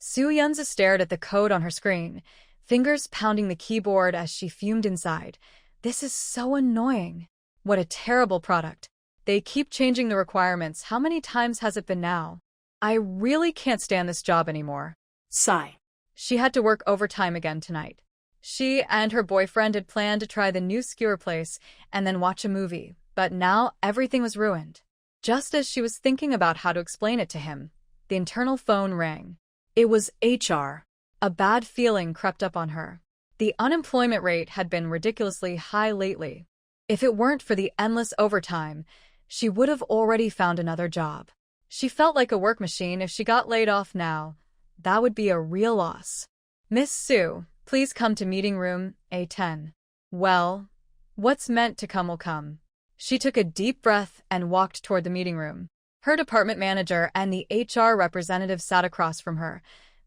Su Yunzi stared at the code on her screen, fingers pounding the keyboard as she fumed inside. This is so annoying. What a terrible product. They keep changing the requirements. How many times has it been now? I really can't stand this job anymore. Sigh. She had to work overtime again tonight. She and her boyfriend had planned to try the new skewer place and then watch a movie, but now everything was ruined. Just as she was thinking about how to explain it to him, the internal phone rang. It was HR. A bad feeling crept up on her. The unemployment rate had been ridiculously high lately. If it weren't for the endless overtime, she would have already found another job. She felt like a work machine. If she got laid off now, that would be a real loss. Miss Su, please come to meeting room A10. Well, what's meant to come will come. She took a deep breath and walked toward the meeting room. Her department manager and the HR representative sat across from her,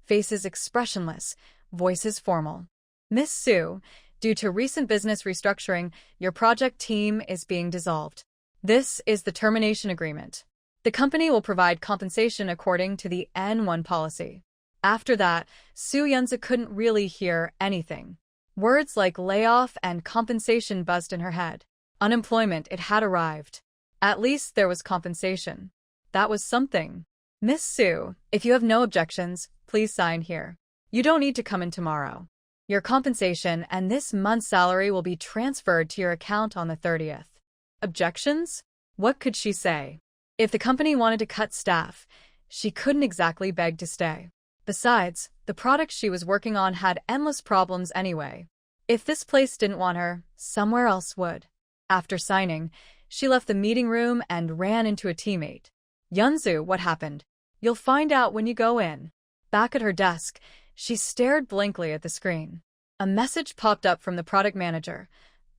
faces expressionless, voices formal. Miss Su, due to recent business restructuring, your project team is being dissolved. This is the termination agreement. The company will provide compensation according to the N1 policy. After that, Su Yunzi couldn't really hear anything. Words like layoff and compensation buzzed in her head. Unemployment, it had arrived. At least there was compensation. That was something. Miss Su, if you have no objections, please sign here. You don't need to come in tomorrow. Your compensation and this month's salary will be transferred to your account on the 30th. Objections? What could she say? If the company wanted to cut staff, she couldn't exactly beg to stay. Besides, the product she was working on had endless problems anyway. If this place didn't want her, somewhere else would. After signing, she left the meeting room and ran into a teammate. Yunzu, what happened? You'll find out when you go in. Back at her desk, she stared blankly at the screen. A message popped up from the product manager.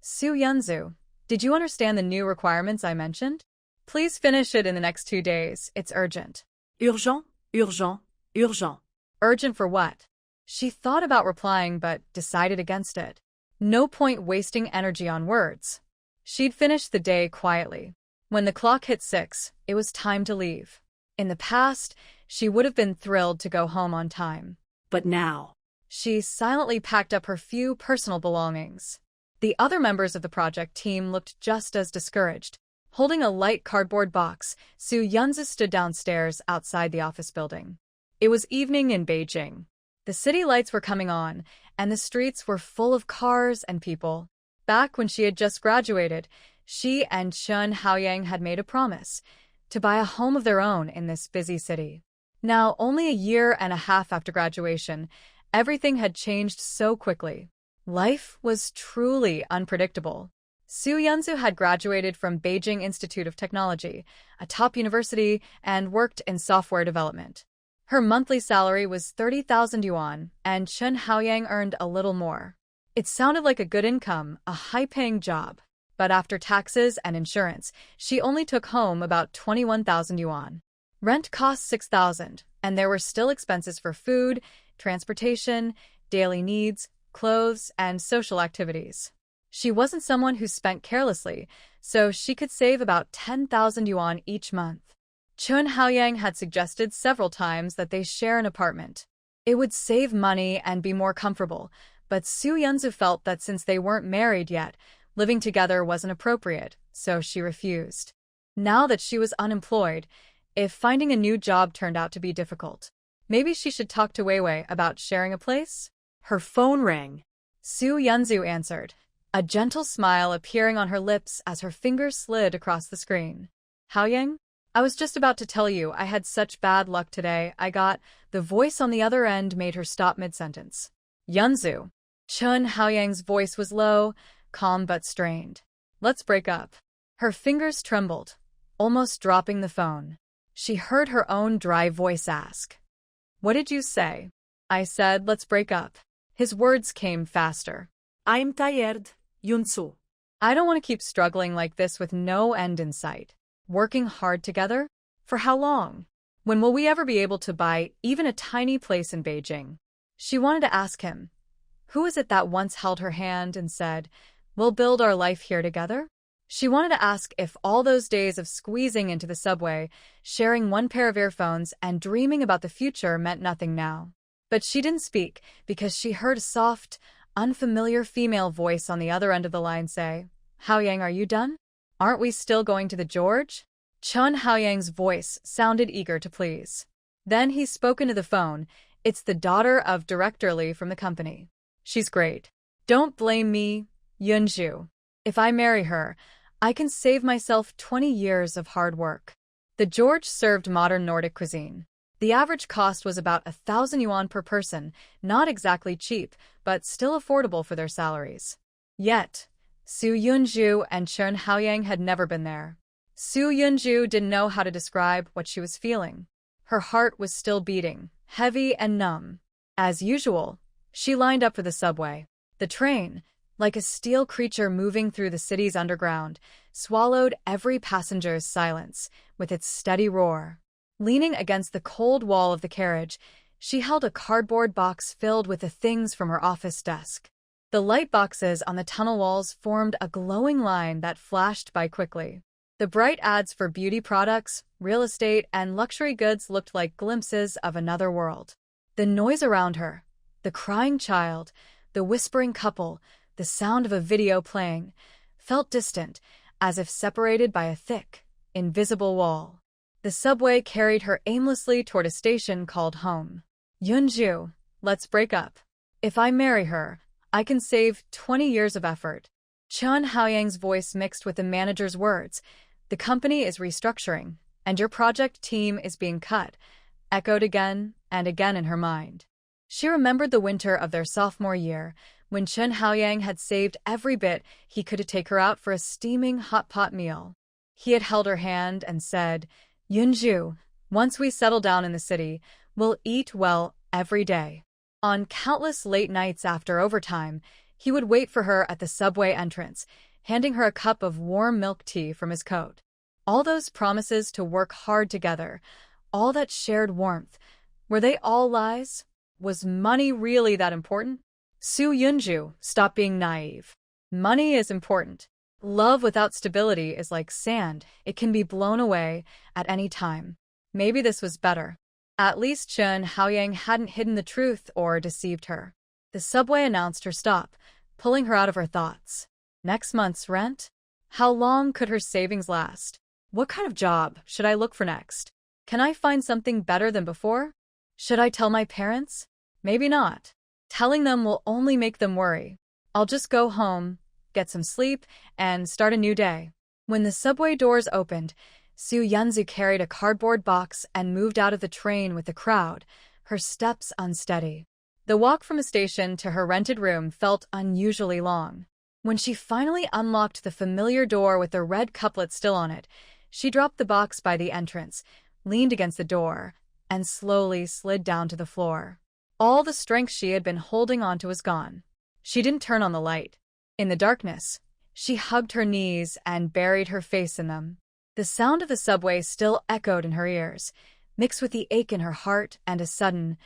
Su Yunzu, did you understand the new requirements I mentioned? Please finish it in the next 2 days. It's urgent. Urgent, urgent, urgent. Urgent for what? She thought about replying but decided against it. No point wasting energy on words. She'd finished the day quietly. When the clock hit 6, it was time to leave. In the past, she would have been thrilled to go home on time. But now, she silently packed up her few personal belongings. The other members of the project team looked just as discouraged. Holding a light cardboard box, Su Yunzi stood downstairs outside the office building. It was evening in Beijing. The city lights were coming on, and the streets were full of cars and people. Back when she had just graduated, she and Chun Haoyang had made a promise to buy a home of their own in this busy city. Now, only a year and a half after graduation, everything had changed so quickly. Life was truly unpredictable. Su Yunzi had graduated from Beijing Institute of Technology, a top university, and worked in software development. Her monthly salary was 30,000 yuan, and Chun Haoyang earned a little more. It sounded like a good income, a high-paying job. But after taxes and insurance, she only took home about 21,000 yuan. Rent cost 6,000, and there were still expenses for food, transportation, daily needs, clothes, and social activities. She wasn't someone who spent carelessly, so she could save about 10,000 yuan each month. Chun Haoyang had suggested several times that they share an apartment. It would save money and be more comfortable, but Su Yunzi felt that since they weren't married yet, living together wasn't appropriate, so she refused. Now that she was unemployed, if finding a new job turned out to be difficult, maybe she should talk to Weiwei about sharing a place? Her phone rang. Su Yunzi answered, a gentle smile appearing on her lips as her fingers slid across the screen. Haoyang? I was just about to tell you I had such bad luck today. The voice on the other end made her stop mid-sentence. Yunzi. Chun Haoyang's voice was low, calm but strained. Let's break up. Her fingers trembled, almost dropping the phone. She heard her own dry voice ask, what did you say? I said, let's break up. His words came faster. I'm tired, Yunsu. I don't want to keep struggling like this with no end in sight. Working hard together? For how long? When will we ever be able to buy even a tiny place in Beijing? She wanted to ask him, who is it that once held her hand and said, we'll build our life here together? She wanted to ask if all those days of squeezing into the subway, sharing one pair of earphones, and dreaming about the future meant nothing now. But she didn't speak because she heard a soft, unfamiliar female voice on the other end of the line say, "Haoyang, are you done? Aren't we still going to the George?" Chun Haoyang's voice sounded eager to please. Then he spoke into the phone. "It's the daughter of Director Lee from the company. She's great. Don't blame me, Yunju. If I marry her, I can save myself 20 years of hard work." The George served modern Nordic cuisine. The average cost was about 1,000 yuan per person, not exactly cheap, but still affordable for their salaries. Yet, Su Yunju and Chun Haoyang had never been there. Su Yunju didn't know how to describe what she was feeling. Her heart was still beating, heavy and numb. As usual, she lined up for the subway. The train, like a steel creature moving through the city's underground, swallowed every passenger's silence with its steady roar. Leaning against the cold wall of the carriage, she held a cardboard box filled with the things from her office desk. The light boxes on the tunnel walls formed a glowing line that flashed by quickly. The bright ads for beauty products, real estate, and luxury goods looked like glimpses of another world. The noise around her, the crying child, the whispering couple, the sound of a video playing, felt distant, as if separated by a thick, invisible wall. The subway carried her aimlessly toward a station called home. "Yunju, let's break up. If I marry her, I can save 20 years of effort." Chun Haoyang's voice mixed with the manager's words, "The company is restructuring, and your project team is being cut," echoed again and again in her mind. She remembered the winter of their sophomore year, when Chun Haoyang had saved every bit he could to take her out for a steaming hot pot meal. He had held her hand and said, "Yunju, once we settle down in the city, we'll eat well every day." On countless late nights after overtime, he would wait for her at the subway entrance, handing her a cup of warm milk tea from his coat. All those promises to work hard together, all that shared warmth, were they all lies? Was money really that important? Su Yunju, stop being naive. Money is important. Love without stability is like sand. It can be blown away at any time. Maybe this was better. At least Chun Haoyang hadn't hidden the truth or deceived her. The subway announced her stop, pulling her out of her thoughts. Next month's rent? How long could her savings last? What kind of job should I look for next? Can I find something better than before? Should I tell my parents? Maybe not. Telling them will only make them worry. I'll just go home, get some sleep, and start a new day. When the subway doors opened, Su Yunzu carried a cardboard box and moved out of the train with the crowd, her steps unsteady. The walk from the station to her rented room felt unusually long. When she finally unlocked the familiar door with the red couplet still on it, she dropped the box by the entrance, leaned against the door, and slowly slid down to the floor. All the strength she had been holding onto was gone. She didn't turn on the light. In the darkness, she hugged her knees and buried her face in them. The sound of the subway still echoed in her ears, mixed with the ache in her heart and a sudden,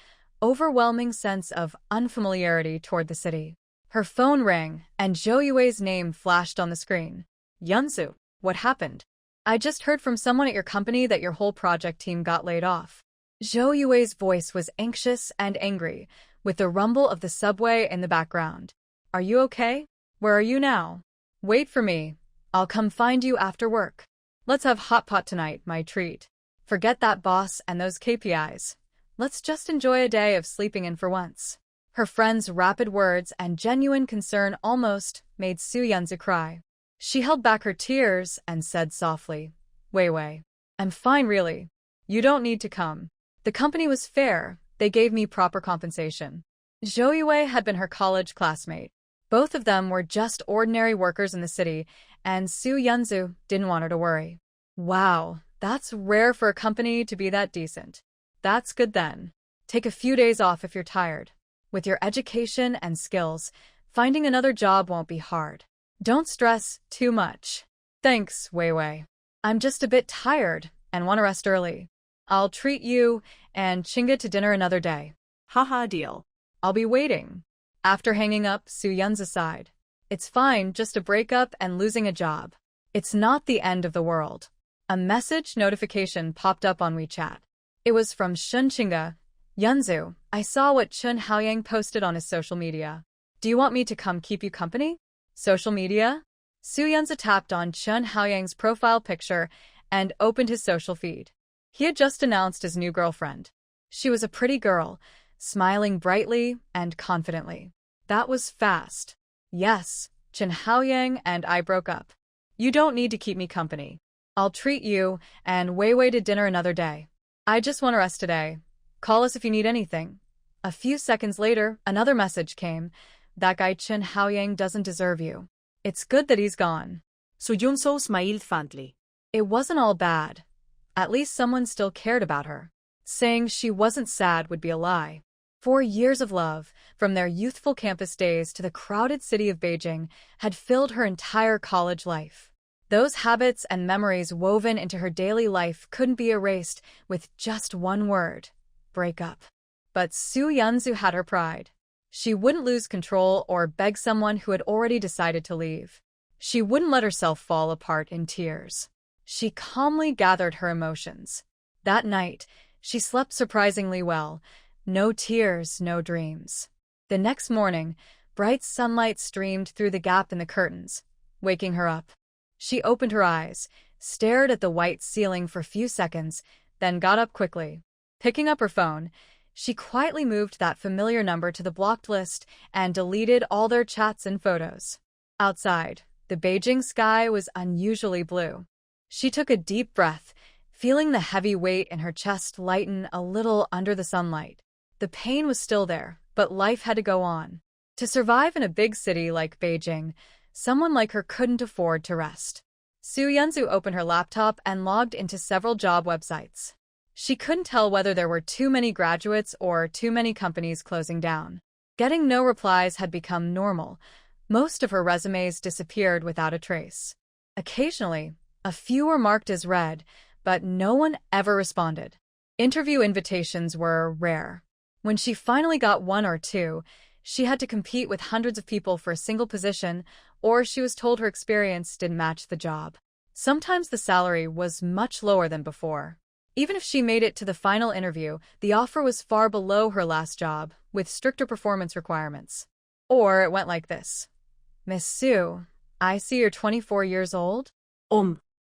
overwhelming sense of unfamiliarity toward the city. Her phone rang, and Zhou Yue's name flashed on the screen. "Yunzu, what happened? I just heard from someone at your company that your whole project team got laid off." Zhou Yue's voice was anxious and angry, with the rumble of the subway in the background. "Are you okay? Where are you now? Wait for me. I'll come find you after work. Let's have hot pot tonight, my treat. Forget that boss and those KPIs. Let's just enjoy a day of sleeping in for once." Her friend's rapid words and genuine concern almost made Su Yunzu cry. She held back her tears and said softly, Wei, I'm fine really. You don't need to come. The company was fair. They gave me proper compensation." Zhou Yue had been her college classmate. Both of them were just ordinary workers in the city, and Su Yunzu didn't want her to worry. Wow, that's rare for a company to be that decent. That's good then. Take a few days off if you're tired. With your education and skills, finding another job won't be hard. Don't stress too much. Thanks, Wei. I'm just a bit tired and want to rest early. I'll treat you and Chinga to dinner another day. Haha, deal. I'll be waiting. After hanging up, Su Yunzu sighed. It's fine, just a breakup and losing a job. It's not the end of the world. A message notification popped up on WeChat. It was from Shun Chinga. Yunzu, I saw what Chun Haoyang posted on his social media. Do you want me to come keep you company? Social media? Su Yunzu tapped on Chun Haoyang's profile picture and opened his social feed. He had just announced his new girlfriend. She was a pretty girl, smiling brightly and confidently. That was fast. Yes, Chun Haoyang and I broke up. You don't need to keep me company. I'll treat you and Wei to dinner another day. I just want to rest today. Call us if you need anything. A few seconds later, another message came. That guy Chun Haoyang doesn't deserve you. It's good that he's gone. So Yunso smiled fondly. It wasn't all bad. At least someone still cared about her. Saying she wasn't sad would be a lie. 4 years of love, from their youthful campus days to the crowded city of Beijing, had filled her entire college life. Those habits and memories woven into her daily life couldn't be erased with just one word: breakup. But Su Yunzu had her pride. She wouldn't lose control or beg someone who had already decided to leave. She wouldn't let herself fall apart in tears. She calmly gathered her emotions. That night, she slept surprisingly well. No tears, no dreams. The next morning, bright sunlight streamed through the gap in the curtains, waking her up. She opened her eyes, stared at the white ceiling for a few seconds, then got up quickly. Picking up her phone, she quietly moved that familiar number to the blocked list and deleted all their chats and photos. Outside, the Beijing sky was unusually blue. She took a deep breath, feeling the heavy weight in her chest lighten a little under the sunlight. The pain was still there, but life had to go on. To survive in a big city like Beijing, someone like her couldn't afford to rest. Su Yunzu opened her laptop and logged into several job websites. She couldn't tell whether there were too many graduates or too many companies closing down. Getting no replies had become normal. Most of her resumes disappeared without a trace. Occasionally, a few were marked as read, but no one ever responded. Interview invitations were rare. When she finally got one or two, she had to compete with hundreds of people for a single position, or she was told her experience didn't match the job. Sometimes the salary was much lower than before. Even if she made it to the final interview, the offer was far below her last job, with stricter performance requirements. Or it went like this. Miss Su, I see you're 24 years old.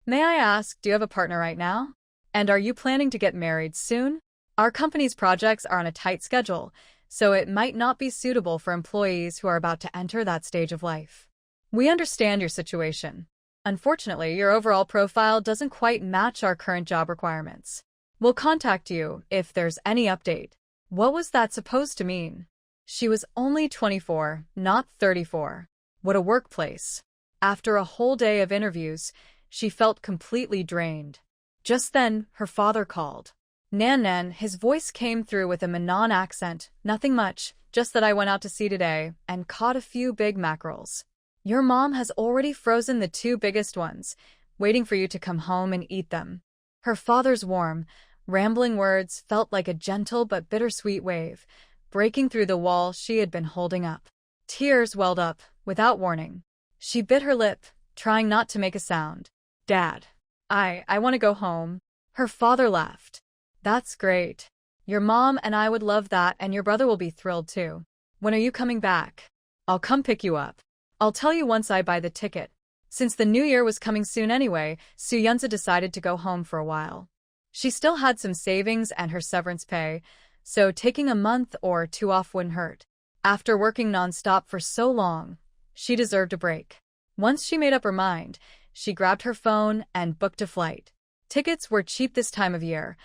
May I ask, do you have a partner right now? And are you planning to get married soon? Our company's projects are on a tight schedule, so it might not be suitable for employees who are about to enter that stage of life. We understand your situation. Unfortunately, your overall profile doesn't quite match our current job requirements. We'll contact you if there's any update. What was that supposed to mean? She was only 24, not 34. What a workplace. After a whole day of interviews, she felt completely drained. Just then, her father called. Nan, his voice came through with a Minnan accent. Nothing much, just that I went out to sea today and caught a few big mackerels. Your mom has already frozen the 2 biggest ones, waiting for you to come home and eat them. Her father's warm, rambling words felt like a gentle but bittersweet wave, breaking through the wall she had been holding up. Tears welled up, without warning. She bit her lip, trying not to make a sound. Dad, I want to go home. Her father laughed. That's great. Your mom and I would love that, and your brother will be thrilled too. When are you coming back? I'll come pick you up. I'll tell you once I buy the ticket. Since the new year was coming soon anyway, Su Yunzu decided to go home for a while. She still had some savings and her severance pay, so taking a month or 2 off wouldn't hurt. After working nonstop for so long, she deserved a break. Once she made up her mind, she grabbed her phone and booked a flight. Tickets were cheap this time of year,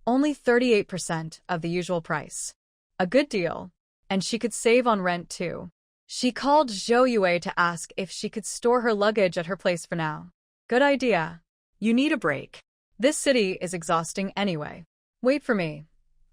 only 38% of the usual price. A good deal, and she could save on rent too. She called Zhou Yue to ask if she could store her luggage at her place for now. Good idea. You need a break. This city is exhausting anyway. Wait for me.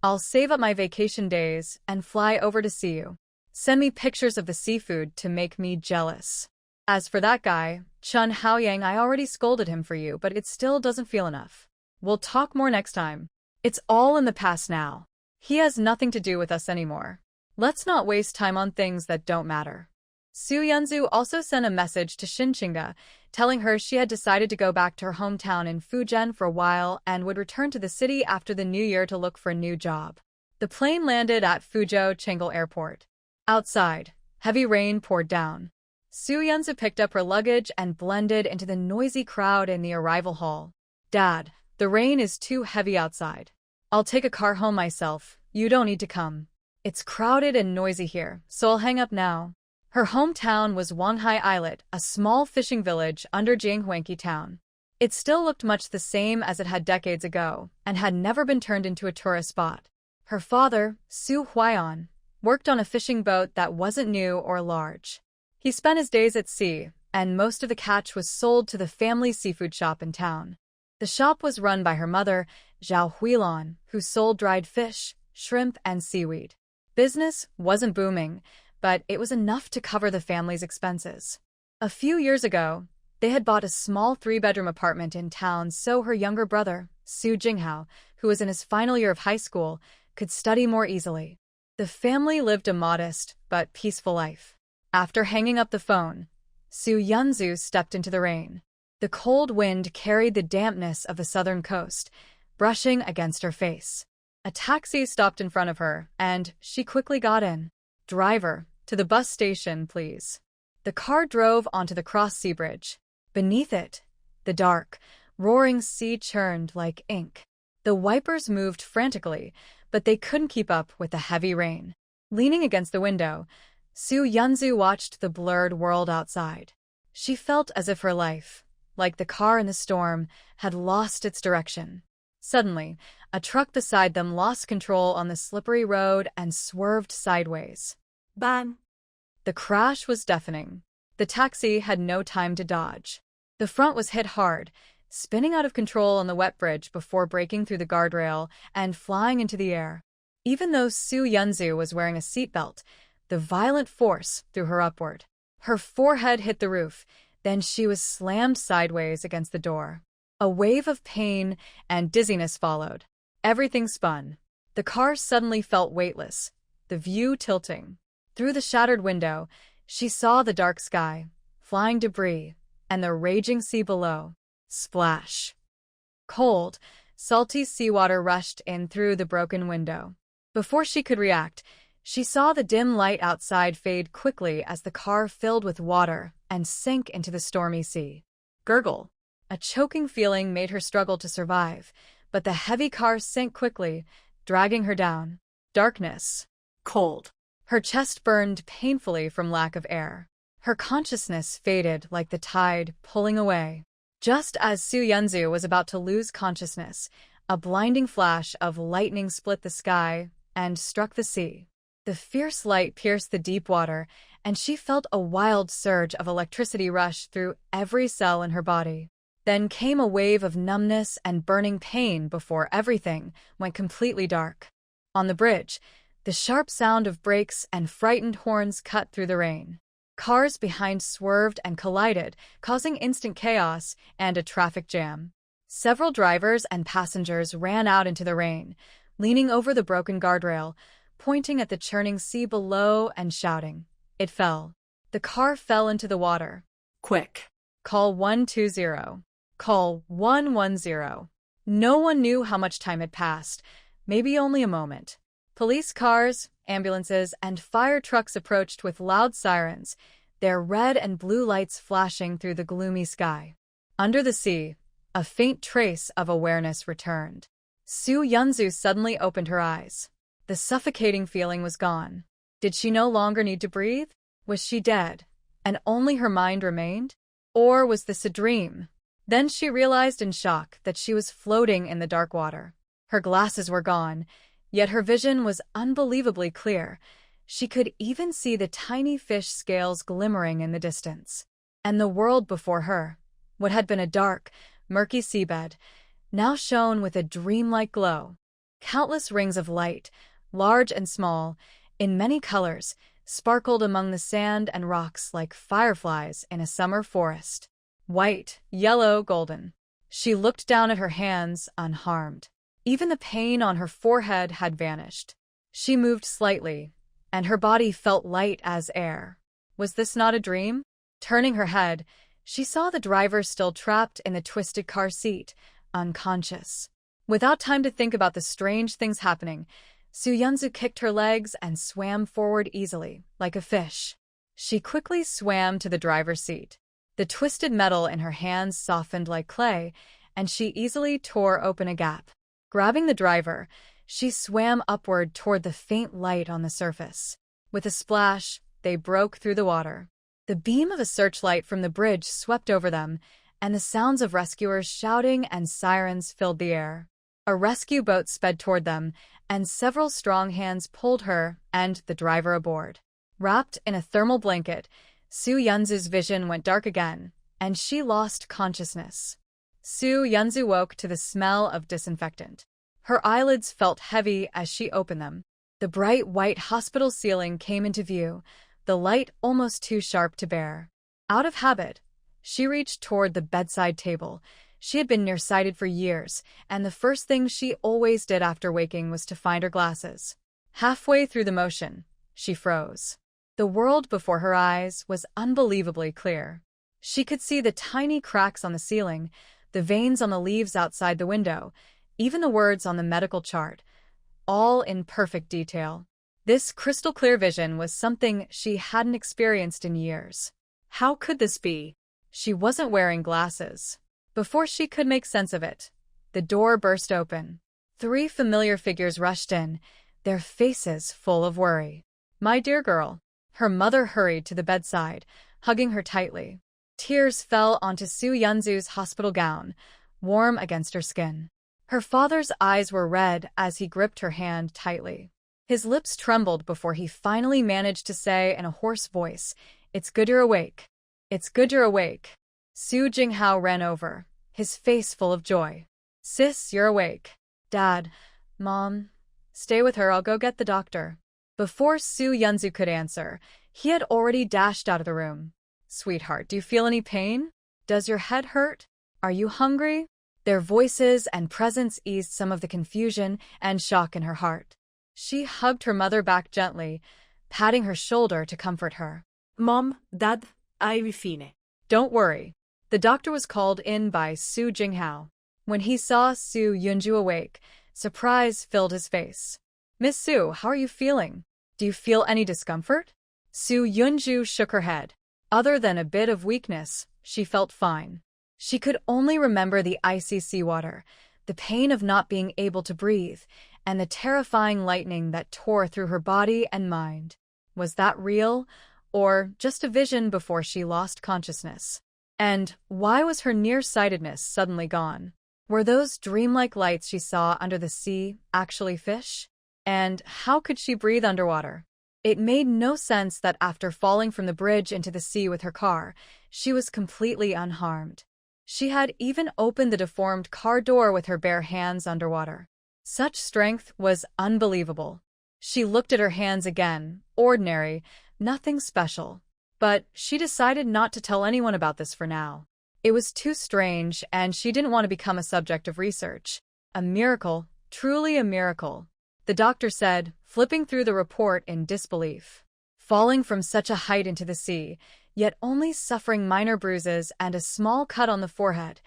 I'll save up my vacation days and fly over to see you. Send me pictures of the seafood to make me jealous. As for that guy, Chun Haoyang, I already scolded him for you, but it still doesn't feel enough. We'll talk more next time. It's all in the past now. He has nothing to do with us anymore. Let's not waste time on things that don't matter. Su Yunzu also sent a message to Xinqinga, telling her she had decided to go back to her hometown in Fujian for a while and would return to the city after the new year to look for a new job. The plane landed at Fuzhou Chengal Airport. Outside, heavy rain poured down. Su Yunzu picked up her luggage and blended into the noisy crowd in the arrival hall. "Dad, the rain is too heavy outside. I'll take a car home myself. You don't need to come. It's crowded and noisy here, so I'll hang up now." Her hometown was Wanghai Islet, a small fishing village under Jianghuangqi town. It still looked much the same as it had decades ago, and had never been turned into a tourist spot. Her father, Su Huaiyan, worked on a fishing boat that wasn't new or large. He spent his days at sea, and most of the catch was sold to the family seafood shop in town. The shop was run by her mother, Zhao Huilan, who sold dried fish, shrimp, and seaweed. Business wasn't booming, but it was enough to cover the family's expenses. A few years ago, they had bought a small 3-bedroom apartment in town so her younger brother, Su Jinghao, who was in his final year of high school, could study more easily. The family lived a modest but peaceful life. After hanging up the phone, Su Yunzu stepped into the rain. The cold wind carried the dampness of the southern coast, brushing against her face. A taxi stopped in front of her, and she quickly got in. "Driver, to the bus station, please." The car drove onto the cross-sea bridge. Beneath it, the dark, roaring sea churned like ink. The wipers moved frantically, but they couldn't keep up with the heavy rain. Leaning against the window, Su Yunzu watched the blurred world outside. She felt as if her life, like the car in the storm, had lost its direction. Suddenly, a truck beside them lost control on the slippery road and swerved sideways. Bang! The crash was deafening. The taxi had no time to dodge. The front was hit hard, spinning out of control on the wet bridge before breaking through the guardrail and flying into the air. Even though Su Yunzu was wearing a seatbelt, the violent force threw her upward. Her forehead hit the roof, then she was slammed sideways against the door. A wave of pain and dizziness followed. Everything spun. The car suddenly felt weightless, the view tilting. Through the shattered window, she saw the dark sky, flying debris, and the raging sea below. Splash! Cold, salty seawater rushed in through the broken window. Before she could react, she saw the dim light outside fade quickly as the car filled with water and sank into the stormy sea. Gurgle! A choking feeling made her struggle to survive, but the heavy car sank quickly, dragging her down. Darkness. Cold. Her chest burned painfully from lack of air. Her consciousness faded like the tide, pulling away. Just as Su Yunzu was about to lose consciousness, a blinding flash of lightning split the sky and struck the sea. The fierce light pierced the deep water, and she felt a wild surge of electricity rush through every cell in her body. Then came a wave of numbness and burning pain before everything went completely dark. On the bridge, the sharp sound of brakes and frightened horns cut through the rain. Cars behind swerved and collided, causing instant chaos and a traffic jam. Several drivers and passengers ran out into the rain, leaning over the broken guardrail, pointing at the churning sea below and shouting. It fell. The car fell into the water. Quick! Call 120. Call 110. No one knew how much time had passed, maybe only a moment. Police cars, ambulances, and fire trucks approached with loud sirens, their red and blue lights flashing through the gloomy sky. Under the sea, a faint trace of awareness returned. Su Yunzu suddenly opened her eyes. The suffocating feeling was gone. Did she no longer need to breathe? Was she dead, and only her mind remained? Or was this a dream? Then she realized in shock that she was floating in the dark water. Her glasses were gone, yet her vision was unbelievably clear. She could even see the tiny fish scales glimmering in the distance. And the world before her, what had been a dark, murky seabed, now shone with a dreamlike glow. Countless rings of light, large and small, in many colors, sparkled among the sand and rocks like fireflies in a summer forest. White, yellow, golden. She looked down at her hands, unharmed. Even the pain on her forehead had vanished. She moved slightly, and her body felt light as air. Was this not a dream? Turning her head, she saw the driver still trapped in the twisted car seat, unconscious. Without time to think about the strange things happening, Soo Yunzu kicked her legs and swam forward easily, like a fish. She quickly swam to the driver's seat. The twisted metal in her hands softened like clay, and she easily tore open a gap. Grabbing the driver, she swam upward toward the faint light on the surface. With a splash, they broke through the water. The beam of a searchlight from the bridge swept over them, and the sounds of rescuers shouting and sirens filled the air. A rescue boat sped toward them, and several strong hands pulled her and the driver aboard. Wrapped in a thermal blanket, Soo Yunzu's vision went dark again, and she lost consciousness. Soo Yunzu woke to the smell of disinfectant. Her eyelids felt heavy as she opened them. The bright white hospital ceiling came into view, the light almost too sharp to bear. Out of habit, she reached toward the bedside table. She had been nearsighted for years, and the first thing she always did after waking was to find her glasses. Halfway through the motion, she froze. The world before her eyes was unbelievably clear. She could see the tiny cracks on the ceiling, the veins on the leaves outside the window, even the words on the medical chart, all in perfect detail. This crystal-clear vision was something she hadn't experienced in years. How could this be? She wasn't wearing glasses. Before she could make sense of it, the door burst open. 3 familiar figures rushed in, their faces full of worry. "My dear girl." Her mother hurried to the bedside, hugging her tightly. Tears fell onto Soo Yunzu's hospital gown, warm against her skin. Her father's eyes were red as he gripped her hand tightly. His lips trembled before he finally managed to say in a hoarse voice, "It's good you're awake. It's good you're awake." Soo Jinghao ran over, his face full of joy. "Sis, you're awake." "Dad, Mom, stay with her, I'll go get the doctor." Before Soo Yunzu could answer, he had already dashed out of the room. "Sweetheart, do you feel any pain? Does your head hurt? Are you hungry?" Their voices and presence eased some of the confusion and shock in her heart. She hugged her mother back gently, patting her shoulder to comfort her. Mom, Dad, I'll be fine. "Don't worry." The doctor was called in by Soo Jinghao. When he saw Soo Yunju awake, surprise filled his face. "Miss Soo, how are you feeling? Do you feel any discomfort?" Soo Yunju shook her head. Other than a bit of weakness, she felt fine. She could only remember the icy seawater, the pain of not being able to breathe, and the terrifying lightning that tore through her body and mind. Was that real, or just a vision before she lost consciousness? And why was her nearsightedness suddenly gone? Were those dreamlike lights she saw under the sea actually fish? And how could she breathe underwater? It made no sense that after falling from the bridge into the sea with her car, she was completely unharmed. She had even opened the deformed car door with her bare hands underwater. Such strength was unbelievable. She looked at her hands again, ordinary, nothing special. But she decided not to tell anyone about this for now. It was too strange, and she didn't want to become a subject of research. A miracle, truly a miracle, the doctor said, flipping through the report in disbelief. Falling from such a height into the sea, yet only suffering minor bruises and a small cut on the forehead.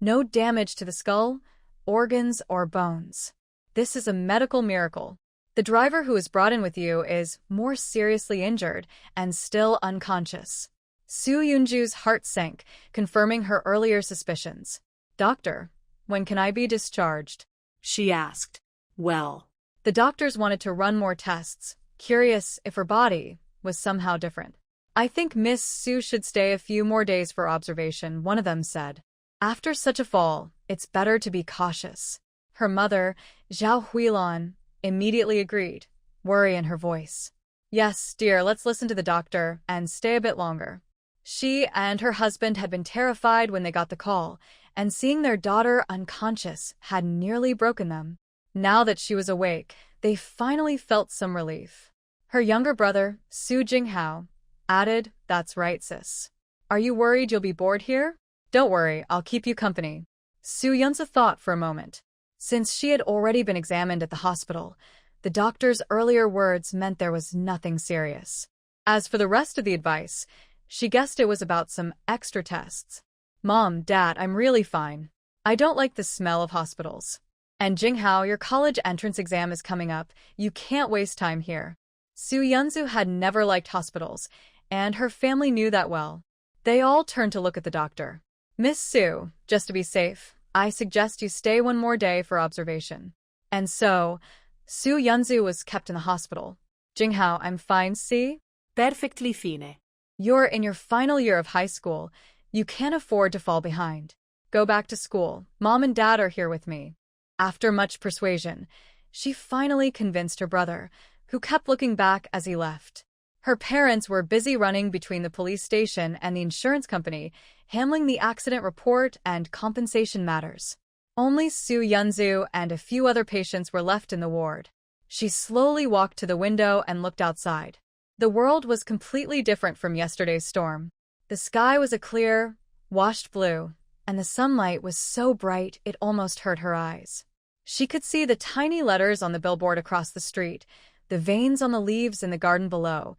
No damage to the skull, organs, or bones. This is a medical miracle. The driver who was brought in with you is more seriously injured and still unconscious. Soo Yunju's heart sank, confirming her earlier suspicions. "Doctor, when can I be discharged?" she asked. "Well." The doctors wanted to run more tests, curious if her body was somehow different. "I think Miss Soo should stay a few more days for observation," one of them said. "After such a fall, it's better to be cautious." Her mother, Zhao Huilan, immediately agreed, worry in her voice. "Yes, dear, let's listen to the doctor and stay a bit longer." She and her husband had been terrified when they got the call, and seeing their daughter unconscious had nearly broken them. Now that she was awake, they finally felt some relief. Her younger brother, Soo Jinghao, added, "That's right, sis. Are you worried you'll be bored here? Don't worry, I'll keep you company." Soo Yunza thought for a moment. Since she had already been examined at the hospital, the doctor's earlier words meant there was nothing serious. As for the rest of the advice, she guessed it was about some extra tests. "Mom, Dad, I'm really fine. I don't like the smell of hospitals. And Jinghao, your college entrance exam is coming up. You can't waste time here. Su Yunzu had never liked hospitals, and her family knew that well. They all turned to look at the doctor. Miss Su, just to be safe, I suggest you stay one more day for observation. And so, Su Yunzu was kept in the hospital. Jinghao, I'm fine, see? Perfectly fine. You're in your final year of high school. You can't afford to fall behind. Go back to school. Mom and Dad are here with me. After much persuasion, she finally convinced her brother, who kept looking back as he left. Her parents were busy running between the police station and the insurance company, handling the accident report and compensation matters. Only Su Yunzu and a few other patients were left in the ward. She slowly walked to the window and looked outside. The world was completely different from yesterday's storm. The sky was a clear, washed blue, and the sunlight was so bright it almost hurt her eyes. She could see the tiny letters on the billboard across the street, the veins on the leaves in the garden below,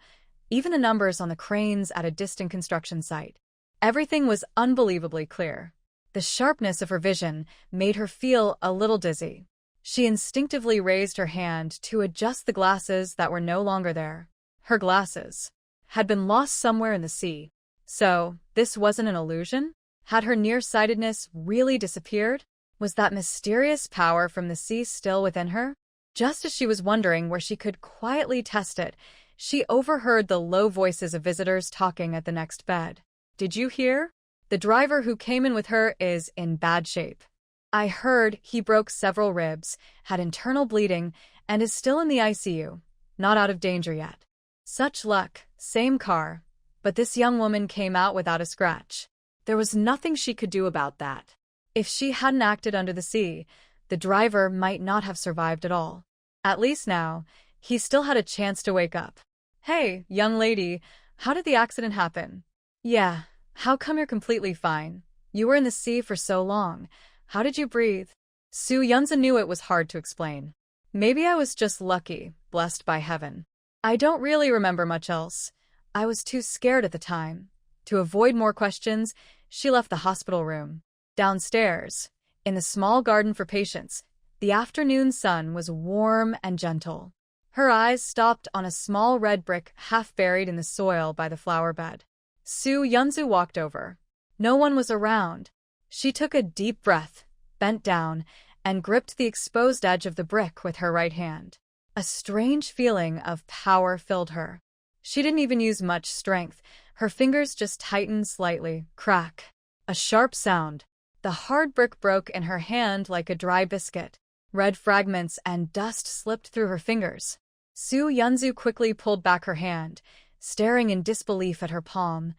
even the numbers on the cranes at a distant construction site. Everything was unbelievably clear. The sharpness of her vision made her feel a little dizzy. She instinctively raised her hand to adjust the glasses that were no longer there. Her glasses had been lost somewhere in the sea. So, this wasn't an illusion? Had her nearsightedness really disappeared? Was that mysterious power from the sea still within her? Just as she was wondering where she could quietly test it, she overheard the low voices of visitors talking at the next bed. Did you hear? The driver who came in with her is in bad shape. I heard he broke several ribs, had internal bleeding, and is still in the ICU. Not out of danger yet. Such luck, same car, but this young woman came out without a scratch. There was nothing she could do about that. If she hadn't acted under the sea, the driver might not have survived at all. At least now, he still had a chance to wake up. Hey, young lady, how did the accident happen? Yeah, how come you're completely fine? You were in the sea for so long. How did you breathe? Su Yunzu knew it was hard to explain. Maybe I was just lucky, blessed by heaven. I don't really remember much else. I was too scared at the time. To avoid more questions, she left the hospital room. Downstairs, in the small garden for patients, the afternoon sun was warm and gentle. Her eyes stopped on a small red brick half buried in the soil by the flower bed. Su Yunzu walked over. No one was around. She took a deep breath, bent down, and gripped the exposed edge of the brick with her right hand. A strange feeling of power filled her. She didn't even use much strength. Her fingers just tightened slightly. Crack. A sharp sound. The hard brick broke in her hand like a dry biscuit. Red fragments and dust slipped through her fingers. Su Yunzu quickly pulled back her hand, staring in disbelief at her palm.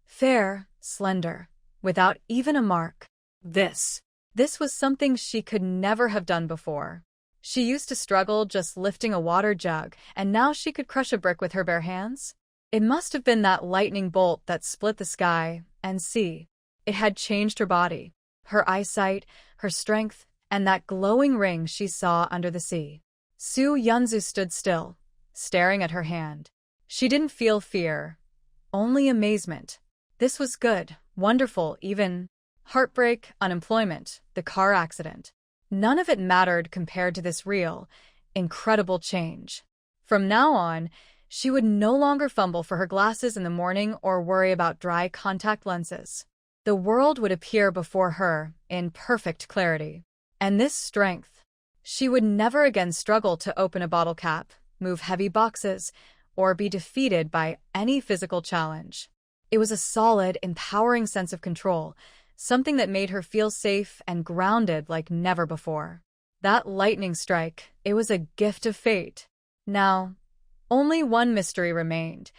Fair, slender, without even a mark. This was something she could never have done before. She used to struggle just lifting a water jug, and now she could crush a brick with her bare hands? It must have been that lightning bolt that split the sky and sea. It had changed her body, her eyesight, her strength, and that glowing ring she saw under the sea. Su Yunzu stood still, staring at her hand. She didn't feel fear, only amazement. This was good, wonderful, even heartbreak, unemployment, the car accident. None of it mattered compared to this real, incredible change. From now on, she would no longer fumble for her glasses in the morning or worry about dry contact lenses. The world would appear before her in perfect clarity. And this strength. She would never again struggle to open a bottle cap, move heavy boxes, or be defeated by any physical challenge. It was a solid, empowering sense of control, something that made her feel safe and grounded like never before. That lightning strike, it was a gift of fate. Now, only one mystery remained.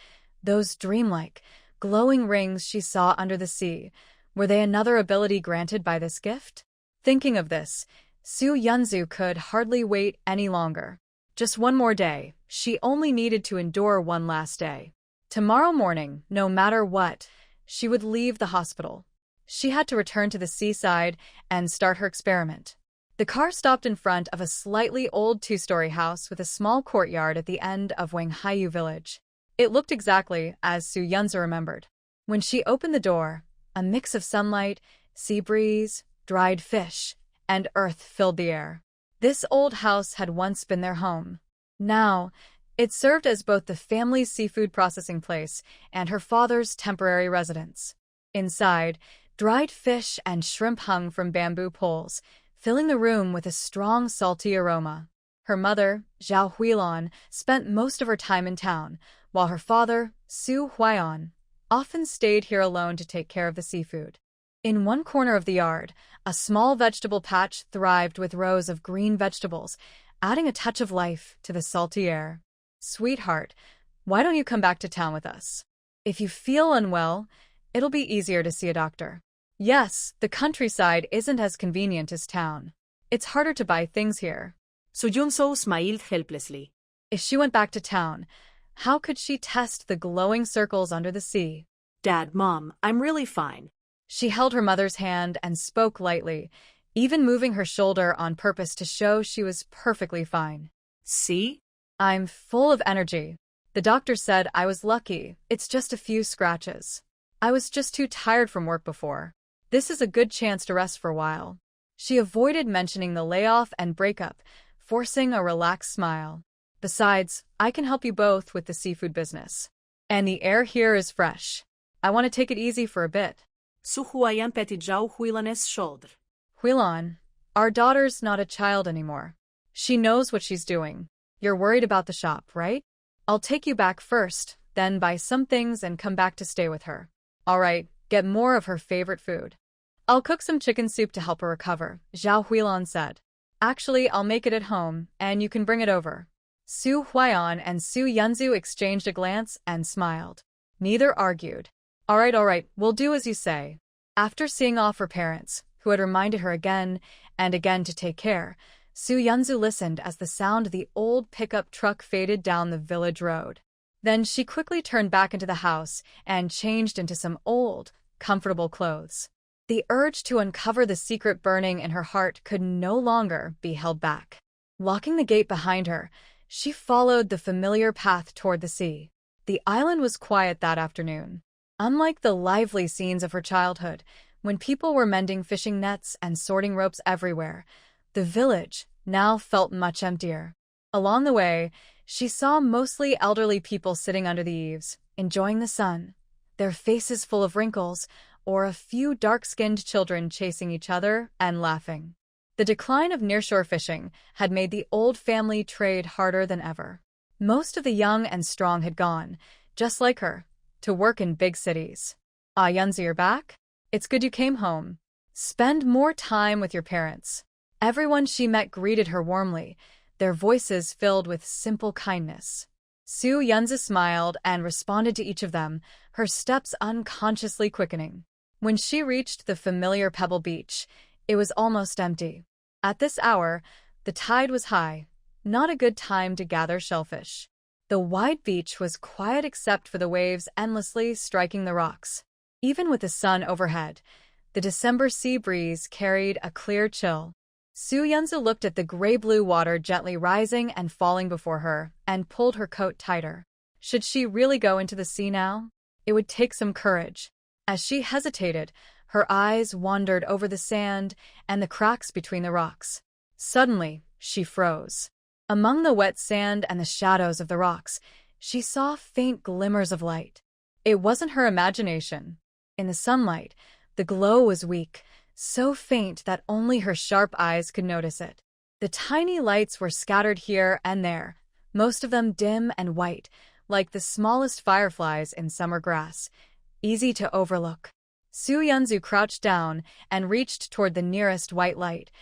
Those dreamlike, glowing rings she saw under the sea, were they another ability granted by this gift? Thinking of this, Su Yunzu could hardly wait any longer. Just one more day. She only needed to endure one last day. Tomorrow morning, no matter what, she would leave the hospital. She had to return to the seaside and start her experiment. The car stopped in front of a slightly old two-story house with a small courtyard at the end of Wanghaiyu village. It looked exactly as Su Yunzu remembered. When she opened the door, a mix of sunlight, sea breeze, dried fish, and earth filled the air. This old house had once been their home. Now, it served as both the family's seafood processing place and her father's temporary residence. Inside, dried fish and shrimp hung from bamboo poles, filling the room with a strong salty aroma. Her mother, Zhao Huilon, spent most of her time in town, while her father, Su Huion, often stayed here alone to take care of the seafood. In one corner of the yard, a small vegetable patch thrived with rows of green vegetables, adding a touch of life to the salty air. "Sweetheart, why don't you come back to town with us? If you feel unwell, it'll be easier to see a doctor." Yes, the countryside isn't as convenient as town. It's harder to buy things here. Soo smiled helplessly. If she went back to town, how could she test the glowing circles under the sea? Dad, Mom, I'm really fine. She held her mother's hand and spoke lightly, even moving her shoulder on purpose to show she was perfectly fine. See? "I'm full of energy. The doctor said I was lucky. It's just a few scratches. I was just too tired from work before. This is a good chance to rest for a while." She avoided mentioning the layoff and breakup, forcing a relaxed smile. "Besides, I can help you both with the seafood business. And the air here is fresh. I want to take it easy for a bit." Su Huion petted Zhao Huilon's shoulder. "Huilon, our daughter's not a child anymore. She knows what she's doing. You're worried about the shop, right? I'll take you back first, then buy some things and come back to stay with her. All right, get more of her favorite food." "I'll cook some chicken soup to help her recover," Zhao Huilon said. "Actually, I'll make it at home, and you can bring it over." Su Huion and Su Yunzu exchanged a glance and smiled. Neither argued. All right, we'll do as you say." After seeing off her parents, who had reminded her again and again to take care, Su Yunzu listened as the sound of the old pickup truck faded down the village road. Then she quickly turned back into the house and changed into some old, comfortable clothes. The urge to uncover the secret burning in her heart could no longer be held back. Locking the gate behind her, she followed the familiar path toward the sea. The island was quiet that afternoon. Unlike the lively scenes of her childhood, when people were mending fishing nets and sorting ropes everywhere, the village now felt much emptier. Along the way, she saw mostly elderly people sitting under the eaves, enjoying the sun, their faces full of wrinkles, or a few dark-skinned children chasing each other and laughing. The decline of nearshore fishing had made the old family trade harder than ever. Most of the young and strong had gone, just like her, to work in big cities. "Ah, Yunzi, you're back? It's good you came home. Spend more time with your parents." Everyone she met greeted her warmly, their voices filled with simple kindness. Su Yunzi smiled and responded to each of them, her steps unconsciously quickening. When she reached the familiar pebble beach, it was almost empty. At this hour, the tide was high, not a good time to gather shellfish. The wide beach was quiet except for the waves endlessly striking the rocks. Even with the sun overhead, the December sea breeze carried a clear chill. Su Yunzi looked at the gray-blue water gently rising and falling before her and pulled her coat tighter. Should she really go into the sea now? It would take some courage. As she hesitated, her eyes wandered over the sand and the cracks between the rocks. Suddenly, she froze. Among the wet sand and the shadows of the rocks, she saw faint glimmers of light. It wasn't her imagination. In the sunlight, the glow was weak, so faint that only her sharp eyes could notice it. The tiny lights were scattered here and there, most of them dim and white, like the smallest fireflies in summer grass, easy to overlook. Su Yunzu crouched down and reached toward the nearest white light,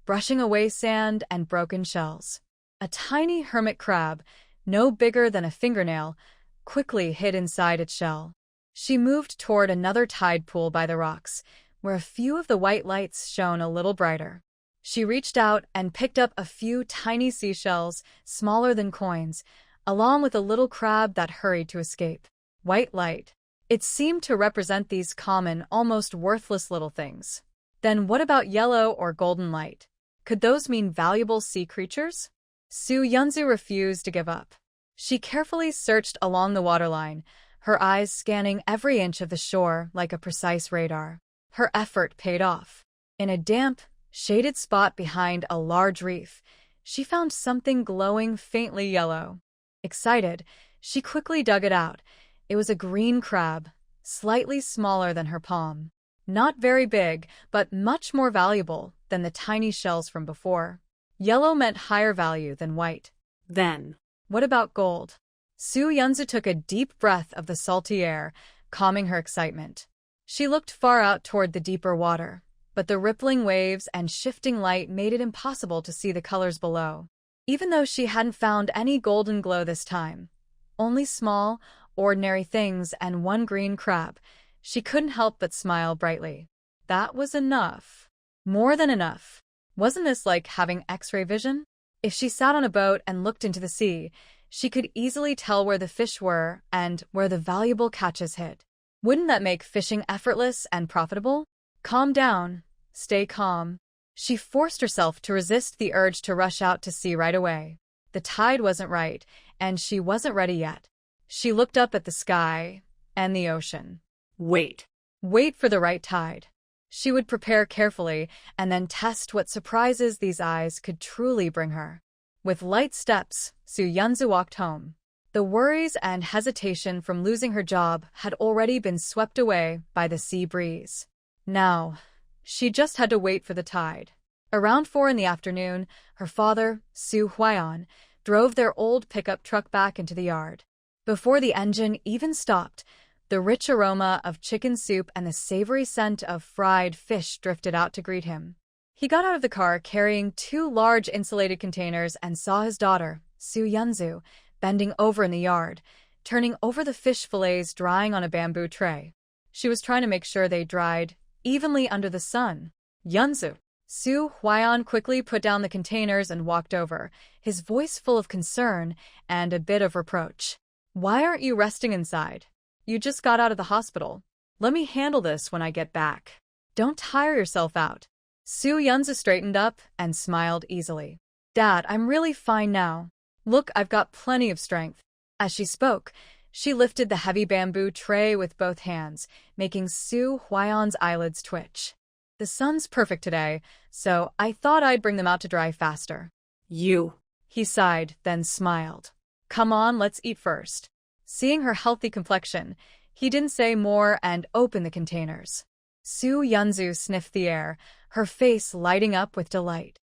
brushing away sand and broken shells. A tiny hermit crab, no bigger than a fingernail, quickly hid inside its shell. She moved toward another tide pool by the rocks, where a few of the white lights shone a little brighter. She reached out and picked up a few tiny seashells, smaller than coins, along with a little crab that hurried to escape. White light. It seemed to represent these common, almost worthless little things. Then what about yellow or golden light? Could those mean valuable sea creatures? Su Yunzu refused to give up. She carefully searched along the waterline, her eyes scanning every inch of the shore like a precise radar. Her effort paid off. In a damp, shaded spot behind a large reef, she found something glowing faintly yellow. Excited, she quickly dug it out. It was a green crab, slightly smaller than her palm. Not very big, but much more valuable than the tiny shells from before. Yellow meant higher value than white. Then, What about gold? Su Yunzu took a deep breath of the salty air, calming her excitement. She looked far out toward the deeper water, but the rippling waves and shifting light made it impossible to see the colors below. Even though she hadn't found any golden glow this time, only small, ordinary things and one green crab, she couldn't help but smile brightly. That was enough. More than enough. Wasn't this like having X-ray vision? If she sat on a boat and looked into the sea, she could easily tell where the fish were and where the valuable catches hid. Wouldn't that make fishing effortless and profitable? Calm down. Stay calm. She forced herself to resist the urge to rush out to sea right away. The tide wasn't right, and she wasn't ready yet. She looked up at the sky and the ocean. wait. Wait for the right tide. She would prepare carefully and then test what surprises these eyes could truly bring her. With light steps, Su Yunzu walked home. The worries and hesitation from losing her job had already been swept away by the sea breeze. Now, she just had to wait for the tide. Around 4 in the afternoon, her father, Su Huaiyan, drove their old pickup truck back into the yard. Before the engine even stopped, the rich aroma of chicken soup and the savory scent of fried fish drifted out to greet him. He got out of the car carrying 2 large insulated containers and saw his daughter, Su Yunzu, bending over in the yard, turning over the fish fillets drying on a bamboo tray. She was trying to make sure they dried evenly under the sun. Yunzu. Su Huaiyan quickly put down the containers and walked over, his voice full of concern and a bit of reproach. Why aren't you resting inside? You just got out of the hospital. Let me handle this when I get back. Don't tire yourself out. Su Yunzu straightened up and smiled easily. Dad, I'm really fine now. Look, I've got plenty of strength. As she spoke, she lifted the heavy bamboo tray with both hands, making Su Huaiyan's eyelids twitch. The sun's perfect today, so I thought I'd bring them out to dry faster. You. He sighed, then smiled. Come on, let's eat first. Seeing her healthy complexion, he didn't say more and opened the containers. Su Yunzu sniffed the air, her face lighting up with delight.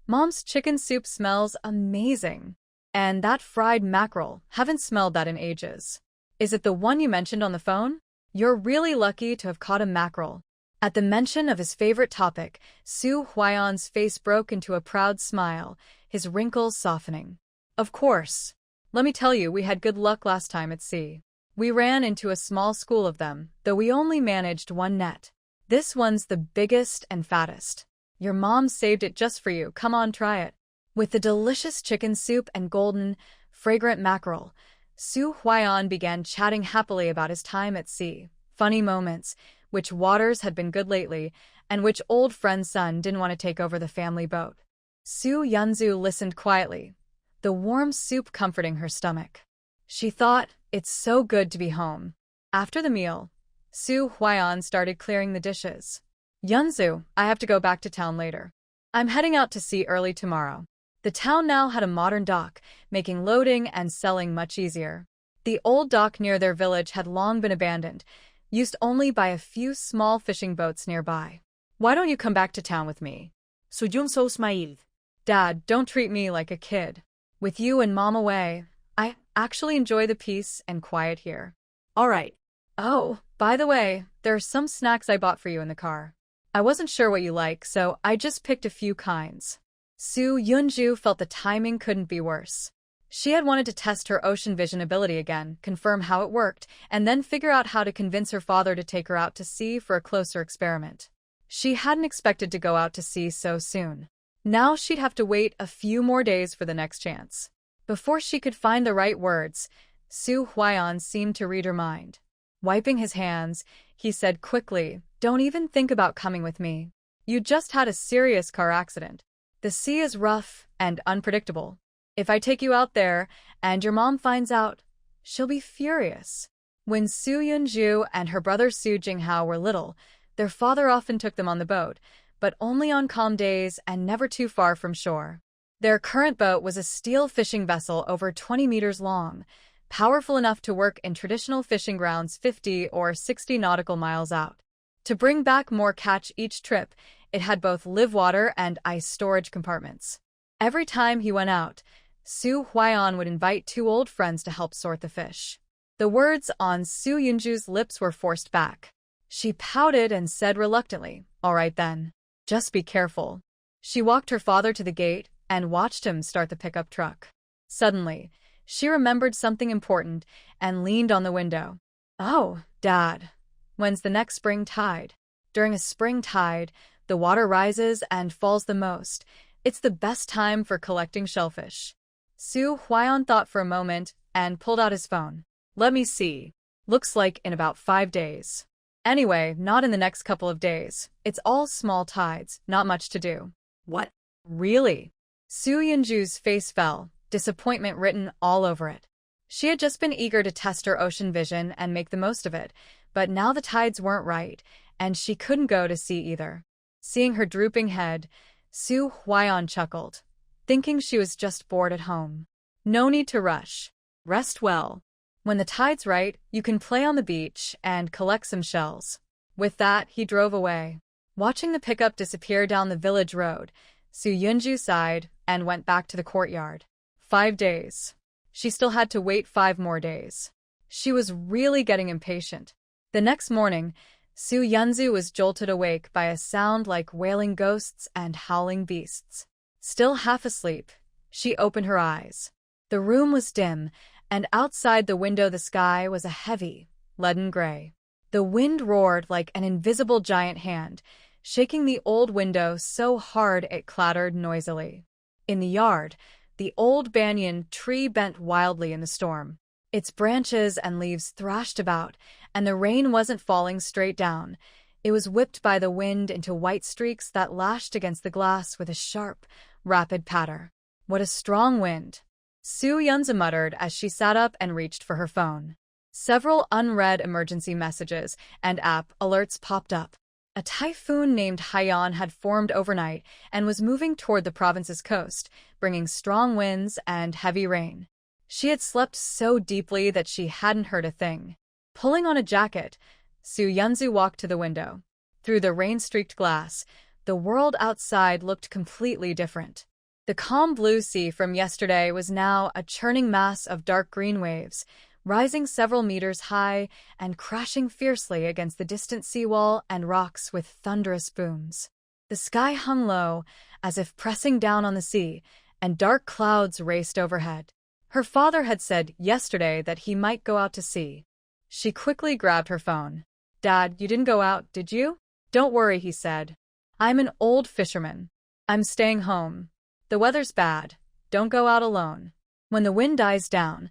Mom's chicken soup smells amazing. And that fried mackerel, haven't smelled that in ages. Is it the one you mentioned on the phone? You're really lucky to have caught a mackerel. At the mention of his favorite topic, Su Huaiyan's face broke into a proud smile, his wrinkles softening. Of course. Let me tell you, we had good luck last time at sea. We ran into a small school of them, though we only managed 1 net. This one's the biggest and fattest. Your mom saved it just for you. Come on, try it. With the delicious chicken soup and golden, fragrant mackerel, Su Huaiyan began chatting happily about his time at sea, funny moments, which waters had been good lately, and which old friend's son didn't want to take over the family boat. Su Yunzu listened quietly, the warm soup comforting her stomach. She thought, it's so good to be home. After the meal, Su Huaiyan started clearing the dishes. Yunzu, I have to go back to town later. I'm heading out to sea early tomorrow. The town now had a modern dock, making loading and selling much easier. The old dock near their village had long been abandoned, used only by a few small fishing boats nearby. Why don't you come back to town with me? Su Yunzu smiled. Dad, don't treat me like a kid. With you and Mom away, I actually enjoy the peace and quiet here. All right. Oh, by the way, there are some snacks I bought for you in the car. I wasn't sure what you like, so I just picked a few kinds. Su Yunju felt the timing couldn't be worse. She had wanted to test her ocean vision ability again, confirm how it worked, and then figure out how to convince her father to take her out to sea for a closer experiment. She hadn't expected to go out to sea so soon. Now she'd have to wait a few more days for the next chance. Before she could find the right words, Su Huaiyan seemed to read her mind. Wiping his hands, he said quickly, "Don't even think about coming with me. You just had a serious car accident. The sea is rough and unpredictable. If I take you out there and your mom finds out, she'll be furious." When Su Yunju and her brother Su Jinghao were little, their father often took them on the boat, but only on calm days and never too far from shore. Their current boat was a steel fishing vessel over 20 meters long, powerful enough to work in traditional fishing grounds 50 or 60 nautical miles out. To bring back more catch each trip, it had both live water and ice storage compartments. Every time he went out, Su Huayan would invite two old friends to help sort the fish. The words on Su Yunju's lips were forced back. She pouted and said reluctantly, "All right then. Just be careful." She walked her father to the gate and watched him start the pickup truck. Suddenly, she remembered something important and leaned on the window. "Oh, Dad, when's the next spring tide?" During a spring tide, the water rises and falls the most. It's the best time for collecting shellfish. Su Huayan thought for a moment and pulled out his phone. "Let me see. Looks like in about 5 days. Anyway, not in the next couple of days. It's all small tides, not much to do." What? "Really?" Su Yunju's face fell, disappointment written all over it. She had just been eager to test her ocean vision and make the most of it, but now the tides weren't right, and she couldn't go to sea either. Seeing her drooping head, Su Huayan chuckled, thinking she was just bored at home. "No need to rush. Rest well. When the tide's right, you can play on the beach and collect some shells." With that, he drove away. Watching the pickup disappear down the village road, Su Yunju sighed and went back to the courtyard. 5 days. She still had to wait 5 more days. She was really getting impatient. The next morning, Su Yunzu was jolted awake by a sound like wailing ghosts and howling beasts. Still half asleep, she opened her eyes. The room was dim, and outside the window the sky was a heavy, leaden gray. The wind roared like an invisible giant hand, shaking the old window so hard it clattered noisily. In the yard, the old banyan tree bent wildly in the storm. Its branches and leaves thrashed about, and the rain wasn't falling straight down. It was whipped by the wind into white streaks that lashed against the glass with a sharp, rapid patter. "What a strong wind," Su Yunzu muttered as she sat up and reached for her phone. Several unread emergency messages and app alerts popped up. A typhoon named Haiyan had formed overnight and was moving toward the province's coast, bringing strong winds and heavy rain. She had slept so deeply that she hadn't heard a thing. Pulling on a jacket, Su Yunzu walked to the window. Through the rain-streaked glass, the world outside looked completely different. The calm blue sea from yesterday was now a churning mass of dark green waves, rising several meters high and crashing fiercely against the distant seawall and rocks with thunderous booms. The sky hung low, as if pressing down on the sea, and dark clouds raced overhead. Her father had said yesterday that he might go out to sea. She quickly grabbed her phone. "Dad, you didn't go out, did you?" "Don't worry," he said. "I'm an old fisherman. I'm staying home. The weather's bad. Don't go out alone. When the wind dies down,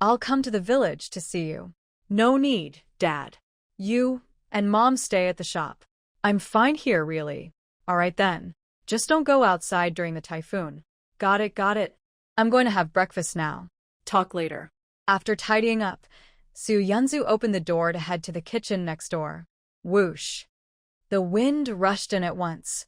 I'll come to the village to see you." No need, Dad. "You and Mom stay at the shop." "I'm fine here, really." "All right then. Just don't go outside during the typhoon." Got it. I'm going to have breakfast now." Talk later. After tidying up, Su Yunzu opened the door to head to the kitchen next door. Whoosh. The wind rushed in at once,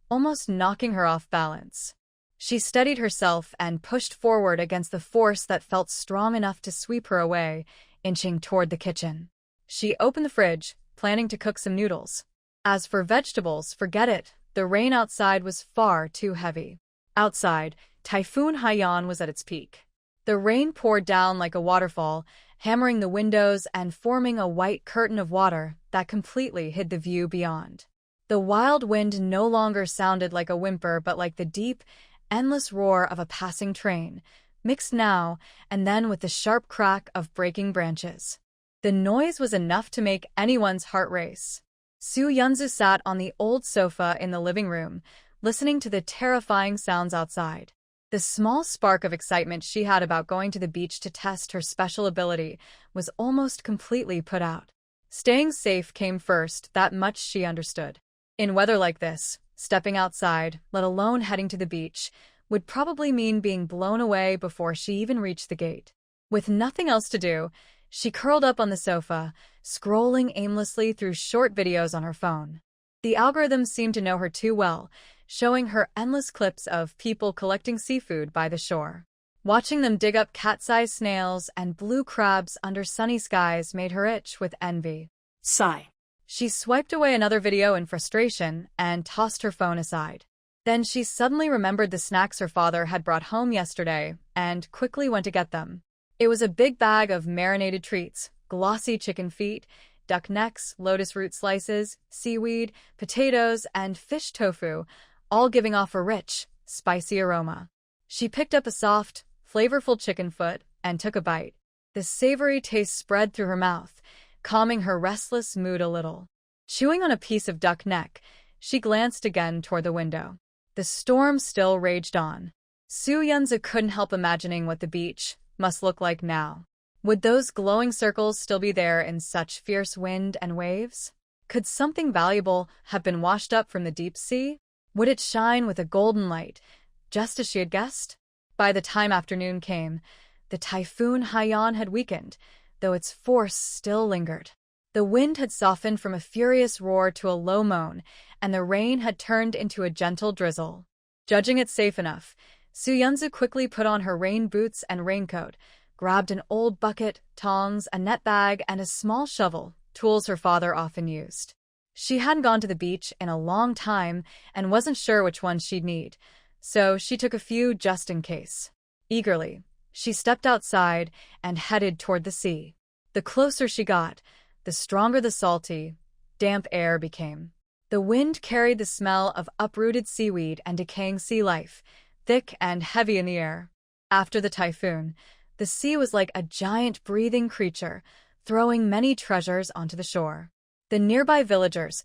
almost knocking her off balance. She steadied herself and pushed forward against the force that felt strong enough to sweep her away, inching toward the kitchen. She opened the fridge, planning to cook some noodles. As for vegetables, forget it. The rain outside was far too heavy. Outside, Typhoon Haiyan was at its peak. The rain poured down like a waterfall, hammering the windows and forming a white curtain of water that completely hid the view beyond. The wild wind no longer sounded like a whimper but like the deep, endless roar of a passing train, mixed now and then with the sharp crack of breaking branches. The noise was enough to make anyone's heart race. Su Yunzu sat on the old sofa in the living room, listening to the terrifying sounds outside. The small spark of excitement she had about going to the beach to test her special ability was almost completely put out. Staying safe came first, that much she understood. In weather like this, stepping outside, let alone heading to the beach, would probably mean being blown away before she even reached the gate. With nothing else to do, she curled up on the sofa, scrolling aimlessly through short videos on her phone. The algorithm seemed to know her too well, showing her endless clips of people collecting seafood by the shore. Watching them dig up cat-sized snails and blue crabs under sunny skies made her itch with envy. Sigh. She swiped away another video in frustration and tossed her phone aside. Then she suddenly remembered the snacks her father had brought home yesterday and quickly went to get them. It was a big bag of marinated treats, glossy chicken feet, duck necks, lotus root slices, seaweed, potatoes, and fish tofu, all giving off a rich, spicy aroma. She picked up a soft, flavorful chicken foot and took a bite. The savory taste spread through her mouth, calming her restless mood a little. Chewing on a piece of duck neck, she glanced again toward the window. The storm still raged on. Su Yunzi couldn't help imagining what the beach must look like now. Would those glowing circles still be there in such fierce wind and waves? Could something valuable have been washed up from the deep sea? Would it shine with a golden light, just as she had guessed? By the time afternoon came, the Typhoon Haiyan had weakened, though its force still lingered. The wind had softened from a furious roar to a low moan, and the rain had turned into a gentle drizzle. Judging it safe enough, Su Yunzi quickly put on her rain boots and raincoat, grabbed an old bucket, tongs, a net bag, and a small shovel, tools her father often used. She hadn't gone to the beach in a long time and wasn't sure which ones she'd need, so she took a few just in case. Eagerly, she stepped outside and headed toward the sea. The closer she got, the stronger the salty, damp air became. The wind carried the smell of uprooted seaweed and decaying sea life, thick and heavy in the air. After the typhoon, the sea was like a giant breathing creature, throwing many treasures onto the shore. The nearby villagers,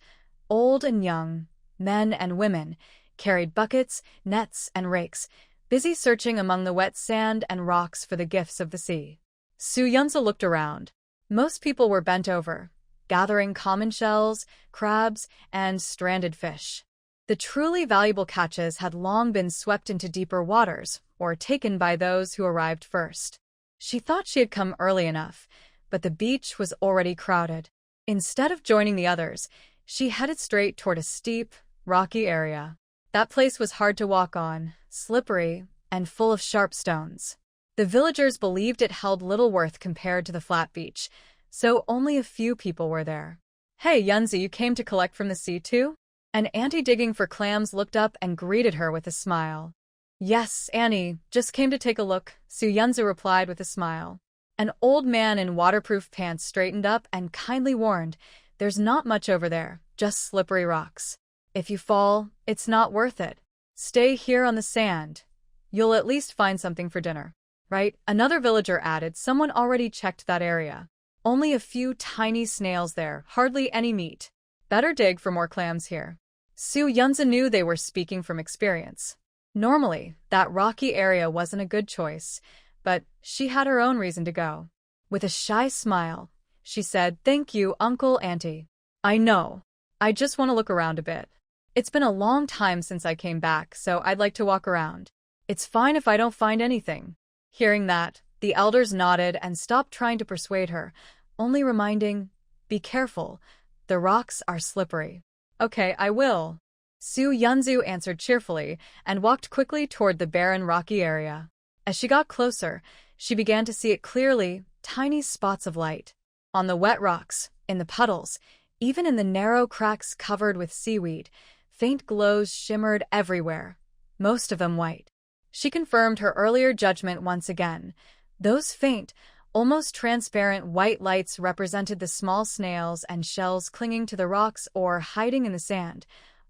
old and young, men and women, carried buckets, nets, and rakes, busy searching among the wet sand and rocks for the gifts of the sea. Su Yunzi looked around. Most people were bent over, gathering common shells, crabs, and stranded fish. The truly valuable catches had long been swept into deeper waters or taken by those who arrived first. She thought she had come early enough, but the beach was already crowded. Instead of joining the others, she headed straight toward a steep, rocky area. That place was hard to walk on, slippery, and full of sharp stones. The villagers believed it held little worth compared to the flat beach, so only a few people were there. "Hey, Yunzi, you came to collect from the sea too?" An auntie digging for clams looked up and greeted her with a smile. "Yes, Annie, just came to take a look," Su Yunzi replied with a smile. An old man in waterproof pants straightened up and kindly warned, "There's not much over there, just slippery rocks. If you fall, it's not worth it. Stay here on the sand. You'll at least find something for dinner." "Right," another villager added. Someone already checked that area. "Only a few tiny snails there, hardly any meat. Better dig for more clams here." Su Yunzi knew they were speaking from experience. Normally, that rocky area wasn't a good choice, but she had her own reason to go. With a shy smile, she said, "Thank you, Uncle, Auntie. I know. I just want to look around a bit. It's been a long time since I came back, so I'd like to walk around. It's fine if I don't find anything." Hearing that, the elders nodded and stopped trying to persuade her, only reminding, "Be careful. The rocks are slippery." "Okay, I will." Su Yunzi answered cheerfully and walked quickly toward the barren rocky area. As she got closer, she began to see it clearly, tiny spots of light. On the wet rocks, in the puddles, even in the narrow cracks covered with seaweed, faint glows shimmered everywhere, most of them white. She confirmed her earlier judgment once again. Those faint, almost transparent white lights represented the small snails and shells clinging to the rocks or hiding in the sand,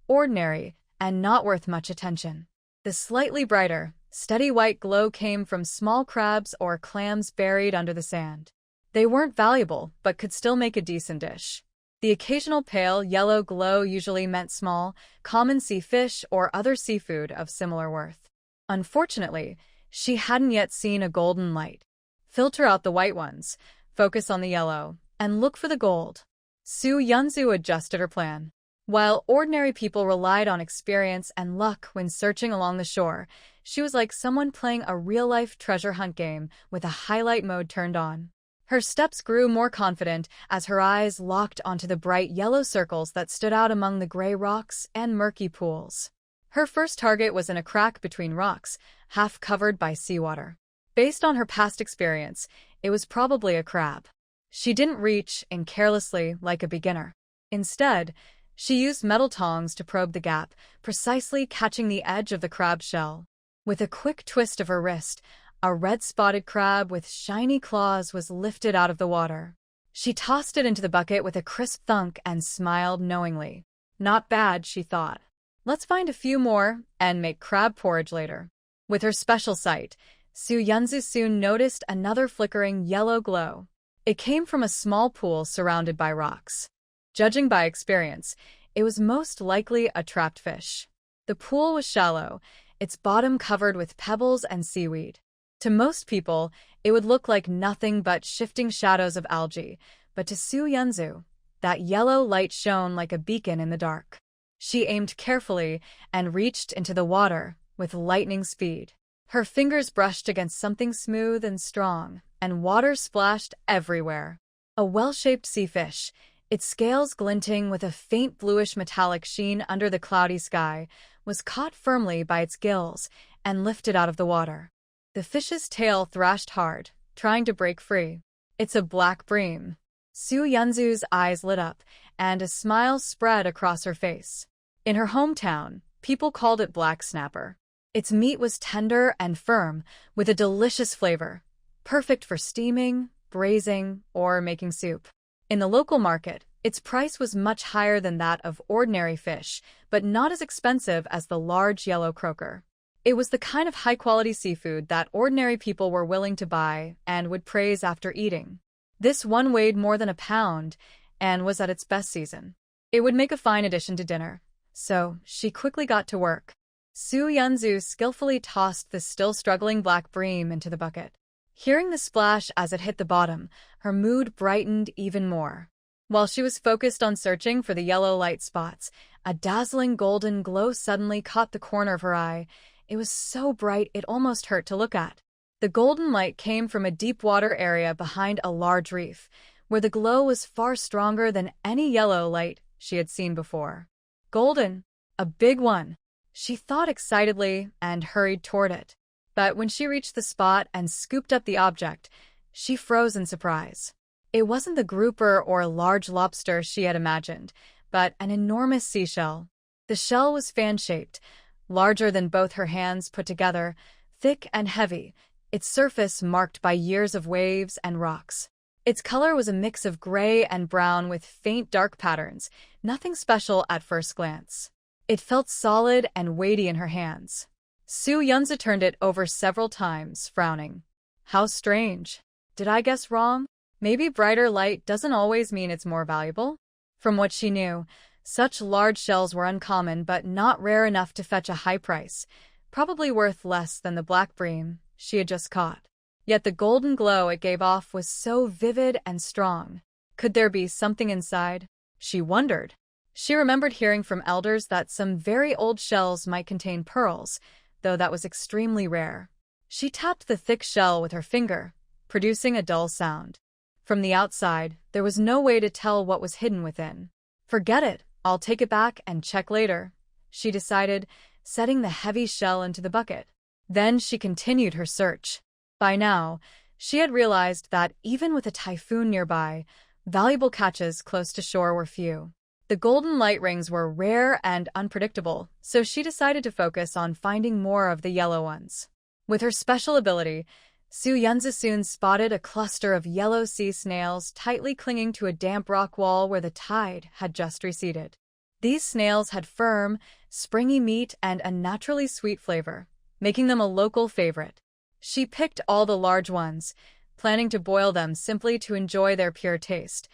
ordinary and not worth much attention. The slightly brighter, steady white glow came from small crabs or clams buried under the sand. They weren't valuable, but could still make a decent dish. The occasional pale yellow glow usually meant small, common sea fish or other seafood of similar worth. Unfortunately, she hadn't yet seen a golden light. Filter out the white ones, focus on the yellow, and look for the gold. Su Yunzi adjusted her plan. While ordinary people relied on experience and luck when searching along the shore, she was like someone playing a real-life treasure hunt game with a highlight mode turned on. Her steps grew more confident as her eyes locked onto the bright yellow circles that stood out among the gray rocks and murky pools. Her first target was in a crack between rocks, half covered by seawater. Based on her past experience, it was probably a crab. She didn't reach in carelessly like a beginner. Instead, she used metal tongs to probe the gap, precisely catching the edge of the crab's shell. With a quick twist of her wrist, a red-spotted crab with shiny claws was lifted out of the water. She tossed it into the bucket with a crisp thunk and smiled knowingly. Not bad, she thought. Let's find a few more and make crab porridge later. With her special sight, Su Yunzu soon noticed another flickering yellow glow. It came from a small pool surrounded by rocks. Judging by experience, it was most likely a trapped fish. The pool was shallow, its bottom covered with pebbles and seaweed. To most people, it would look like nothing but shifting shadows of algae, but to Su Yunzu, that yellow light shone like a beacon in the dark. She aimed carefully and reached into the water with lightning speed. Her fingers brushed against something smooth and strong, and water splashed everywhere. A well-shaped sea fish, its scales glinting with a faint bluish metallic sheen under the cloudy sky, was caught firmly by its gills and lifted out of the water. The fish's tail thrashed hard, trying to break free. It's a black bream. Su Yunzu's eyes lit up, and a smile spread across her face. In her hometown, people called it black snapper. Its meat was tender and firm, with a delicious flavor, perfect for steaming, braising, or making soup. In the local market, its price was much higher than that of ordinary fish, but not as expensive as the large yellow croaker. It was the kind of high-quality seafood that ordinary people were willing to buy and would praise after eating. This one weighed more than a pound and was at its best season. It would make a fine addition to dinner, so she quickly got to work. Su Yunzu skillfully tossed the still-struggling black bream into the bucket. Hearing the splash as it hit the bottom, her mood brightened even more. While she was focused on searching for the yellow light spots, a dazzling golden glow suddenly caught the corner of her eye. It was so bright it almost hurt to look at. The golden light came from a deep water area behind a large reef, where the glow was far stronger than any yellow light she had seen before. Golden! A big one! She thought excitedly and hurried toward it. But when she reached the spot and scooped up the object, she froze in surprise. It wasn't the grouper or large lobster she had imagined, but an enormous seashell. The shell was fan-shaped, larger than both her hands put together, thick and heavy, its surface marked by years of waves and rocks. Its color was a mix of gray and brown with faint dark patterns, nothing special at first glance. It felt solid and weighty in her hands. Su Yunzu turned it over several times, frowning. How strange. Did I guess wrong? Maybe brighter light doesn't always mean it's more valuable? From what she knew, such large shells were uncommon but not rare enough to fetch a high price, probably worth less than the black bream she had just caught. Yet the golden glow it gave off was so vivid and strong. Could there be something inside? She wondered. She remembered hearing from elders that some very old shells might contain pearls, though that was extremely rare. She tapped the thick shell with her finger, producing a dull sound. From the outside, there was no way to tell what was hidden within. Forget it, I'll take it back and check later, she decided, setting the heavy shell into the bucket. Then she continued her search. By now, she had realized that even with a typhoon nearby, valuable catches close to shore were few. The golden light rings were rare and unpredictable, so she decided to focus on finding more of the yellow ones. With her special ability, Su Yunzu soon spotted a cluster of yellow sea snails tightly clinging to a damp rock wall where the tide had just receded. These snails had firm, springy meat and a naturally sweet flavor, making them a local favorite. She picked all the large ones, planning to boil them simply to enjoy their pure taste.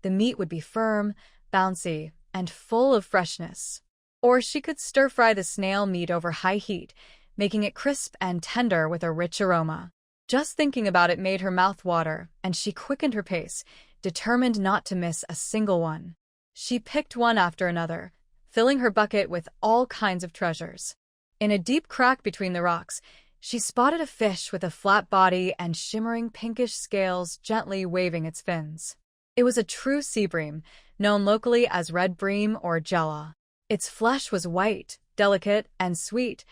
The meat would be firm, bouncy, and full of freshness. Or she could stir-fry the snail meat over high heat, making it crisp and tender with a rich aroma. Just thinking about it made her mouth water, and she quickened her pace, determined not to miss a single one. She picked one after another, filling her bucket with all kinds of treasures. In a deep crack between the rocks, She spotted a fish with a flat body and shimmering pinkish scales gently waving its fins. It was a true sea bream, known locally as red bream or jella. Its flesh was white, delicate, and sweet,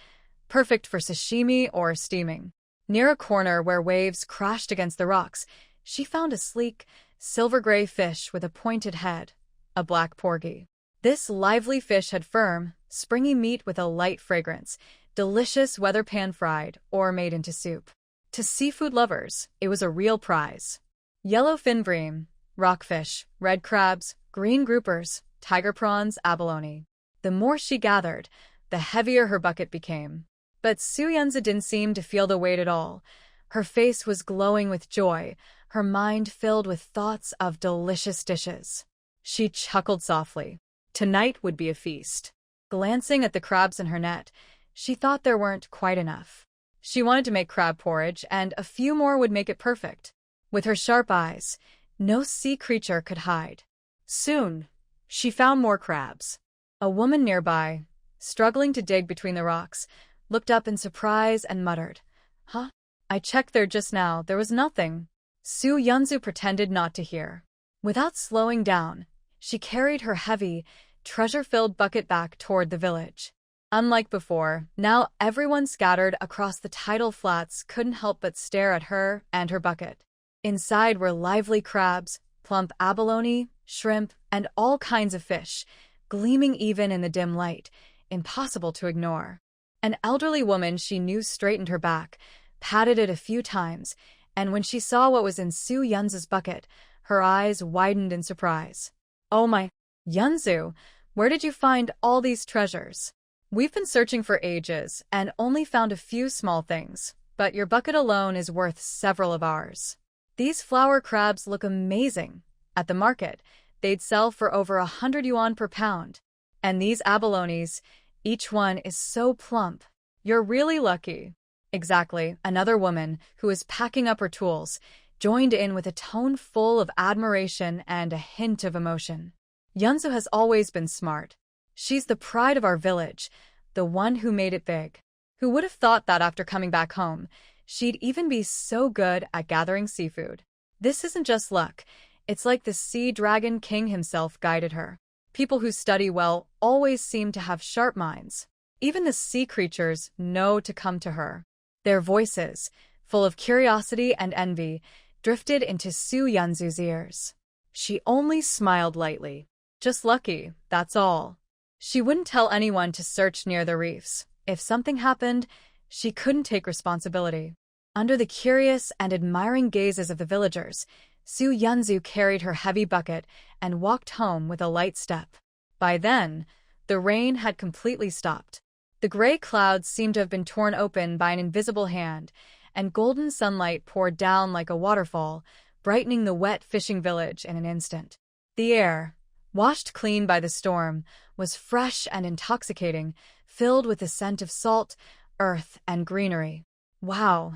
perfect for sashimi or steaming. Near a corner where waves crashed against the rocks, she found a sleek, silver-gray fish with a pointed head, a black porgy. This lively fish had firm, springy meat with a light fragrance, delicious whether pan-fried or made into soup. To seafood lovers, it was a real prize. Yellowfin bream, rockfish, red crabs, green groupers, tiger prawns, abalone. The more she gathered, the heavier her bucket became. But Su Yunzi didn't seem to feel the weight at all. Her face was glowing with joy, her mind filled with thoughts of delicious dishes. She chuckled softly. Tonight would be a feast. Glancing at the crabs in her net, she thought there weren't quite enough. She wanted to make crab porridge, and a few more would make it perfect. With her sharp eyes, no sea creature could hide. Soon, she found more crabs. A woman nearby, struggling to dig between the rocks, looked up in surprise and muttered, "Huh? I checked there just now, there was nothing." Su Yunzi pretended not to hear. Without slowing down, she carried her heavy, treasure-filled bucket back toward the village. Unlike before, now everyone scattered across the tidal flats couldn't help but stare at her and her bucket. Inside were lively crabs, plump abalone, shrimp, and all kinds of fish, gleaming even in the dim light, impossible to ignore. An elderly woman she knew straightened her back, patted it a few times, and when she saw what was in Su Yunzi's bucket, her eyes widened in surprise. "Oh my, Yunzi, where did you find all these treasures? We've been searching for ages and only found a few small things, but your bucket alone is worth several of ours. These flower crabs look amazing. At the market, they'd sell for over 100 yuan per pound. And these abalones, each one is so plump. You're really lucky." Exactly, another woman, who was packing up her tools, joined in with a tone full of admiration and a hint of emotion. "Yunzi has always been smart. She's the pride of our village, the one who made it big. Who would have thought that after coming back home, she'd even be so good at gathering seafood? This isn't just luck, it's like the sea dragon king himself guided her. People who study well always seem to have sharp minds. Even the sea creatures know to come to her." Their voices, full of curiosity and envy, drifted into Su Yunzi's ears. She only smiled lightly. Just lucky, that's all. She wouldn't tell anyone to search near the reefs. If something happened, she couldn't take responsibility. Under the curious and admiring gazes of the villagers, Su Yunzi carried her heavy bucket and walked home with a light step. By then, the rain had completely stopped. The gray clouds seemed to have been torn open by an invisible hand, and golden sunlight poured down like a waterfall, brightening the wet fishing village in an instant. The air, washed clean by the storm, was fresh and intoxicating, filled with the scent of salt, earth, and greenery. Wow,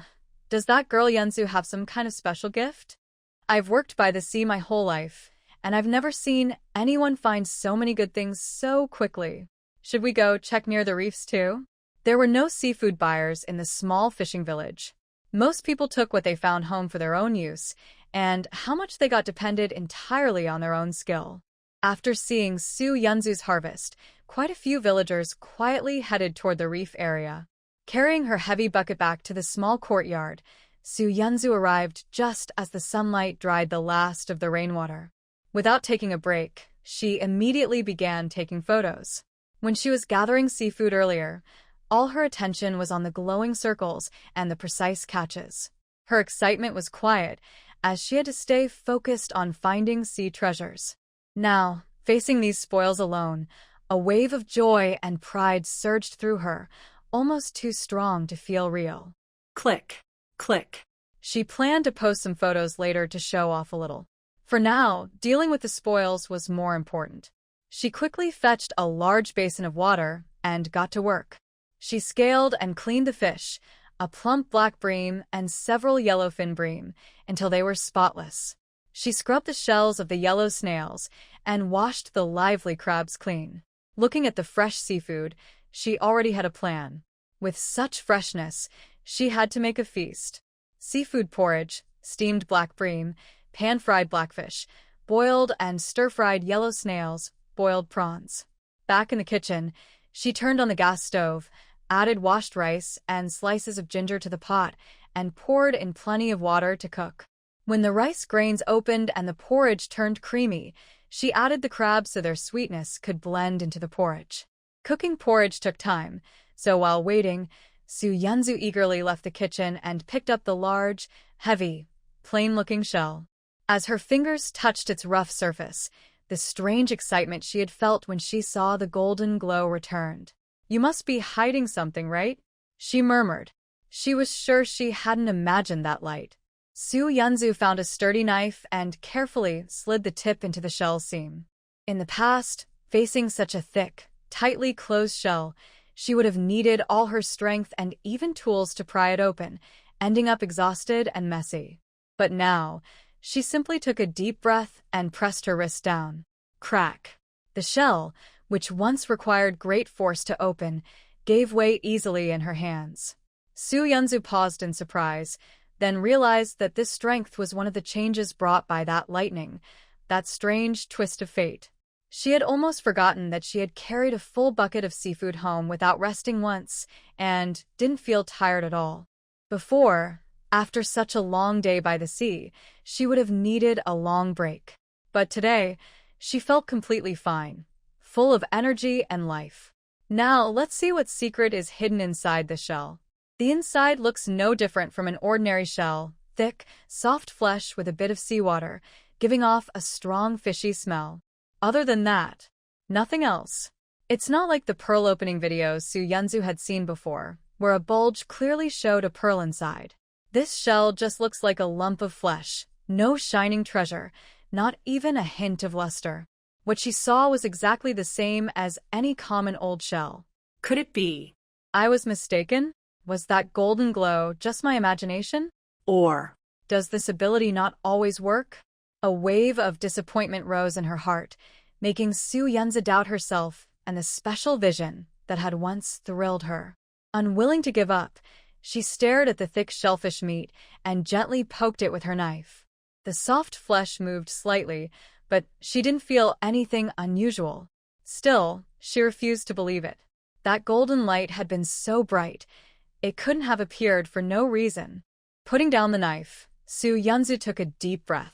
does that girl Yunzi have some kind of special gift? I've worked by the sea my whole life, and I've never seen anyone find so many good things so quickly. Should we go check near the reefs too? There were no seafood buyers in the small fishing village. Most people took what they found home for their own use, and how much they got depended entirely on their own skill. After seeing Su Yunzi's harvest, quite a few villagers quietly headed toward the reef area. Carrying her heavy bucket back to the small courtyard, Su Yunzi arrived just as the sunlight dried the last of the rainwater. Without taking a break, she immediately began taking photos. When she was gathering seafood earlier, all her attention was on the glowing circles and the precise catches. Her excitement was quiet, as she had to stay focused on finding sea treasures. Now, facing these spoils alone, a wave of joy and pride surged through her, almost too strong to feel real. Click, click. She planned to post some photos later to show off a little. For now, dealing with the spoils was more important. She quickly fetched a large basin of water and got to work. She scaled and cleaned the fish, a plump black bream and several yellowfin bream, until they were spotless. She scrubbed the shells of the yellow snails and washed the lively crabs clean. Looking at the fresh seafood, she already had a plan. With such freshness, She had to make a feast. Seafood porridge, steamed black bream, pan-fried blackfish, boiled and stir-fried yellow snails, boiled prawns. Back in the kitchen, she turned on the gas stove, added washed rice and slices of ginger to the pot, and poured in plenty of water to cook. When the rice grains opened and the porridge turned creamy, she added the crabs so their sweetness could blend into the porridge. Cooking porridge took time, so while waiting, Su Yunzu eagerly left the kitchen and picked up the large, heavy, plain-looking shell. As her fingers touched its rough surface, the strange excitement she had felt when she saw the golden glow returned. "You must be hiding something, right?" she murmured. She was sure she hadn't imagined that light. Su Yunzu found a sturdy knife and carefully slid the tip into the shell seam. In the past, facing such a thick, tightly closed shell, she would have needed all her strength and even tools to pry it open, ending up exhausted and messy. But now, she simply took a deep breath and pressed her wrist down. Crack! The shell, which once required great force to open, gave way easily in her hands. Su Yunzu paused in surprise, then realized that this strength was one of the changes brought by that lightning, that strange twist of fate. She had almost forgotten that she had carried a full bucket of seafood home without resting once, and didn't feel tired at all. Before, after such a long day by the sea, she would have needed a long break. But today, she felt completely fine, full of energy and life. Now, let's see what secret is hidden inside the shell. The inside looks no different from an ordinary shell, thick, soft flesh with a bit of seawater, giving off a strong fishy smell. Other than that, nothing else. It's not like the pearl opening videos Su Yunzu had seen before, where a bulge clearly showed a pearl inside. This shell just looks like a lump of flesh, no shining treasure, not even a hint of luster. What she saw was exactly the same as any common old shell. Could it be? I was mistaken? Was that golden glow just my imagination? Or does this ability not always work? A wave of disappointment rose in her heart, making Su Yunzu doubt herself and the special vision that had once thrilled her. Unwilling to give up, she stared at the thick shellfish meat and gently poked it with her knife. The soft flesh moved slightly, but she didn't feel anything unusual. Still, she refused to believe it. That golden light had been so bright, it couldn't have appeared for no reason. Putting down the knife, Su Yunzu took a deep breath.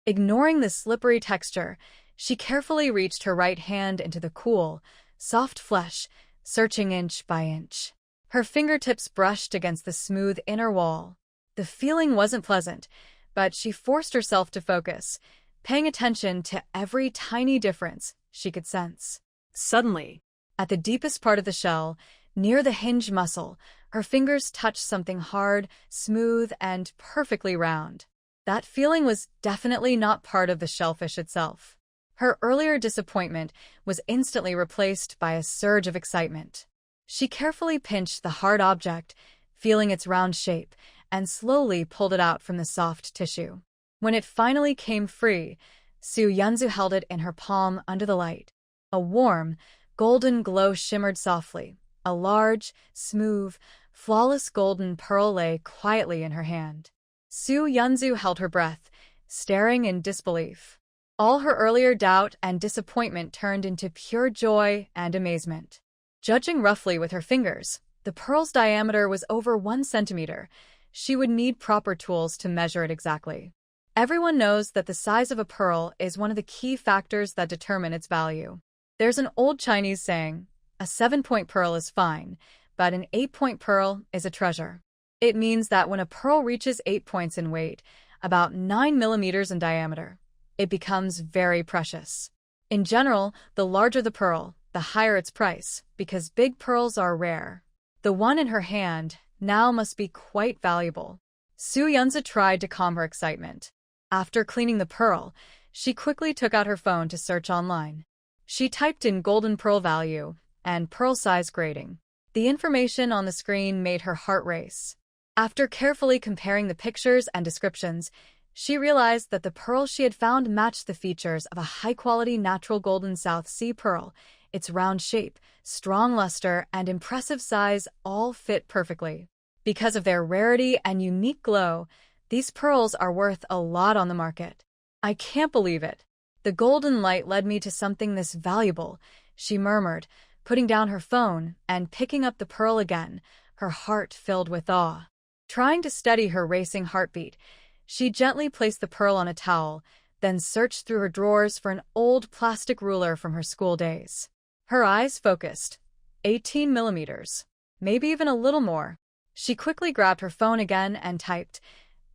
Ignoring the slippery texture, she carefully reached her right hand into the cool, soft flesh, searching inch by inch. Her fingertips brushed against the smooth inner wall. The feeling wasn't pleasant, but she forced herself to focus, paying attention to every tiny difference she could sense. Suddenly, at the deepest part of the shell, near the hinge muscle, her fingers touched something hard, smooth, and perfectly round. That feeling was definitely not part of the shellfish itself. Her earlier disappointment was instantly replaced by a surge of excitement. She carefully pinched the hard object, feeling its round shape, and slowly pulled it out from the soft tissue. When it finally came free, Su Yunzu held it in her palm under the light. A warm, golden glow shimmered softly. A large, smooth, flawless golden pearl lay quietly in her hand. Su Yunzu held her breath, staring in disbelief. All her earlier doubt and disappointment turned into pure joy and amazement. Judging roughly with her fingers, the pearl's diameter was over 1 centimeter. She would need proper tools to measure it exactly. Everyone knows that the size of a pearl is one of the key factors that determine its value. There's an old Chinese saying, "A 7-point pearl is fine, but an 8-point pearl is a treasure." It means that when a pearl reaches 8 points in weight, about 9 millimeters in diameter, it becomes very precious. In general, the larger the pearl, the higher its price, because big pearls are rare. The one in her hand now must be quite valuable. Su Yunzu tried to calm her excitement. After cleaning the pearl, she quickly took out her phone to search online. She typed in golden pearl value and pearl size grading. The information on the screen made her heart race. After carefully comparing the pictures and descriptions, she realized that the pearl she had found matched the features of a high-quality natural golden South Sea pearl. Its round shape, strong luster, and impressive size all fit perfectly. Because of their rarity and unique glow, these pearls are worth a lot on the market. I can't believe it. The golden light led me to something this valuable, she murmured, putting down her phone and picking up the pearl again, her heart filled with awe. Trying to steady her racing heartbeat, she gently placed the pearl on a towel, then searched through her drawers for an old plastic ruler from her school days. Her eyes focused. 18 millimeters. Maybe even a little more. She quickly grabbed her phone again and typed,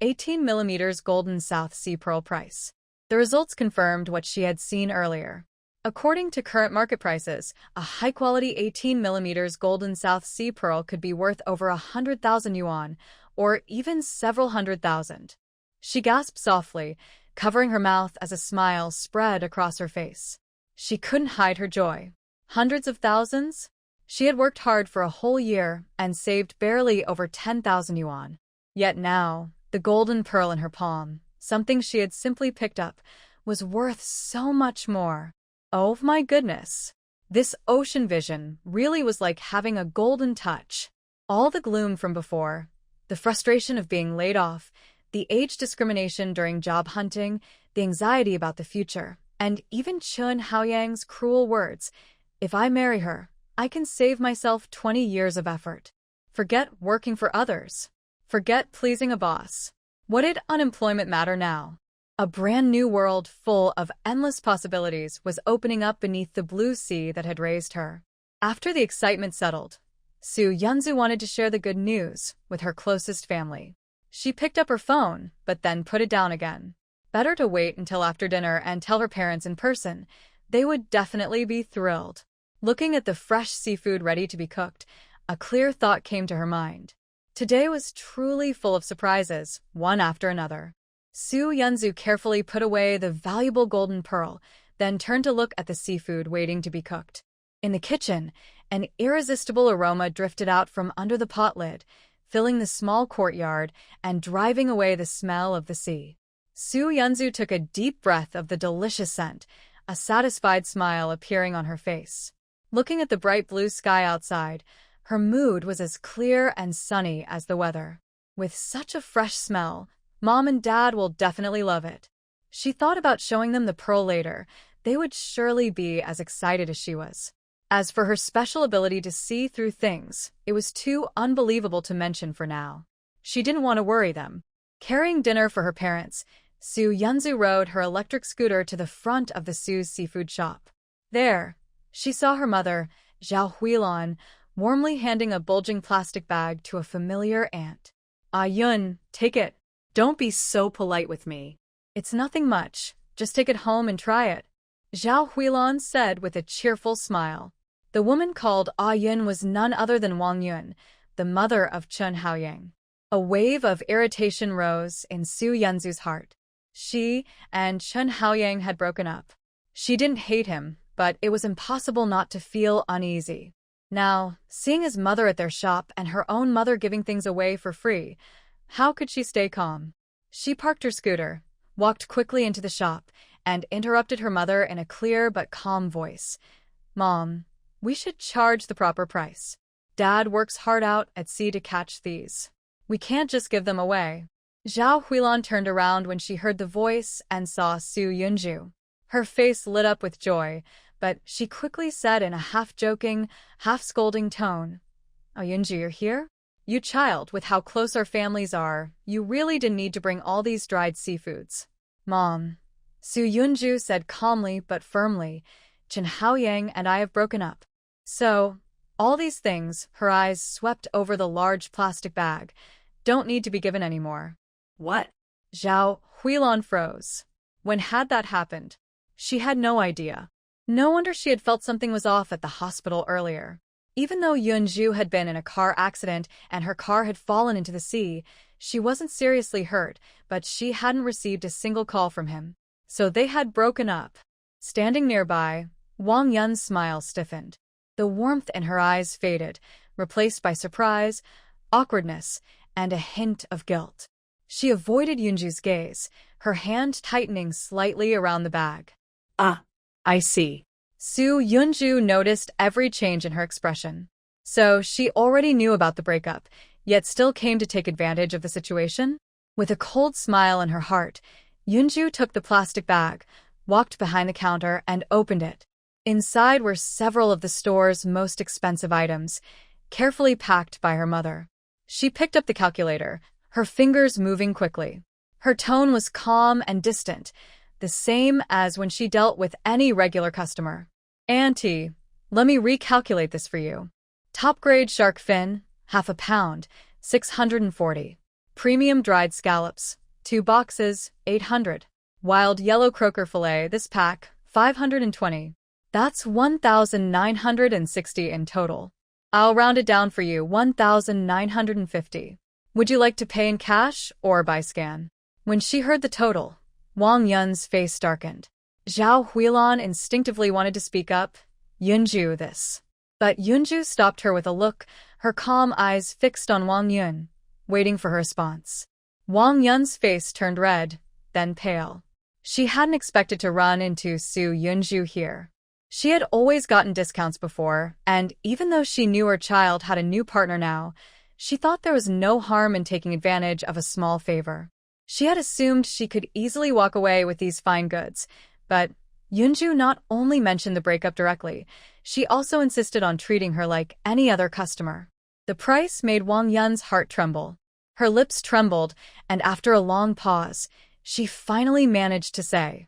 18 millimeters golden South Sea pearl price. The results confirmed what she had seen earlier. According to current market prices, a high-quality 18 millimeters golden South Sea pearl could be worth over 100,000 yuan, or even several hundred thousand. She gasped softly, covering her mouth as a smile spread across her face. She couldn't hide her joy. Hundreds of thousands? She had worked hard for a whole year and saved barely over 10,000 yuan. Yet now, the golden pearl in her palm, something she had simply picked up, was worth so much more. Oh my goodness! This ocean vision really was like having a golden touch. All the gloom from before, the frustration of being laid off, the age discrimination during job hunting, the anxiety about the future, and even Chun Haoyang's cruel words, "If I marry her, I can save myself 20 years of effort." Forget working for others. Forget pleasing a boss. What did unemployment matter now? A brand new world full of endless possibilities was opening up beneath the blue sea that had raised her. After the excitement settled, Su Yunzu wanted to share the good news with her closest family. She picked up her phone, but then put it down again. Better to wait until after dinner and tell her parents in person. They would definitely be thrilled. Looking at the fresh seafood ready to be cooked, a clear thought came to her mind. Today was truly full of surprises, one after another. Su Yunzu carefully put away the valuable golden pearl, then turned to look at the seafood waiting to be cooked. In the kitchen, an irresistible aroma drifted out from under the pot lid, filling the small courtyard and driving away the smell of the sea. Su Yunzu took a deep breath of the delicious scent, a satisfied smile appearing on her face. Looking at the bright blue sky outside, her mood was as clear and sunny as the weather. With such a fresh smell, Mom and Dad will definitely love it. She thought about showing them the pearl later. They would surely be as excited as she was. As for her special ability to see through things, it was too unbelievable to mention for now. She didn't want to worry them. Carrying dinner for her parents, Su Yunzu rode her electric scooter to the front of the Su's seafood shop. There, she saw her mother, Zhao Huilan, warmly handing a bulging plastic bag to a familiar aunt. "Ah Yun, take it. Don't be so polite with me. It's nothing much. Just take it home and try it," Zhao Huilan said with a cheerful smile. The woman called Ah Yun was none other than Wang Yun, the mother of Chun Haoyang. A wave of irritation rose in Su Yunzu's heart. She and Chun Haoyang had broken up. She didn't hate him, but it was impossible not to feel uneasy. Now, seeing his mother at their shop and her own mother giving things away for free, how could she stay calm? She parked her scooter, walked quickly into the shop, and interrupted her mother in a clear but calm voice. "Mom, we should charge the proper price. Dad works hard out at sea to catch these. We can't just give them away." Zhao Huilan turned around when she heard the voice and saw Su Yunju. Her face lit up with joy, but she quickly said in a half-joking, half-scolding tone, "Oh, Yunju, you're here? You child, with how close our families are, you really didn't need to bring all these dried seafoods." "Mom," Su Yunju said calmly but firmly, "Chen Haoyang and I have broken up. So, all these things," her eyes swept over the large plastic bag, "don't need to be given anymore." What? Zhao Huilan froze. When had that happened? She had no idea. No wonder she had felt something was off at the hospital earlier. Even though Yunju had been in a car accident and her car had fallen into the sea, she wasn't seriously hurt, but she hadn't received a single call from him. So they had broken up. Standing nearby, Wang Yun's smile stiffened. The warmth in her eyes faded, replaced by surprise, awkwardness, and a hint of guilt. She avoided Yunju's gaze, her hand tightening slightly around the bag. "Ah, I see." Su Yunju noticed every change in her expression. So she already knew about the breakup. yet still came to take advantage of the situation? With a cold smile in her heart, Yunju took the plastic bag, walked behind the counter, and opened it. Inside were several of the store's most expensive items, carefully packed by her mother. She picked up the calculator, her fingers moving quickly. Her tone was calm and distant, the same as when she dealt with any regular customer. "Auntie, let me recalculate this for you. Top-grade shark fin, half a pound, 640. Premium dried scallops, 2 boxes, 800. Wild yellow croaker fillet, this pack, 520. That's 1,960 in total. I'll round it down for you, 1,950. Would you like to pay in cash or by scan?" When she heard the total, Wang Yun's face darkened. Zhao Huilan instinctively wanted to speak up, "Yunju, this." But Yunju stopped her with a look, her calm eyes fixed on Wang Yun, waiting for her response. Wang Yun's face turned red, then pale. She hadn't expected to run into Su Yunju here. She had always gotten discounts before, and even though she knew her child had a new partner now, she thought there was no harm in taking advantage of a small favor. She had assumed she could easily walk away with these fine goods, but Yunju not only mentioned the breakup directly, she also insisted on treating her like any other customer. The price made Wang Yun's heart tremble. Her lips trembled, and after a long pause, she finally managed to say,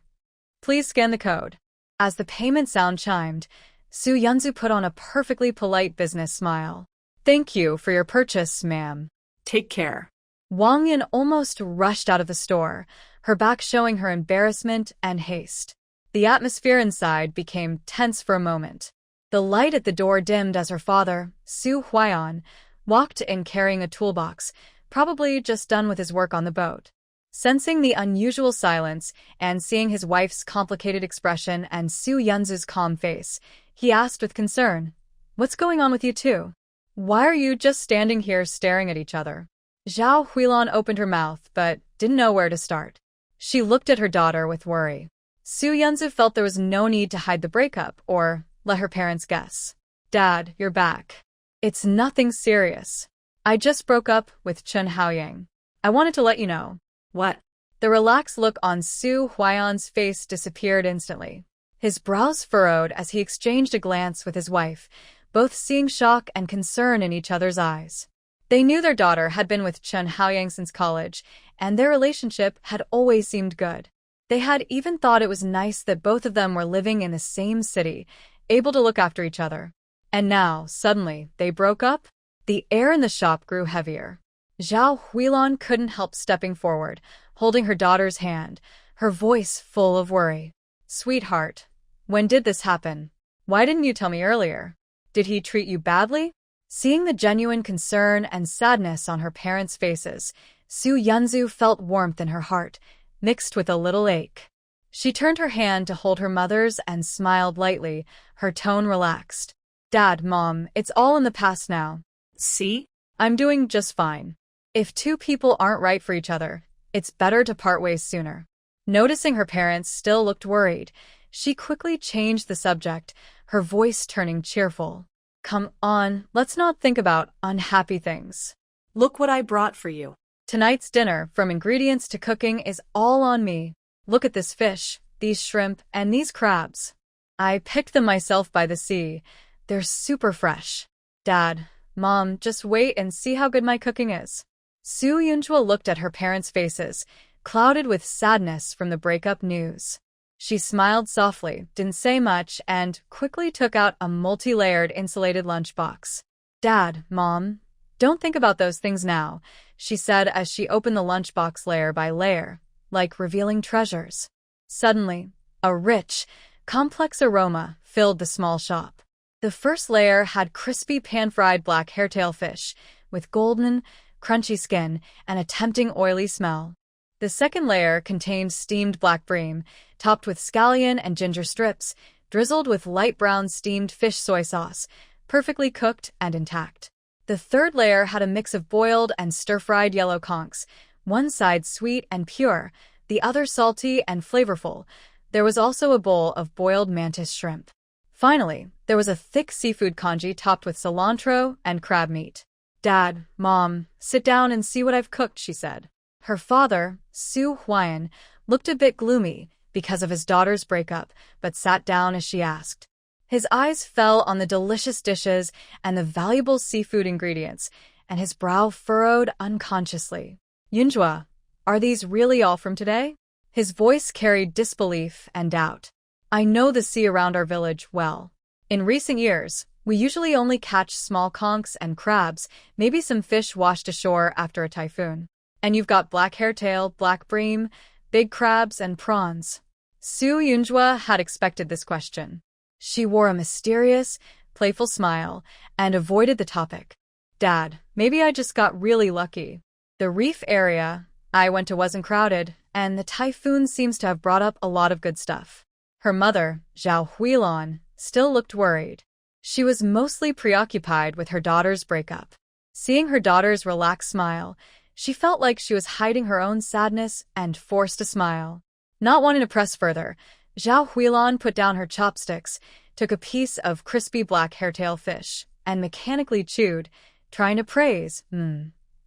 "Please scan the code." As the payment sound chimed, Su Yunzu put on a perfectly polite business smile. "Thank you for your purchase, ma'am." Take care. Wang Yun almost rushed out of the store, her back showing her embarrassment and haste. The atmosphere inside became tense for a moment. The light at the door dimmed as her father, Su Huiyan, walked in carrying a toolbox, probably just done with his work on the boat. Sensing the unusual silence and seeing his wife's complicated expression and Su Yunzu's calm face, he asked with concern, "What's going on with you two? Why are you just standing here staring at each other?" Zhao Huilan opened her mouth but didn't know where to start. She looked at her daughter with worry. Su Yunzu felt there was no need to hide the breakup or let her parents guess. "Dad, you're back. It's nothing serious. I just broke up with Chun Haoyang. I wanted to let you know." What? The relaxed look on Su Huiyan's face disappeared instantly. His brows furrowed as he exchanged a glance with his wife, both seeing shock and concern in each other's eyes. They knew their daughter had been with Chun Haoyang since college, and their relationship had always seemed good. They had even thought it was nice that both of them were living in the same city, able to look after each other. And now, suddenly, they broke up? The air in the shop grew heavier. Zhao Huilan couldn't help stepping forward, holding her daughter's hand, her voice full of worry. "Sweetheart, when did this happen? Why didn't you tell me earlier? Did he treat you badly?" Seeing the genuine concern and sadness on her parents' faces, Su Yunzu felt warmth in her heart, mixed with a little ache. She turned her hand to hold her mother's and smiled lightly, her tone relaxed. "Dad, Mom, it's all in the past now. See? I'm doing just fine. If two people aren't right for each other, it's better to part ways sooner." Noticing her parents still looked worried, she quickly changed the subject, her voice turning cheerful. "Come on, let's not think about unhappy things. Look what I brought for you. Tonight's dinner, from ingredients to cooking, is all on me. Look at this fish, these shrimp, and these crabs. I picked them myself by the sea. They're super fresh. Dad, Mom, just wait and see how good my cooking is." Su Yunjua looked at her parents' faces, clouded with sadness from the breakup news. She smiled softly, didn't say much, and quickly took out a multi-layered insulated lunchbox. "Dad, Mom, don't think about those things now," she said as she opened the lunchbox layer by layer, like revealing treasures. Suddenly, a rich, complex aroma filled the small shop. The first layer had crispy pan-fried black hairtail fish, with golden, crunchy skin and a tempting oily smell. The second layer contained steamed black bream, topped with scallion and ginger strips, drizzled with light brown steamed fish soy sauce, perfectly cooked and intact. The third layer had a mix of boiled and stir-fried yellow conchs, one side sweet and pure, the other salty and flavorful. There was also a bowl of boiled mantis shrimp. Finally, there was a thick seafood congee topped with cilantro and crab meat. Dad, Mom, sit down and see what I've cooked, she said. Her father, Su Huayan, looked a bit gloomy because of his daughter's breakup, but sat down as she asked. His eyes fell on the delicious dishes and the valuable seafood ingredients, and his brow furrowed unconsciously. Yunjua, are these really all from today? His voice carried disbelief and doubt. I know the sea around our village well. In recent years, we usually only catch small conchs and crabs, maybe some fish washed ashore after a typhoon. And you've got black hairtail, black bream, big crabs, and prawns. Su Yunjua had expected this question. She wore a mysterious, playful smile and avoided the topic. Dad, maybe I just got really lucky. The reef area I went to wasn't crowded, and the typhoon seems to have brought up a lot of good stuff. Her mother, Zhao Huilon, still looked worried. She was mostly preoccupied with her daughter's breakup. Seeing her daughter's relaxed smile, she felt like she was hiding her own sadness and forced a smile. Not wanting to press further, Zhao Huilon put down her chopsticks, took a piece of crispy black hairtail fish, and mechanically chewed, trying to praise,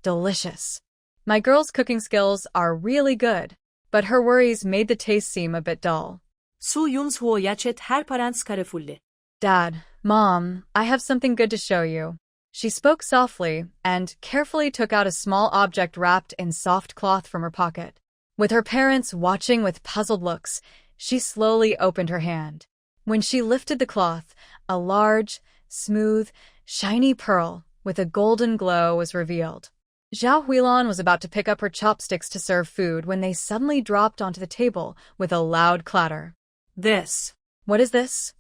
delicious. My girl's cooking skills are really good, but her worries made the taste seem a bit dull. Su Yun-soo chet her parents karafulle. Dad, Mom, I have something good to show you. She spoke softly and carefully took out a small object wrapped in soft cloth from her pocket. With her parents watching with puzzled looks, she slowly opened her hand. When she lifted the cloth, a large, smooth, shiny pearl with a golden glow was revealed. Zhao Huilon was about to pick up her chopsticks to serve food when they suddenly dropped onto the table with a loud clatter. This. What is this?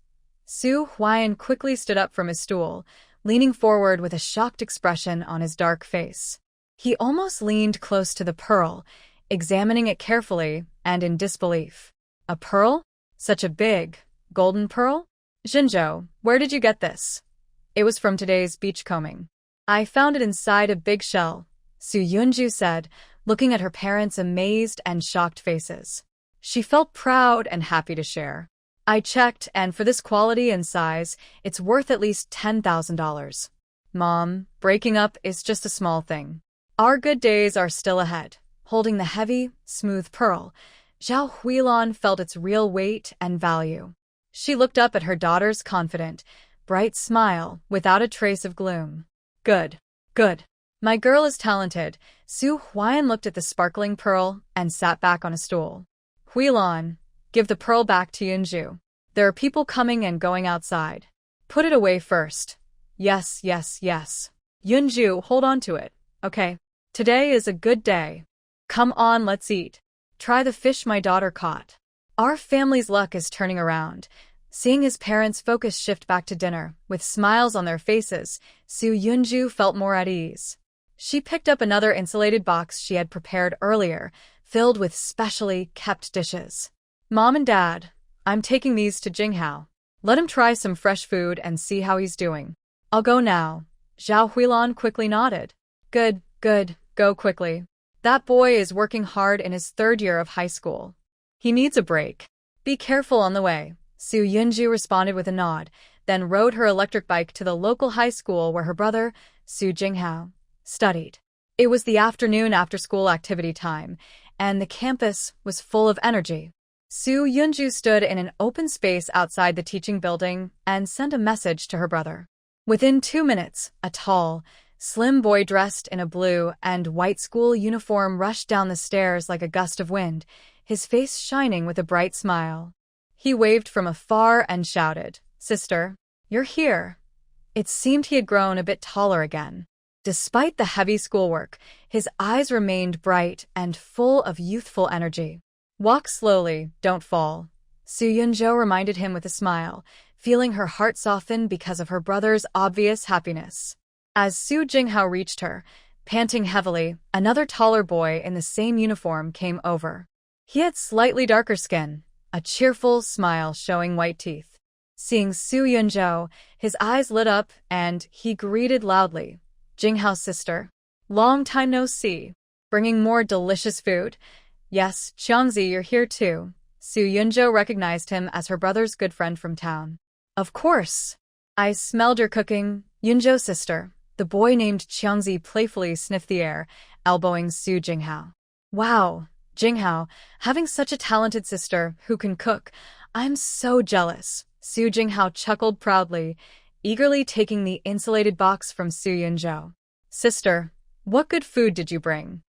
Su Huayan quickly stood up from his stool, leaning forward with a shocked expression on his dark face. He almost leaned close to the pearl, examining it carefully and in disbelief. A pearl? Such a big, golden pearl? Jinzhou, where did you get this? It was from today's beachcombing. I found it inside a big shell, Su Yunju said, looking at her parents' amazed and shocked faces. She felt proud and happy to share. I checked, and for this quality and size, it's worth at least $10,000. Mom, breaking up is just a small thing. Our good days are still ahead. Holding the heavy, smooth pearl, Zhao Huilon felt its real weight and value. She looked up at her daughter's confident, bright smile without a trace of gloom. Good. Good. My girl is talented. Su Huayan looked at the sparkling pearl and sat back on a stool. Huilon, give the pearl back to Yunju. There are people coming and going outside. Put it away first. Yes, yes, yes. Yunju, hold on to it. Okay. Today is a good day. Come on, let's eat. Try the fish my daughter caught. Our family's luck is turning around. Seeing his parents' focus shift back to dinner, with smiles on their faces, Su Yunju felt more at ease. She picked up another insulated box she had prepared earlier, filled with specially kept dishes. Mom and Dad, I'm taking these to Jinghao. Let him try some fresh food and see how he's doing. I'll go now. Zhao Huilon quickly nodded. Good, good, go quickly. That boy is working hard in his 3rd year of high school. He needs a break. Be careful on the way. Su Yunju responded with a nod, then rode her electric bike to the local high school where her brother, Su Jinghao, studied. It was the afternoon after-school activity time, and the campus was full of energy. Su Yunju stood in an open space outside the teaching building and sent a message to her brother. Within 2 minutes, a tall, slim boy dressed in a blue and white school uniform rushed down the stairs like a gust of wind, his face shining with a bright smile. He waved from afar and shouted, "Sister, you're here." It seemed he had grown a bit taller again. Despite the heavy schoolwork, his eyes remained bright and full of youthful energy. Walk slowly, don't fall. Su Yunzhou reminded him with a smile, feeling her heart soften because of her brother's obvious happiness. As Su Jinghao reached her, panting heavily, another taller boy in the same uniform came over. He had slightly darker skin, a cheerful smile showing white teeth. Seeing Su Yunzhou, his eyes lit up and he greeted loudly, "Jinghao's sister. Long time no see. Bringing more delicious food?" "Yes, Qiangzi, you're here too." Su Yunzhou recognized him as her brother's good friend from town. "Of course. I smelled your cooking, Yunzhou's sister. The boy named Qiangzi playfully sniffed the air, elbowing Su Jinghao. Wow, Jinghao, having such a talented sister who can cook, I'm so jealous. Su Jinghao chuckled proudly, eagerly taking the insulated box from Su Yunzhou. Sister, what good food did you bring?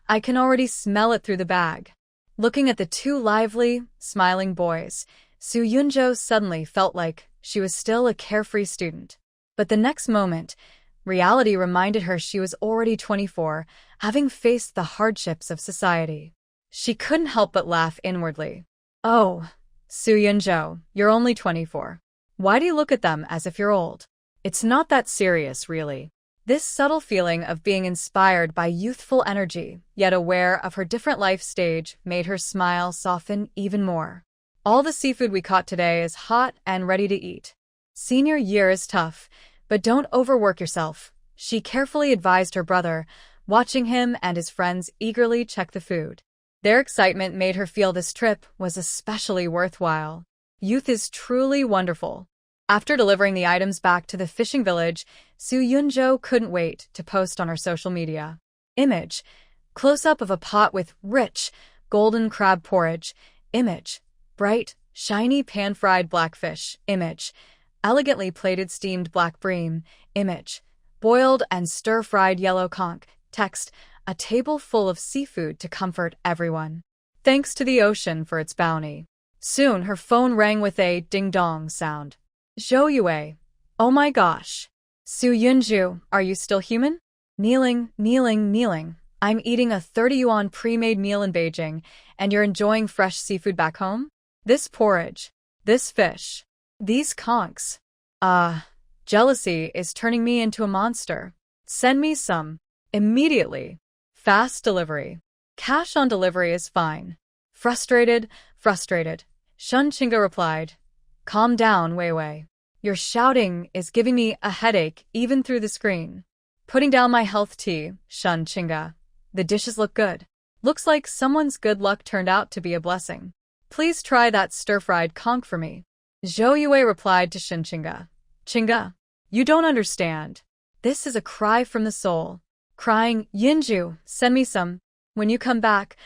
I can already smell it through the bag. Looking at the two lively, smiling boys, Su Yunzhou suddenly felt like she was still a carefree student. But the next moment, reality reminded her she was already 24, having faced the hardships of society. She couldn't help but laugh inwardly. Oh, Su Yunzhou, you're only 24. Why do you look at them as if you're old? It's not that serious, really. This subtle feeling of being inspired by youthful energy, yet aware of her different life stage, made her smile soften even more. All the seafood we caught today is hot and ready to eat. Senior year is tough, but don't overwork yourself, she carefully advised her brother, watching him and his friends eagerly check the food. Their excitement made her feel this trip was especially worthwhile. Youth is truly wonderful. After delivering the items back to the fishing village, Su Yunzhou couldn't wait to post on her social media. Image: close-up of a pot with rich, golden crab porridge. Image: bright, shiny pan-fried blackfish. Image: elegantly plated steamed black bream. Image: boiled and stir-fried yellow conch. Text: a table full of seafood to comfort everyone. Thanks to the ocean for its bounty. Soon her phone rang with a ding-dong sound. Zhou Yue. Oh my gosh. Su Yunzhou, are you still human? Kneeling. I'm eating a 30 yuan pre-made meal in Beijing, and you're enjoying fresh seafood back home? This porridge. This fish. These conchs. Jealousy is turning me into a monster. Send me some. Immediately. Fast delivery. Cash on delivery is fine. Frustrated. Shun Qingge replied. Calm down, Wei Wei. Your shouting is giving me a headache even through the screen. Putting down my health tea, Shun Qingge. The dishes look good. Looks like someone's good luck turned out to be a blessing. Please try that stir-fried conch for me. Zhou Yue replied to Shun Qingge. Qingge, you don't understand. This is a cry from the soul. Crying, Yunzhou, send me some. When you come back,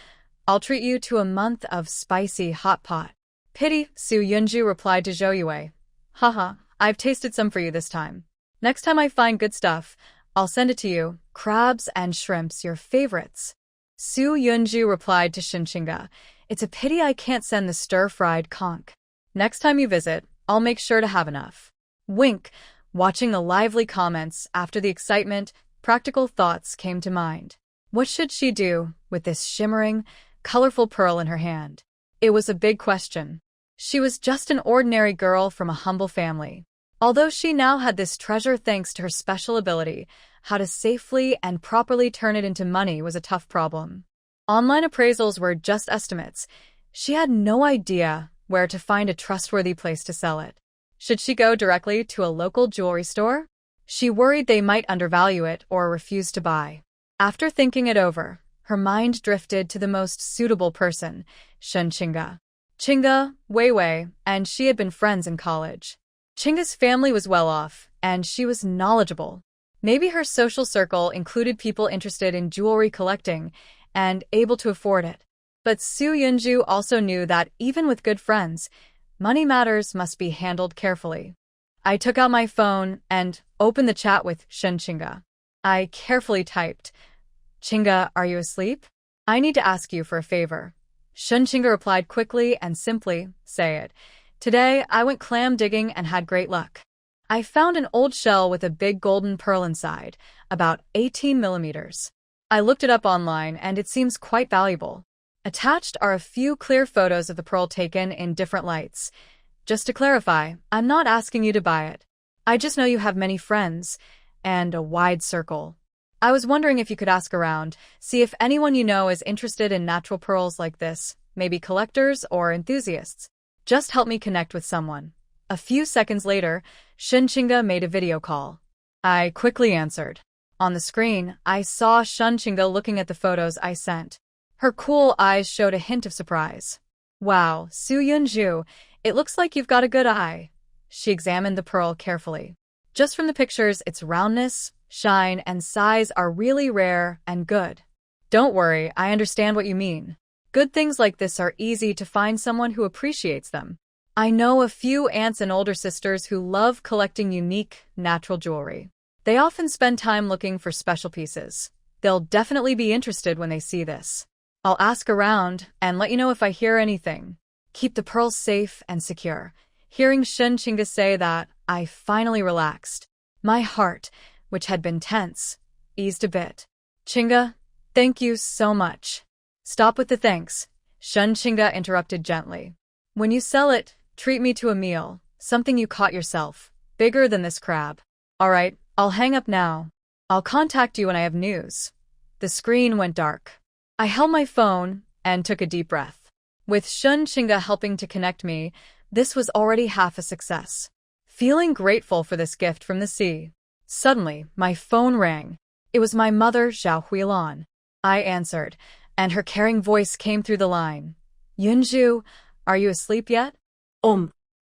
I'll treat you to a month of spicy hot pot. Pity, Su Yunzhou replied to Zhou Yue. Haha, I've tasted some for you this time. Next time I find good stuff, I'll send it to you. Crabs and shrimps, your favorites. Su Yunzhou replied to Shun Qingge. It's a pity I can't send the stir-fried conch. Next time you visit, I'll make sure to have enough. Wink. Watching the lively comments after the excitement, practical thoughts came to mind. What should she do with this shimmering, colorful pearl in her hand? It was a big question. She was just an ordinary girl from a humble family. Although she now had this treasure thanks to her special ability, how to safely and properly turn it into money was a tough problem. Online appraisals were just estimates. She had no idea where to find a trustworthy place to sell it. Should she go directly to a local jewelry store? She worried they might undervalue it or refuse to buy. After thinking it over, her mind drifted to the most suitable person, Shun Qingge. Qingge, Wei Wei, and she had been friends in college. Qingge's family was well off, and she was knowledgeable. Maybe her social circle included people interested in jewelry collecting and able to afford it. But Su Yunzhou also knew that even with good friends, money matters must be handled carefully. I took out my phone and opened the chat with Shun Qingge. I carefully typed, Qingge, are you asleep? I need to ask you for a favor. Shun Qingge replied quickly and simply, say it. Today, I went clam digging and had great luck. I found an old shell with a big golden pearl inside, about 18 millimeters. I looked it up online and it seems quite valuable. Attached are a few clear photos of the pearl taken in different lights. Just to clarify, I'm not asking you to buy it. I just know you have many friends and a wide circle. I was wondering if you could ask around, see if anyone you know is interested in natural pearls like this, maybe collectors or enthusiasts. Just help me connect with someone. A few seconds later, Shun Qingge made a video call. I quickly answered. On the screen, I saw Shun Qingge looking at the photos I sent. Her cool eyes showed a hint of surprise. Wow, Su Yunzhou, it looks like you've got a good eye. She examined the pearl carefully. Just from the pictures, its roundness, shine, and size are really rare and good. Don't worry, I understand what you mean. Good things like this are easy to find someone who appreciates them. I know a few aunts and older sisters who love collecting unique, natural jewelry. They often spend time looking for special pieces. They'll definitely be interested when they see this. I'll ask around and let you know if I hear anything. Keep the pearls safe and secure. Hearing Shun Chinga say that, I finally relaxed. My heart, which had been tense, eased a bit. Chinga, thank you so much. Stop with the thanks, Shun Chinga interrupted gently. When you sell it, treat me to a meal, something you caught yourself, bigger than this crab. All right, I'll hang up now. I'll contact you when I have news. The screen went dark. I held my phone and took a deep breath. With Shun Chinga helping to connect me, this was already half a success. Feeling grateful for this gift from the sea. Suddenly, my phone rang. It was my mother, Zhao Huilan. I answered, and her caring voice came through the line. Yunju, are you asleep yet?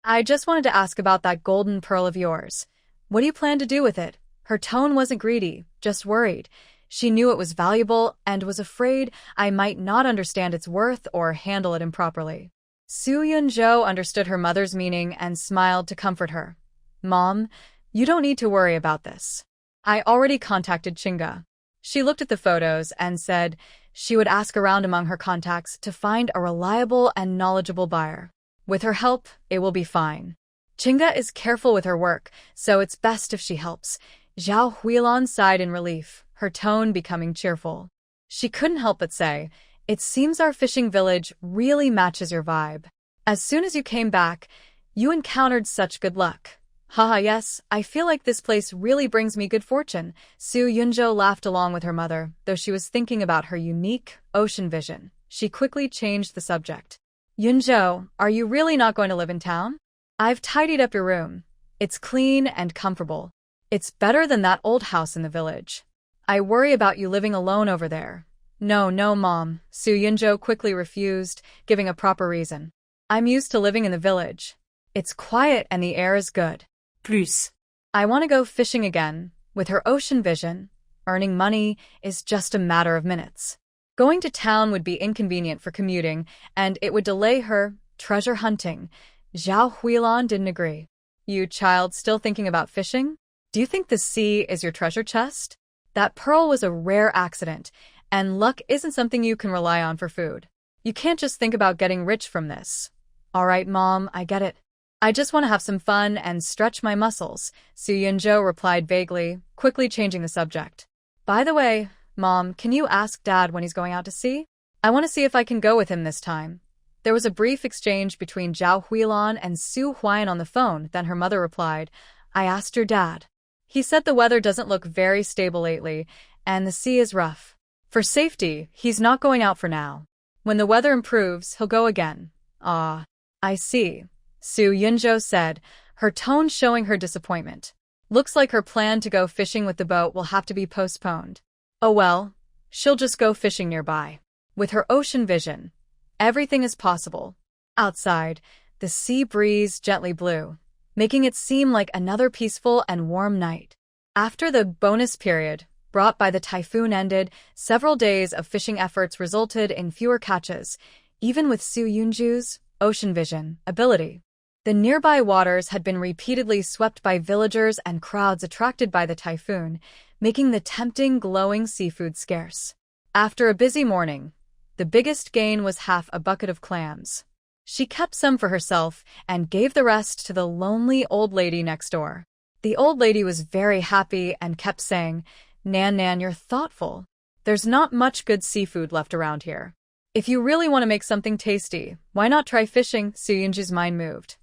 I just wanted to ask about that golden pearl of yours. What do you plan to do with it? Her tone wasn't greedy, just worried. She knew it was valuable and was afraid I might not understand its worth or handle it improperly. Su Yunzhou understood her mother's meaning and smiled to comfort her. Mom, you don't need to worry about this. I already contacted Chinga. She looked at the photos and said she would ask around among her contacts to find a reliable and knowledgeable buyer. With her help, it will be fine. Chinga is careful with her work, so it's best if she helps. Zhao Huilan sighed in relief, her tone becoming cheerful. She couldn't help but say, "It seems our fishing village really matches your vibe. As soon as you came back, you encountered such good luck." Haha, yes, I feel like this place really brings me good fortune. Su Yunzhou laughed along with her mother, though she was thinking about her unique ocean vision. She quickly changed the subject. Yunzhou, are you really not going to live in town? I've tidied up your room. It's clean and comfortable. It's better than that old house in the village. I worry about you living alone over there. No, Mom, Su Yunzhou quickly refused, giving a proper reason. I'm used to living in the village. It's quiet and the air is good. Plus. I want to go fishing again. With her ocean vision, earning money is just a matter of minutes. Going to town would be inconvenient for commuting, and it would delay her treasure hunting. Zhao Huilan didn't agree. You child still thinking about fishing? Do you think the sea is your treasure chest? That pearl was a rare accident, and luck isn't something you can rely on for food. You can't just think about getting rich from this. All right, Mom, I get it. I just want to have some fun and stretch my muscles, Su Yunzhou replied vaguely, quickly changing the subject. By the way, Mom, can you ask Dad when he's going out to sea? I want to see if I can go with him this time. There was a brief exchange between Zhao Huilan and Su Huayan on the phone, then her mother replied, I asked your dad. He said the weather doesn't look very stable lately, and the sea is rough. For safety, he's not going out for now. When the weather improves, he'll go again. Ah, I see, Su Yunzhou said, her tone showing her disappointment. Looks like her plan to go fishing with the boat will have to be postponed. Oh well, she'll just go fishing nearby. With her ocean vision, everything is possible. Outside, the sea breeze gently blew, making it seem like another peaceful and warm night. After the bonus period, brought by the typhoon ended, several days of fishing efforts resulted in fewer catches, even with Su Yunzhou's ocean vision ability. The nearby waters had been repeatedly swept by villagers and crowds attracted by the typhoon, making the tempting, glowing seafood scarce. After a busy morning, the biggest gain was half a bucket of clams. She kept some for herself and gave the rest to the lonely old lady next door. The old lady was very happy and kept saying, Nan, you're thoughtful. There's not much good seafood left around here. If you really want to make something tasty, why not try fishing? Su Yunzhu's mind moved.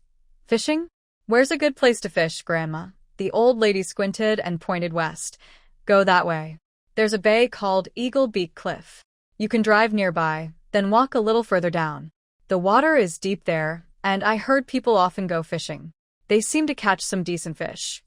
Fishing? Where's a good place to fish, Grandma? The old lady squinted and pointed west. Go that way. There's a bay called Eagle Beak Cliff. You can drive nearby, then walk a little further down. The water is deep there, and I heard people often go fishing. They seem to catch some decent fish.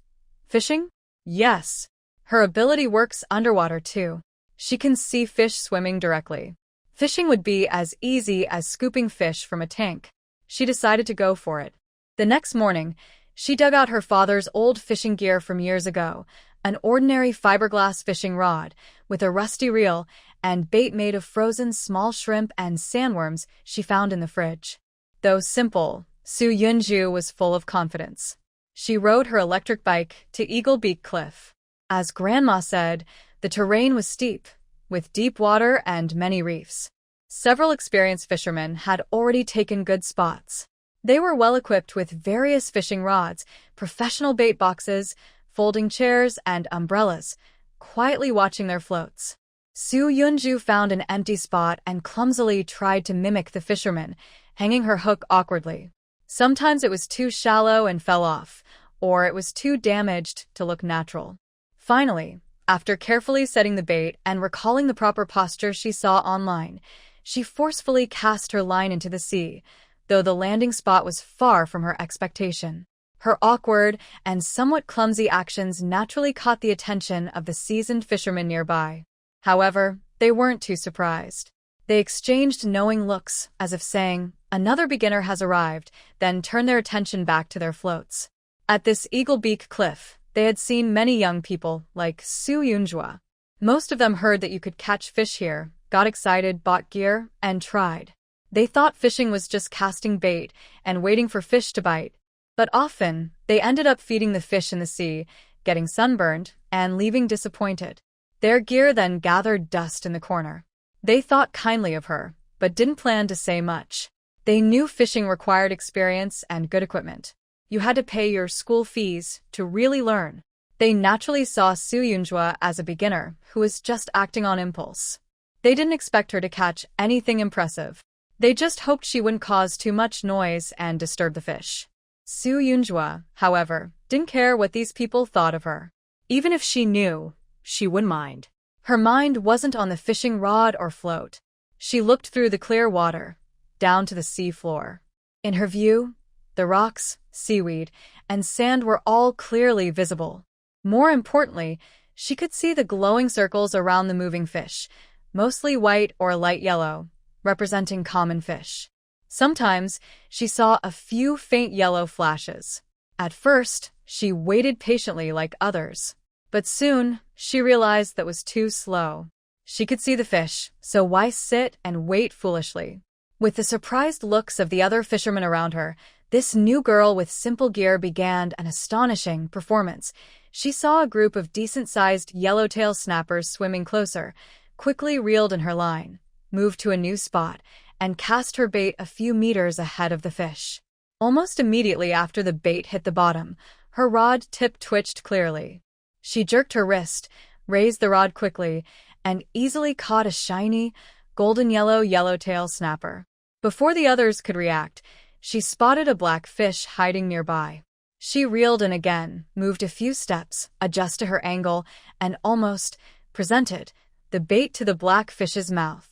Fishing? Yes. Her ability works underwater too. She can see fish swimming directly. Fishing would be as easy as scooping fish from a tank. She decided to go for it. The next morning, she dug out her father's old fishing gear from years ago, An ordinary fiberglass fishing rod, with a rusty reel, and bait made of frozen small shrimp and sandworms she found in the fridge. Though simple, Su Yunju was full of confidence. She rode her electric bike to Eagle Beak Cliff. As Grandma said, the terrain was steep, with deep water and many reefs. Several experienced fishermen had already taken good spots. They were well equipped with various fishing rods, professional bait boxes, folding chairs, and umbrellas, quietly watching their floats. Su Yunju found an empty spot and clumsily tried to mimic the fisherman, hanging her hook awkwardly. Sometimes it was too shallow and fell off, or it was too damaged to look natural. Finally, after carefully setting the bait and recalling the proper posture she saw online, she forcefully cast her line into the sea, though the landing spot was far from her expectation. Her awkward and somewhat clumsy actions naturally caught the attention of the seasoned fishermen nearby. However, they weren't too surprised. They exchanged knowing looks, as if saying, "Another beginner has arrived," then turned their attention back to their floats. At this Eagle Beak Cliff, they had seen many young people, like Su Yunjua. Most of them heard that you could catch fish here, got excited, bought gear, and tried. They thought fishing was just casting bait and waiting for fish to bite. But often, they ended up feeding the fish in the sea, getting sunburned, and leaving disappointed. Their gear then gathered dust in the corner. They thought kindly of her, but didn't plan to say much. They knew fishing required experience and good equipment. You had to pay your school fees to really learn. They naturally saw Su Yunjua as a beginner who was just acting on impulse. They didn't expect her to catch anything impressive. They just hoped she wouldn't cause too much noise and disturb the fish. Su Yunjua, however, didn't care what these people thought of her. Even if she knew, she wouldn't mind. Her mind wasn't on the fishing rod or float. She looked through the clear water, down to the sea floor. In her view, the rocks, seaweed, and sand were all clearly visible. More importantly, she could see the glowing circles around the moving fish, mostly white or light yellow, representing common fish. Sometimes, she saw a few faint yellow flashes. At first, she waited patiently like others. But soon, she realized that was too slow. She could see the fish, so why sit and wait foolishly? With the surprised looks of the other fishermen around her, this new girl with simple gear began an astonishing performance. She saw a group of decent-sized yellowtail snappers swimming closer, quickly reeled in her line, moved to a new spot, and cast her bait a few meters ahead of the fish. Almost immediately after the bait hit the bottom, her rod tip twitched clearly. She jerked her wrist, raised the rod quickly, and easily caught a shiny, golden yellow yellowtail snapper. Before the others could react, she spotted a black fish hiding nearby. She reeled in again, moved a few steps, adjusted her angle, and almost presented the bait to the black fish's mouth.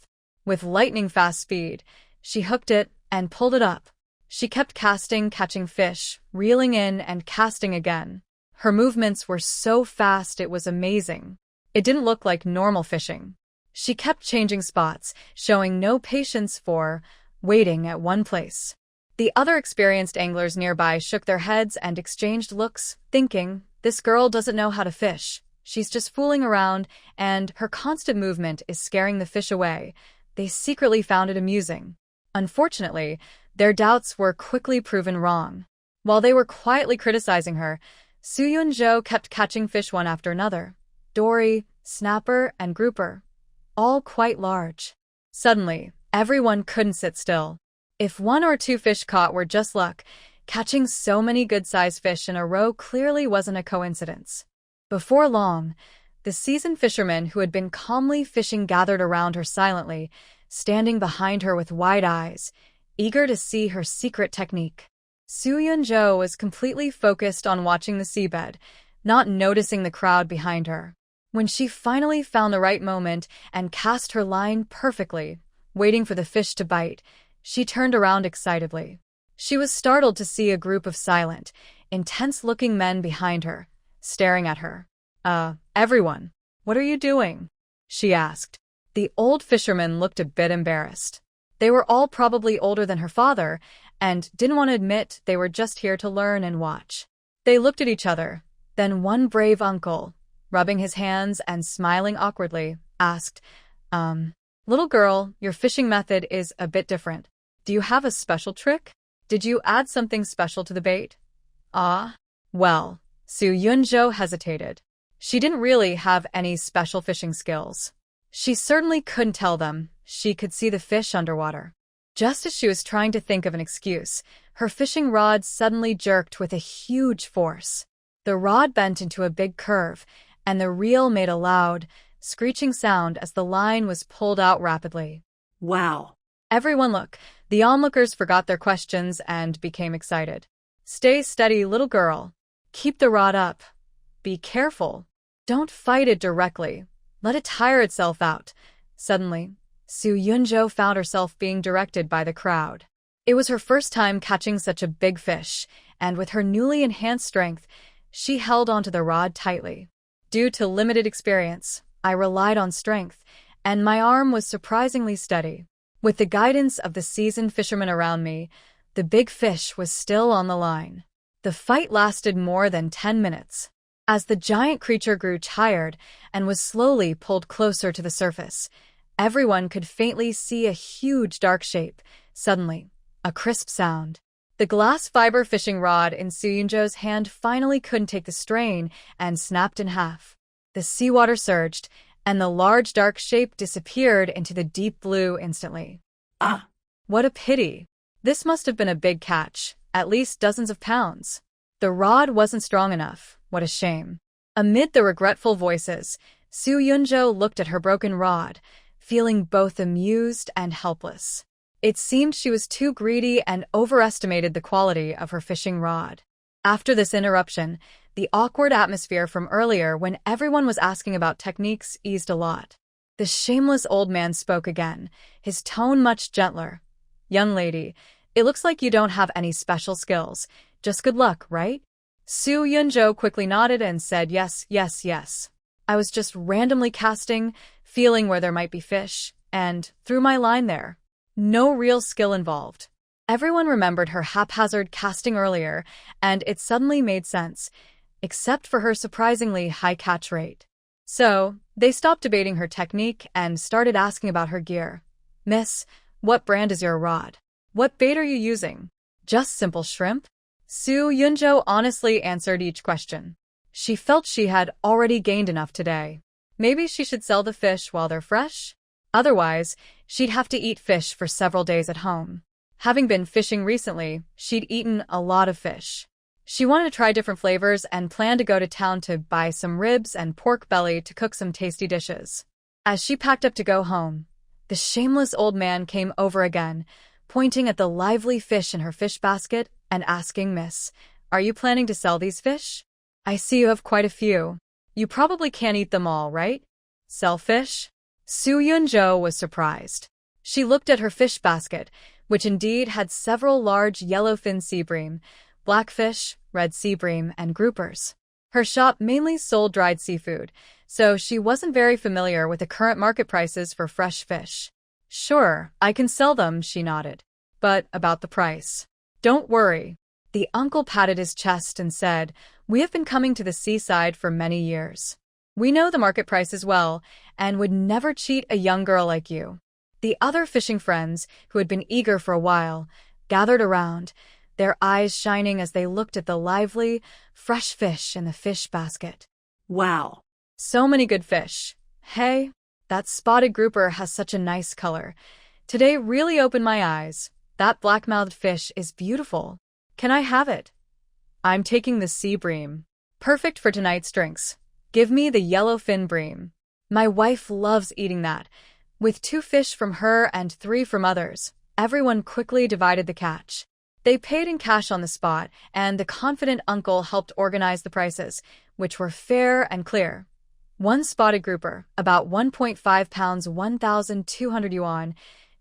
With lightning-fast speed, she hooked it and pulled it up. She kept casting, catching fish, reeling in and casting again. Her movements were so fast it was amazing. It didn't look like normal fishing. She kept changing spots, showing no patience for waiting at one place. The other experienced anglers nearby shook their heads and exchanged looks, thinking, "This girl doesn't know how to fish. She's just fooling around, and her constant movement is scaring the fish away." They secretly found it amusing. Unfortunately, their doubts were quickly proven wrong. While they were quietly criticizing her, Su Yunjo kept catching fish one after another. Dory, snapper, and grouper. All quite large. Suddenly, everyone couldn't sit still. If one or two fish caught were just luck, catching so many good-sized fish in a row clearly wasn't a coincidence. Before long, the seasoned fishermen who had been calmly fishing gathered around her silently, standing behind her with wide eyes, eager to see her secret technique. Su Yunjo was completely focused on watching the seabed, not noticing the crowd behind her. When she finally found the right moment and cast her line perfectly, waiting for the fish to bite, she turned around excitedly. She was startled to see a group of silent, intense-looking men behind her, staring at her. Everyone, what are you doing?" she asked. The old fisherman looked a bit embarrassed. They were all probably older than her father, and didn't want to admit they were just here to learn and watch. They looked at each other. Then one brave uncle, rubbing his hands and smiling awkwardly, asked, Little girl, your fishing method is a bit different. Do you have a special trick? Did you add something special to the bait? Ah, well, Su Yunjo hesitated. She didn't really have any special fishing skills. She certainly couldn't tell them. She could see the fish underwater. Just as she was trying to think of an excuse, her fishing rod suddenly jerked with a huge force. The rod bent into a big curve, and the reel made a loud, screeching sound as the line was pulled out rapidly. Wow. Everyone look. The onlookers forgot their questions and became excited. Stay steady, little girl. Keep the rod up. Be careful. Don't fight it directly. Let it tire itself out. Suddenly, Su Yunjo found herself being directed by the crowd. It was her first time catching such a big fish, and with her newly enhanced strength, she held onto the rod tightly. Due to limited experience, I relied on strength, and my arm was surprisingly steady. With the guidance of the seasoned fishermen around me, the big fish was still on the line. The fight lasted more than 10 minutes. As the giant creature grew tired and was slowly pulled closer to the surface, everyone could faintly see a huge dark shape. Suddenly, a crisp sound. The glass fiber fishing rod in Su Yunjo's hand finally couldn't take the strain and snapped in half. The seawater surged, and the large dark shape disappeared into the deep blue instantly. Ah! What a pity. This must have been a big catch, at least dozens of pounds. The rod wasn't strong enough. What a shame. Amid the regretful voices, Su Yunjo looked at her broken rod, feeling both amused and helpless. It seemed she was too greedy and overestimated the quality of her fishing rod. After this interruption, the awkward atmosphere from earlier when everyone was asking about techniques eased a lot. The shameless old man spoke again, his tone much gentler. Young lady, it looks like you don't have any special skills. Just good luck, right? Su Yunjo quickly nodded and said yes, yes, yes. I was just randomly casting, feeling where there might be fish, and threw my line there. No real skill involved. Everyone remembered her haphazard casting earlier, and it suddenly made sense, except for her surprisingly high catch rate. So, they stopped debating her technique and started asking about her gear. Miss, what brand is your rod? What bait are you using? Just simple shrimp? Su Yunjo honestly answered each question. She felt she had already gained enough today. Maybe she should sell the fish while they're fresh? Otherwise, she'd have to eat fish for several days at home. Having been fishing recently, she'd eaten a lot of fish. She wanted to try different flavors and planned to go to town to buy some ribs and pork belly to cook some tasty dishes. As she packed up to go home, the shameless old man came over again, pointing at the lively fish in her fish basket and asking, Miss, are you planning to sell these fish? I see you have quite a few. You probably can't eat them all, right? Sell fish? Su Yunjo was surprised. She looked at her fish basket, which indeed had several large yellowfin sea bream, blackfish, red sea bream, and groupers. Her shop mainly sold dried seafood, so she wasn't very familiar with the current market prices for fresh fish. Sure, I can sell them, she nodded. But about the price. Don't worry. The uncle patted his chest and said, We have been coming to the seaside for many years. We know the market prices well, and would never cheat a young girl like you. The other fishing friends, who had been eager for a while, gathered around, their eyes shining as they looked at the lively, fresh fish in the fish basket. Wow. So many good fish. Hey, that spotted grouper has such a nice color. Today really opened my eyes. That black-mouthed fish is beautiful. Can I have it? I'm taking the sea bream. Perfect for tonight's drinks. Give me the yellowfin bream. My wife loves eating that. With 2 fish from her and 3 from others, everyone quickly divided the catch. They paid in cash on the spot, and the confident uncle helped organize the prices, which were fair and clear. 1 spotted grouper, about 1.5 pounds 1,200 yuan.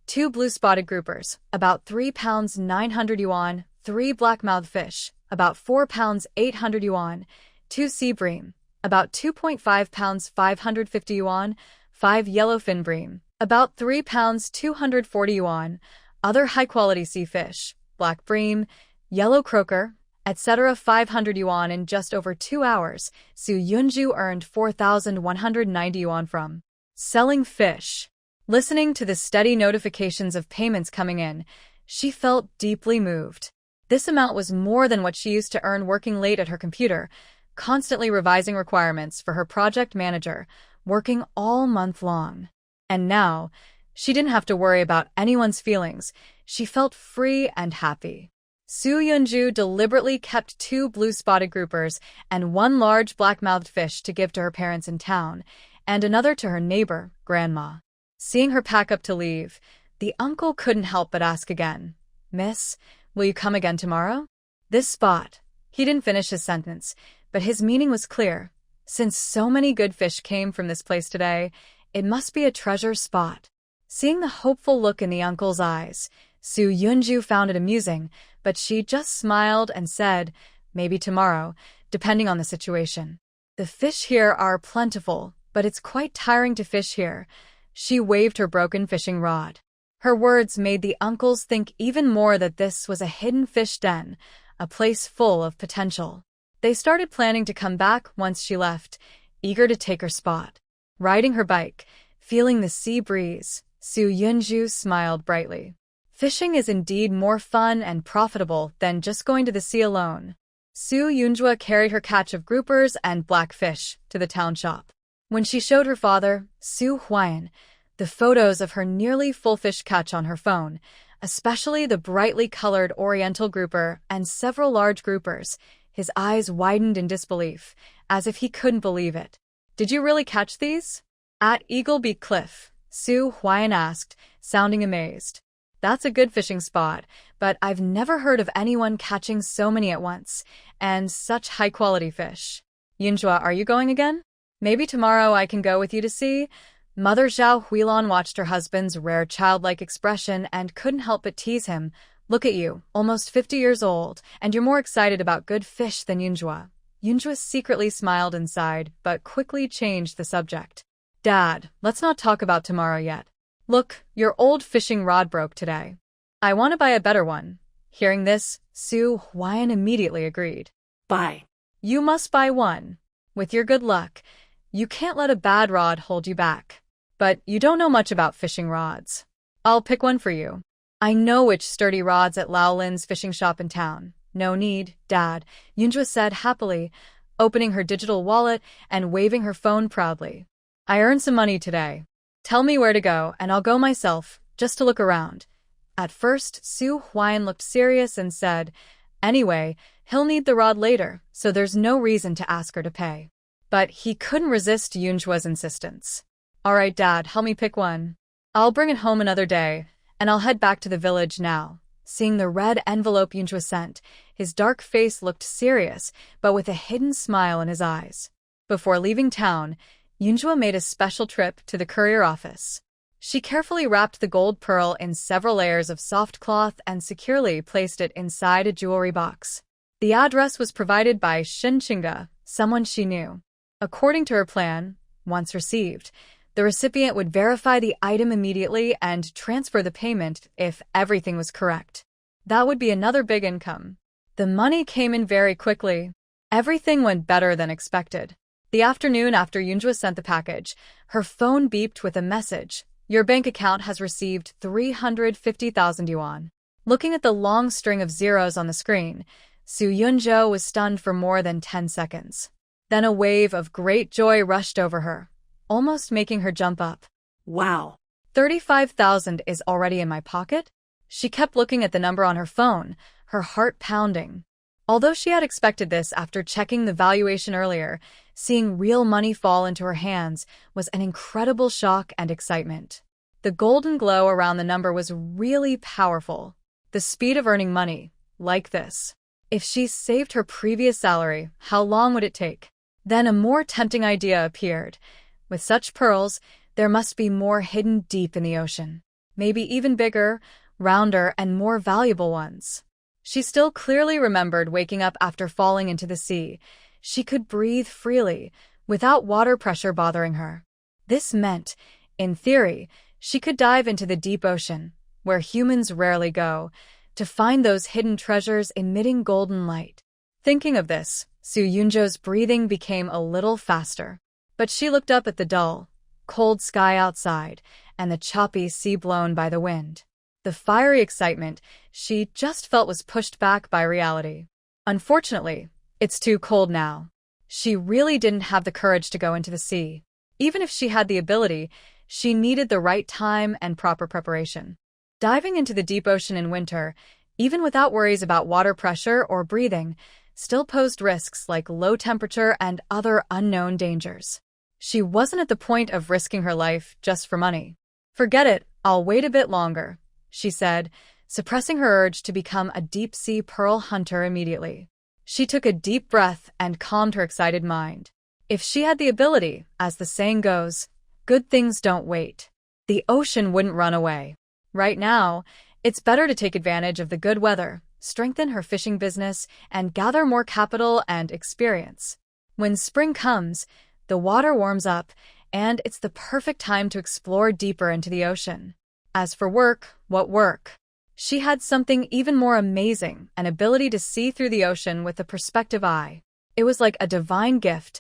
2 blue spotted groupers, about 3 pounds 900 yuan. 3 black-mouthed fish, about 4 pounds 800 yuan. 2 sea bream, about 2.5 pounds 550 yuan. 5 yellowfin bream, about 3 pounds 240 yuan. Other high-quality sea fish, black bream, yellow croaker, etc. 500 yuan in just over 2 hours. Su Yunju earned 4,190 yuan from selling fish. Listening to the steady notifications of payments coming in, she felt deeply moved. This amount was more than what she used to earn working late at her computer, constantly revising requirements for her project manager, working all month long. And now, she didn't have to worry about anyone's feelings. She felt free and happy. Su Yunju deliberately kept 2 blue-spotted groupers and 1 large black-mouthed fish to give to her parents in town, and another to her neighbor, Grandma. Seeing her pack up to leave, the uncle couldn't help but ask again, "Miss, will you come again tomorrow?" This spot. He didn't finish his sentence, but his meaning was clear. Since so many good fish came from this place today, it must be a treasure spot. Seeing the hopeful look in the uncle's eyes, Su Yunju found it amusing, but she just smiled and said, "Maybe tomorrow, depending on the situation. The fish here are plentiful, but it's quite tiring to fish here." She waved her broken fishing rod. Her words made the uncles think even more that this was a hidden fish den, a place full of potential. They started planning to come back once she left, eager to take her spot. Riding her bike, feeling the sea breeze, Su Yunju smiled brightly. Fishing is indeed more fun and profitable than just going to the sea alone. Su Yunjua carried her catch of groupers and blackfish to the town shop. When she showed her father, Su Huayan, the photos of her nearly full fish catch on her phone, especially the brightly colored oriental grouper and several large groupers, his eyes widened in disbelief, as if he couldn't believe it. "Did you really catch these?" "At Eagle Beak Cliff," Su Huayan asked, sounding amazed. "That's a good fishing spot, but I've never heard of anyone catching so many at once, and such high-quality fish." "Yunjua, are you going again?" "Maybe tomorrow I can go with you to see." Mother Zhao Huilan watched her husband's rare childlike expression and couldn't help but tease him. "Look at you, almost 50 years old, and you're more excited about good fish than Yunjua." Yunjua secretly smiled and sighed, but quickly changed the subject. "Dad, let's not talk about tomorrow yet. Look, your old fishing rod broke today. I want to buy a better one." Hearing this, Su Huayan immediately agreed. Buy. "You must buy one. With your good luck, you can't let a bad rod hold you back. But you don't know much about fishing rods. I'll pick one for you. I know which sturdy rods at Lao Lin's fishing shop in town." "No need, Dad," Yunjua said happily, opening her digital wallet and waving her phone proudly. "I earned some money today. Tell me where to go, and I'll go myself, just to look around." At first, Su Huayan looked serious and said, "Anyway, he'll need the rod later, so there's no reason to ask her to pay." But he couldn't resist Yunjua's insistence. "All right, Dad, help me pick one. I'll bring it home another day, and I'll head back to the village now." Seeing the red envelope Yunjua sent, his dark face looked serious, but with a hidden smile in his eyes. Before leaving town, Yunjua made a special trip to the courier office. She carefully wrapped the gold pearl in several layers of soft cloth and securely placed it inside a jewelry box. The address was provided by Shinchinga, someone she knew. According to her plan, once received, the recipient would verify the item immediately and transfer the payment if everything was correct. That would be another big income. The money came in very quickly. Everything went better than expected. The afternoon after Yunjua sent the package, her phone beeped with a message. "Your bank account has received 350,000 yuan. Looking at the long string of zeros on the screen, Su Yunzhou was stunned for more than 10 seconds. Then a wave of great joy rushed over her, almost making her jump up. Wow. 35,000 is already in my pocket? She kept looking at the number on her phone, her heart pounding. Although she had expected this after checking the valuation earlier, seeing real money fall into her hands was an incredible shock and excitement. The golden glow around the number was really powerful. The speed of earning money, like this. If she saved her previous salary, how long would it take? Then a more tempting idea appeared. With such pearls, there must be more hidden deep in the ocean. Maybe even bigger, rounder, and more valuable ones. She still clearly remembered waking up after falling into the sea. She could breathe freely, without water pressure bothering her. This meant, in theory, she could dive into the deep ocean, where humans rarely go, to find those hidden treasures emitting golden light. Thinking of this, Soo-yoonjo's breathing became a little faster. But she looked up at the dull, cold sky outside and the choppy sea blown by the wind. The fiery excitement she just felt was pushed back by reality. Unfortunately, it's too cold now. She really didn't have the courage to go into the sea. Even if she had the ability, she needed the right time and proper preparation. Diving into the deep ocean in winter, even without worries about water pressure or breathing, still posed risks like low temperature and other unknown dangers. She wasn't at the point of risking her life just for money. "Forget it, I'll wait a bit longer," she said, suppressing her urge to become a deep-sea pearl hunter immediately. She took a deep breath and calmed her excited mind. If she had the ability, as the saying goes, good things don't wait. The ocean wouldn't run away. Right now, it's better to take advantage of the good weather, strengthen her fishing business, and gather more capital and experience. When spring comes, the water warms up, and it's the perfect time to explore deeper into the ocean. As for work, what work? She had something even more amazing, an ability to see through the ocean with a perspective eye. It was like a divine gift,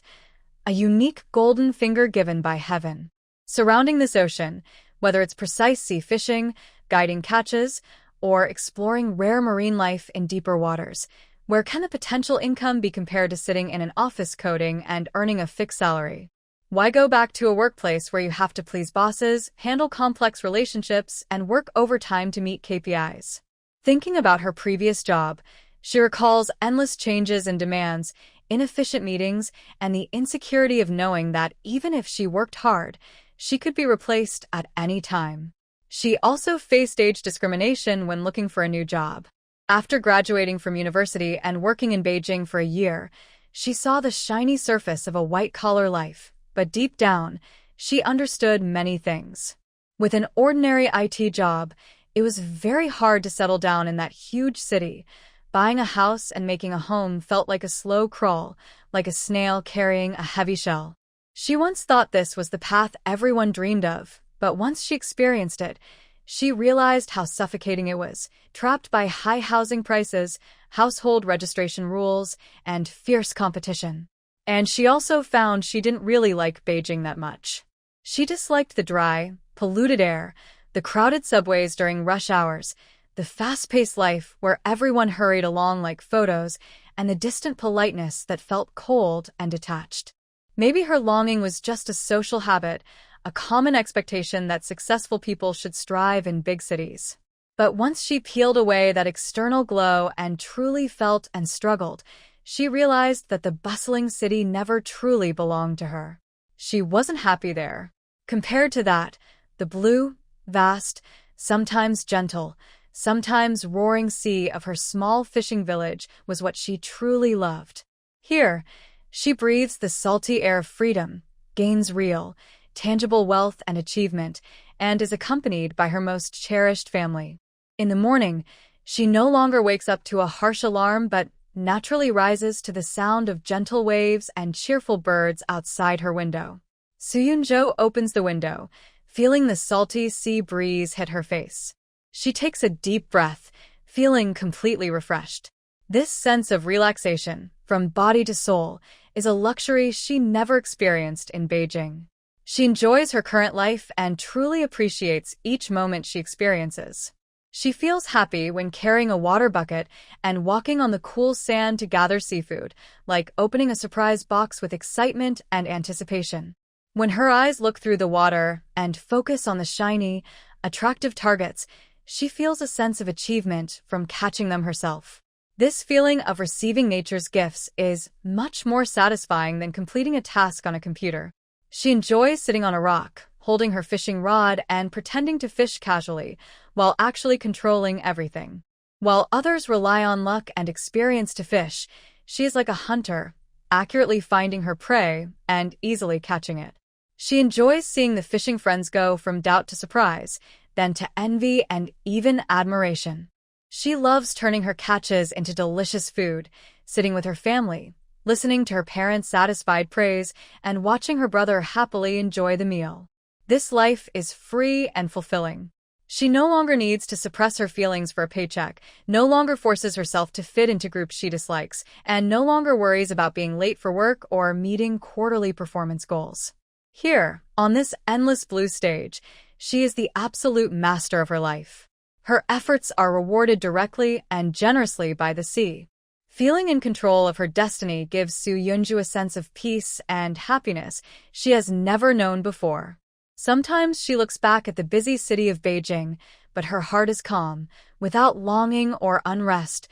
a unique golden finger given by heaven. Surrounding this ocean, whether it's precise sea fishing, guiding catches, or exploring rare marine life in deeper waters, where can the potential income be compared to sitting in an office coding and earning a fixed salary? Why go back to a workplace where you have to please bosses, handle complex relationships, and work overtime to meet KPIs? Thinking about her previous job, she recalls endless changes and demands, inefficient meetings, and the insecurity of knowing that even if she worked hard, she could be replaced at any time. She also faced age discrimination when looking for a new job. After graduating from university and working in Beijing for a year, she saw the shiny surface of a white-collar life. But deep down, she understood many things. With an ordinary IT job, it was very hard to settle down in that huge city. Buying a house and making a home felt like a slow crawl, like a snail carrying a heavy shell. She once thought this was the path everyone dreamed of, but once she experienced it, she realized how suffocating it was, trapped by high housing prices, household registration rules, and fierce competition. And she also found she didn't really like Beijing that much. She disliked the dry, polluted air, the crowded subways during rush hours, the fast-paced life where everyone hurried along like photos, and the distant politeness that felt cold and detached. Maybe her longing was just a social habit, a common expectation that successful people should strive in big cities. But once she peeled away that external glow and truly felt and struggled, she realized that the bustling city never truly belonged to her. She wasn't happy there. Compared to that, the blue, vast, sometimes gentle, sometimes roaring sea of her small fishing village was what she truly loved. Here, she breathes the salty air of freedom, gains real, tangible wealth and achievement, and is accompanied by her most cherished family. In the morning, she no longer wakes up to a harsh alarm but naturally rises to the sound of gentle waves and cheerful birds outside her window. Soo-yoonjo opens the window, feeling the salty sea breeze hit her face. She takes a deep breath, feeling completely refreshed. This sense of relaxation, from body to soul, is a luxury she never experienced in Beijing. She enjoys her current life and truly appreciates each moment she experiences. She feels happy when carrying a water bucket and walking on the cool sand to gather seafood, like opening a surprise box with excitement and anticipation. When her eyes look through the water and focus on the shiny, attractive targets, she feels a sense of achievement from catching them herself. This feeling of receiving nature's gifts is much more satisfying than completing a task on a computer. She enjoys sitting on a rock, holding her fishing rod and pretending to fish casually, while actually controlling everything. While others rely on luck and experience to fish, she is like a hunter, accurately finding her prey and easily catching it. She enjoys seeing the fishing friends go from doubt to surprise, then to envy and even admiration. She loves turning her catches into delicious food, sitting with her family, listening to her parents' satisfied praise, and watching her brother happily enjoy the meal. This life is free and fulfilling. She no longer needs to suppress her feelings for a paycheck, no longer forces herself to fit into groups she dislikes, and no longer worries about being late for work or meeting quarterly performance goals. Here, on this endless blue stage, she is the absolute master of her life. Her efforts are rewarded directly and generously by the sea. Feeling in control of her destiny gives Soo Yeonju a sense of peace and happiness she has never known before. Sometimes she looks back at the busy city of Beijing, but her heart is calm, without longing or unrest,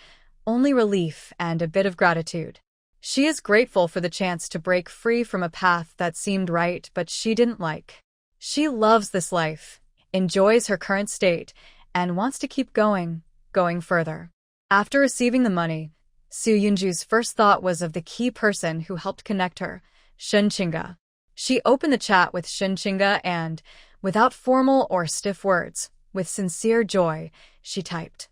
only relief and a bit of gratitude. She is grateful for the chance to break free from a path that seemed right but she didn't like. She loves this life, enjoys her current state, and wants to keep going further. After receiving the money, Soo Yeonju's first thought was of the key person who helped connect her, Shun Chinga. She opened the chat with Shun Chinga and, without formal or stiff words, with sincere joy, she typed,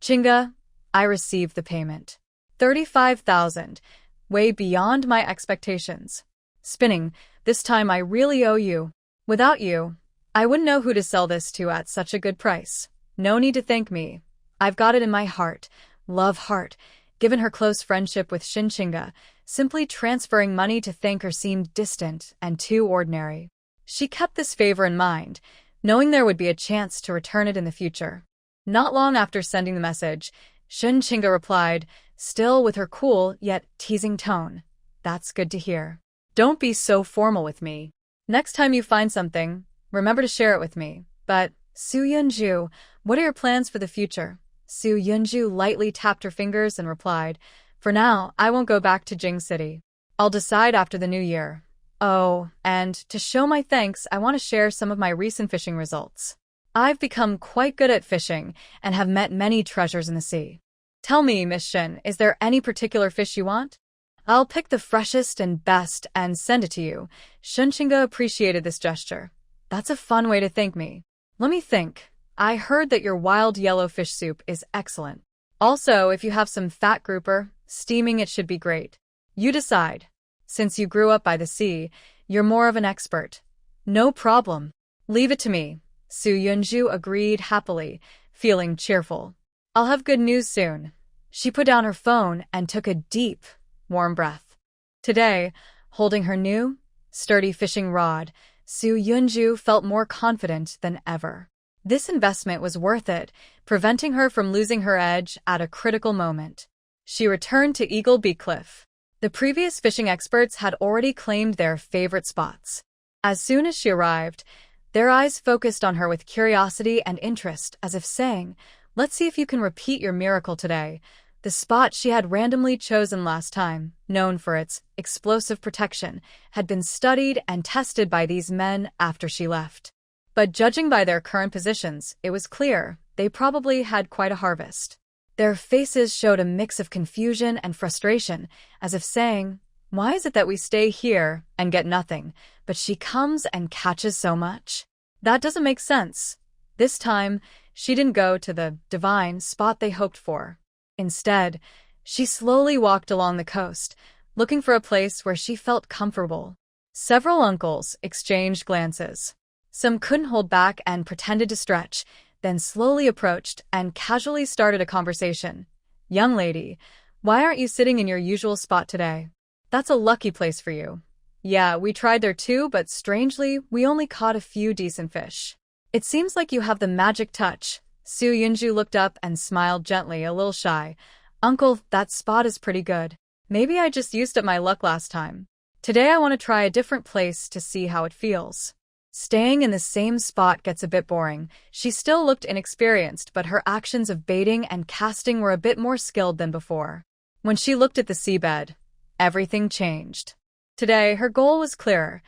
"Chinga, I received the payment. 35,000, way beyond my expectations. Spinning, this time I really owe you. Without you, I wouldn't know who to sell this to at such a good price. No need to thank me. I've got it in my heart, love heart." Given her close friendship with Shin Chinga, simply transferring money to thank her seemed distant and too ordinary. She kept this favor in mind, knowing there would be a chance to return it in the future. Not long after sending the message, Shin Chinga replied, still with her cool yet teasing tone, "That's good to hear. Don't be so formal with me. Next time you find something, remember to share it with me. But, Soo Yeonju, what are your plans for the future?" Soo Yeonju lightly tapped her fingers and replied, "For now, I won't go back to Jing City. I'll decide after the new year. Oh, and to show my thanks, I want to share some of my recent fishing results. I've become quite good at fishing and have met many treasures in the sea. Tell me, Miss Shin, is there any particular fish you want? I'll pick the freshest and best and send it to you." Shun Chinga appreciated this gesture. "That's a fun way to thank me. Let me think. I heard that your wild yellow fish soup is excellent. Also, if you have some fat grouper, steaming it should be great. You decide. Since you grew up by the sea, you're more of an expert." "No problem. Leave it to me." Soo Yeonju agreed happily, feeling cheerful. "I'll have good news soon." She put down her phone and took a deep, warm breath. Today, holding her new, sturdy fishing rod, Soo Yeonju felt more confident than ever. This investment was worth it, preventing her from losing her edge at a critical moment. She returned to Eagle Beak Cliff. The previous fishing experts had already claimed their favorite spots. As soon as she arrived, their eyes focused on her with curiosity and interest, as if saying, "Let's see if you can repeat your miracle today." The spot she had randomly chosen last time, known for its explosive protection, had been studied and tested by these men after she left. But judging by their current positions, it was clear they probably had quite a harvest. Their faces showed a mix of confusion and frustration, as if saying, "Why is it that we stay here and get nothing, but she comes and catches so much? That doesn't make sense." This time, she didn't go to the divine spot they hoped for. Instead, she slowly walked along the coast, looking for a place where she felt comfortable. Several uncles exchanged glances. Some couldn't hold back and pretended to stretch, then slowly approached and casually started a conversation. "Young lady, why aren't you sitting in your usual spot today? That's a lucky place for you." "Yeah, we tried there too, but strangely, we only caught a few decent fish." "It seems like you have the magic touch." Soo Yeonju looked up and smiled gently, a little shy. "Uncle, that spot is pretty good. Maybe I just used up my luck last time. Today I want to try a different place to see how it feels." Staying in the same spot gets a bit boring. She still looked inexperienced, but her actions of baiting and casting were a bit more skilled than before. When she looked at the seabed, everything changed. Today, her goal was clearer.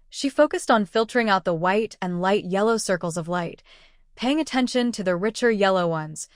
She focused on filtering out the white and light yellow circles of light, paying attention to the richer yellow ones,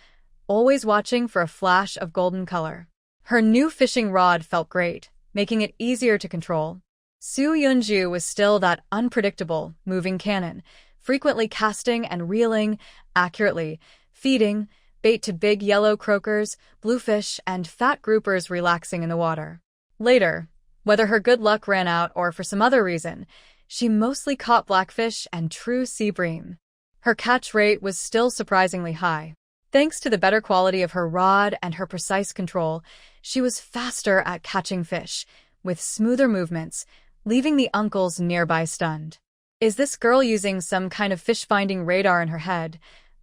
always watching for a flash of golden color. Her new fishing rod felt great, making it easier to control. Soo Yeonju was still that unpredictable, moving cannon, frequently casting and reeling accurately, feeding bait to big yellow croakers, bluefish, and fat groupers relaxing in the water. Later, whether her good luck ran out or for some other reason, she mostly caught blackfish and true sea bream. Her catch rate was still surprisingly high. Thanks to the better quality of her rod and her precise control, she was faster at catching fish, with smoother movements, leaving the uncles nearby stunned. Is this girl using some kind of fish-finding radar in her head?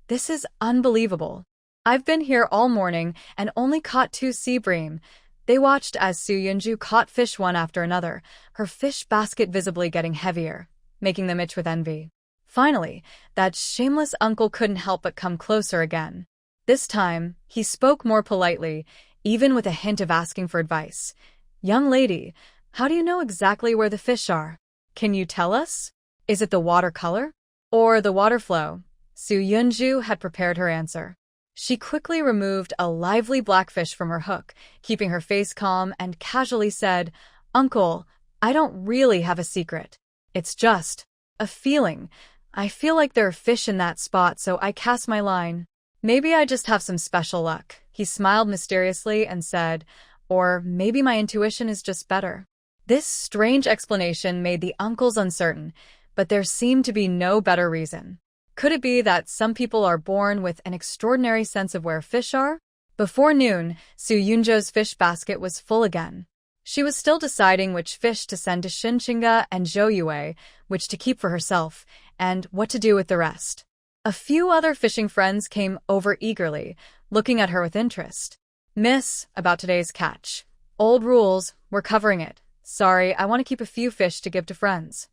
This is unbelievable. I've been here all morning and only caught 2 sea bream. They watched as Su Yunju caught fish one after another, her fish basket visibly getting heavier, making them itch with envy. Finally, that shameless uncle couldn't help but come closer again. This time, he spoke more politely, even with a hint of asking for advice. "Young lady, how do you know exactly where the fish are? Can you tell us? Is it the watercolor? Or the water flow?" Su Yunju had prepared her answer. She quickly removed a lively blackfish from her hook, keeping her face calm, and casually said, "Uncle, I don't really have a secret. It's just a feeling. I feel like there are fish in that spot, so I cast my line. Maybe I just have some special luck." He smiled mysteriously and said, "Or maybe my intuition is just better." This strange explanation made the uncles uncertain, but there seemed to be no better reason. Could it be that some people are born with an extraordinary sense of where fish are? Before noon, Su Yunjo's fish basket was full again. She was still deciding which fish to send to Shinchinga and Zhou Yue, which to keep for herself, and what to do with the rest. A few other fishing friends came over eagerly, looking at her with interest. "Miss, about today's catch. Old rules, we're covering it. Sorry, I want to keep a few fish to give to friends."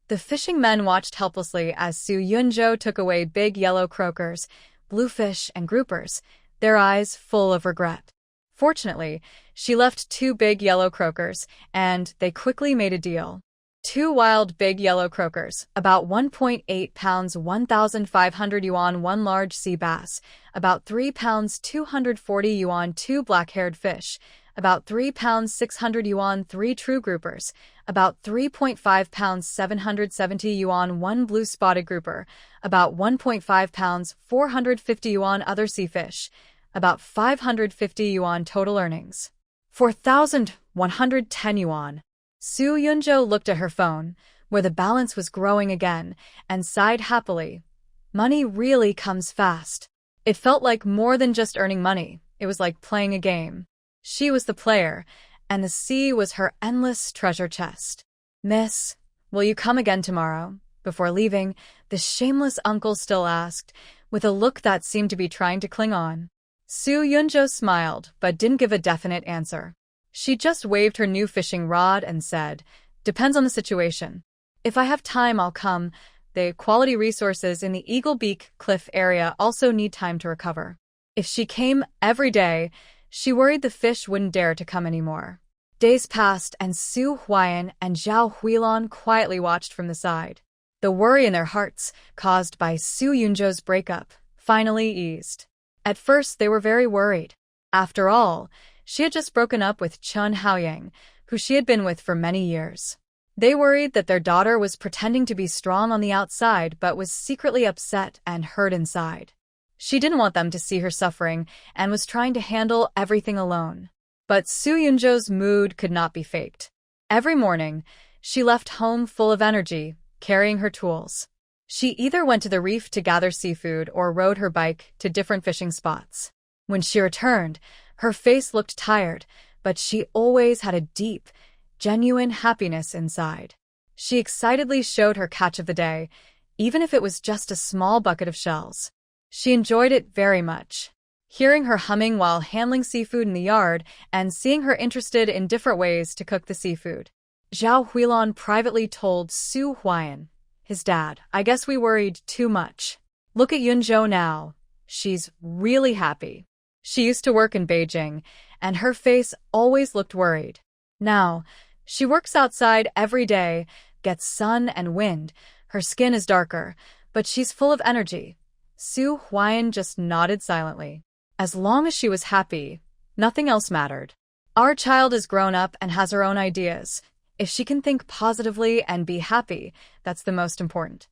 The fishing men watched helplessly as Su Yunjo took away big yellow croakers, bluefish, and groupers, their eyes full of regret. Fortunately, she left 2 big yellow croakers, and they quickly made a deal. 2 wild big yellow croakers, about 1.8 pounds 1,500 yuan, 1 large sea bass, about 3 pounds 240 yuan, 2 black-haired fish, about 3 pounds 600 yuan, 3 true groupers, about 3.5 pounds 770 yuan, 1 blue spotted grouper, about 1.5 pounds 450 yuan other sea fish, about 550 yuan total earnings. 4,110 yuan. Su Yunjo looked at her phone, where the balance was growing again, and sighed happily. Money really comes fast. It felt like more than just earning money. It was like playing a game. She was the player, and the sea was her endless treasure chest. "Miss, will you come again tomorrow?" Before leaving, the shameless uncle still asked, with a look that seemed to be trying to cling on. Su Yunjo smiled, but didn't give a definite answer. She just waved her new fishing rod and said, "Depends on the situation. If I have time, I'll come. The quality resources in the Eagle Beak Cliff area also need time to recover." If she came every day, she worried the fish wouldn't dare to come anymore. Days passed, and Su Huayan and Zhao Huilon quietly watched from the side. The worry in their hearts, caused by Su Yunjo's breakup, finally eased. At first, they were very worried. After all, she had just broken up with Chun Haoyang, who she had been with for many years. They worried that their daughter was pretending to be strong on the outside but was secretly upset and hurt inside. She didn't want them to see her suffering and was trying to handle everything alone. But Su Yunjo's mood could not be faked. Every morning, she left home full of energy, carrying her tools. She either went to the reef to gather seafood or rode her bike to different fishing spots. When she returned, her face looked tired, but she always had a deep, genuine happiness inside. She excitedly showed her catch of the day, even if it was just a small bucket of shells. She enjoyed it very much. Hearing her humming while handling seafood in the yard and seeing her interested in different ways to cook the seafood. Zhao Huilon privately told Su Huayan, his dad, "I guess we worried too much. Look at Yunzhou now. She's really happy. She used to work in Beijing, and her face always looked worried. Now, she works outside every day, gets sun and wind. Her skin is darker, but she's full of energy." Su Huayan just nodded silently. As long as she was happy, nothing else mattered. Our child is grown up and has her own ideas. If she can think positively and be happy, that's the most important.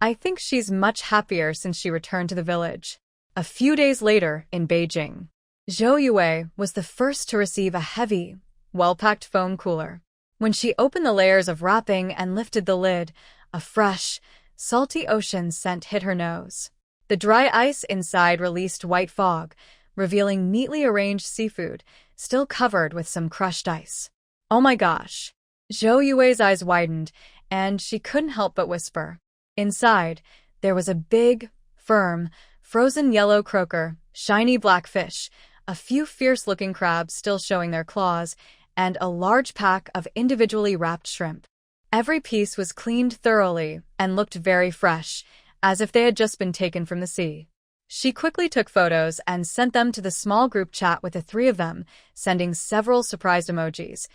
I think she's much happier since she returned to the village. A few days later, in Beijing, Zhou Yue was the first to receive a heavy, well-packed foam cooler. When she opened the layers of wrapping and lifted the lid, a fresh, salty ocean scent hit her nose. The dry ice inside released white fog, revealing neatly arranged seafood, still covered with some crushed ice. Oh my gosh! Zhou Yui's eyes widened, and she couldn't help but whisper. Inside, there was a big, firm, frozen yellow croaker, shiny black fish, a few fierce-looking crabs still showing their claws, and a large pack of individually wrapped shrimp. Every piece was cleaned thoroughly and looked very fresh, as if they had just been taken from the sea. She quickly took photos and sent them to the small group chat with the three of them, sending several surprised emojis.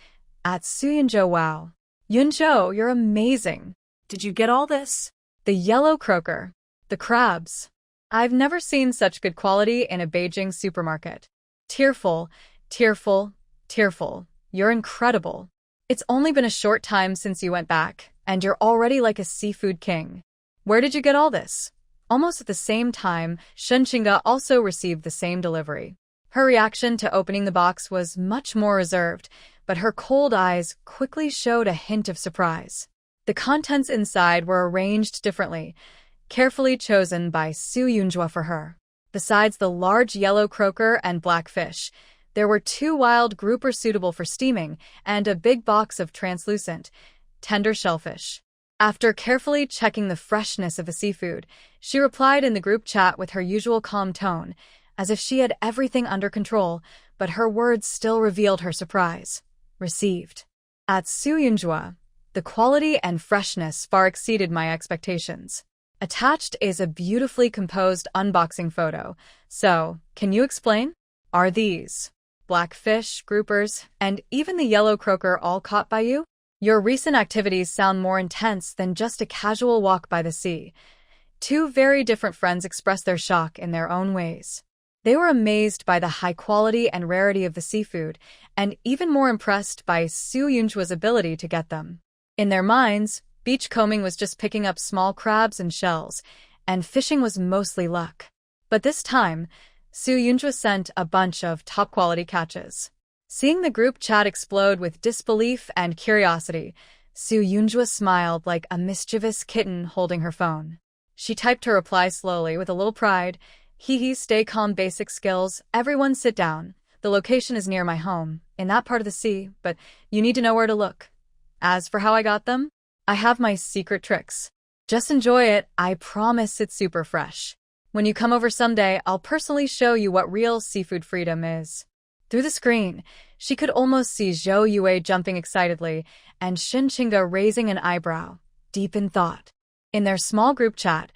At Suyunzhou, wow. Yunzhou, you're amazing. Did you get all this? The yellow croaker. The crabs. I've never seen such good quality in a Beijing supermarket. Tearful, tearful, tearful. You're incredible. It's only been a short time since you went back, and you're already like a seafood king. Where did you get all this? Almost at the same time, Shenqinga also received the same delivery. Her reaction to opening the box was much more reserved, but her cold eyes quickly showed a hint of surprise. The contents inside were arranged differently, carefully chosen by Su Yunzhua for her. Besides the large yellow croaker and black fish, there were 2 wild groupers suitable for steaming and a big box of translucent, tender shellfish. After carefully checking the freshness of the seafood, she replied in the group chat with her usual calm tone, as if she had everything under control, but her words still revealed her surprise. Received. At Su Yunzhua, the quality and freshness far exceeded my expectations. Attached is a beautifully composed unboxing photo. So, can you explain? Are these black fish, groupers, and even the yellow croaker all caught by you? Your recent activities sound more intense than just a casual walk by the sea. 2 very different friends expressed their shock in their own ways. They were amazed by the high quality and rarity of the seafood, and even more impressed by Su Yunzhua's ability to get them. In their minds, beachcombing was just picking up small crabs and shells, and fishing was mostly luck. But this time, Su Yunzhua sent a bunch of top-quality catches. Seeing the group chat explode with disbelief and curiosity, Su Yunzhua smiled like a mischievous kitten holding her phone. She typed her reply slowly with a little pride. Hee, stay calm, basic skills. Everyone sit down. The location is near my home, in that part of the sea, but you need to know where to look. As for how I got them, I have my secret tricks. Just enjoy it. I promise it's super fresh. When you come over someday, I'll personally show you what real seafood freedom is. Through the screen, she could almost see Zhou Yui jumping excitedly and Shenqinga raising an eyebrow, deep in thought. In their small group chat,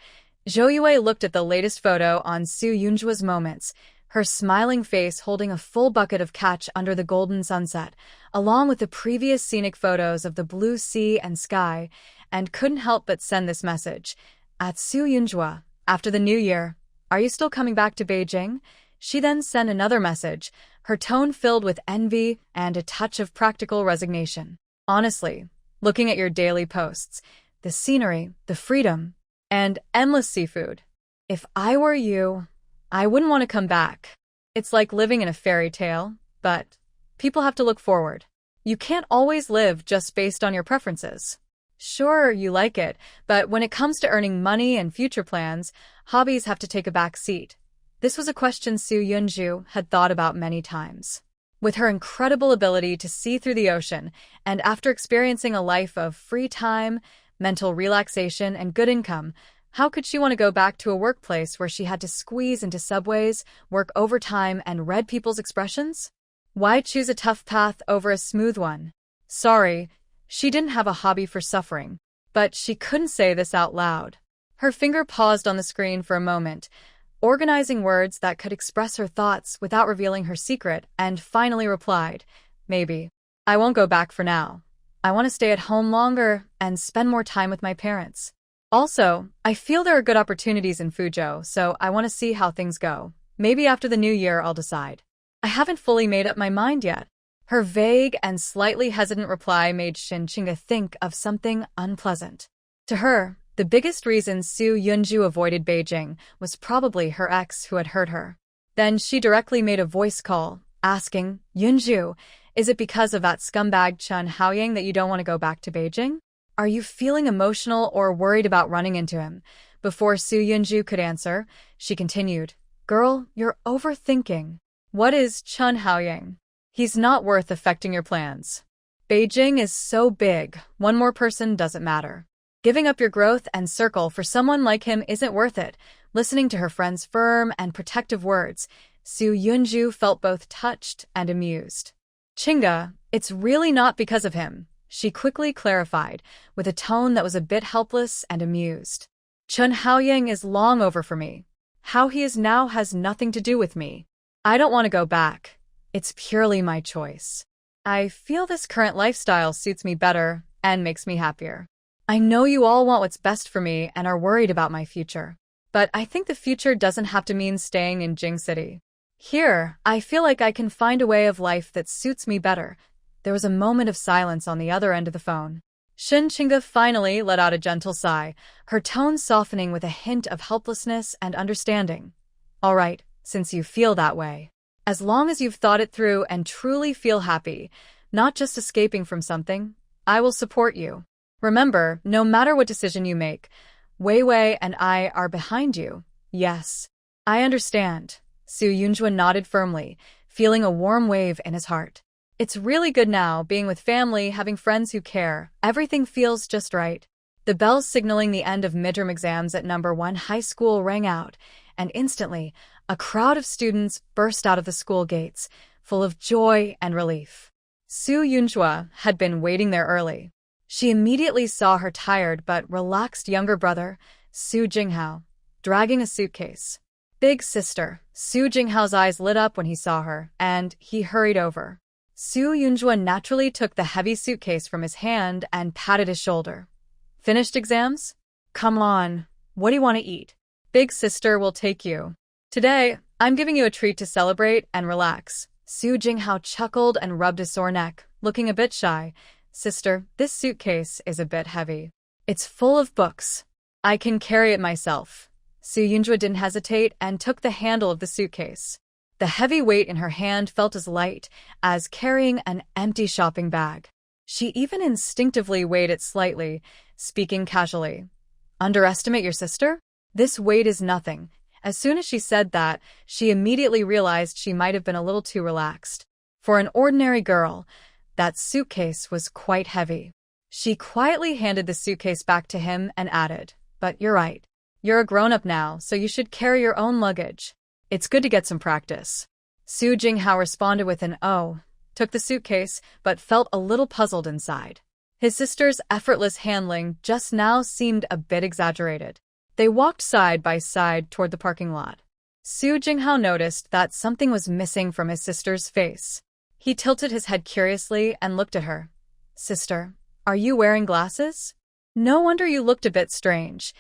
Zhou Yui looked at the latest photo on Su Yunzhua's moments, her smiling face holding a full bucket of catch under the golden sunset, along with the previous scenic photos of the blue sea and sky, and couldn't help but send this message. At Su Yunzhua, after the new year, are you still coming back to Beijing? She then sent another message, her tone filled with envy and a touch of practical resignation. Honestly, looking at your daily posts, the scenery, the freedom, and endless seafood. If I were you, I wouldn't want to come back. It's like living in a fairy tale, but people have to look forward. You can't always live just based on your preferences. Sure, you like it, but when it comes to earning money and future plans, hobbies have to take a back seat. This was a question Su Yunzhu had thought about many times. With her incredible ability to see through the ocean, and after experiencing a life of free time, mental relaxation, and good income, how could she want to go back to a workplace where she had to squeeze into subways, work overtime, and read people's expressions? Why choose a tough path over a smooth one? Sorry, she didn't have a hobby for suffering, but she couldn't say this out loud. Her finger paused on the screen for a moment, organizing words that could express her thoughts without revealing her secret, and finally replied, maybe. I won't go back for now. I want to stay at home longer and spend more time with my parents. Also, I feel there are good opportunities in Fuzhou, so I want to see how things go. Maybe after the new year I'll decide. I haven't fully made up my mind yet. Her vague and slightly hesitant reply made Shenqinga think of something unpleasant. To her, the biggest reason Su Yunzhu avoided Beijing was probably her ex who had hurt her. Then she directly made a voice call, asking, Yunzhu, is it because of that scumbag Chen Haoyang that you don't want to go back to Beijing? Are you feeling emotional or worried about running into him? Before Su Yunju could answer, she continued, Girl, you're overthinking. What is Chun Haoyang? He's not worth affecting your plans. Beijing is so big, one more person doesn't matter. Giving up your growth and circle for someone like him isn't worth it. Listening to her friend's firm and protective words, Su Yunju felt both touched and amused. Chinga, it's really not because of him, she quickly clarified, with a tone that was a bit helpless and amused. Chun Haoyang is long over for me. How he is now has nothing to do with me. I don't want to go back. It's purely my choice. I feel this current lifestyle suits me better and makes me happier. I know you all want what's best for me and are worried about my future. But I think the future doesn't have to mean staying in Jing City. Here, I feel like I can find a way of life that suits me better. There was a moment of silence on the other end of the phone. Shin Chinga finally let out a gentle sigh, her tone softening with a hint of helplessness and understanding. All right, since you feel that way. As long as you've thought it through and truly feel happy, not just escaping from something, I will support you. Remember, no matter what decision you make, Wei Wei and I are behind you. Yes. I understand. Su Yunjun nodded firmly, feeling a warm wave in his heart. It's really good now, being with family, having friends who care. Everything feels just right. The bells signaling the end of midterm exams at number 1 high school rang out, and instantly, a crowd of students burst out of the school gates, full of joy and relief. Su Yunjua had been waiting there early. She immediately saw her tired but relaxed younger brother, Su Jinghao, dragging a suitcase. Big sister, Su Jinghao's eyes lit up when he saw her, and he hurried over. Su Yunjua naturally took the heavy suitcase from his hand and patted his shoulder. Finished exams? Come on, what do you want to eat? Big sister will take you. Today, I'm giving you a treat to celebrate and relax. Su Jinghao chuckled and rubbed his sore neck, looking a bit shy. Sister, this suitcase is a bit heavy. It's full of books. I can carry it myself. Su Yunjua didn't hesitate and took the handle of the suitcase. The heavy weight in her hand felt as light as carrying an empty shopping bag. She even instinctively weighed it slightly, speaking casually. Underestimate your sister? This weight is nothing. As soon as she said that, she immediately realized she might have been a little too relaxed. For an ordinary girl, that suitcase was quite heavy. She quietly handed the suitcase back to him and added, But you're right. You're a grown-up now, so you should carry your own luggage. It's good to get some practice. Su Jinghao responded with an "oh," took the suitcase, but felt a little puzzled inside. His sister's effortless handling just now seemed a bit exaggerated. They walked side by side toward the parking lot. Su Jinghao noticed that something was missing from his sister's face. He tilted his head curiously and looked at her. Sister, are you wearing glasses? No wonder you looked a bit strange.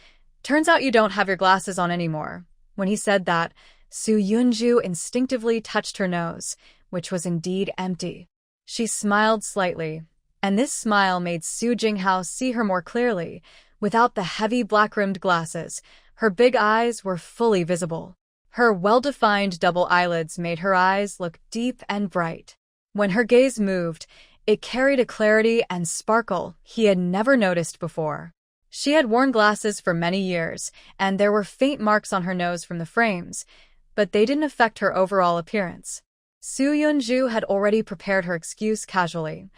Turns out you don't have your glasses on anymore. When he said that, Su Yunju instinctively touched her nose, which was indeed empty. She smiled slightly, and this smile made Su Jinghao see her more clearly. Without the heavy black-rimmed glasses, her big eyes were fully visible. Her well-defined double eyelids made her eyes look deep and bright. When her gaze moved, it carried a clarity and sparkle he had never noticed before. She had worn glasses for many years, and there were faint marks on her nose from the frames, but they didn't affect her overall appearance. Su Yunju had already prepared her excuse casually.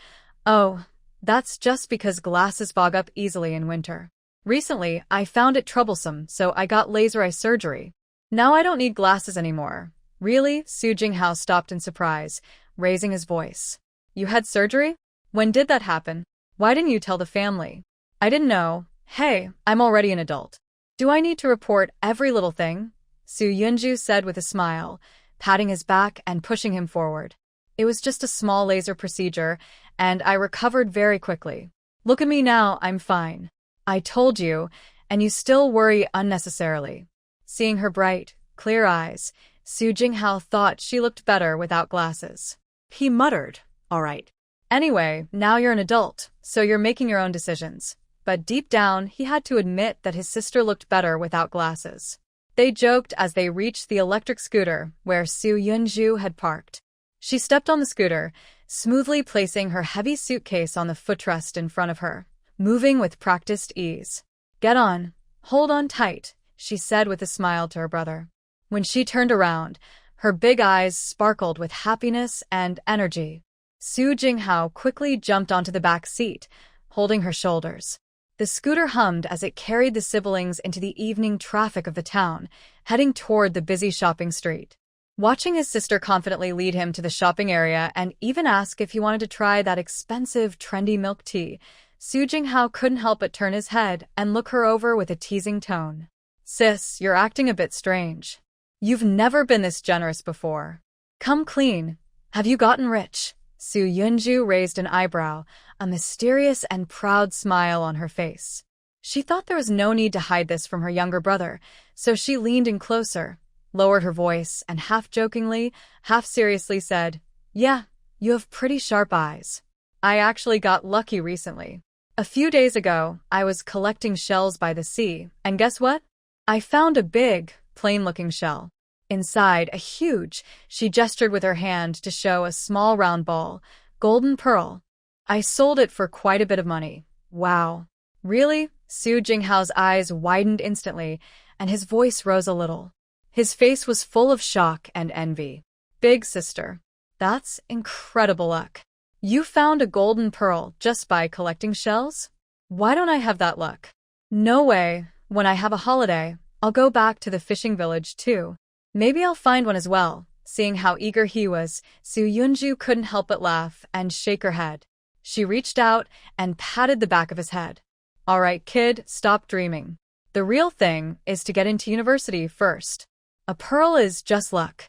Oh, that's just because glasses fog up easily in winter. Recently, I found it troublesome, so I got laser eye surgery. Now I don't need glasses anymore. Really? Su Jinghao stopped in surprise, raising his voice. You had surgery? When did that happen? Why didn't you tell the family? I didn't know. Hey, I'm already an adult. Do I need to report every little thing? Su Yunju said with a smile, patting his back and pushing him forward. It was just a small laser procedure, and I recovered very quickly. Look at me now, I'm fine. I told you, and you still worry unnecessarily. Seeing her bright, clear eyes, Su Jinghao thought she looked better without glasses. He muttered, All right. Anyway, now you're an adult, so you're making your own decisions. But deep down, he had to admit that his sister looked better without glasses. They joked as they reached the electric scooter where Su Yunju had parked. She stepped on the scooter, smoothly placing her heavy suitcase on the footrest in front of her. moving with practiced ease. "Get on. Hold on tight," she said with a smile to her brother. When she turned around, her big eyes sparkled with happiness and energy. Su Jinghao quickly jumped onto the back seat, holding her shoulders. The scooter hummed as it carried the siblings into the evening traffic of the town, heading toward the busy shopping street. Watching his sister confidently lead him to the shopping area and even ask if he wanted to try that expensive, trendy milk tea, Su Jinghao couldn't help but turn his head and look her over with a teasing tone. "Sis, you're acting a bit strange. You've never been this generous before. Come clean. Have you gotten rich?" Su Yunju raised an eyebrow, a mysterious and proud smile on her face. She thought there was no need to hide this from her younger brother, so she leaned in closer, lowered her voice, and half-jokingly, half-seriously said, "Yeah, you have pretty sharp eyes. I actually got lucky recently. A few days ago, I was collecting shells by the sea, and guess what? I found a big, plain-looking shell. Inside, she gestured with her hand to show a small round ball, golden pearl. I sold it for quite a bit of money." "Wow. Really?" Su Jinghao's eyes widened instantly, and his voice rose a little. His face was full of shock and envy. "Big sister, that's incredible luck. You found a golden pearl just by collecting shells? Why don't I have that luck?" "No way. When I have a holiday, I'll go back to the fishing village too. Maybe I'll find one as well." Seeing how eager he was, Su Yunju couldn't help but laugh and shake her head. She reached out and patted the back of his head. "All right, kid, stop dreaming. The real thing is to get into university first. A pearl is just luck.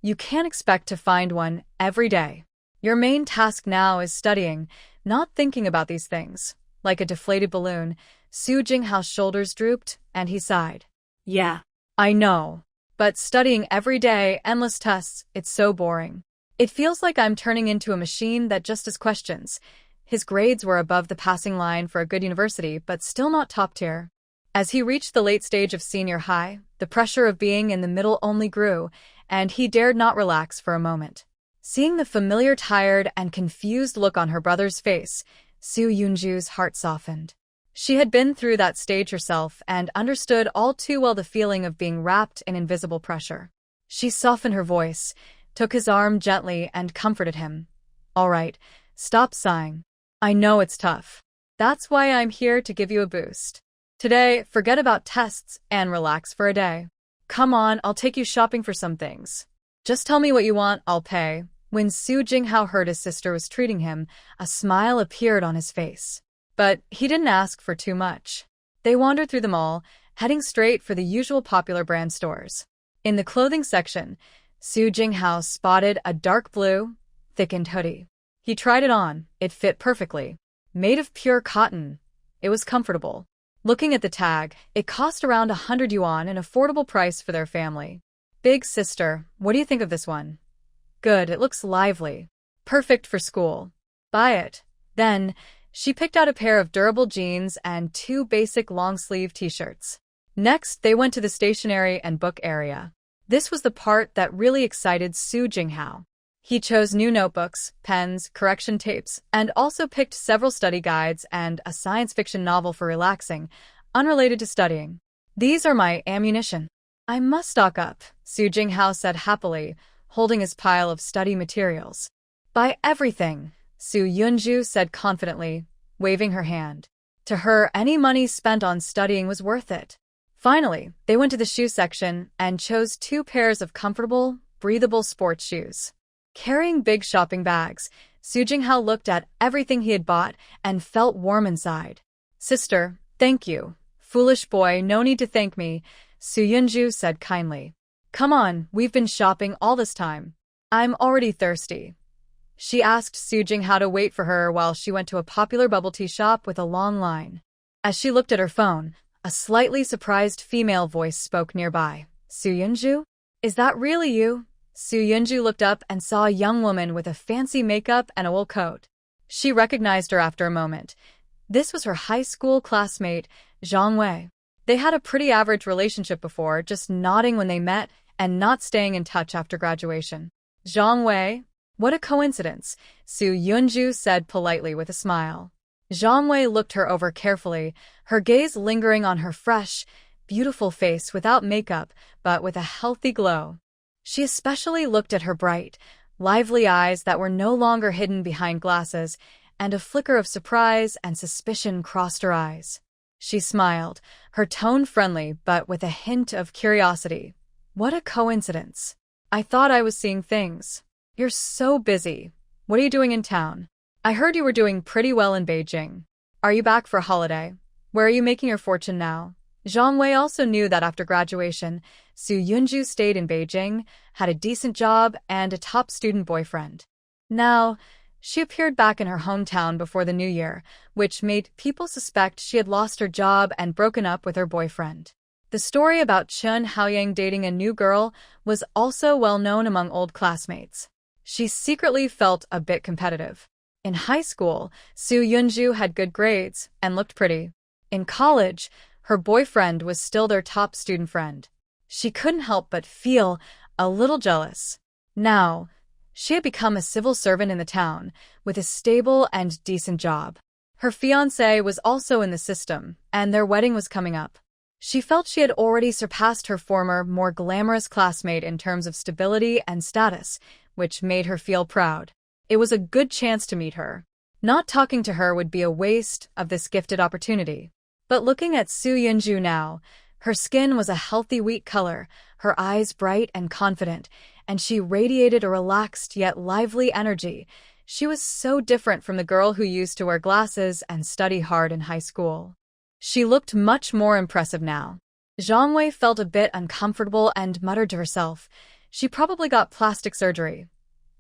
You can't expect to find one every day. Your main task now is studying, not thinking about these things." Like a deflated balloon, Su Jinghao's shoulders drooped, and he sighed. "Yeah. "I know. But studying every day, endless tests, it's so boring. It feels like I'm turning into a machine that just asks questions." His grades were above the passing line for a good university, but still not top tier. As he reached the late stage of senior high, the pressure of being in the middle only grew, and he dared not relax for a moment. Seeing the familiar tired and confused look on her brother's face, Su Yunju's heart softened. She had been through that stage herself and understood all too well the feeling of being wrapped in invisible pressure. She softened her voice, took his arm gently, and comforted him. "All right, stop sighing. I know it's tough. That's why I'm here to give you a boost. Today, forget about tests and relax for a day. Come on, I'll take you shopping for some things. Just tell me what you want, I'll pay." When Su Jinghao heard his sister was treating him, a smile appeared on his face. But he didn't ask for too much. They wandered through the mall, heading straight for the usual popular brand stores. In the clothing section, Su Jinghao spotted a dark blue, thickened hoodie. He tried it on. It fit perfectly. Made of pure cotton. It was comfortable. Looking at the tag, it cost around 100 yuan, an affordable price for their family. "Big sister, what do you think of this one?" "Good, it looks lively. Perfect for school. Buy it." Then, she picked out a pair of durable jeans and 2 basic long-sleeve t-shirts. Next, they went to the stationery and book area. This was the part that really excited Su Jinghao. He chose new notebooks, pens, correction tapes, and also picked several study guides and a science fiction novel for relaxing, unrelated to studying. "These are my ammunition. I must stock up," Su Jinghao said happily, holding his pile of study materials. "Buy everything," Su Yunju said confidently, waving her hand. To her, any money spent on studying was worth it. Finally, they went to the shoe section and chose 2 pairs of comfortable, breathable sports shoes. Carrying big shopping bags, Su Jinghao looked at everything he had bought and felt warm inside. "Sister, thank you." "Foolish boy, no need to thank me," Su Yunju said kindly. "Come on, we've been shopping all this time. I'm already thirsty." She asked Su Jinghao to wait for her while she went to a popular bubble tea shop with a long line. As she looked at her phone, a slightly surprised female voice spoke nearby. "Su Yunju? Is that really you?" Su Yunju looked up and saw a young woman with a fancy makeup and a wool coat. She recognized her after a moment. This was her high school classmate, Zhang Wei. They had a pretty average relationship before, just nodding when they met and not staying in touch after graduation. "Zhang Wei? What a coincidence," Su Yunju said politely with a smile. Zhang Wei looked her over carefully, her gaze lingering on her fresh, beautiful face without makeup, but with a healthy glow. She especially looked at her bright, lively eyes that were no longer hidden behind glasses, and a flicker of surprise and suspicion crossed her eyes. She smiled, her tone friendly but with a hint of curiosity. What a coincidence. I thought I was seeing things. You're so busy. What are you doing in town? I heard you were doing pretty well in Beijing. Are you back for a holiday? Where are you making your fortune now? Zhang Wei also knew that after graduation, Su Yunju stayed in Beijing, had a decent job, and a top student boyfriend. Now, she appeared back in her hometown before the new year, which made people suspect she had lost her job and broken up with her boyfriend. The story about Chen Haoyang dating a new girl was also well known among old classmates. She secretly felt a bit competitive. In high school, Su Yunju had good grades and looked pretty. In college, her boyfriend was still their top student friend. She couldn't help but feel a little jealous. Now, she had become a civil servant in the town, with a stable and decent job. Her fiancé was also in the system, and their wedding was coming up. She felt she had already surpassed her former, more glamorous classmate in terms of stability and status, which made her feel proud. It was a good chance to meet her. Not talking to her would be a waste of this gifted opportunity. But looking at Su Yunju now, her skin was a healthy wheat color, her eyes bright and confident, and she radiated a relaxed yet lively energy. She was so different from the girl who used to wear glasses and study hard in high school. She looked much more impressive now. Zhang Wei felt a bit uncomfortable and muttered to herself, she probably got plastic surgery.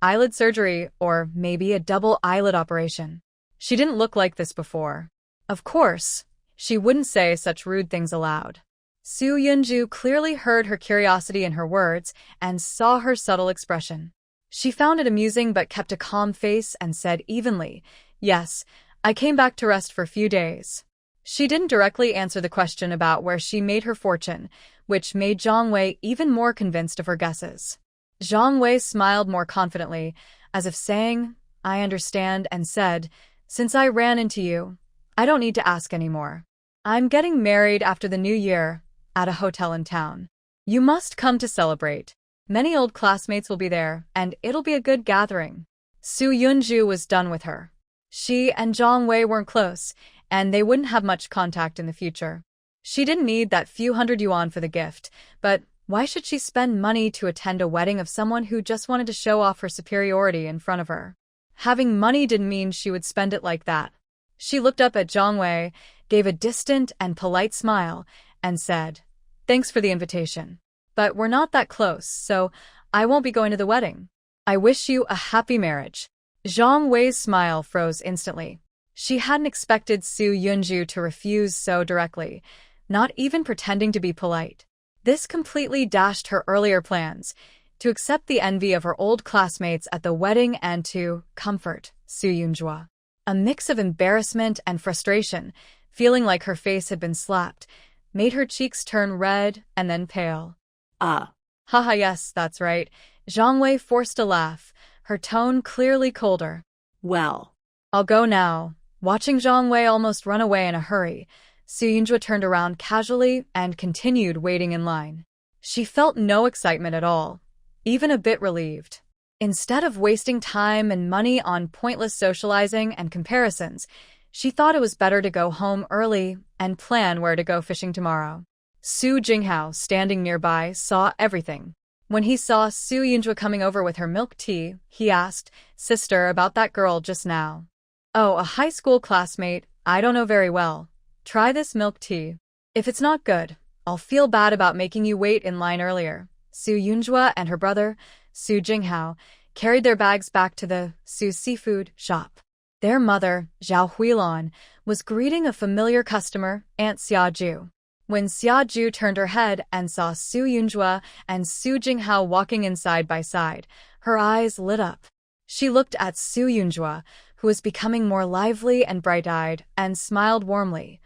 Eyelid surgery, or maybe a double eyelid operation. She didn't look like this before. Of course, she wouldn't say such rude things aloud. Su Yunju clearly heard her curiosity in her words and saw her subtle expression. She found it amusing but kept a calm face and said evenly, "Yes, I came back to rest for a few days." She didn't directly answer the question about where she made her fortune, which made Zhang Wei even more convinced of her guesses. Zhang Wei smiled more confidently, as if saying, "I understand," and said, "Since I ran into you, I don't need to ask anymore. I'm getting married after the new year, at a hotel in town. You must come to celebrate. Many old classmates will be there, and it'll be a good gathering." Su Yunju was done with her. She and Zhang Wei weren't close, and they wouldn't have much contact in the future. She didn't need that few hundred yuan for the gift, but why should she spend money to attend a wedding of someone who just wanted to show off her superiority in front of her? Having money didn't mean she would spend it like that. She looked up at Zhang Wei, gave a distant and polite smile, and said, "Thanks for the invitation. But we're not that close, so I won't be going to the wedding. I wish you a happy marriage." Zhang Wei's smile froze instantly. She hadn't expected Su Yunju to refuse so directly, not even pretending to be polite. This completely dashed her earlier plans, to accept the envy of her old classmates at the wedding and to comfort Su Yunju. A mix of embarrassment and frustration, feeling like her face had been slapped, made her cheeks turn red and then pale. Ah. Haha, yes, that's right. Zhang Wei forced a laugh, her tone clearly colder. Well. I'll go now. Watching Zhang Wei almost run away in a hurry, Su Yunju turned around casually and continued waiting in line. She felt no excitement at all, even a bit relieved. Instead of wasting time and money on pointless socializing and comparisons, she thought it was better to go home early and plan where to go fishing tomorrow. Su Jinghao, standing nearby, saw everything. When he saw Su Yunju coming over with her milk tea, he asked, "Sister, about that girl just now." "Oh, a high school classmate, I don't know very well. Try this milk tea. If it's not good, I'll feel bad about making you wait in line earlier." Su Yunju and her brother, Su Jinghao, carried their bags back to the Su seafood shop. Their mother, Zhao Huilan, was greeting a familiar customer, Aunt Xiaju. When Xiaju turned her head and saw Su Yunju and Su Jinghao walking in side by side, her eyes lit up. She looked at Su Yunju, who was becoming more lively and bright-eyed, and smiled warmly.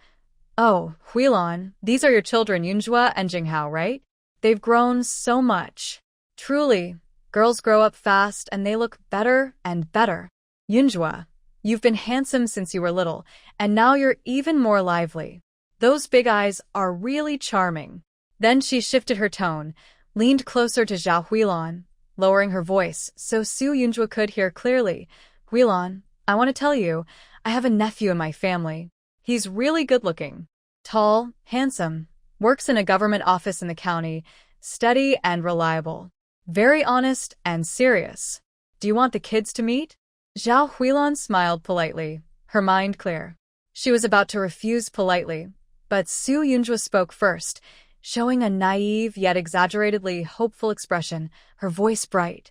"Oh, Huilan, these are your children Yunju and Jinghao, right? They've grown so much. Truly, girls grow up fast and they look better and better. Yunju, You've been handsome since you were little, and now you're even more lively. Those big eyes are really charming." Then she shifted her tone, leaned closer to Zhao Huilan, lowering her voice so Su Yunjue could hear clearly. "Huilan, I want to tell you, I have a nephew in my family. He's really good-looking. Tall, handsome, works in a government office in the county, steady and reliable. Very honest and serious. Do you want the kids to meet?" Zhao Huilan smiled politely, her mind clear. She was about to refuse politely, but Su Yunjue spoke first, showing a naive yet exaggeratedly hopeful expression, her voice bright.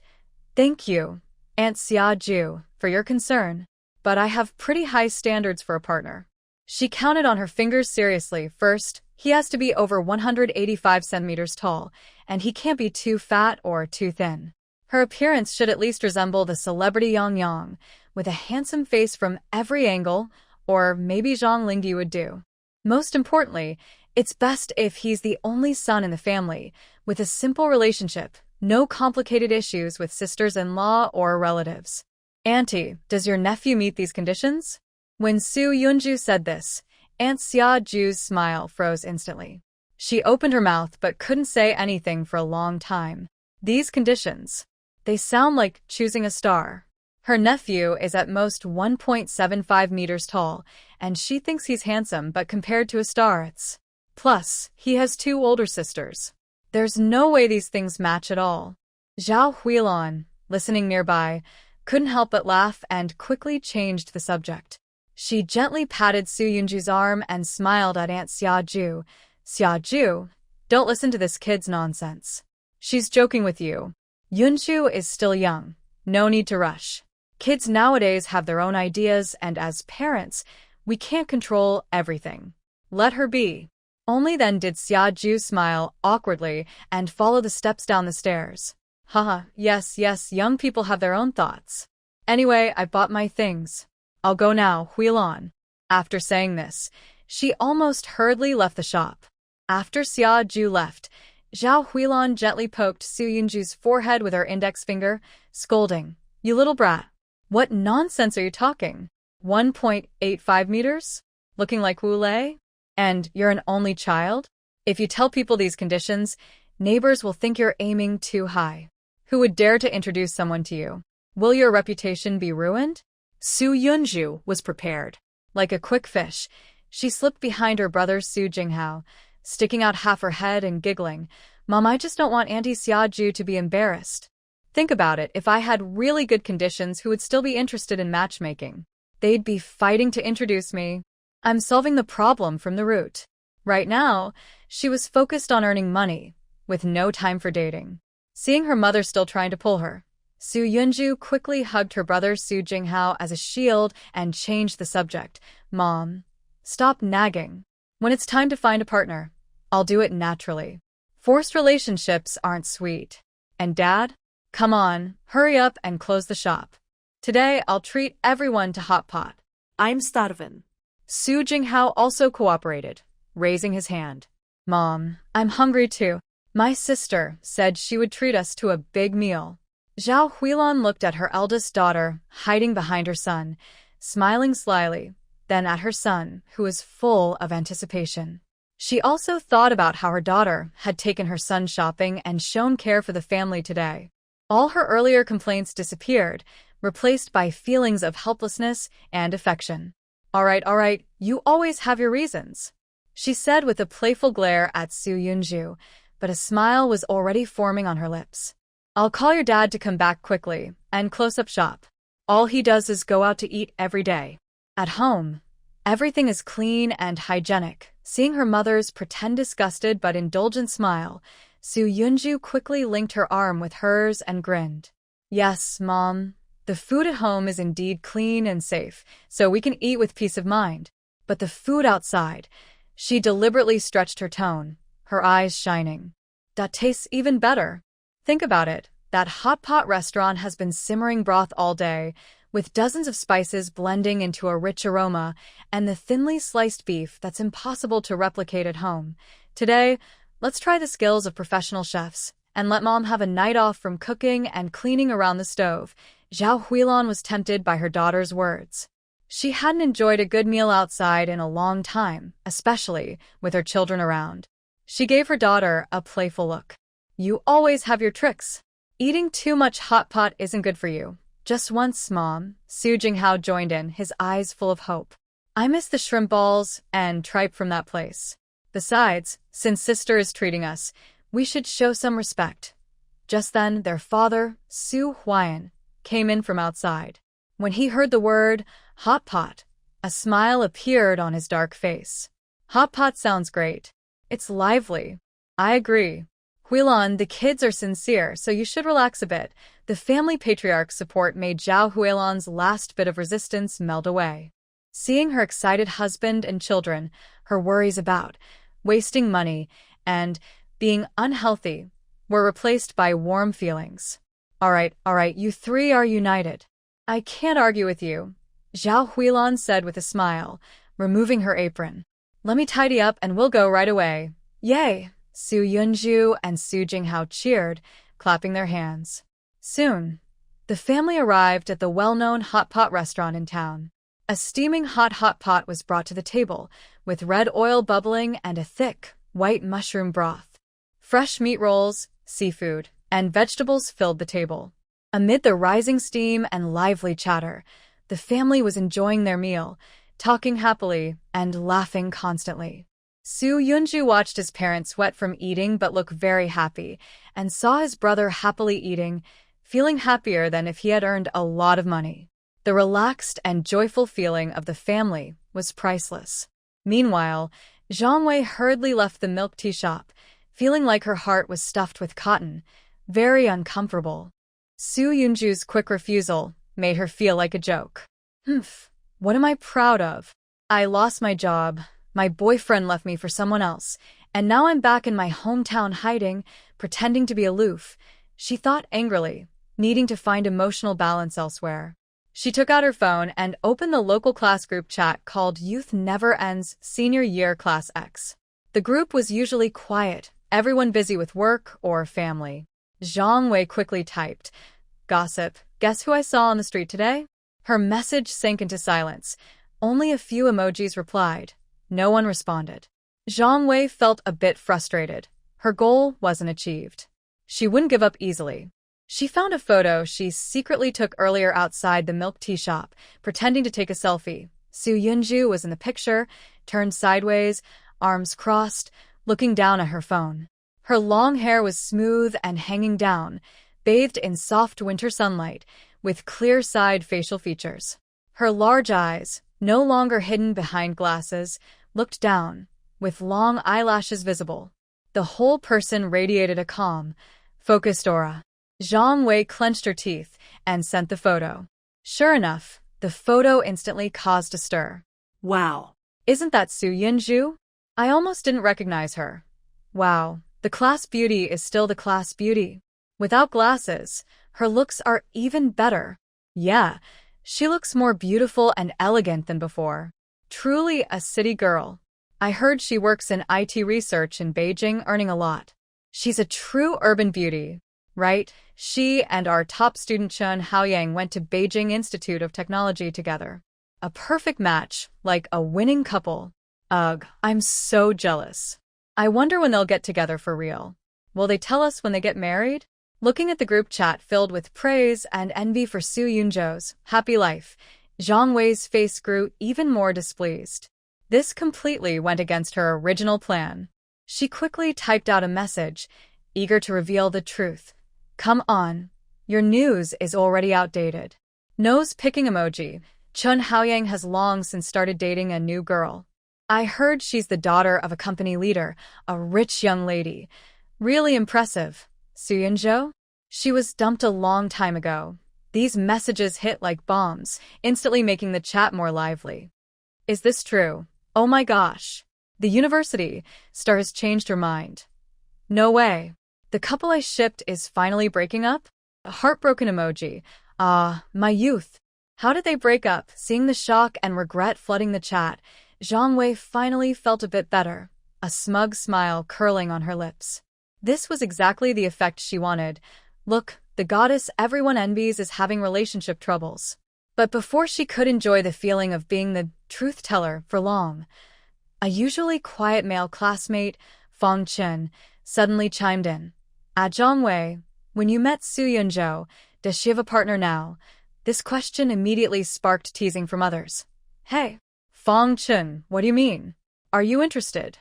"Thank you, Aunt Xiaju, for your concern, but I have pretty high standards for a partner." She counted on her fingers seriously. First, he has to be over 185 centimeters tall, and he can't be too fat or too thin. Her appearance should at least resemble the celebrity Yang Yang, with a handsome face from every angle, or maybe Zhang Lingyi would do. Most importantly, it's best if he's the only son in the family, with a simple relationship, no complicated issues with sisters-in-law or relatives. "Auntie, does your nephew meet these conditions?" When Su Yunjue said this, Aunt Xiaju's smile froze instantly. She opened her mouth but couldn't say anything for a long time. These conditions. They sound like choosing a star. Her nephew is at most 1.75 meters tall, and she thinks he's handsome, but compared to a star it's... Plus, he has 2 older sisters. There's no way these things match at all. Zhao Huilan, listening nearby, couldn't help but laugh and quickly changed the subject. She gently patted Su Yunju's arm and smiled at Aunt Xiaju. "Xiaju, don't listen to this kid's nonsense. She's joking with you. Yunju is still young. No need to rush. Kids nowadays have their own ideas, and as parents, we can't control everything. Let her be." Only then did Xiaju smile awkwardly and follow the steps down the stairs. "Haha, yes, young people have their own thoughts. Anyway, I bought my things. I'll go now, Huilan." After saying this, she almost hurriedly left the shop. After Xiaju left, Zhao Huilan gently poked Su Yunju's forehead with her index finger, scolding, "You little brat. What nonsense are you talking? 1.85 meters? Looking like Wu Lei? And you're an only child? If you tell people these conditions, neighbors will think you're aiming too high. Who would dare to introduce someone to you? Will your reputation be ruined?" Su Yunjue was prepared. Like a quick fish, she slipped behind her brother Su Jinghao, sticking out half her head and giggling. "Mom, I just don't want Auntie Xiaju to be embarrassed. Think about it, if I had really good conditions, who would still be interested in matchmaking? They'd be fighting to introduce me. I'm solving the problem from the root." Right now, she was focused on earning money, with no time for dating. Seeing her mother still trying to pull her, Su Yunjue quickly hugged her brother Su Jinghao as a shield and changed the subject. "Mom, stop nagging. When it's time to find a partner, I'll do it naturally. Forced relationships aren't sweet. And Dad? Come on, hurry up and close the shop. Today I'll treat everyone to hot pot." I'm starving. Su Jinghao also cooperated, raising his hand. "Mom, I'm hungry too. My sister said she would treat us to a big meal." Zhao Huilan looked at her eldest daughter, hiding behind her son, smiling slyly, then at her son, who was full of anticipation. She also thought about how her daughter had taken her son shopping and shown care for the family today. All her earlier complaints disappeared, replaced by feelings of helplessness and affection. All right, you always have your reasons," she said with a playful glare at Su Yunjue, but a smile was already forming on her lips. "I'll call your dad to come back quickly and close up shop. All he does is go out to eat every day. At home, everything is clean and hygienic." Seeing her mother's pretend disgusted but indulgent smile, Su Yunjue quickly linked her arm with hers and grinned. "Yes, Mom. The food at home is indeed clean and safe, so we can eat with peace of mind. But the food outside," she deliberately stretched her tone, her eyes shining. "That tastes even better. Think about it, that hot pot restaurant has been simmering broth all day, with dozens of spices blending into a rich aroma, and the thinly sliced beef that's impossible to replicate at home. Today, let's try the skills of professional chefs, and let Mom have a night off from cooking and cleaning around the stove." Zhao Huilan was tempted by her daughter's words. She hadn't enjoyed a good meal outside in a long time, especially with her children around. She gave her daughter a playful look. You always have your tricks. Eating too much hot pot isn't good for you. Just once, Mom. Su Jinghao joined in, his eyes full of hope. I miss the shrimp balls and tripe from that place. Besides, since sister is treating us, we should show some respect. Just then, their father, Su Huayan, came in from outside. When he heard the word hot pot, a smile appeared on his dark face. Hot pot sounds great. It's lively. I agree. Huilan, the kids are sincere, so you should relax a bit. The family patriarch's support made Zhao Huilan's last bit of resistance melt away. Seeing her excited husband and children, her worries about wasting money and being unhealthy were replaced by warm feelings. All right, you three are united. I can't argue with you, Zhao Huilan said with a smile, removing her apron. Let me tidy up and we'll go right away. Yay! Su Yunju and Su Jinghao cheered, clapping their hands. Soon, the family arrived at the well-known hot pot restaurant in town. A steaming hot pot was brought to the table, with red oil bubbling and a thick, white mushroom broth. Fresh meat rolls, seafood, and vegetables filled the table. Amid the rising steam and lively chatter, the family was enjoying their meal, talking happily and laughing constantly. Su Yunju watched his parents sweat from eating but look very happy, and saw his brother happily eating, feeling happier than if he had earned a lot of money. The relaxed and joyful feeling of the family was priceless. Meanwhile, Zhang Wei hurriedly left the milk tea shop, feeling like her heart was stuffed with cotton, very uncomfortable. Su Yunju's quick refusal made her feel like a joke. What am I proud of? I lost my job, my boyfriend left me for someone else, and now I'm back in my hometown hiding, pretending to be aloof, she thought angrily, needing to find emotional balance elsewhere. She took out her phone and opened the local class group chat called Youth Never Ends Senior Year Class X. The group was usually quiet, everyone busy with work or family. Zhang Wei quickly typed, "Gossip, guess who I saw on the street today?" Her message sank into silence. Only a few emojis replied. No one responded. Zhang Wei felt a bit frustrated. Her goal wasn't achieved. She wouldn't give up easily. She found a photo she secretly took earlier outside the milk tea shop, pretending to take a selfie. Su Yunju was in the picture, turned sideways, arms crossed, looking down at her phone. Her long hair was smooth and hanging down, bathed in soft winter sunlight, with clear-side facial features. Her large eyes, no longer hidden behind glasses, looked down, with long eyelashes visible. The whole person radiated a calm, focused aura. Zhang Wei clenched her teeth and sent the photo. Sure enough, the photo instantly caused a stir. Wow. Isn't that Su Yunju? I almost didn't recognize her. Wow, the class beauty is still the class beauty. Without glasses, her looks are even better. Yeah, she looks more beautiful and elegant than before. Truly a city girl. I heard she works in IT research in Beijing, earning a lot. She's a true urban beauty, right? She and our top student Chen Haoyang went to Beijing Institute of Technology together. A perfect match, like a winning couple. Ugh, I'm so jealous. I wonder when they'll get together for real. Will they tell us when they get married? Looking at the group chat filled with praise and envy for Su Yunju's happy life, Zhang Wei's face grew even more displeased. This completely went against her original plan. She quickly typed out a message, eager to reveal the truth. Come on, your news is already outdated. Nose-picking emoji. Chen Haoyang has long since started dating a new girl. I heard she's the daughter of a company leader, a rich young lady. Really impressive. Su Yunju? She was dumped a long time ago. These messages hit like bombs, instantly making the chat more lively. Is this true? Oh my gosh. The university star has changed her mind. No way. The couple I shipped is finally breaking up? A heartbroken emoji. Ah, my youth. How did they break up? Seeing the shock and regret flooding the chat, Zhang Wei finally felt a bit better, a smug smile curling on her lips. This was exactly the effect she wanted. Look, the goddess everyone envies is having relationship troubles. But before she could enjoy the feeling of being the truth teller for long, a usually quiet male classmate, Fong Chen, suddenly chimed in. Zhang, when you met Su Yunzhou, does she have a partner now? This question immediately sparked teasing from others. Hey, Fong Chen, what do you mean? Are you interested?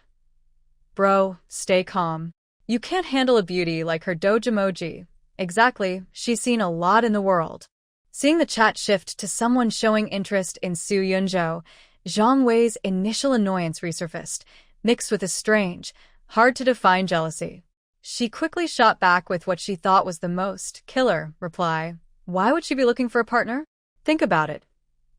Bro, stay calm. You can't handle a beauty like her dogemoji. Exactly, she's seen a lot in the world. Seeing the chat shift to someone showing interest in Su Yunzhou, Zhang Wei's initial annoyance resurfaced, mixed with a strange, hard-to-define jealousy. She quickly shot back with what she thought was the most killer reply. Why would she be looking for a partner? Think about it.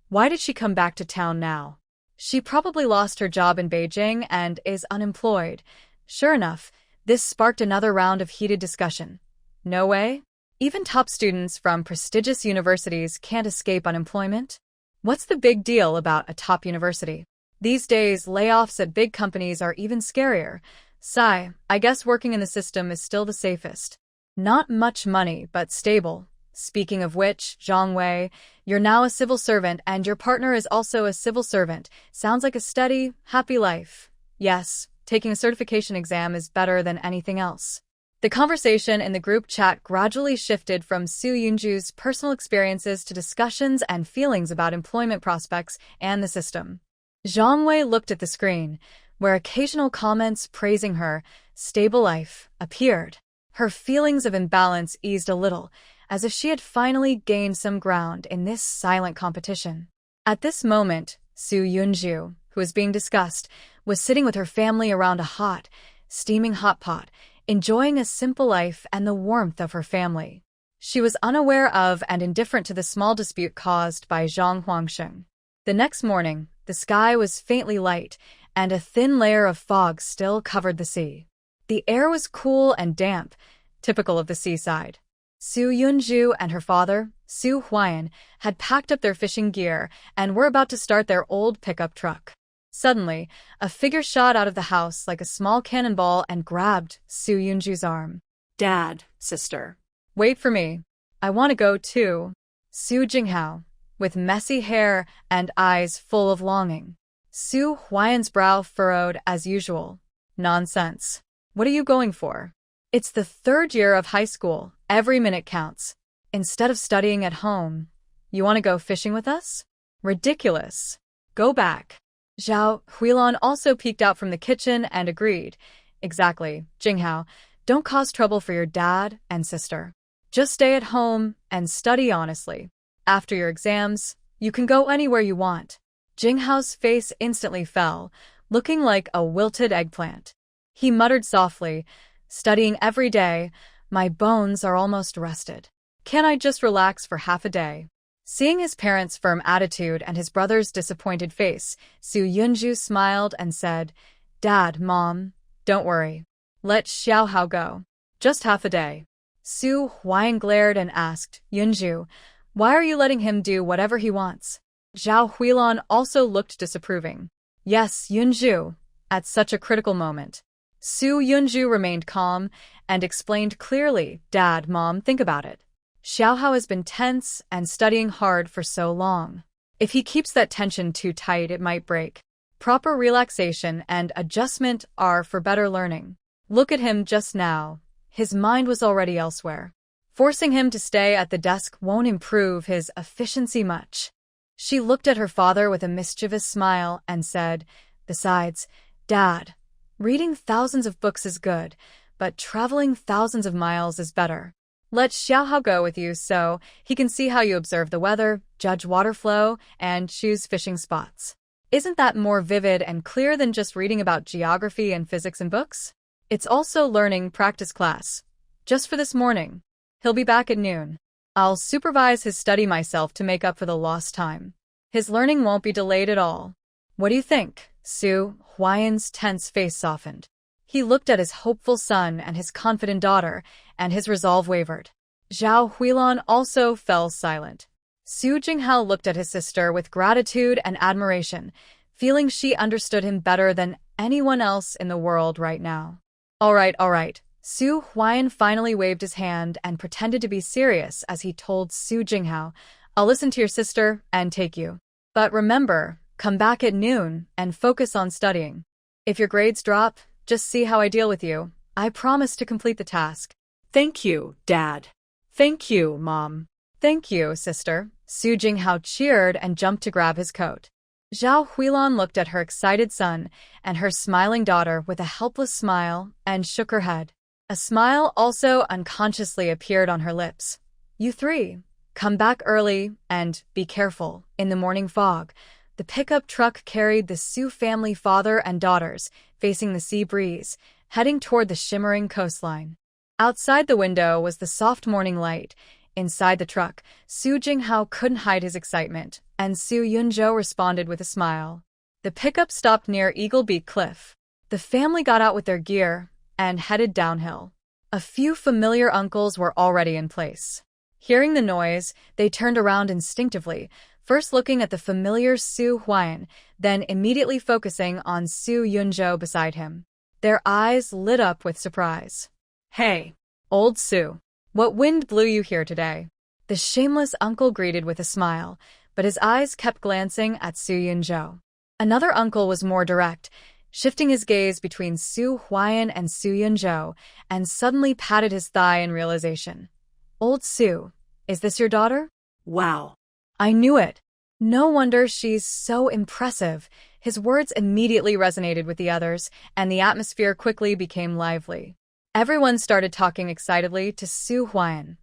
Why did she come back to town now? She probably lost her job in Beijing and is unemployed. Sure enough, this sparked another round of heated discussion. No way? Even top students from prestigious universities can't escape unemployment? What's the big deal about a top university? These days, layoffs at big companies are even scarier. Sigh, I guess working in the system is still the safest. Not much money, but stable. Speaking of which, Zhang Wei, you're now a civil servant and your partner is also a civil servant. Sounds like a steady, happy life. Yes, taking a certification exam is better than anything else. The conversation in the group chat gradually shifted from Su Yunzhou's personal experiences to discussions and feelings about employment prospects and the system. Zhang Wei looked at the screen, where occasional comments praising her stable life appeared. Her feelings of imbalance eased a little, as if she had finally gained some ground in this silent competition. At this moment, Su Yunzhou, who was being discussed, was sitting with her family around a hot, steaming hot pot, enjoying a simple life and the warmth of her family. She was unaware of and indifferent to the small dispute caused by Zhang Huangsheng. The next morning, the sky was faintly light, and a thin layer of fog still covered the sea. The air was cool and damp, typical of the seaside. Su Yunzhou and her father, Su Huayan, had packed up their fishing gear and were about to start their old pickup truck. Suddenly, a figure shot out of the house like a small cannonball and grabbed Su Yunzhou's arm. Dad, sister. Wait for me. I want to go too. Su Jinghao, with messy hair and eyes full of longing. Su Huayan's brow furrowed as usual. Nonsense. What are you going for? It's the third year of high school. Every minute counts. Instead of studying at home, you want to go fishing with us? Ridiculous. Go back. Zhao Huilan also peeked out from the kitchen and agreed. Exactly, Jinghao. Don't cause trouble for your dad and sister. Just stay at home and study honestly. After your exams, you can go anywhere you want. Jinghao's face instantly fell, looking like a wilted eggplant. He muttered softly, studying every day. My bones are almost rusted. Can't I just relax for half a day? Seeing his parents' firm attitude and his brother's disappointed face, Su Yunzhou smiled and said, Dad, Mom, don't worry. Let Xiaohao go. Just half a day. Su Huayan glared and asked, Yunzhou, why are you letting him do whatever he wants? Zhao Huilan also looked disapproving. Yes, Yunzhou, at such a critical moment. Su Yunzhou remained calm and explained clearly, Dad, Mom, think about it. Xiaohao has been tense and studying hard for so long. If he keeps that tension too tight, it might break. Proper relaxation and adjustment are for better learning. Look at him just now. His mind was already elsewhere. Forcing him to stay at the desk won't improve his efficiency much. She looked at her father with a mischievous smile and said, Besides, Dad, reading thousands of books is good, but traveling thousands of miles is better. Let Xiaohao go with you so he can see how you observe the weather, judge water flow, and choose fishing spots. Isn't that more vivid and clear than just reading about geography and physics in books? It's also learning practice class. Just for this morning. He'll be back at noon. I'll supervise his study myself to make up for the lost time. His learning won't be delayed at all. What do you think? Su Huayan's tense face softened. He looked at his hopeful son and his confident daughter, and his resolve wavered. Zhao Huilan also fell silent. Su Jinghao looked at his sister with gratitude and admiration, feeling she understood him better than anyone else in the world right now. All right. Su Huayan finally waved his hand and pretended to be serious as he told Su Jinghao, I'll listen to your sister and take you. But remember, come back at noon and focus on studying. If your grades drop, just see how I deal with you. I promise to complete the task. Thank you, Dad. Thank you, Mom. Thank you, sister. Su Jinghao cheered and jumped to grab his coat. Zhao Huilan looked at her excited son and her smiling daughter with a helpless smile and shook her head. A smile also unconsciously appeared on her lips. You three, come back early and be careful. In the morning fog, the pickup truck carried the Su family father and daughters, facing the sea breeze, heading toward the shimmering coastline. Outside the window was the soft morning light. Inside the truck, Su Jinghao couldn't hide his excitement, and Su Yunzhou responded with a smile. The pickup stopped near Eagle Beak Cliff. The family got out with their gear and headed downhill. A few familiar uncles were already in place. Hearing the noise, they turned around instinctively, first looking at the familiar Su Huayan, then immediately focusing on Su Yunzhou beside him. Their eyes lit up with surprise. Hey, old Su. What wind blew you here today? The shameless uncle greeted with a smile, but his eyes kept glancing at Su Yunzhou. Another uncle was more direct, shifting his gaze between Su Huayan and Su Yunzhou, and suddenly patted his thigh in realization. Old Su, is this your daughter? Wow. I knew it. No wonder she's so impressive. His words immediately resonated with the others, and the atmosphere quickly became lively. Everyone started talking excitedly to Su Huayan.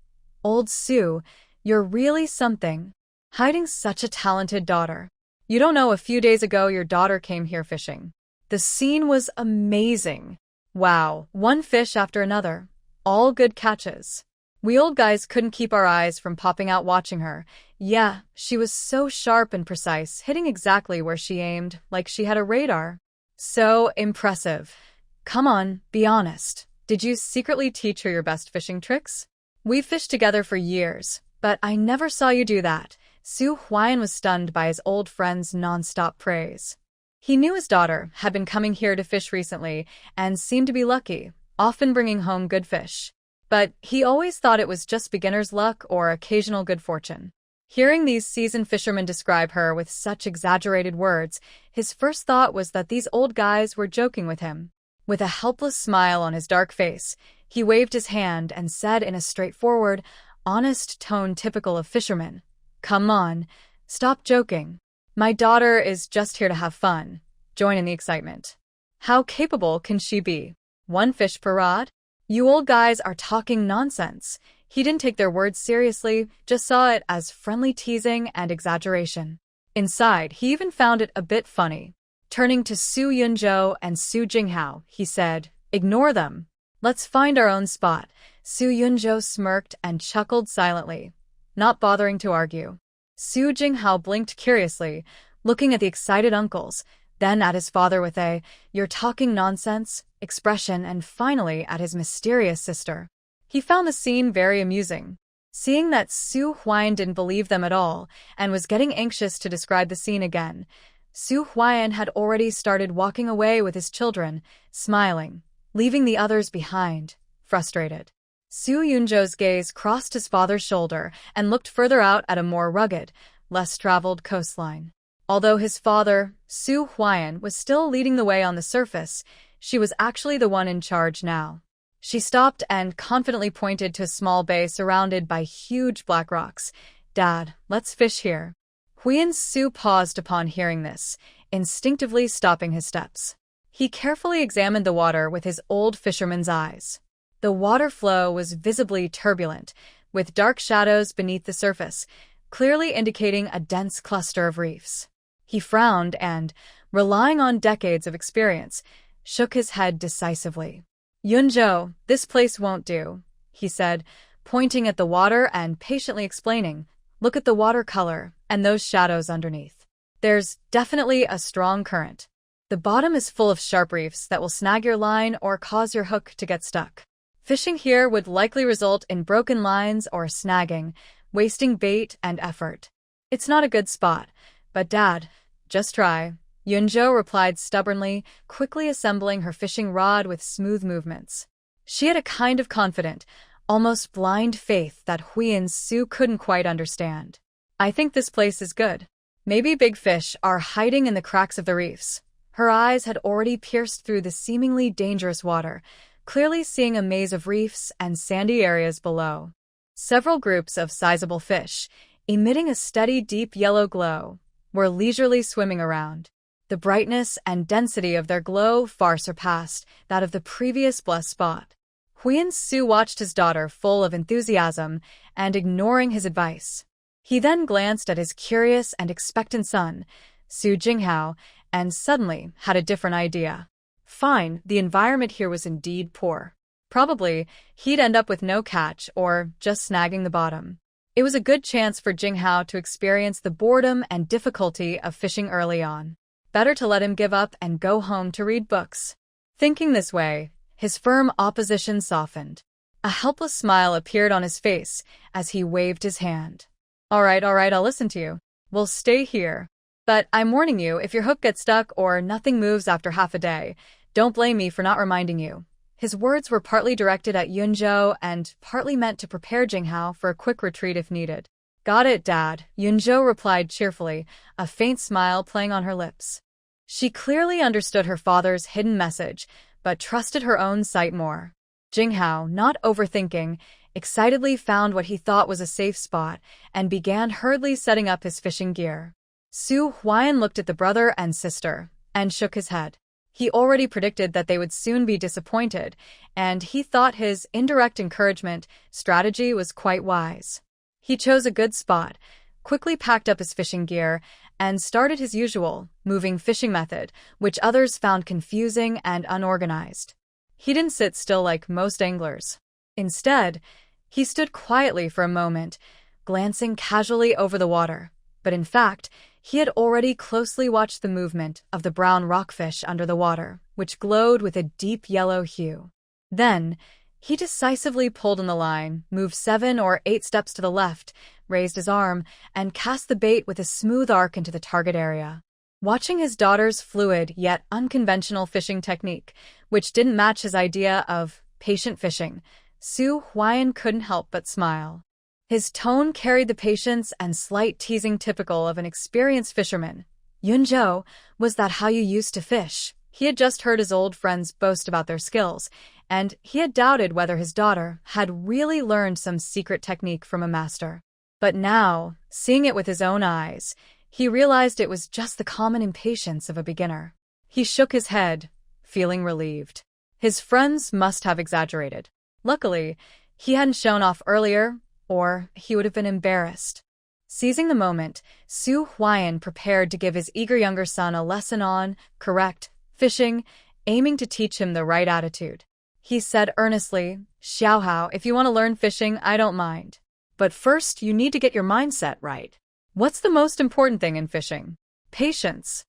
Old Su, you're really something. Hiding such a talented daughter. You don't know, a few days ago your daughter came here fishing. The scene was amazing. Wow, one fish after another. All good catches. We old guys couldn't keep our eyes from popping out watching her. Yeah, she was so sharp and precise, hitting exactly where she aimed, like she had a radar. So impressive. Come on, be honest. Did you secretly teach her your best fishing tricks? We've fished together for years, but I never saw you do that. Su Huayan was stunned by his old friend's non-stop praise. He knew his daughter had been coming here to fish recently and seemed to be lucky, often bringing home good fish. But he always thought it was just beginner's luck or occasional good fortune. Hearing these seasoned fishermen describe her with such exaggerated words, his first thought was that these old guys were joking with him. With a helpless smile on his dark face, he waved his hand and said in a straightforward, honest tone typical of fishermen, "Come on, stop joking. My daughter is just here to have fun. Join in the excitement. How capable can she be? One fish per rod? You old guys are talking nonsense." He didn't take their words seriously, just saw it as friendly teasing and exaggeration. Inside, he even found it a bit funny. Turning to Su Yunzhou and Su Jinghao, he said, "Ignore them. Let's find our own spot." Su Yunzhou smirked and chuckled silently, not bothering to argue. Su Jinghao blinked curiously, looking at the excited uncles, then at his father with a "you're talking nonsense" expression, and finally at his mysterious sister. He found the scene very amusing. Seeing that Su Huayan didn't believe them at all and was getting anxious to describe the scene again, Su Huayan had already started walking away with his children, smiling, leaving the others behind, frustrated. Su Yunzhou's gaze crossed his father's shoulder and looked further out at a more rugged, less traveled coastline. Although his father, Su Huayan, was still leading the way on the surface, she was actually the one in charge now. She stopped and confidently pointed to a small bay surrounded by huge black rocks. "Dad, let's fish here." Huiyan Su paused upon hearing this, instinctively stopping his steps. He carefully examined the water with his old fisherman's eyes. The water flow was visibly turbulent, with dark shadows beneath the surface, clearly indicating a dense cluster of reefs. He frowned and, relying on decades of experience, shook his head decisively. "Yunzhou, this place won't do," he said, pointing at the water and patiently explaining, "Look at the water color and those shadows underneath. There's definitely a strong current. The bottom is full of sharp reefs that will snag your line or cause your hook to get stuck. Fishing here would likely result in broken lines or snagging, wasting bait and effort. It's not a good spot, but Dad, just try." Yunzhou replied stubbornly, quickly assembling her fishing rod with smooth movements. She had a kind of confident, almost blind faith that Huiyan Su couldn't quite understand. I think this place is good. Maybe big fish are hiding in the cracks of the reefs. Her eyes had already pierced through the seemingly dangerous water, clearly seeing a maze of reefs and sandy areas below. Several groups of sizable fish, emitting a steady deep yellow glow, were leisurely swimming around. The brightness and density of their glow far surpassed that of the previous blessed spot. Huiyan-Su watched his daughter full of enthusiasm and ignoring his advice. He then glanced at his curious and expectant son, Su Jinghao, and suddenly had a different idea. Fine, the environment here was indeed poor. Probably, he'd end up with no catch or just snagging the bottom. It was a good chance for Jinghao to experience the boredom and difficulty of fishing early on. Better to let him give up and go home to read books. Thinking this way, his firm opposition softened. A helpless smile appeared on his face as he waved his hand. All right, I'll listen to you. We'll stay here. But I'm warning you, if your hook gets stuck or nothing moves after half a day, don't blame me for not reminding you. His words were partly directed at Yunzhou and partly meant to prepare Jinghao for a quick retreat if needed. Got it, Dad, Yunzhou replied cheerfully, a faint smile playing on her lips. She clearly understood her father's hidden message, but trusted her own sight more. Jinghao, not overthinking, excitedly found what he thought was a safe spot and began hurriedly setting up his fishing gear. Su Huiyan looked at the brother and sister and shook his head. He already predicted that they would soon be disappointed, and he thought his indirect encouragement strategy was quite wise. He chose a good spot, quickly packed up his fishing gear, and started his usual, moving fishing method, which others found confusing and unorganized. He didn't sit still like most anglers. Instead, he stood quietly for a moment, glancing casually over the water. But in fact, he had already closely watched the movement of the brown rockfish under the water, which glowed with a deep yellow hue. Then, he decisively pulled on the line, moved 7 or 8 steps to the left, raised his arm, and cast the bait with a smooth arc into the target area. Watching his daughter's fluid yet unconventional fishing technique, which didn't match his idea of patient fishing, Su Huiyan couldn't help but smile. His tone carried the patience and slight teasing typical of an experienced fisherman. Yunzhou, was that how you used to fish? He had just heard his old friends boast about their skills, and he had doubted whether his daughter had really learned some secret technique from a master. But now, seeing it with his own eyes, he realized it was just the common impatience of a beginner. He shook his head, feeling relieved. His friends must have exaggerated. Luckily, he hadn't shown off earlier, or he would have been embarrassed. Seizing the moment, Su Huiyan prepared to give his eager younger son a lesson on correct fishing, aiming to teach him the right attitude. He said earnestly, "Xiaohao, if you want to learn fishing, I don't mind. But first, you need to get your mindset right. What's the most important thing in fishing? Patience."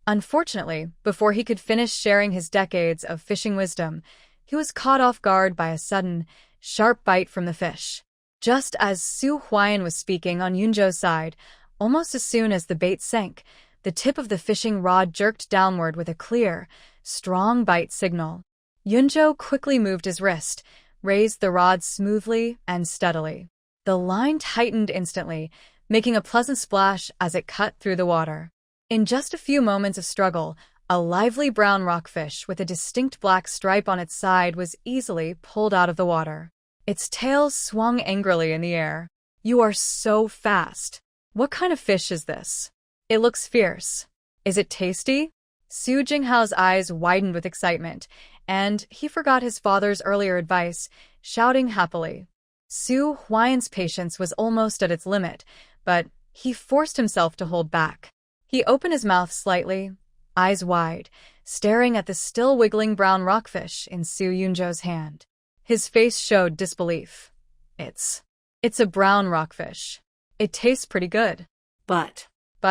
Unfortunately, before he could finish sharing his decades of fishing wisdom, he was caught off guard by a sudden, sharp bite from the fish. Just as Su Huiyan was speaking on Yunzhou's side, almost as soon as the bait sank, the tip of the fishing rod jerked downward with a clear, strong bite signal. Yunzhou quickly moved his wrist, raised the rod smoothly and steadily. The line tightened instantly, making a pleasant splash as it cut through the water. In just a few moments of struggle, a lively brown rockfish with a distinct black stripe on its side was easily pulled out of the water. Its tail swung angrily in the air. "You are so fast. What kind of fish is this? It looks fierce. Is it tasty?" Su Jinghao's eyes widened with excitement, and he forgot his father's earlier advice, shouting happily. Su Huiyan's patience was almost at its limit, but he forced himself to hold back. He opened his mouth slightly, eyes wide, staring at the still wiggling brown rockfish in Su Yunzhou's hand. His face showed disbelief. It's a brown rockfish. It tastes pretty good." But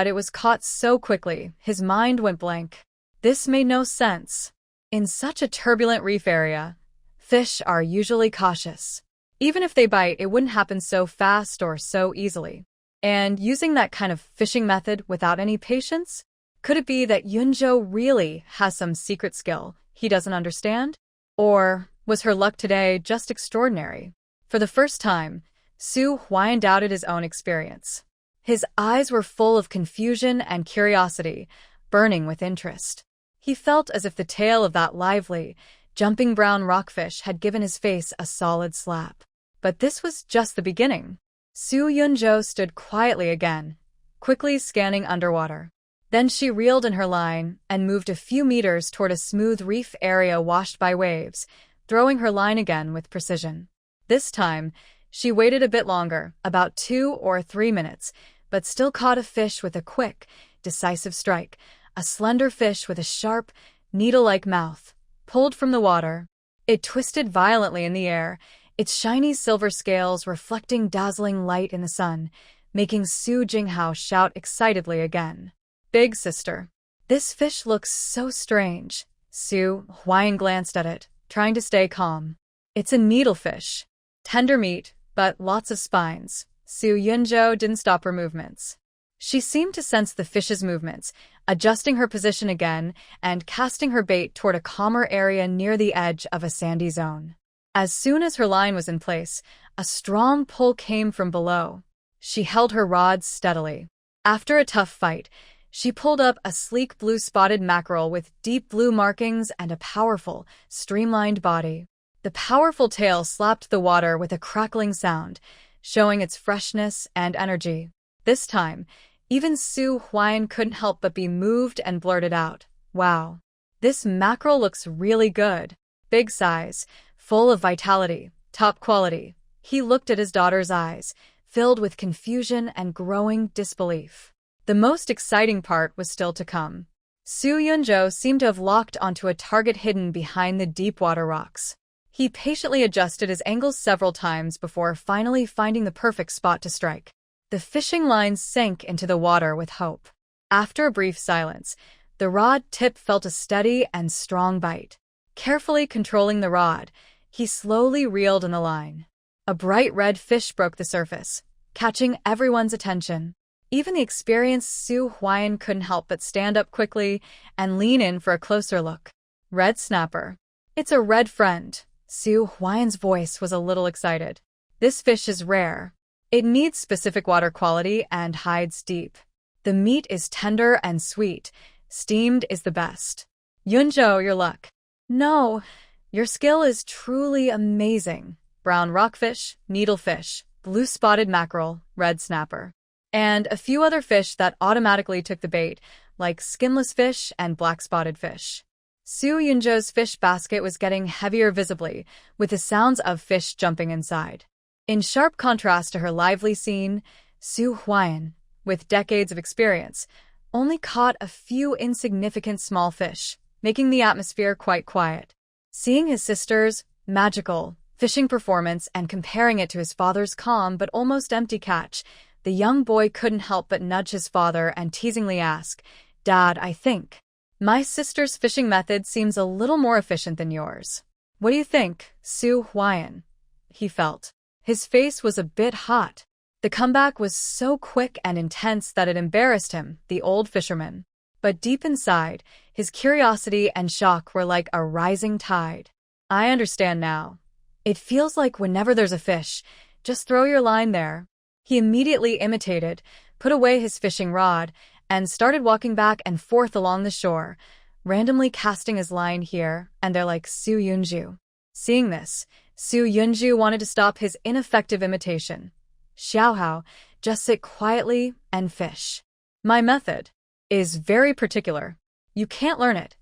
it was caught so quickly, his mind went blank. This made no sense. In such a turbulent reef area, fish are usually cautious. Even if they bite, it wouldn't happen so fast or so easily. And using that kind of fishing method without any patience? Could it be that Yunzhou really has some secret skill he doesn't understand? Or was her luck today just extraordinary? For the first time, Su Huayan doubted his own experience. His eyes were full of confusion and curiosity, burning with interest. He felt as if the tail of that lively, jumping brown rockfish had given his face a solid slap. But this was just the beginning. Su Yunzhou stood quietly again, quickly scanning underwater. Then she reeled in her line and moved a few meters toward a smooth reef area washed by waves, throwing her line again with precision. This time, she waited a bit longer, about 2 or 3 minutes, but still caught a fish with a quick, decisive strike, a slender fish with a sharp, needle-like mouth, pulled from the water. It twisted violently in the air, its shiny silver scales reflecting dazzling light in the sun, making Su Jinghao shout excitedly again. "Big sister. This fish looks so strange." Su Huayan glanced at it, trying to stay calm. "It's a needlefish. Tender meat, but lots of spines." Su Yunzhou didn't stop her movements. She seemed to sense the fish's movements, adjusting her position again and casting her bait toward a calmer area near the edge of a sandy zone. As soon as her line was in place, a strong pull came from below. She held her rod steadily. After a tough fight, she pulled up a sleek blue spotted mackerel with deep blue markings and a powerful, streamlined body. The powerful tail slapped the water with a crackling sound, showing its freshness and energy. This time, even Su Huayan couldn't help but be moved and blurted out, "Wow, this mackerel looks really good. Big size, full of vitality, top quality." He looked at his daughter's eyes, filled with confusion and growing disbelief. The most exciting part was still to come. Su Yunzhou seemed to have locked onto a target hidden behind the deep water rocks. He patiently adjusted his angles several times before finally finding the perfect spot to strike. The fishing line sank into the water with hope. After a brief silence, the rod tip felt a steady and strong bite. Carefully controlling the rod, he slowly reeled in the line. A bright red fish broke the surface, catching everyone's attention. Even the experienced Su Huayan couldn't help but stand up quickly and lean in for a closer look. "Red snapper. It's a red friend." Su Huayan's voice was a little excited. "This fish is rare. It needs specific water quality and hides deep. The meat is tender and sweet. Steamed is the best. Yunzhou, your luck." "No, your skill is truly amazing." Brown rockfish, needlefish, blue spotted mackerel, red snapper. And a few other fish that automatically took the bait, like skinless fish and black-spotted fish. Su Yunzhou's fish basket was getting heavier visibly, with the sounds of fish jumping inside. In sharp contrast to her lively scene, Su Huayan, with decades of experience, only caught a few insignificant small fish, making the atmosphere quite quiet. Seeing his sister's magical fishing performance and comparing it to his father's calm but almost empty catch, the young boy couldn't help but nudge his father and teasingly ask, "Dad, I think my sister's fishing method seems a little more efficient than yours. What do you think, Su Huayan?" He felt. His face was a bit hot. The comeback was so quick and intense that it embarrassed him, the old fisherman. But deep inside, his curiosity and shock were like a rising tide. "I understand now. It feels like whenever there's a fish, just throw your line there." He immediately imitated, put away his fishing rod, and started walking back and forth along the shore, randomly casting his line here and there like Su Yunzhou. Seeing this, Su Yunzhou wanted to stop his ineffective imitation. "Xiaohao, just sit quietly and fish. My method is very particular. You can't learn it."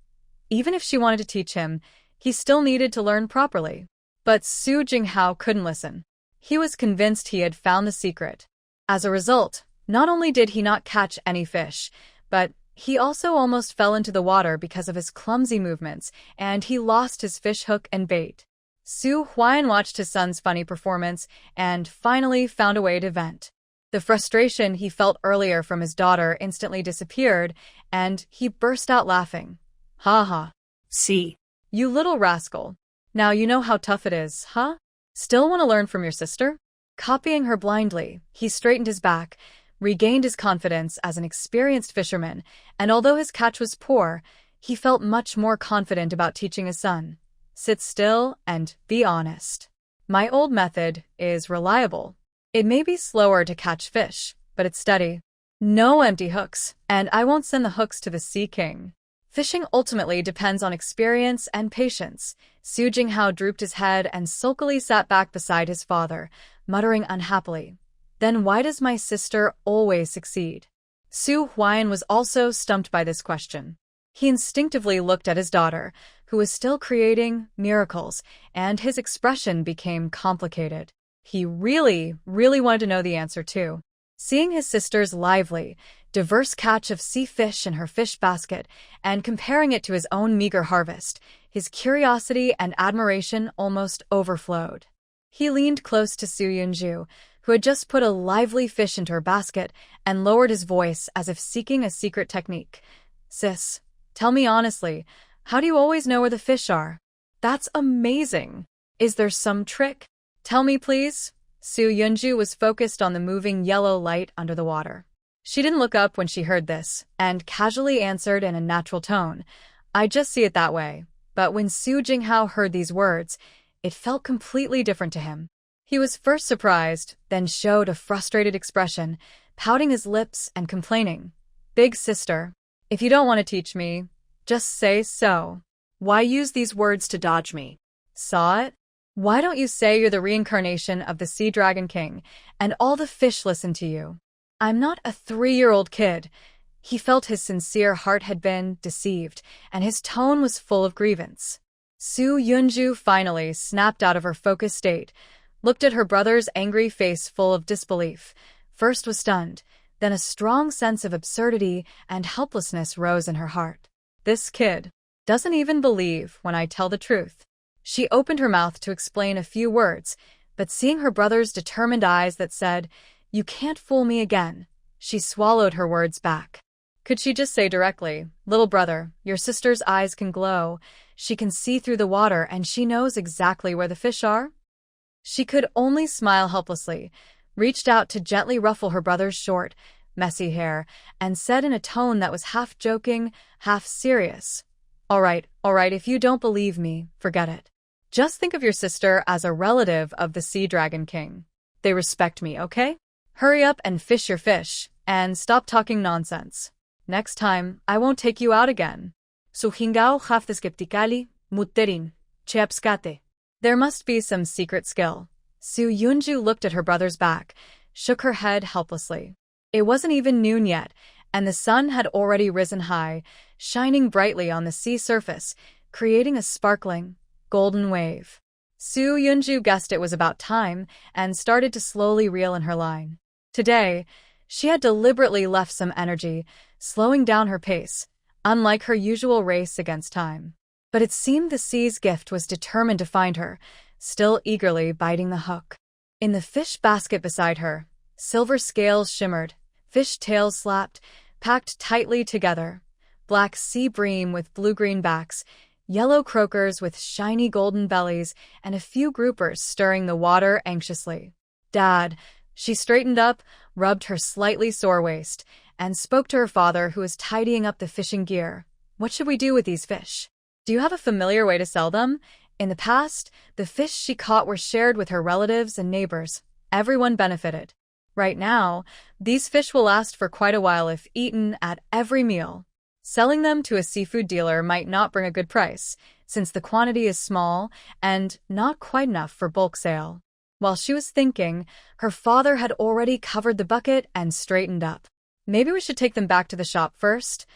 Even if she wanted to teach him, he still needed to learn properly. But Su Jinghao couldn't listen. He was convinced he had found the secret. As a result, not only did he not catch any fish, but he also almost fell into the water because of his clumsy movements, and he lost his fish hook and bait. Su Huayan watched his son's funny performance and finally found a way to vent. The frustration he felt earlier from his daughter instantly disappeared, and he burst out laughing. "Ha ha. See. You little rascal. Now you know how tough it is, huh? Still want to learn from your sister?" Copying her blindly, he straightened his back, regained his confidence as an experienced fisherman, and although his catch was poor, he felt much more confident about teaching his son. "Sit still and be honest. My old method is reliable." It may be slower to catch fish, but it's steady. No empty hooks, and I won't send the hooks to the Sea King. Fishing ultimately depends on experience and patience. Su Jinghao drooped his head and sulkily sat back beside his father, muttering unhappily. Then why does my sister always succeed? Su Huan was also stumped by this question. He instinctively looked at his daughter, who was still creating miracles, and his expression became complicated. He really wanted to know the answer too. Seeing his sister's lively, diverse catch of sea fish in her fish basket and comparing it to his own meager harvest, his curiosity and admiration almost overflowed. He leaned close to Su Yunju, who had just put a lively fish into her basket, and lowered his voice as if seeking a secret technique. Sis, tell me honestly, how do you always know where the fish are? That's amazing. Is there some trick? Tell me, please. Su Yunju was focused on the moving yellow light under the water. She didn't look up when she heard this, and casually answered in a natural tone. I just see it that way. But when Su Jinghao heard these words, it felt completely different to him. He was first surprised, then showed a frustrated expression, pouting his lips and complaining. Big sister, if you don't want to teach me, just say so. Why use these words to dodge me? Saw it? Why don't you say you're the reincarnation of the Sea Dragon King, and all the fish listen to you? I'm not a 3-year-old kid. He felt his sincere heart had been deceived, and his tone was full of grievance. Su Yunju finally snapped out of her focused state, looked at her brother's angry face full of disbelief. First was stunned, then a strong sense of absurdity and helplessness rose in her heart. This kid doesn't even believe when I tell the truth. She opened her mouth to explain a few words, but seeing her brother's determined eyes that said, "You can't fool me again," she swallowed her words back. Could she just say directly, "Little brother, your sister's eyes can glow. She can see through the water and she knows exactly where the fish are"? She could only smile helplessly, reached out to gently ruffle her brother's short, messy hair, and said in a tone that was half joking, half serious, All right, if you don't believe me, forget it. Just think of your sister as a relative of the Sea Dragon King. They respect me, okay? Hurry up and fish your fish, and stop talking nonsense. Next time, I won't take you out again. Suhingao skepticali, mutterin, cheapskate. There must be some secret skill. Su Yunju looked at her brother's back, shook her head helplessly. It wasn't even noon yet, and the sun had already risen high, shining brightly on the sea surface, creating a sparkling, golden wave. Su Yunju guessed it was about time and started to slowly reel in her line. Today, she had deliberately left some energy, slowing down her pace, unlike her usual race against time. But it seemed the sea's gift was determined to find her, still eagerly biting the hook. In the fish basket beside her, silver scales shimmered, fish tails slapped, packed tightly together, black sea bream with blue-green backs, yellow croakers with shiny golden bellies, and a few groupers stirring the water anxiously. Dad, she straightened up, rubbed her slightly sore waist, and spoke to her father, who was tidying up the fishing gear. What should we do with these fish? Do you have a familiar way to sell them? In the past, the fish she caught were shared with her relatives and neighbors. Everyone benefited. Right now, these fish will last for quite a while if eaten at every meal. Selling them to a seafood dealer might not bring a good price, since the quantity is small and not quite enough for bulk sale. While she was thinking, her father had already covered the bucket and straightened up. Maybe we should take them back to the shop first.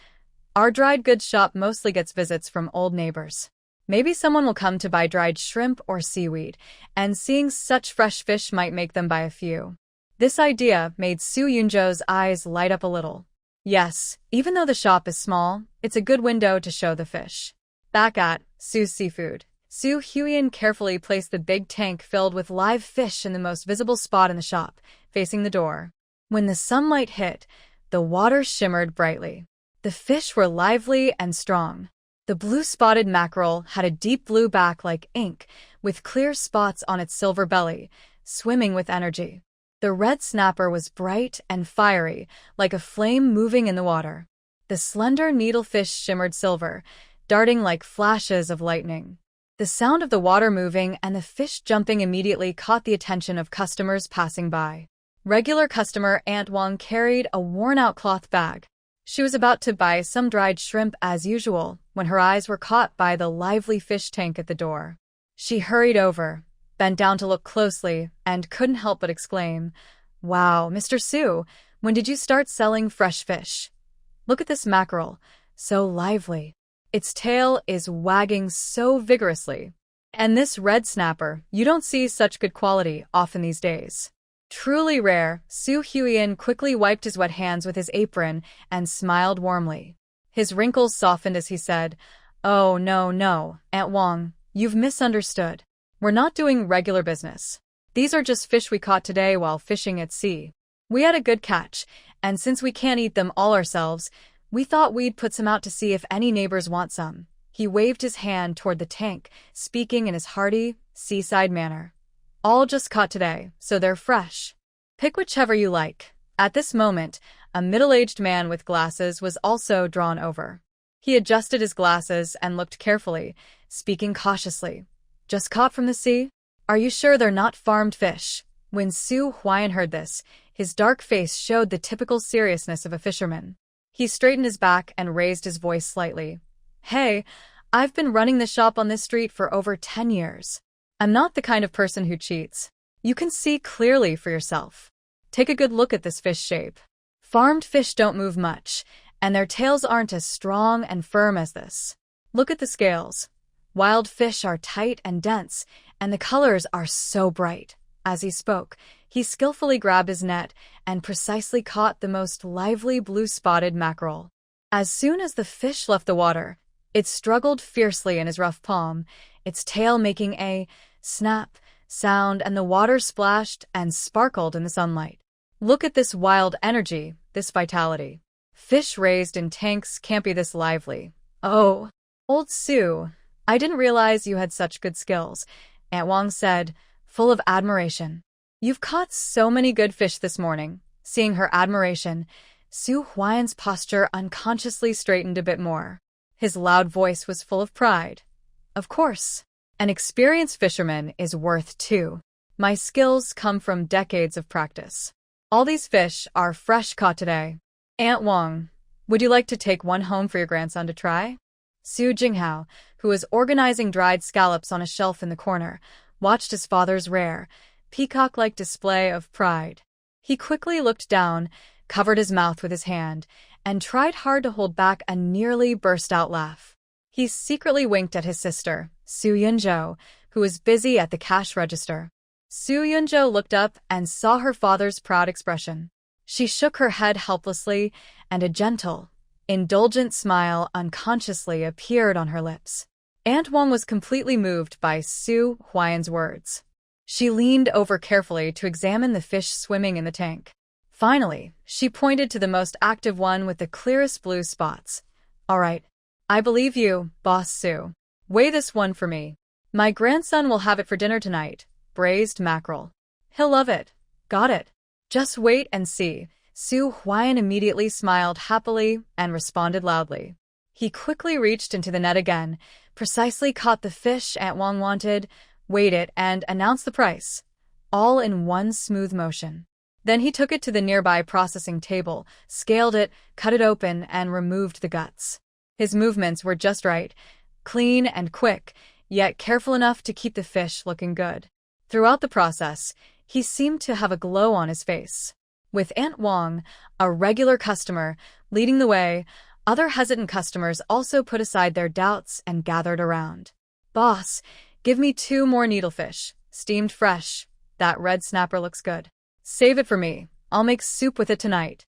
Our dried goods shop mostly gets visits from old neighbors. Maybe someone will come to buy dried shrimp or seaweed, and seeing such fresh fish might make them buy a few. This idea made Su Yunjo's eyes light up a little. Yes, even though the shop is small, it's a good window to show the fish. Back at Su's Seafood, Su Huyen carefully placed the big tank filled with live fish in the most visible spot in the shop, facing the door. When the sunlight hit, the water shimmered brightly. The fish were lively and strong. The blue-spotted mackerel had a deep blue back like ink, with clear spots on its silver belly, swimming with energy. The red snapper was bright and fiery, like a flame moving in the water. The slender needlefish shimmered silver, darting like flashes of lightning. The sound of the water moving and the fish jumping immediately caught the attention of customers passing by. Regular customer Aunt Wong carried a worn-out cloth bag. She was about to buy some dried shrimp as usual when her eyes were caught by the lively fish tank at the door. She hurried over, bent down to look closely, and couldn't help but exclaim, "Wow, Mr. Su, when did you start selling fresh fish? Look at this mackerel, so lively. Its tail is wagging so vigorously. And this red snapper, you don't see such good quality often these days." Truly rare, Su Huyen quickly wiped his wet hands with his apron and smiled warmly. His wrinkles softened as he said, "Oh, no, Aunt Wong, you've misunderstood. We're not doing regular business. These are just fish we caught today while fishing at sea. We had a good catch, and since we can't eat them all ourselves, we thought we'd put some out to see if any neighbors want some." He waved his hand toward the tank, speaking in his hearty, seaside manner. "All just caught today, so they're fresh. Pick whichever you like." At this moment, a middle-aged man with glasses was also drawn over. He adjusted his glasses and looked carefully, speaking cautiously. "Just caught from the sea? Are you sure they're not farmed fish?" When Su Huyen heard this, his dark face showed the typical seriousness of a fisherman. He straightened his back and raised his voice slightly. "Hey, I've been running the shop on this street for over 10 years. I'm not the kind of person who cheats. You can see clearly for yourself. Take a good look at this fish shape. Farmed fish don't move much, and their tails aren't as strong and firm as this. Look at the scales. Wild fish are tight and dense, and the colors are so bright." As he spoke, he skillfully grabbed his net and precisely caught the most lively blue-spotted mackerel. As soon as the fish left the water, it struggled fiercely in his rough palm, its tail making a snap sound, and the water splashed and sparkled in the sunlight. "Look at this wild energy, this vitality. Fish raised in tanks can't be this lively. Oh, old Su, I didn't realize you had such good skills," Aunt Wong said, full of admiration. "You've caught so many good fish this morning." Seeing her admiration, Su Huyen's posture unconsciously straightened a bit more. His loud voice was full of pride. "Of course. An experienced fisherman is worth two. My skills come from decades of practice. All these fish are fresh caught today. Aunt Wong, would you like to take one home for your grandson to try?" Su Jinghao, who was organizing dried scallops on a shelf in the corner, watched his father's rare, peacock-like display of pride. He quickly looked down, covered his mouth with his hand, and tried hard to hold back a nearly burst-out laugh. He secretly winked at his sister, Su Yunzhou, who was busy at the cash register. Su Yunzhou looked up and saw her father's proud expression. She shook her head helplessly, and a gentle, indulgent smile unconsciously appeared on her lips. Aunt Wong was completely moved by Su Huyen's words. She leaned over carefully to examine the fish swimming in the tank. Finally, she pointed to the most active one with the clearest blue spots. "All right, I believe you, Boss Su. Weigh this one for me. My grandson will have it for dinner tonight, braised mackerel. He'll love it." "Got it. Just wait and see." Su Huyen immediately smiled happily and responded loudly. He quickly reached into the net again, precisely caught the fish Aunt Wong wanted, weighed it, and announced the price, all in one smooth motion. Then he took it to the nearby processing table, scaled it, cut it open, and removed the guts. His movements were just right, clean and quick, yet careful enough to keep the fish looking good. Throughout the process, he seemed to have a glow on his face. With Aunt Wong, a regular customer, leading the way, other hesitant customers also put aside their doubts and gathered around. "Boss, give me 2 more needlefish, steamed fresh. That red snapper looks good. Save it for me. I'll make soup with it tonight."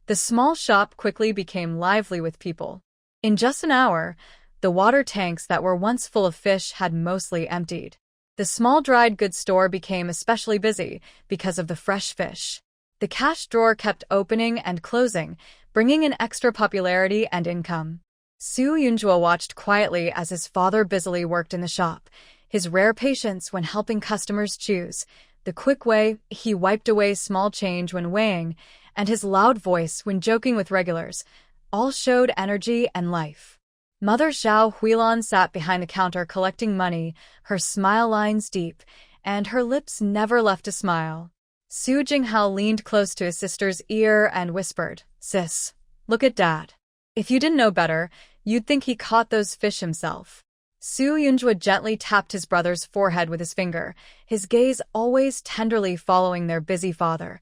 The small shop quickly became lively with people. In just an hour, the water tanks that were once full of fish had mostly emptied. The small dried goods store became especially busy because of the fresh fish. The cash drawer kept opening and closing, bringing in extra popularity and income. Su Yunzhou watched quietly as his father busily worked in the shop, his rare patience when helping customers choose, the quick way he wiped away small change when weighing, and his loud voice when joking with regulars, all showed energy and life. Mother Zhao Huilan sat behind the counter collecting money, her smile lines deep, and her lips never left a smile. Su Jinghao leaned close to his sister's ear and whispered, "Sis, look at Dad. If you didn't know better, you'd think he caught those fish himself." Su Yunjua gently tapped his brother's forehead with his finger, his gaze always tenderly following their busy father.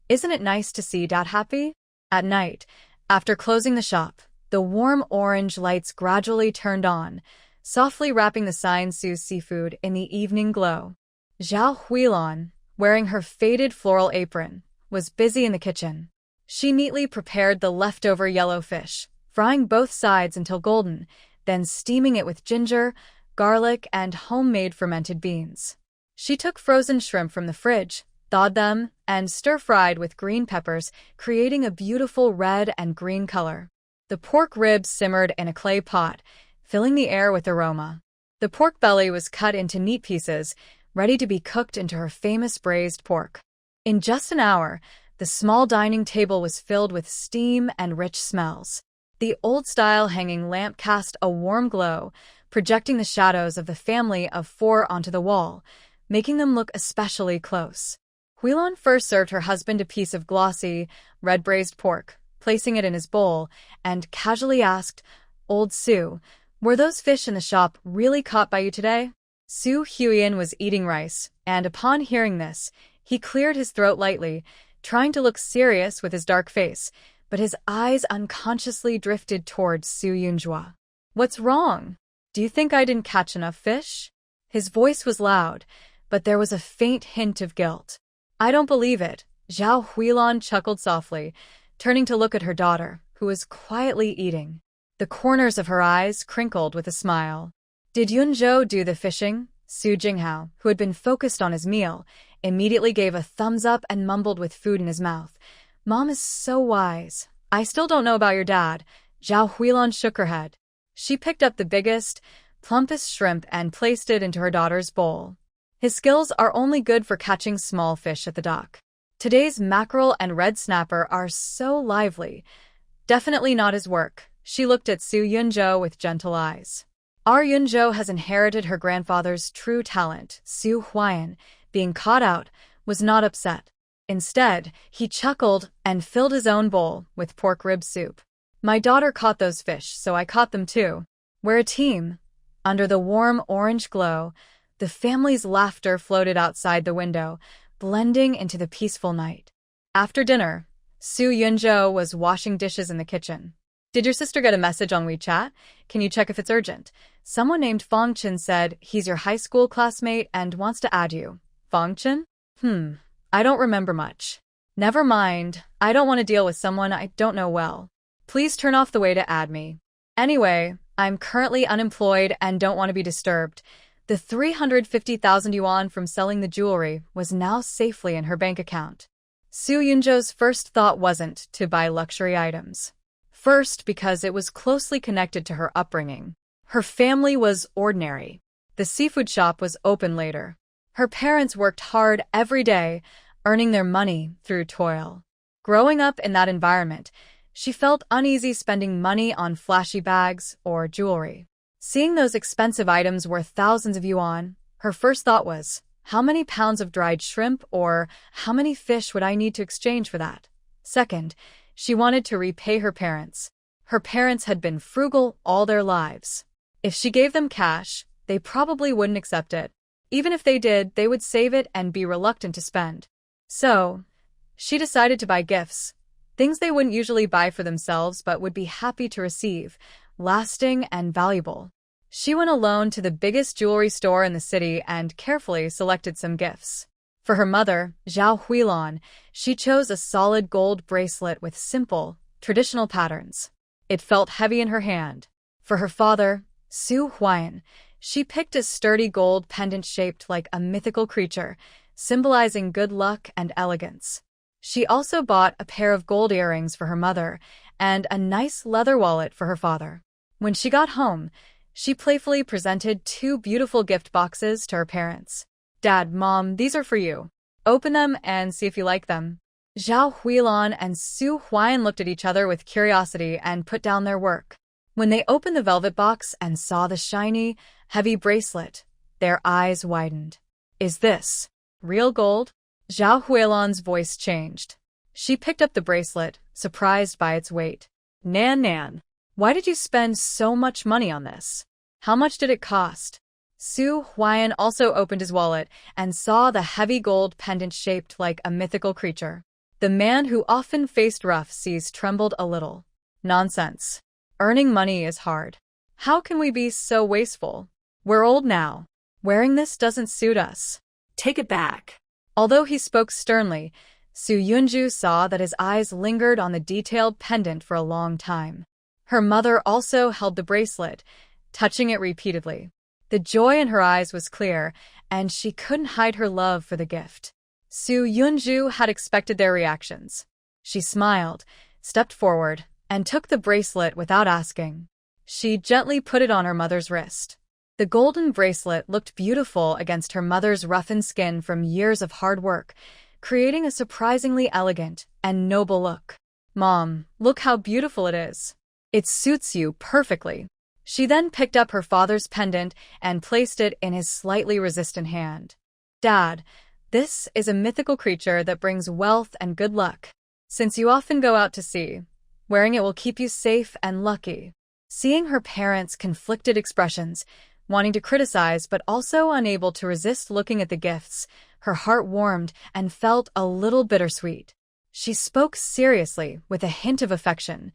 "Isn't it nice to see Dad happy?" At night, after closing the shop, the warm orange lights gradually turned on, softly wrapping the Sign Su's seafood in the evening glow. Zhao Huilan, wearing her faded floral apron, was busy in the kitchen. She neatly prepared the leftover yellow fish, frying both sides until golden, then steaming it with ginger, garlic, and homemade fermented beans. She took frozen shrimp from the fridge, thawed them, and stir-fried with green peppers, creating a beautiful red and green color. The pork ribs simmered in a clay pot, filling the air with aroma. The pork belly was cut into neat pieces, ready to be cooked into her famous braised pork. In just an hour, the small dining table was filled with steam and rich smells. The old-style hanging lamp cast a warm glow, projecting the shadows of the family of four onto the wall, making them look especially close. Huilan first served her husband a piece of glossy, red braised pork, placing it in his bowl, and casually asked, "Old Su, were those fish in the shop really caught by you today?" Su Huiyan was eating rice, and upon hearing this, he cleared his throat lightly, trying to look serious with his dark face, but his eyes unconsciously drifted towards Su Yunjua. "What's wrong? Do you think I didn't catch enough fish?" His voice was loud, but there was a faint hint of guilt. "I don't believe it," Zhao Huilan chuckled softly, turning to look at her daughter, who was quietly eating. The corners of her eyes crinkled with a smile. "Did Yunzhou do the fishing?" Su Jinghao, who had been focused on his meal, immediately gave a thumbs up and mumbled with food in his mouth. "Mom is so wise. I still don't know about your dad." Zhao Huilan shook her head. She picked up the biggest, plumpest shrimp and placed it into her daughter's bowl. "His skills are only good for catching small fish at the dock. Today's mackerel and red snapper are so lively. Definitely not his work." She looked at Su Yunzhou with gentle eyes. "Our Yunzhou has inherited her grandfather's true talent." Su Huiyan, being caught out, was not upset. Instead, he chuckled and filled his own bowl with pork rib soup. "My daughter caught those fish, so I caught them too. We're a team." Under the warm orange glow, the family's laughter floated outside the window, blending into the peaceful night. After dinner, Su Yunzhou was washing dishes in the kitchen. "Did your sister get a message on WeChat? Can you check if it's urgent? Someone named Fong Chen said he's your high school classmate and wants to add you." "Fong Chen? I don't remember much." "Never mind. I don't want to deal with someone I don't know well. Please turn off the way to add me. Anyway, I'm currently unemployed and don't want to be disturbed." The 350,000 yuan from selling the jewelry was now safely in her bank account. Su Yunzhou's first thought wasn't to buy luxury items. First, because it was closely connected to her upbringing. Her family was ordinary. The seafood shop was open later. Her parents worked hard every day, earning their money through toil. Growing up in that environment, she felt uneasy spending money on flashy bags or jewelry. Seeing those expensive items worth thousands of yuan, her first thought was, how many pounds of dried shrimp or how many fish would I need to exchange for that? Second, she wanted to repay her parents. Her parents had been frugal all their lives. If she gave them cash, they probably wouldn't accept it. Even if they did, they would save it and be reluctant to spend. So, she decided to buy gifts, things they wouldn't usually buy for themselves but would be happy to receive, lasting and valuable. She went alone to the biggest jewelry store in the city and carefully selected some gifts. For her mother, Zhao Huilan, she chose a solid gold bracelet with simple, traditional patterns. It felt heavy in her hand. For her father, Su Huiyan, she picked a sturdy gold pendant shaped like a mythical creature, symbolizing good luck and elegance. She also bought a pair of gold earrings for her mother and a nice leather wallet for her father. When she got home, she playfully presented 2 beautiful gift boxes to her parents. "Dad, Mom, these are for you. Open them and see if you like them." Zhao Huilan and Su Huiyan looked at each other with curiosity and put down their work. When they opened the velvet box and saw the shiny, heavy bracelet, their eyes widened. Is this real gold? Zhao Huilan's voice changed. She picked up the bracelet, surprised by its weight. Nan, why did you spend so much money on this? How much did it cost? Su Huan also opened his wallet and saw the heavy gold pendant shaped like a mythical creature. The man who often faced rough seas trembled a little. Nonsense. Earning money is hard. How can we be so wasteful? We're old now. Wearing this doesn't suit us. Take it back. Although he spoke sternly, Su Yunju saw that his eyes lingered on the detailed pendant for a long time. Her mother also held the bracelet, touching it repeatedly. The joy in her eyes was clear, and she couldn't hide her love for the gift. Su Yunju had expected their reactions. She smiled, stepped forward, and took the bracelet without asking. She gently put it on her mother's wrist. The golden bracelet looked beautiful against her mother's roughened skin from years of hard work, creating a surprisingly elegant and noble look. Mom, look how beautiful it is. It suits you perfectly. She then picked up her father's pendant and placed it in his slightly resistant hand. Dad, this is a mythical creature that brings wealth and good luck. Since you often go out to sea, wearing it will keep you safe and lucky. Seeing her parents' conflicted expressions, wanting to criticize but also unable to resist looking at the gifts, her heart warmed and felt a little bittersweet. She spoke seriously with a hint of affection.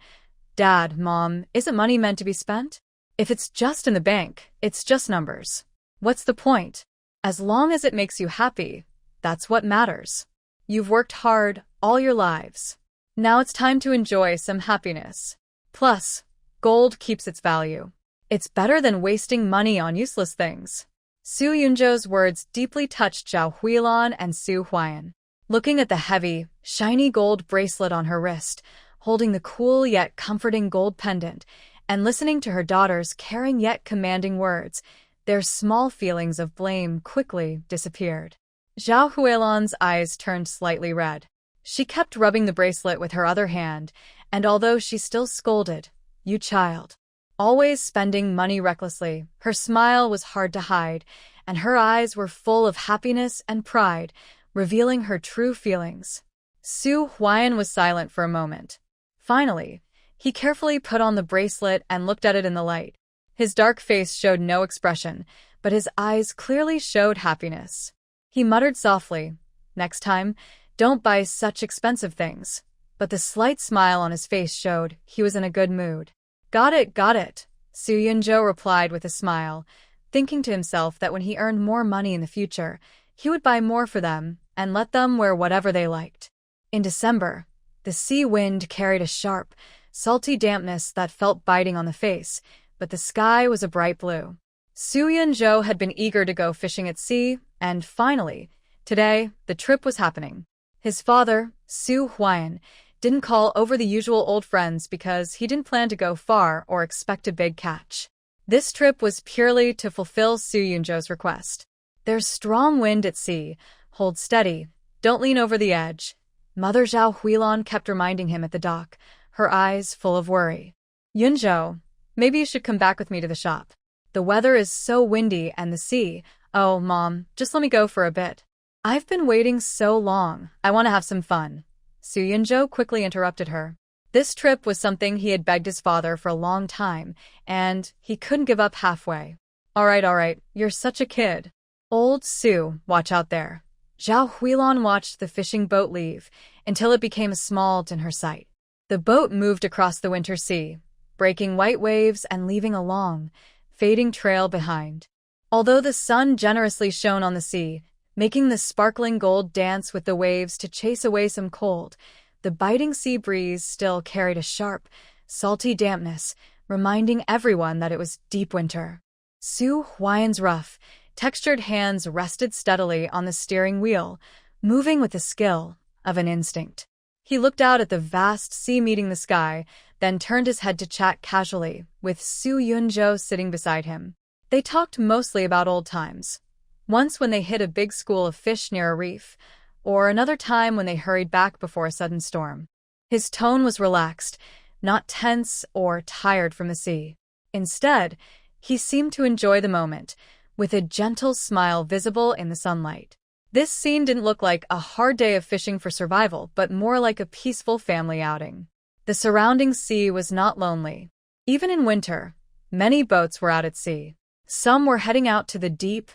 Dad, Mom, isn't money meant to be spent? If it's just in the bank, it's just numbers. What's the point? As long as it makes you happy, that's what matters. You've worked hard all your lives. Now it's time to enjoy some happiness. Plus, gold keeps its value. It's better than wasting money on useless things. Su Yunjo's words deeply touched Zhao Huilan and Su Huan. Looking at the heavy, shiny gold bracelet on her wrist, holding the cool yet comforting gold pendant, and listening to her daughter's caring yet commanding words, their small feelings of blame quickly disappeared. Zhao Huilan's eyes turned slightly red. She kept rubbing the bracelet with her other hand, and although she still scolded, "You child," always spending money recklessly, her smile was hard to hide, and her eyes were full of happiness and pride, revealing her true feelings. Su Huan was silent for a moment. Finally, he carefully put on the bracelet and looked at it in the light. His dark face showed no expression, but his eyes clearly showed happiness. He muttered softly, "Next time, don't buy such expensive things." But the slight smile on his face showed he was in a good mood. Got it, Su Yunjo replied with a smile, thinking to himself that when he earned more money in the future, he would buy more for them and let them wear whatever they liked. In December, the sea wind carried a sharp, salty dampness that felt biting on the face, but the sky was a bright blue. Su Yunjo had been eager to go fishing at sea, and finally, today, the trip was happening. His father, Su Huan, didn't call over the usual old friends because he didn't plan to go far or expect a big catch. This trip was purely to fulfill Su Yunjo's request. There's strong wind at sea. Hold steady. Don't lean over the edge. Mother Zhao Huilan kept reminding him at the dock, her eyes full of worry. Yunjo, maybe you should come back with me to the shop. The weather is so windy and the sea. Oh, Mom, just let me go for a bit. I've been waiting so long. I want to have some fun. Su Yunjo quickly interrupted her. This trip was something he had begged his father for a long time, and he couldn't give up halfway. All right, you're such a kid. Old Su, watch out there. Zhao Huilan watched the fishing boat leave until it became a small dent in her sight. The boat moved across the winter sea, breaking white waves and leaving a long, fading trail behind. Although the sun generously shone on the sea, making the sparkling gold dance with the waves to chase away some cold, the biting sea breeze still carried a sharp, salty dampness, reminding everyone that it was deep winter. Su Huan's rough, textured hands rested steadily on the steering wheel, moving with the skill of an instinct. He looked out at the vast sea meeting the sky, then turned his head to chat casually, with Su Yunjo sitting beside him. They talked mostly about old times. Once when they hit a big school of fish near a reef, or another time when they hurried back before a sudden storm. His tone was relaxed, not tense or tired from the sea. Instead, he seemed to enjoy the moment, with a gentle smile visible in the sunlight. This scene didn't look like a hard day of fishing for survival, but more like a peaceful family outing. The surrounding sea was not lonely. Even in winter, many boats were out at sea. Some were heading out to the deep,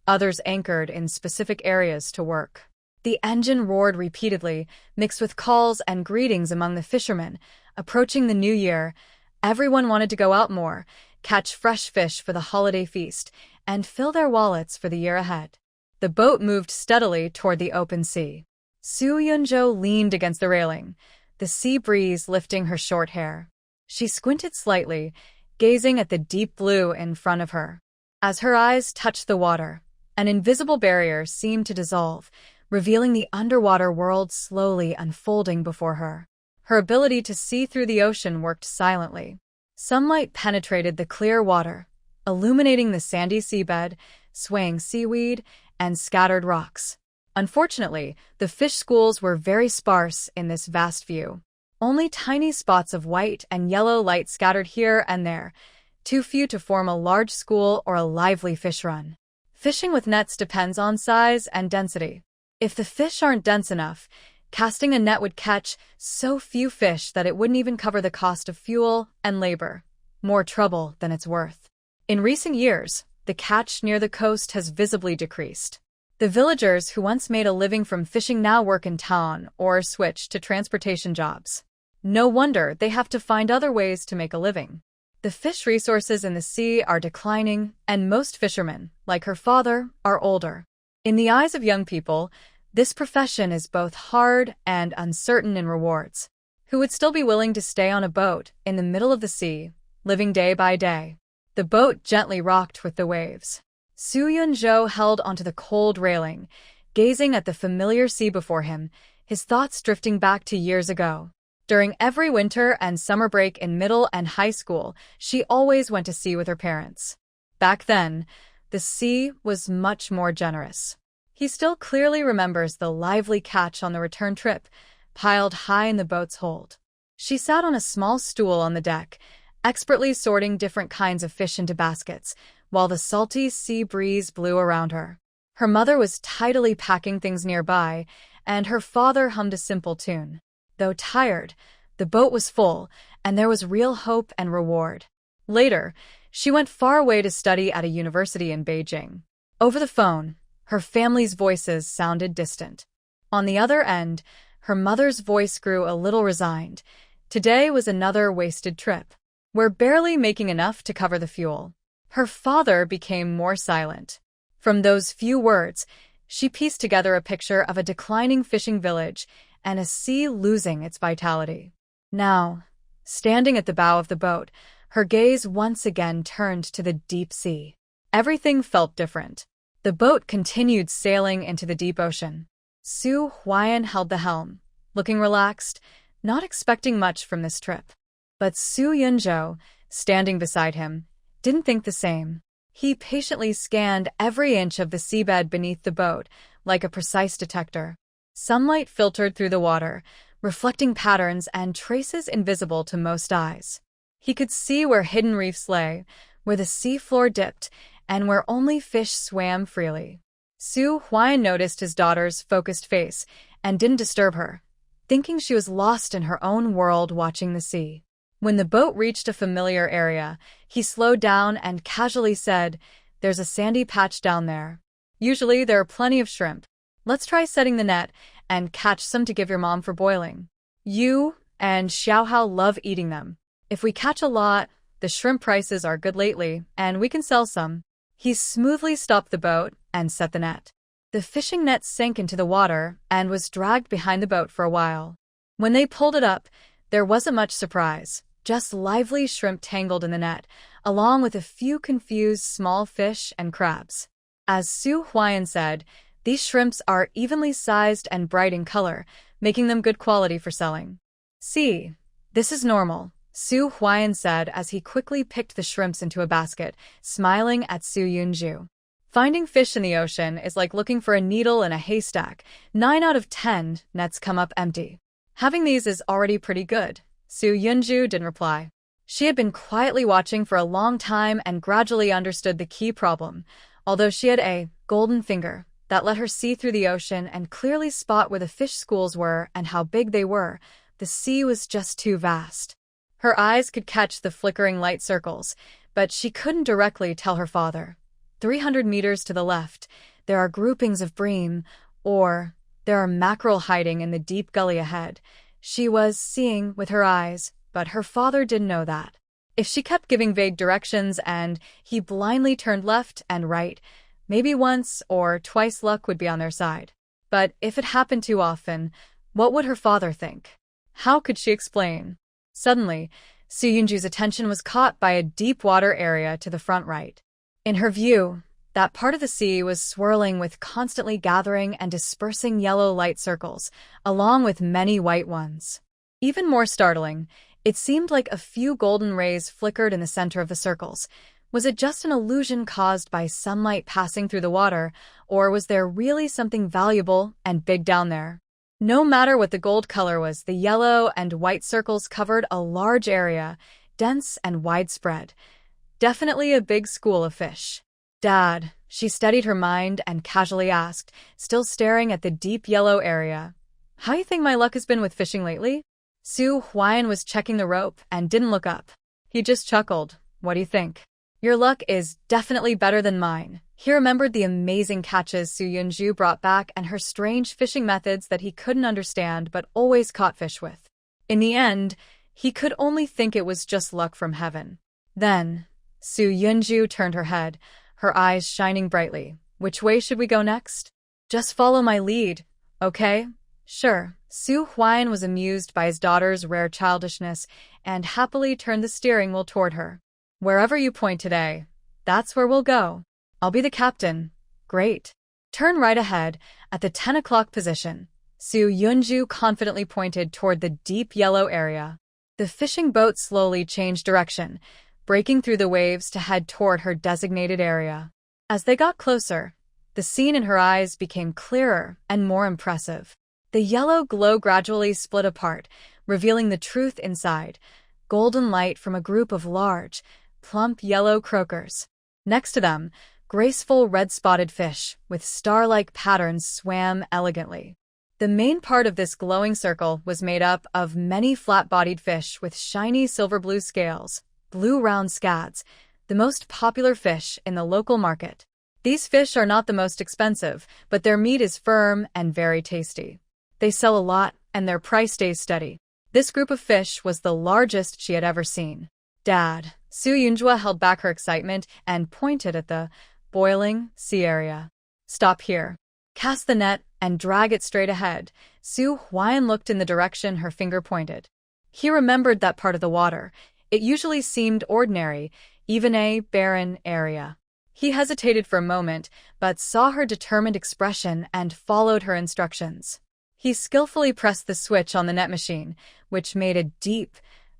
others anchored in specific areas to work. The engine roared repeatedly, mixed with calls and greetings among the fishermen. Approaching the new year, everyone wanted to go out more, catch fresh fish for the holiday feast, and fill their wallets for the year ahead. The boat moved steadily toward the open sea. Soo-yeon-jo leaned against the railing, the sea breeze lifting her short hair. She squinted slightly, gazing at the deep blue in front of her. As her eyes touched the water, an invisible barrier seemed to dissolve, revealing the underwater world slowly unfolding before her. Her ability to see through the ocean worked silently. Sunlight penetrated the clear water, illuminating the sandy seabed, swaying seaweed, and scattered rocks. Unfortunately, the fish schools were very sparse in this vast view. Only tiny spots of white and yellow light scattered here and there, too few to form a large school or a lively fish run. Fishing with nets depends on size and density. If the fish aren't dense enough, casting a net would catch so few fish that it wouldn't even cover the cost of fuel and labor. More trouble than it's worth. In recent years, the catch near the coast has visibly decreased. The villagers who once made a living from fishing now work in town or switch to transportation jobs. No wonder they have to find other ways to make a living. The fish resources in the sea are declining, and most fishermen, like her father, are older. In the eyes of young people, this profession is both hard and uncertain in rewards. Who would still be willing to stay on a boat in the middle of the sea, living day by day? The boat gently rocked with the waves. Soo-yeon-jo held onto the cold railing, gazing at the familiar sea before him, his thoughts drifting back to years ago. During every winter and summer break in middle and high school, she always went to sea with her parents. Back then, the sea was much more generous. He still clearly remembers the lively catch on the return trip, piled high in the boat's hold. She sat on a small stool on the deck, expertly sorting different kinds of fish into baskets, while the salty sea breeze blew around her. Her mother was tidily packing things nearby, and her father hummed a simple tune. Though tired, the boat was full, and there was real hope and reward. Later, she went far away to study at a university in Beijing. Over the phone, her family's voices sounded distant. On the other end, her mother's voice grew a little resigned. Today was another wasted trip. We're barely making enough to cover the fuel. Her father became more silent. From those few words, she pieced together a picture of a declining fishing village and a sea losing its vitality. Now, standing at the bow of the boat, her gaze once again turned to the deep sea. Everything felt different. The boat continued sailing into the deep ocean. Soo-hwan held the helm, looking relaxed, not expecting much from this trip. But Soo-yeon-jo, standing beside him, didn't think the same. He patiently scanned every inch of the seabed beneath the boat, like a precise detector. Sunlight filtered through the water, reflecting patterns and traces invisible to most eyes. He could see where hidden reefs lay, where the seafloor dipped, and where only fish swam freely. Soo-hwan noticed his daughter's focused face and didn't disturb her, thinking she was lost in her own world watching the sea. When the boat reached a familiar area, he slowed down and casually said, "There's a sandy patch down there. Usually there are plenty of shrimp. Let's try setting the net and catch some to give your mom for boiling. You and Xiaohao love eating them. If we catch a lot, the shrimp prices are good lately, and we can sell some." He smoothly stopped the boat and set the net. The fishing net sank into the water and was dragged behind the boat for a while. When they pulled it up, there wasn't much surprise, just lively shrimp tangled in the net, along with a few confused small fish and crabs. As Soo-hwan said, these shrimps are evenly sized and bright in color, making them good quality for selling. "See, this is normal," Soo-hwan said as he quickly picked the shrimps into a basket, smiling at Soo-yeon-jo. Finding fish in the ocean is like looking for a needle in a haystack. 9 out of 10 nets come up empty. Having these is already pretty good, Su Yunju didn't reply. She had been quietly watching for a long time and gradually understood the key problem, although she had a golden finger that let her see through the ocean and clearly spot where the fish schools were and how big they were. The sea was just too vast. Her eyes could catch the flickering light circles, but she couldn't directly tell her father. 300 meters to the left, there are groupings of bream, or there are mackerel hiding in the deep gully ahead. She was seeing with her eyes, but her father didn't know that. If she kept giving vague directions and he blindly turned left and right, maybe once or twice luck would be on their side. But if it happened too often, what would her father think? How could she explain? Suddenly, Su Yunju's attention was caught by a deep water area to the front right. In her view, that part of the sea was swirling with constantly gathering and dispersing yellow light circles, along with many white ones. Even more startling, it seemed like a few golden rays flickered in the center of the circles. Was it just an illusion caused by sunlight passing through the water, or was there really something valuable and big down there? No matter what the gold color was, the yellow and white circles covered a large area, dense and widespread. Definitely a big school of fish. Dad, she steadied her mind and casually asked, still staring at the deep yellow area. How you think my luck has been with fishing lately? Su Huayan was checking the rope and didn't look up. He just chuckled. What do you think? Your luck is definitely better than mine. He remembered the amazing catches Su Yunju brought back and her strange fishing methods that he couldn't understand but always caught fish with. In the end, he could only think it was just luck from heaven. Then, Su Yunju turned her head, her eyes shining brightly. Which way should we go next? Just follow my lead, okay? Sure. Su Huayan was amused by his daughter's rare childishness and happily turned the steering wheel toward her. Wherever you point today, that's where we'll go. I'll be the captain. Great. Turn right ahead, at the 10 o'clock position. Su Yunju confidently pointed toward the deep yellow area. The fishing boat slowly changed direction, breaking through the waves to head toward her designated area. As they got closer, the scene in her eyes became clearer and more impressive. The yellow glow gradually split apart, revealing the truth inside. Golden light from a group of large, plump yellow croakers. Next to them, graceful red-spotted fish with star-like patterns swam elegantly. The main part of this glowing circle was made up of many flat-bodied fish with shiny silver-blue scales, blue round scads, the most popular fish in the local market. These fish are not the most expensive, but their meat is firm and very tasty. They sell a lot, and their price stays steady. This group of fish was the largest she had ever seen. Dad, Su Yunjua held back her excitement and pointed at the boiling sea area. Stop here. Cast the net and drag it straight ahead. Su Huayan looked in the direction her finger pointed. He remembered that part of the water. It usually seemed ordinary, even a barren area. He hesitated for a moment, but saw her determined expression and followed her instructions. He skillfully pressed the switch on the net machine, which made a deep,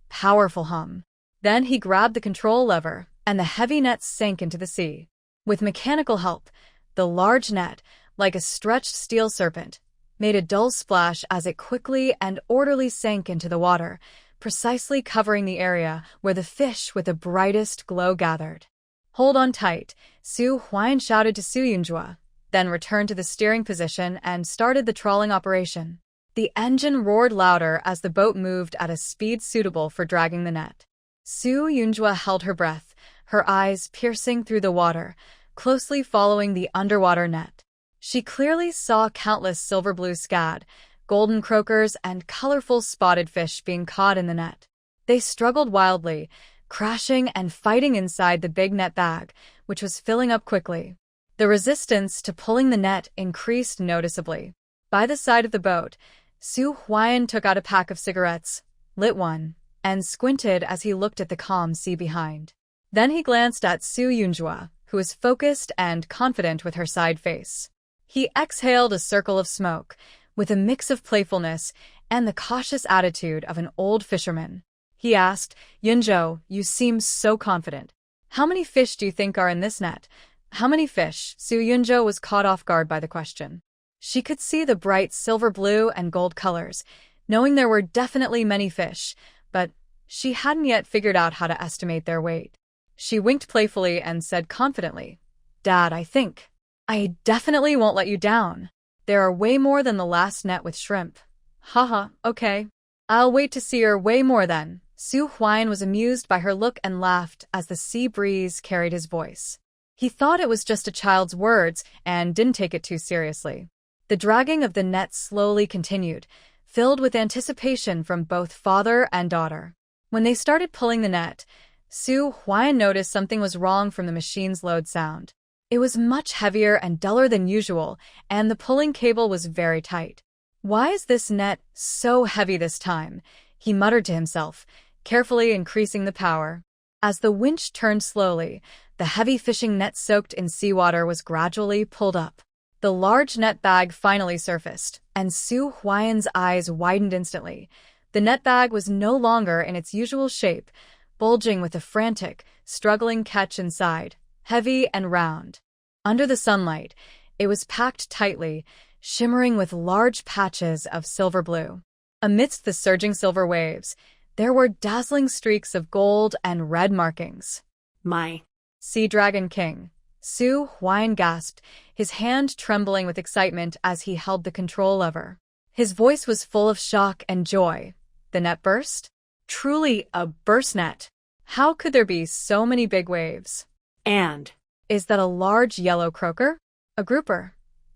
powerful hum. Then he grabbed the control lever, and the heavy net sank into the sea. With mechanical help, the large net, like a stretched steel serpent, made a dull splash as it quickly and orderly sank into the water, precisely covering the area where the fish with the brightest glow gathered. Hold on tight, Su Huayan shouted to Su Yunjua, then returned to the steering position and started the trawling operation. The engine roared louder as the boat moved at a speed suitable for dragging the net. Su Yunjua held her breath, her eyes piercing through the water, closely following the underwater net. She clearly saw countless silver-blue scad, golden croakers, and colorful spotted fish being caught in the net. They struggled wildly, crashing and fighting inside the big net bag, which was filling up quickly. The resistance to pulling the net increased noticeably. By the side of the boat, Su Huayan took out a pack of cigarettes, lit one, and squinted as he looked at the calm sea behind. Then he glanced at Su Yunjua, who was focused and confident with her side face. He exhaled a circle of smoke, with a mix of playfulness and the cautious attitude of an old fisherman. He asked, Yunzhou, you seem so confident. How many fish do you think are in this net? How many fish? Su Yunzhou was caught off guard by the question. She could see the bright silver blue and gold colors, knowing there were definitely many fish, but she hadn't yet figured out how to estimate their weight. She winked playfully and said confidently, "Dad, I definitely won't let you down. There are way more than the last net with shrimp." "Haha, okay. I'll wait to see her way more then." Su Huan was amused by her look and laughed as the sea breeze carried his voice. He thought it was just a child's words and didn't take it too seriously. The dragging of the net slowly continued, filled with anticipation from both father and daughter. When they started pulling the net, Su Huan noticed something was wrong from the machine's load sound. It was much heavier and duller than usual, and the pulling cable was very tight. "Why is this net so heavy this time?" he muttered to himself, carefully increasing the power. As the winch turned slowly, the heavy fishing net soaked in seawater was gradually pulled up. The large net bag finally surfaced, and Su Huan's eyes widened instantly. The net bag was no longer in its usual shape, bulging with a frantic, struggling catch inside, heavy and round. Under the sunlight, it was packed tightly, shimmering with large patches of silver blue. Amidst the surging silver waves, there were dazzling streaks of gold and red markings. My Sea Dragon King, Su Huan gasped, his hand trembling with excitement as he held the control lever. His voice was full of shock and joy. The net burst? Truly a burst net. How could there be so many big waves? And Is that a large yellow croaker? A grouper?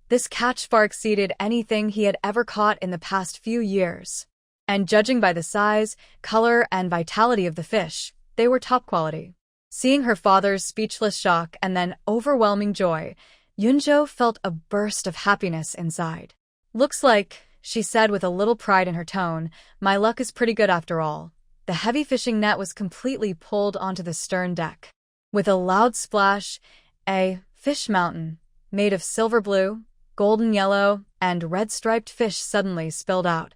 This catch far exceeded anything he had ever caught in the past few years. And judging by the size, color, and vitality of the fish, they were top quality. Seeing her father's speechless shock and then overwhelming joy, Yunzhou felt a burst of happiness inside. "Looks like," she said with a little pride in her tone, "my luck is pretty good after all." The heavy fishing net was completely pulled onto the stern deck. With a loud splash, a fish mountain, made of silver blue, golden yellow, and red-striped fish suddenly spilled out,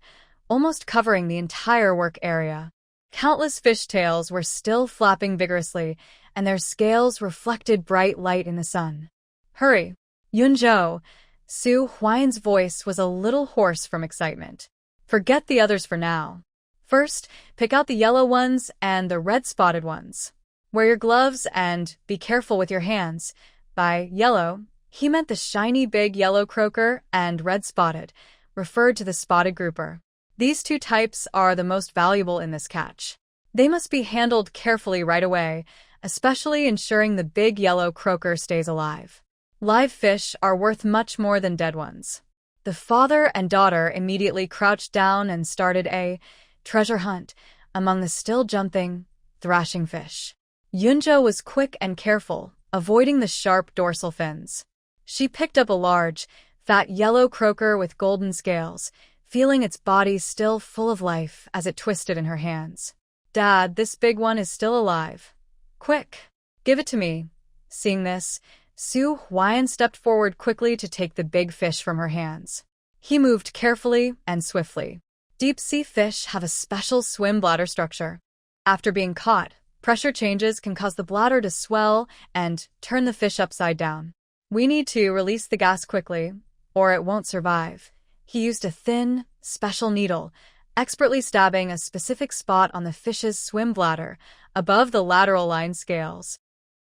almost covering the entire work area. Countless fish tails were still flapping vigorously, and their scales reflected bright light in the sun. "Hurry, Yunzhou!" Su Huan's voice was a little hoarse from excitement. "Forget the others for now. First, pick out the yellow ones and the red-spotted ones. Wear your gloves and be careful with your hands." By yellow, he meant the shiny big yellow croaker, and red-spotted referred to the spotted grouper. These two types are the most valuable in this catch. They must be handled carefully right away, especially ensuring the big yellow croaker stays alive. Live fish are worth much more than dead ones. The father and daughter immediately crouched down and started a treasure hunt among the still jumping, thrashing fish. Yunzhou was quick and careful, avoiding the sharp dorsal fins. She picked up a large, fat yellow croaker with golden scales, feeling its body still full of life as it twisted in her hands. "Dad, this big one is still alive. Quick, give it to me." Seeing this, Su Huan stepped forward quickly to take the big fish from her hands. He moved carefully and swiftly. Deep-sea fish have a special swim bladder structure. After being caught, pressure changes can cause the bladder to swell and turn the fish upside down. "We need to release the gas quickly, or it won't survive." He used a thin, special needle, expertly stabbing a specific spot on the fish's swim bladder, above the lateral line scales.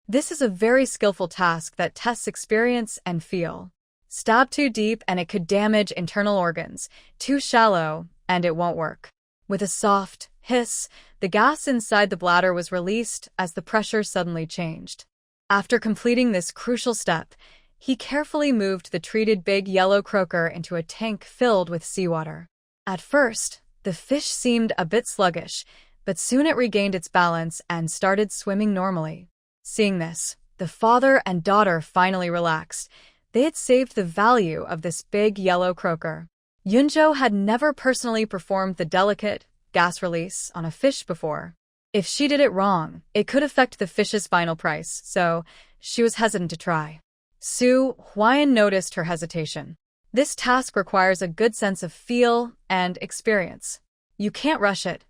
This is a very skillful task that tests experience and feel. Stab too deep and it could damage internal organs, too shallow and it won't work. With a soft hiss, the gas inside the bladder was released as the pressure suddenly changed. After completing this crucial step, he carefully moved the treated big yellow croaker into a tank filled with seawater. At first, the fish seemed a bit sluggish, but soon it regained its balance and started swimming normally. Seeing this, the father and daughter finally relaxed. They had saved the value of this big yellow croaker. Yunzhou had never personally performed the delicate gas release on a fish before. If she did it wrong, it could affect the fish's final price, so she was hesitant to try. Su Huan noticed her hesitation. This task requires a good sense of feel and experience. You can't rush it.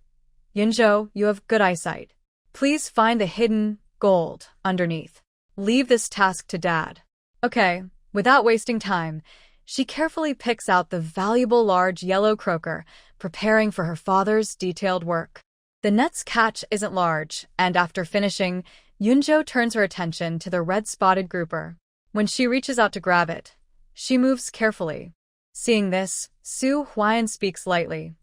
Yunzhou, you have good eyesight. Please find the hidden gold underneath. Leave this task to Dad. Okay, without wasting time, she carefully picks out the valuable large yellow croaker, preparing for her father's detailed work. The net's catch isn't large, and after finishing, Yunjo turns her attention to the red-spotted grouper. When she reaches out to grab it, she moves carefully. Seeing this, Su Huan speaks lightly.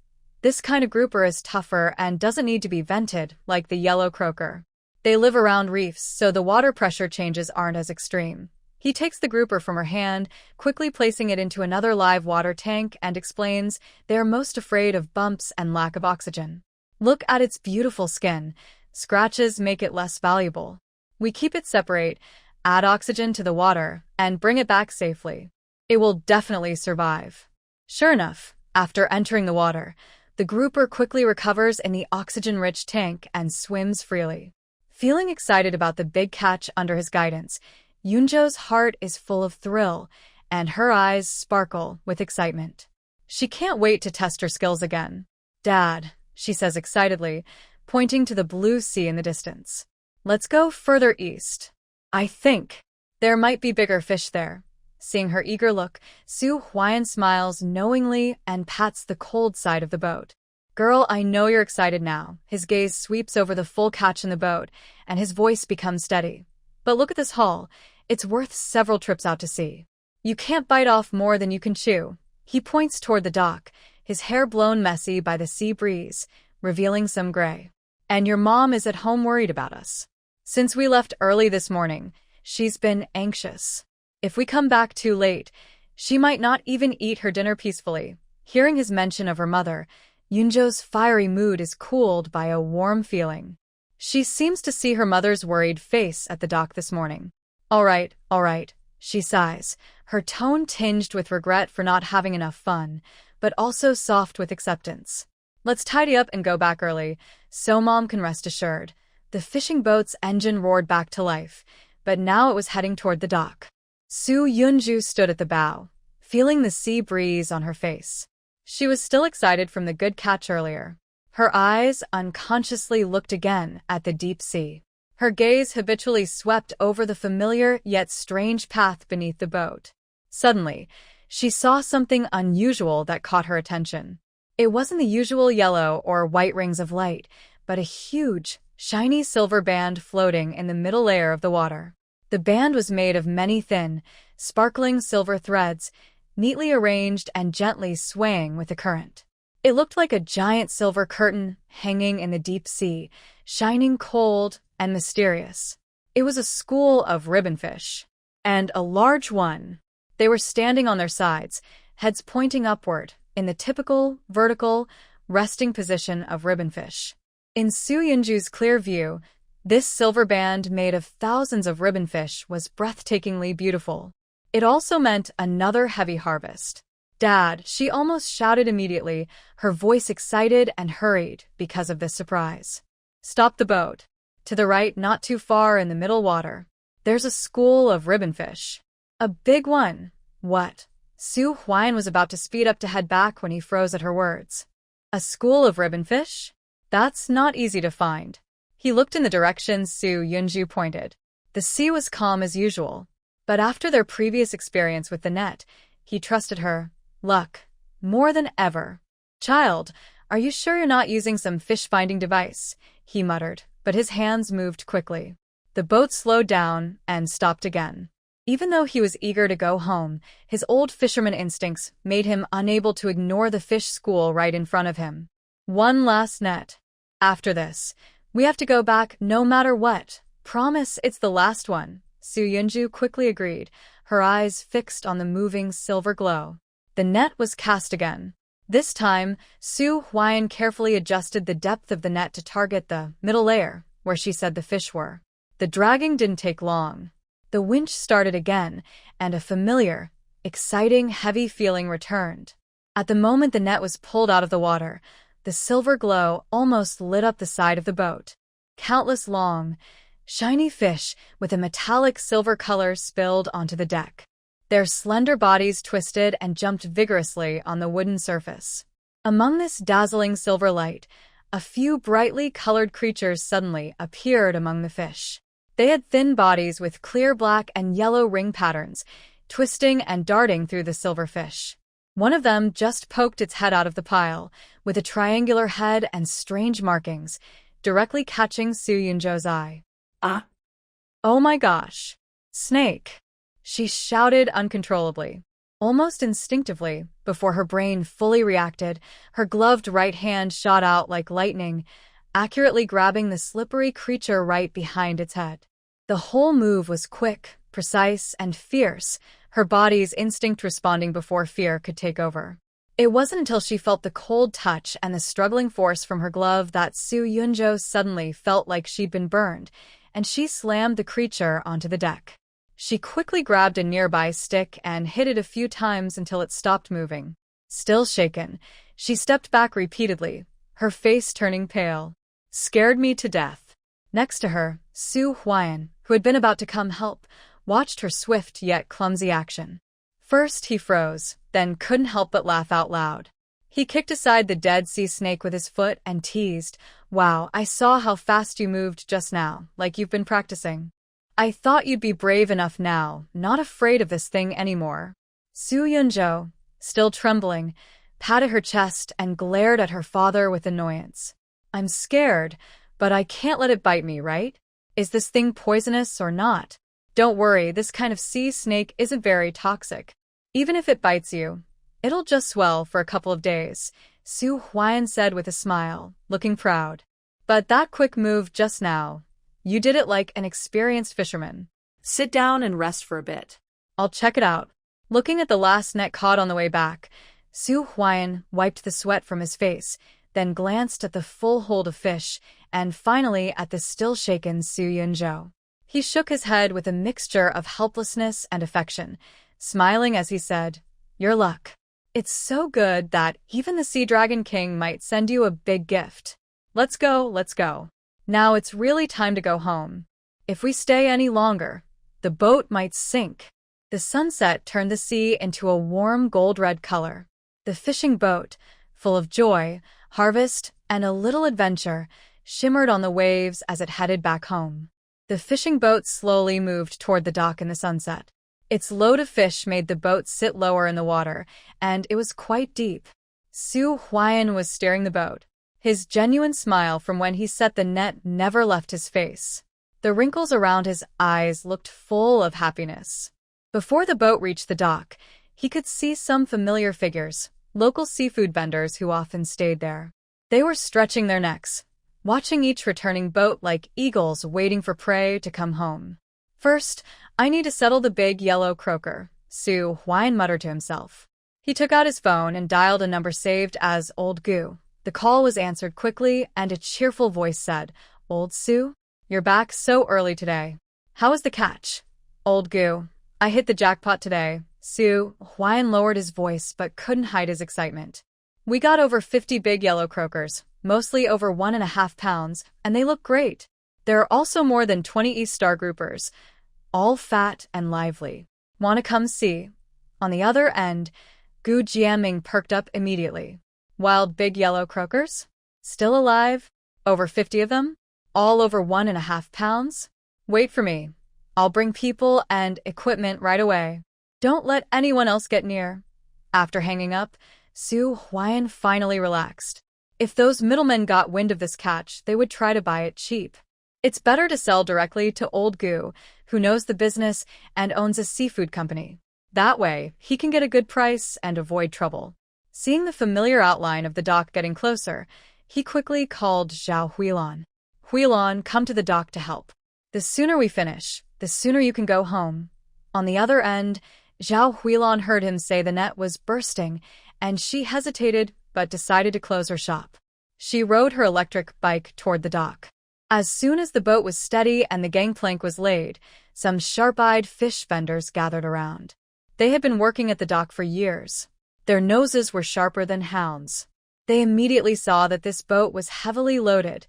This kind of grouper is tougher and doesn't need to be vented like the yellow croaker. They live around reefs, so the water pressure changes aren't as extreme. He takes the grouper from her hand, quickly placing it into another live water tank, and explains they are most afraid of bumps and lack of oxygen. Look at its beautiful skin. Scratches make it less valuable. We keep it separate, add oxygen to the water, and bring it back safely. It will definitely survive. Sure enough, after entering the water, the grouper quickly recovers in the oxygen-rich tank and swims freely. Feeling excited about the big catch under his guidance, Yunjo's heart is full of thrill, and her eyes sparkle with excitement. She can't wait to test her skills again. "Dad," she says excitedly, pointing to the blue sea in the distance. "Let's go further east. I think there might be bigger fish there." Seeing her eager look, Su Huan smiles knowingly and pats the cold side of the boat. "Girl, I know you're excited now." His gaze sweeps over the full catch in the boat, and his voice becomes steady. "But look at this haul. It's worth several trips out to sea. You can't bite off more than you can chew." He points toward the dock, his hair blown messy by the sea breeze, revealing some gray. "And your mom is at home worried about us. Since we left early this morning, she's been anxious. If we come back too late, she might not even eat her dinner peacefully." Hearing his mention of her mother, Yunjo's fiery mood is cooled by a warm feeling. She seems to see her mother's worried face at the dock this morning. All right, she sighs, her tone tinged with regret for not having enough fun, but also soft with acceptance. "Let's tidy up and go back early, so Mom can rest assured." The fishing boat's engine roared back to life, but now it was heading toward the dock. Su Yunju stood at the bow, feeling the sea breeze on her face. She was still excited from the good catch earlier. Her eyes unconsciously looked again at the deep sea. Her gaze habitually swept over the familiar yet strange path beneath the boat. Suddenly, she saw something unusual that caught her attention. It wasn't the usual yellow or white rings of light, but a huge, shiny silver band floating in the middle layer of the water. The band was made of many thin, sparkling silver threads, neatly arranged and gently swaying with the current. It looked like a giant silver curtain hanging in the deep sea, shining cold and mysterious. It was a school of ribbonfish, and a large one. They were standing on their sides, heads pointing upward, in the typical, vertical, resting position of ribbonfish. In Su Yunju's clear view, this silver band made of thousands of ribbonfish was breathtakingly beautiful. It also meant another heavy harvest. "Dad," she almost shouted immediately, her voice excited and hurried because of this surprise. "Stop the boat. To the right, not too far in the middle water. There's a school of ribbonfish. A big one." "What?" Su Huan was about to speed up to head back when he froze at her words. "A school of ribbonfish? That's not easy to find." He looked in the direction Su Yunju pointed. The sea was calm as usual, but after their previous experience with the net, he trusted her luck more than ever. "Child, are you sure you're not using some fish-finding device?" he muttered, but his hands moved quickly. The boat slowed down and stopped again. Even though he was eager to go home, his old fisherman instincts made him unable to ignore the fish school right in front of him. "One last net. After this, we have to go back no matter what. Promise it's the last one." Su Yunju quickly agreed, her eyes fixed on the moving silver glow. The net was cast again. This time, Su Huan carefully adjusted the depth of the net to target the middle layer, where she said the fish were. The dragging didn't take long. The winch started again, and a familiar, exciting, heavy feeling returned. At the moment the net was pulled out of the water, the silver glow almost lit up the side of the boat. Countless long, shiny fish with a metallic silver color spilled onto the deck. Their slender bodies twisted and jumped vigorously on the wooden surface. Among this dazzling silver light, a few brightly colored creatures suddenly appeared among the fish. They had thin bodies with clear black and yellow ring patterns, twisting and darting through the silver fish. One of them just poked its head out of the pile, with a triangular head and strange markings, directly catching Su Yunjo's eye. Ah! Oh my gosh! Snake! She shouted uncontrollably. Almost instinctively, before her brain fully reacted, her gloved right hand shot out like lightning, accurately grabbing the slippery creature right behind its head. The whole move was quick, precise, and fierce, her body's instinct responding before fear could take over. It wasn't until she felt the cold touch and the struggling force from her glove that Su Yunjo suddenly felt like she'd been burned, and she slammed the creature onto the deck. She quickly grabbed a nearby stick and hit it a few times until it stopped moving. Still shaken, she stepped back repeatedly, her face turning pale. Scared me to death. Next to her, Su Huayan, who had been about to come help, watched her swift yet clumsy action. First he froze, then couldn't help but laugh out loud. He kicked aside the dead sea snake with his foot and teased, "Wow, I saw how fast you moved just now, like you've been practicing. I thought you'd be brave enough now, not afraid of this thing anymore." Su Yunjo, still trembling, patted her chest and glared at her father with annoyance. "I'm scared, but I can't let it bite me, right? Is this thing poisonous or not? Don't worry, this kind of sea snake isn't very toxic. Even if it bites you, it'll just swell for a couple of days," Su Huayan said with a smile, looking proud. "But that quick move just now, you did it like an experienced fisherman. Sit down and rest for a bit. I'll check it out." Looking at the last net caught on the way back, Su Huayan wiped the sweat from his face, then glanced at the full hold of fish, and finally at the still-shaken Su Yunjo. He shook his head with a mixture of helplessness and affection, smiling as he said, "Your luck. It's so good that even the Sea Dragon King might send you a big gift. Let's go, let's go. Now it's really time to go home. If we stay any longer, the boat might sink." The sunset turned the sea into a warm gold-red color. The fishing boat, full of joy, harvest, and a little adventure, shimmered on the waves as it headed back home. The fishing boat slowly moved toward the dock in the sunset. Its load of fish made the boat sit lower in the water, and it was quite deep. Su Huayan was steering the boat. His genuine smile from when he set the net never left his face. The wrinkles around his eyes looked full of happiness. Before the boat reached the dock, he could see some familiar figures, local seafood vendors who often stayed there. They were stretching their necks, watching each returning boat like eagles waiting for prey to come home. "First, I need to settle the big yellow croaker," Su Huayan muttered to himself. He took out his phone and dialed a number saved as Old Gu. The call was answered quickly, and a cheerful voice said, "Old Su? You're back so early today. How was the catch?" "Old Gu, I hit the jackpot today." Su Huayan lowered his voice but couldn't hide his excitement. "We got over 50 big yellow croakers, mostly over 1.5 pounds, and they look great. There are also more than 20 East Star groupers, all fat and lively. Want to come see?" On the other end, Gu Jiaming perked up immediately. "Wild big yellow croakers? Still alive? Over 50 of them? All over 1.5 pounds? Wait for me. I'll bring people and equipment right away. Don't let anyone else get near." After hanging up, Su Huayan finally relaxed. If those middlemen got wind of this catch, they would try to buy it cheap. It's better to sell directly to Old Gu, who knows the business and owns a seafood company. That way, he can get a good price and avoid trouble. Seeing the familiar outline of the dock getting closer, he quickly called Zhao Huilon. "Huilon, come to the dock to help. The sooner we finish, the sooner you can go home." On the other end, Zhao Huilon heard him say the net was bursting, and she hesitated but decided to close her shop. She rode her electric bike toward the dock. As soon as the boat was steady and the gangplank was laid, some sharp-eyed fish vendors gathered around. They had been working at the dock for years. Their noses were sharper than hounds. They immediately saw that this boat was heavily loaded,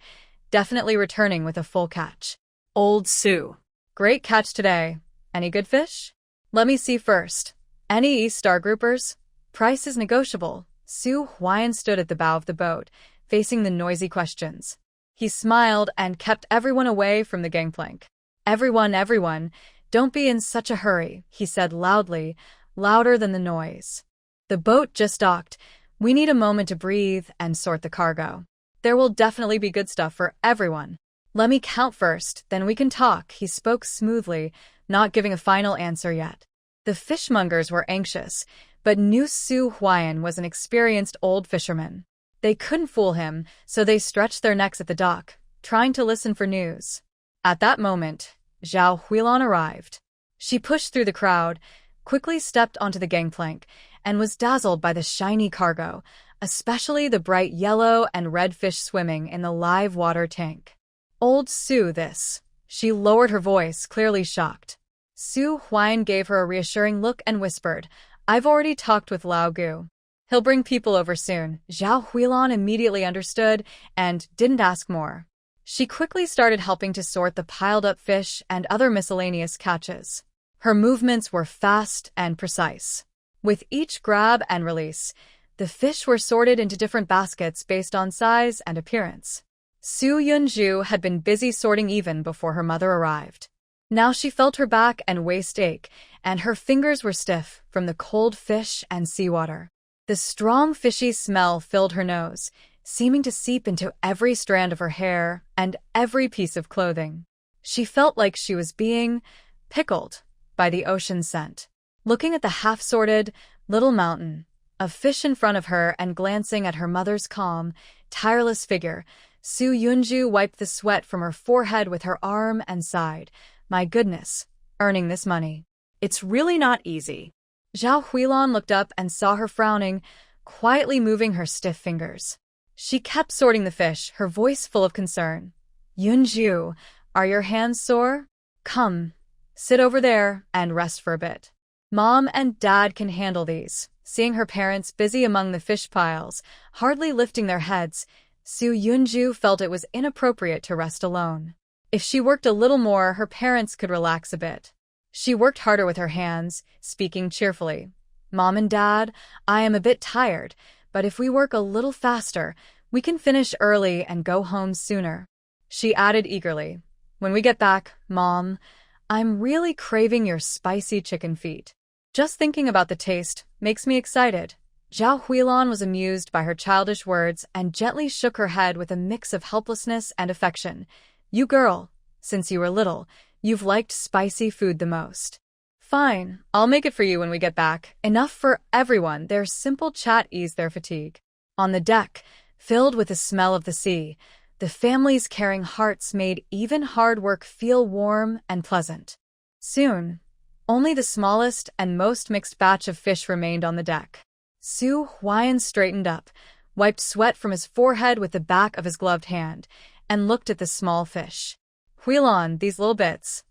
definitely returning with a full catch. "Old Su. Great catch today. Any good fish? Let me see first. Any East Star groupers? Price is negotiable." Su Huayan stood at the bow of the boat, facing the noisy questions. He smiled and kept everyone away from the gangplank. Everyone, don't be in such a hurry," he said loudly, louder than the noise. The boat just docked. We need a moment to breathe and sort the cargo. There will definitely be good stuff for everyone. Let me count first, then we can talk, he spoke smoothly, not giving a final answer yet. The fishmongers were anxious, but knew Su Huayan was an experienced old fisherman. They couldn't fool him, so they stretched their necks at the dock, trying to listen for news. At that moment, Zhao Huilan arrived. She pushed through the crowd, quickly stepped onto the gangplank, and was dazzled by the shiny cargo, especially the bright yellow and red fish swimming in the live water tank. Old Su, this. She lowered her voice, clearly shocked. Su Huayan gave her a reassuring look and whispered, I've already talked with Lao Gu. He'll bring people over soon. Zhao Huilan immediately understood and didn't ask more. She quickly started helping to sort the piled-up fish and other miscellaneous catches. Her movements were fast and precise. With each grab and release, the fish were sorted into different baskets based on size and appearance. Su Yunju had been busy sorting even before her mother arrived. Now she felt her back and waist ache, and her fingers were stiff from the cold fish and seawater. The strong fishy smell filled her nose, seeming to seep into every strand of her hair and every piece of clothing. She felt like she was being pickled by the ocean scent. Looking at the half-sorted little mountain of fish in front of her and glancing at her mother's calm, tireless figure, Su Yunju wiped the sweat from her forehead with her arm and sighed. My goodness, earning this money. It's really not easy. Zhao Huilan looked up and saw her frowning, quietly moving her stiff fingers. She kept sorting the fish, her voice full of concern. Yunju, are your hands sore? Come, sit over there and rest for a bit. Mom and Dad can handle these. Seeing her parents busy among the fish piles, hardly lifting their heads, Su Yunju felt it was inappropriate to rest alone. If she worked a little more, her parents could relax a bit. She worked harder with her hands, speaking cheerfully. Mom and Dad, I am a bit tired, but if we work a little faster, we can finish early and go home sooner. She added eagerly, when we get back, Mom, I'm really craving your spicy chicken feet. Just thinking about the taste makes me excited. Zhao Huilan was amused by her childish words and gently shook her head with a mix of helplessness and affection. You girl, since you were little, you've liked spicy food the most. Fine, I'll make it for you when we get back. Enough for everyone. Their simple chat eased their fatigue. On the deck, filled with the smell of the sea, the family's caring hearts made even hard work feel warm and pleasant. Soon, only the smallest and most mixed batch of fish remained on the deck. Su Huayan straightened up, wiped sweat from his forehead with the back of his gloved hand, and looked at the small fish. Huilan, these little bits.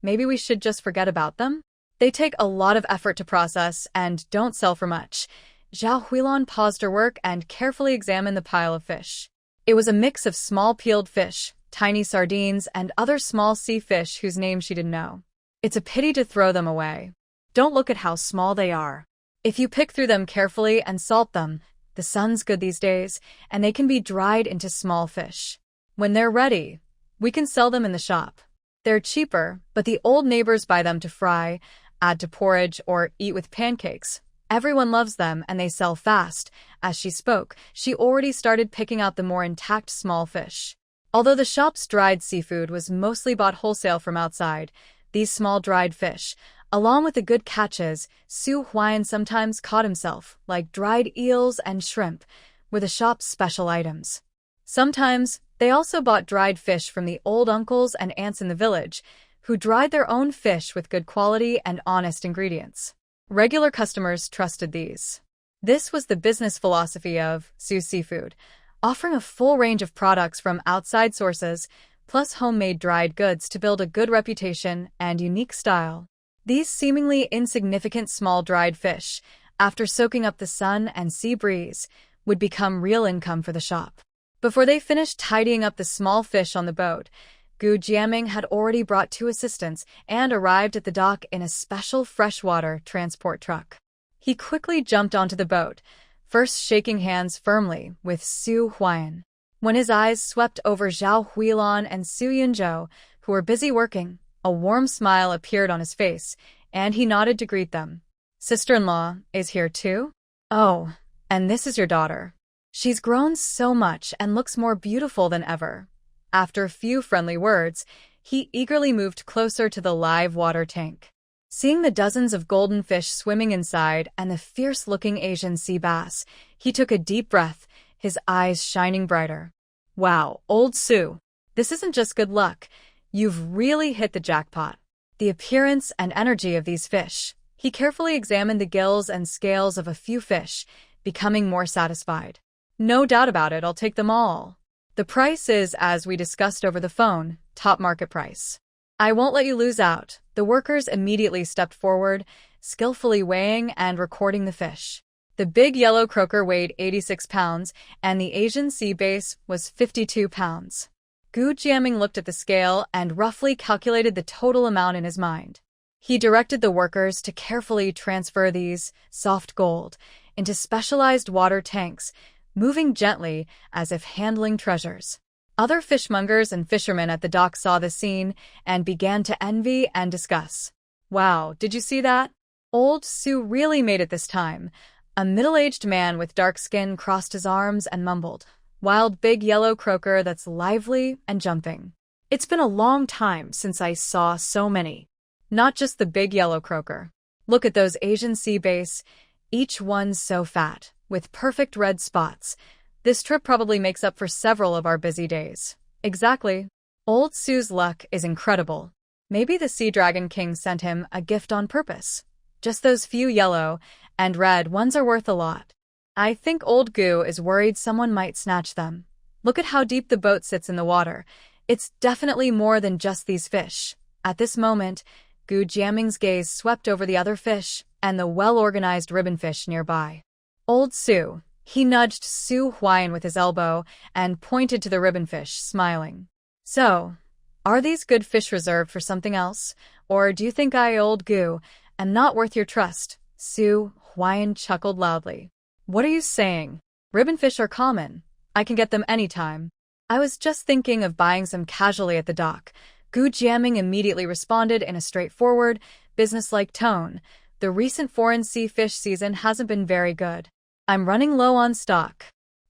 Maybe we should just forget about them? They take a lot of effort to process and don't sell for much. Zhao Huilan paused her work and carefully examined the pile of fish. It was a mix of small peeled fish, tiny sardines, and other small sea fish whose names she didn't know. It's a pity to throw them away. Don't look at how small they are. If you pick through them carefully and salt them, the sun's good these days, and they can be dried into small fish. When they're ready, we can sell them in the shop. They're cheaper, but the old neighbors buy them to fry, add to porridge, or eat with pancakes. Everyone loves them, and they sell fast. As she spoke, she already started picking out the more intact small fish. Although the shop's dried seafood was mostly bought wholesale from outside, these small dried fish, along with the good catches, Su Huayan sometimes caught himself, like dried eels and shrimp, were the shop's special items. Sometimes, they also bought dried fish from the old uncles and aunts in the village, who dried their own fish with good quality and honest ingredients. Regular customers trusted these. This was the business philosophy of Su Seafood, offering a full range of products from outside sources, plus homemade dried goods to build a good reputation and unique style. These seemingly insignificant small dried fish, after soaking up the sun and sea breeze, would become real income for the shop. Before they finished tidying up the small fish on the boat, Gu Jiaming had already brought 2 assistants and arrived at the dock in a special freshwater transport truck. He quickly jumped onto the boat, first shaking hands firmly with Su Huayan. When his eyes swept over Zhao Huilan and Su Yunzhou, who were busy working, a warm smile appeared on his face, and he nodded to greet them. Sister-in-law is here too? Oh, and this is your daughter. She's grown so much and looks more beautiful than ever. After a few friendly words, he eagerly moved closer to the live water tank. Seeing the dozens of golden fish swimming inside and the fierce-looking Asian sea bass, he took a deep breath, his eyes shining brighter. Wow, old Sue. This isn't just good luck. You've really hit the jackpot. The appearance and energy of these fish. He carefully examined the gills and scales of a few fish, becoming more satisfied. No doubt about it, I'll take them all. The price is, as we discussed over the phone, top market price. I won't let you lose out. The workers immediately stepped forward, skillfully weighing and recording the fish. The big yellow croaker weighed 86 pounds, and the Asian sea bass was 52 pounds. Gu Jiaming looked at the scale and roughly calculated the total amount in his mind. He directed the workers to carefully transfer these, soft gold, into specialized water tanks, moving gently as if handling treasures. Other fishmongers and fishermen at the dock saw the scene and began to envy and discuss. Wow, did you see that? Old Sue really made it this time. A middle-aged man with dark skin crossed his arms and mumbled, "Wild big yellow croaker that's lively and jumping." It's been a long time since I saw so many. Not just the big yellow croaker. Look at those Asian sea bass, each one so fat, with perfect red spots. This trip probably makes up for several of our busy days. Exactly. Old Sue's luck is incredible. Maybe the Sea Dragon King sent him a gift on purpose. Just those few yellow and red ones are worth a lot. I think old Gu is worried someone might snatch them. Look at how deep the boat sits in the water. It's definitely more than just these fish. At this moment, Gu Jiaming's gaze swept over the other fish and the well-organized ribbonfish nearby. Old Sue. He nudged Su Huayan with his elbow and pointed to the ribbonfish, smiling. So, are these good fish reserved for something else? Or do you think I, old Gu, am not worth your trust? Su Huayan chuckled loudly. What are you saying? Ribbonfish are common. I can get them anytime. I was just thinking of buying some casually at the dock. Gu Jiaming immediately responded in a straightforward, businesslike tone. The recent foreign sea fish season hasn't been very good. I'm running low on stock.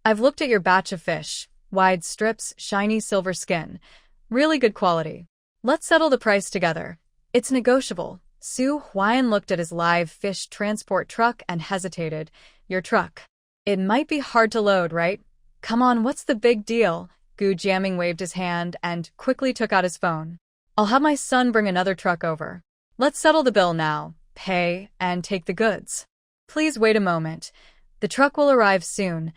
I've looked at your batch of fish. Wide strips, shiny silver skin. Really good quality. Let's settle the price together. It's negotiable. Su Huayan looked at his live fish transport truck and hesitated. Your truck. It might be hard to load, right? Come on, what's the big deal? Gu Jiaming waved his hand and quickly took out his phone. I'll have my son bring another truck over. Let's settle the bill now. Pay and take the goods. Please wait a moment. The truck will arrive soon.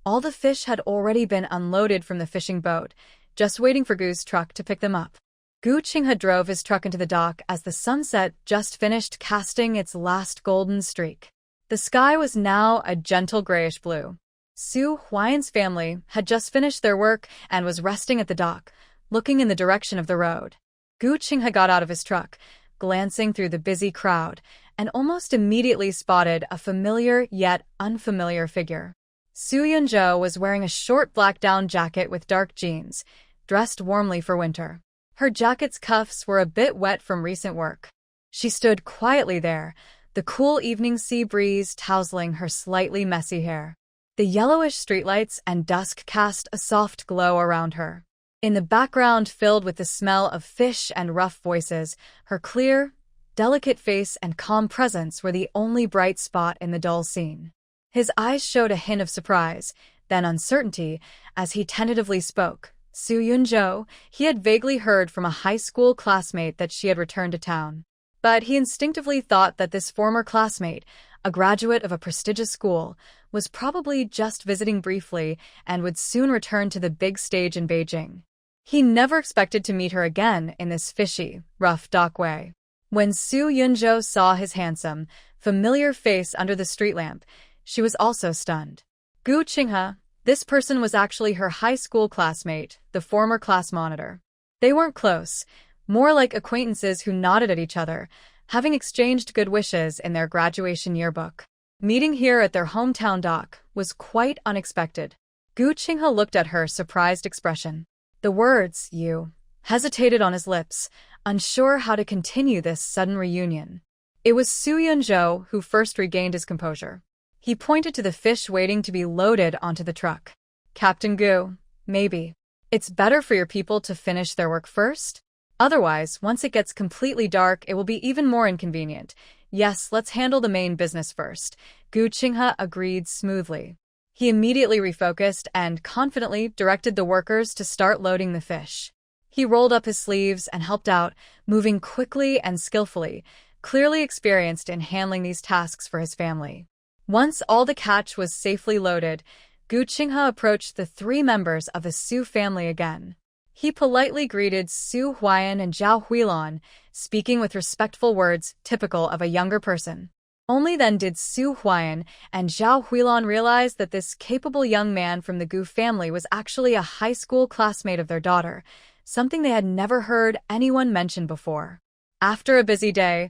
All the fish had already been unloaded from the fishing boat, just waiting for Gu's truck to pick them up. Gu Qinghe drove his truck into the dock as the sunset just finished casting its last golden streak. The sky was now a gentle grayish blue. Su Huayan's family had just finished their work and was resting at the dock, looking in the direction of the road. Gu Qinghe got out of his truck, glancing through the busy crowd, and almost immediately spotted a familiar yet unfamiliar figure. Su Yunzhou was wearing a short black down jacket with dark jeans, dressed warmly for winter. Her jacket's cuffs were a bit wet from recent work. She stood quietly there, the cool evening sea breeze tousling her slightly messy hair. The yellowish streetlights and dusk cast a soft glow around her. In the background filled with the smell of fish and rough voices, her clear, delicate face and calm presence were the only bright spot in the dull scene. His eyes showed a hint of surprise, then uncertainty, as he tentatively spoke. Su Yunzhou, he had vaguely heard from a high school classmate that she had returned to town. But he instinctively thought that this former classmate, a graduate of a prestigious school, was probably just visiting briefly and would soon return to the big stage in Beijing. He never expected to meet her again in this fishy, rough dock way. When Su Yunzhou saw his handsome, familiar face under the street lamp, she was also stunned. Gu Qinghe, this person was actually her high school classmate, the former class monitor. They weren't close, more like acquaintances who nodded at each other, having exchanged good wishes in their graduation yearbook. Meeting here at their hometown dock was quite unexpected. Gu Qinghe looked at her surprised expression. The words, you, hesitated on his lips, unsure how to continue this sudden reunion. It was Su Yunzhou who first regained his composure. He pointed to the fish waiting to be loaded onto the truck. Captain Gu, maybe. It's better for your people to finish their work first? Otherwise, once it gets completely dark, it will be even more inconvenient. Yes, let's handle the main business first. Gu Qinghe agreed smoothly. He immediately refocused and confidently directed the workers to start loading the fish. He rolled up his sleeves and helped out, moving quickly and skillfully, clearly experienced in handling these tasks for his family. Once all the catch was safely loaded, Gu Qinghe approached the 3 members of the Su family again. He politely greeted Su Huayan and Zhao Huilon, speaking with respectful words typical of a younger person. Only then did Su Huayan and Zhao Huilon realize that this capable young man from the Gu family was actually a high school classmate of their daughter, something they had never heard anyone mention before. After a busy day,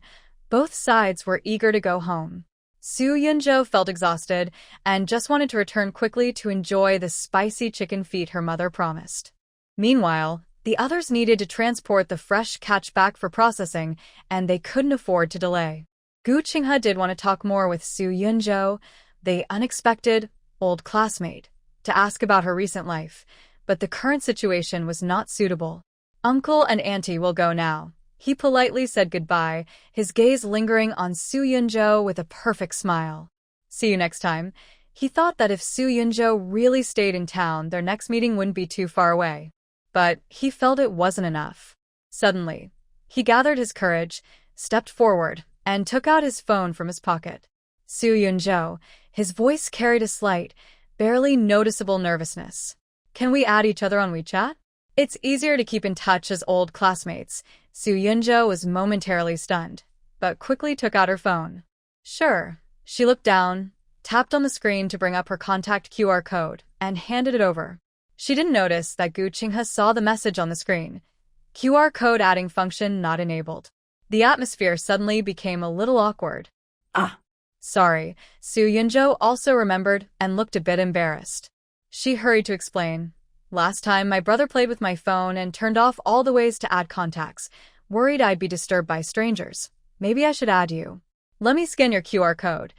both sides were eager to go home. Su Yunzhou felt exhausted and just wanted to return quickly to enjoy the spicy chicken feet her mother promised. Meanwhile, the others needed to transport the fresh catch back for processing, and they couldn't afford to delay. Gu Qinghe did want to talk more with Su Yunzhou, the unexpected old classmate, to ask about her recent life, but the current situation was not suitable. Uncle and Auntie will go now. He politely said goodbye, his gaze lingering on Su Yunzhou with a perfect smile. See you next time. He thought that if Su Yunzhou really stayed in town, their next meeting wouldn't be too far away. But he felt it wasn't enough. Suddenly, he gathered his courage, stepped forward, and took out his phone from his pocket. Su Yunzhou, his voice carried a slight, barely noticeable nervousness. Can we add each other on WeChat? It's easier to keep in touch as old classmates. Su Yunzhou was momentarily stunned, but quickly took out her phone. Sure. She looked down, tapped on the screen to bring up her contact QR code, and handed it over. She didn't notice that Gu Qinghe saw the message on the screen. QR code adding function not enabled. The atmosphere suddenly became a little awkward. Sorry, Su Yunzhou also remembered and looked a bit embarrassed. She hurried to explain. Last time my brother played with my phone and turned off all the ways to add contacts, worried I'd be disturbed by strangers. Maybe I should add you. Let me scan your QR code.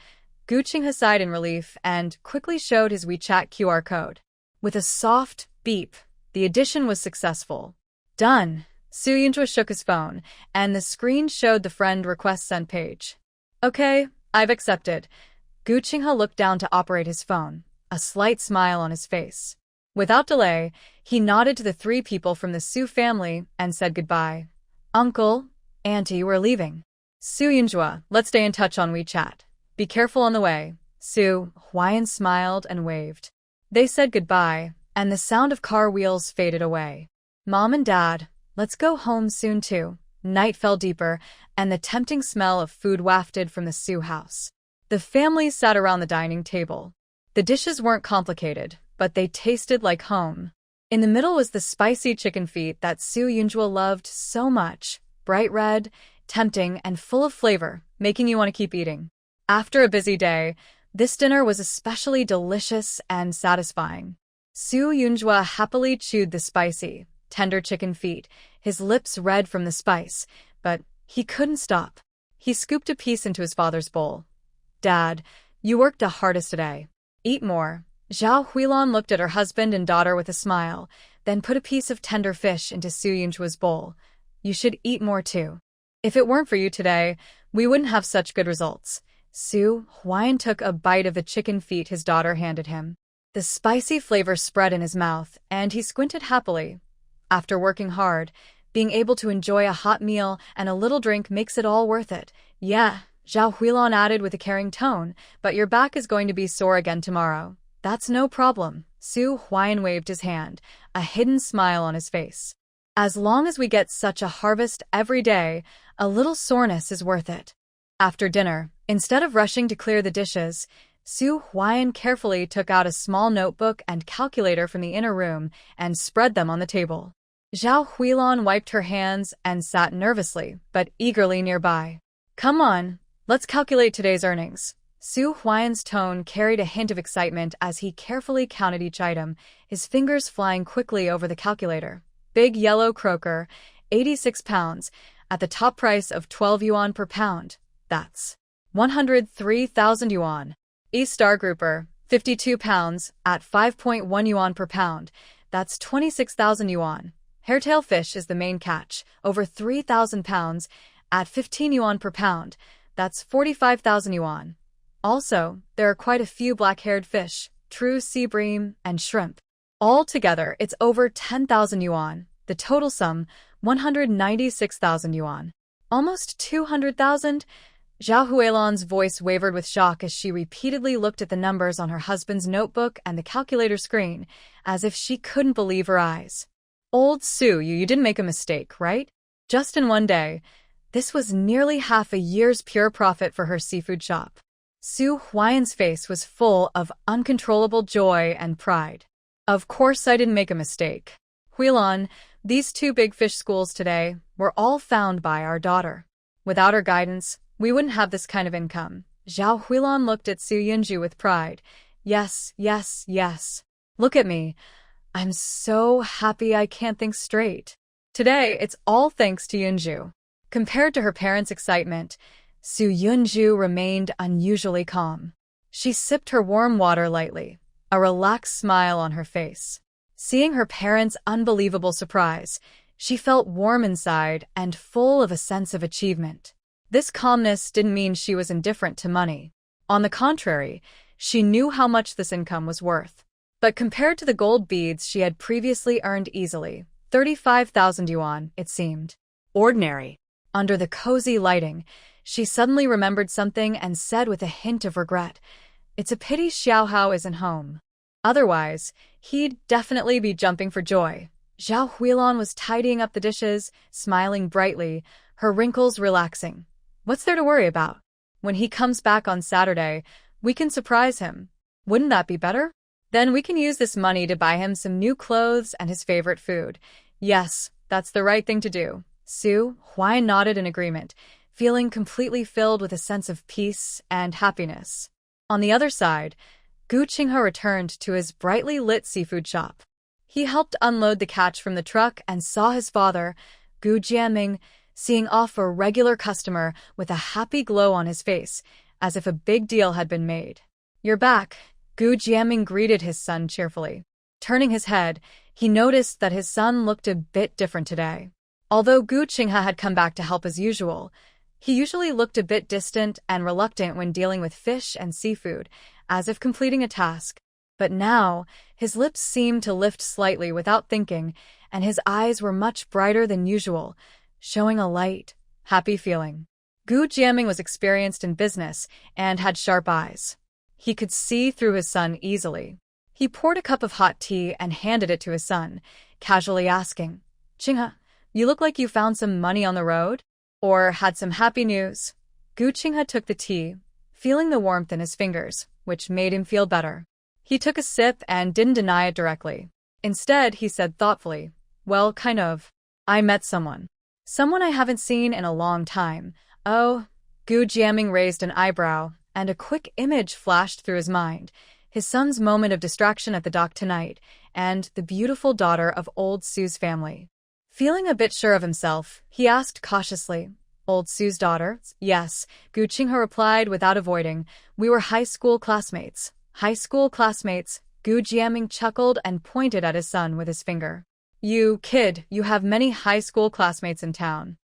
Gu Qinghe sighed in relief and quickly showed his WeChat QR code. With a soft beep, the addition was successful. Done. Su Yunzhou shook his phone, and the screen showed the friend request sent page. Okay, I've accepted. Gu Qinghe looked down to operate his phone, a slight smile on his face. Without delay, he nodded to the 3 people from the Su family and said goodbye. Uncle, Auntie, we're leaving. Su Yunzhou, let's stay in touch on WeChat. Be careful on the way. Su Huayan smiled and waved. They said goodbye, and the sound of car wheels faded away. Mom and Dad, let's go home soon too. Night fell deeper, and the tempting smell of food wafted from the Su house. The family sat around the dining table. The dishes weren't complicated, but they tasted like home. In the middle was the spicy chicken feet that Su Yunzhou loved so much, bright red, tempting, and full of flavor, making you want to keep eating. After a busy day, this dinner was especially delicious and satisfying. Su Yunzhou happily chewed the spicy, tender chicken feet, his lips red from the spice, but he couldn't stop. He scooped a piece into his father's bowl. Dad, you worked the hardest today. Eat more. Zhao Huilon looked at her husband and daughter with a smile, then put a piece of tender fish into Su Yunzhuo's bowl. You should eat more too. If it weren't for you today, we wouldn't have such good results. Su Huayan took a bite of the chicken feet his daughter handed him. The spicy flavor spread in his mouth, and he squinted happily. After working hard, being able to enjoy a hot meal and a little drink makes it all worth it. Yeah, Zhao Huilon added with a caring tone, but your back is going to be sore again tomorrow. That's no problem. Su Huayan waved his hand, a hidden smile on his face. As long as we get such a harvest every day, a little soreness is worth it. After dinner, instead of rushing to clear the dishes, Su Huayan carefully took out a small notebook and calculator from the inner room and spread them on the table. Zhao Huilon wiped her hands and sat nervously but eagerly nearby. Come on, let's calculate today's earnings. Su Huayan's tone carried a hint of excitement as he carefully counted each item, his fingers flying quickly over the calculator. Big yellow croaker, 86 pounds, at the top price of 12 yuan per pound. That's 103,000 yuan. E-Star Grouper, 52 pounds, at 5.1 yuan per pound. That's 26,000 yuan. Hairtail fish is the main catch, over 3,000 pounds, at 15 yuan per pound. That's 45,000 yuan. Also, there are quite a few black-haired fish, true sea bream, and shrimp. All together, it's over 10,000 yuan. The total sum, 196,000 yuan. Almost 200,000? Zhao Huilan's voice wavered with shock as she repeatedly looked at the numbers on her husband's notebook and the calculator screen, as if she couldn't believe her eyes. Old Su, you didn't make a mistake, right? Just in one day. This was nearly half a year's pure profit for her seafood shop. Su Huiyan's face was full of uncontrollable joy and pride. Of course I didn't make a mistake. Huilan, these 2 big fish schools today were all found by our daughter. Without her guidance, we wouldn't have this kind of income. Zhao Huilan looked at Su Yunju with pride. Yes, yes, yes. Look at me. I'm so happy I can't think straight. Today, it's all thanks to Yunju. Compared to her parents' excitement, Su Yunju remained unusually calm. She sipped her warm water lightly, a relaxed smile on her face. Seeing her parents' unbelievable surprise, she felt warm inside and full of a sense of achievement. This calmness didn't mean she was indifferent to money. On the contrary, she knew how much this income was worth. But compared to the gold beads she had previously earned easily, 35,000 yuan, it seemed ordinary. Under the cozy lighting, she suddenly remembered something and said with a hint of regret, "It's a pity Xiaohao isn't home. Otherwise, he'd definitely be jumping for joy." Zhao Huilan was tidying up the dishes, smiling brightly, her wrinkles relaxing. What's there to worry about? When he comes back on Saturday, we can surprise him. Wouldn't that be better? Then we can use this money to buy him some new clothes and his favorite food. Yes, that's the right thing to do. Su Huiyan nodded in agreement, feeling completely filled with a sense of peace and happiness. On the other side, Gu Qinghe returned to his brightly lit seafood shop. He helped unload the catch from the truck and saw his father, Gu Jianming, seeing off a regular customer with a happy glow on his face, as if a big deal had been made. "You're back," Gu Jianming greeted his son cheerfully. Turning his head, he noticed that his son looked a bit different today. Although Gu Qinghe had come back to help as usual, he usually looked a bit distant and reluctant when dealing with fish and seafood, as if completing a task. But now, his lips seemed to lift slightly without thinking, and his eyes were much brighter than usual, showing a light, happy feeling. Gu Jianming was experienced in business and had sharp eyes. He could see through his son easily. He poured a cup of hot tea and handed it to his son, casually asking, "Qinghe, you look like you found some money on the road? Or had some happy news?" Gu Qinghe took the tea, feeling the warmth in his fingers, which made him feel better. He took a sip and didn't deny it directly. Instead, he said thoughtfully, "Well, kind of. I met someone. Someone I haven't seen in a long time." "Oh," Gu Jianming raised an eyebrow, and a quick image flashed through his mind. His son's moment of distraction at the dock tonight, and the beautiful daughter of old Su's family. Feeling a bit sure of himself, he asked cautiously, "Old Su's daughter?" "Yes," Gu Qinghe replied without avoiding. "We were high school classmates." "High school classmates?" Gu Jianming chuckled and pointed at his son with his finger. "You kid, you have many high school classmates in town.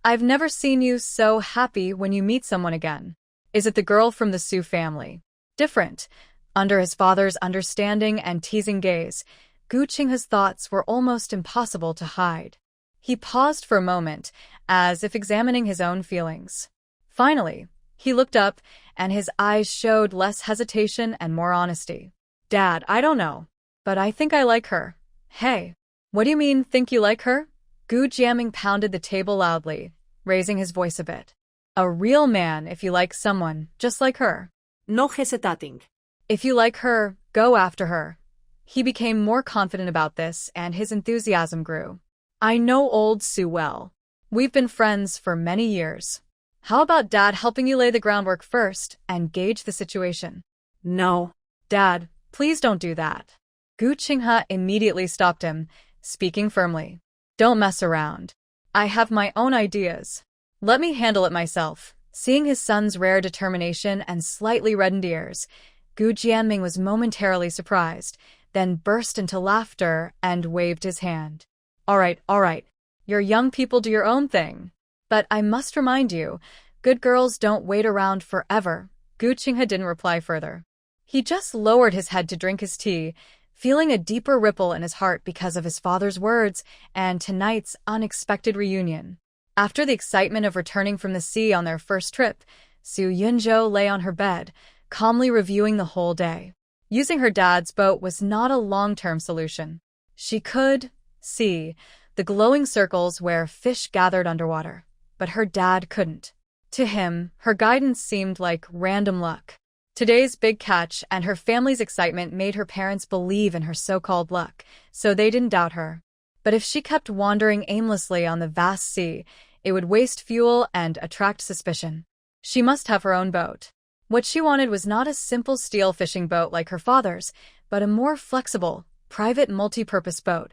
I've never seen you so happy when you meet someone again. Is it the girl from the Su family?" Different. Under his father's understanding and teasing gaze, Gu Qinghe's thoughts were almost impossible to hide. He paused for a moment, as if examining his own feelings. Finally, he looked up, and his eyes showed less hesitation and more honesty. "Dad, I don't know, but I think I like her." "Hey, what do you mean, think you like her?" Gu Jianming pounded the table loudly, raising his voice a bit. "A real man if you like someone, just like her. No hesitating. If you like her, go after her." He became more confident about this, and his enthusiasm grew. "I know old Su well. We've been friends for many years. How about Dad helping you lay the groundwork first and gauge the situation?" No. "Dad, please don't do that." Gu Qinghe immediately stopped him, speaking firmly. "Don't mess around. I have my own ideas. Let me handle it myself." Seeing his son's rare determination and slightly reddened ears, Gu Jianming was momentarily surprised, then burst into laughter and waved his hand. All right. Your young people do your own thing. But I must remind you, good girls don't wait around forever. Gu Qinghe didn't reply further. He just lowered his head to drink his tea, feeling a deeper ripple in his heart because of his father's words and tonight's unexpected reunion. After the excitement of returning from the sea on their first trip, Su Yunzhou lay on her bed, calmly reviewing the whole day. Using her dad's boat was not a long-term solution. She could see the glowing circles where fish gathered underwater, but her dad couldn't. To him, her guidance seemed like random luck. Today's big catch and her family's excitement made her parents believe in her so-called luck, so they didn't doubt her. But if she kept wandering aimlessly on the vast sea, it would waste fuel and attract suspicion. She must have her own boat. What she wanted was not a simple steel fishing boat like her father's, but a more flexible, private multi-purpose boat,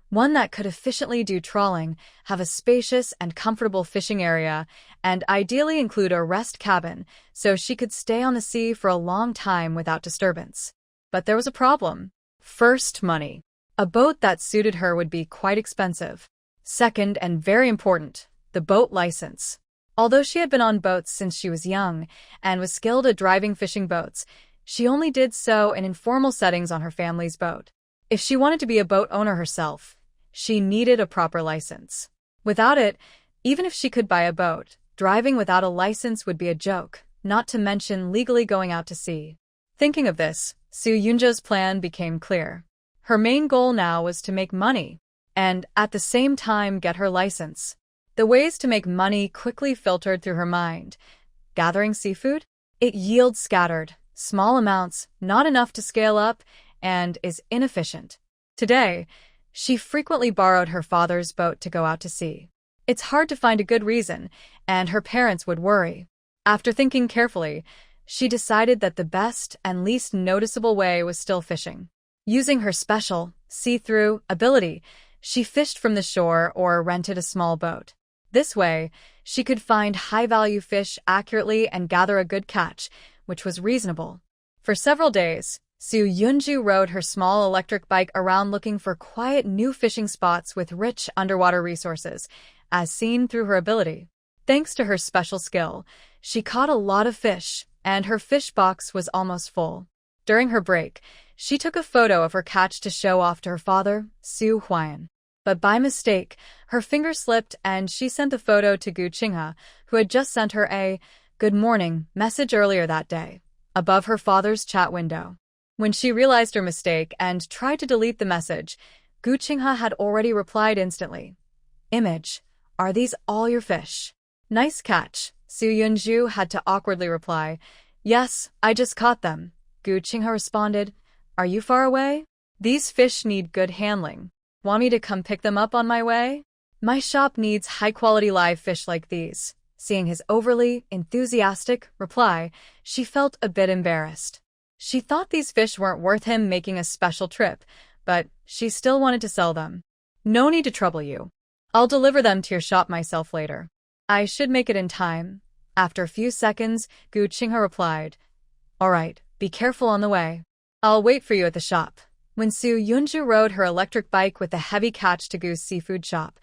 one that could efficiently do trawling, have a spacious and comfortable fishing area, and ideally include a rest cabin so she could stay on the sea for a long time without disturbance. But there was a problem. First, money. A boat that suited her would be quite expensive. Second, and very important, the boat license. Although she had been on boats since she was young and was skilled at driving fishing boats, she only did so in informal settings on her family's boat. If she wanted to be a boat owner herself, she needed a proper license. Without it, even if she could buy a boat, driving without a license would be a joke, not to mention legally going out to sea. Thinking of this, Su Yunzhou's plan became clear. Her main goal now was to make money, and at the same time get her license. The ways to make money quickly filtered through her mind. Gathering seafood? It yields scattered, small amounts, not enough to scale up, and is inefficient. Today, she frequently borrowed her father's boat to go out to sea. It's hard to find a good reason, and her parents would worry. After thinking carefully, she decided that the best and least noticeable way was still fishing. Using her special, see-through ability, she fished from the shore or rented a small boat. This way, she could find high-value fish accurately and gather a good catch, which was reasonable. For several days, Su Yunzhou rode her small electric bike around looking for quiet new fishing spots with rich underwater resources, as seen through her ability. Thanks to her special skill, she caught a lot of fish, and her fish box was almost full. During her break, she took a photo of her catch to show off to her father, Su Huan. But by mistake, her finger slipped and she sent the photo to Gu Qinghe, who had just sent her a "good morning" message earlier that day, above her father's chat window. When she realized her mistake and tried to delete the message, Gu Qinghe had already replied instantly. Image, are these all your fish? Nice catch. Su Yunzhou had to awkwardly reply. Yes, I just caught them. Gu Qinghe responded. Are you far away? These fish need good handling. Want me to come pick them up on my way? My shop needs high-quality live fish like these. Seeing his overly enthusiastic reply, she felt a bit embarrassed. She thought these fish weren't worth him making a special trip, but she still wanted to sell them. No need to trouble you. I'll deliver them to your shop myself later. I should make it in time. After a few seconds, Gu Qinghe replied. All right, be careful on the way. I'll wait for you at the shop. When Su Yunzhou rode her electric bike with the heavy catch to Gu's seafood shop,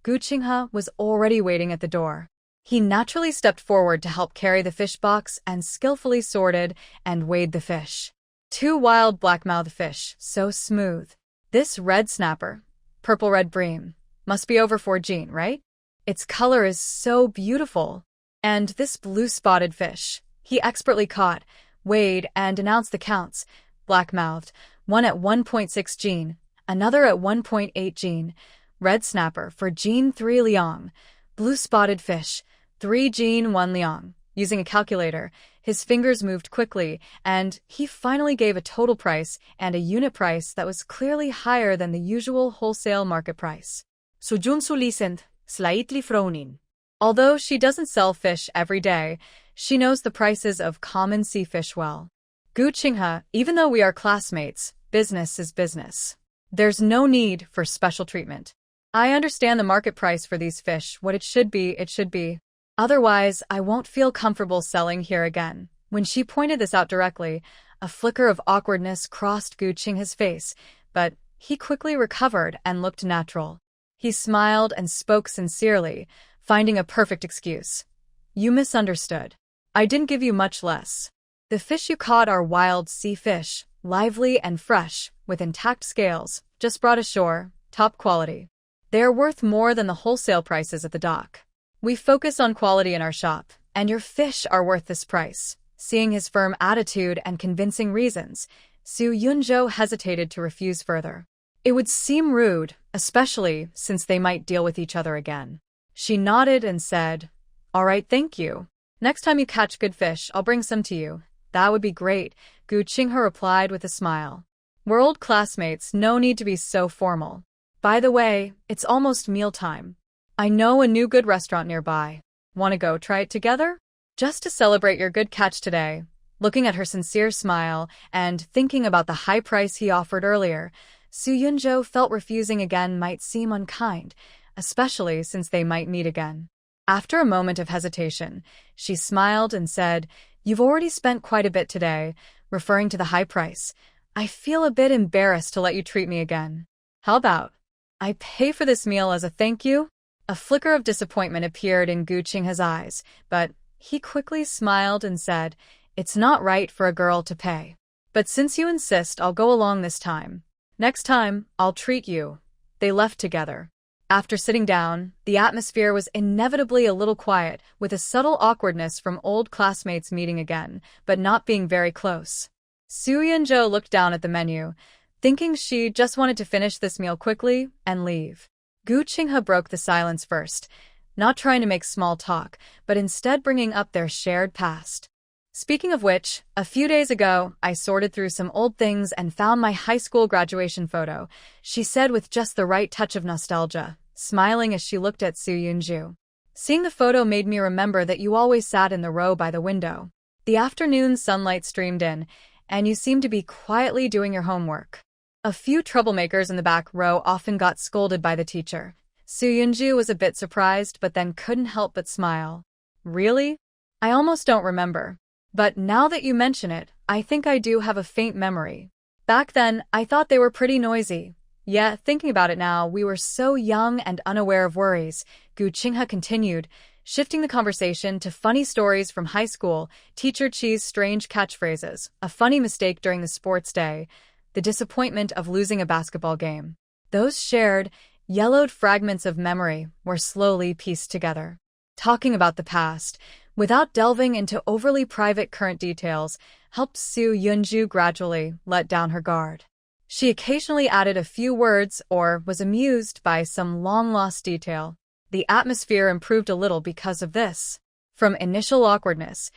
Gu Qinghe was already waiting at the door. He naturally stepped forward to help carry the fish box and skillfully sorted and weighed the fish. 2 wild blackmouth fish, so smooth. This red snapper, purple-red bream, must be over 4 gene, right? Its color is so beautiful. And this blue-spotted fish, he expertly caught, weighed, and announced the counts. Black-mouthed, one at 1.6 gene, another at 1.8 gene. Red snapper for gene 3 liang. Blue-spotted fish, 3 gene 1 liang. Using a calculator, his fingers moved quickly, and he finally gave a total price and a unit price that was clearly higher than the usual wholesale market price. Sujunsu listened, slightly frowning. Although she doesn't sell fish every day, she knows the prices of common sea fish well. Gu Qinghe, even though we are classmates, business is business. There's no need for special treatment. I understand the market price for these fish, what it should be, it should be. Otherwise, I won't feel comfortable selling here again. When she pointed this out directly, A flicker of awkwardness crossed Gu Qinghe's face, but he quickly recovered and looked natural. He smiled and spoke sincerely, finding a perfect excuse. You misunderstood. I didn't give you much less. The fish you caught are wild sea fish, lively and fresh, with intact scales, just brought ashore, top quality. They are worth more than the wholesale prices at the dock. We focus on quality in our shop, and your fish are worth this price. Seeing his firm attitude and convincing reasons, Su Yunzhou hesitated to refuse further. It would seem rude, especially since they might deal with each other again. She nodded and said, All right, thank you. Next time you catch good fish, I'll bring some to you. That would be great, Gu Qinghe replied with a smile. We're old classmates, no need to be so formal. By the way, it's almost mealtime. I know a new good restaurant nearby. Want to go try it together? Just to celebrate your good catch today. Looking at her sincere smile and thinking about the high price he offered earlier, Su Yunzhou felt refusing again might seem unkind, especially since they might meet again. After a moment of hesitation, she smiled and said, You've already spent quite a bit today, referring to the high price. I feel a bit embarrassed to let you treat me again. How about I pay for this meal as a thank you? A flicker of disappointment appeared in Gu Qinghe's eyes, but he quickly smiled and said, It's not right for a girl to pay. But since you insist, I'll go along this time. Next time, I'll treat you. They left together. After sitting down, the atmosphere was inevitably a little quiet, with a subtle awkwardness from old classmates meeting again, but not being very close. Su Yunzhou looked down at the menu, thinking she just wanted to finish this meal quickly and leave. Gu Qinghe broke the silence first, not trying to make small talk, but instead bringing up their shared past. Speaking of which, a few days ago, I sorted through some old things and found my high school graduation photo, she said with just the right touch of nostalgia, smiling as she looked at Su Yunzhou. Seeing the photo made me remember that you always sat in the row by the window. The afternoon sunlight streamed in, and you seemed to be quietly doing your homework. A few troublemakers in the back row often got scolded by the teacher. Su Yunzhou was a bit surprised but then couldn't help but smile. Really? I almost don't remember. But now that you mention it, I think I do have a faint memory. Back then, I thought they were pretty noisy. Yeah, thinking about it now, we were so young and unaware of worries, Gu Qinghe continued, shifting the conversation to funny stories from high school, Teacher Chi's strange catchphrases, a funny mistake during the sports day, the disappointment of losing a basketball game. Those shared, yellowed fragments of memory were slowly pieced together. Talking about the past, without delving into overly private current details, helped Su Yunzhou gradually let down her guard. She occasionally added a few words or was amused by some long-lost detail. The atmosphere improved a little because of this. From initial awkwardness,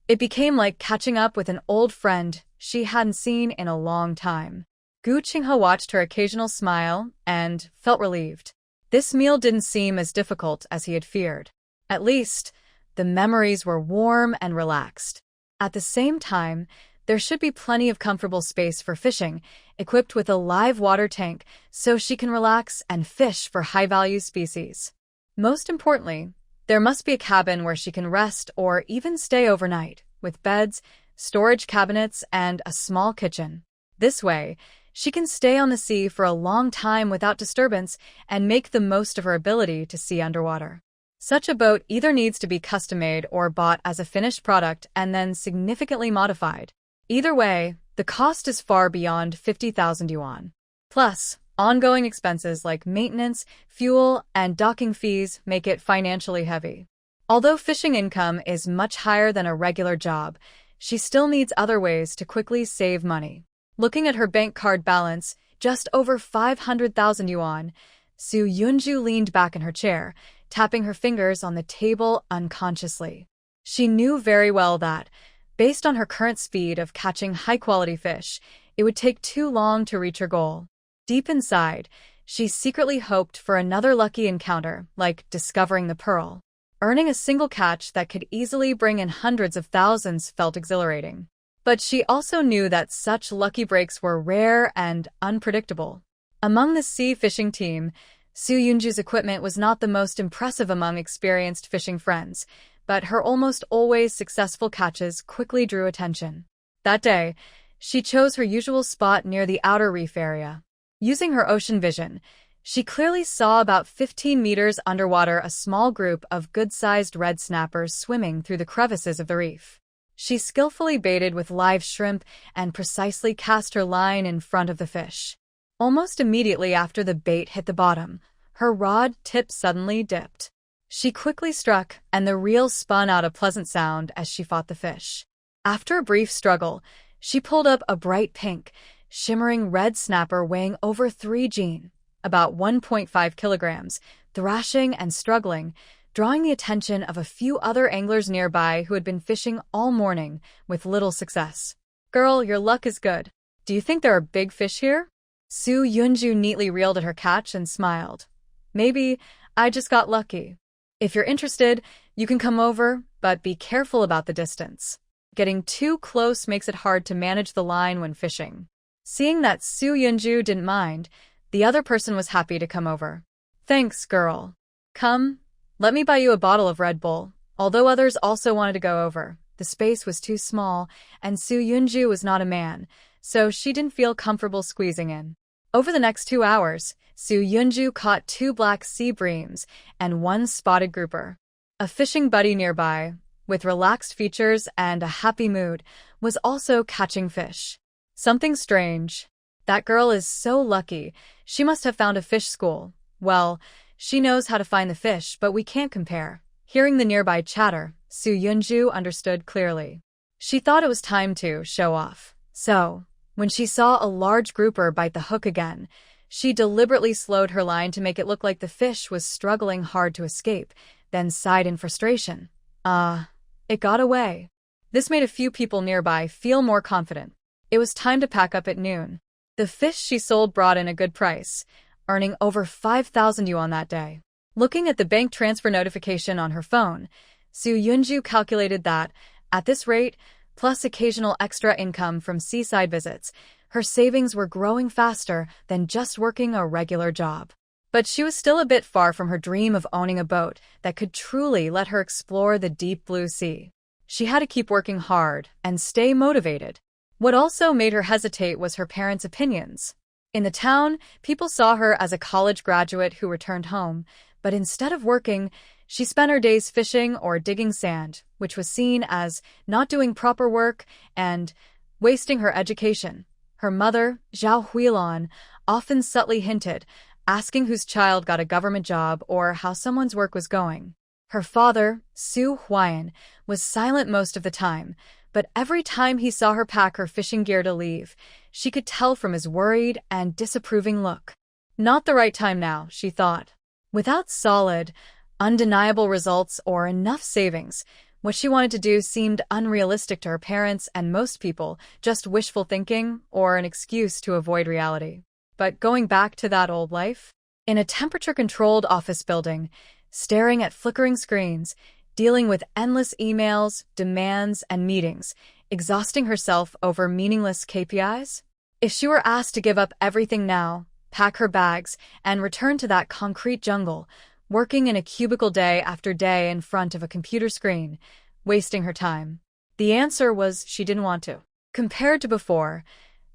it became like catching up with an old friend she hadn't seen in a long time. Gu Qinghe watched her occasional smile and felt relieved. This meal didn't seem as difficult as he had feared. At least, the memories were warm and relaxed. At the same time, there should be plenty of comfortable space for fishing, equipped with a live water tank so she can relax and fish for high-value species. Most importantly, there must be a cabin where she can rest or even stay overnight, with beds, storage cabinets, and a small kitchen. This way, she can stay on the sea for a long time without disturbance and make the most of her ability to see underwater. Such a boat either needs to be custom-made or bought as a finished product and then significantly modified. Either way, the cost is far beyond 50,000 yuan. Plus, ongoing expenses like maintenance, fuel, and docking fees make it financially heavy. Although fishing income is much higher than a regular job, she still needs other ways to quickly save money. Looking at her bank card balance, just over 500,000 yuan, Su Yunzhou leaned back in her chair, tapping her fingers on the table unconsciously. She knew very well that, based on her current speed of catching high-quality fish, it would take too long to reach her goal. Deep inside, she secretly hoped for another lucky encounter, like discovering the pearl. Earning a single catch that could easily bring in hundreds of thousands felt exhilarating. But she also knew that such lucky breaks were rare and unpredictable. Among the sea fishing team, Su Yunzhou's equipment was not the most impressive among experienced fishing friends, but her almost always successful catches quickly drew attention. That day, She chose her usual spot near the outer reef area. Using her ocean vision, she clearly saw about 15 meters underwater a small group of good-sized red snappers swimming through the crevices of the reef. She skillfully baited with live shrimp and precisely cast her line in front of the fish. Almost immediately after the bait hit the bottom, her rod tip suddenly dipped. She quickly struck, and the reel spun out a pleasant sound as she fought the fish. After a brief struggle, she pulled up a bright pink, shimmering red snapper weighing over 3 jin, about 1.5 kilograms, thrashing and struggling, drawing the attention of a few other anglers nearby who had been fishing all morning with little success. "Girl, your luck is good. Do you think there are big fish here?" Su Yunju neatly reeled at her catch and smiled. "Maybe, I just got lucky. If you're interested, you can come over, but be careful about the distance. Getting too close makes it hard to manage the line when fishing." Seeing that Su Yunju didn't mind, the other person was happy to come over. "Thanks, girl. Come, let me buy you a bottle of Red Bull." Although others also wanted to go over, the space was too small, and Su Yunju was not a man, so she didn't feel comfortable squeezing in. Over the next 2 hours, Su Yunju caught 2 black sea breams and 1 spotted grouper. A fishing buddy nearby, with relaxed features and a happy mood, was also catching fish. Something strange. That girl is so lucky. She must have found a fish school. Well, she knows how to find the fish, but we can't compare. Hearing the nearby chatter, Su Yunju understood clearly. She thought it was time to show off. So, when she saw a large grouper bite the hook again, she deliberately slowed her line to make it look like the fish was struggling hard to escape, then sighed in frustration. It got away. This made a few people nearby feel more confident. It was time to pack up at noon. The fish she sold brought in a good price, earning over 5,000 yuan that day. Looking at the bank transfer notification on her phone, Su Yunju calculated that, at this rate, plus occasional extra income from seaside visits, her savings were growing faster than just working a regular job. But she was still a bit far from her dream of owning a boat that could truly let her explore the deep blue sea. She had to keep working hard and stay motivated. What also made her hesitate was her parents' opinions. In the town, people saw her as a college graduate who returned home, but instead of working, she spent her days fishing or digging sand, which was seen as not doing proper work and wasting her education. Her mother, Zhao Huilan, often subtly hinted, asking whose child got a government job or how someone's work was going. Her father, Su Huayan, was silent most of the time, but every time he saw her pack her fishing gear to leave, she could tell from his worried and disapproving look. Not the right time now, she thought. Without solid, undeniable results or enough savings, what she wanted to do seemed unrealistic to her parents and most people, just wishful thinking or an excuse to avoid reality. But going back to that old life? In a temperature-controlled office building, staring at flickering screens, dealing with endless emails, demands, and meetings, exhausting herself over meaningless KPIs? If she were asked to give up everything now, pack her bags, and return to that concrete jungle, working in a cubicle day after day in front of a computer screen, wasting her time, the answer was she didn't want to. Compared to before,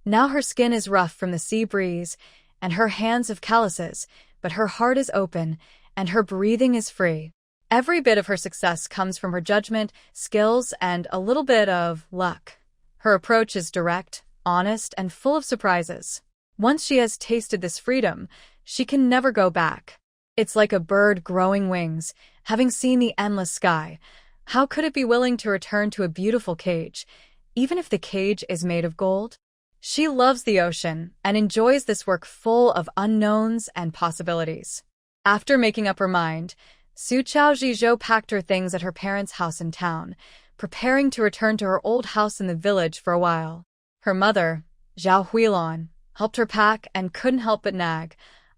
now her skin is rough from the sea breeze, and her hands have calluses, but her heart is open, and her breathing is free. Every bit of her success comes from her judgment, skills, and a little bit of luck. Her approach is direct, honest, and full of surprises. Once she has tasted this freedom, she can never go back. It's like a bird growing wings, having seen the endless sky. How could it be willing to return to a beautiful cage, even if the cage is made of gold? She loves the ocean and enjoys this work full of unknowns and possibilities. After making up her mind, Su Chaozhizhou packed her things at her parents' house in town, preparing to return to her old house in the village for a while. Her mother, Zhao Huilan, helped her pack and couldn't help but nag.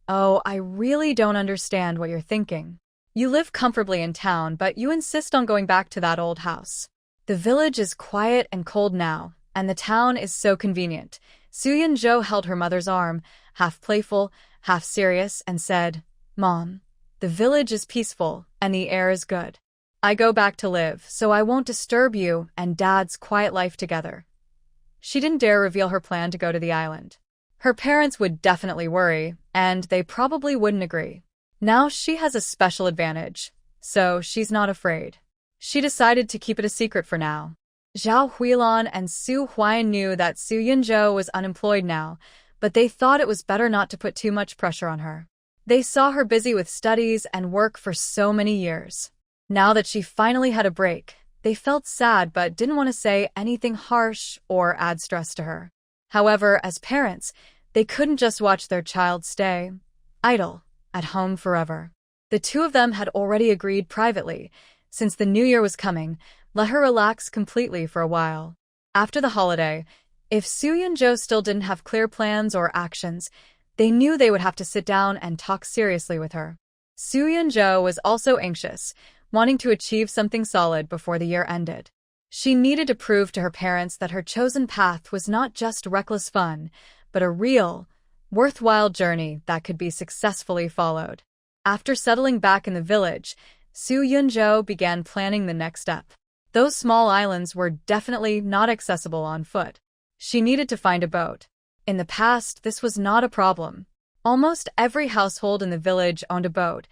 "Oh, I really don't understand what you're thinking. You live comfortably in town, but you insist on going back to that old house. The village is quiet and cold now, and the town is so convenient." Su Yunzhou held her mother's arm, half playful, half serious, and said, "Mom, the village is peaceful, and the air is good. I go back to live, so I won't disturb you and Dad's quiet life together." She didn't dare reveal her plan to go to the island. Her parents would definitely worry, and they probably wouldn't agree. Now she has a special advantage, so she's not afraid. She decided to keep it a secret for now. Zhao Huilan and Su Huayan knew that Su Yunzhou was unemployed now, but they thought it was better not to put too much pressure on her. They saw her busy with studies and work for so many years. Now that she finally had a break, they felt sad but didn't want to say anything harsh or add stress to her. However, as parents, they couldn't just watch their child stay idle at home forever. The two of them had already agreed privately, since the new year was coming, let her relax completely for a while. After the holiday, if Su Yunzhou still didn't have clear plans or actions, they knew they would have to sit down and talk seriously with her. Su Yunzhou was also anxious, wanting to achieve something solid before the year ended. She needed to prove to her parents that her chosen path was not just reckless fun, but a real, worthwhile journey that could be successfully followed. After settling back in the village, Su Yunzhou began planning the next step. Those small islands were definitely not accessible on foot. She needed to find a boat. In the past, this was not a problem. Almost every household in the village owned a boat.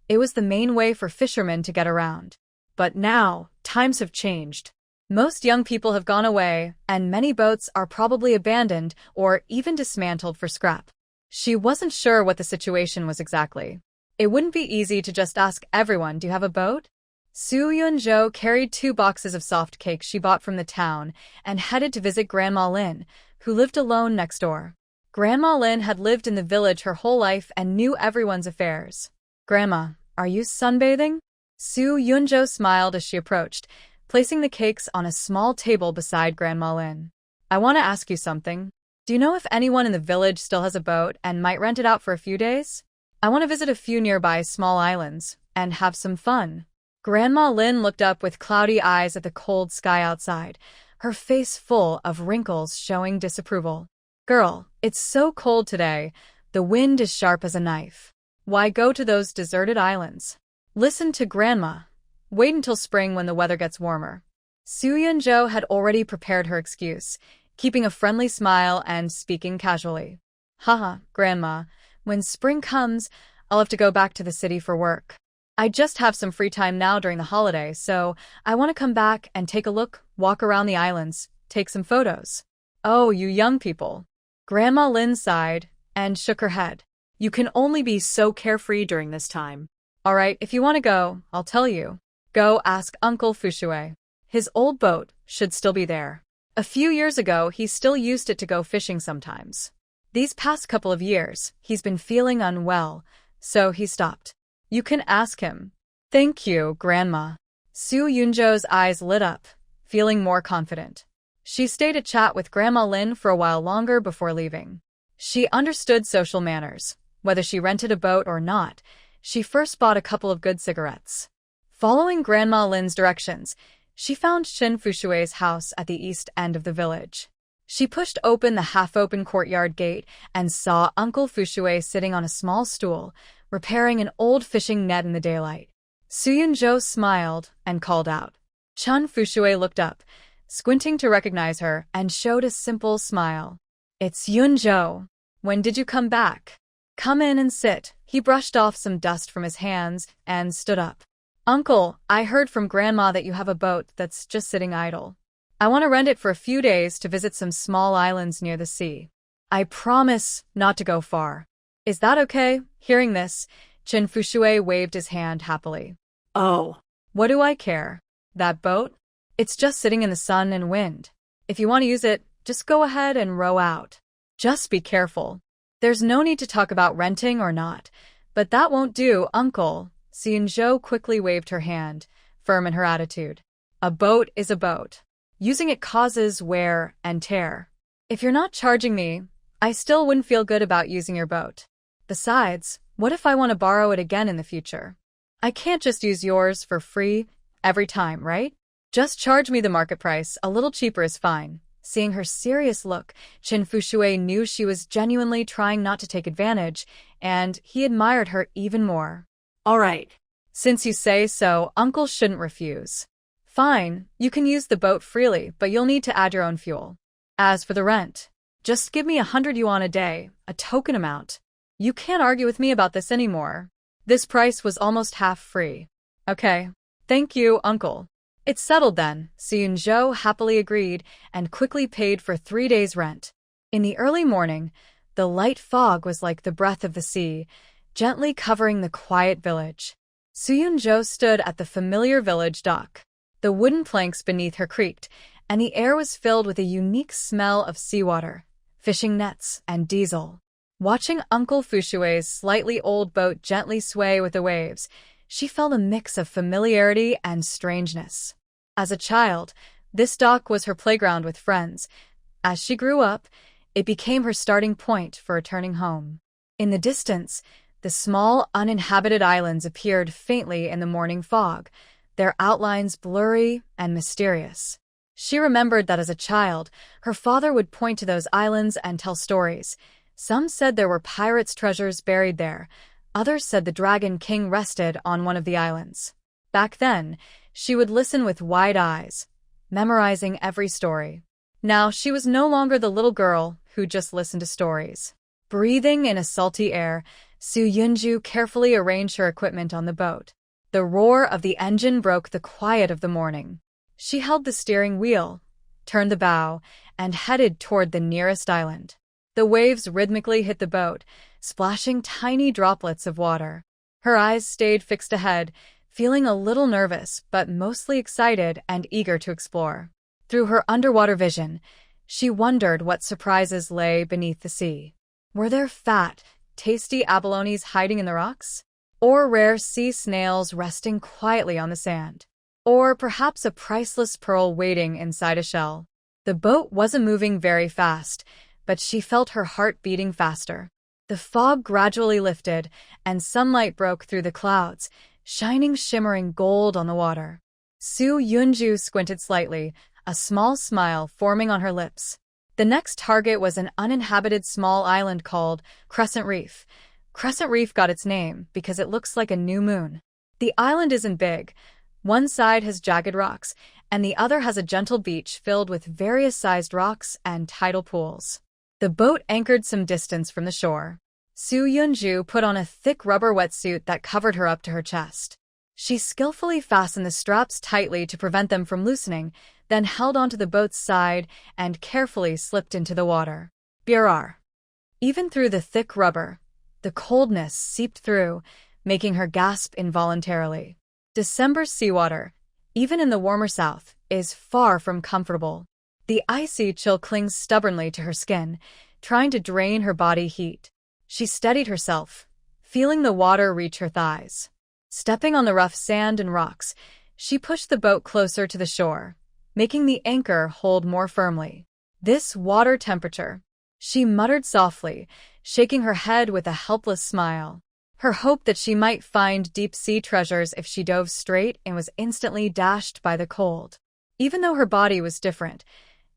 It was the main way for fishermen to get around. But now, times have changed. Most young people have gone away, and many boats are probably abandoned or even dismantled for scrap. She wasn't sure what the situation was exactly. It wouldn't be easy to just ask everyone, "Do you have a boat?" Su Yunzhou carried 2 boxes of soft cakes she bought from the town and headed to visit Grandma Lin, who lived alone next door. Grandma Lin had lived in the village her whole life and knew everyone's affairs. "Grandma, are you sunbathing?" Su Yunzhou smiled as she approached, placing the cakes on a small table beside Grandma Lin. "I want to ask you something. Do you know if anyone in the village still has a boat and might rent it out for a few days? I want to visit a few nearby small islands and have some fun." Grandma Lin looked up with cloudy eyes at the cold sky outside, her face full of wrinkles showing disapproval. "Girl, it's so cold today. The wind is sharp as a knife. Why go to those deserted islands? Listen to Grandma. Wait until spring when the weather gets warmer." Su Yunzhou had already prepared her excuse, keeping a friendly smile and speaking casually. "Haha, Grandma, when spring comes, I'll have to go back to the city for work. I just have some free time now during the holiday, so I want to come back and take a look, walk around the islands, take some photos." "Oh, you young people." Grandma Lin sighed and shook her head. You can only be so carefree during this time. "All right, if you want to go, I'll tell you. Go ask Uncle Fushui. His old boat should still be there. A few years ago, he still used it to go fishing sometimes. These past couple of years, he's been feeling unwell, so he stopped. You can ask him." "Thank you, Grandma." Su Yunzhou's eyes lit up, feeling more confident. She stayed to chat with Grandma Lin for a while longer before leaving. She understood social manners. Whether she rented a boat or not, she first bought a couple of good cigarettes. Following Grandma Lin's directions, she found Shin Fushui's house at the east end of the village. She pushed open the half-open courtyard gate and saw Uncle Fushui sitting on a small stool, repairing an old fishing net in the daylight. Su Yunzhou smiled and called out. Chun Fushui looked up, squinting to recognize her, and showed a simple smile. "It's Yunzhou. When did you come back? Come in and sit." He brushed off some dust from his hands and stood up. "Uncle, I heard from Grandma that you have a boat that's just sitting idle. I want to rent it for a few days to visit some small islands near the sea. I promise not to go far. Is that okay?" Hearing this, Chin Fushui waved his hand happily. "Oh, "What do I care? That boat? It's just sitting in the sun and wind. If you want to use it, just go ahead and row out. Just be careful. There's no need to talk about renting or not, but that won't do, Uncle." Yunzhou quickly waved her hand, firm in her attitude. "A boat is a boat. Using it causes wear and tear. If you're not charging me, I still wouldn't feel good about using your boat. Besides, what if I want to borrow it again in the future? I can't just use yours for free every time, right? Just charge me the market price. A little cheaper is fine." Seeing her serious look, Chin Fushui knew she was genuinely trying not to take advantage, and he admired her even more. all right. "Since you say so, Uncle shouldn't refuse." "Fine, you can use the boat freely, but you'll need to add your own fuel. As for the rent, just give me 100 yuan a day, a token amount. You can't argue with me about this anymore. This price was almost half free. Okay. Thank you, uncle. It's settled then, Seung-jo happily agreed and quickly paid for 3 days' rent. In the early morning, the light fog was like the breath of the sea, gently covering the quiet village. Seung-jo stood at the familiar village dock. The wooden planks beneath her creaked, and the air was filled with a unique smell of seawater, fishing nets, and diesel. Watching Uncle Fushue's slightly old boat gently sway with the waves, she felt a mix of familiarity and strangeness. As a child, this dock was her playground with friends. As she grew up, it became her starting point for returning home. In the distance, the small, uninhabited islands appeared faintly in the morning fog, their outlines blurry and mysterious. She remembered that as a child, her father would point to those islands and tell stories. Some said there were pirates' treasures buried there. Others said the Dragon King rested on one of the islands. Back then, she would listen with wide eyes, memorizing every story. Now she was no longer the little girl who just listened to stories. Breathing in a salty air, Seung-jo carefully arranged her equipment on the boat. The roar of the engine broke the quiet of the morning. She held the steering wheel, turned the bow, and headed toward the nearest island. The waves rhythmically hit the boat, splashing tiny droplets of water. Her eyes stayed fixed ahead, feeling a little nervous but mostly excited and eager to explore. Through her underwater vision, she wondered what surprises lay beneath the sea. Were there fat, tasty abalones hiding in the rocks? Or rare sea snails resting quietly on the sand? Or perhaps a priceless pearl waiting inside a shell? The boat wasn't moving very fast, but she felt her heart beating faster. The fog gradually lifted, and sunlight broke through the clouds, shining shimmering gold on the water. Seung-jo squinted slightly, a small smile forming on her lips. The next target was an uninhabited small island called Crescent Reef. Crescent Reef got its name because it looks like a new moon. The island isn't big. One side has jagged rocks, and the other has a gentle beach filled with various sized rocks and tidal pools. The boat anchored some distance from the shore. Seung-jo put on a thick rubber wetsuit that covered her up to her chest. She skillfully fastened the straps tightly to prevent them from loosening, then held onto the boat's side and carefully slipped into the water. Brrr. Even through the thick rubber, the coldness seeped through, making her gasp involuntarily. December seawater, even in the warmer south, is far from comfortable. The icy chill clings stubbornly to her skin, trying to drain her body heat. She steadied herself, feeling the water reach her thighs. Stepping on the rough sand and rocks, she pushed the boat closer to the shore, making the anchor hold more firmly. This water temperature, she muttered softly, shaking her head with a helpless smile. Her hope that she might find deep-sea treasures if she dove straight in was instantly dashed by the cold. Even though her body was different,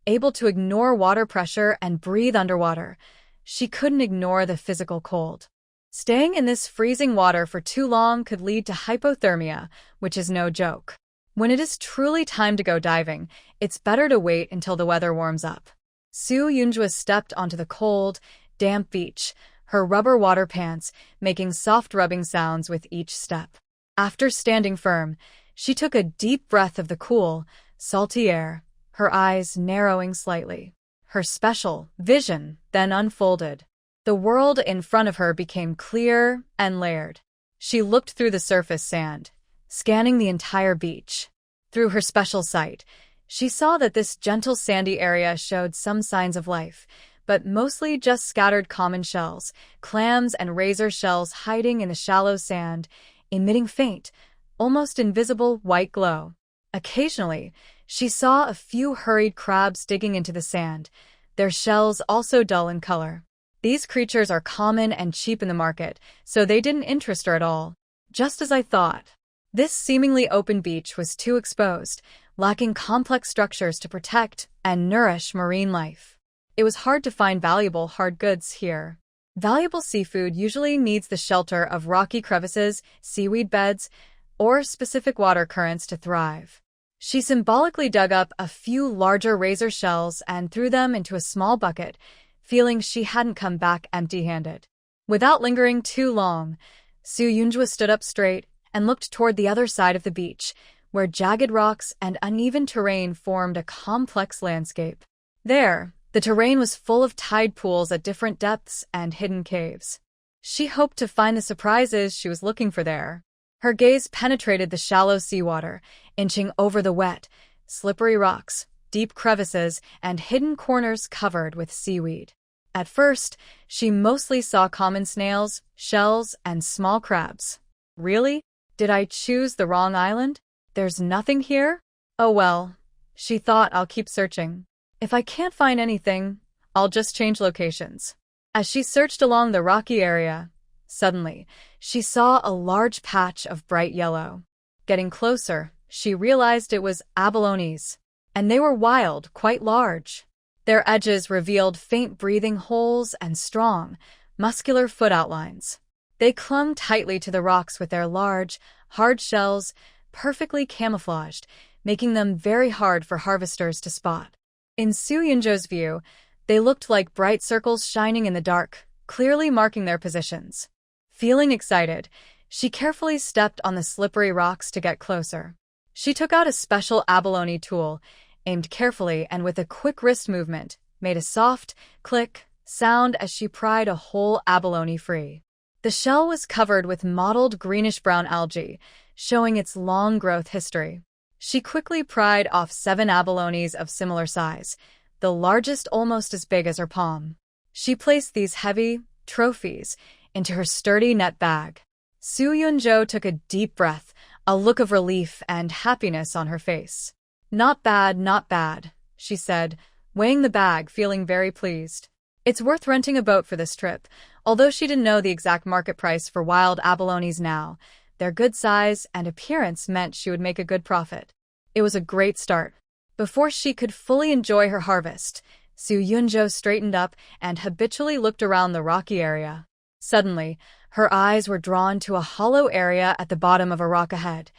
able to ignore water pressure and breathe underwater, she couldn't ignore the physical cold. Staying in this freezing water for too long could lead to hypothermia, which is no joke. When it is truly time to go diving, it's better to wait until the weather warms up. Seung-jo stepped onto the cold, damp beach, her rubber water pants making soft rubbing sounds with each step. After standing firm, she took a deep breath of the cool, salty air, her eyes narrowing slightly. Her special vision then unfolded. The world in front of her became clear and layered. She looked through the surface sand, scanning the entire beach. Through her special sight, she saw that this gentle sandy area showed some signs of life, but mostly just scattered common shells, clams and razor shells hiding in the shallow sand, emitting faint, almost invisible white glow. Occasionally, she saw a few hurried crabs digging into the sand, their shells also dull in color. These creatures are common and cheap in the market, so they didn't interest her at all. Just as I thought. This seemingly open beach was too exposed, lacking complex structures to protect and nourish marine life. It was hard to find valuable hard goods here. Valuable seafood usually needs the shelter of rocky crevices, seaweed beds, or specific water currents to thrive. She symbolically dug up a few larger razor shells and threw them into a small bucket, feeling she hadn't come back empty-handed. Without lingering too long, Soo-Yoonju stood up straight and looked toward the other side of the beach, where jagged rocks and uneven terrain formed a complex landscape. There, the terrain was full of tide pools at different depths and hidden caves. She hoped to find the surprises she was looking for there. Her gaze penetrated the shallow seawater, inching over the wet, slippery rocks, deep crevices, and hidden corners covered with seaweed. At first, she mostly saw common snails, shells, and small crabs. Really? Did I choose the wrong island? There's nothing here? Oh well, she thought, I'll keep searching. If I can't find anything, I'll just change locations. As she searched along the rocky area, suddenly, she saw a large patch of bright yellow. Getting closer, she realized it was abalones, and they were wild, quite large. Their edges revealed faint breathing holes and strong, muscular foot outlines. They clung tightly to the rocks with their large, hard shells, perfectly camouflaged, making them very hard for harvesters to spot. In Soo-Yoonju's view, they looked like bright circles shining in the dark, clearly marking their positions. Feeling excited, she carefully stepped on the slippery rocks to get closer. She took out a special abalone tool, aimed carefully, and with a quick wrist movement, made a soft, click sound as she pried a whole abalone free. The shell was covered with mottled greenish-brown algae, showing its long growth history. She quickly pried off 7 abalones of similar size, the largest almost as big as her palm. She placed these heavy trophies into her sturdy net bag. Soo-Yoonju took a deep breath, a look of relief and happiness on her face. Not bad, she said, weighing the bag, feeling very pleased. It's worth renting a boat for this trip, although she didn't know the exact market price for wild abalones now. Their good size and appearance meant she would make a good profit. It was a great start. Before she could fully enjoy her harvest, Soo-Yoonju straightened up and habitually looked around the rocky area. Suddenly, her eyes were drawn to a hollow area at the bottom of a rock ahead,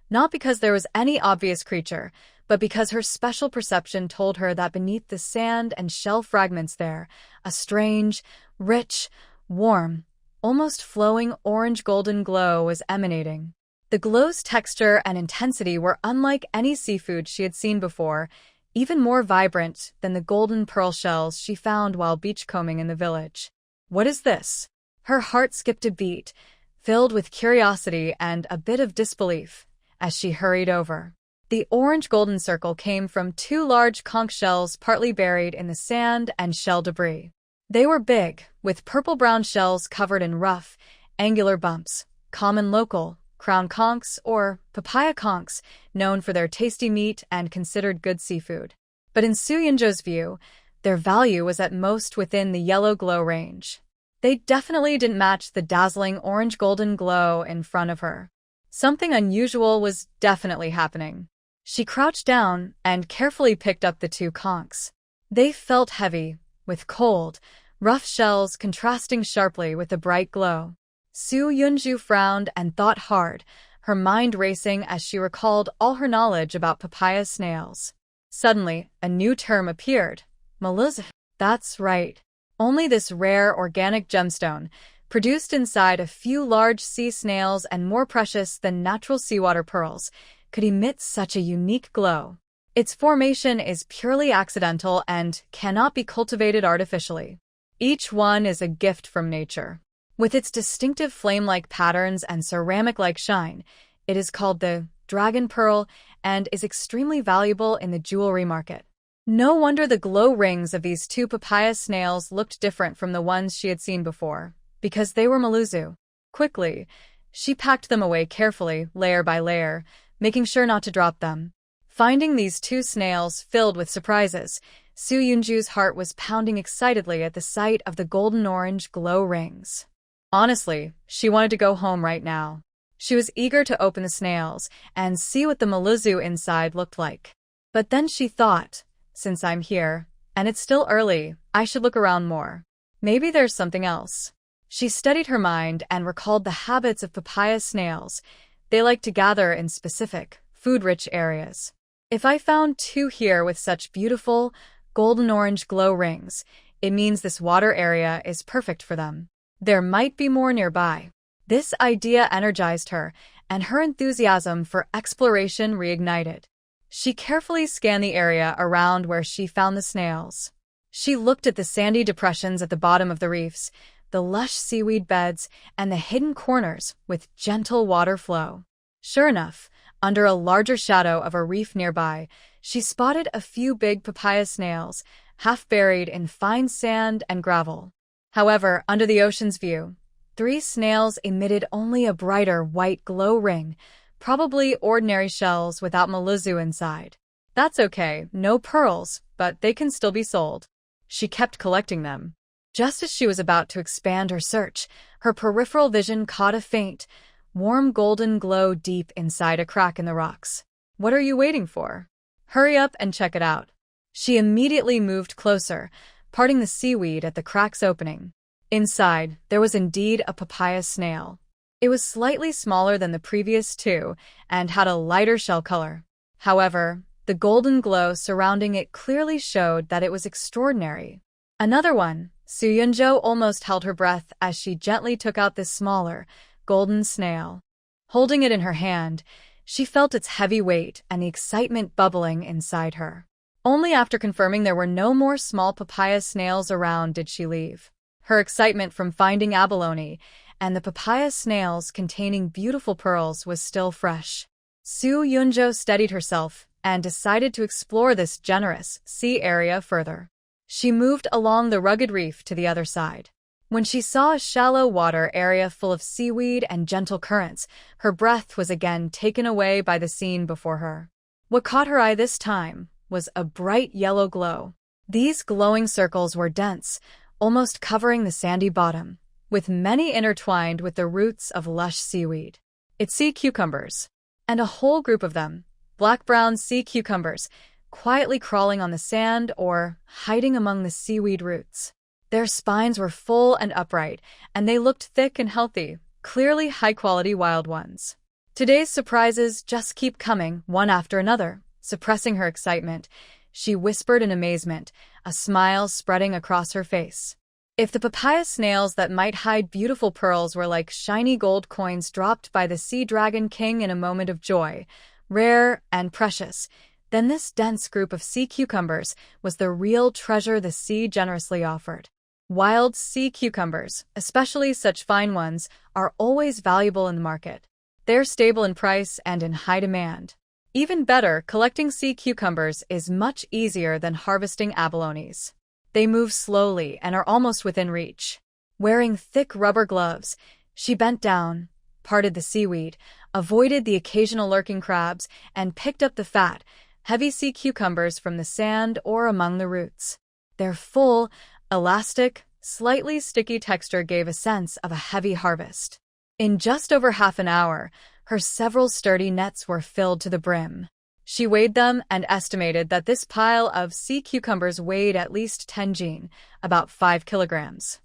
not because there was any obvious creature, but because her special perception told her that beneath the sand and shell fragments there, a strange, rich, warm, almost flowing orange-golden glow was emanating. The glow's texture and intensity were unlike any seafood she had seen before, even more vibrant than the golden pearl shells she found while beachcombing in the village. What is this? Her heart skipped a beat, filled with curiosity and a bit of disbelief, as she hurried over. The orange-golden circle came from 2 large conch shells partly buried in the sand and shell debris. They were big, with purple-brown shells covered in rough, angular bumps, common local crown conchs or papaya conchs, known for their tasty meat and considered good seafood. But in Soo-Yoonju's view, their value was at most within the yellow glow range. They definitely didn't match the dazzling orange-golden glow in front of her. Something unusual was definitely happening. She crouched down and carefully picked up the 2 conchs. They felt heavy, with cold, rough shells contrasting sharply with the bright glow. Soo-Yoonju frowned and thought hard, her mind racing as she recalled all her knowledge about papaya snails. Suddenly, a new term appeared. Maluz. That's right. Only this rare organic gemstone, produced inside a few large sea snails and more precious than natural seawater pearls, could emit such a unique glow. Its formation is purely accidental and cannot be cultivated artificially. Each one is a gift from nature. With its distinctive flame-like patterns and ceramic-like shine, it is called the dragon pearl and is extremely valuable in the jewelry market. No wonder the glow rings of these 2 papaya snails looked different from the ones she had seen before, because they were Maluzu. Quickly, she packed them away carefully, layer by layer, making sure not to drop them. Finding these 2 snails filled with surprises, Soo-Yoonju's heart was pounding excitedly at the sight of the golden-orange glow rings. Honestly, she wanted to go home right now. She was eager to open the snails and see what the Maluzu inside looked like. But then she thought, since I'm here, and it's still early, I should look around more. Maybe there's something else. She steadied her mind and recalled the habits of papaya snails. They like to gather in specific, food-rich areas. If I found two here with such beautiful, golden-orange glow rings, it means this water area is perfect for them. There might be more nearby. This idea energized her, and her enthusiasm for exploration reignited. She carefully scanned the area around where she found the snails. She looked at the sandy depressions at the bottom of the reefs, the lush seaweed beds, and the hidden corners with gentle water flow. Sure enough, under a larger shadow of a reef nearby, she spotted a few big papaya snails, half buried in fine sand and gravel. However, under the ocean's view, 3 snails emitted only a brighter white glow ring, probably ordinary shells without mollusc inside. That's okay, no pearls, but they can still be sold. She kept collecting them. Just as she was about to expand her search, her peripheral vision caught a faint, warm golden glow deep inside a crack in the rocks. What are you waiting for? Hurry up and check it out. She immediately moved closer, parting the seaweed at the crack's opening. Inside, there was indeed a papaya snail. It was slightly smaller than the previous 2 and had a lighter shell color. However, the golden glow surrounding it clearly showed that it was extraordinary. Another one. Soo-Yunjo almost held her breath as she gently took out this smaller, golden snail. Holding it in her hand, she felt its heavy weight and the excitement bubbling inside her. Only after confirming there were no more small papaya snails around did she leave. Her excitement from finding abalone and the papaya snails containing beautiful pearls was still fresh. Soo-Yunjo steadied herself and decided to explore this generous sea area further. She moved along the rugged reef to the other side. When she saw a shallow water area full of seaweed and gentle currents, her breath was again taken away by the scene before her. What caught her eye this time was a bright yellow glow. These glowing circles were dense, almost covering the sandy bottom, with many intertwined with the roots of lush seaweed. It's sea cucumbers. And a whole group of them, black-brown sea cucumbers, quietly crawling on the sand or hiding among the seaweed roots. Their spines were full and upright, and they looked thick and healthy, clearly high-quality wild ones. Today's surprises just keep coming, one after another. Suppressing her excitement, she whispered in amazement, a smile spreading across her face. If the papaya snails that might hide beautiful pearls were like shiny gold coins dropped by the sea dragon king in a moment of joy, rare and precious, then this dense group of sea cucumbers was the real treasure the sea generously offered. Wild sea cucumbers, especially such fine ones, are always valuable in the market. They're stable in price and in high demand. Even better, collecting sea cucumbers is much easier than harvesting abalones. They move slowly and are almost within reach. Wearing thick rubber gloves, she bent down, parted the seaweed, avoided the occasional lurking crabs, and picked up the fat, heavy sea cucumbers from the sand or among the roots. Their full, elastic, slightly sticky texture gave a sense of a heavy harvest. In just over half an hour, her several sturdy nets were filled to the brim. She weighed them and estimated that this pile of sea cucumbers weighed at least 10 jin, about 5 kilograms.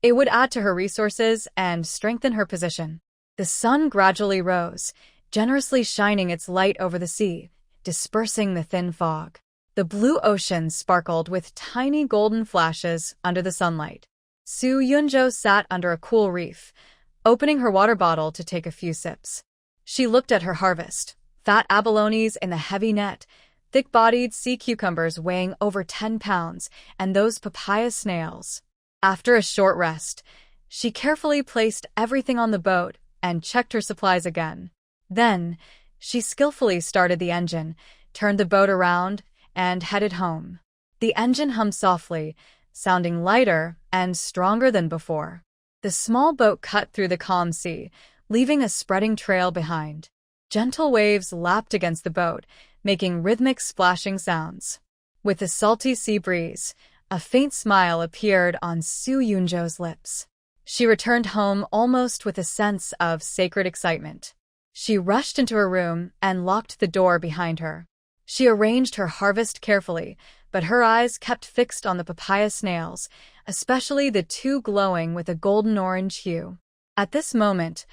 It would add to her resources and strengthen her position. The sun gradually rose, generously shining its light over the sea, dispersing the thin fog. The blue ocean sparkled with tiny golden flashes under the sunlight. Soo-Yunjo sat under a cool reef, opening her water bottle to take a few sips. She looked at her harvest. Fat abalones in the heavy net, thick-bodied sea cucumbers weighing over 10 pounds, and those papaya snails. After a short rest, she carefully placed everything on the boat and checked her supplies again. Then, she skillfully started the engine, turned the boat around, and headed home. The engine hummed softly, sounding lighter and stronger than before. The small boat cut through the calm sea, leaving a spreading trail behind. Gentle waves lapped against the boat, making rhythmic splashing sounds. With the salty sea breeze, a faint smile appeared on Soo-Yunjo's lips. She returned home almost with a sense of sacred excitement. She rushed into her room and locked the door behind her. She arranged her harvest carefully, but her eyes kept fixed on the papaya snails, especially the 2 glowing with a golden-orange hue. At this moment,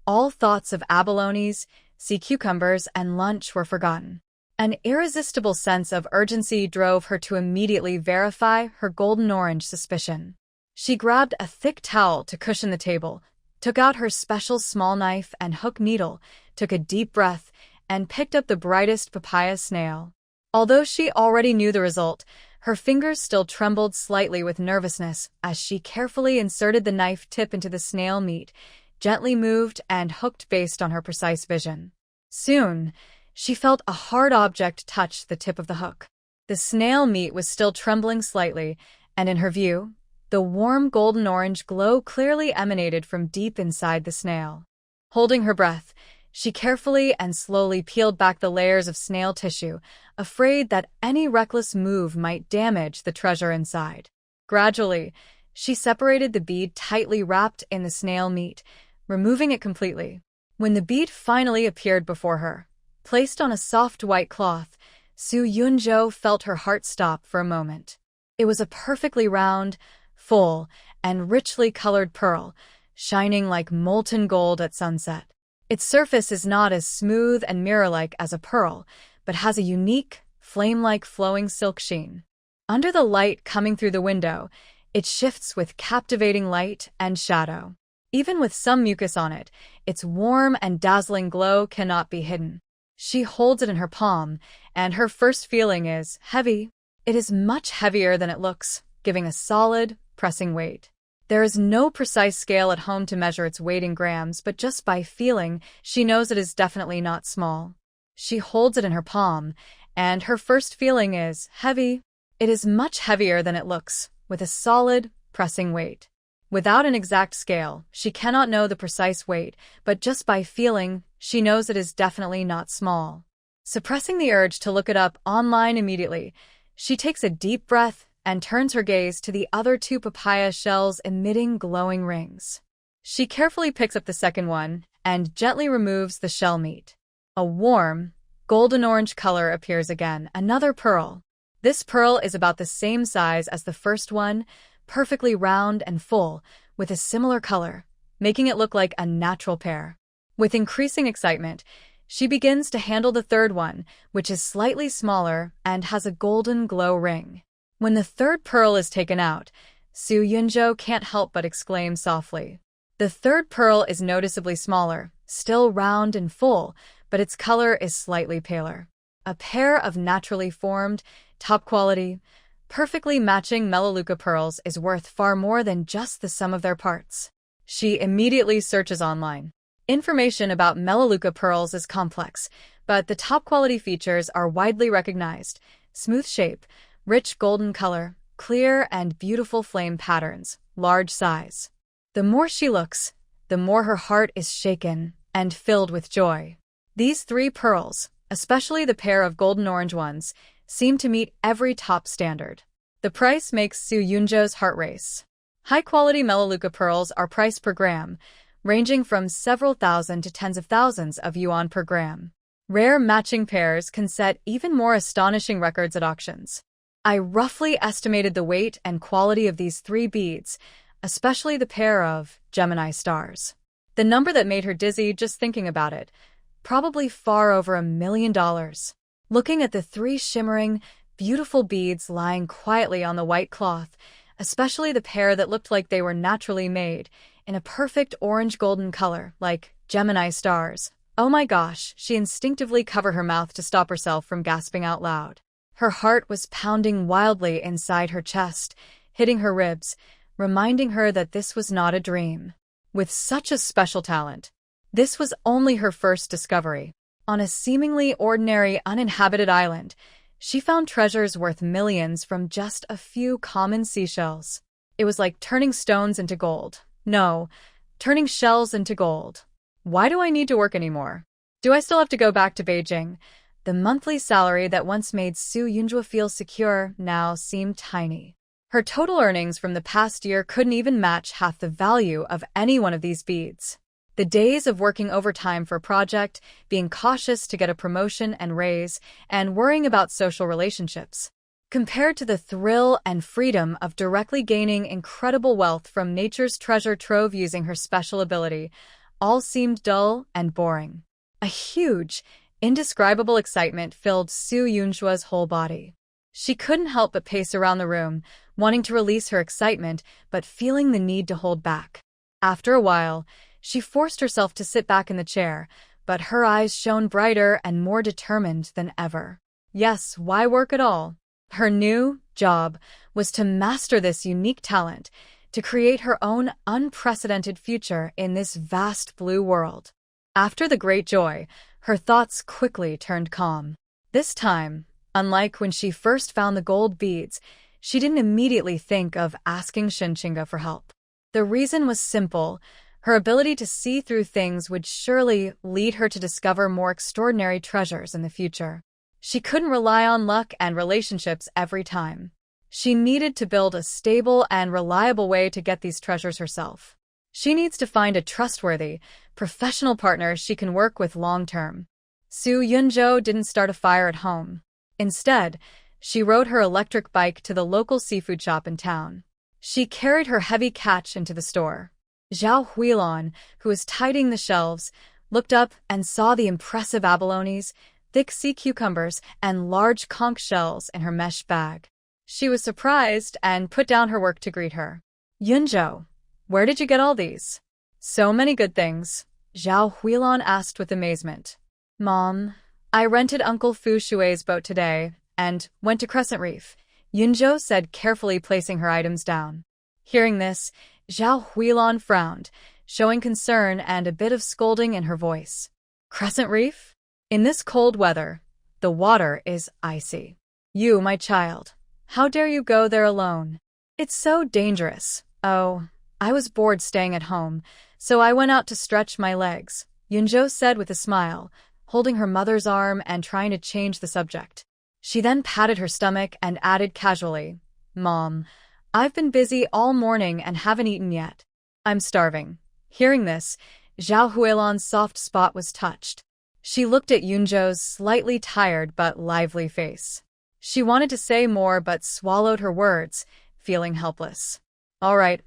all thoughts of abalones, sea cucumbers, and lunch were forgotten. An irresistible sense of urgency drove her to immediately verify her golden-orange suspicion. She grabbed a thick towel to cushion the table, took out her special small knife and hook needle, took a deep breath, and picked up the brightest papaya snail. Although she already knew the result, her fingers still trembled slightly with nervousness as she carefully inserted the knife tip into the snail meat, gently moved and hooked based on her precise vision. Soon, she felt a hard object touch the tip of the hook. The snail meat was still trembling slightly, and in her view, the warm golden-orange glow clearly emanated from deep inside the snail. Holding her breath, she carefully and slowly peeled back the layers of snail tissue, afraid that any reckless move might damage the treasure inside. Gradually, she separated the bead tightly wrapped in the snail meat, removing it completely. When the bead finally appeared before her, placed on a soft white cloth, Su Yunjo felt her heart stop for a moment. It was a perfectly round, full, and richly colored pearl, shining like molten gold at sunset. Its surface is not as smooth and mirror-like as a pearl, but has a unique, flame-like flowing silk sheen. Under the light coming through the window, it shifts with captivating light and shadow. Even with some mucus on it, its warm and dazzling glow cannot be hidden. She holds it in her palm, and her first feeling is heavy. It is much heavier than it looks, giving a solid, pressing weight. There is no precise scale at home to measure its weight in grams, but just by feeling, she knows it is definitely not small. She holds it in her palm, and her first feeling is heavy. It is much heavier than it looks, with a solid, pressing weight. Without an exact scale, she cannot know the precise weight, but just by feeling, she knows it is definitely not small. Suppressing the urge to look it up online immediately, she takes a deep breath and turns her gaze to the other two papaya shells emitting glowing rings. She carefully picks up the second one and gently removes the shell meat. A warm, golden-orange color appears again, another pearl. This pearl is about the same size as the first one, perfectly round and full, with a similar color, making it look like a natural pair. With increasing excitement, she begins to handle the third one, which is slightly smaller and has a golden glow ring. When the third pearl is taken out, Su Yunjo can't help but exclaim softly. The third pearl is noticeably smaller, still round and full, but its color is slightly paler. A pair of naturally formed, top-quality, perfectly matching Melaleuca pearls is worth far more than just the sum of their parts. She immediately searches online. Information about Melaleuca pearls is complex, but the top-quality features are widely recognized: smooth shape, rich golden color, clear and beautiful flame patterns, large size. The more she looks, the more her heart is shaken and filled with joy. These three pearls, especially the pair of golden-orange ones, seem to meet every top standard. The price makes Su Yunjo's heart race. High-quality Melaleuca pearls are priced per gram, ranging from several thousand to tens of thousands of yuan per gram. Rare matching pairs can set even more astonishing records at auctions. I roughly estimated the weight and quality of these three beads, especially the pair of Gemini stars. The number that made her dizzy just thinking about it, probably far over $1 million. Looking at the three shimmering, beautiful beads lying quietly on the white cloth, especially the pair that looked like they were naturally made, in a perfect orange-golden color, like Gemini stars. Oh my gosh, she instinctively covered her mouth to stop herself from gasping out loud. Her heart was pounding wildly inside her chest, hitting her ribs, reminding her that this was not a dream. With such a special talent, this was only her first discovery. On a seemingly ordinary, uninhabited island, she found treasures worth millions from just a few common seashells. It was like turning stones into gold. No, turning shells into gold. Why do I need to work anymore? Do I still have to go back to Beijing? The monthly salary that once made Su Yunjo feel secure now seemed tiny. Her total earnings from the past year couldn't even match half the value of any one of these beads. The days of working overtime for a project, being cautious to get a promotion and raise, and worrying about social relationships, compared to the thrill and freedom of directly gaining incredible wealth from nature's treasure trove using her special ability, all seemed dull and boring. A huge, Indescribable excitement filled Su Yunjua's whole body. She couldn't help but pace around the room, wanting to release her excitement but feeling the need to hold back. After a while, she forced herself to sit back in the chair, but her eyes shone brighter and more determined than ever. Yes, why work at all? Her new job was to master this unique talent, to create her own unprecedented future in this vast blue world. After the great joy, her thoughts quickly turned calm. This time, unlike when she first found the gold beads, she didn't immediately think of asking Shinchinga for help. The reason was simple. Her ability to see through things would surely lead her to discover more extraordinary treasures in the future. She couldn't rely on luck and relationships every time. She needed to build a stable and reliable way to get these treasures herself. She needs to find a trustworthy, professional partner she can work with long-term. Su Yunzhou didn't start a fire at home. Instead, she rode her electric bike to the local seafood shop in town. She carried her heavy catch into the store. Zhao Huilon, who was tidying the shelves, looked up and saw the impressive abalones, thick sea cucumbers, and large conch shells in her mesh bag. She was surprised and put down her work to greet her. "Yunzhou, where did you get all these?" "So many good things," Zhao Huilon asked with amazement. "Mom, I rented Uncle Fu Shui's boat today and went to Crescent Reef," Yunzhou said, carefully placing her items down. Hearing this, Zhao Huilon frowned, showing concern and a bit of scolding in her voice. "Crescent Reef? In this cold weather, the water is icy. You, my child, how dare you go there alone? It's so dangerous." "Oh, I was bored staying at home, so I went out to stretch my legs," Yunzhou said with a smile, holding her mother's arm and trying to change the subject. She then patted her stomach and added casually, "Mom, I've been busy all morning and haven't eaten yet. I'm starving." Hearing this, Zhao Huilon's soft spot was touched. She looked at Yunzhou's slightly tired but lively face. She wanted to say more but swallowed her words, feeling helpless. All right,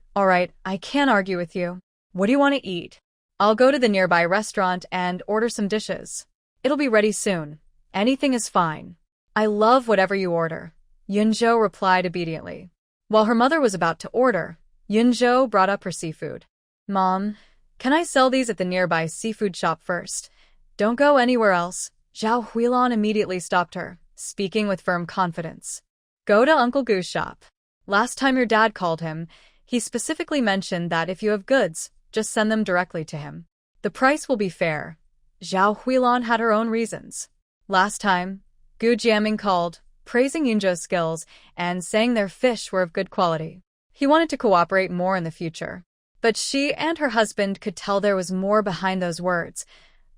I can't argue with you. What do you want to eat?" "I'll go to the nearby restaurant and order some dishes. It'll be ready soon. Anything is fine." "I love whatever you order," Yunzhou replied obediently. While her mother was about to order, Yunzhou brought up her seafood. "Mom, can I sell these at the nearby seafood shop first? Don't go anywhere else." Zhao Huilon immediately stopped her, speaking with firm confidence. "Go to Uncle Gu's shop. Last time your dad called him, he specifically mentioned that if you have goods, just send them directly to him. The price will be fair." Zhao Huilon had her own reasons. Last time, Gu Jiaming called, praising Yunzhou's skills and saying their fish were of good quality. He wanted to cooperate more in the future. But she and her husband could tell there was more behind those words,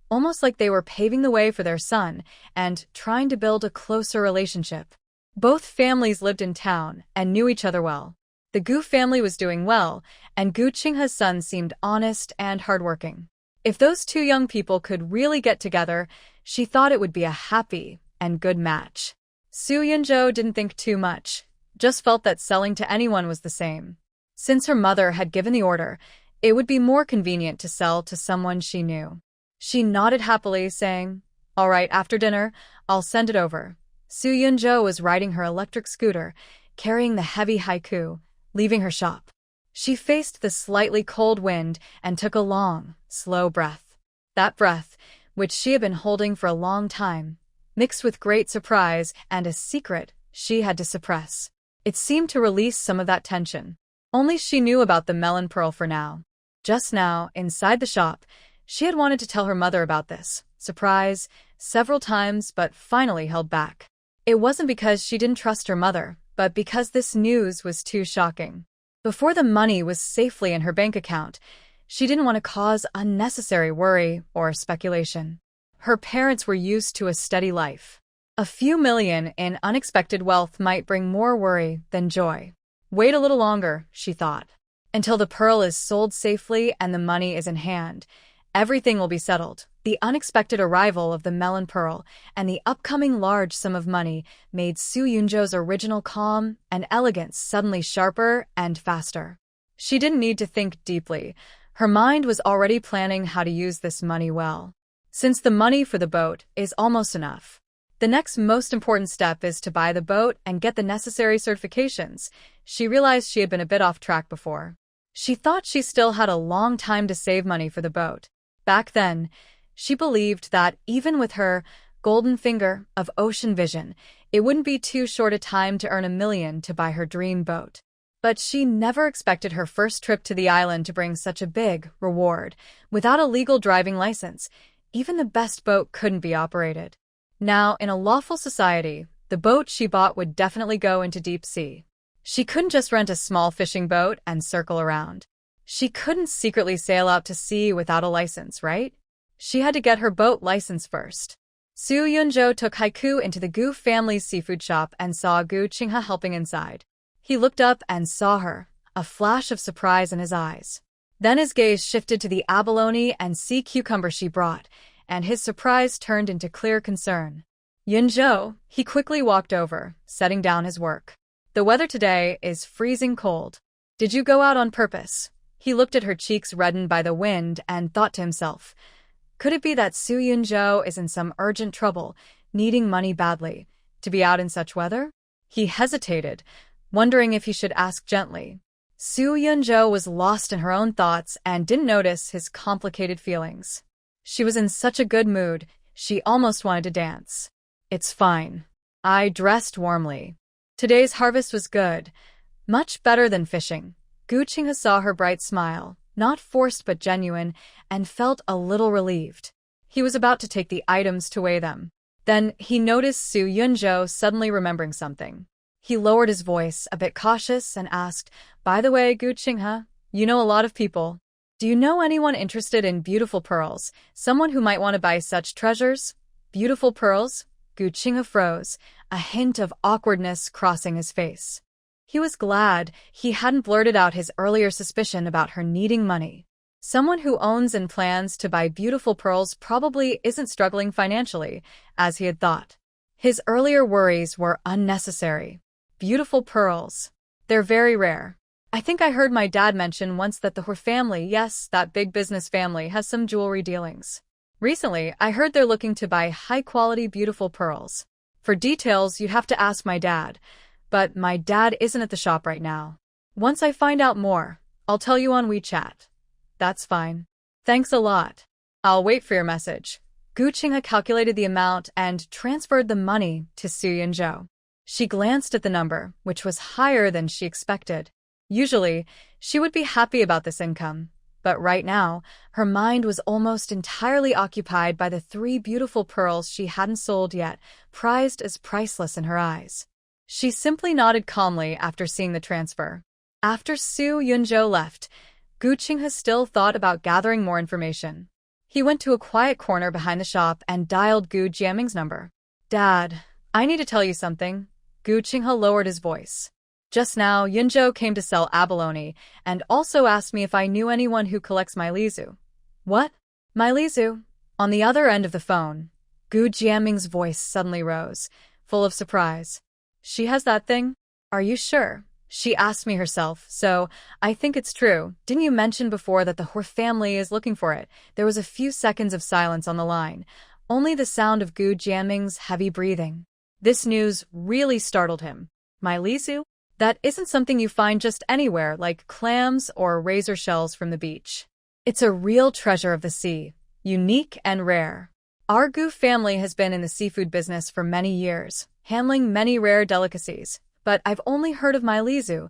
almost like they were paving the way for their son and trying to build a closer relationship. Both families lived in town and knew each other well. The Gu family was doing well, and Gu Qinghe's son seemed honest and hardworking. If those two young people could really get together, she thought it would be a happy and good match. Su Yunzhou didn't think too much, just felt that selling to anyone was the same. Since her mother had given the order, it would be more convenient to sell to someone she knew. She nodded happily, saying, "All right, after dinner, I'll send it over." Su Yunzhou was riding her electric scooter, carrying the heavy haiku, leaving her shop. She faced the slightly cold wind and took a long, slow breath. That breath, which she had been holding for a long time, mixed with great surprise and a secret she had to suppress. It seemed to release some of that tension. Only she knew about the melon pearl for now. Just now, inside the shop, she had wanted to tell her mother about this surprise several times but finally held back. It wasn't because she didn't trust her mother, but because this news was too shocking. Before the money was safely in her bank account, she didn't want to cause unnecessary worry or speculation. Her parents were used to a steady life. A few million in unexpected wealth might bring more worry than joy. Wait a little longer, she thought. Until the pearl is sold safely and the money is in hand, everything will be settled. The unexpected arrival of the melon pearl and the upcoming large sum of money made Su Yunzhou's original calm and elegance suddenly sharper and faster. She didn't need to think deeply. Her mind was already planning how to use this money well. since the money for the boat is almost enough. The next most important step is to buy the boat and get the necessary certifications. She realized she had been a bit off track before. She thought she still had a long time to save money for the boat. Back then, she believed that even with her golden finger of ocean vision, it wouldn't be too short a time to earn $1 million to buy her dream boat. But she never expected her first trip to the island to bring such a big reward. Without a legal driving license, even the best boat couldn't be operated. Now, in a lawful society, the boat she bought would definitely go into deep sea. She couldn't just rent a small fishing boat and circle around. She couldn't secretly sail out to sea without a license, right? She had to get her boat license first. Su Yunjo took Haiku into the Gu family's seafood shop and saw Gu Qinghe helping inside. He looked up and saw her, a flash of surprise in his eyes. Then his gaze shifted to the abalone and sea cucumber she brought, and his surprise turned into clear concern. Yunjo, he quickly walked over, setting down his work. The weather today is freezing cold. Did you go out on purpose? He looked at her cheeks reddened by the wind and thought to himself, could it be that Su Yunjo is in some urgent trouble, needing money badly, to be out in such weather? He hesitated, wondering if he should ask gently. Su Yunjo was lost in her own thoughts and didn't notice his complicated feelings. She was in such a good mood, she almost wanted to dance. It's fine. I dressed warmly. Today's harvest was good, much better than fishing. Gu Qinghe saw her bright smile, not forced but genuine, and felt a little relieved. He was about to take the items to weigh them. Then he noticed Su Yunjo suddenly remembering something. He lowered his voice, a bit cautious, and asked, by the way, Gu Qinghe, you know a lot of people. Do you know anyone interested in beautiful pearls, someone who might want to buy such treasures? Beautiful pearls? Gu Qinghe froze, a hint of awkwardness crossing his face. He was glad he hadn't blurted out his earlier suspicion about her needing money. Someone who owns and plans to buy beautiful pearls probably isn't struggling financially, as he had thought. His earlier worries were unnecessary. Beautiful pearls. They're very rare. I think I heard my dad mention once that the Hur family, yes, that big business family, has some jewelry dealings. Recently, I heard they're looking to buy high-quality beautiful pearls. For details, you'd have to ask my dad. But my dad isn't at the shop right now. Once I find out more, I'll tell you on WeChat. That's fine. Thanks a lot. I'll wait for your message. Gu Qinghe calculated the amount and transferred the money to Su Yunjo. She glanced at the number, which was higher than she expected. Usually, she would be happy about this income. But right now, her mind was almost entirely occupied by the 3 beautiful pearls she hadn't sold yet, prized as priceless in her eyes. She simply nodded calmly after seeing the transfer. After Su Yunjo left, Gu Qinghe still thought about gathering more information. He went to a quiet corner behind the shop and dialed Gu Jiaming's number. Dad, I need to tell you something. Gu Qinghe lowered his voice. Just now, Yunjo came to sell abalone and also asked me if I knew anyone who collects mylizu. What? Mylizu? On the other end of the phone, Gu Jiaming's voice suddenly rose, full of surprise. She has that thing? Are you sure? She asked me herself, so I think it's true. Didn't you mention before that the Hur family is looking for it? There was a few seconds of silence on the line, only the sound of Gu Jiaming's heavy breathing. This news really startled him. Mylizu? That isn't something you find just anywhere, like clams or razor shells from the beach. It's a real treasure of the sea, unique and rare. Our Gu family has been in the seafood business for many years, handling many rare delicacies, but I've only heard of mylizu.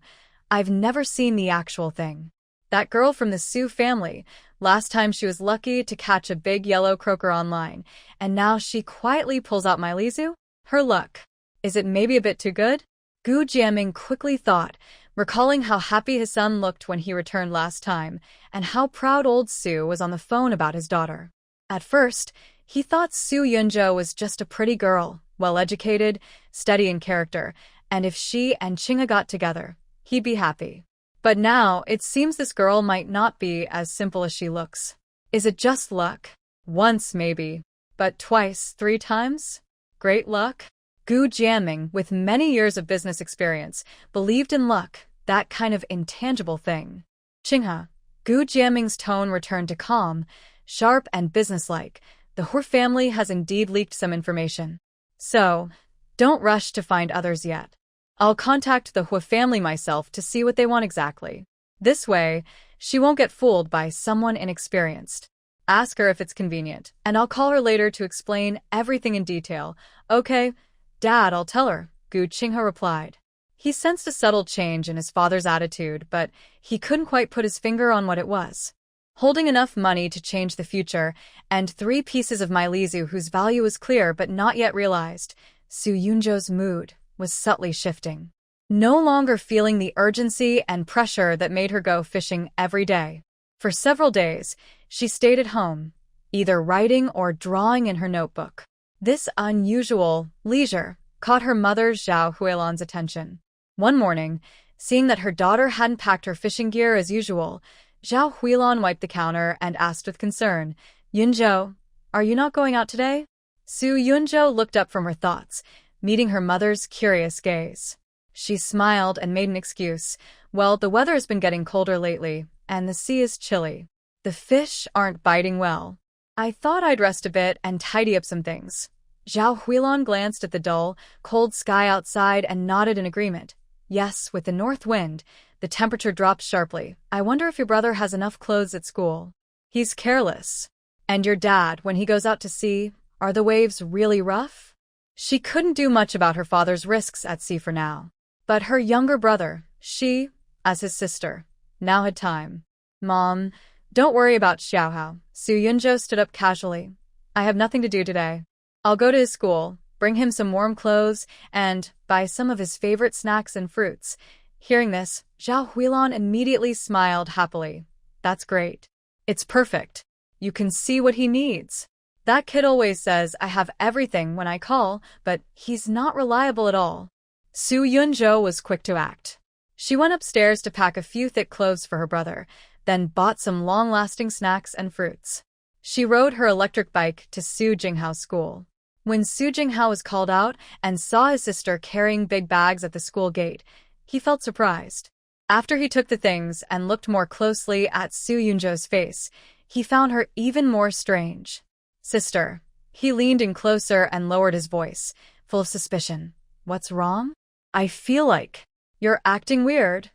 I've never seen the actual thing. That girl from the Su family, last time she was lucky to catch a big yellow croaker online, and now she quietly pulls out mylizu? Her luck. Is it maybe a bit too good? Gu Jiaming quickly thought, recalling how happy his son looked when he returned last time, and how proud old Su was on the phone about his daughter. At first, he thought Su Yunjo was just a pretty girl, well-educated, steady in character, and if she and Qinghe got together, he'd be happy. But now, it seems this girl might not be as simple as she looks. Is it just luck? Once, maybe. But twice, 3 times? Great luck? Gu Jiaming, with many years of business experience, believed in luck, that kind of intangible thing. Qinghe. Gu Jiaming's tone returned to calm, sharp and businesslike. The Hur family has indeed leaked some information. So, don't rush to find others yet. I'll contact the Hua family myself to see what they want exactly. This way, she won't get fooled by someone inexperienced. Ask her if it's convenient, and I'll call her later to explain everything in detail. Okay, Dad, I'll tell her, Gu Qinghe replied. He sensed a subtle change in his father's attitude, but he couldn't quite put his finger on what it was. Holding enough money to change the future, and 3 pieces of Mailizu whose value was clear but not yet realized, Su Yunzhou's mood was subtly shifting. No longer feeling the urgency and pressure that made her go fishing every day. For several days, she stayed at home, either writing or drawing in her notebook. This unusual leisure caught her mother Zhao Huilan's attention. One morning, seeing that her daughter hadn't packed her fishing gear as usual, Zhao Huilan wiped the counter and asked with concern, "Yunzhou, are you not going out today?" Su Yunzhou looked up from her thoughts, meeting her mother's curious gaze. She smiled and made an excuse. "Well, the weather has been getting colder lately, and the sea is chilly. The fish aren't biting well. I thought I'd rest a bit and tidy up some things." Zhao Huilan glanced at the dull, cold sky outside and nodded in agreement. "Yes, with the north wind, the temperature dropped sharply. I wonder if your brother has enough clothes at school." "He's careless." "And your dad, when he goes out to sea, are the waves really rough?" She couldn't do much about her father's risks at sea for now. But her younger brother, she, as his sister, now had time. "Mom, don't worry about Xiaohao." Su Yunzhou stood up casually. "I have nothing to do today. I'll go to his school, bring him some warm clothes, and buy some of his favorite snacks and fruits." Hearing this, Zhao Huilan immediately smiled happily. "That's great. It's perfect. You can see what he needs. That kid always says I have everything when I call, but he's not reliable at all." Su Yunzhou was quick to act. She went upstairs to pack a few thick clothes for her brother, then bought some long-lasting snacks and fruits. She rode her electric bike to Su Jinghao's school. When Su Jinghao was called out and saw his sister carrying big bags at the school gate, he felt surprised. After he took the things and looked more closely at Su Yunzhou's face, he found her even more strange. "Sister." He leaned in closer and lowered his voice, full of suspicion. "What's wrong?" "I feel like you're acting weird."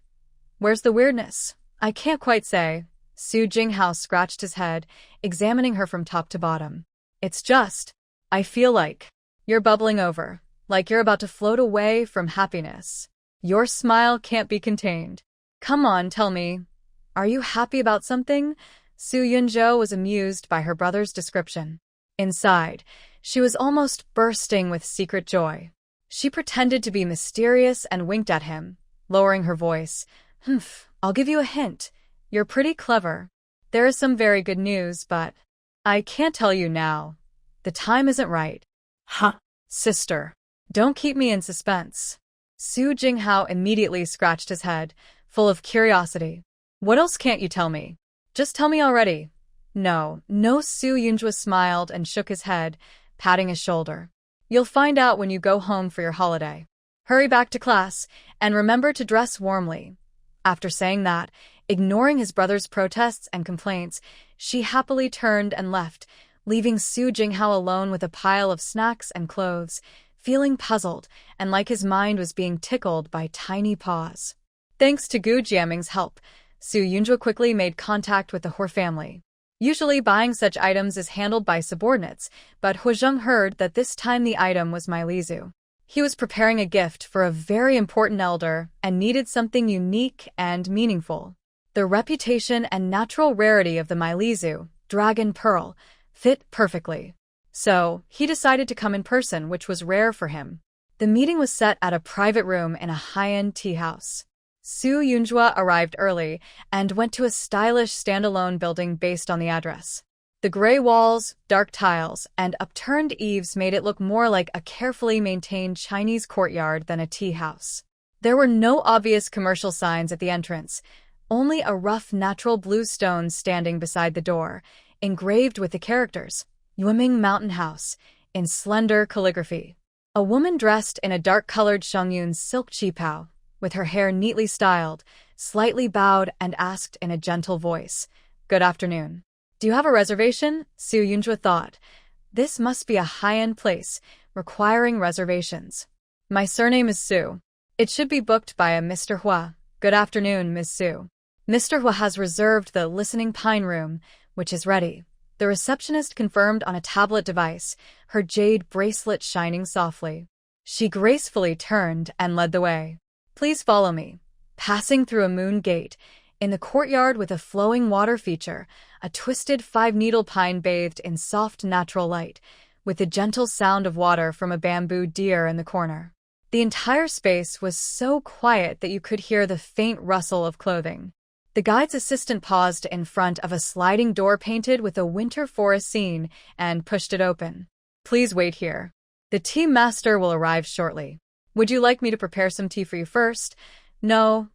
"Where's the weirdness?" "I can't quite say." Su Jinghao scratched his head, examining her from top to bottom. "It's just, I feel like you're bubbling over, like you're about to float away from happiness. Your smile can't be contained. Come on, tell me. Are you happy about something?" Su Yunzhou was amused by her brother's description. Inside, she was almost bursting with secret joy. She pretended to be mysterious and winked at him, lowering her voice. "I'll give you a hint. You're pretty clever. There is some very good news, but I can't tell you now. The time isn't right." Huh? "Sister, don't keep me in suspense." Su Jinghao immediately scratched his head, full of curiosity. "What else can't you tell me? Just tell me already." No, Su Yunzhou smiled and shook his head, patting his shoulder. "You'll find out when you go home for your holiday. Hurry back to class, and remember to dress warmly." After saying that, ignoring his brother's protests and complaints, she happily turned and left, leaving Su Jinghao alone with a pile of snacks and clothes, feeling puzzled and like his mind was being tickled by tiny paws. Thanks to Gu Jiaming's help, Su Yunzhou quickly made contact with the Hur family. Usually buying such items is handled by subordinates, but Hu Zheng heard that this time the item was Mailizu. He was preparing a gift for a very important elder and needed something unique and meaningful. The reputation and natural rarity of the Mailizu, Dragon Pearl, fit perfectly. So, he decided to come in person, which was rare for him. The meeting was set at a private room in a high-end tea house. Su Yunzhou arrived early and went to a stylish standalone building based on the address. The gray walls, dark tiles, and upturned eaves made it look more like a carefully maintained Chinese courtyard than a tea house. There were no obvious commercial signs at the entrance, only a rough natural blue stone standing beside the door, engraved with the characters, Yueming Mountain House, in slender calligraphy. A woman dressed in a dark-colored Shengyun silk qipao, with her hair neatly styled, slightly bowed and asked in a gentle voice, "Good afternoon. Do you have a reservation?" Su Yunzhou thought, This must be a high-end place, requiring reservations. My surname is Su. It should be booked by a Mr. Hua. Good afternoon, Ms. Su. Mr. Hua has reserved the listening pine room, which is ready. The receptionist confirmed on a tablet device, her jade bracelet shining softly. She gracefully turned and led the way. Please follow me. Passing through a moon gate, in the courtyard with a flowing water feature, a twisted five-needle pine bathed in soft natural light, with the gentle sound of water from a bamboo deer in the corner. The entire space was so quiet that you could hear the faint rustle of clothing. The guide's assistant paused in front of a sliding door painted with a winter forest scene and pushed it open. Please wait here. The tea master will arrive shortly. Would you like me to prepare some tea for you first? No,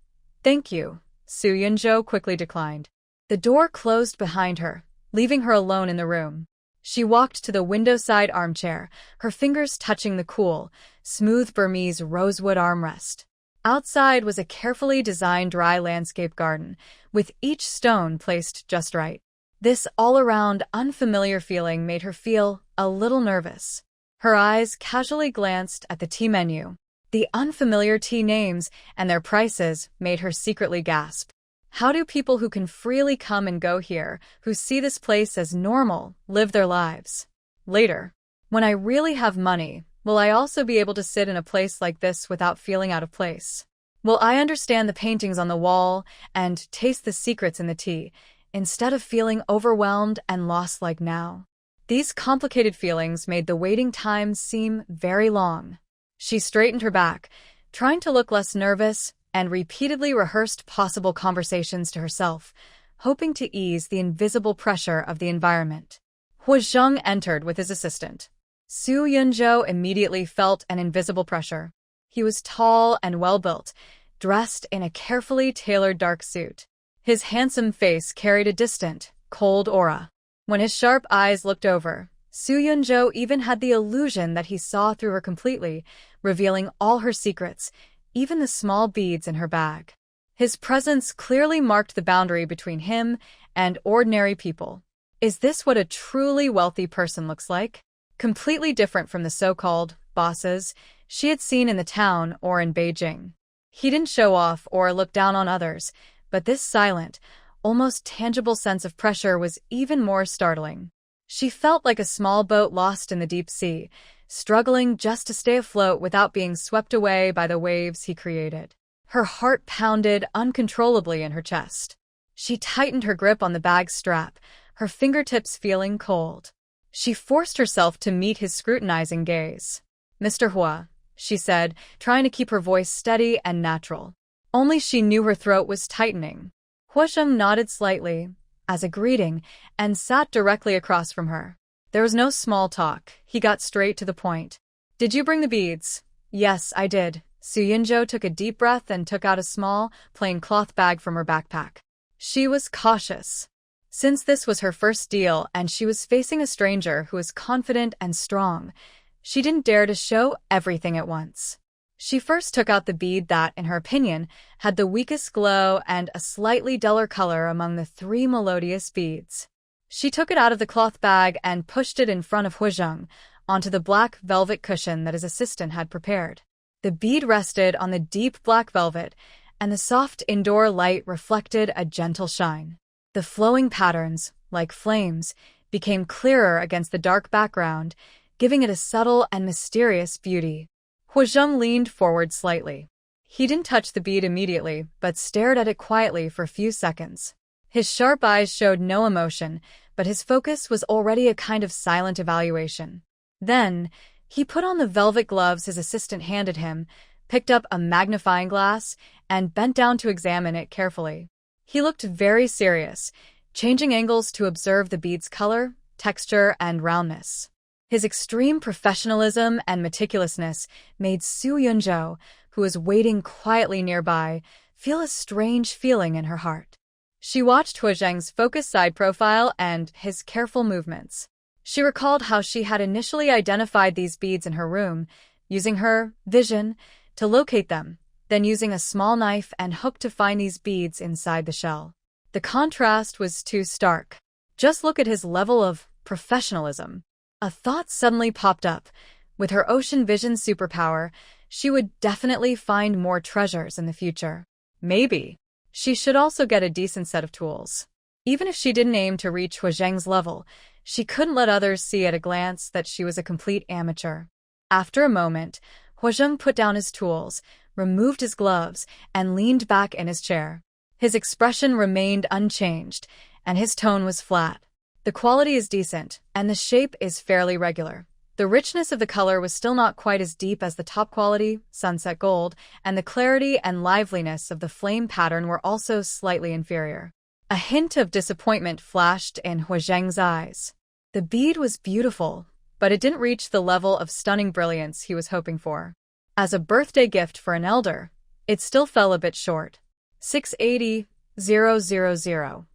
thank you. Su Yunzhou quickly declined. The door closed behind her, leaving her alone in the room. She walked to the window-side armchair, her fingers touching the cool, smooth Burmese rosewood armrest. Outside was a carefully designed dry landscape garden, with each stone placed just right. This all-around unfamiliar feeling made her feel a little nervous. Her eyes casually glanced at the tea menu. The unfamiliar tea names and their prices made her secretly gasp. How do people who can freely come and go here, who see this place as normal, live their lives? Later, when I really have money, will I also be able to sit in a place like this without feeling out of place? Will I understand the paintings on the wall and taste the secrets in the tea, instead of feeling overwhelmed and lost like now? These complicated feelings made the waiting time seem very long. She straightened her back, trying to look less nervous, and repeatedly rehearsed possible conversations to herself, hoping to ease the invisible pressure of the environment. Hua Zheng entered with his assistant. Su Yunzhou immediately felt an invisible pressure. He was tall and well-built, dressed in a carefully tailored dark suit. His handsome face carried a distant, cold aura. When his sharp eyes looked over, Su Yunzhou even had the illusion that he saw through her completely, revealing all her secrets, even the small beads in her bag. His presence clearly marked the boundary between him and ordinary people. Is this what a truly wealthy person looks like? Completely different from the so-called bosses she had seen in the town or in Beijing. He didn't show off or look down on others, but this silent, almost tangible sense of pressure was even more startling. She felt like a small boat lost in the deep sea, struggling just to stay afloat without being swept away by the waves he created. Her heart pounded uncontrollably in her chest. She tightened her grip on the bag's strap, her fingertips feeling cold. She forced herself to meet his scrutinizing gaze. Mr. Hua, she said, trying to keep her voice steady and natural. Only she knew her throat was tightening. Hua Zheng nodded slightly, as a greeting, and sat directly across from her. There was no small talk. He got straight to the point. Did you bring the beads? Yes, I did. Su Yunzhou took a deep breath and took out a small, plain cloth bag from her backpack. She was cautious. Since this was her first deal and she was facing a stranger who was confident and strong, she didn't dare to show everything at once. She first took out the bead that, in her opinion, had the weakest glow and a slightly duller color among the three melodious beads. She took it out of the cloth bag and pushed it in front of Hua Zheng, onto the black velvet cushion that his assistant had prepared. The bead rested on the deep black velvet, and the soft indoor light reflected a gentle shine. The flowing patterns, like flames, became clearer against the dark background, giving it a subtle and mysterious beauty. Hua Zheng leaned forward slightly. He didn't touch the bead immediately, but stared at it quietly for a few seconds. His sharp eyes showed no emotion, but his focus was already a kind of silent evaluation. Then, he put on the velvet gloves his assistant handed him, picked up a magnifying glass, and bent down to examine it carefully. He looked very serious, changing angles to observe the bead's color, texture, and roundness. His extreme professionalism and meticulousness made Su Yunzhou, who was waiting quietly nearby, feel a strange feeling in her heart. She watched Hua Zheng's focused side profile and his careful movements. She recalled how she had initially identified these beads in her room, using her vision to locate them, then using a small knife and hook to find these beads inside the shell. The contrast was too stark. Just look at his level of professionalism. A thought suddenly popped up. With her ocean vision superpower, she would definitely find more treasures in the future. Maybe she should also get a decent set of tools. Even if she didn't aim to reach Huazhang's level, she couldn't let others see at a glance that she was a complete amateur. After a moment, Huazhang put down his tools, removed his gloves, and leaned back in his chair. His expression remained unchanged, and his tone was flat. The quality is decent, and the shape is fairly regular. The richness of the color was still not quite as deep as the top quality, sunset gold, and the clarity and liveliness of the flame pattern were also slightly inferior. A hint of disappointment flashed in Huazhang's eyes. The bead was beautiful, but it didn't reach the level of stunning brilliance he was hoping for. As a birthday gift for an elder, it still fell a bit short. 680,000.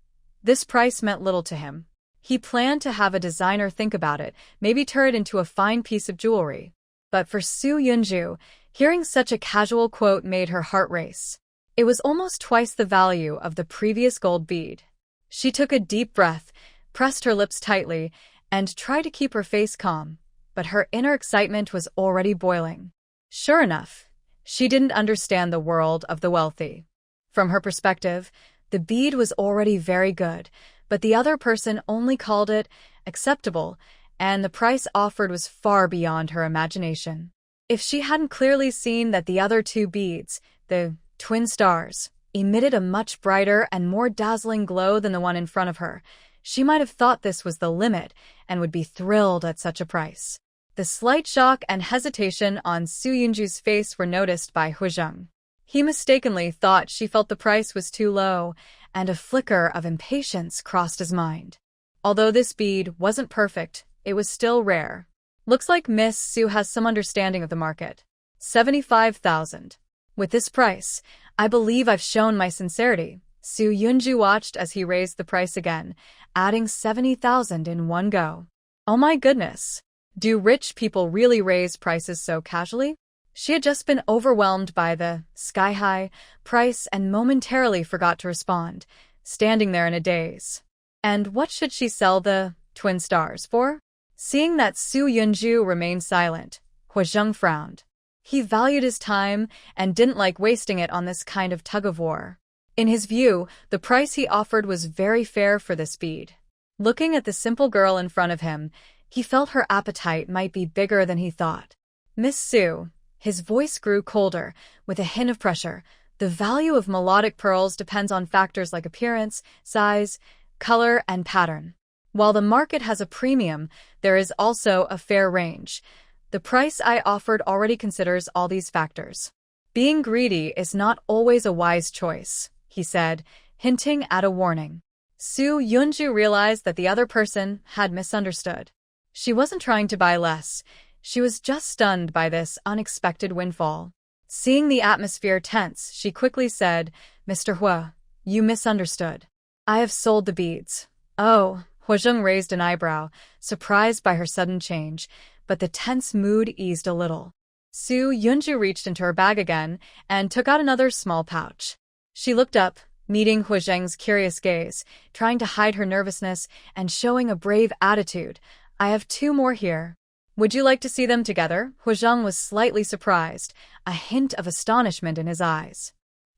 This price meant little to him. He planned to have a designer think about it, maybe turn it into a fine piece of jewelry. But for Su Yunju, hearing such a casual quote made her heart race. It was almost twice the value of the previous gold bead. She took a deep breath, pressed her lips tightly, and tried to keep her face calm, but her inner excitement was already boiling. Sure enough, she didn't understand the world of the wealthy. From her perspective, the bead was already very good, but the other person only called it acceptable, and the price offered was far beyond her imagination. If she hadn't clearly seen that the other two beads, the twin stars, emitted a much brighter and more dazzling glow than the one in front of her, she might have thought this was the limit and would be thrilled at such a price. The slight shock and hesitation on Su Yunju's face were noticed by Huazhang. He mistakenly thought she felt the price was too low, and a flicker of impatience crossed his mind. Although this bead wasn't perfect, it was still rare. Looks like Miss Su has some understanding of the market. 75,000. With this price, I believe I've shown my sincerity. Su Yunju watched as he raised the price again, adding 70,000 in one go. Oh my goodness. Do rich people really raise prices so casually? She had just been overwhelmed by the sky-high price and momentarily forgot to respond, standing there in a daze. And what should she sell the twin stars for? Seeing that Su Yunju remained silent, Huazhang frowned. He valued his time and didn't like wasting it on this kind of tug-of-war. In his view, the price he offered was very fair for this bead. Looking at the simple girl in front of him, he felt her appetite might be bigger than he thought. Miss Su. His voice grew colder, with a hint of pressure. The value of melodic pearls depends on factors like appearance, size, color, and pattern. While the market has a premium, there is also a fair range. The price I offered already considers all these factors. Being greedy is not always a wise choice, he said, hinting at a warning. Su Yunju realized that the other person had misunderstood. She wasn't trying to buy less. She was just stunned by this unexpected windfall. Seeing the atmosphere tense, she quickly said, Mr. Hua, you misunderstood. I have sold the beads. Oh, Huazhang raised an eyebrow, surprised by her sudden change, but the tense mood eased a little. Su Yunju reached into her bag again and took out another small pouch. She looked up, meeting Huazhang's curious gaze, trying to hide her nervousness and showing a brave attitude. I have 2 more here. Would you like to see them together? Huazhang was slightly surprised, a hint of astonishment in his eyes.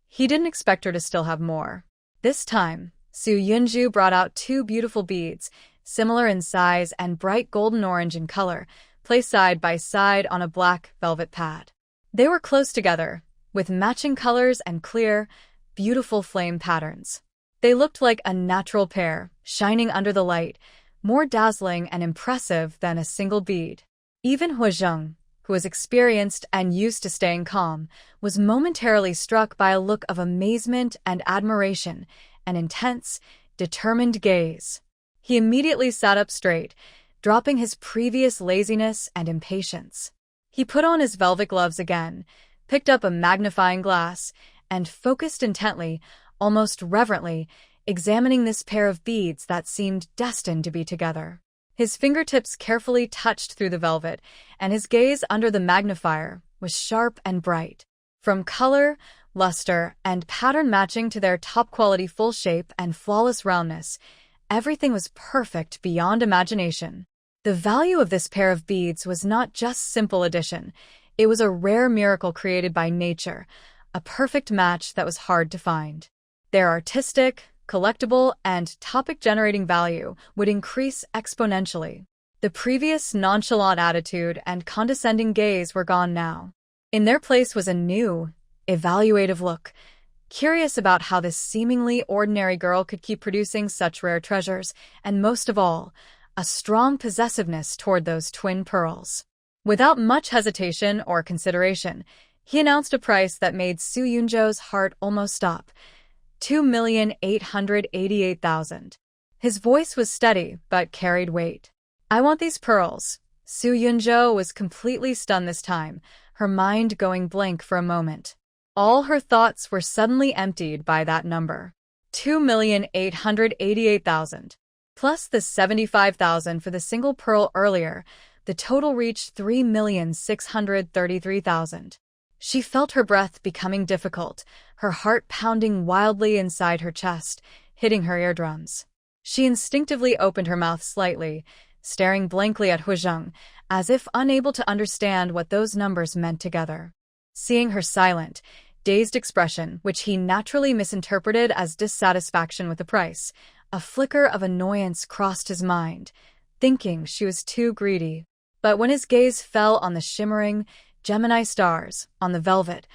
He didn't expect her to still have more. This time, Su Yunju brought out 2 beautiful beads, similar in size and bright golden orange in color, placed side by side on a black velvet pad. They were close together, with matching colors and clear, beautiful flame patterns. They looked like a natural pair, shining under the light, more dazzling and impressive than a single bead. Even Huazhang, who was experienced and used to staying calm, was momentarily struck by a look of amazement and admiration, an intense, determined gaze. He immediately sat up straight, dropping his previous laziness and impatience. He put on his velvet gloves again, picked up a magnifying glass, and focused intently, almost reverently, examining this pair of beads that seemed destined to be together. His fingertips carefully touched through the velvet, and his gaze under the magnifier was sharp and bright. From color, luster, and pattern matching to their top-quality full shape and flawless roundness, everything was perfect beyond imagination. The value of this pair of beads was not just simple addition. It was a rare miracle created by nature, a perfect match that was hard to find. Their artistic, collectible, and topic-generating value would increase exponentially. The previous nonchalant attitude and condescending gaze were gone now. In their place was a new, evaluative look, curious about how this seemingly ordinary girl could keep producing such rare treasures, and most of all, a strong possessiveness toward those twin pearls. Without much hesitation or consideration, he announced a price that made Su Yunjo's heart almost stop: 2,888,000. His voice was steady, but carried weight. I want these pearls. Su Yunjo was completely stunned this time, her mind going blank for a moment. All her thoughts were suddenly emptied by that number. 2,888,000. Plus the 75,000 for the single pearl earlier, the total reached 3,633,000. She felt her breath becoming difficult, her heart pounding wildly inside her chest, hitting her eardrums. She instinctively opened her mouth slightly, staring blankly at Huizheng, as if unable to understand what those numbers meant together. Seeing her silent, dazed expression, which he naturally misinterpreted as dissatisfaction with the price, a flicker of annoyance crossed his mind, thinking she was too greedy. But when his gaze fell on the shimmering Gemini stars on the velvet,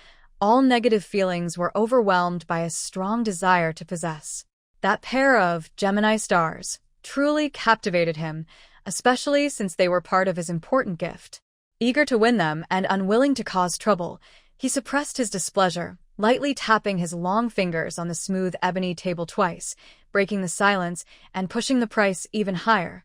all negative feelings were overwhelmed by a strong desire to possess. That pair of Gemini stars truly captivated him, especially since they were part of his important gift. Eager to win them and unwilling to cause trouble, he suppressed his displeasure, lightly tapping his long fingers on the smooth ebony table twice, breaking the silence and pushing the price even higher: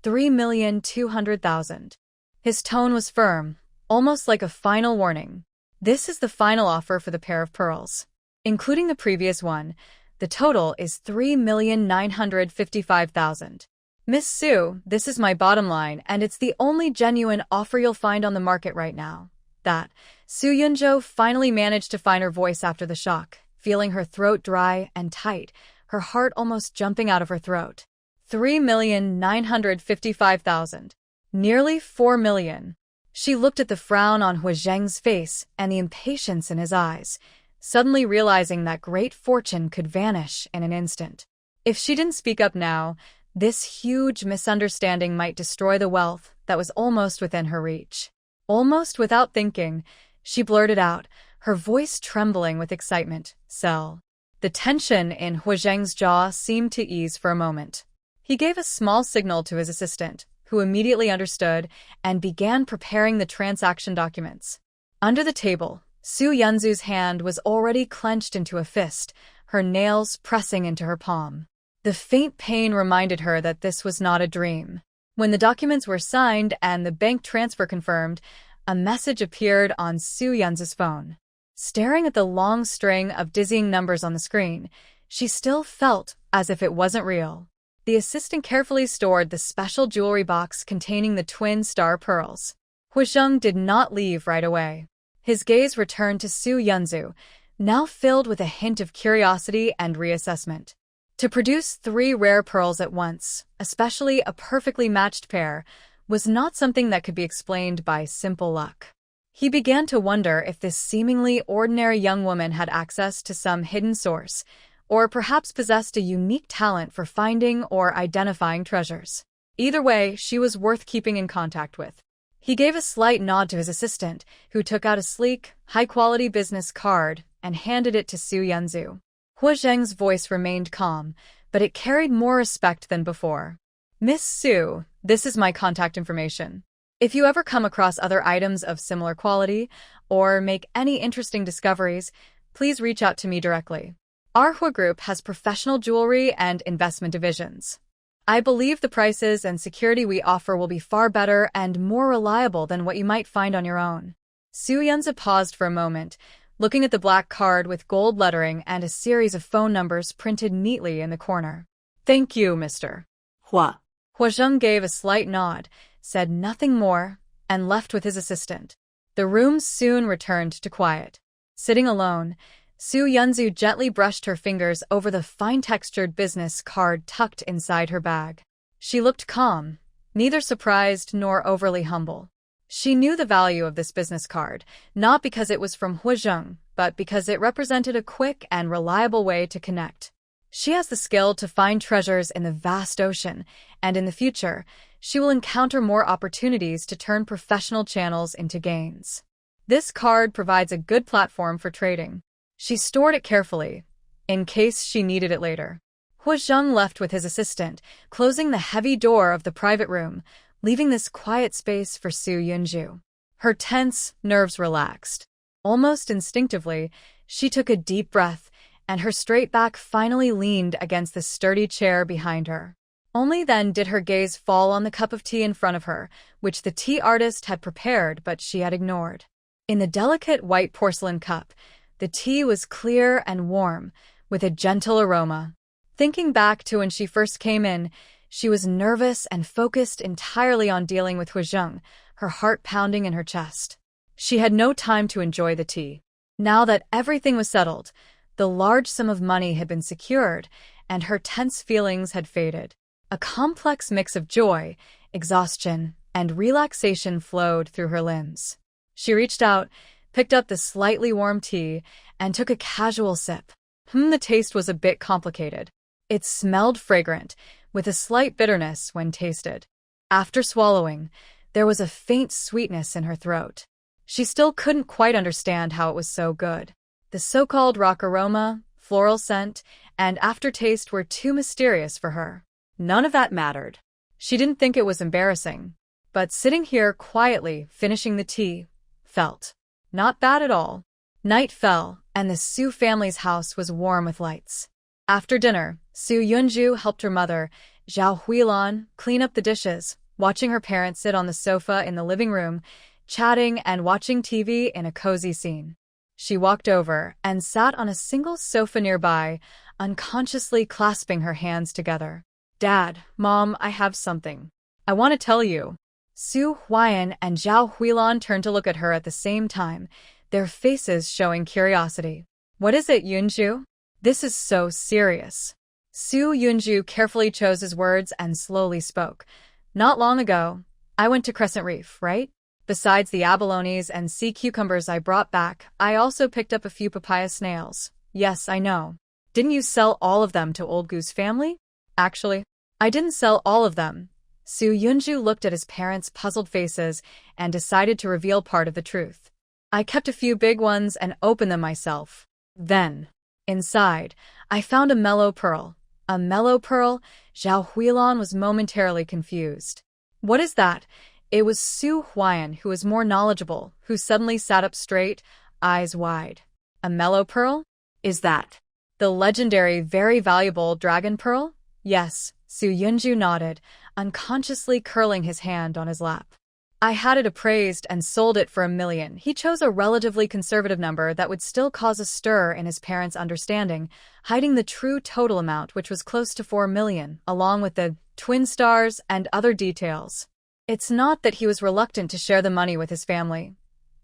3,200,000. His tone was firm, almost like a final warning. This is the final offer for the pair of pearls. Including the previous one, the total is 3,955,000. Miss Su, this is my bottom line, and it's the only genuine offer you'll find on the market right now. That. Su Yunjo finally managed to find her voice after the shock, feeling her throat dry and tight, her heart almost jumping out of her throat. 3,955,000. Nearly 4 million. She looked at the frown on Huizheng's face and the impatience in his eyes, suddenly realizing that great fortune could vanish in an instant. If she didn't speak up now, this huge misunderstanding might destroy the wealth that was almost within her reach. Almost without thinking, she blurted out, her voice trembling with excitement, "Sell." The tension in Huizheng's jaw seemed to ease for a moment. He gave a small signal to his assistant, who immediately understood and began preparing the transaction documents. Under the table, Su Yunzu's hand was already clenched into a fist, her nails pressing into her palm. The faint pain reminded her that this was not a dream. When the documents were signed and the bank transfer confirmed, a message appeared on Su Yunzu's phone. Staring at the long string of dizzying numbers on the screen, she still felt as if it wasn't real. The assistant carefully stored the special jewelry box containing the twin star pearls. Huizheng did not leave right away. His gaze returned to Su Yunzu, now filled with a hint of curiosity and reassessment. To produce 3 rare pearls at once, especially a perfectly matched pair, was not something that could be explained by simple luck. He began to wonder if this seemingly ordinary young woman had access to some hidden source, or perhaps possessed a unique talent for finding or identifying treasures. Either way, she was worth keeping in contact with. He gave a slight nod to his assistant, who took out a sleek, high-quality business card and handed it to Su Yunzu. Huizheng's voice remained calm, but it carried more respect than before. "Miss Su, this is my contact information. If you ever come across other items of similar quality or make any interesting discoveries, please reach out to me directly. Our Hui Group has professional jewelry and investment divisions. I believe the prices and security we offer will be far better and more reliable than what you might find on your own." Su Yunzu paused for a moment, looking at the black card with gold lettering and a series of phone numbers printed neatly in the corner. "Thank you, Mr. Hua." Huizheng gave a slight nod, said nothing more, and left with his assistant. The room soon returned to quiet. Sitting alone, Su Yunzu gently brushed her fingers over the fine-textured business card tucked inside her bag. She looked calm, neither surprised nor overly humble. She knew the value of this business card, not because it was from Huizheng, but because it represented a quick and reliable way to connect. She has the skill to find treasures in the vast ocean, and in the future, she will encounter more opportunities to turn professional channels into gains. This card provides a good platform for trading. She stored it carefully, in case she needed it later. Huizheng left with his assistant, closing the heavy door of the private room, leaving this quiet space for Su Yunju. Her tense nerves relaxed. Almost instinctively, she took a deep breath, and her straight back finally leaned against the sturdy chair behind her. Only then did her gaze fall on the cup of tea in front of her, which the tea artist had prepared but she had ignored. In the delicate white porcelain cup, the tea was clear and warm, with a gentle aroma. Thinking back to when she first came in, she was nervous and focused entirely on dealing with Huizheng, her heart pounding in her chest. She had no time to enjoy the tea. Now that everything was settled, the large sum of money had been secured, and her tense feelings had faded. A complex mix of joy, exhaustion, and relaxation flowed through her limbs. She reached out, picked up the slightly warm tea, and took a casual sip. The taste was a bit complicated. It smelled fragrant, with a slight bitterness when tasted. After swallowing, there was a faint sweetness in her throat. She still couldn't quite understand how it was so good. The so-called rock aroma, floral scent, and aftertaste were too mysterious for her. None of that mattered. She didn't think it was embarrassing. But sitting here quietly, finishing the tea, felt not bad at all. Night fell, and the Su family's house was warm with lights. After dinner, Su Yunju helped her mother, Zhao Huilan, clean up the dishes, watching her parents sit on the sofa in the living room, chatting and watching TV in a cozy scene. She walked over and sat on a single sofa nearby, unconsciously clasping her hands together. "Dad, Mom, I have something I want to tell you." Su Huiyan and Zhao Huilan turned to look at her at the same time, their faces showing curiosity. "What is it, Yunju? This is so serious." Su Yunju carefully chose his words and slowly spoke. "Not long ago, I went to Crescent Reef, right? Besides the abalones and sea cucumbers I brought back, I also picked up a few papaya snails. Yes, I know. Didn't you sell all of them to Old Goose family?" "Actually, I didn't sell all of them." Su Yunju looked at his parents' puzzled faces and decided to reveal part of the truth. "I kept a few big ones and opened them myself. Then, inside, I found a mellow pearl." "A mellow pearl?" Zhao Huilan was momentarily confused. "What is that?" It was Su Huiyan, who was more knowledgeable, who suddenly sat up straight, eyes wide. "A mellow pearl? Is that the legendary, very valuable dragon pearl?" "Yes," Su Yunju nodded, unconsciously curling his hand on his lap. "I had it appraised and sold it for $1 million. He chose a relatively conservative number that would still cause a stir in his parents' understanding, hiding the true total amount, which was close to $4 million, along with the twin stars and other details. It's not that he was reluctant to share the money with his family.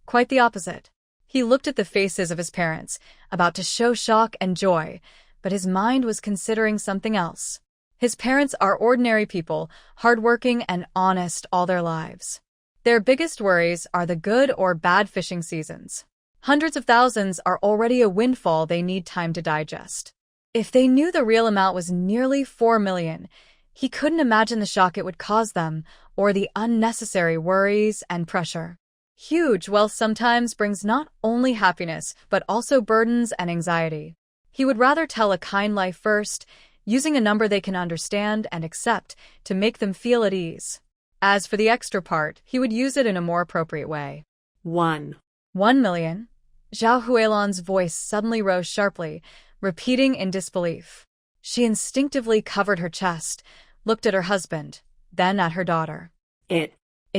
Quite the opposite. He looked at the faces of his parents, about to show shock and joy, but his mind was considering something else. His parents are ordinary people, hardworking and honest all their lives. Their biggest worries are the good or bad fishing seasons. Hundreds of thousands are already a windfall they need time to digest. If they knew the real amount was nearly $4 million, he couldn't imagine the shock it would cause them, or the unnecessary worries and pressure. Huge wealth sometimes brings not only happiness, but also burdens and anxiety. He would rather tell a kind lie first, using a number they can understand and accept to make them feel at ease. As for the extra part, he would use it in a more appropriate way. $1 million? Zhao Huilan's voice suddenly rose sharply, repeating in disbelief. She instinctively covered her chest, looked at her husband, then at her daughter. It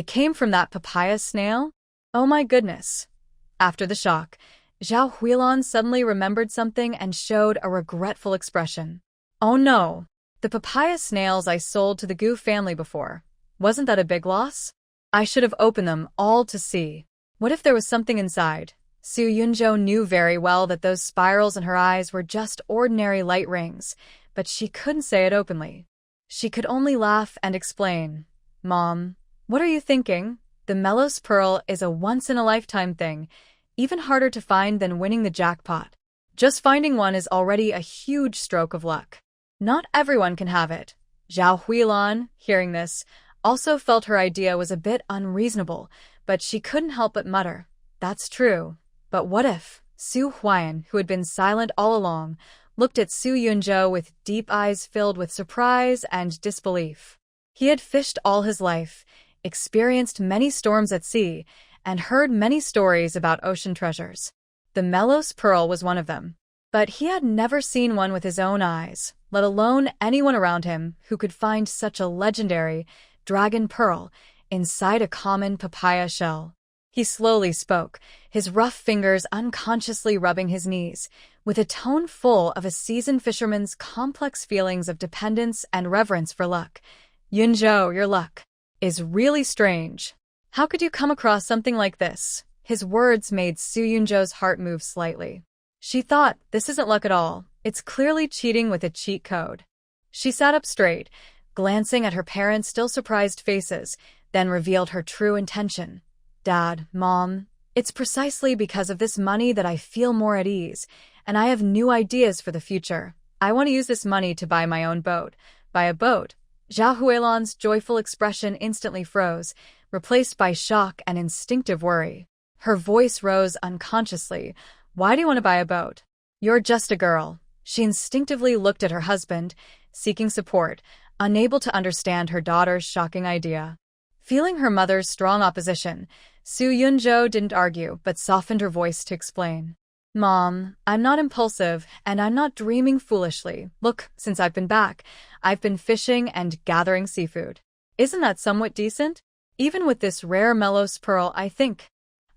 came from that papaya snail? Oh my goodness. After the shock, Zhao Huilan suddenly remembered something and showed a regretful expression. "Oh no, the papaya snails I sold to the Gu family before. Wasn't that a big loss? I should have opened them all to see. What if there was something inside?" Su Yunjo knew very well that those spirals in her eyes were just ordinary light rings, but she couldn't say it openly. She could only laugh and explain. Mom, what are you thinking? The Melos Pearl is a once-in-a-lifetime thing, even harder to find than winning the jackpot. Just finding one is already a huge stroke of luck. Not everyone can have it. Zhao Huilan, hearing this, also felt her idea was a bit unreasonable, but she couldn't help but mutter, "That's true. But what if?" Su Huan, who had been silent all along, looked at Su Yunzhou with deep eyes filled with surprise and disbelief. He had fished all his life, experienced many storms at sea, and heard many stories about ocean treasures. The Melos Pearl was one of them. But he had never seen one with his own eyes, let alone anyone around him who could find such a legendary dragon pearl inside a common papaya shell. He slowly spoke, his rough fingers unconsciously rubbing his knees, with a tone full of a seasoned fisherman's complex feelings of dependence and reverence for luck. "Yunzhou, your luck is really strange. How could you come across something like this?" His words made Su Yunzhou's heart move slightly. She thought, this isn't luck at all. It's clearly cheating with a cheat code. She sat up straight, glancing at her parents' still surprised faces, then revealed her true intention. "Dad, Mom, it's precisely because of this money that I feel more at ease, and I have new ideas for the future. I want to use this money to buy my own boat." Buy a boat? Zhao Huilan's joyful expression instantly froze, replaced by shock and instinctive worry. Her voice rose unconsciously. "Why do you want to buy a boat? You're just a girl." She instinctively looked at her husband, seeking support, unable to understand her daughter's shocking idea. Feeling her mother's strong opposition, Su Yunzhou didn't argue but softened her voice to explain. "Mom, I'm not impulsive, and I'm not dreaming foolishly. Look, since I've been back, I've been fishing and gathering seafood. Isn't that somewhat decent? Even with this rare Melos Pearl, I think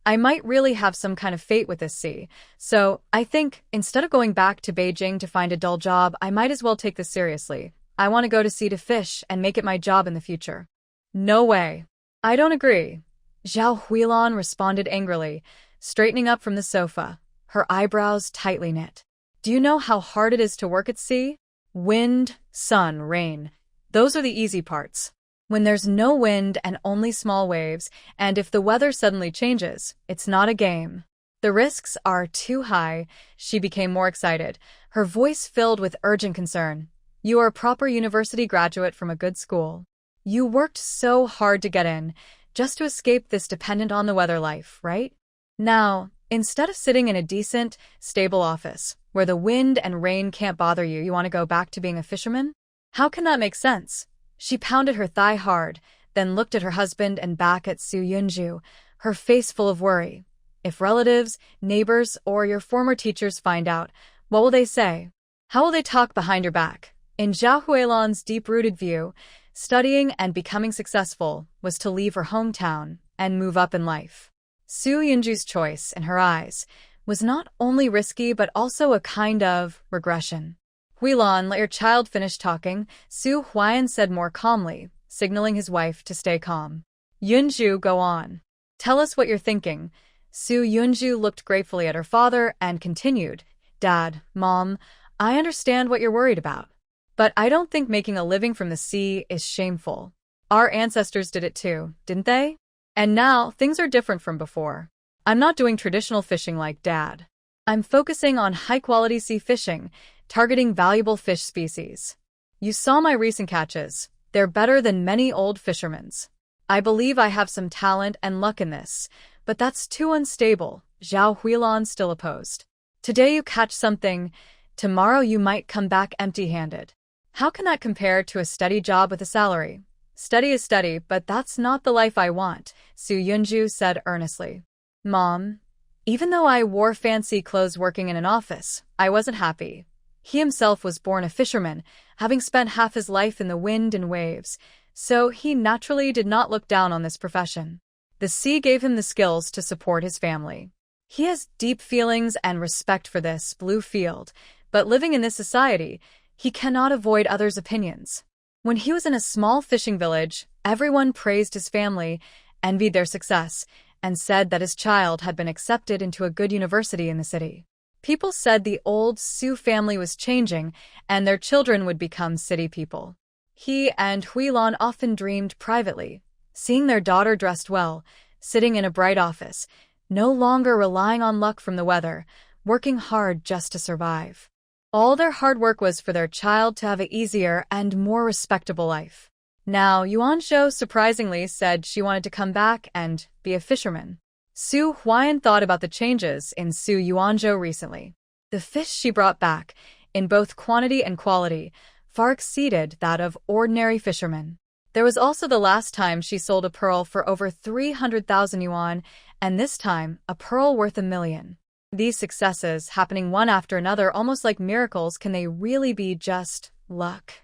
I might really have some kind of fate with this sea. So, I think, instead of going back to Beijing to find a dull job, I might as well take this seriously. I want to go to sea to fish and make it my job in the future." "No way. I don't agree." Zhao Huilan responded angrily, straightening up from the sofa, her eyebrows tightly knit. "Do you know how hard it is to work at sea? Wind, sun, rain. Those are the easy parts. When there's no wind and only small waves, and if the weather suddenly changes, it's not a game. The risks are too high." She became more excited, her voice filled with urgent concern. "You are a proper university graduate from a good school. You worked so hard to get in, just to escape this dependent on the weather life, right? Now, instead of sitting in a decent, stable office, where the wind and rain can't bother you, you want to go back to being a fisherman? How can that make sense?" She pounded her thigh hard, then looked at her husband and back at Su Yunzhou, her face full of worry. "If relatives, neighbors, or your former teachers find out, what will they say? How will they talk behind your back?" In Zhao Huilan's deep-rooted view, studying and becoming successful was to leave her hometown and move up in life. Su Yunzhu's choice, in her eyes, was not only risky but also a kind of regression. "Huilan, let your child finish talking," Su Huan said more calmly, signaling his wife to stay calm. "Yunzhu, go on. Tell us what you're thinking." Su Yunzhu looked gratefully at her father and continued, "Dad, Mom, I understand what you're worried about. But I don't think making a living from the sea is shameful. Our ancestors did it too, didn't they? And now, things are different from before. I'm not doing traditional fishing like Dad. I'm focusing on high-quality sea fishing, targeting valuable fish species. You saw my recent catches. They're better than many old fishermen's. I believe I have some talent and luck in this, but that's too unstable." Zhao Huilan still opposed. "Today you catch something, tomorrow you might come back empty-handed. How can that compare to a steady job with a salary?" "Steady is steady, but that's not the life I want," Su Yunzhu said earnestly. "Mom, even though I wore fancy clothes working in an office, I wasn't happy." He himself was born a fisherman, having spent half his life in the wind and waves, so he naturally did not look down on this profession. The sea gave him the skills to support his family. He has deep feelings and respect for this blue field, but living in this society, he cannot avoid others' opinions. When he was in a small fishing village, everyone praised his family, envied their success, and said that his child had been accepted into a good university in the city. People said the old Su family was changing, and their children would become city people. He and Huilan often dreamed privately, seeing their daughter dressed well, sitting in a bright office, no longer relying on luck from the weather, working hard just to survive. All their hard work was for their child to have an easier and more respectable life. Now, Yuanzhou surprisingly said she wanted to come back and be a fisherman. Su Huan thought about the changes in Su Yuanzhou recently. The fish she brought back, in both quantity and quality, far exceeded that of ordinary fishermen. There was also the last time she sold a pearl for over 300,000 yuan, and this time, a pearl worth 1 million. These successes, happening one after another almost like miracles, can they really be just luck?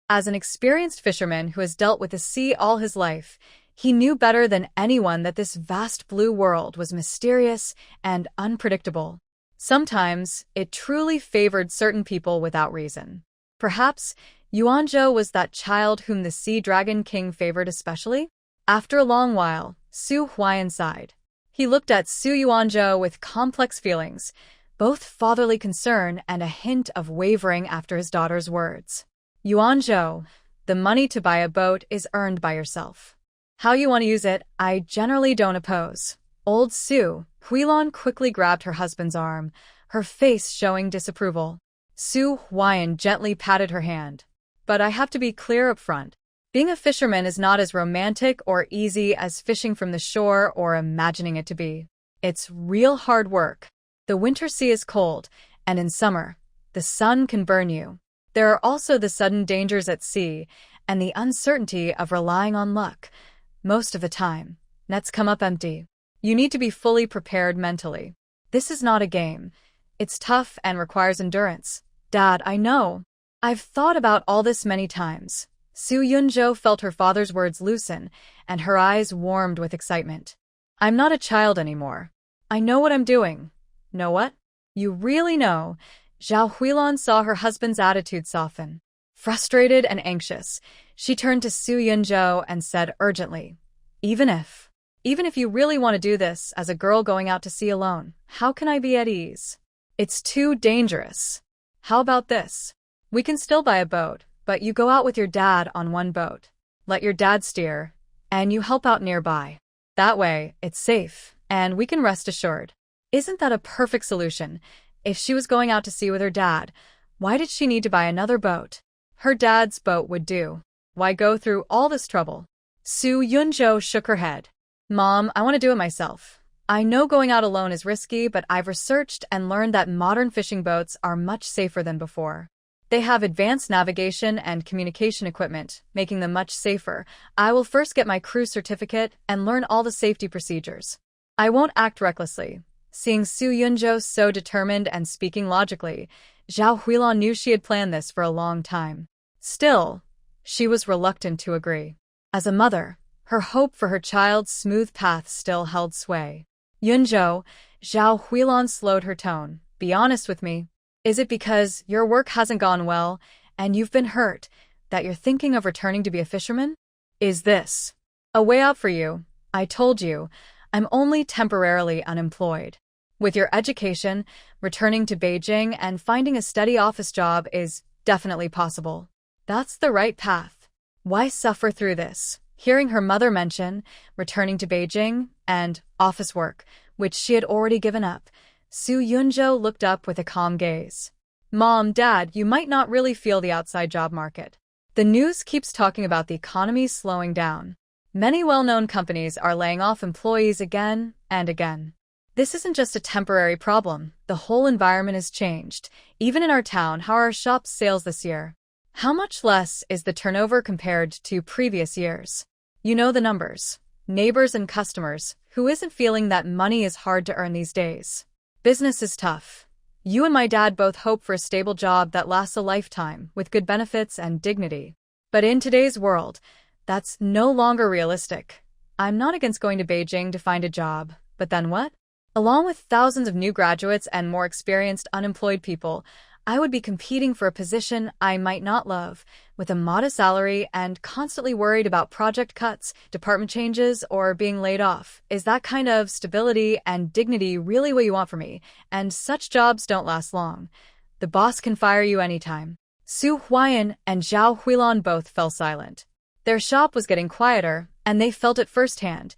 As an experienced fisherman who has dealt with the sea all his life, he knew better than anyone that this vast blue world was mysterious and unpredictable. Sometimes, it truly favored certain people without reason. Perhaps, Yuanzhou was that child whom the Sea Dragon King favored especially? After a long while, Su Huan sighed. He looked at Su Yuanzhou with complex feelings, both fatherly concern and a hint of wavering after his daughter's words. Yuanzhou, the money to buy a boat is earned by yourself. How you want to use it, I generally don't oppose. Old Su, Huilan quickly grabbed her husband's arm, her face showing disapproval. Su Huan gently patted her hand. But I have to be clear up front. Being a fisherman is not as romantic or easy as fishing from the shore or imagining it to be. It's real hard work. The winter sea is cold, and in summer, the sun can burn you. There are also the sudden dangers at sea and the uncertainty of relying on luck. Most of the time, nets come up empty. You need to be fully prepared mentally. This is not a game. It's tough and requires endurance. Dad, I know. I've thought about all this many times. Su Yunzhou felt her father's words loosen, and her eyes warmed with excitement. I'm not a child anymore. I know what I'm doing. Know what? You really know. Zhao Huilan saw her husband's attitude soften. Frustrated and anxious, she turned to Su Yunzhou and said urgently, Even if you really want to do this as a girl going out to sea alone, how can I be at ease? It's too dangerous. How about this? We can still buy a boat, but you go out with your dad on one boat. Let your dad steer, and you help out nearby. That way, it's safe, and we can rest assured. Isn't that a perfect solution? If she was going out to sea with her dad, why did she need to buy another boat? Her dad's boat would do. Why go through all this trouble? Su Yunzhou shook her head. Mom, I want to do it myself. I know going out alone is risky, but I've researched and learned that modern fishing boats are much safer than before. They have advanced navigation and communication equipment, making them much safer. I will first get my cruise certificate and learn all the safety procedures. I won't act recklessly. Seeing Su Yunzhou so determined and speaking logically, Zhao Huilan knew she had planned this for a long time. Still, she was reluctant to agree. As a mother, her hope for her child's smooth path still held sway. Yunzhou, Zhao Huilan slowed her tone. Be honest with me. Is it because your work hasn't gone well and you've been hurt that you're thinking of returning to be a fisherman? Is this a way out for you? I told you, I'm only temporarily unemployed. With your education, returning to Beijing and finding a steady office job is definitely possible. That's the right path. Why suffer through this? Hearing her mother mention returning to Beijing and office work, which she had already given up, Su Yunzhou looked up with a calm gaze. Mom, Dad, you might not really feel the outside job market. The news keeps talking about the economy slowing down. Many well-known companies are laying off employees again and again. This isn't just a temporary problem. The whole environment has changed. Even in our town, how are our shop's sales this year? How much less is the turnover compared to previous years? You know the numbers. Neighbors and customers, who isn't feeling that money is hard to earn these days? Business is tough. You and my dad both hope for a stable job that lasts a lifetime, with good benefits and dignity. But in today's world, that's no longer realistic. I'm not against going to Beijing to find a job, but then what? Along with thousands of new graduates and more experienced unemployed people, I would be competing for a position I might not love, with a modest salary and constantly worried about project cuts, department changes, or being laid off. Is that kind of stability and dignity really what you want for me? And such jobs don't last long. The boss can fire you anytime. Su Huayan and Zhao Huilan both fell silent. Their shop was getting quieter, and they felt it firsthand.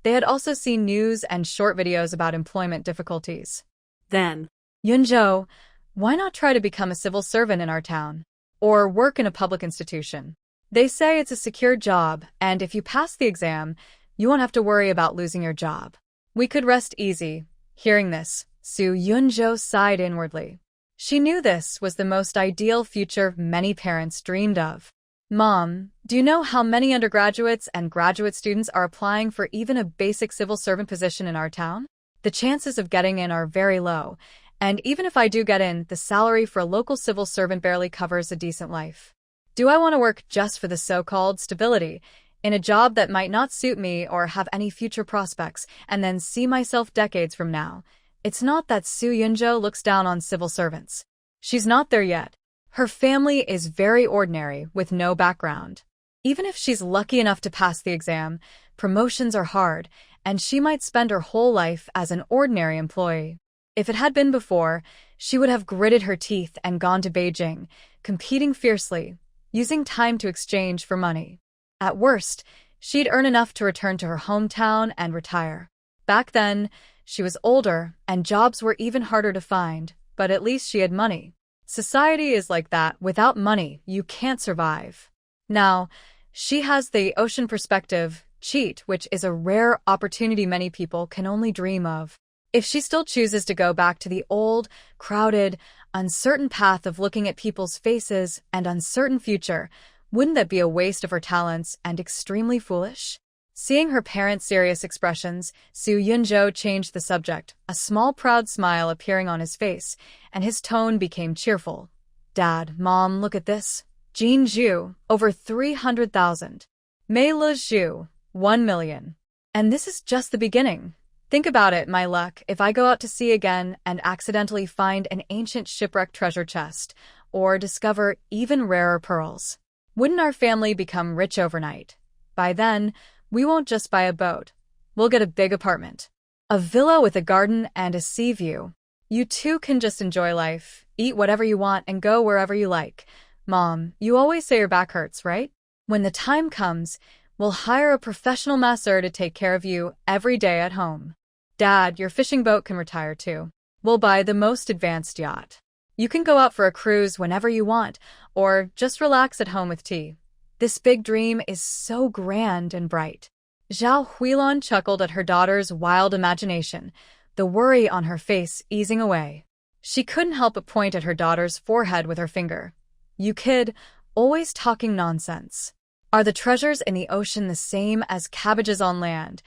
They had also seen news and short videos about employment difficulties. Then, Yunzhou, why not try to become a civil servant in our town? Or work in a public institution? They say it's a secure job, and if you pass the exam, you won't have to worry about losing your job. We could rest easy. Hearing this, Su Yunzhou sighed inwardly. She knew this was the most ideal future many parents dreamed of. Mom, do you know how many undergraduates and graduate students are applying for even a basic civil servant position in our town? The chances of getting in are very low, and even if I do get in, the salary for a local civil servant barely covers a decent life. Do I want to work just for the so-called stability, in a job that might not suit me or have any future prospects, and then see myself decades from now? It's not that Su Yunzhou looks down on civil servants. She's not there yet. Her family is very ordinary, with no background. Even if she's lucky enough to pass the exam, promotions are hard, and she might spend her whole life as an ordinary employee. If it had been before, she would have gritted her teeth and gone to Beijing, competing fiercely, using time to exchange for money. At worst, she'd earn enough to return to her hometown and retire. Back then, she was older, and jobs were even harder to find, but at least she had money. Society is like that. Without money, you can't survive. Now, she has the ocean perspective, cheat, which is a rare opportunity many people can only dream of. If she still chooses to go back to the old, crowded, uncertain path of looking at people's faces and uncertain future, wouldn't that be a waste of her talents and extremely foolish? Seeing her parents' serious expressions, Su Yunzhou changed the subject, a small proud smile appearing on his face, and his tone became cheerful. Dad, Mom, look at this. Jin Zhu, over 300,000. Mei Le Zhu, 1 million. And this is just the beginning. Think about it, my luck, if I go out to sea again and accidentally find an ancient shipwrecked treasure chest, or discover even rarer pearls. Wouldn't our family become rich overnight? By then, we won't just buy a boat. We'll get a big apartment. A villa with a garden and a sea view. You two can just enjoy life, eat whatever you want, and go wherever you like. Mom, you always say your back hurts, right? When the time comes, we'll hire a professional masseur to take care of you every day at home. Dad, your fishing boat can retire too. We'll buy the most advanced yacht. You can go out for a cruise whenever you want, or just relax at home with tea. This big dream is so grand and bright. Zhao Huilan chuckled at her daughter's wild imagination, the worry on her face easing away. She couldn't help but point at her daughter's forehead with her finger. You kid, always talking nonsense. Are the treasures in the ocean the same as cabbages on land,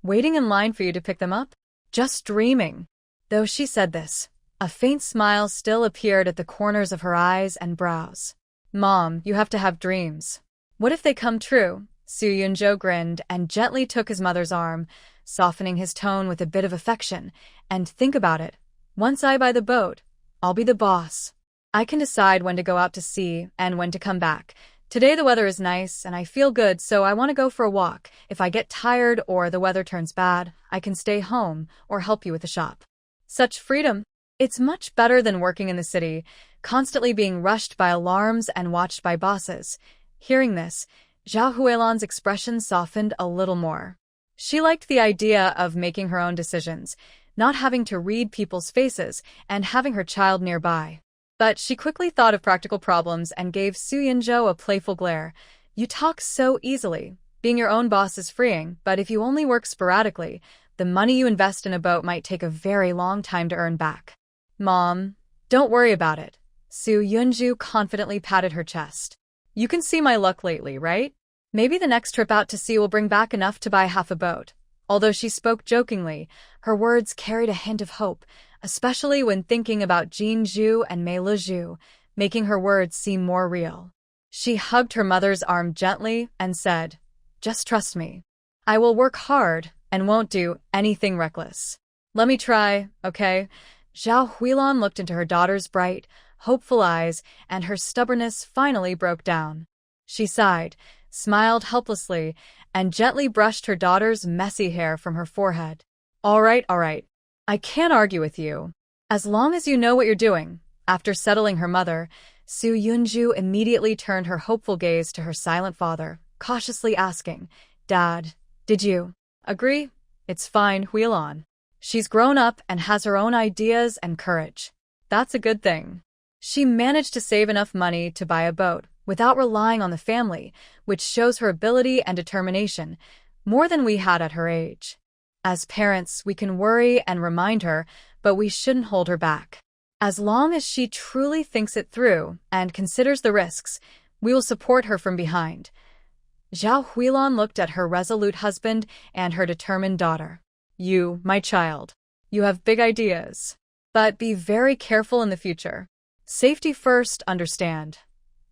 waiting in line for you to pick them up? Just dreaming. Though she said this, a faint smile still appeared at the corners of her eyes and brows. Mom, you have to have dreams. What if they come true? Su Yunzhou grinned and gently took his mother's arm, softening his tone with a bit of affection. And think about it. Once I buy the boat, I'll be the boss. I can decide when to go out to sea and when to come back. Today the weather is nice and I feel good, so I want to go for a walk. If I get tired or the weather turns bad, I can stay home or help you with the shop. Such freedom. It's much better than working in the city, constantly being rushed by alarms and watched by bosses. Hearing this, Zhao Huilan's expression softened a little more. She liked the idea of making her own decisions, not having to read people's faces, and having her child nearby. But she quickly thought of practical problems and gave Su Yunzhou a playful glare. You talk so easily. Being your own boss is freeing, but if you only work sporadically, the money you invest in a boat might take a very long time to earn back. Mom, don't worry about it. Su Yunzhou confidently patted her chest. You can see my luck lately, right? Maybe the next trip out to sea will bring back enough to buy half a boat. Although she spoke jokingly, her words carried a hint of hope, especially when thinking about Jin Zhu and Mei Le Zhu, making her words seem more real. She hugged her mother's arm gently and said, "Just trust me. I will work hard and won't do anything reckless. Let me try, okay?" Zhao Huilan looked into her daughter's bright, hopeful eyes, and her stubbornness finally broke down. She sighed, smiled helplessly, and gently brushed her daughter's messy hair from her forehead. All right. I can't argue with you. As long as you know what you're doing." After settling her mother, Su Yunju immediately turned her hopeful gaze to her silent father, cautiously asking, "Dad, did you agree? It's fine, wheel on. She's grown up and has her own ideas and courage. That's a good thing." She managed to save enough money to buy a boat without relying on the family, which shows her ability and determination, more than we had at her age. As parents, we can worry and remind her, but we shouldn't hold her back. As long as she truly thinks it through and considers the risks, we will support her from behind. Zhao Huilon looked at her resolute husband and her determined daughter. "You, my child, you have big ideas. But be very careful in the future. Safety first, understand?"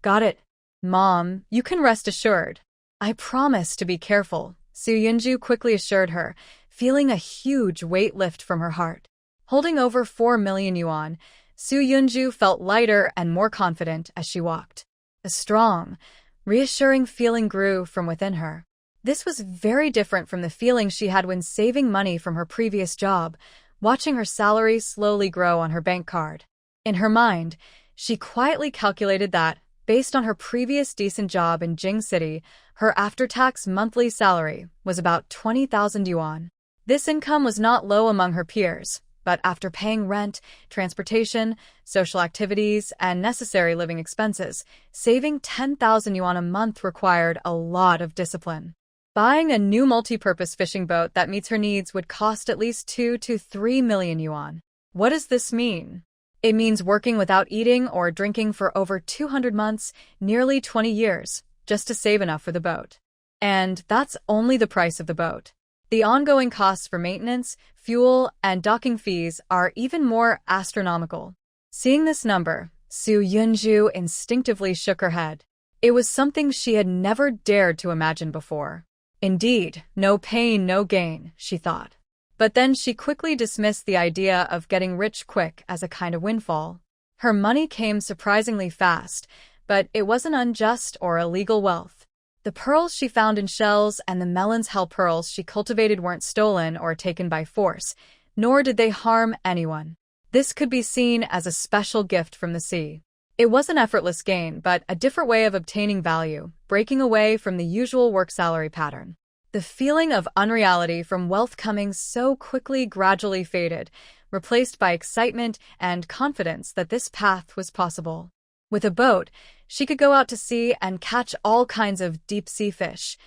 "Got it. Mom, you can rest assured. I promise to be careful," Su Yunju quickly assured her, feeling a huge weight lift from her heart. Holding over 4 million yuan, Su Yunju felt lighter and more confident as she walked. A strong, reassuring feeling grew from within her. This was very different from the feeling she had when saving money from her previous job, watching her salary slowly grow on her bank card. In her mind, she quietly calculated that, based on her previous decent job in Jing City, her after-tax monthly salary was about 20,000 yuan. This income was not low among her peers, but after paying rent, transportation, social activities, and necessary living expenses, saving 10,000 yuan a month required a lot of discipline. Buying a new multi-purpose fishing boat that meets her needs would cost at least 2 to 3 million yuan. What does this mean? It means working without eating or drinking for over 200 months, nearly 20 years, just to save enough for the boat. And that's only the price of the boat. The ongoing costs for maintenance, fuel, and docking fees are even more astronomical. Seeing this number, Su Yunju instinctively shook her head. It was something she had never dared to imagine before. Indeed, no pain, no gain, she thought. But then she quickly dismissed the idea of getting rich quick as a kind of windfall. Her money came surprisingly fast, but it wasn't unjust or illegal wealth. The pearls she found in shells and the melon's hell pearls she cultivated weren't stolen or taken by force, nor did they harm anyone. This could be seen as a special gift from the sea. It was an effortless gain, but a different way of obtaining value, breaking away from the usual work salary pattern. The feeling of unreality from wealth coming so quickly gradually faded, replaced by excitement and confidence that this path was possible. With a boat, she could go out to sea and catch all kinds of deep-sea fish,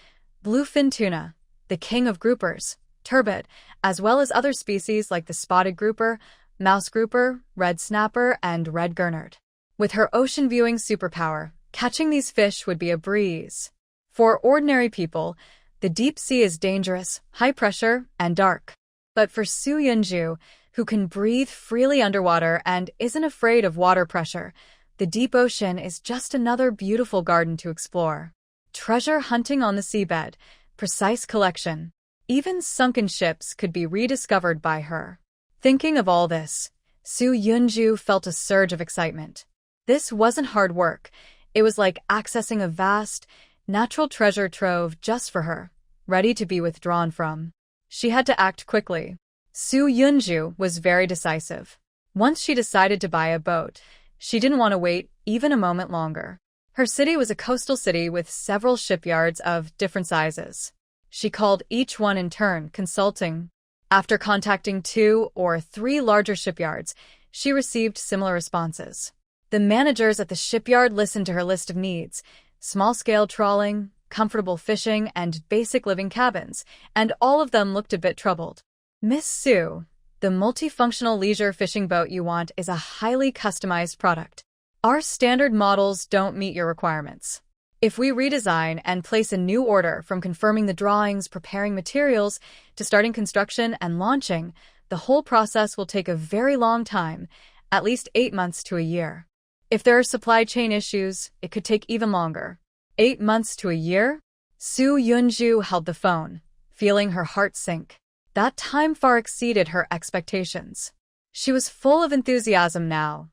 bluefin tuna, the king of groupers, turbot, as well as other species like the spotted grouper, mouse grouper, red snapper, and red gurnard. With her ocean-viewing superpower, catching these fish would be a breeze. For ordinary people, the deep sea is dangerous, high pressure, and dark. But for Su Yunju, who can breathe freely underwater and isn't afraid of water pressure, the deep ocean is just another beautiful garden to explore. Treasure hunting on the seabed, precise collection. Even sunken ships could be rediscovered by her. Thinking of all this, Su Yunju felt a surge of excitement. This wasn't hard work. It was like accessing a vast, natural treasure trove just for her, ready to be withdrawn from. She had to act quickly. Su Yunju was very decisive. Once she decided to buy a boat, she didn't want to wait even a moment longer. Her city was a coastal city with several shipyards of different sizes. She called each one in turn, consulting. After contacting 2 or 3 larger shipyards, she received similar responses. The managers at the shipyard listened to her list of needs: small-scale trawling, comfortable fishing, and basic living cabins, and all of them looked a bit troubled. "Miss Su, the multifunctional leisure fishing boat you want is a highly customized product. Our standard models don't meet your requirements. If we redesign and place a new order, from confirming the drawings, preparing materials, to starting construction and launching, the whole process will take a very long time, at least 8 months to a year. If there are supply chain issues, it could take even longer." 8 months to a year? Su Yunju held the phone, feeling her heart sink. That time far exceeded her expectations. She was full of enthusiasm now,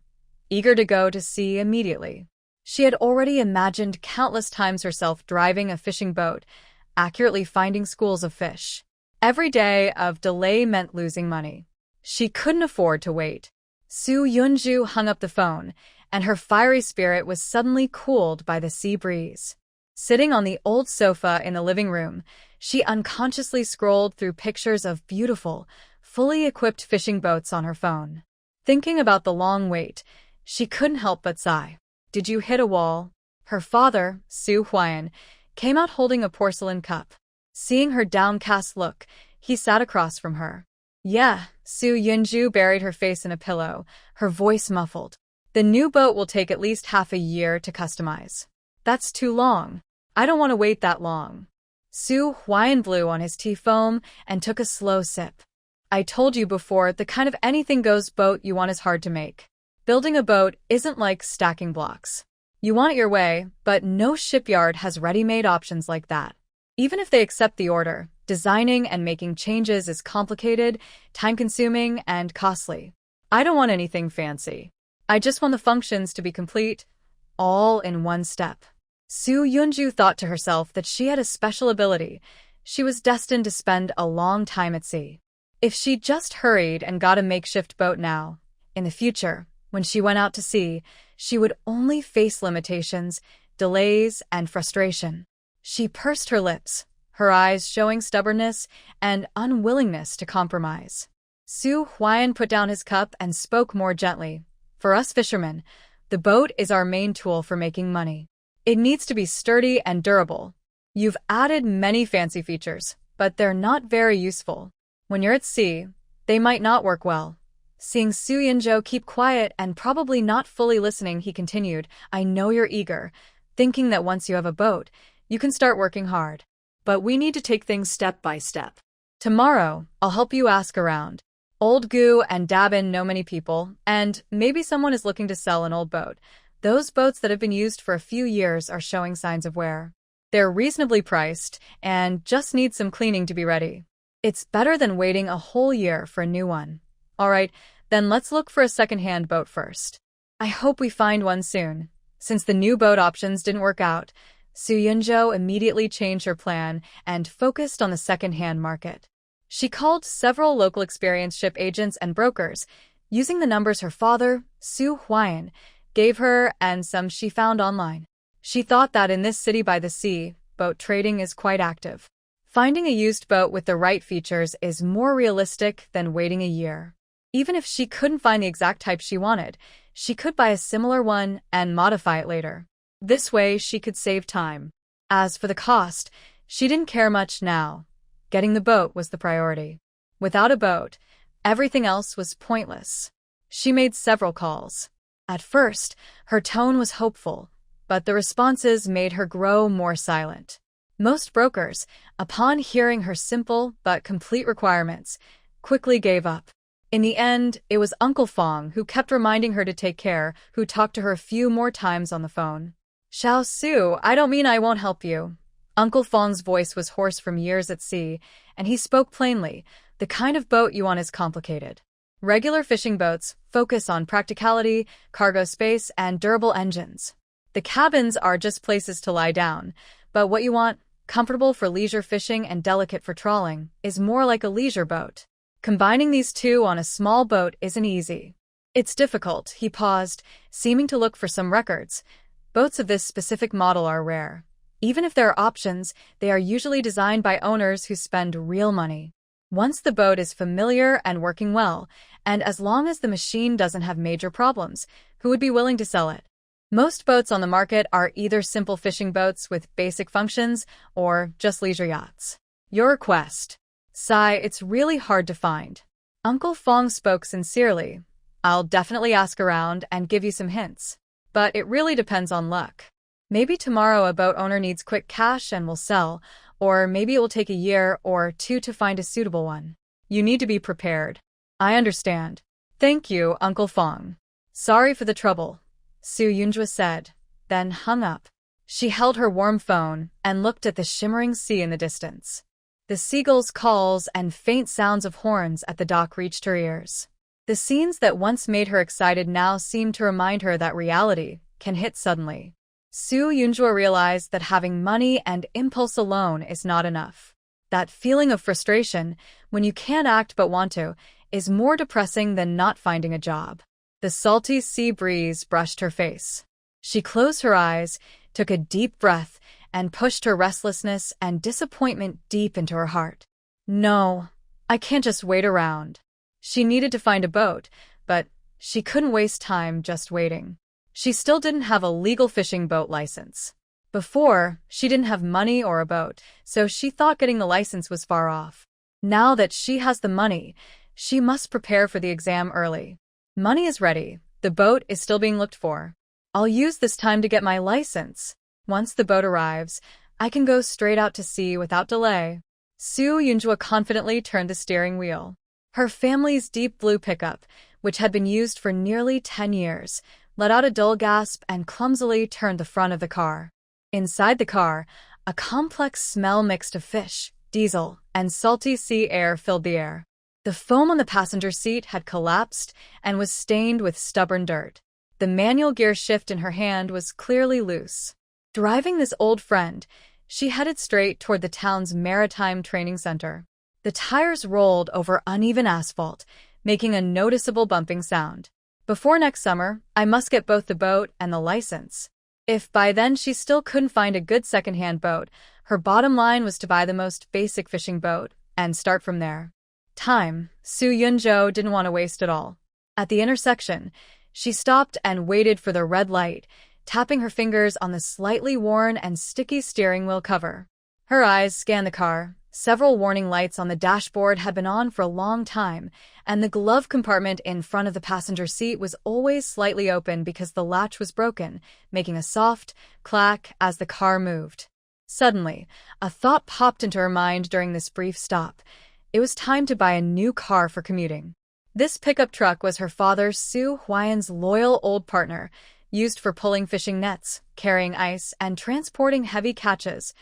eager to go to sea immediately. She had already imagined countless times herself driving a fishing boat, accurately finding schools of fish. Every day of delay meant losing money. She couldn't afford to wait. Su Yunju hung up the phone and her fiery spirit was suddenly cooled by the sea breeze. Sitting on the old sofa in the living room, she unconsciously scrolled through pictures of beautiful, fully equipped fishing boats on her phone. Thinking about the long wait, she couldn't help but sigh. "Did you hit a wall?" Her father, Su Huan, came out holding a porcelain cup. Seeing her downcast look, he sat across from her. "Yeah," Su Yunju buried her face in a pillow, her voice muffled. "The new boat will take at least half a year to customize." "That's too long. I don't want to wait that long." Su Huan blew on his tea foam and took a slow sip. "I told you before, the kind of anything-goes boat you want is hard to make. Building a boat isn't like stacking blocks. You want it your way, but no shipyard has ready-made options like that. Even if they accept the order, designing and making changes is complicated, time-consuming, and costly. I don't want anything fancy. I just want the functions to be complete, all in one step." Su Yunju thought to herself that she had a special ability. She was destined to spend a long time at sea. If she just hurried and got a makeshift boat now, in the future, when she went out to sea, she would only face limitations, delays, and frustration. She pursed her lips, her eyes showing stubbornness and unwillingness to compromise. Su Huan put down his cup and spoke more gently. "For us fishermen, the boat is our main tool for making money. It needs to be sturdy and durable. You've added many fancy features, but they're not very useful. When you're at sea, they might not work well." Seeing Su Yunjo keep quiet and probably not fully listening, he continued, "I know you're eager, thinking that once you have a boat, you can start working hard. But we need to take things step by step. Tomorrow, I'll help you ask around. Old Gu and Dabin know many people, and maybe someone is looking to sell an old boat. Those boats that have been used for a few years are showing signs of wear. They're reasonably priced and just need some cleaning to be ready. It's better than waiting a whole year for a new one. All right, then let's look for a second-hand boat first. I hope we find one soon." Since the new boat options didn't work out, Su Yunjo immediately changed her plan and focused on the second-hand market. She called several local experienced ship agents and brokers, using the numbers her father, Su Huan, gave her and some she found online. She thought that in this city by the sea, boat trading is quite active. Finding a used boat with the right features is more realistic than waiting a year. Even if she couldn't find the exact type she wanted, she could buy a similar one and modify it later. This way, she could save time. As for the cost, she didn't care much now. Getting the boat was the priority. Without a boat, everything else was pointless. She made several calls. At first, her tone was hopeful, but the responses made her grow more silent. Most brokers, upon hearing her simple but complete requirements, quickly gave up. In the end, it was Uncle Fong who kept reminding her to take care, who talked to her a few more times on the phone. "Xiao Su, I don't mean I won't help you." Uncle Fong's voice was hoarse from years at sea, and he spoke plainly. "The kind of boat you want is complicated. Regular fishing boats focus on practicality, cargo space, and durable engines. The cabins are just places to lie down, but what you want, comfortable for leisure fishing and delicate for trawling, is more like a leisure boat. Combining these two on a small boat isn't easy." "It's difficult," he paused, seeming to look for some records. "Boats of this specific model are rare. Even if there are options, they are usually designed by owners who spend real money. Once the boat is familiar and working well, and as long as the machine doesn't have major problems, who would be willing to sell it? Most boats on the market are either simple fishing boats with basic functions or just leisure yachts. Your request. Sigh, it's really hard to find." Uncle Fong spoke sincerely. "I'll definitely ask around and give you some hints. But it really depends on luck. Maybe tomorrow a boat owner needs quick cash and will sell, or maybe it will take a year or two to find a suitable one. You need to be prepared." "I understand. Thank you, Uncle Fong." "Sorry for the trouble," Su Yunjua said, then hung up. She held her warm phone and looked at the shimmering sea in the distance. The seagulls' calls and faint sounds of horns at the dock reached her ears. The scenes that once made her excited now seemed to remind her that reality can hit suddenly. Su Yunjua realized that having money and impulse alone is not enough. That feeling of frustration, when you can't act but want to, is more depressing than not finding a job. The salty sea breeze brushed her face. She closed her eyes, took a deep breath, and pushed her restlessness and disappointment deep into her heart. No, I can't just wait around. She needed to find a boat, but she couldn't waste time just waiting. She still didn't have a legal fishing boat license. Before, she didn't have money or a boat, so she thought getting the license was far off. Now that she has the money, she must prepare for the exam early. Money is ready. The boat is still being looked for. I'll use this time to get my license. Once the boat arrives, I can go straight out to sea without delay. Soo Yunjua confidently turned the steering wheel. Her family's deep blue pickup, which had been used for nearly 10 years, let out a dull gasp and clumsily turned the front of the car. Inside the car, a complex smell mixed of fish, diesel, and salty sea air filled the air. The foam on the passenger seat had collapsed and was stained with stubborn dirt. The manual gear shift in her hand was clearly loose. Driving this old friend, she headed straight toward the town's maritime training center. The tires rolled over uneven asphalt, making a noticeable bumping sound. Before next summer, I must get both the boat and the license. If by then she still couldn't find a good second-hand boat, her bottom line was to buy the most basic fishing boat and start from there. Time, Soo Yunjo didn't want to waste it all. At the intersection, she stopped and waited for the red light, tapping her fingers on the slightly worn and sticky steering wheel cover. Her eyes scanned the car. Several warning lights on the dashboard had been on for a long time, and the glove compartment in front of the passenger seat was always slightly open because the latch was broken, making a soft clack as the car moved. Suddenly, a thought popped into her mind during this brief stop. It was time to buy a new car for commuting. This pickup truck was her father Soo Hwien's loyal old partner, used for pulling fishing nets, carrying ice, and transporting heavy catches,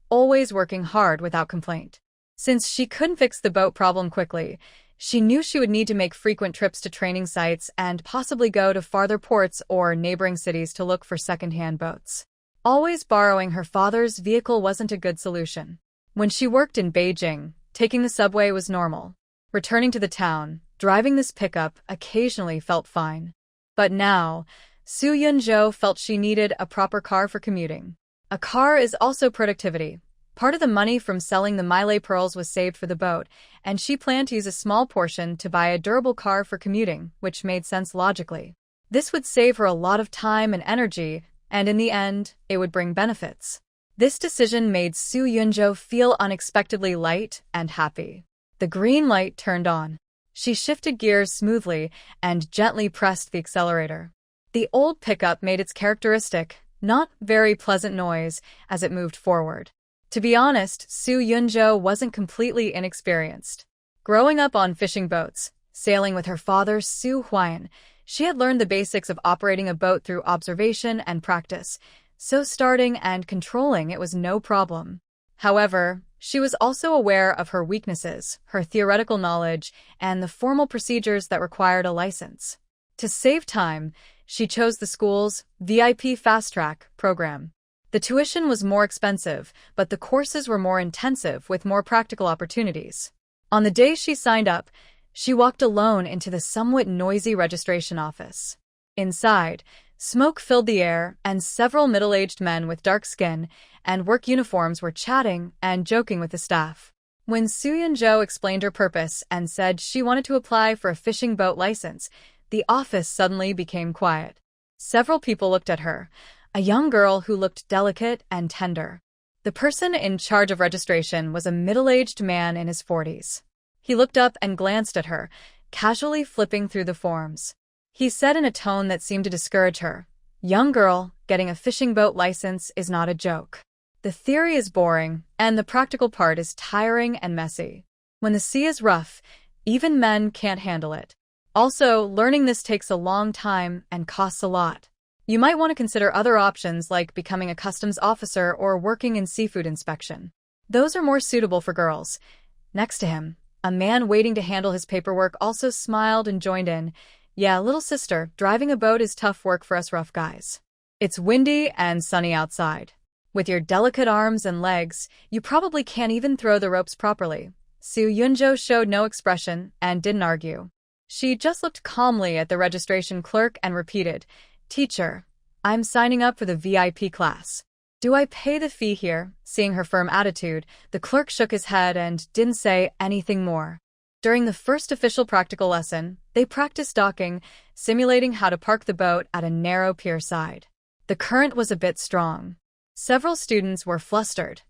always working hard without complaint. Since she couldn't fix the boat problem quickly, she knew she would need to make frequent trips to training sites and possibly go to farther ports or neighboring cities to look for second-hand boats. Always borrowing her father's vehicle wasn't a good solution. When she worked in Beijing, taking the subway was normal. Returning to the town, driving this pickup occasionally felt fine. But now, Soo Yunjo felt she needed a proper car for commuting. A car is also productivity. Part of the money from selling the Miley pearls was saved for the boat, and she planned to use a small portion to buy a durable car for commuting, which made sense logically. This would save her a lot of time and energy, and in the end, it would bring benefits. This decision made Soo Yunjo feel unexpectedly light and happy. The green light turned on. She shifted gears smoothly and gently pressed the accelerator. The old pickup made its characteristic, not very pleasant noise as it moved forward. To be honest, Soo Yunjo wasn't completely inexperienced. Growing up on fishing boats, sailing with her father Soo Hwien, she had learned the basics of operating a boat through observation and practice, so starting and controlling it was no problem. However, she was also aware of her weaknesses, her theoretical knowledge, and the formal procedures that required a license. To save time, she chose the school's VIP Fast Track program. The tuition was more expensive, but the courses were more intensive with more practical opportunities. On the day she signed up, she walked alone into the somewhat noisy registration office. Inside, smoke filled the air, and several middle-aged men with dark skin and work uniforms were chatting and joking with the staff. When Soo Yunjo explained her purpose and said she wanted to apply for a fishing boat license, the office suddenly became quiet. Several people looked at her, a young girl who looked delicate and tender. The person in charge of registration was a middle-aged man in his 40s. He looked up and glanced at her, casually flipping through the forms. He said in a tone that seemed to discourage her, "Young girl, getting a fishing boat license is not a joke. The theory is boring, and the practical part is tiring and messy. When the sea is rough, even men can't handle it. Also, learning this takes a long time and costs a lot. You might want to consider other options like becoming a customs officer or working in seafood inspection. Those are more suitable for girls." Next to him, a man waiting to handle his paperwork also smiled and joined in. "Yeah, little sister, driving a boat is tough work for us rough guys. It's windy and sunny outside. With your delicate arms and legs, you probably can't even throw the ropes properly." Soo Yunjo showed no expression and didn't argue. She just looked calmly at the registration clerk and repeated, "Teacher, I'm signing up for the VIP class. Do I pay the fee here?" Seeing her firm attitude, the clerk shook his head and didn't say anything more. During the first official practical lesson, they practiced docking, simulating how to park the boat at a narrow pier side. The current was a bit strong. Several students were flustered.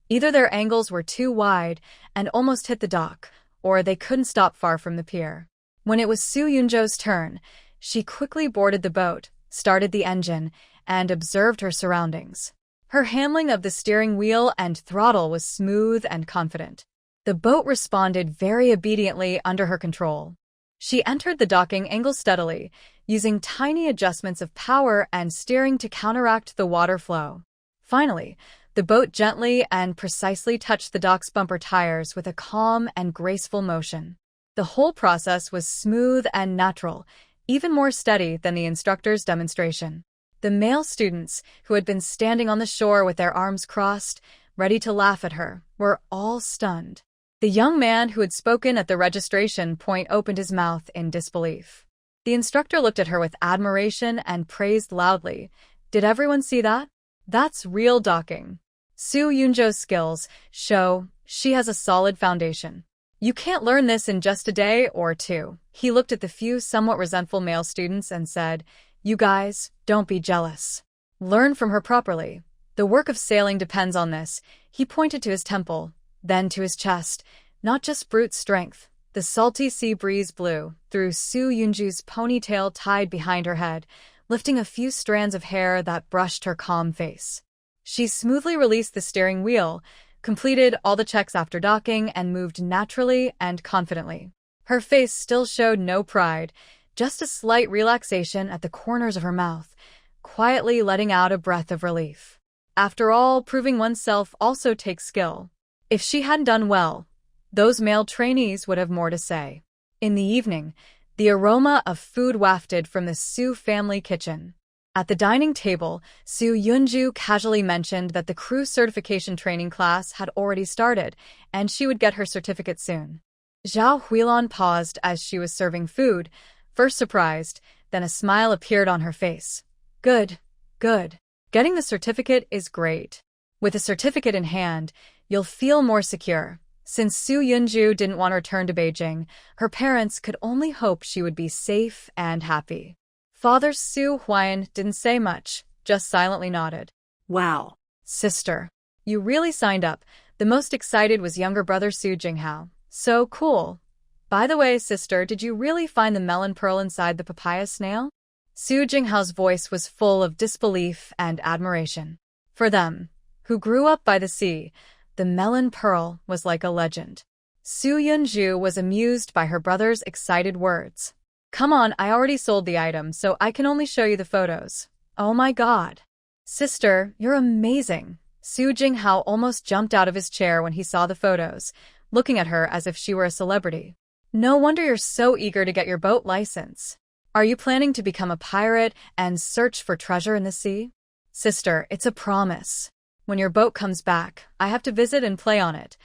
Either their angles were too wide and almost hit the dock, or they couldn't stop far from the pier. When it was Soo Yunjo's turn, she quickly boarded the boat, started the engine, and observed her surroundings. Her handling of the steering wheel and throttle was smooth and confident. The boat responded very obediently under her control. She entered the docking angle steadily, using tiny adjustments of power and steering to counteract the water flow. Finally, the boat gently and precisely touched the dock's bumper tires with a calm and graceful motion. The whole process was smooth and natural, even more steady than the instructor's demonstration. The male students, who had been standing on the shore with their arms crossed, ready to laugh at her, were all stunned. The young man who had spoken at the registration point opened his mouth in disbelief. The instructor looked at her with admiration and praised loudly. "Did everyone see that? That's real docking. Soo Yunjo's skills show she has a solid foundation. You can't learn this in just a day or two." He looked at the few somewhat resentful male students and said, "You guys, don't be jealous. Learn from her properly. The work of sailing depends on this." He pointed to his temple, then to his chest, not just brute strength. The salty sea breeze blew through Soo Yunju's ponytail tied behind her head, lifting a few strands of hair that brushed her calm face. She smoothly released the steering wheel, completed all the checks after docking, and moved naturally and confidently. Her face still showed no pride, just a slight relaxation at the corners of her mouth, quietly letting out a breath of relief. After all, proving oneself also takes skill. If she hadn't done well, those male trainees would have more to say. In the evening, the aroma of food wafted from the Soo family kitchen. At the dining table, Soo Yunju casually mentioned that the crew certification training class had already started, and she would get her certificate soon. Zhao Huilon paused as she was serving food, first surprised, then a smile appeared on her face. "Good, good. Getting the certificate is great. With a certificate in hand, you'll feel more secure." Since Soo Yunju didn't want to return to Beijing, her parents could only hope she would be safe and happy. Father Soo Huan didn't say much, just silently nodded. Wow. "Sister, you really signed up." The most excited was younger brother Soo Jinghao. "So cool. By the way, sister, did you really find the melon pearl inside the papaya snail?" Soo Jinghao's voice was full of disbelief and admiration. For them, who grew up by the sea, the melon pearl was like a legend. Soo Yunju was amused by her brother's excited words. "Come on, I already sold the item, so I can only show you the photos." "Oh my god. Sister, you're amazing." Soo Jinghao almost jumped out of his chair when he saw the photos, looking at her as if she were a celebrity. "No wonder you're so eager to get your boat license. Are you planning to become a pirate and search for treasure in the sea?" "Sister, it's a promise. When your boat comes back, I have to visit and play on it."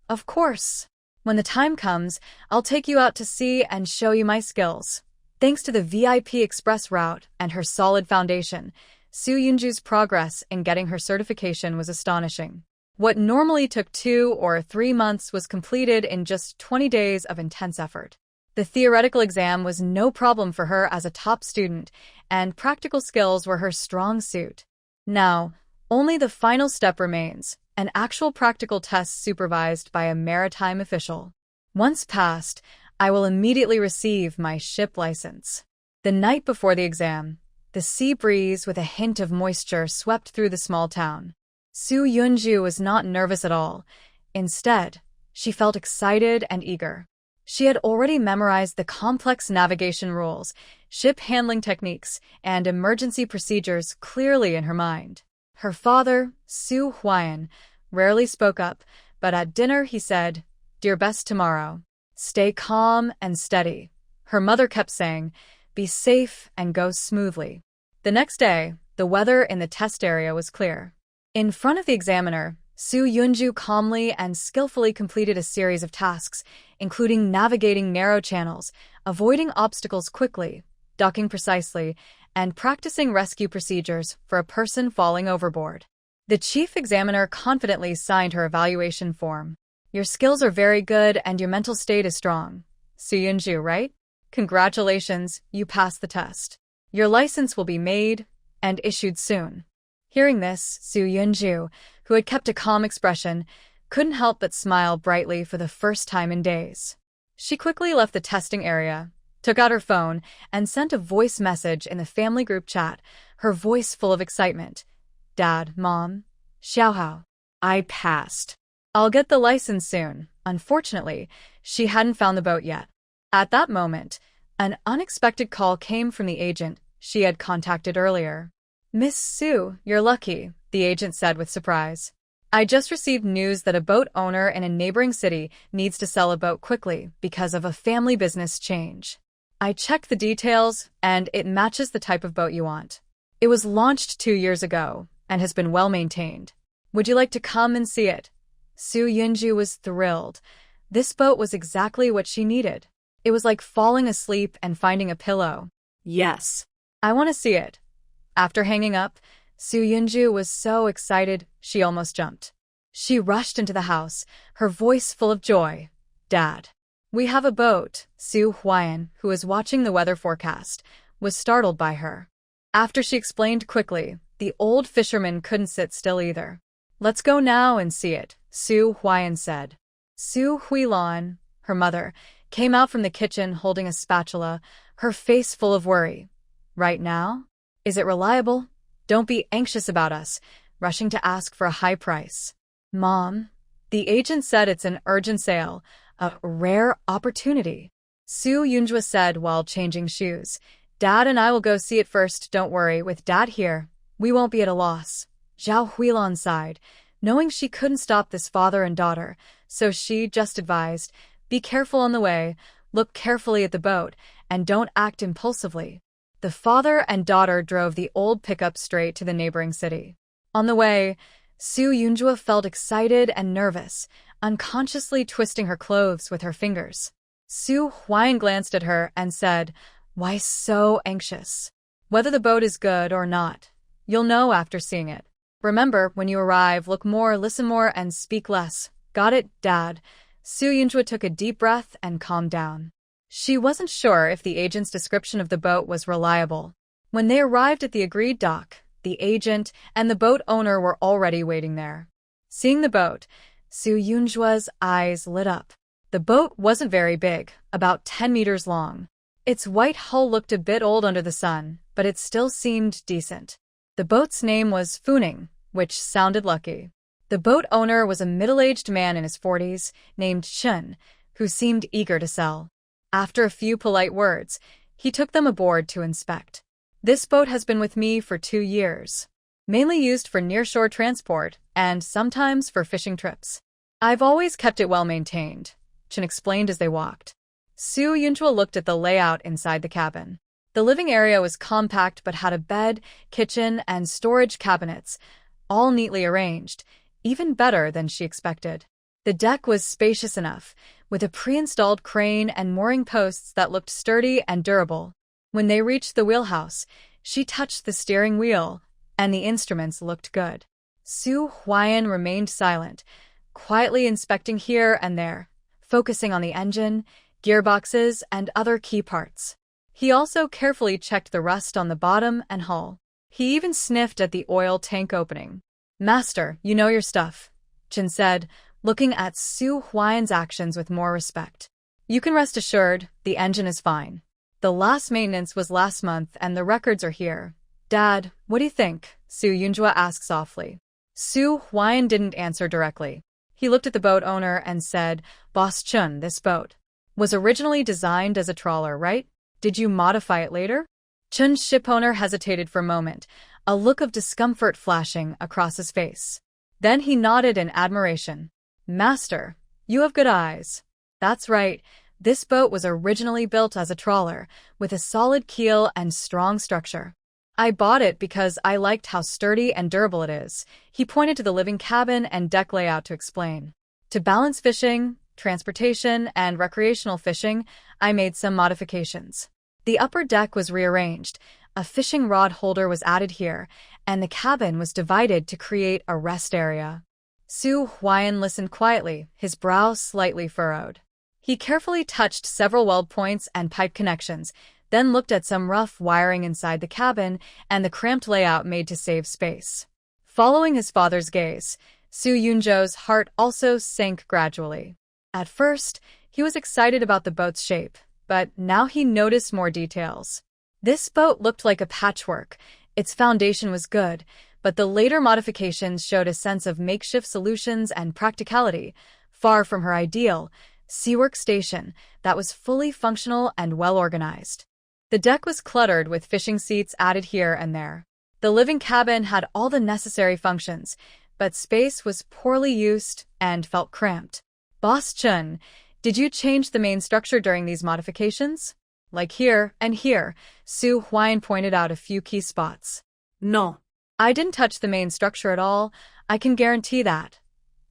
"Of course. When the time comes, I'll take you out to sea and show you my skills." Thanks to the VIP express route and her solid foundation, Soo Yunju's progress in getting her certification was astonishing. What normally took 2 or 3 months was completed in just 20 days of intense effort. The theoretical exam was no problem for her as a top student, and practical skills were her strong suit. Now, only the final step remains, an actual practical test supervised by a maritime official. Once passed, I will immediately receive my ship license. The night before the exam, the sea breeze with a hint of moisture swept through the small town. Soo Yunju was not nervous at all. Instead, she felt excited and eager. She had already memorized the complex navigation rules, ship handling techniques, and emergency procedures clearly in her mind. Her father, Soo Huan, rarely spoke up, but at dinner he said, "Dear best tomorrow. Stay calm and steady." Her mother kept saying, "Be safe and go smoothly." The next day, the weather in the test area was clear. In front of the examiner, Su Yunju calmly and skillfully completed a series of tasks, including navigating narrow channels, avoiding obstacles quickly, ducking precisely, and practicing rescue procedures for a person falling overboard. The chief examiner confidently signed her evaluation form. Your skills are very good and your mental state is strong. Su Yunju, right? Congratulations, you passed the test. Your license will be made and issued soon. Hearing this, Su Yunju, who had kept a calm expression, couldn't help but smile brightly for the first time in days. She quickly left the testing area, took out her phone, and sent a voice message in the family group chat, her voice full of excitement. Dad, Mom, Xiaohao, I passed. I'll get the license soon. Unfortunately, she hadn't found the boat yet. At that moment, an unexpected call came from the agent she had contacted earlier. Miss Su, you're lucky, the agent said with surprise. I just received news that a boat owner in a neighboring city needs to sell a boat quickly because of a family business change. I checked the details, and it matches the type of boat you want. It was launched 2 years ago and has been well maintained. Would you like to come and see it? Su Yunju was thrilled. This boat was exactly what she needed. It was like falling asleep and finding a pillow. Yes. I want to see it. After hanging up, Su Yunju was so excited she almost jumped. She rushed into the house, her voice full of joy. Dad, we have a boat. Su Huayan, who was watching the weather forecast, was startled by her. After she explained quickly, the old fisherman couldn't sit still either. Let's go now and see it, Su Huayan said. Su Huilan, her mother, came out from the kitchen holding a spatula, her face full of worry. Right now? Is it reliable? Don't be anxious about us, rushing to ask for a high price. Mom, the agent said it's an urgent sale, a rare opportunity. Su Yunjua said while changing shoes. Dad and I will go see it first, don't worry, with Dad here, we won't be at a loss. Zhao Huilan sighed, knowing she couldn't stop this father and daughter, so she just advised, be careful on the way, look carefully at the boat, and don't act impulsively. The father and daughter drove the old pickup straight to the neighboring city. On the way, Su Yunjua felt excited and nervous, unconsciously twisting her clothes with her fingers. Su Huayan glanced at her and said, Why so anxious? Whether the boat is good or not, you'll know after seeing it. Remember, when you arrive, look more, listen more, and speak less. Got it, Dad? Su Yunjua took a deep breath and calmed down. She wasn't sure if the agent's description of the boat was reliable. When they arrived at the agreed dock, the agent and the boat owner were already waiting there. Seeing the boat, Su Yunjua's eyes lit up. The boat wasn't very big, about 10 meters long. Its white hull looked a bit old under the sun, but it still seemed decent. The boat's name was Funing, which sounded lucky. The boat owner was a middle-aged man in his 40s, named Chen, who seemed eager to sell. After a few polite words, he took them aboard to inspect. This boat has been with me for 2 years, mainly used for nearshore transport and sometimes for fishing trips. I've always kept it well maintained, Chen explained as they walked. Su Yunjua looked at the layout inside the cabin. The living area was compact but had a bed, kitchen, and storage cabinets, all neatly arranged, even better than she expected. The deck was spacious enough, with a pre-installed crane and mooring posts that looked sturdy and durable. When they reached the wheelhouse, she touched the steering wheel, and the instruments looked good. Su Huayan remained silent, quietly inspecting here and there, focusing on the engine, gearboxes, and other key parts. He also carefully checked the rust on the bottom and hull. He even sniffed at the oil tank opening. Master, you know your stuff, Chen said, looking at Su Huayan's actions with more respect. You can rest assured, the engine is fine. The last maintenance was last month and the records are here. Dad, what do you think? Su Yunjua asked softly. Su Huayan didn't answer directly. He looked at the boat owner and said, Boss Chun, this boat was originally designed as a trawler, right? Did you modify it later? Chun's shipowner hesitated for a moment, a look of discomfort flashing across his face. Then he nodded in admiration. Master, you have good eyes. That's right, this boat was originally built as a trawler, with a solid keel and strong structure. I bought it because I liked how sturdy and durable it is. He pointed to the living cabin and deck layout to explain. To balance fishing, transportation, and recreational fishing, I made some modifications. The upper deck was rearranged, a fishing rod holder was added here, and the cabin was divided to create a rest area. Su Huayan listened quietly, his brow slightly furrowed. He carefully touched several weld points and pipe connections, then looked at some rough wiring inside the cabin and the cramped layout made to save space. Following his father's gaze, Su Yunzhou's heart also sank gradually. At first, he was excited about the boat's shape, but now he noticed more details. This boat looked like a patchwork. Its foundation was good, but the later modifications showed a sense of makeshift solutions and practicality, far from her ideal sea workstation that was fully functional and well-organized. The deck was cluttered with fishing seats added here and there. The living cabin had all the necessary functions, but space was poorly used and felt cramped. Boss Chun, did you change the main structure during these modifications? Like here and here, Su Huayan pointed out a few key spots. No. I didn't touch the main structure at all, I can guarantee that.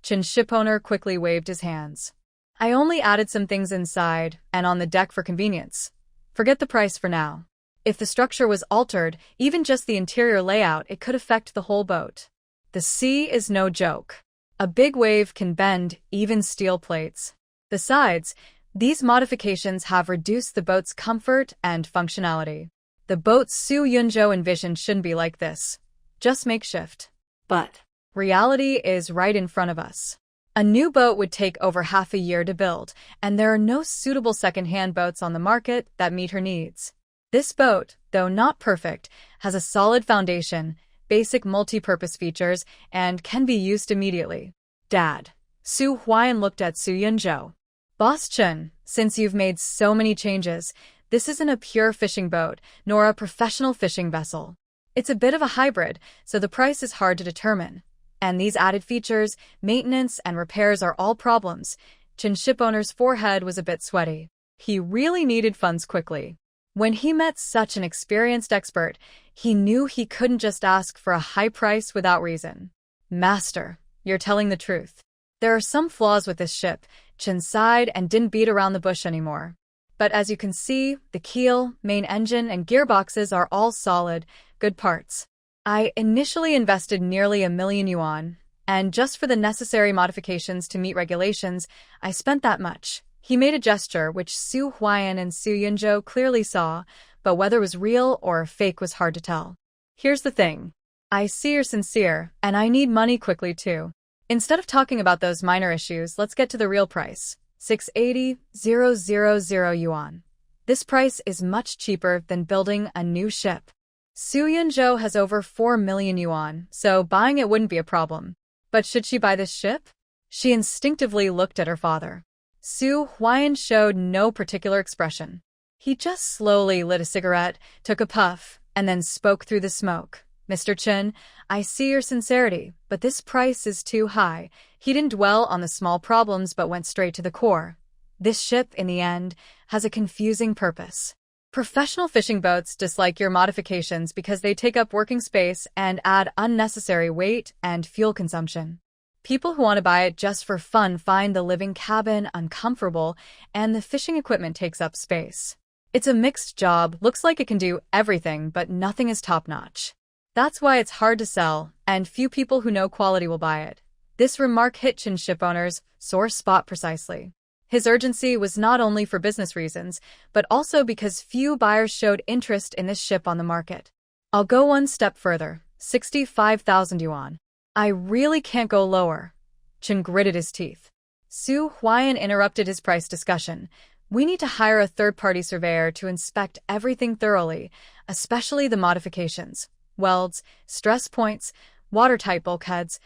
Chin's shipowner quickly waved his hands. I only added some things inside and on the deck for convenience. Forget the price for now. If the structure was altered, even just the interior layout, it could affect the whole boat. The sea is no joke. A big wave can bend even steel plates. Besides, these modifications have reduced the boat's comfort and functionality. The boat Su Yunzhou envisioned shouldn't be like this. Just makeshift. But reality is right in front of us. A new boat would take over half a year to build, and there are no suitable second-hand boats on the market that meet her needs. This boat, though not perfect, has a solid foundation, basic multi-purpose features, and can be used immediately. Dad. Su Huayan looked at Su Yunzhou. Boss Chun, since you've made so many changes, this isn't a pure fishing boat, nor a professional fishing vessel. It's a bit of a hybrid, so the price is hard to determine. And these added features, maintenance, and repairs are all problems. Chin's shipowner's forehead was a bit sweaty. He really needed funds quickly. When he met such an experienced expert, he knew he couldn't just ask for a high price without reason. Master, you're telling the truth. There are some flaws with this ship. Chin sighed and didn't beat around the bush anymore. But as you can see, the keel, main engine, and gearboxes are all solid, good parts. I initially invested nearly 1 million yuan, and just for the necessary modifications to meet regulations, I spent that much. He made a gesture which Su Huayan and Su Yunzhou clearly saw, but whether it was real or fake was hard to tell. Here's the thing. I see you're sincere, and I need money quickly too. Instead of talking about those minor issues, let's get to the real price. 680,000 yuan. This price is much cheaper than building a new ship. Su Yunzhou has over 4 million yuan, so buying it wouldn't be a problem. But should she buy this ship? She instinctively looked at her father. Su Huayan showed no particular expression. He just slowly lit a cigarette, took a puff, and then spoke through the smoke. Mr. Chen, I see your sincerity, but this price is too high. He didn't dwell on the small problems but went straight to the core. This ship, in the end, has a confusing purpose. Professional fishing boats dislike your modifications because they take up working space and add unnecessary weight and fuel consumption. People who want to buy it just for fun find the living cabin uncomfortable and the fishing equipment takes up space. It's a mixed job, looks like it can do everything, but nothing is top-notch. That's why it's hard to sell, and few people who know quality will buy it. This remark hit Chin shipowner's sore spot precisely. His urgency was not only for business reasons, but also because few buyers showed interest in this ship on the market. I'll go one step further, 65,000 yuan. I really can't go lower. Chin gritted his teeth. Su Huayan interrupted his price discussion. We need to hire a third-party surveyor to inspect everything thoroughly, especially the modifications, welds, stress points, watertight bulkheads,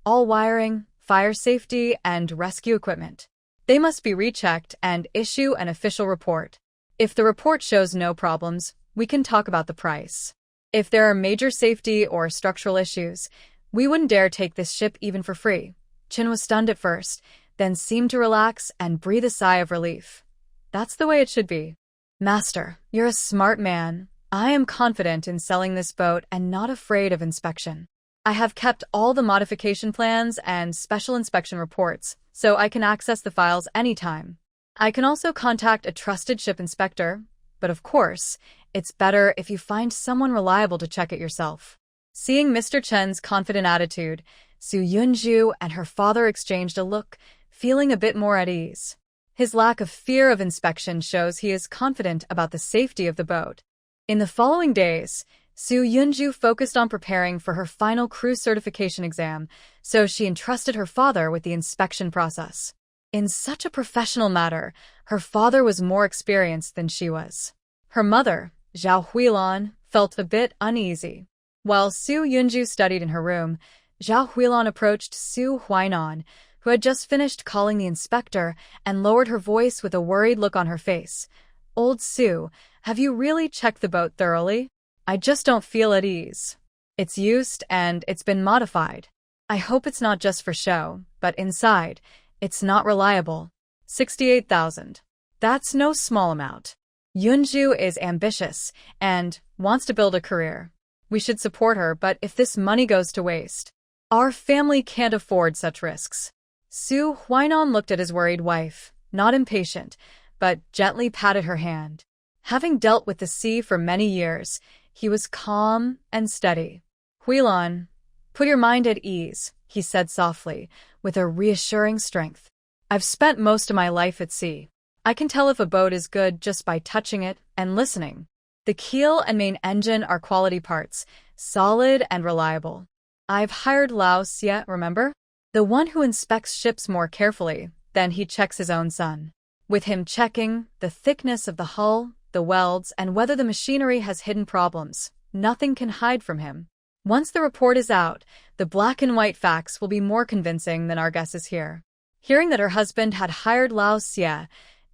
all wiring, fire safety, and rescue equipment. They must be rechecked and issue an official report. If the report shows no problems, we can talk about the price. If there are major safety or structural issues, we wouldn't dare take this ship even for free. Chin was stunned at first, then seemed to relax and breathe a sigh of relief. That's the way it should be. Master, you're a smart man. I am confident in selling this boat and not afraid of inspection. I have kept all the modification plans and special inspection reports, so I can access the files anytime. I can also contact a trusted ship inspector, but of course, it's better if you find someone reliable to check it yourself. Seeing Mr. Chen's confident attitude, Su Yunju and her father exchanged a look, feeling a bit more at ease. His lack of fear of inspection shows he is confident about the safety of the boat. In the following days, Su Yunju focused on preparing for her final crew certification exam, so she entrusted her father with the inspection process. In such a professional matter, her father was more experienced than she was. Her mother, Zhao Huilan, felt a bit uneasy. While Su Yunju studied in her room, Zhao Huilan approached Su Huainan, who had just finished calling the inspector, and lowered her voice with a worried look on her face. "Old Su, have you really checked the boat thoroughly? I just don't feel at ease. It's used and it's been modified. I hope it's not just for show, but inside, it's not reliable." 68,000. That's no small amount. Yunju is ambitious and wants to build a career. We should support her, but if this money goes to waste, our family can't afford such risks. Su Huainan looked at his worried wife, not impatient, but gently patted her hand. Having dealt with the sea for many years, he was calm and steady. "Huilan, put your mind at ease," he said softly, with a reassuring strength. "I've spent most of my life at sea. I can tell if a boat is good just by touching it and listening. The keel and main engine are quality parts, solid and reliable. I've hired Lao Xie, remember? The one who inspects ships more carefully than he checks his own son. With him checking the thickness of the hull, the welds, and whether the machinery has hidden problems, nothing can hide from him. Once the report is out, the black and white facts will be more convincing than our guesses here." Hearing that her husband had hired Lao Xie,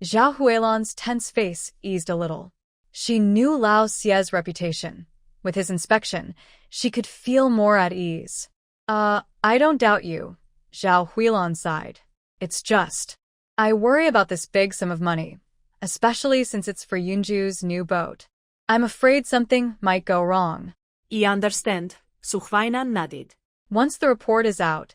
Zhao Huilan's tense face eased a little. She knew Lao Xie's reputation. With his inspection, she could feel more at ease. I don't doubt you," Zhao Huilan sighed. "It's just, I worry about this big sum of money, especially since it's for Yunju's new boat. I'm afraid something might go wrong." I understand, Su Huainan nodded. "Once the report is out,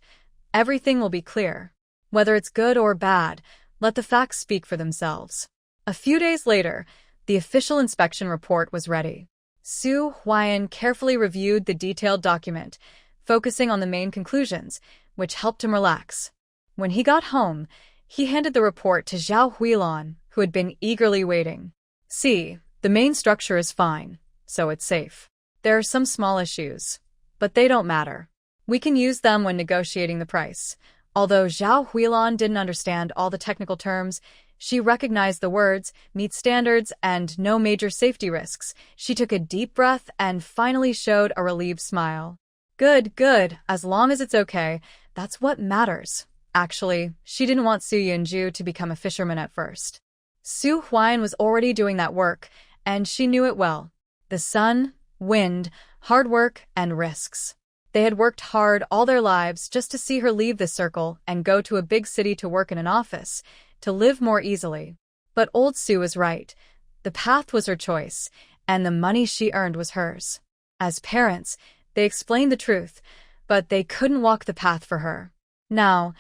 everything will be clear. Whether it's good or bad, let the facts speak for themselves." A few days later, the official inspection report was ready. Su Huaiyan carefully reviewed the detailed document, focusing on the main conclusions, which helped him relax. When he got home, he handed the report to Zhao Huilan, who had been eagerly waiting. "See, the main structure is fine, so it's safe. There are some small issues, but they don't matter. We can use them when negotiating the price." Although Zhao Huilan didn't understand all the technical terms, she recognized the words, meet standards, and no major safety risks. She took a deep breath and finally showed a relieved smile. Good, as long as it's okay, that's what matters." Actually, she didn't want Su Yunju to become a fisherman at first. Su Huaiyan was already doing that work, and she knew it well. The sun, wind, hard work, and risks. They had worked hard all their lives just to see her leave this circle and go to a big city to work in an office, to live more easily. But old Su was right. The path was her choice, and the money she earned was hers. As parents, they explained the truth, but they couldn't walk the path for her. Now,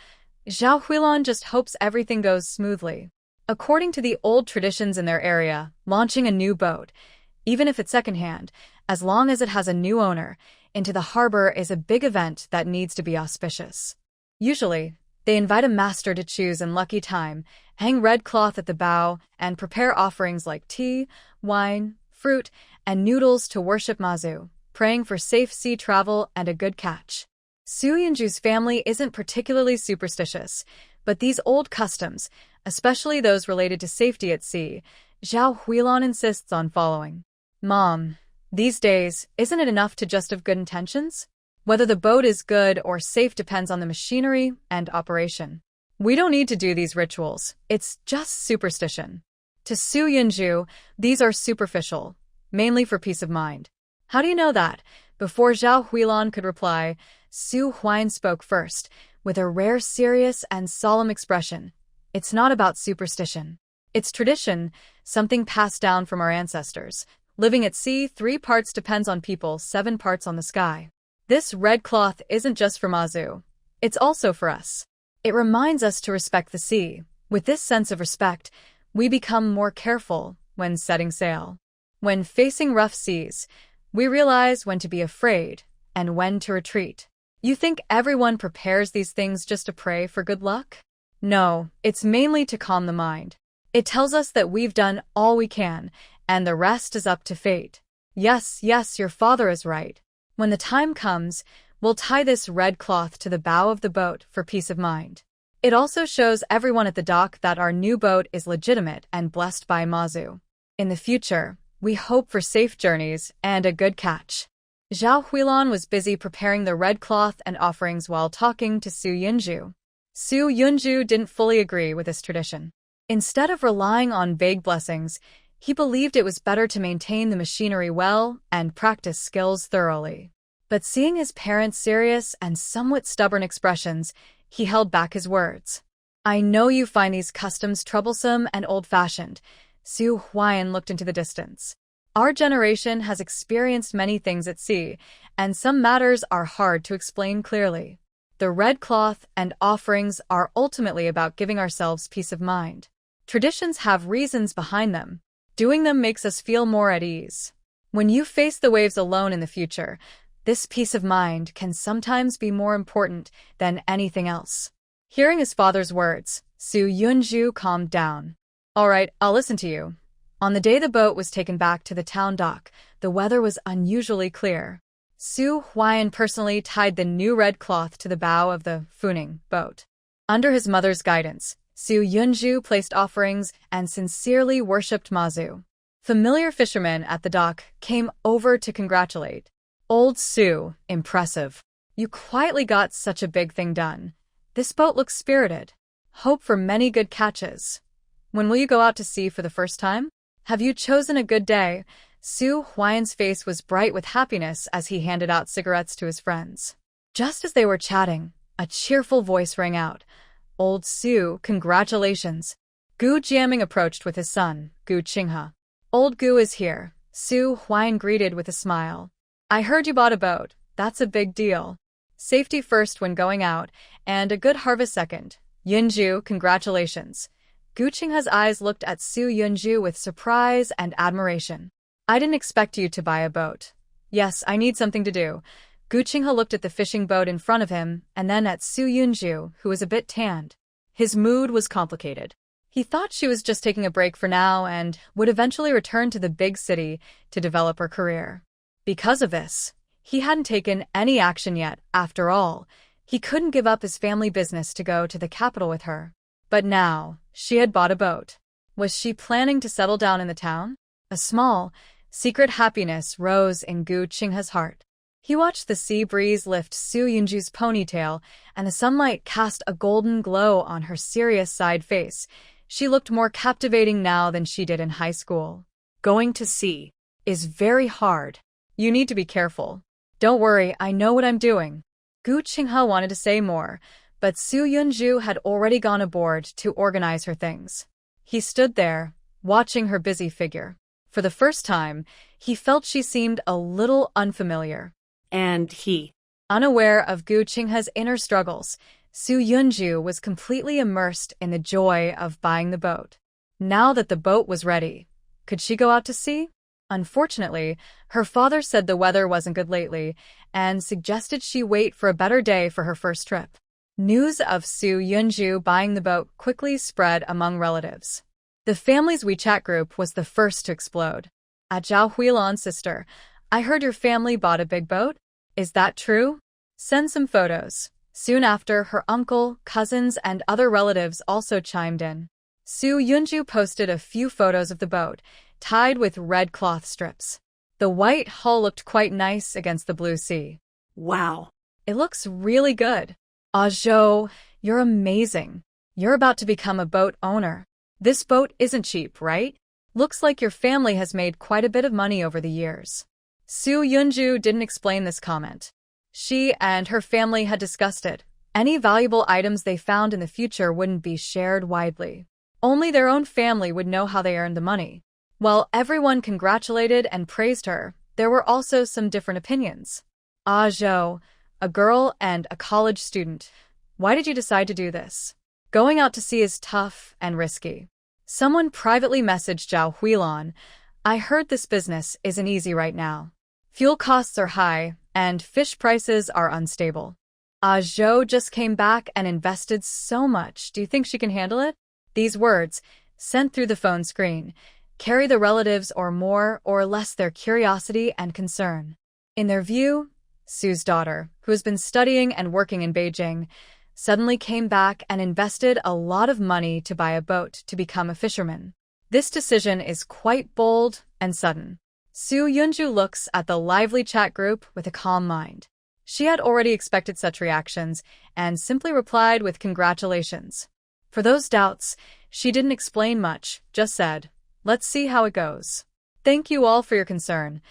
Zhao Huilan just hopes everything goes smoothly. According to the old traditions in their area, launching a new boat, even if it's secondhand, as long as it has a new owner, into the harbor is a big event that needs to be auspicious. Usually, they invite a master to choose in lucky time, hang red cloth at the bow, and prepare offerings like tea, wine, fruit, and noodles to worship Mazu, praying for safe sea travel and a good catch. Su Yunju's family isn't particularly superstitious, but these old customs, especially those related to safety at sea, Zhao Huilan insists on following. "Mom, these days, isn't it enough to just have good intentions? Whether the boat is good or safe depends on the machinery and operation. We don't need to do these rituals, it's just superstition." To Su Yunju, these are superficial, mainly for peace of mind. "How do you know that?" Before Zhao Huilan could reply, Su Huaiyan spoke first, with a rare serious and solemn expression. "It's not about superstition. It's tradition, something passed down from our ancestors. Living at sea, 3 parts depends on people, 7 parts on the sky. This red cloth isn't just for Mazu. It's also for us. It reminds us to respect the sea. With this sense of respect, we become more careful when setting sail. When facing rough seas, we realize when to be afraid and when to retreat. You think everyone prepares these things just to pray for good luck? No, it's mainly to calm the mind. It tells us that we've done all we can, and the rest is up to fate. Yes, your father is right. When the time comes, we'll tie this red cloth to the bow of the boat for peace of mind. It also shows everyone at the dock that our new boat is legitimate and blessed by Mazu. In the future, we hope for safe journeys and a good catch. Zhao Huilan was busy preparing the red cloth and offerings while talking to Su Yunju. Su Yunju didn't fully agree with this tradition. Instead of relying on vague blessings, he believed it was better to maintain the machinery well and practice skills thoroughly. But seeing his parents' serious and somewhat stubborn expressions, he held back his words. I know you find these customs troublesome and old-fashioned. Su Huiyan looked into the distance. Our generation has experienced many things at sea, and some matters are hard to explain clearly. The red cloth and offerings are ultimately about giving ourselves peace of mind. Traditions have reasons behind them. Doing them makes us feel more at ease. When you face the waves alone in the future, this peace of mind can sometimes be more important than anything else. Hearing his father's words, Su Yunju calmed down. All right, I'll listen to you. On the day the boat was taken back to the town dock, the weather was unusually clear. Su Huiyan personally tied the new red cloth to the bow of the Funing boat. Under his mother's guidance, Su Yunju placed offerings and sincerely worshipped Mazu. Familiar fishermen at the dock came over to congratulate. Old Su, impressive. You quietly got such a big thing done. This boat looks spirited. Hope for many good catches. When will you go out to sea for the first time? Have you chosen a good day? Su Huiyan's face was bright with happiness as he handed out cigarettes to his friends. Just as they were chatting, a cheerful voice rang out. Old Su, congratulations. Gu Jiaming approached with his son, Gu Qinghe. Old Gu is here, Su Huiyan greeted with a smile. I heard you bought a boat. That's a big deal. Safety first when going out, and a good harvest second. Yunju, congratulations. Gu Qinghe's eyes looked at Su Yunju with surprise and admiration. I didn't expect you to buy a boat. Yes, I need something to do. Gu Qinghe looked at the fishing boat in front of him, and then at Su Yunju, who was a bit tanned. His mood was complicated. He thought she was just taking a break for now and would eventually return to the big city to develop her career. Because of this, he hadn't taken any action yet. After all, he couldn't give up his family business to go to the capital with her. But now, she had bought a boat. Was she planning to settle down in the town? A small, secret happiness rose in Gu Qinghe's heart. He watched the sea breeze lift Su Yunju's ponytail, and the sunlight cast a golden glow on her serious side face. She looked more captivating now than she did in high school. Going to sea is very hard. You need to be careful. Don't worry, I know what I'm doing. Gu Qinghe wanted to say more, but Su Yunju had already gone aboard to organize her things. He stood there, watching her busy figure. For the first time, he felt she seemed a little unfamiliar. And he. Unaware of Gu Qinghe's inner struggles, Su Yunju was completely immersed in the joy of buying the boat. Now that the boat was ready, could she go out to sea? Unfortunately, her father said the weather wasn't good lately and suggested she wait for a better day for her first trip. News of Su Yunju buying the boat quickly spread among relatives. The family's WeChat group was the first to explode. At Zhao Huilan's sister, I heard your family bought a big boat? Is that true? Send some photos. Soon after, her uncle, cousins, and other relatives also chimed in. Su Yunju posted a few photos of the boat, tied with red cloth strips. The white hull looked quite nice against the blue sea. Wow. It looks really good. Ah Zhou, you're amazing. You're about to become a boat owner. This boat isn't cheap, right? Looks like your family has made quite a bit of money over the years. Su Yunju didn't explain this comment. She and her family had discussed it. Any valuable items they found in the future wouldn't be shared widely. Only their own family would know how they earned the money. While everyone congratulated and praised her, there were also some different opinions. Ah Zhou, a girl and a college student. Why did you decide to do this? Going out to sea is tough and risky. Someone privately messaged Zhao Huilan, I heard this business isn't easy right now. Fuel costs are high, and fish prices are unstable. Ah Zhou just came back and invested so much. Do you think she can handle it? These words, sent through the phone screen, carry the relatives or more or less their curiosity and concern. In their view, Su's daughter, who has been studying and working in Beijing, suddenly came back and invested a lot of money to buy a boat to become a fisherman. This decision is quite bold and sudden. Su Yunju looks at the lively chat group with a calm mind. She had already expected such reactions and simply replied with congratulations. For those doubts, she didn't explain much, just said, let's see how it goes. Thank you all for your concern.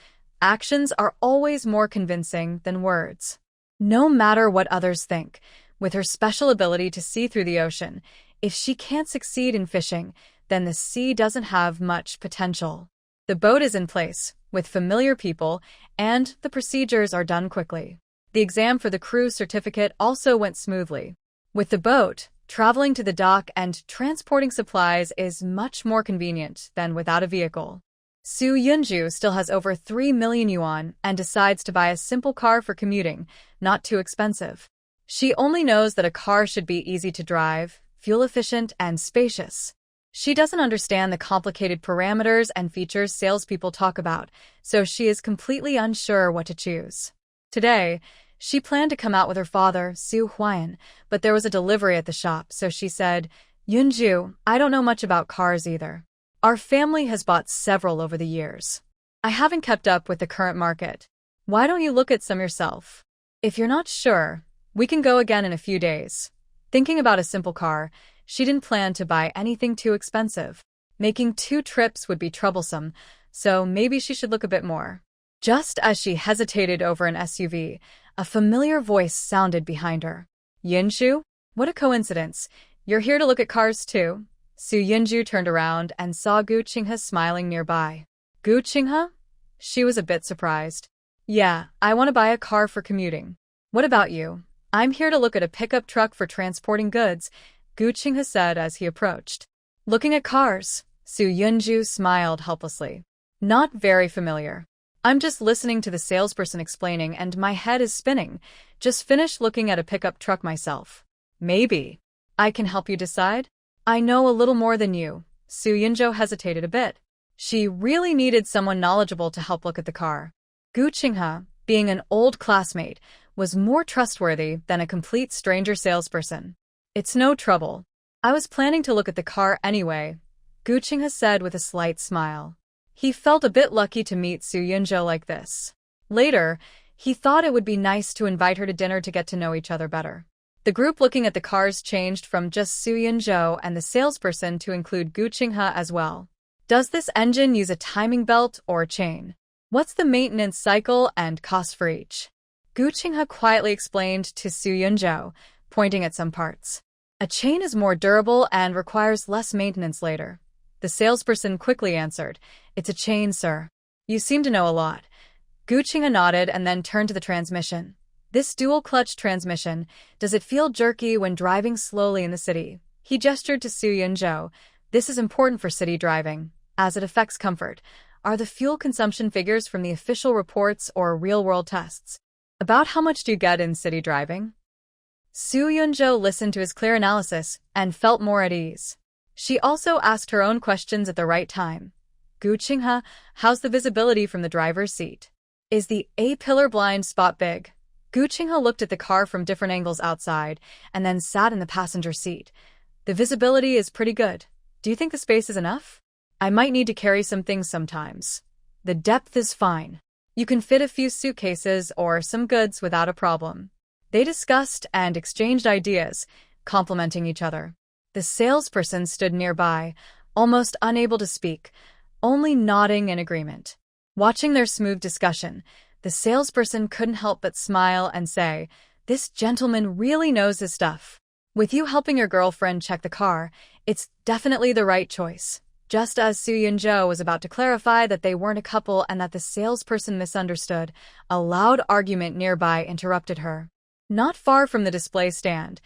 Actions are always more convincing than words. No matter what others think, with her special ability to see through the ocean, if she can't succeed in fishing, then the sea doesn't have much potential. The boat is in place, with familiar people, and the procedures are done quickly. The exam for the crew certificate also went smoothly. With the boat, traveling to the dock and transporting supplies is much more convenient than without a vehicle. Su Yunju still has over 3 million yuan and decides to buy a simple car for commuting, not too expensive. She only knows that a car should be easy to drive, fuel-efficient, and spacious. She doesn't understand the complicated parameters and features salespeople talk about, so she is completely unsure what to choose. Today, she planned to come out with her father, Su Huan, but there was a delivery at the shop, so she said, Yunju, I don't know much about cars either. Our family has bought several over the years. I haven't kept up with the current market. Why don't you look at some yourself? If you're not sure, we can go again in a few days. Thinking about a simple car, she didn't plan to buy anything too expensive. Making 2 trips would be troublesome, so maybe she should look a bit more. Just as she hesitated over an SUV, a familiar voice sounded behind her. Yinshu? What a coincidence. You're here to look at cars too? Su Yunju turned around and saw Gu Qinghe smiling nearby. Gu Qinghe? She was a bit surprised. Yeah, I want to buy a car for commuting. What about you? I'm here to look at a pickup truck for transporting goods, Gu Qinghe said as he approached. Looking at cars, Su Yunju smiled helplessly. Not very familiar. I'm just listening to the salesperson explaining and my head is spinning. Just finished looking at a pickup truck myself. Maybe I can help you decide? I know a little more than you. Su Yunju hesitated a bit. She really needed someone knowledgeable to help look at the car. Gu Qinghe, being an old classmate, was more trustworthy than a complete stranger salesperson. It's no trouble. I was planning to look at the car anyway, Gu Qinghe said with a slight smile. He felt a bit lucky to meet Su Yunju like this. Later, he thought it would be nice to invite her to dinner to get to know each other better. The group looking at the cars changed from just Su Yunju and the salesperson to include Gu Qinghe as well. Does this engine use a timing belt or a chain? What's the maintenance cycle and cost for each? Gu Qinghe quietly explained to Su Yunju, pointing at some parts. A chain is more durable and requires less maintenance later. The salesperson quickly answered, It's a chain, sir. You seem to know a lot. Gu Qinghe nodded and then turned to the transmission. This dual-clutch transmission, does it feel jerky when driving slowly in the city? He gestured to Su Yunju. This is important for city driving, as it affects comfort. Are the fuel consumption figures from the official reports or real-world tests? About how much do you get in city driving? Su Yunju listened to his clear analysis and felt more at ease. She also asked her own questions at the right time. Gu Qinghe, how's the visibility from the driver's seat? Is the A-pillar blind spot big? Gu Qinghe looked at the car from different angles outside and then sat in the passenger seat. The visibility is pretty good. Do you think the space is enough? I might need to carry some things sometimes. The depth is fine. You can fit a few suitcases or some goods without a problem. They discussed and exchanged ideas, complimenting each other. The salesperson stood nearby, almost unable to speak, only nodding in agreement. Watching their smooth discussion, the salesperson couldn't help but smile and say, This gentleman really knows his stuff. With you helping your girlfriend check the car, it's definitely the right choice. Just as Su Yunjo was about to clarify that they weren't a couple and that the salesperson misunderstood, a loud argument nearby interrupted her. Not far from the display stand,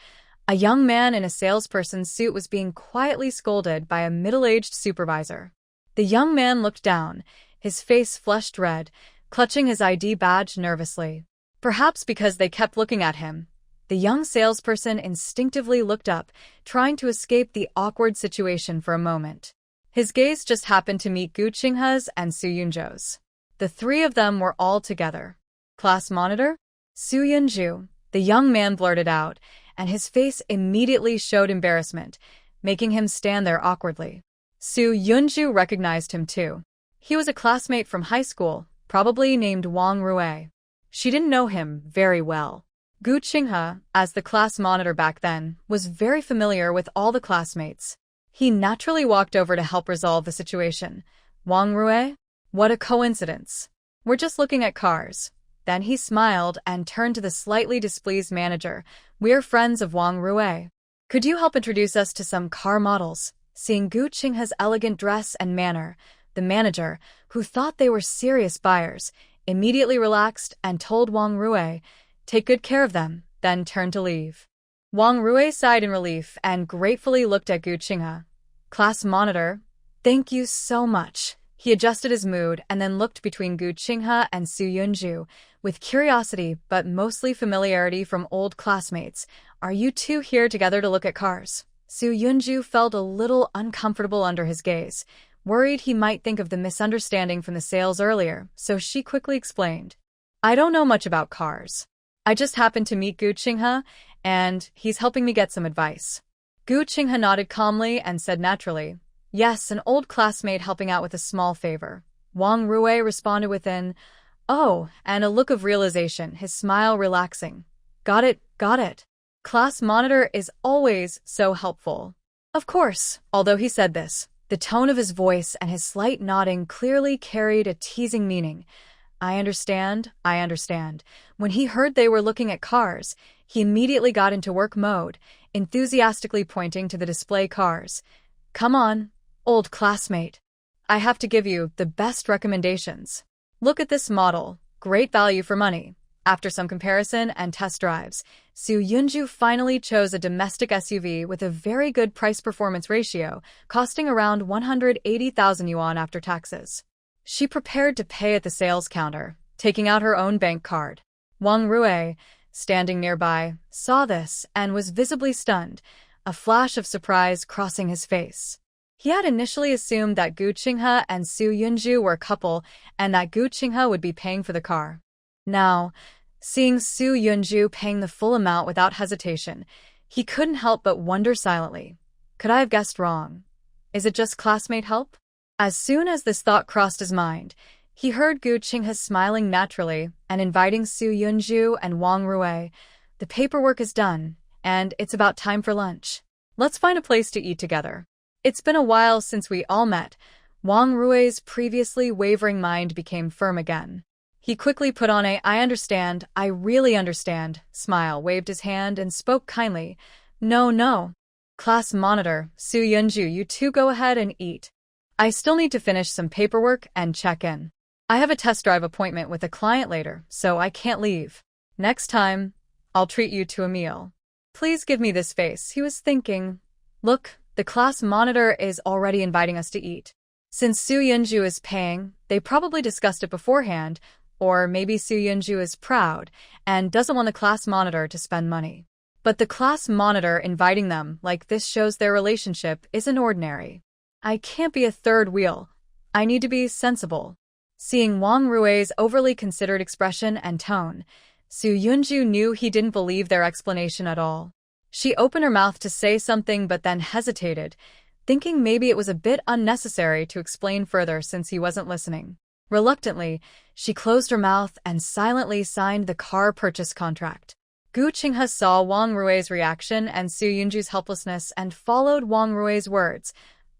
a young man in a salesperson's suit was being quietly scolded by a middle-aged supervisor. The young man looked down, his face flushed red, clutching his ID badge nervously. Perhaps because they kept looking at him, the young salesperson instinctively looked up, trying to escape the awkward situation for a moment. His gaze just happened to meet Gu Qinghe's and Su Yunjo's. The three of them were all together. "Class monitor?" Su Yunju, the young man blurted out, and his face immediately showed embarrassment, making him stand there awkwardly. Su Yunju recognized him too. He was a classmate from high school, probably named Wang Rui. She didn't know him very well. Gu Qinghe, as the class monitor back then, was very familiar with all the classmates. He naturally walked over to help resolve the situation. "Wang Rui? What a coincidence. We're just looking at cars." Then he smiled and turned to the slightly displeased manager. "We're friends of Wang Rui. Could you help introduce us to some car models?" Seeing Gu Qinghe's elegant dress and manner, the manager, who thought they were serious buyers, immediately relaxed and told Wang Rui, "Take good care of them," then turned to leave. Wang Rui sighed in relief and gratefully looked at Gu Qinghe. "Class monitor, thank you so much." He adjusted his mood and then looked between Gu Qinghe and Su Yunju, with curiosity but mostly familiarity from old classmates. "Are you two here together to look at cars?" Su Yunju felt a little uncomfortable under his gaze, worried he might think of the misunderstanding from the sales earlier, so she quickly explained. "I don't know much about cars. I just happened to meet Gu Qinghe, and he's helping me get some advice." Gu Qinghe nodded calmly and said naturally, "Yes, an old classmate helping out with a small favor." Wang Rui responded with an, "Oh," and a look of realization, his smile relaxing. Got it. Class monitor is always so helpful." Of course, although he said this, the tone of his voice and his slight nodding clearly carried a teasing meaning. I understand. When he heard they were looking at cars, he immediately got into work mode, enthusiastically pointing to the display cars. "Come on, old classmate. I have to give you the best recommendations. Look at this model, great value for money." After some comparison and test drives, Su Yunju finally chose a domestic SUV with a very good price-performance ratio, costing around 180,000 yuan after taxes. She prepared to pay at the sales counter, taking out her own bank card. Wang Rui, standing nearby, saw this and was visibly stunned, a flash of surprise crossing his face. He had initially assumed that Gu Qinghe and Su Yunju were a couple and that Gu Qinghe would be paying for the car. Now, seeing Su Yunju paying the full amount without hesitation, he couldn't help but wonder silently. Could I have guessed wrong? Is it just classmate help? As soon as this thought crossed his mind, he heard Gu Qinghe smiling naturally and inviting Su Yunju and Wang Rui. "The paperwork is done, and it's about time for lunch. Let's find a place to eat together. It's been a while since we all met." Wang Rui's previously wavering mind became firm again. He quickly put on a I really understand smile, waved his hand, and spoke kindly. No. Class monitor, Su Yunju, you two go ahead and eat. I still need to finish some paperwork and check in. I have a test drive appointment with a client later, so I can't leave. Next time, I'll treat you to a meal. Please give me this face," he was thinking. "Look, the class monitor is already inviting us to eat. Since Su Yunju is paying, they probably discussed it beforehand, or maybe Su Yunju is proud and doesn't want the class monitor to spend money. But the class monitor inviting them like this shows their relationship isn't ordinary. I can't be a third wheel. I need to be sensible." Seeing Wang Rui's overly considered expression and tone, Su Yunju knew he didn't believe their explanation at all. She opened her mouth to say something but then hesitated, thinking maybe it was a bit unnecessary to explain further since he wasn't listening. Reluctantly, she closed her mouth and silently signed the car purchase contract. Gu Qinghe saw Wang Rui's reaction and Su Yunju's helplessness and followed Wang Rui's words.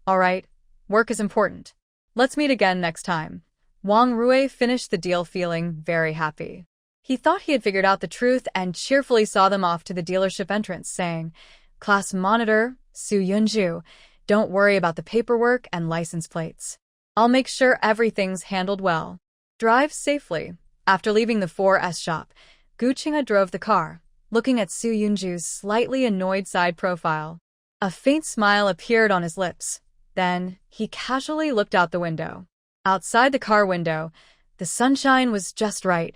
"All right, work is important. Let's meet again next time." Wang Rui finished the deal feeling very happy. He thought he had figured out the truth and cheerfully saw them off to the dealership entrance, saying, "Class monitor, Su Yunju, Don't worry about the paperwork and license plates. I'll make sure everything's handled well. Drive safely. After leaving the 4S shop, Gu Qinghe drove the car, looking at Su Yunju's slightly annoyed side profile. A faint smile appeared on his lips. Then, he casually looked out the window. Outside the car window, the sunshine was just right,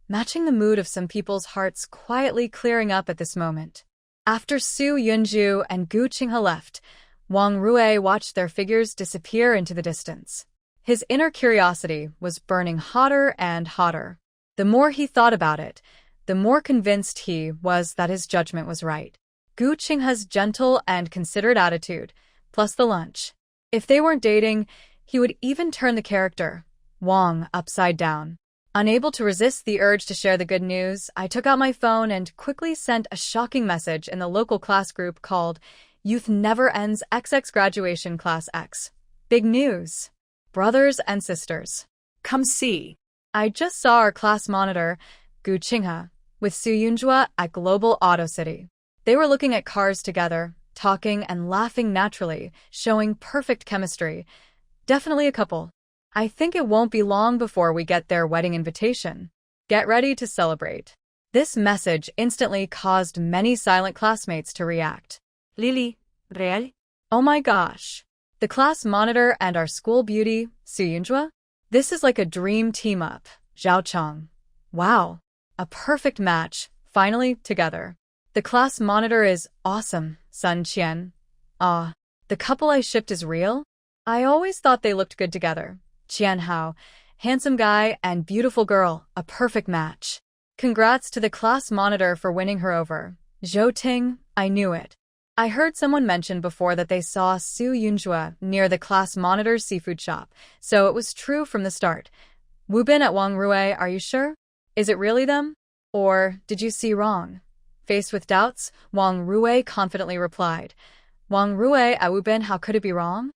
matching the mood of some people's hearts quietly clearing up at this moment. After Su Yunju and Gu Qinghe left, Wang Rui watched their figures disappear into the distance. His inner curiosity was burning hotter and hotter. The more he thought about it, the more convinced he was that his judgment was right. Gu Qinghe's gentle and considerate attitude, plus the lunch. If they weren't dating, he would even turn the character, Wang, upside down. Unable to resist the urge to share the good news, I took out my phone and quickly sent a shocking message in the local class group called Youth Never Ends XX Graduation Class X. Big news. Brothers and sisters, Come see. I just saw our class monitor, Gu Qinghe, with Su Yunjua at Global Auto City. They were looking at cars together, talking and laughing naturally, showing perfect chemistry. Definitely a couple. I think it won't be long before we get their wedding invitation. Get ready to celebrate. This message instantly caused many silent classmates to react. Lily, real? Oh my gosh. The class monitor and our school beauty, Su Yunjua? This is like a dream team-up. Zhao Cheng. Wow. A perfect match, finally together. The class monitor is awesome, Sun Qian. The couple I shipped is real? I always thought they looked good together. Qian Hao, handsome guy and beautiful girl, a perfect match. Congrats to the class monitor for winning her over. Zhou Ting, I knew it. I heard someone mention before that they saw Su Yunjua near the class monitor's seafood shop, so it was true from the start. Wu Bin at Wang Rui, are you sure? Is it really them? Or did you see wrong? Faced with doubts, Wang Rui confidently replied. Wang Rui at Wu Bin, how could it be wrong?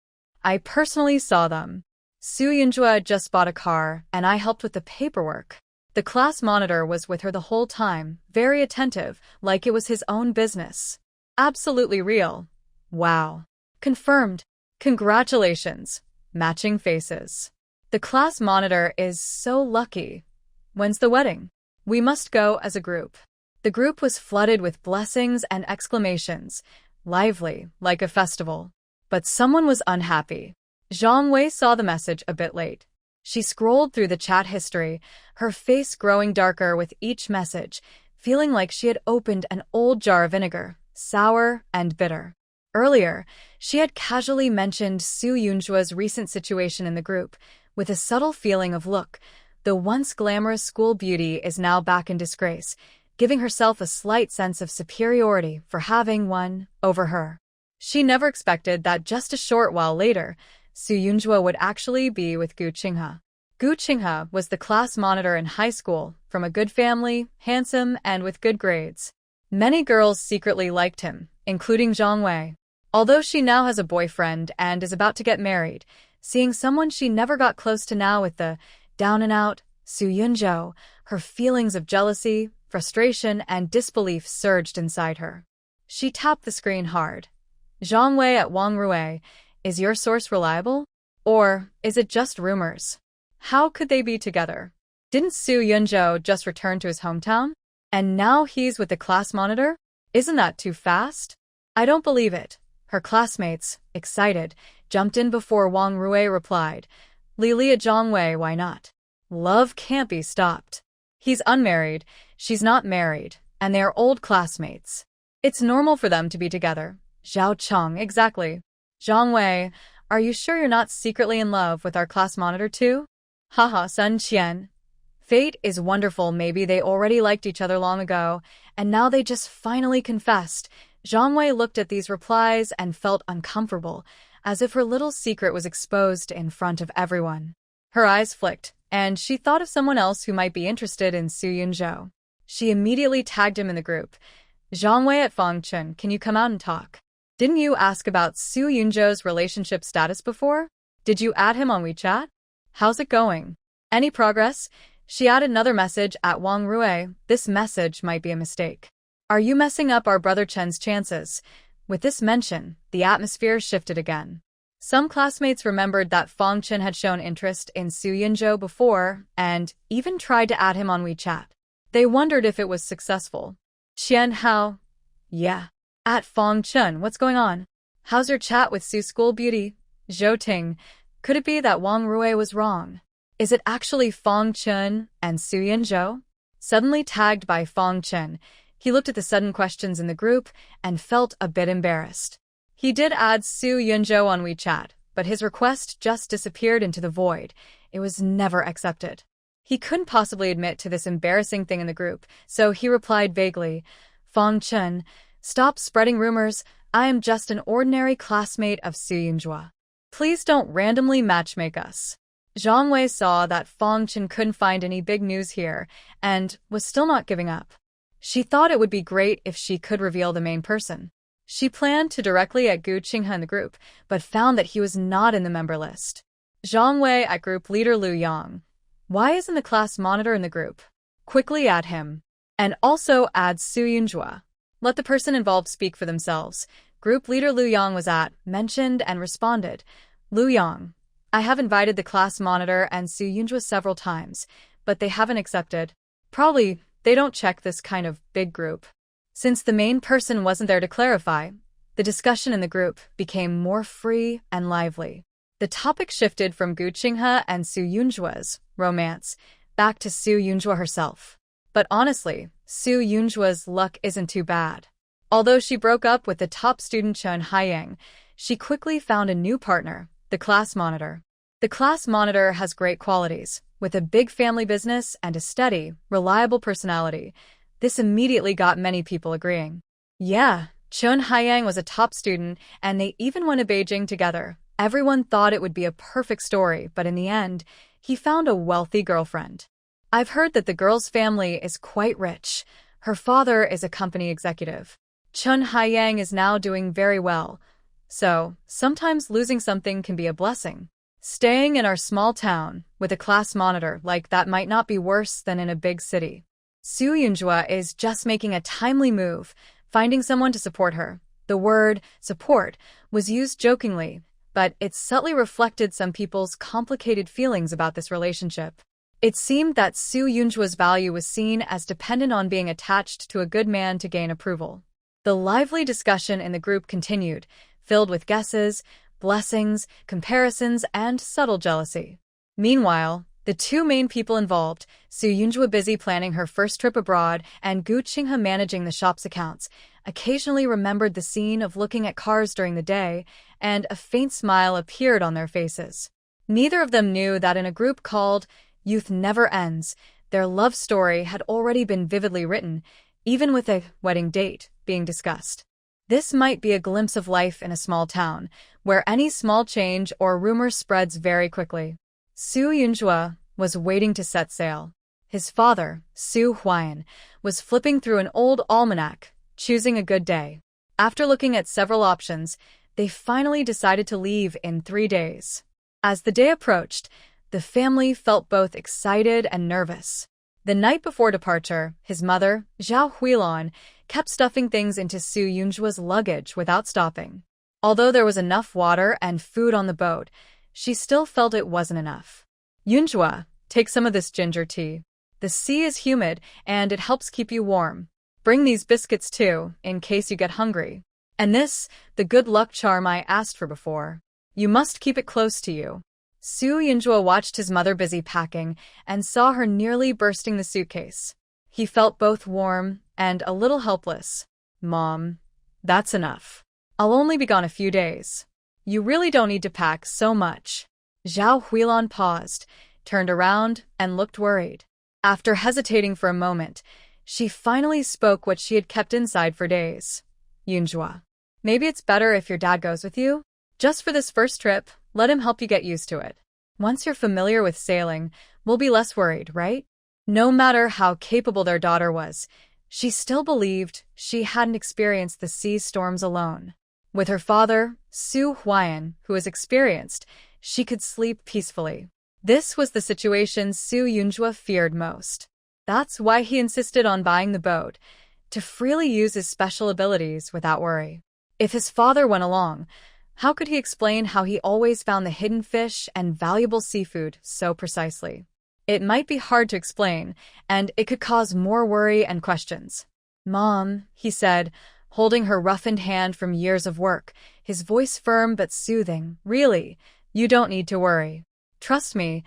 I personally saw them. Su Yunjua just bought a car, and I helped with the paperwork. The class monitor was with her the whole time, very attentive, like it was his own business. Absolutely real. Wow. Confirmed. Congratulations. Matching faces. The class monitor is so lucky. When's the wedding? We must go as a group. The group was flooded with blessings and exclamations, lively, like a festival. But someone was unhappy. Zhang Wei saw the message a bit late. She scrolled through the chat history, her face growing darker with each message, feeling like she had opened an old jar of vinegar, sour and bitter. Earlier, she had casually mentioned Su Yunjua's recent situation in the group, with a subtle feeling of look, the once glamorous school beauty is now back in disgrace, giving herself a slight sense of superiority for having won over her. She never expected that just a short while later, Su Yunjua would actually be with Gu Qinghe. Gu Qinghe was the class monitor in high school, from a good family, handsome, and with good grades. Many girls secretly liked him, including Zhang Wei. Although she now has a boyfriend and is about to get married, seeing someone she never got close to now with the down-and-out Su Yunzhou, her feelings of jealousy, frustration, and disbelief surged inside her. She tapped the screen hard. Zhang Wei at Wang Rui, is your source reliable? Or is it just rumors? How could they be together? Didn't Su Yunzhou just return to his hometown? And now he's with the class monitor? Isn't that too fast? I don't believe it. Her classmates, excited, jumped in before Wang Rui replied. Lili at Zhang Wei, why not? Love can't be stopped. He's unmarried, she's not married, and they are old classmates. It's normal for them to be together. Zhao Cheng, exactly. Zhang Wei, are you sure you're not secretly in love with our class monitor too? Haha, Sun Qian. Fate is wonderful. Maybe they already liked each other long ago, and now they just finally confessed. Zhang Wei looked at these replies and felt uncomfortable, as if her little secret was exposed in front of everyone. Her eyes flicked, and she thought of someone else who might be interested in Su Yunzhou. She immediately tagged him in the group. Zhang Wei at Fangchun, can you come out and talk? Didn't you ask about Su Yunzhou's relationship status before? Did you add him on WeChat? How's it going? Any progress? She added another message at Wang Rui. This message might be a mistake. Are you messing up our brother Chen's chances? With this mention, the atmosphere shifted again. Some classmates remembered that Fong Chen had shown interest in Su Yunzhou before and even tried to add him on WeChat. They wondered if it was successful. Qian Hao. Yeah. At Fong Chen, what's going on? How's your chat with Su School Beauty? Zhou Ting. Could it be that Wang Rui was wrong? Is it actually Fong Chen and Su Yunzhou? Suddenly tagged by Fong Chen, he looked at the sudden questions in the group and felt a bit embarrassed. He did add Su Yunzhou on WeChat, but his request just disappeared into the void. It was never accepted. He couldn't possibly admit to this embarrassing thing in the group, so he replied vaguely, Fong Chen, stop spreading rumors. I am just an ordinary classmate of Su Yunzhou. Please don't randomly matchmake us. Zhang Wei saw that Fong Chen couldn't find any big news here and was still not giving up. She thought it would be great if she could reveal the main person. She planned to directly at Gu Qinghe in the group, but found that he was not in the member list. Zhang Wei at group leader Liu Yang. Why isn't the class monitor in the group? Quickly add him. And also add Su Yunzhou. Let the person involved speak for themselves. Group leader Liu Yang was mentioned and responded, Liu Yang. I have invited the class monitor and Su Yunzhou several times, but they haven't accepted. Probably they don't check this kind of big group. Since the main person wasn't there to clarify, the discussion in the group became more free and lively. The topic shifted from Gu Qinghe and Su Yunzhua's romance back to Su Yunzhou herself. But honestly, Su Yunzhua's luck isn't too bad. Although she broke up with the top student Chen Haiyang, she quickly found a new partner, the class monitor. The class monitor has great qualities, with a big family business and a steady, reliable personality. This immediately got many people agreeing. Yeah, Chen Haiyang was a top student, and they even went to Beijing together. Everyone thought it would be a perfect story, but in the end, he found a wealthy girlfriend. I've heard that the girl's family is quite rich. Her father is a company executive. Chen Haiyang is now doing very well. So, sometimes losing something can be a blessing. Staying in our small town with a class monitor like that might not be worse than in a big city. Su Yunzhou is just making a timely move, finding someone to support her. The word support was used jokingly, but it subtly reflected some people's complicated feelings about this relationship. It seemed that Su Yunzhua's value was seen as dependent on being attached to a good man to gain approval. The lively discussion in the group continued, filled with guesses, blessings, comparisons, and subtle jealousy. Meanwhile, the two main people involved, Su Yunzhou busy planning her first trip abroad and Gu Qinghe managing the shop's accounts, occasionally remembered the scene of looking at cars during the day, and a faint smile appeared on their faces. Neither of them knew that in a group called Youth Never Ends, their love story had already been vividly written, even with a wedding date being discussed. This might be a glimpse of life in a small town, where any small change or rumor spreads very quickly. Su Yunzhou was waiting to set sail. His father, Su Huayan, was flipping through an old almanac, choosing a good day. After looking at several options, they finally decided to leave in 3 days. As the day approached, the family felt both excited and nervous. The night before departure, his mother, Zhao Huilan, kept stuffing things into Su Yunzhua's luggage without stopping. Although there was enough water and food on the boat, she still felt it wasn't enough. Yunzhou, take some of this ginger tea. The sea is humid and it helps keep you warm. Bring these biscuits too, in case you get hungry. And this, the good luck charm I asked for before. You must keep it close to you. Su Yunzhou watched his mother busy packing and saw her nearly bursting the suitcase. He felt both warm and a little helpless. Mom, that's enough. I'll only be gone a few days. You really don't need to pack so much. Zhao Huilan paused, turned around, and looked worried. After hesitating for a moment, she finally spoke what she had kept inside for days. Yunzhou, maybe it's better if your dad goes with you? Just for this first trip, let him help you get used to it. Once you're familiar with sailing, we'll be less worried, right? No matter how capable their daughter was, she still believed she hadn't experienced the sea storms alone. With her father, Su Huayan, who was experienced, she could sleep peacefully. This was the situation Su Yunzhou feared most. That's why he insisted on buying the boat, to freely use his special abilities without worry. If his father went along, how could he explain how he always found the hidden fish and valuable seafood so precisely? It might be hard to explain, and it could cause more worry and questions. "Mom," he said, holding her roughened hand from years of work, his voice firm but soothing. "Really, you don't need to worry. Trust me,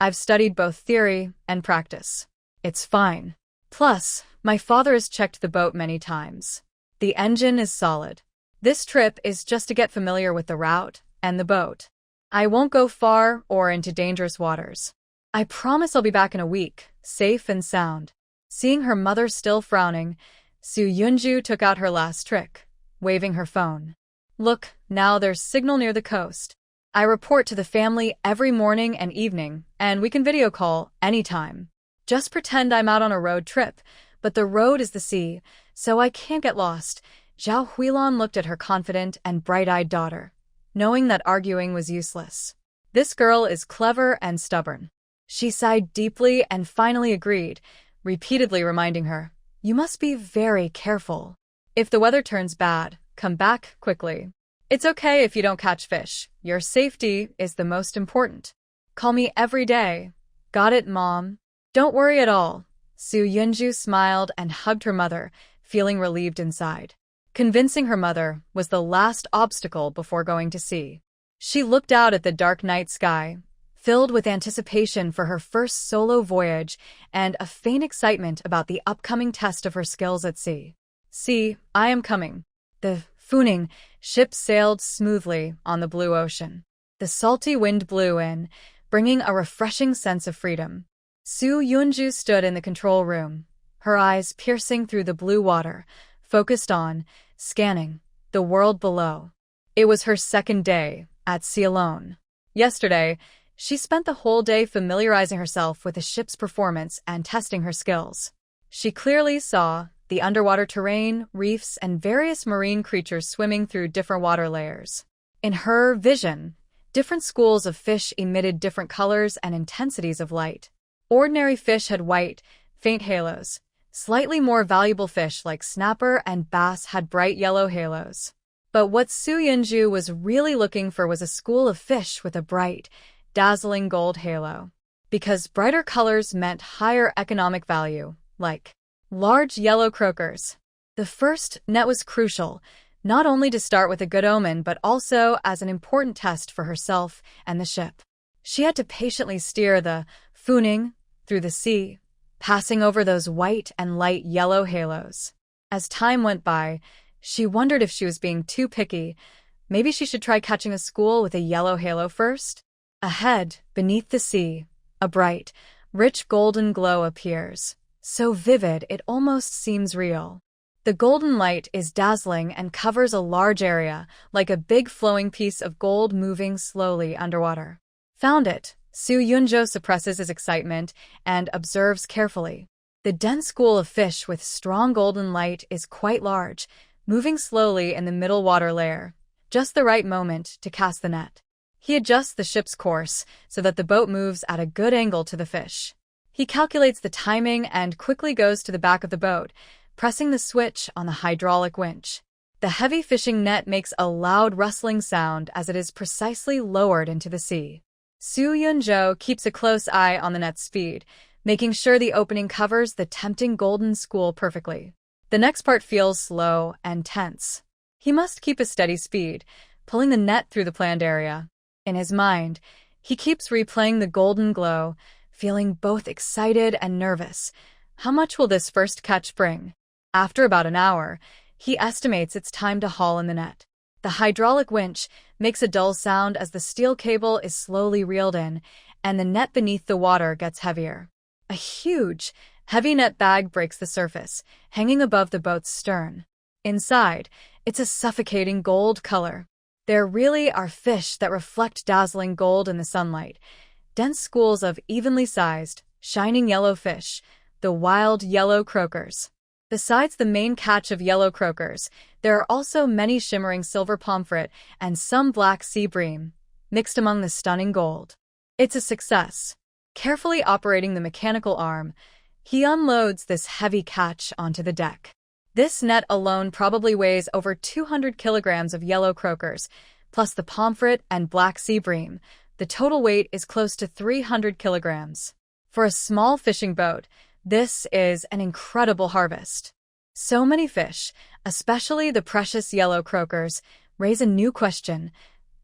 I've studied both theory and practice. It's fine. Plus, my father has checked the boat many times. The engine is solid. This trip is just to get familiar with the route and the boat. I won't go far or into dangerous waters. I promise I'll be back in a week, safe and sound." Seeing her mother still frowning, Soo Yunju took out her last trick, waving her phone. "Look, now there's signal near the coast. I report to the family every morning and evening, and we can video call anytime. Just pretend I'm out on a road trip, but the road is the sea, so I can't get lost." Zhao Huilan looked at her confident and bright-eyed daughter, knowing that arguing was useless. This girl is clever and stubborn. She sighed deeply and finally agreed, repeatedly reminding her, "You must be very careful. If the weather turns bad, come back quickly. It's okay if you don't catch fish. Your safety is the most important. Call me every day." "Got it, Mom." "Don't worry at all." Soo Yunju smiled and hugged her mother, feeling relieved inside. Convincing her mother was the last obstacle before going to sea. She looked out at the dark night sky, filled with anticipation for her first solo voyage and a faint excitement about the upcoming test of her skills at sea. "See, I am coming." The Funing ship sailed smoothly on the blue ocean. The salty wind blew in, bringing a refreshing sense of freedom. Soo Yunju stood in the control room, her eyes piercing through the blue water, focused on, scanning, the world below. It was her second day at sea alone. Yesterday, she spent the whole day familiarizing herself with the ship's performance and testing her skills. She clearly saw the underwater terrain, reefs, and various marine creatures swimming through different water layers. In her vision, different schools of fish emitted different colors and intensities of light. Ordinary fish had white, faint halos. Slightly more valuable fish like snapper and bass had bright yellow halos. But what Soo Yunju was really looking for was a school of fish with a bright, dazzling gold halo. Because brighter colors meant higher economic value, like large yellow croakers. The first net was crucial, not only to start with a good omen but also as an important test for herself and the ship. She had to patiently steer the Funing through the sea, passing over those white and light yellow halos. As time went by, she wondered if she was being too picky. Maybe she should try catching a school with a yellow halo first. Ahead, beneath the sea, a bright, rich golden glow appears, so vivid it almost seems real. The golden light is dazzling and covers a large area, like a big flowing piece of gold moving slowly underwater. "Found it." Soo Yunjo suppresses his excitement and observes carefully. The dense school of fish with strong golden light is quite large, moving slowly in the middle water layer, just the right moment to cast the net. He adjusts the ship's course so that the boat moves at a good angle to the fish. He calculates the timing and quickly goes to the back of the boat, pressing the switch on the hydraulic winch. The heavy fishing net makes a loud rustling sound as it is precisely lowered into the sea. Soo Yunjo keeps a close eye on the net's speed, making sure the opening covers the tempting golden school perfectly. The next part feels slow and tense. He must keep a steady speed, pulling the net through the planned area. In his mind, he keeps replaying the golden glow, feeling both excited and nervous. How much will this first catch bring? After about an hour, he estimates it's time to haul in the net. The hydraulic winch makes a dull sound as the steel cable is slowly reeled in, and the net beneath the water gets heavier. A huge, heavy net bag breaks the surface, hanging above the boat's stern. Inside, it's a suffocating gold color. There really are fish that reflect dazzling gold in the sunlight. Dense schools of evenly sized, shining yellow fish, the wild yellow croakers. Besides the main catch of yellow croakers, there are also many shimmering silver pomfret and some black sea bream, mixed among the stunning gold. It's a success. Carefully operating the mechanical arm, he unloads this heavy catch onto the deck. This net alone probably weighs over 200 kilograms of yellow croakers, plus the pomfret and black sea bream. The total weight is close to 300 kilograms. For a small fishing boat, this is an incredible harvest. So many fish, especially the precious yellow croakers, raise a new question: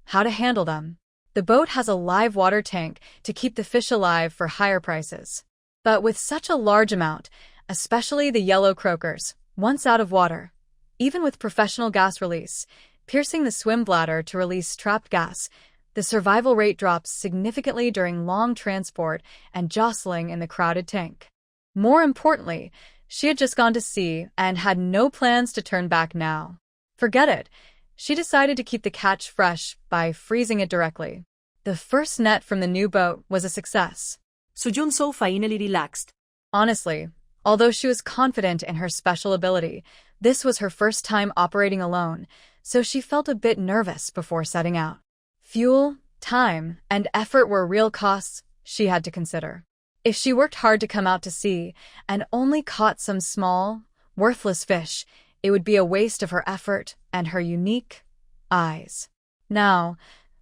how to handle them. The boat has a live water tank to keep the fish alive for higher prices. But with such a large amount, especially the yellow croakers, once out of water, even with professional gas release, piercing the swim bladder to release trapped gas, the survival rate drops significantly during long transport and jostling in the crowded tank. More importantly, she had just gone to sea and had no plans to turn back now. Forget it. She decided to keep the catch fresh by freezing it directly. The first net from the new boat was a success. Soo finally relaxed. Honestly, although she was confident in her special ability, this was her first time operating alone, so she felt a bit nervous before setting out. Fuel, time, and effort were real costs she had to consider. If she worked hard to come out to sea and only caught some small, worthless fish, it would be a waste of her effort and her unique eyes. Now,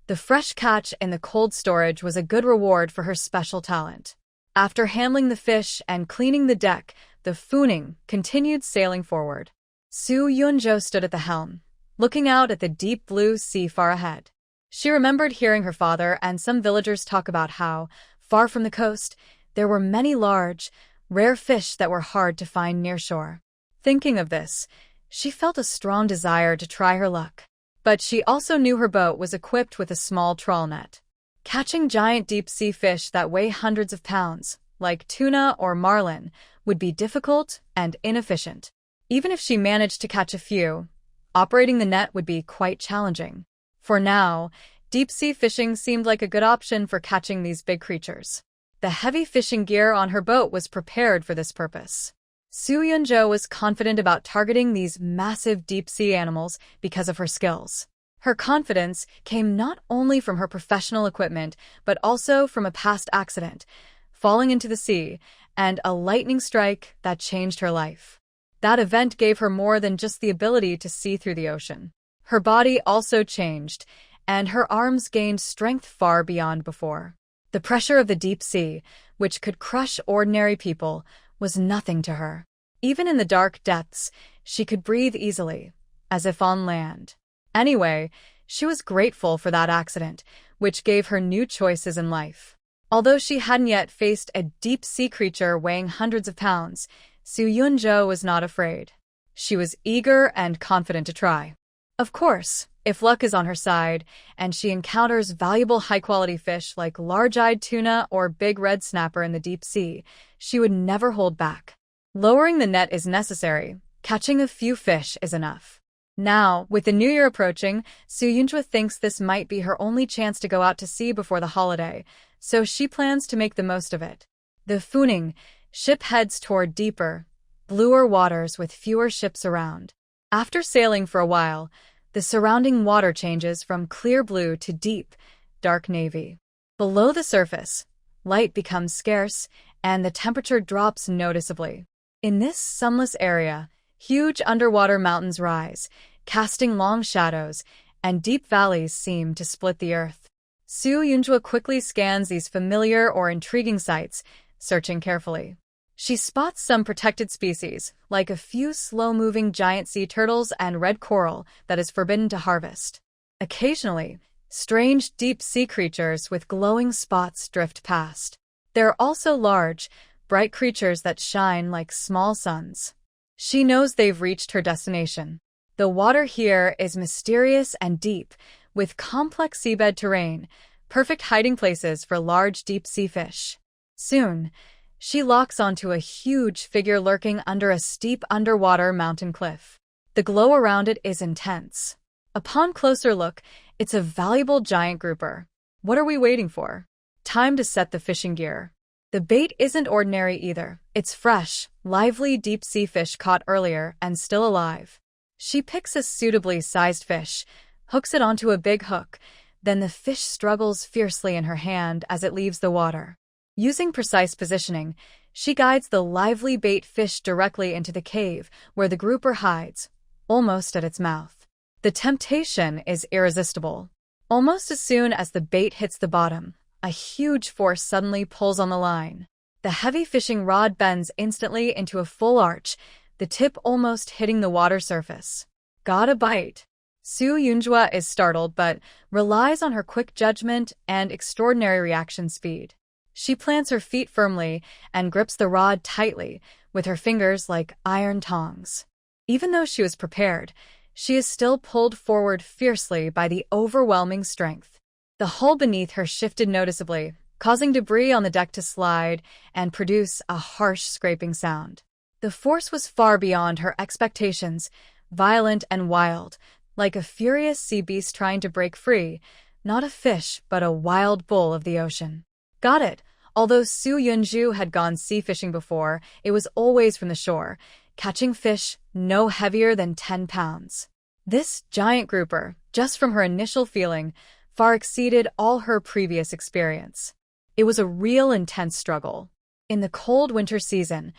the fresh catch in the cold storage was a good reward for her special talent. After handling the fish and cleaning the deck, the Typhoon continued sailing forward. Soo Yun-jo stood at the helm, looking out at the deep blue sea far ahead. She remembered hearing her father and some villagers talk about how, far from the coast, there were many large, rare fish that were hard to find near shore. Thinking of this, she felt a strong desire to try her luck. But she also knew her boat was equipped with a small trawl net. Catching giant deep-sea fish that weigh hundreds of pounds, like tuna or marlin, would be difficult and inefficient. Even if she managed to catch a few, operating the net would be quite challenging. For now, deep-sea fishing seemed like a good option for catching these big creatures. The heavy fishing gear on her boat was prepared for this purpose. Soo Yun-jo was confident about targeting these massive deep-sea animals because of her skills. Her confidence came not only from her professional equipment, but also from a past accident, falling into the sea, and a lightning strike that changed her life. That event gave her more than just the ability to see through the ocean. Her body also changed, and her arms gained strength far beyond before. The pressure of the deep sea, which could crush ordinary people, was nothing to her. Even in the dark depths, she could breathe easily, as if on land. Anyway, she was grateful for that accident, which gave her new choices in life. Although she hadn't yet faced a deep-sea creature weighing hundreds of pounds, Soo Yun-jo was not afraid. She was eager and confident to try. Of course, if luck is on her side, and she encounters valuable high-quality fish like large-eyed tuna or big red snapper in the deep sea, she would never hold back. Lowering the net is necessary. Catching a few fish is enough. Now, with the new year approaching, Soo Yun-jo thinks this might be her only chance to go out to sea before the holiday, so she plans to make the most of it. The Typhoon ship heads toward deeper, bluer waters with fewer ships around. After sailing for a while, the surrounding water changes from clear blue to deep, dark navy. Below the surface, light becomes scarce, and the temperature drops noticeably. In this sunless area, huge underwater mountains rise, casting long shadows, and deep valleys seem to split the earth. Soo Yun-jo quickly scans these familiar or intriguing sights, searching carefully. She spots some protected species, like a few slow-moving giant sea turtles and red coral that is forbidden to harvest. Occasionally, strange deep-sea creatures with glowing spots drift past. There are also large, bright creatures that shine like small suns. She knows they've reached her destination. The water here is mysterious and deep, with complex seabed terrain, perfect hiding places for large deep-sea fish. Soon, she locks onto a huge figure lurking under a steep underwater mountain cliff. The glow around it is intense. Upon closer look, it's a valuable giant grouper. What are we waiting for? Time to set the fishing gear. The bait isn't ordinary either. It's fresh, lively deep-sea fish caught earlier and still alive. She picks a suitably sized fish, hooks it onto a big hook, then the fish struggles fiercely in her hand as it leaves the water. Using precise positioning, She guides the lively bait fish directly into the cave where the grouper hides, almost at its mouth. The temptation is irresistible. Almost as soon as the bait hits the bottom, a huge force suddenly pulls on the line. The heavy fishing rod bends instantly into a full arch, the tip almost hitting the water surface. Got a bite. Su Yunjua is startled but relies on her quick judgment and extraordinary reaction speed. She plants her feet firmly and grips the rod tightly, with her fingers like iron tongs. Even though she was prepared, she is still pulled forward fiercely by the overwhelming strength. The hull beneath her shifted noticeably, causing debris on the deck to slide and produce a harsh scraping sound. The force was far beyond her expectations, violent and wild, like a furious sea beast trying to break free, not a fish but a wild bull of the ocean. Got it. Although Su Yunju had gone sea fishing before, it was always from the shore, catching fish no heavier than 10 pounds. This giant grouper, just from her initial feeling, far exceeded all her previous experience. It was a real intense struggle. In the cold winter season,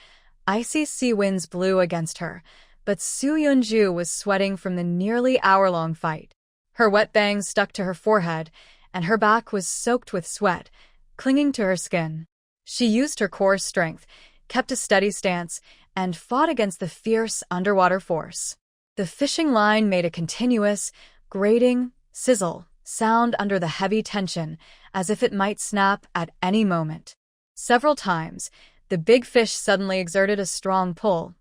icy sea winds blew against her, but Su Yunju was sweating from the nearly hour-long fight. Her wet bangs stuck to her forehead, and her back was soaked with sweat, clinging to her skin. She used her core strength, kept a steady stance, and fought against the fierce underwater force. The fishing line made a continuous, grating, sizzle sound under the heavy tension, as if it might snap at any moment. Several times, the big fish suddenly exerted a strong pull,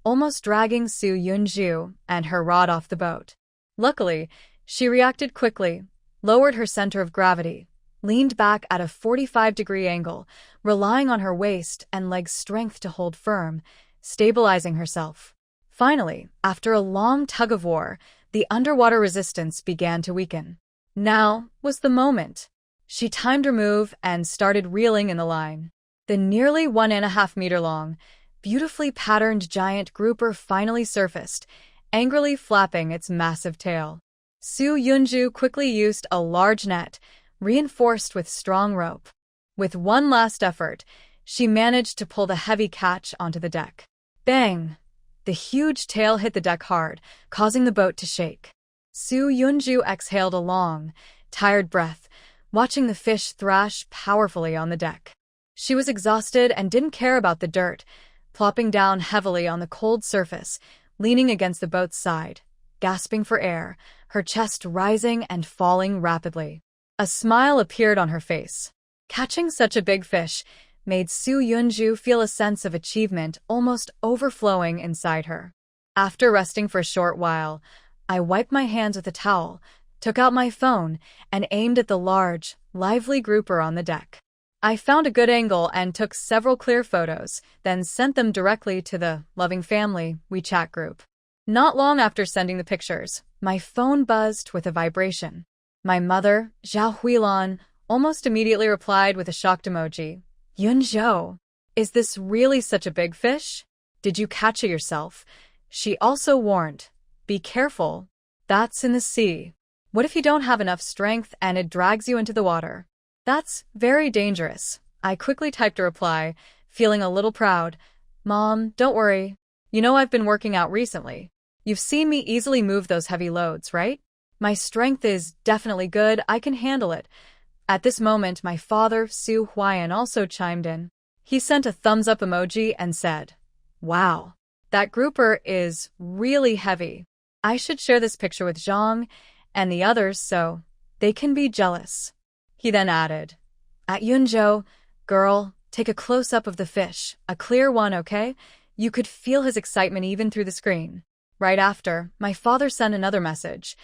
almost dragging Su Yunju and her rod off the boat. Luckily, she reacted quickly, lowered her center of gravity, leaned back at a 45-degree angle, relying on her waist and leg strength to hold firm, stabilizing herself. Finally, after a long tug-of-war, the underwater resistance began to weaken. Now was the moment. She timed her move and started reeling in the line. The nearly 1.5-meter-long, beautifully patterned giant grouper finally surfaced, angrily flapping its massive tail. Su Yunju quickly used a large net, reinforced with strong rope. With one last effort, she managed to pull the heavy catch onto the deck. Bang! The huge tail hit the deck hard, causing the boat to shake. Su Yunju exhaled a long, tired breath, watching the fish thrash powerfully on the deck. She was exhausted and didn't care about the dirt, plopping down heavily on the cold surface, leaning against the boat's side, gasping for air, her chest rising and falling rapidly. A smile appeared on her face. Catching such a big fish made Su Yunju feel a sense of achievement almost overflowing inside her. After resting for a short while, I wiped my hands with a towel, took out my phone, and aimed at the large, lively grouper on the deck. I found a good angle and took several clear photos, then sent them directly to the Loving Family WeChat group. Not long after sending the pictures, my phone buzzed with a vibration. My mother, Zhao Huilan, almost immediately replied with a shocked emoji. Yunzhou, is this really such a big fish? Did you catch it yourself? She also warned, be careful. That's in the sea. What if you don't have enough strength and it drags you into the water? That's very dangerous. I quickly typed a reply, feeling a little proud. Mom, don't worry. You know I've been working out recently. You've seen me easily move those heavy loads, right? My strength is definitely good, I can handle it. At this moment, my father, Su Huayan, also chimed in. He sent a thumbs-up emoji and said, wow, that grouper is really heavy. I should share this picture with Zhang and the others so they can be jealous. He then added, at Yunzhou, girl, take a close-up of the fish, a clear one, okay? You could feel his excitement even through the screen. Right after, my father sent another message.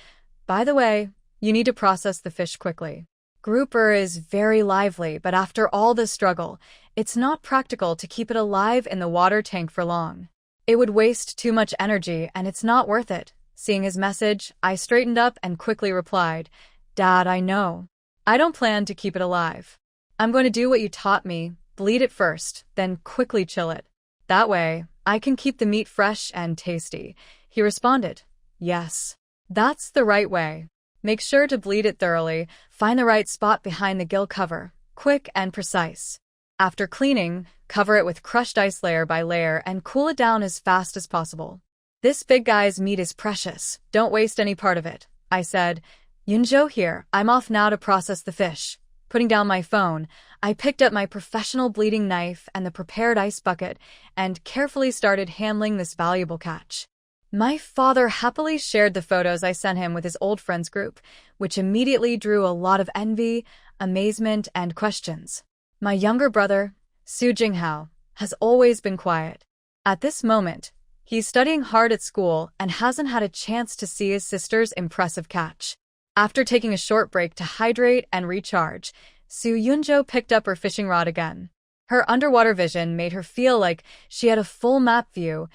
By the way, you need to process the fish quickly. Grouper is very lively, but after all this struggle, it's not practical to keep it alive in the water tank for long. It would waste too much energy, and it's not worth it. Seeing his message, I straightened up and quickly replied, Dad, I know. I don't plan to keep it alive. I'm going to do what you taught me, bleed it first, then quickly chill it. That way, I can keep the meat fresh and tasty. He responded, yes. That's the right way. Make sure to bleed it thoroughly, find the right spot behind the gill cover, quick and precise. After cleaning, cover it with crushed ice layer by layer and cool it down as fast as possible. This big guy's meat is precious. Don't waste any part of it, I said. Yunjo here, I'm off now to process the fish. Putting down my phone, I picked up my professional bleeding knife and the prepared ice bucket and carefully started handling this valuable catch. My father happily shared the photos I sent him with his old friends group, which immediately drew a lot of envy, amazement, and questions. My younger brother, Su Jinghao, has always been quiet. At this moment, he's studying hard at school and hasn't had a chance to see his sister's impressive catch. After taking a short break to hydrate and recharge, Su Yunjo picked up her fishing rod again. Her underwater vision made her feel like she had a full map view,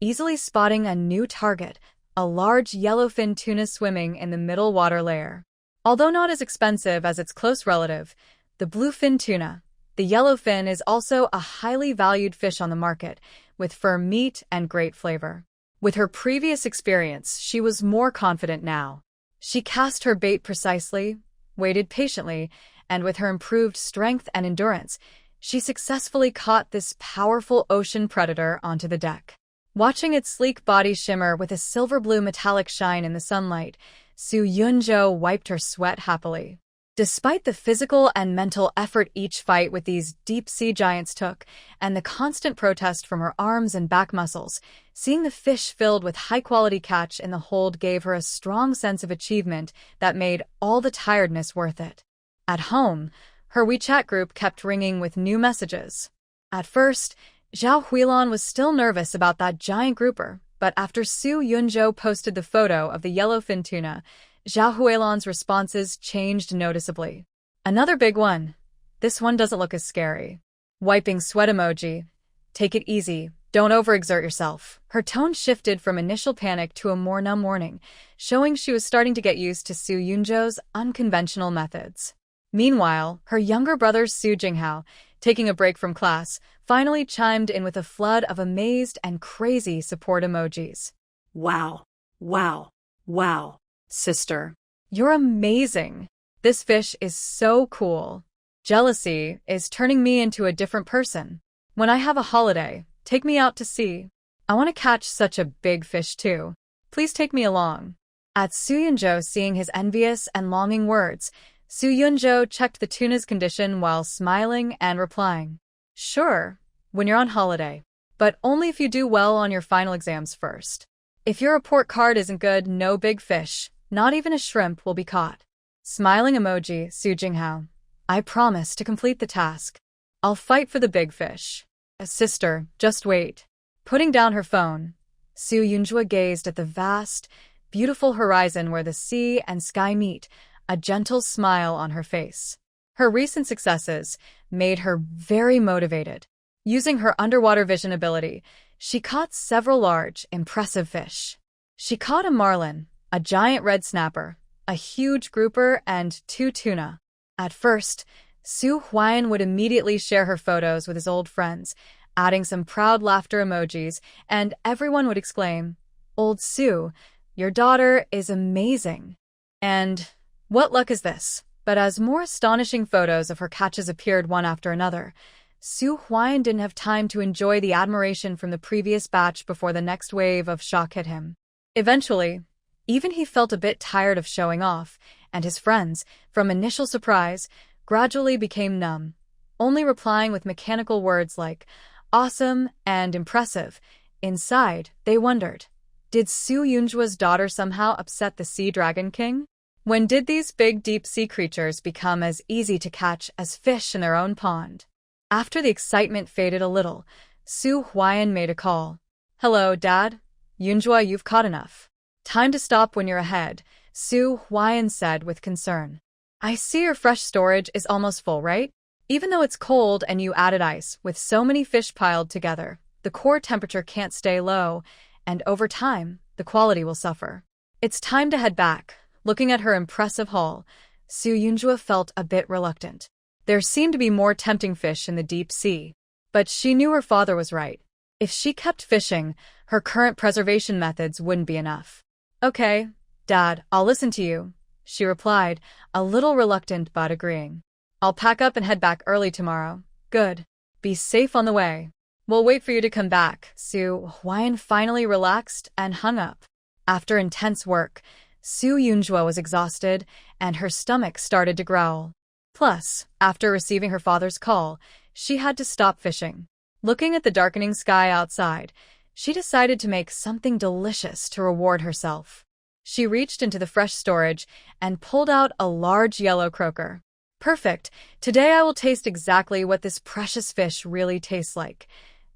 easily spotting a new target, a large yellowfin tuna swimming in the middle water layer. Although not as expensive as its close relative, the bluefin tuna, the yellowfin is also a highly valued fish on the market, with firm meat and great flavor. With her previous experience, she was more confident now. She cast her bait precisely, waited patiently, and with her improved strength and endurance, she successfully caught this powerful ocean predator onto the deck. Watching its sleek body shimmer with a silver-blue metallic shine in the sunlight, Su Yunjo wiped her sweat happily. Despite the physical and mental effort each fight with these deep-sea giants took, and the constant protest from her arms and back muscles, seeing the fish filled with high-quality catch in the hold gave her a strong sense of achievement that made all the tiredness worth it. At home, her WeChat group kept ringing with new messages. At first, Zhao Huilan was still nervous about that giant grouper, but after Su Yunjo posted the photo of the yellowfin tuna, Zhao Huilan's responses changed noticeably. Another big one. This one doesn't look as scary. Wiping sweat emoji. Take it easy. Don't overexert yourself. Her tone shifted from initial panic to a more numb warning, showing she was starting to get used to Su Yunjo's unconventional methods. Meanwhile, her younger brother Su Jinghao, taking a break from class, finally chimed in with a flood of amazed and crazy support emojis. Wow. Wow. Wow. Sister. You're amazing. This fish is so cool. Jealousy is turning me into a different person. When I have a holiday, take me out to sea. I want to catch such a big fish too. Please take me along. At Su Yunjo seeing his envious and longing words, Su Yunjo checked the tuna's condition while smiling and replying, "Sure, when you're on holiday, but only if you do well on your final exams first. If your report card isn't good, no big fish, not even a shrimp, will be caught." Smiling emoji, Su Jinghao. I promise to complete the task. I'll fight for the big fish. Sister, just wait. Putting down her phone, Su Yunjo gazed at the vast, beautiful horizon where the sea and sky meet, a gentle smile on her face. Her recent successes made her very motivated. Using her underwater vision ability, she caught several large, impressive fish. She caught a marlin, a giant red snapper, a huge grouper, and 2 tuna. At first, Su Huiyan would immediately share her photos with his old friends, adding some proud laughter emojis, and everyone would exclaim, "Old Su, your daughter is amazing." And what luck is this? But as more astonishing photos of her catches appeared one after another, Su Huiyan didn't have time to enjoy the admiration from the previous batch before the next wave of shock hit him. Eventually, even he felt a bit tired of showing off, and his friends, from initial surprise, gradually became numb, only replying with mechanical words like awesome and impressive. Inside, they wondered, did Su Yunjua's daughter somehow upset the Sea Dragon King? When did these big deep-sea creatures become as easy to catch as fish in their own pond? After the excitement faded a little, Su Huiyan made a call. "Hello, Dad. Yunjua, you've caught enough. Time to stop when you're ahead," Su Huiyan said with concern. "I see your fresh storage is almost full, right? Even though it's cold and you added ice, with so many fish piled together, the core temperature can't stay low, and over time, the quality will suffer. It's time to head back." Looking at her impressive haul, Su Yunjua felt a bit reluctant. There seemed to be more tempting fish in the deep sea. But she knew her father was right. If she kept fishing, her current preservation methods wouldn't be enough. "Okay, Dad, I'll listen to you," she replied, a little reluctant but agreeing. "I'll pack up and head back early tomorrow. Good. Be safe on the way. We'll wait for you to come back. Soo Hwan finally relaxed and hung up. After intense work, Soo Yunjua was exhausted, and her stomach started to growl. Plus, after receiving her father's call, she had to stop fishing. Looking at the darkening sky outside, she decided to make something delicious to reward herself. She reached into the fresh storage and pulled out a large yellow croaker. Perfect. Today I will taste exactly what this precious fish really tastes like.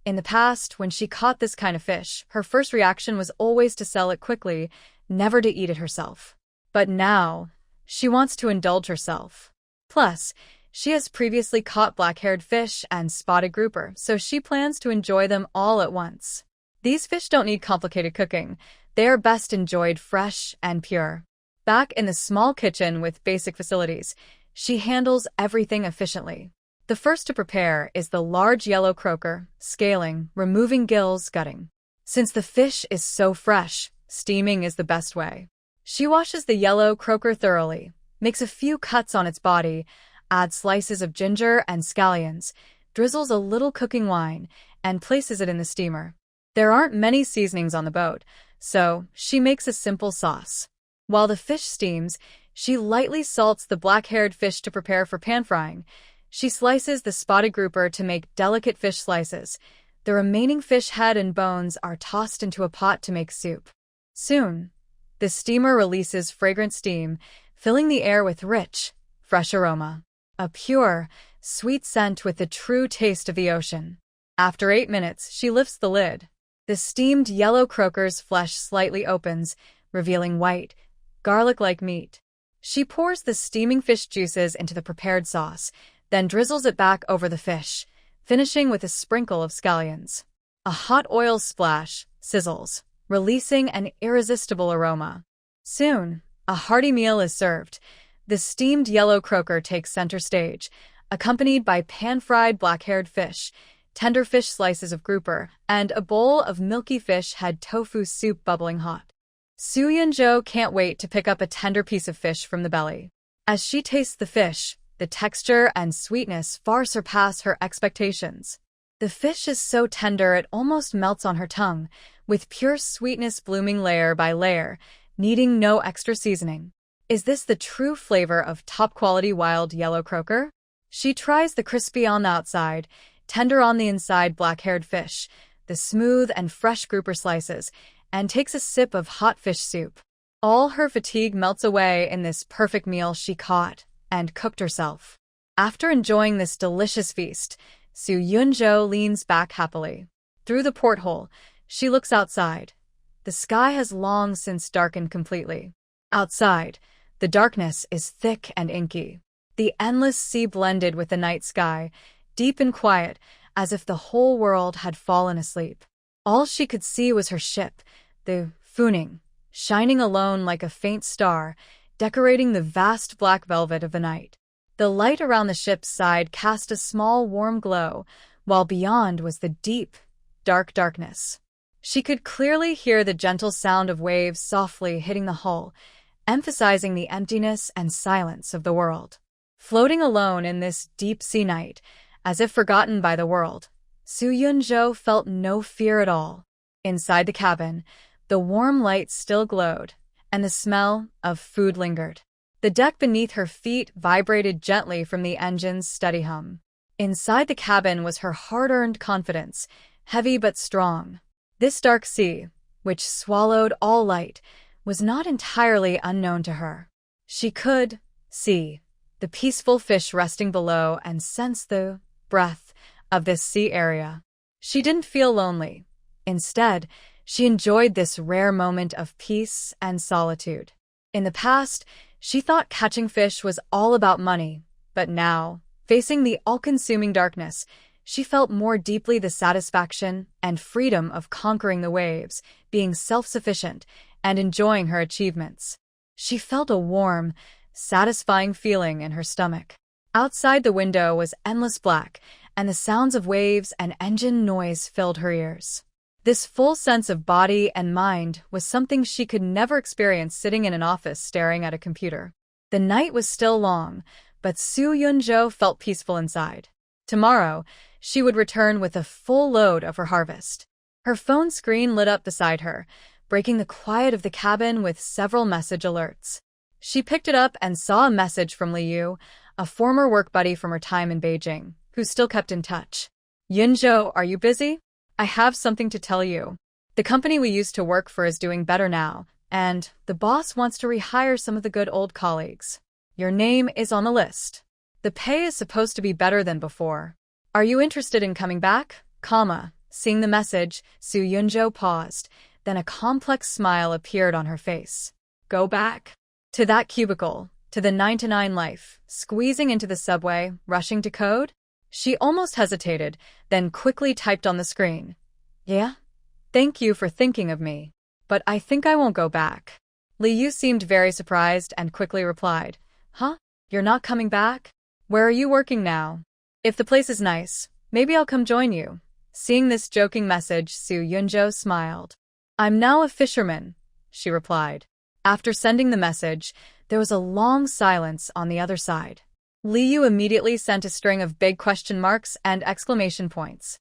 In the past, when she caught this kind of fish, her first reaction was always to sell it quickly, never to eat it herself. But now, she wants to indulge herself. Plus, she has previously caught black-haired fish and spotted grouper, so she plans to enjoy them all at once. These fish don't need complicated cooking. They are best enjoyed fresh and pure. Back in the small kitchen with basic facilities, she handles everything efficiently. The first to prepare is the large yellow croaker, scaling, removing gills, gutting. Since the fish is so fresh, steaming is the best way. She washes the yellow croaker thoroughly, makes a few cuts on its body, adds slices of ginger and scallions, drizzles a little cooking wine, and places it in the steamer. There aren't many seasonings on the boat, so she makes a simple sauce. While the fish steams, she lightly salts the black-haired fish to prepare for pan-frying. She slices the spotted grouper to make delicate fish slices. The remaining fish head and bones are tossed into a pot to make soup. Soon, the steamer releases fragrant steam, filling the air with rich, fresh aroma. A pure, sweet scent with the true taste of the ocean. After 8 minutes, she lifts the lid. The steamed yellow croaker's flesh slightly opens, revealing white, garlic-like meat. She pours the steaming fish juices into the prepared sauce, then drizzles it back over the fish, finishing with a sprinkle of scallions. A hot oil splash sizzles, releasing an irresistible aroma. Soon, a hearty meal is served. The steamed yellow croaker takes center stage, accompanied by pan-fried black-haired fish, tender fish slices of grouper, and a bowl of milky fish head tofu soup bubbling hot. Soo Yunjo can't wait to pick up a tender piece of fish from the belly. As she tastes the fish, the texture and sweetness far surpass her expectations. The fish is so tender it almost melts on her tongue, with pure sweetness blooming layer by layer, needing no extra seasoning. Is this the true flavor of top-quality wild yellow croaker? She tries the crispy on the outside, tender on the inside black-haired fish, the smooth and fresh grouper slices, and takes a sip of hot fish soup. All her fatigue melts away in this perfect meal she caught and cooked herself. After enjoying this delicious feast, Soo Yunjo leans back happily. Through the porthole, she looks outside. The sky has long since darkened completely. Outside, the darkness is thick and inky. The endless sea blended with the night sky, deep and quiet, as if the whole world had fallen asleep. All she could see was her ship, the Typhoon, shining alone like a faint star, decorating the vast black velvet of the night. The light around the ship's side cast a small warm glow, while beyond was the deep, dark darkness. She could clearly hear the gentle sound of waves softly hitting the hull, emphasizing the emptiness and silence of the world. Floating alone in this deep-sea night, as if forgotten by the world, Soo Yunjo felt no fear at all. Inside the cabin, the warm light still glowed, and the smell of food lingered. The deck beneath her feet vibrated gently from the engine's steady hum. Inside the cabin was her hard-earned confidence, heavy but strong. This dark sea, which swallowed all light, was not entirely unknown to her. She could see the peaceful fish resting below and sense the breath of this sea area. She didn't feel lonely. Instead, she enjoyed this rare moment of peace and solitude. In the past, she thought catching fish was all about money, but now, facing the all-consuming darkness, she felt more deeply the satisfaction and freedom of conquering the waves, being self-sufficient, and enjoying her achievements. She felt a warm, satisfying feeling in her stomach. Outside the window was endless black, and the sounds of waves and engine noise filled her ears. This full sense of body and mind was something she could never experience sitting in an office staring at a computer. The night was still long, but Soo Yunjo felt peaceful inside. Tomorrow, she would return with a full load of her harvest. Her phone screen lit up beside her, breaking the quiet of the cabin with several message alerts. She picked it up and saw a message from Liu, a former work buddy from her time in Beijing, who still kept in touch. Yunzhou, are you busy? I have something to tell you. The company we used to work for is doing better now, and the boss wants to rehire some of the good old colleagues. Your name is on the list. The pay is supposed to be better than before. Are you interested in coming back? Seeing the message, Su Yunzhou paused, then a complex smile appeared on her face. Go back? To that cubicle, to the 9-to-9 life, squeezing into the subway, rushing to code? She almost hesitated, then quickly typed on the screen. Yeah? Thank you for thinking of me. But I think I won't go back. Liu seemed very surprised and quickly replied, Huh? You're not coming back? Where are you working now? If the place is nice, maybe I'll come join you. Seeing this joking message, Su Yunzhou smiled. I'm now a fisherman, she replied. After sending the message, there was a long silence on the other side. Liu immediately sent a string of big question marks and exclamation points.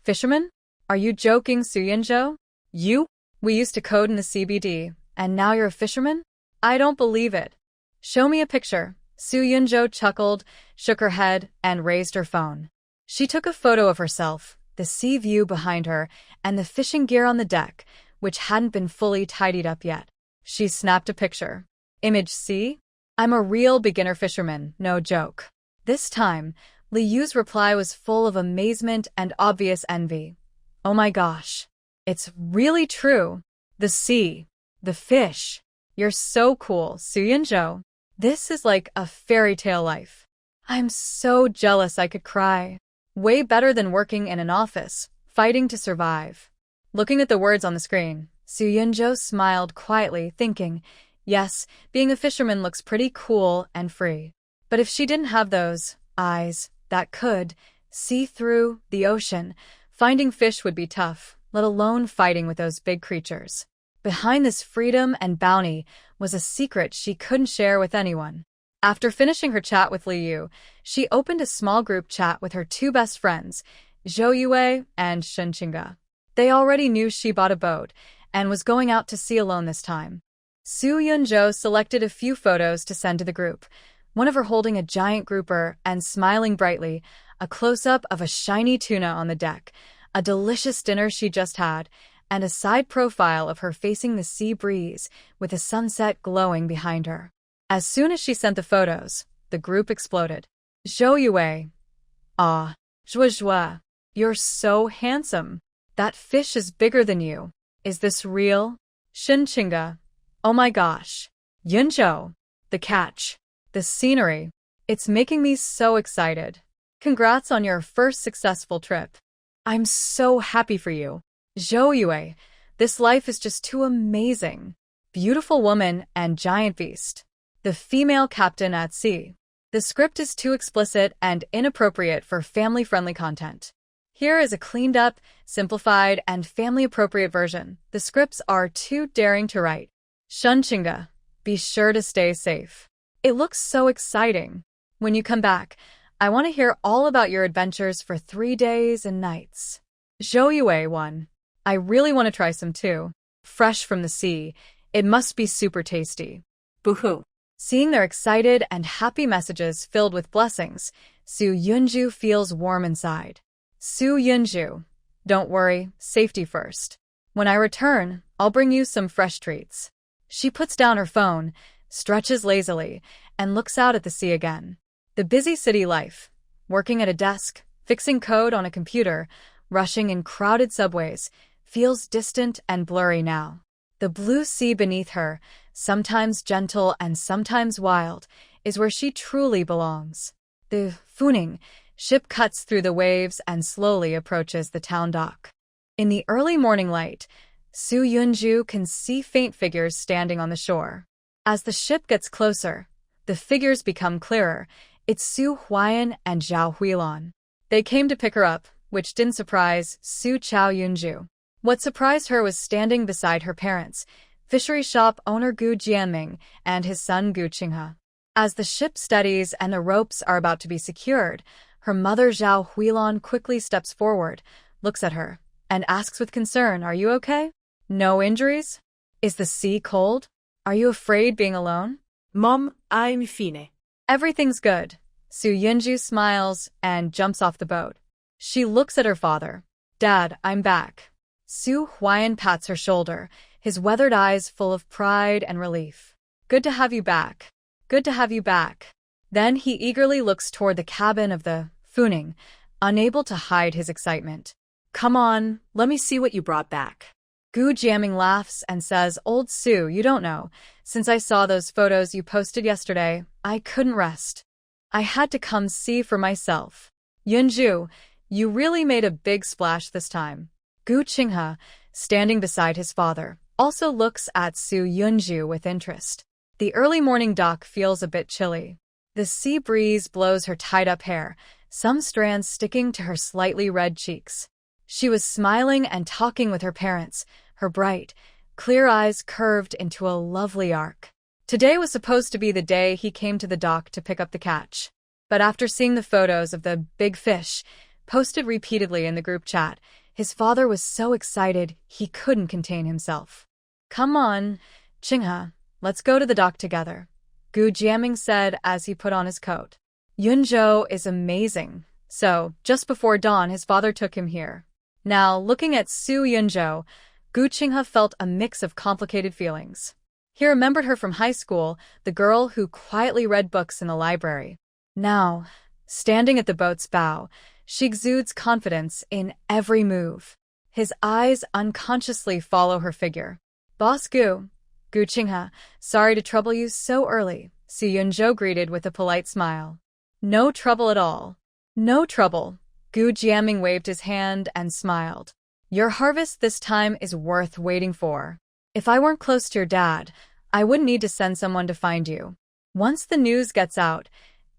Fisherman? Are you joking, Su Yunzhou? You? We used to code in the CBD, and now you're a fisherman? I don't believe it. Show me a picture. Su Yunzhou chuckled, shook her head, and raised her phone. She took a photo of herself, the sea view behind her, and the fishing gear on the deck, which hadn't been fully tidied up yet. She snapped a picture. Image C? I'm a real beginner fisherman, no joke. This time, Liu's reply was full of amazement and obvious envy. Oh my gosh. It's really true. The sea. The fish. You're so cool, Su Yunzhou. This is like a fairy tale life. I'm so jealous I could cry. Way better than working in an office, fighting to survive. Looking at the words on the screen, Su Yunzhou smiled quietly, thinking, yes, being a fisherman looks pretty cool and free. But if she didn't have those eyes that could see through the ocean, finding fish would be tough, let alone fighting with those big creatures. Behind this freedom and bounty was a secret she couldn't share with anyone. After finishing her chat with Liu, she opened a small group chat with her two best friends, Zhou Yue and Shen Qingge. They already knew she bought a boat and was going out to sea alone this time. Su Yunzhou selected a few photos to send to the group, one of her holding a giant grouper and smiling brightly, a close-up of a shiny tuna on the deck, a delicious dinner she just had, and a side profile of her facing the sea breeze with the sunset glowing behind her. As soon as she sent the photos, the group exploded. Zhou Yue. Ah, Zhuozhua. You're so handsome. That fish is bigger than you. Is this real? Shen Qingge. Oh my gosh. Yunzhou. The catch. The scenery. It's making me so excited. Congrats on your first successful trip. I'm so happy for you. Zhou Yue. This life is just too amazing. Beautiful woman and giant beast. The female captain at sea. The script is too explicit and inappropriate for family-friendly content. Here is a cleaned-up, simplified, and family-appropriate version. The scripts are too daring to write. Shen Qingge, be sure to stay safe. It looks so exciting. When you come back, I want to hear all about your adventures for 3 days and nights. Zhou Yue 1. I really want to try some too. Fresh from the sea, it must be super tasty. Boo-hoo. Seeing their excited and happy messages filled with blessings, Su Yunzhou feels warm inside. Su Yunzhou. Don't worry, safety first. When I return, I'll bring you some fresh treats. She puts down her phone, stretches lazily, and looks out at the sea again. The busy city life. Working at a desk, fixing code on a computer, rushing in crowded subways, feels distant and blurry now. The blue sea beneath her, sometimes gentle and sometimes wild, is where she truly belongs. The Funing ship cuts through the waves and slowly approaches the town dock. In the early morning light, Su Yunzhou can see faint figures standing on the shore. As the ship gets closer, the figures become clearer. It's Su Huayan and Zhao Huilan. They came to pick her up, which didn't surprise Su Chao Yunzhou. What surprised her was standing beside her parents, fishery shop owner Gu Jianming and his son Gu Qinghe. As the ship steadies and the ropes are about to be secured, Her mother Zhao Huilan quickly steps forward, looks at her, and asks with concern, "Are you okay? No injuries? Is the sea cold? Are you afraid being alone?" Mom, I'm fine. Everything's good. Su Yunju smiles and jumps off the boat. She looks at her father. "Dad, I'm back." Su Huiyan pats her shoulder, his weathered eyes full of pride and relief. "Good to have you back. Good to have you back." Then he eagerly looks toward the cabin of the Funing, unable to hide his excitement. Come on, let me see what you brought back. Gu Jiaming laughs and says, "Old Su, you don't know. Since I saw those photos you posted yesterday, I couldn't rest. I had to come see for myself. Yunju, you really made a big splash this time." Gu Qinghe, standing beside his father, also looks at Su Yunju with interest. The early morning dock feels a bit chilly. The sea breeze blows her tied-up hair, some strands sticking to her slightly red cheeks. She was smiling and talking with her parents, her bright, clear eyes curved into a lovely arc. Today was supposed to be the day he came to the dock to pick up the catch. But after seeing the photos of the big fish, posted repeatedly in the group chat, his father was so excited he couldn't contain himself. "Come on, Qinghe, let's go to the dock together," Gu Jiaming said as he put on his coat. Yunzhou is amazing, so just before dawn his father took him here. Now, looking at Su Yunzhou, Gu Qinghe felt a mix of complicated feelings. He remembered her from high school, the girl who quietly read books in the library. Now, standing at the boat's bow, she exudes confidence in every move. His eyes unconsciously follow her figure. "Boss Gu Qinghe, sorry to trouble you so early," Su Yunzhou greeted with a polite smile. "No trouble at all. No trouble." Gu Jiaming waved his hand and smiled. "Your harvest this time is worth waiting for. If I weren't close to your dad, I wouldn't need to send someone to find you. Once the news gets out,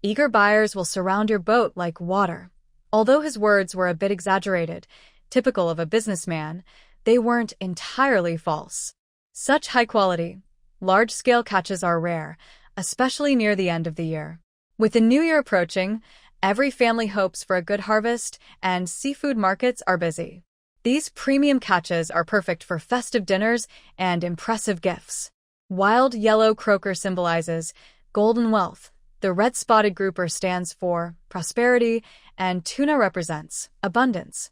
eager buyers will surround your boat like water." Although his words were a bit exaggerated, typical of a businessman, they weren't entirely false. Such high-quality, large-scale catches are rare, especially near the end of the year. With the new year approaching, every family hopes for a good harvest, and seafood markets are busy. These premium catches are perfect for festive dinners and impressive gifts. Wild yellow croaker symbolizes golden wealth, the red-spotted grouper stands for prosperity, and tuna represents abundance.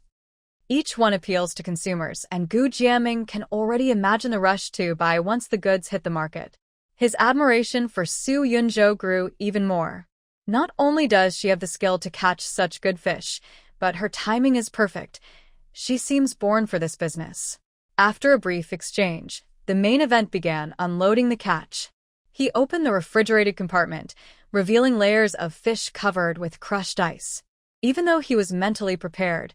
Each one appeals to consumers, and Gu Jiaming can already imagine the rush to buy once the goods hit the market. His admiration for Su Yunzhou grew even more. Not only does she have the skill to catch such good fish, but her timing is perfect. She seems born for this business. After a brief exchange, the main event began, unloading the catch. He opened the refrigerated compartment, revealing layers of fish covered with crushed ice. Even though he was mentally prepared,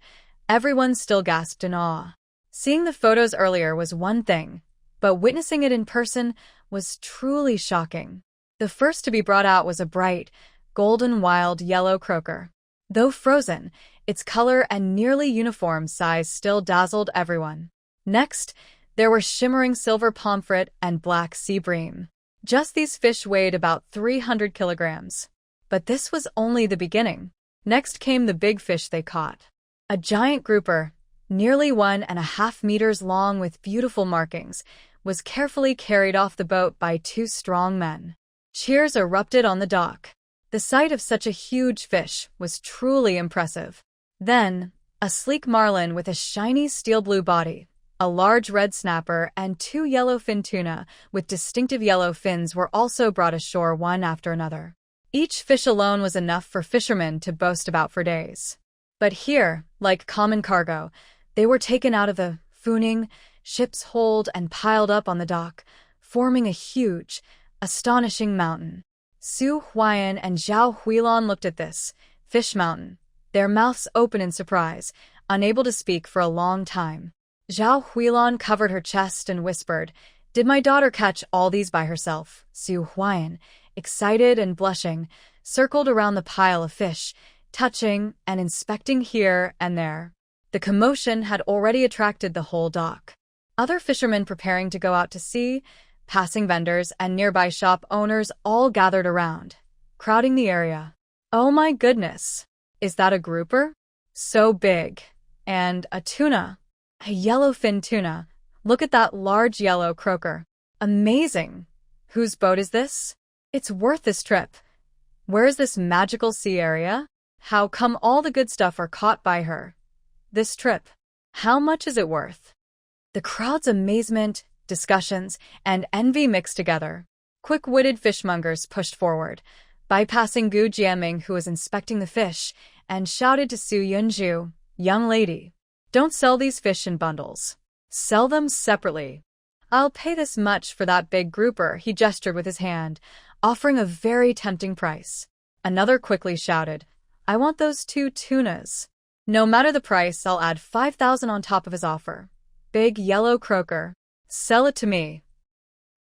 everyone still gasped in awe. Seeing the photos earlier was one thing, but witnessing it in person was truly shocking. The first to be brought out was a bright, golden wild yellow croaker. Though frozen, its color and nearly uniform size still dazzled everyone. Next, there were shimmering silver pomfret and black sea bream. Just these fish weighed about 300 kilograms. But this was only the beginning. Next came the big fish they caught. A giant grouper, nearly 1.5 meters long with beautiful markings, was carefully carried off the boat by 2 strong men. Cheers erupted on the dock. The sight of such a huge fish was truly impressive. Then, a sleek marlin with a shiny steel-blue body, a large red snapper, and 2 yellowfin tuna with distinctive yellow fins were also brought ashore one after another. Each fish alone was enough for fishermen to boast about for days. But here, like common cargo, they were taken out of the Funing ship's hold and piled up on the dock, forming a huge, astonishing mountain. Su Huiyan and Zhao Huilan looked at this fish mountain, their mouths open in surprise, unable to speak for a long time. Zhao Huilan covered her chest and whispered, "Did my daughter catch all these by herself?" Su Huiyan, excited and blushing, circled around the pile of fish, touching and inspecting here and there. The commotion had already attracted the whole dock. Other fishermen preparing to go out to sea, passing vendors, and nearby shop owners all gathered around, crowding the area. "Oh my goodness! Is that a grouper? So big. And a tuna. A yellowfin tuna. Look at that large yellow croaker. Amazing. Whose boat is this? It's worth this trip. Where is this magical sea area? How come all the good stuff are caught by her? This trip. How much is it worth? The crowd's amazement, discussions, and envy mixed together. Quick-witted fishmongers pushed forward, bypassing Gu Jiaming, who was inspecting the fish, and shouted to Su Yunju, "Young lady, don't sell these fish in bundles. Sell them separately." "I'll pay this much for that big grouper," he gestured with his hand, offering a very tempting price. Another quickly shouted, "I want those 2 tunas." "No matter the price, I'll add 5,000 on top of his offer. Big yellow croaker. Sell it to me."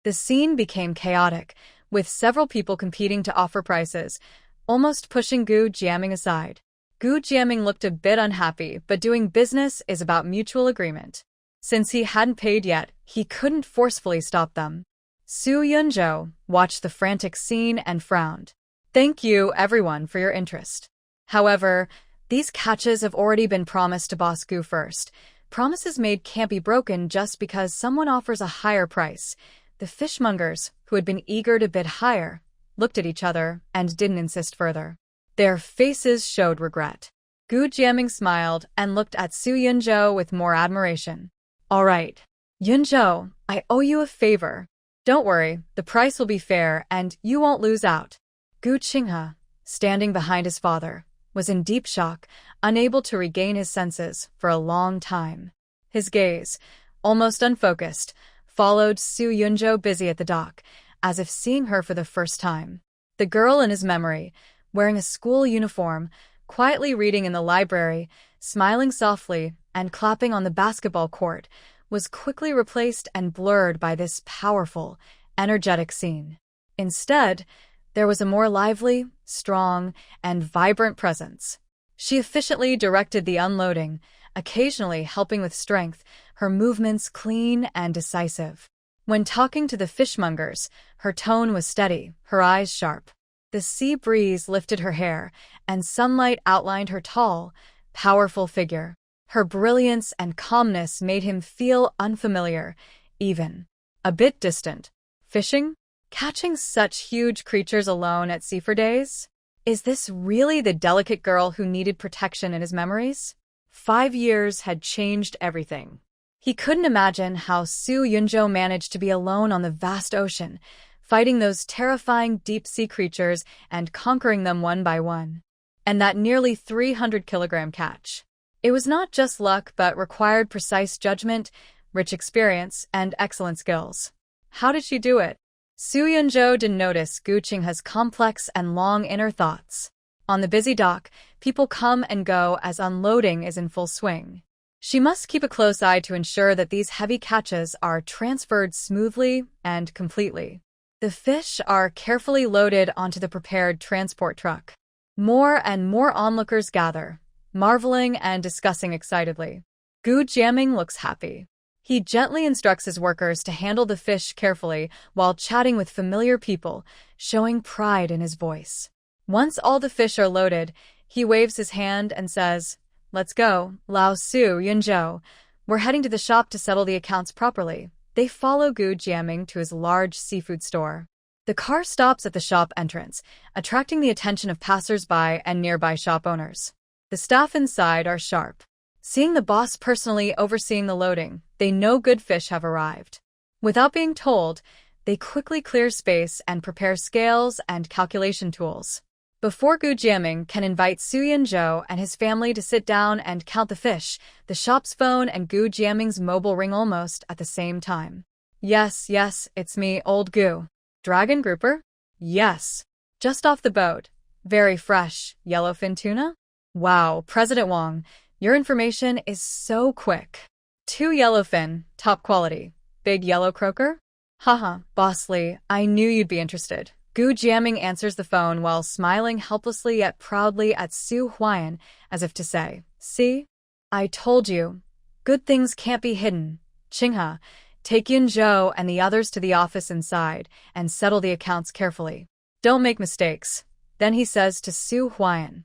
The scene became chaotic, with several people competing to offer prices, almost pushing Gu Jiaming aside. Gu Jiaming looked a bit unhappy, but doing business is about mutual agreement. Since he hadn't paid yet, he couldn't forcefully stop them. Su Yunzhou watched the frantic scene and frowned. "Thank you, everyone, for your interest. However, these catches have already been promised to Boss Gu first. Promises made can't be broken just because someone offers a higher price." The fishmongers, who had been eager to bid higher, looked at each other and didn't insist further. Their faces showed regret. Gu Jiaming smiled and looked at Su Yunzhou with more admiration. "All right, Yunzhou, I owe you a favor. Don't worry, the price will be fair and you won't lose out." Gu Qinghe, standing behind his father, was in deep shock, unable to regain his senses for a long time. His gaze, almost unfocused, followed Su Yunzhou busy at the dock, as if seeing her for the first time. The girl in his memory, wearing a school uniform, quietly reading in the library, smiling softly, and clapping on the basketball court, was quickly replaced and blurred by this powerful, energetic scene. Instead, there was a more lively, strong, and vibrant presence. She efficiently directed the unloading, occasionally helping with strength, her movements clean and decisive. When talking to the fishmongers, her tone was steady, her eyes sharp. The sea breeze lifted her hair, and sunlight outlined her tall, powerful figure. Her brilliance and calmness made him feel unfamiliar, even a bit distant. Fishing? Catching such huge creatures alone at sea for days? Is this really the delicate girl who needed protection in his memories? 5 years had changed everything. He couldn't imagine how Su Yunzhou managed to be alone on the vast ocean, fighting those terrifying deep-sea creatures and conquering them one by one. And that nearly 300-kilogram catch. It was not just luck but required precise judgment, rich experience, and excellent skills. How did she do it? Su Yunzhou didn't notice Gu Qinghe's complex and long inner thoughts. On the busy dock, people come and go as unloading is in full swing. She must keep a close eye to ensure that these heavy catches are transferred smoothly and completely. The fish are carefully loaded onto the prepared transport truck. More and more onlookers gather, marveling and discussing excitedly. Gu Jiaming looks happy. He gently instructs his workers to handle the fish carefully while chatting with familiar people, showing pride in his voice. Once all the fish are loaded, he waves his hand and says, "Let's go, Lao Su Yunzhou. We're heading to the shop to settle the accounts properly." They follow Gu Jiaming to his large seafood store. The car stops at the shop entrance, attracting the attention of passers-by and nearby shop owners. The staff inside are sharp. Seeing the boss personally overseeing the loading, they know good fish have arrived. Without being told, they quickly clear space and prepare scales and calculation tools. Before Gu Jiaming can invite Su Yunzhou and his family to sit down and count the fish, the shop's phone and Gu Jiaming's mobile ring almost at the same time. Yes, it's me, old Gu. Dragon grouper? Yes. Just off the boat. Very fresh. Yellowfin tuna? Wow, President Wang, your information is so quick. 2 yellowfin, top quality. Big yellow croaker? Haha, Boss Lee, I knew you'd be interested. Gu Jiaming answers the phone while smiling helplessly yet proudly at Su Huayan, as if to say, "See? I told you. Good things can't be hidden. Qinghe, take Yunzhou and the others to the office inside and settle the accounts carefully. Don't make mistakes." Then he says to Su Huayan,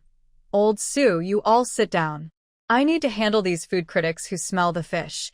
Old Sue, you all sit down. I need to handle these food critics who smell the fish.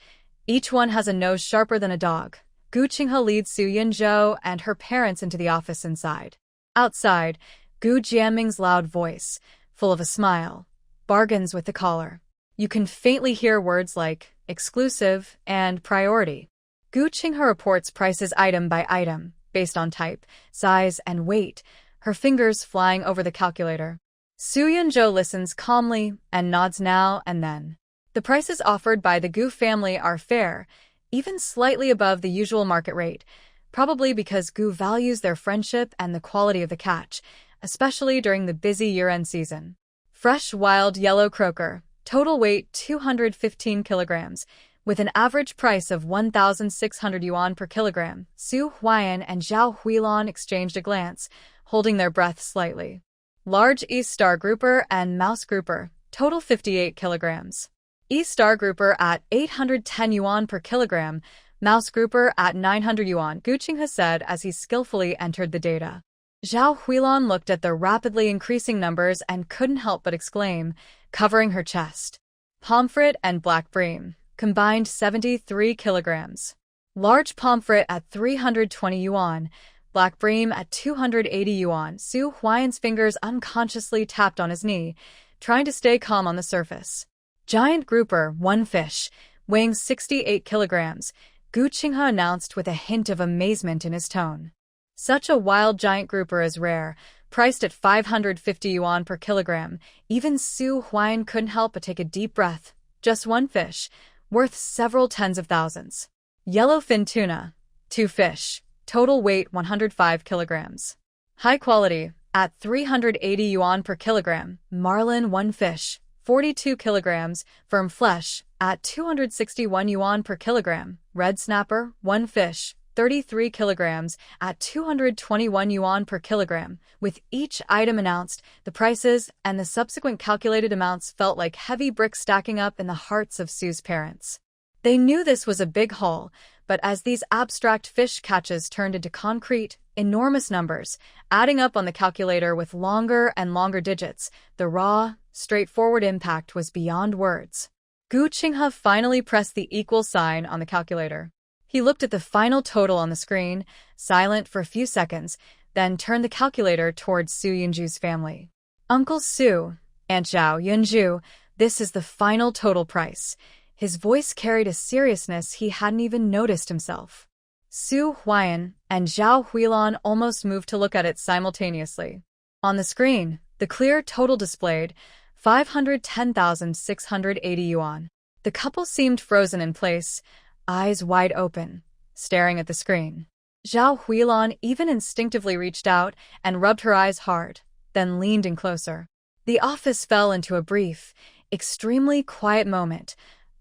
Each one has a nose sharper than a dog. Gu Qinghe leads Su Yunzhou and her parents into the office inside. Outside, Gu Jianming's loud voice, full of a smile, bargains with the caller. You can faintly hear words like exclusive and priority. Gu Qinghe reports prices item by item, based on type, size, and weight, her fingers flying over the calculator. Su Yunzhou listens calmly and nods now and then. The prices offered by the Gu family are fair, even slightly above the usual market rate, probably because Gu values their friendship and the quality of the catch, especially during the busy year-end season. Fresh wild yellow croaker, total weight 215 kilograms, with an average price of 1,600 yuan per kilogram. Su Huayan and Zhao Huilan exchanged a glance, holding their breath slightly. Large East Star grouper and mouse grouper, total 58 kilograms. East Star grouper at 810 yuan per kilogram, mouse grouper at 900 yuan, Gu Qinghe said as he skillfully entered the data. Zhao Huilan looked at the rapidly increasing numbers and couldn't help but exclaim, covering her chest. Pomfret and black bream, combined 73 kilograms. Large pomfret at 320 yuan, black bream at 280 yuan. Su Huayan's fingers unconsciously tapped on his knee, trying to stay calm on the surface. Giant grouper, one fish, weighing 68 kilograms, Gu Qinghe announced with a hint of amazement in his tone. Such a wild giant grouper is rare, priced at 550 yuan per kilogram. Even Su Huayan couldn't help but take a deep breath. Just one fish, worth several tens of thousands. Yellowfin tuna, two fish, total weight 105 kilograms. High quality, at 380 yuan per kilogram. Marlin, one fish, 42 kilograms, firm flesh, at 261 yuan per kilogram. Red snapper, one fish, 33 kilograms, at 221 yuan per kilogram. With each item announced, the prices and the subsequent calculated amounts felt like heavy bricks stacking up in the hearts of Sue's parents. They knew this was a big haul, but as these abstract fish catches turned into concrete, enormous numbers, adding up on the calculator with longer and longer digits, the raw, straightforward impact was beyond words. Gu Qinghe finally pressed the equal sign on the calculator. He looked at the final total on the screen, silent for a few seconds, then turned the calculator towards Su Yunzhu's family. Uncle Su, Aunt Zhao Yunzhu, this is the final total price. His voice carried a seriousness he hadn't even noticed himself. Su Huayan and Zhao Huilan almost moved to look at it simultaneously. On the screen, the clear total displayed 510,680 yuan. The couple seemed frozen in place, eyes wide open, staring at the screen. Zhao Huilan even instinctively reached out and rubbed her eyes hard, then leaned in closer. The office fell into a brief, extremely quiet moment,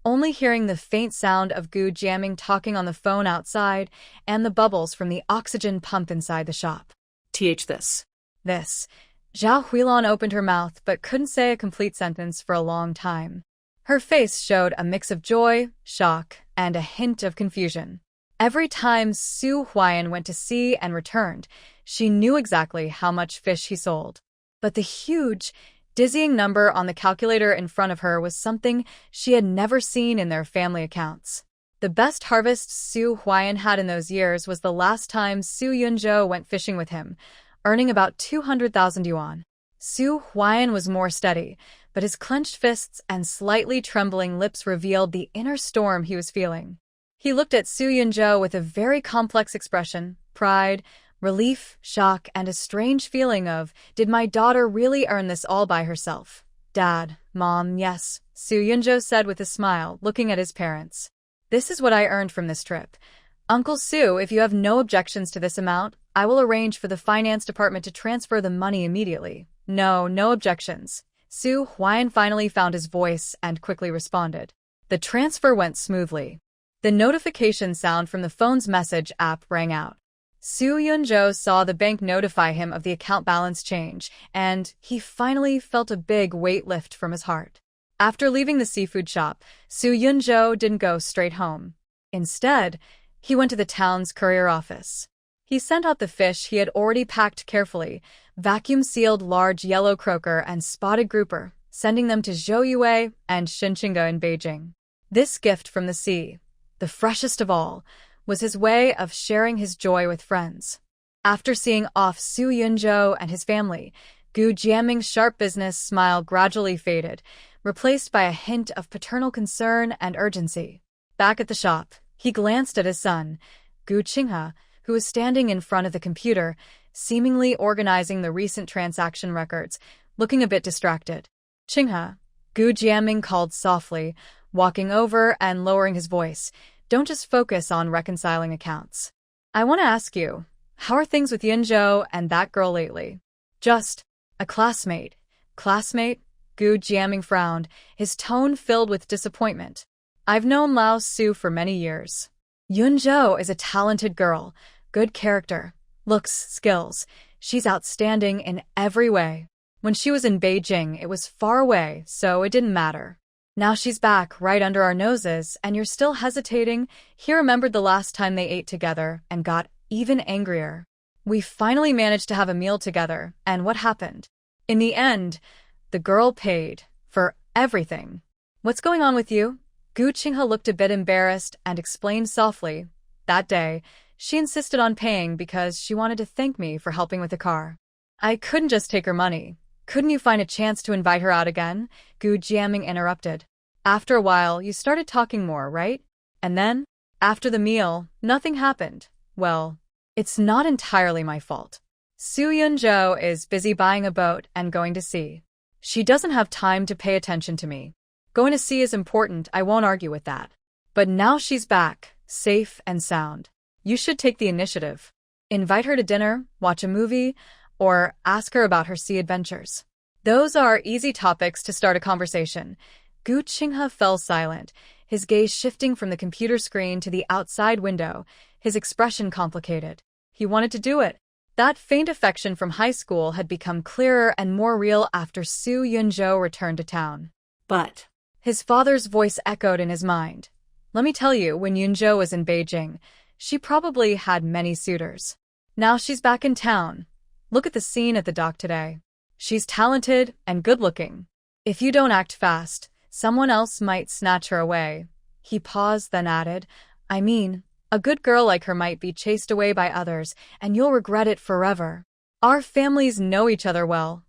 only hearing the faint sound of Gu Jianming talking on the phone outside and the bubbles from the oxygen pump inside the shop. This. Zhao Huilan opened her mouth but couldn't say a complete sentence for a long time. Her face showed a mix of joy, shock, and a hint of confusion. Every time Su Huayan went to see and returned, she knew exactly how much fish he sold. But the huge, dizzying number on the calculator in front of her was something she had never seen in their family accounts. The best harvest Su Huayan had in those years was the last time Su Yunzhou went fishing with him, earning about 200,000 yuan. Su Huayan was more steady, but his clenched fists and slightly trembling lips revealed the inner storm he was feeling. He looked at Su Yunzhou with a very complex expression, pride, relief, shock, and a strange feeling of, did my daughter really earn this all by herself? Dad, Mom, yes, Su Yunzhou said with a smile, looking at his parents. This is what I earned from this trip. Uncle Su, if you have no objections to this amount, I will arrange for the finance department to transfer the money immediately. No objections. Su Huayan finally found his voice and quickly responded. The transfer went smoothly. The notification sound from the phone's message app rang out. Su Yunzhou saw the bank notify him of the account balance change, and he finally felt a big weight lift from his heart. After leaving the seafood shop, Su Yunzhou didn't go straight home. Instead, he went to the town's courier office. He sent out the fish he had already packed carefully, vacuum-sealed large yellow croaker and spotted grouper, sending them to Zhou and Xinqinga in Beijing. This gift from the sea, the freshest of all, was his way of sharing his joy with friends. After seeing off Su Yunzhou and his family, Gu Jiaming's sharp business smile gradually faded, replaced by a hint of paternal concern and urgency. Back at the shop, he glanced at his son, Gu Qinghe, who was standing in front of the computer, seemingly organizing the recent transaction records, looking a bit distracted. Qinghe, Gu Jiaming called softly, walking over and lowering his voice. Don't just focus on reconciling accounts. I want to ask you, how are things with Yunzhou and that girl lately? Just a classmate. Classmate? Gu Jiaming frowned, his tone filled with disappointment. I've known Lao Su for many years. Yunzhou is a talented girl, good character, looks, skills. She's outstanding in every way. When she was in Beijing, it was far away, so it didn't matter. Now she's back right under our noses, and you're still hesitating? He remembered the last time they ate together and got even angrier. We finally managed to have a meal together, and what happened? In the end, the girl paid for everything. What's going on with you? Gu Qinghe looked a bit embarrassed and explained softly. That day, she insisted on paying because she wanted to thank me for helping with the car. I couldn't just take her money. Couldn't you find a chance to invite her out again? Gu Jiaming interrupted. After a while, you started talking more, right? And then, after the meal, nothing happened. Well, it's not entirely my fault. Su Yunzhou is busy buying a boat and going to sea. She doesn't have time to pay attention to me. Going to sea is important, I won't argue with that. But now she's back, safe and sound. You should take the initiative. Invite her to dinner, watch a movie, or ask her about her sea adventures. Those are easy topics to start a conversation. Gu Qinghe fell silent, his gaze shifting from the computer screen to the outside window, his expression complicated. He wanted to do it. That faint affection from high school had become clearer and more real after Su Yunzhou returned to town. But his father's voice echoed in his mind. Let me tell you, when Yunzhou was in Beijing, she probably had many suitors. Now she's back in town. Look at the scene at the dock today. She's talented and good-looking. If you don't act fast, someone else might snatch her away. He paused, then added, I mean, a good girl like her might be chased away by others, and you'll regret it forever. Our families know each other well.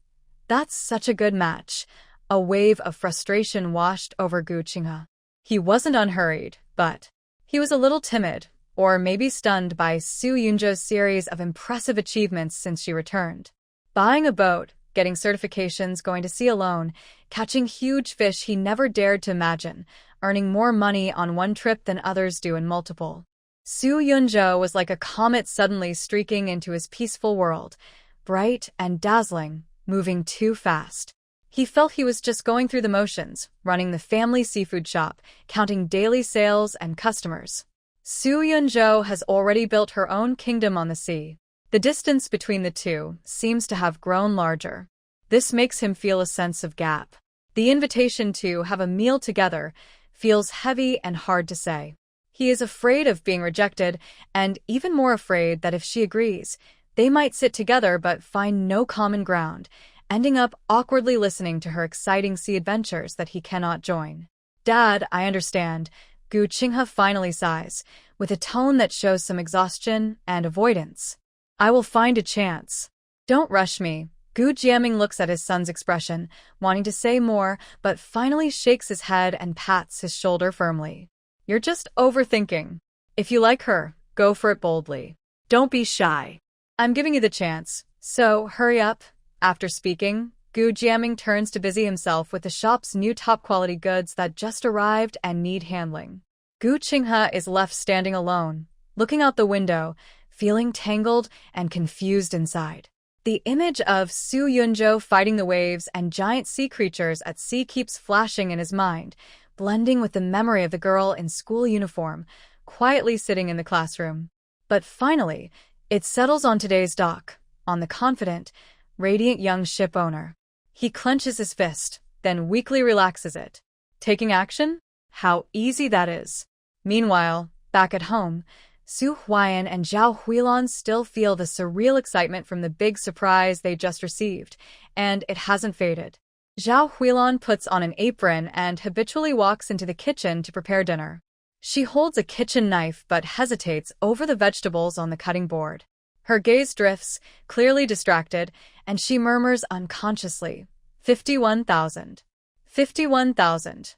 That's such a good match. A wave of frustration washed over Gu Qinghe. He wasn't unhurried, but he was a little timid, or maybe stunned by Su Yunzhou's series of impressive achievements since she returned. Buying a boat, getting certifications, going to sea alone, catching huge fish he never dared to imagine, earning more money on one trip than others do in multiple. Su Yunzhou was like a comet suddenly streaking into his peaceful world, bright and dazzling, moving too fast. He felt he was just going through the motions, running the family seafood shop, counting daily sales and customers. Su Yunzhou has already built her own kingdom on the sea. The distance between the two seems to have grown larger. This makes him feel a sense of gap. The invitation to have a meal together feels heavy and hard to say. He is afraid of being rejected, and even more afraid that if she agrees, they might sit together but find no common ground, ending up awkwardly listening to her exciting sea adventures that he cannot join. Dad, I understand. Gu Qinghe finally sighs, with a tone that shows some exhaustion and avoidance. I will find a chance. Don't rush me. Gu Jiaming looks at his son's expression, wanting to say more, but finally shakes his head and pats his shoulder firmly. You're just overthinking. If you like her, go for it boldly. Don't be shy. I'm giving you the chance, so hurry up. After speaking, Gu Jiaming turns to busy himself with the shop's new top-quality goods that just arrived and need handling. Gu Qinghe is left standing alone, looking out the window, feeling tangled and confused inside. The image of Su Yunzhou fighting the waves and giant sea creatures at sea keeps flashing in his mind, blending with the memory of the girl in school uniform, quietly sitting in the classroom. But finally, it settles on today's dock, on the confident, radiant young ship owner. He clenches his fist, then weakly relaxes it. Taking action? How easy that is. Meanwhile, back at home, Su Huyan and Zhao Huilan still feel the surreal excitement from the big surprise they just received, and it hasn't faded. Zhao Huilan puts on an apron and habitually walks into the kitchen to prepare dinner. She holds a kitchen knife but hesitates over the vegetables on the cutting board. Her gaze drifts, clearly distracted, and she murmurs unconsciously, 51,000. 51,000.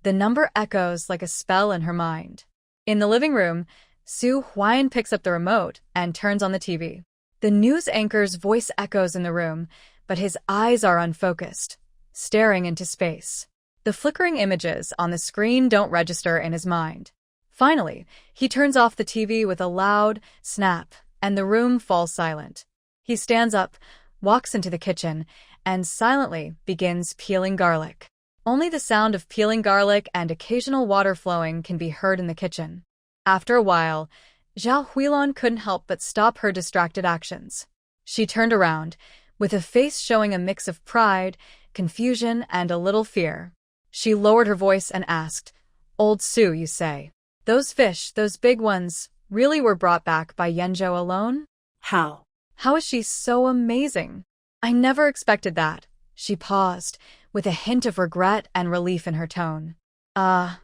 The number echoes like a spell in her mind. In the living room, Su Huyan picks up the remote and turns on the TV. The news anchor's voice echoes in the room, but his eyes are unfocused, staring into space. The flickering images on the screen don't register in his mind. Finally, he turns off the TV with a loud snap, and the room falls silent. He stands up, walks into the kitchen, and silently begins peeling garlic. Only the sound of peeling garlic and occasional water flowing can be heard in the kitchen. After a while, Zhao Huilan couldn't help but stop her distracted actions. She turned around, with a face showing a mix of pride, confusion, and a little fear. She lowered her voice and asked, "Old Su, you say? Those fish, those big ones, really were brought back by Yanzhou alone? How? How is she so amazing? I never expected that." She paused, with a hint of regret and relief in her tone.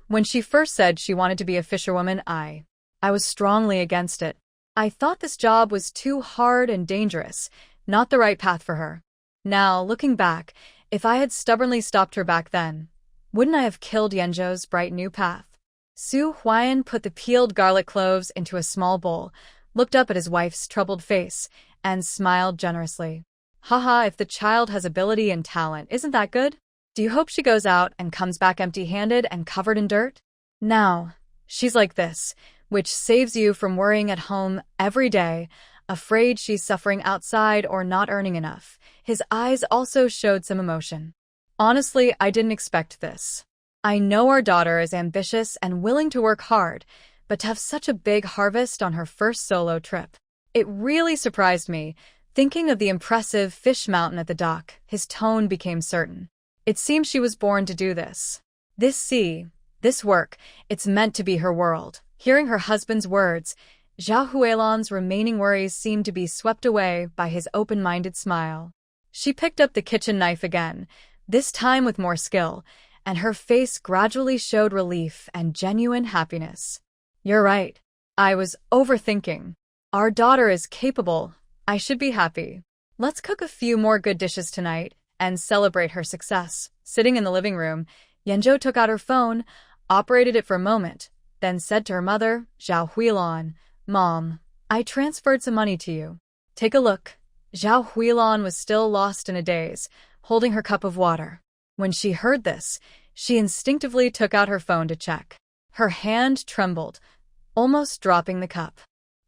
When she first said she wanted to be a fisherwoman, I was strongly against it. I thought this job was too hard and dangerous, not the right path for her. Now, looking back, if I had stubbornly stopped her back then, wouldn't I have killed Yanzhou's bright new path? Su Huyan put the peeled garlic cloves into a small bowl, looked up at his wife's troubled face, and smiled generously. Haha, if the child has ability and talent, isn't that good? Do you hope she goes out and comes back empty-handed and covered in dirt? Now, she's like this, which saves you from worrying at home every day, afraid she's suffering outside or not earning enough. His eyes also showed some emotion. Honestly, I didn't expect this. I know our daughter is ambitious and willing to work hard, but to have such a big harvest on her first solo trip. It really surprised me. Thinking of the impressive fish mountain at the dock, his tone became certain. It seems she was born to do this. This sea, this work, it's meant to be her world. Hearing her husband's words, Zhao Huilan's remaining worries seemed to be swept away by his open-minded smile. She picked up the kitchen knife again, this time with more skill, and her face gradually showed relief and genuine happiness. You're right. I was overthinking. Our daughter is capable. I should be happy. Let's cook a few more good dishes tonight and celebrate her success. Sitting in the living room, Yanzhou took out her phone, operated it for a moment, then said to her mother, Zhao Huilan, "Mom, I transferred some money to you. Take a look." Zhao Huilan was still lost in a daze, holding her cup of water. When she heard this, she instinctively took out her phone to check. Her hand trembled, almost dropping the cup.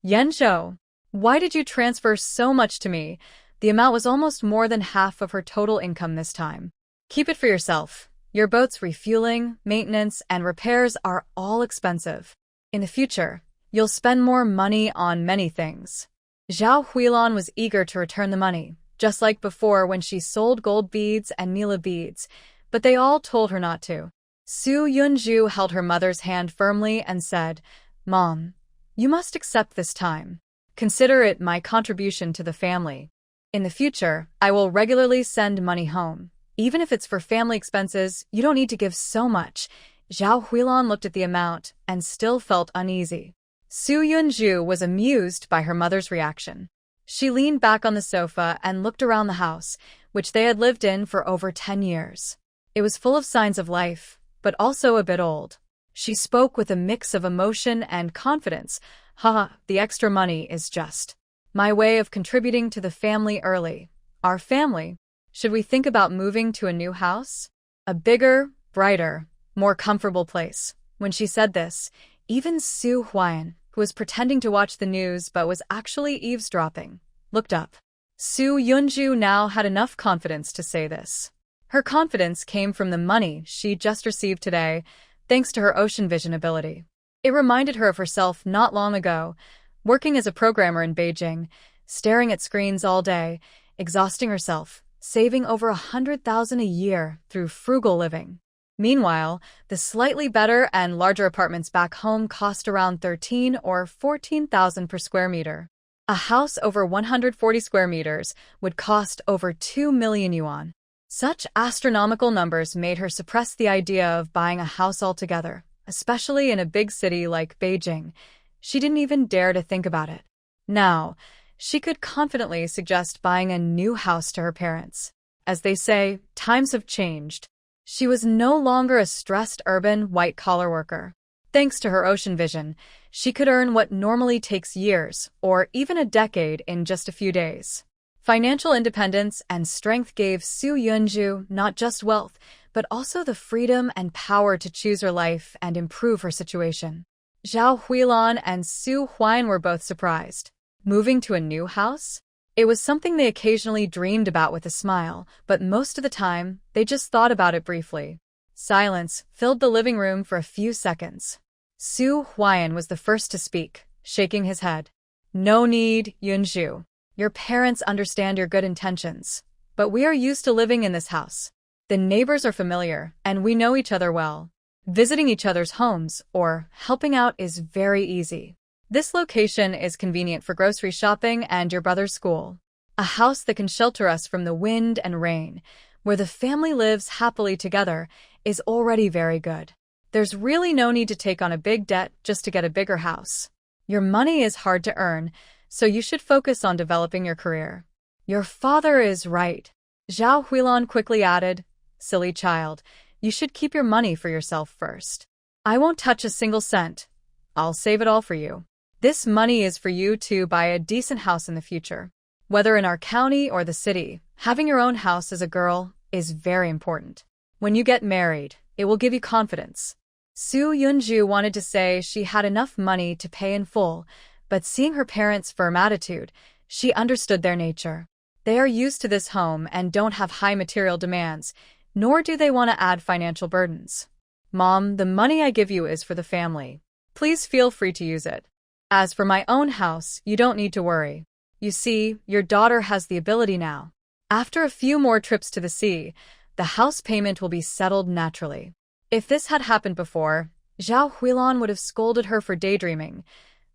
"Yanzhou, why did you transfer so much to me?" The amount was almost more than half of her total income this time. "Keep it for yourself. Your boat's refueling, maintenance, and repairs are all expensive. In the future, you'll spend more money on many things." Zhao Huilan was eager to return the money, just like before when she sold gold beads and Mila beads, but they all told her not to. Su Yunju held her mother's hand firmly and said, "Mom, you must accept this time. Consider it my contribution to the family. In the future, I will regularly send money home. Even if it's for family expenses, you don't need to give so much." Zhao Huilan looked at the amount and still felt uneasy. Su Yunju was amused by her mother's reaction. She leaned back on the sofa and looked around the house, which they had lived in for over 10 years. It was full of signs of life, but also a bit old. She spoke with a mix of emotion and confidence. The extra money is just my way of contributing to the family early. Our family. Should we think about moving to a new house? A bigger, brighter, more comfortable place." When she said this, even Su Huyan, who was pretending to watch the news but was actually eavesdropping, looked up. Su Yunju now had enough confidence to say this. Her confidence came from the money she just received today, thanks to her ocean vision ability. It reminded her of herself not long ago, working as a programmer in Beijing, staring at screens all day, exhausting herself, saving over 100,000 a year through frugal living. Meanwhile, the slightly better and larger apartments back home cost around 13 or 14,000 per square meter. A house over 140 square meters would cost over 2 million yuan. Such astronomical numbers made her suppress the idea of buying a house altogether, especially in a big city like Beijing. She didn't even dare to think about it. Now, she could confidently suggest buying a new house to her parents. As they say, times have changed. She was no longer a stressed urban white-collar worker. Thanks to her ocean vision, she could earn what normally takes years, or even a decade, in just a few days. Financial independence and strength gave Su Yunju not just wealth, but also the freedom and power to choose her life and improve her situation. Zhao Huilan and Su Huayan were both surprised. Moving to a new house? It was something they occasionally dreamed about with a smile, but most of the time, they just thought about it briefly. Silence filled the living room for a few seconds. Su Huayan was the first to speak, shaking his head. No need, Yunju. Your parents understand your good intentions, but we are used to living in this house. The neighbors are familiar, and we know each other well. Visiting each other's homes or helping out is very easy. This location is convenient for grocery shopping and your brother's school. A house that can shelter us from the wind and rain, where the family lives happily together, is already very good. There's really no need to take on a big debt just to get a bigger house. Your money is hard to earn, so you should focus on developing your career. Your father is right. Zhao Huilan quickly added, Silly child, you should keep your money for yourself first. I won't touch a single cent. I'll save it all for you. This money is for you to buy a decent house in the future. Whether in our county or the city, having your own house as a girl is very important. When you get married, it will give you confidence. Su Yunju wanted to say she had enough money to pay in full, but seeing her parents' firm attitude, she understood their nature. They are used to this home and don't have high material demands, nor do they want to add financial burdens. Mom, the money I give you is for the family. Please feel free to use it. As for my own house, you don't need to worry. You see, your daughter has the ability now. After a few more trips to the sea, the house payment will be settled naturally. If this had happened before, Zhao Huilan would have scolded her for daydreaming.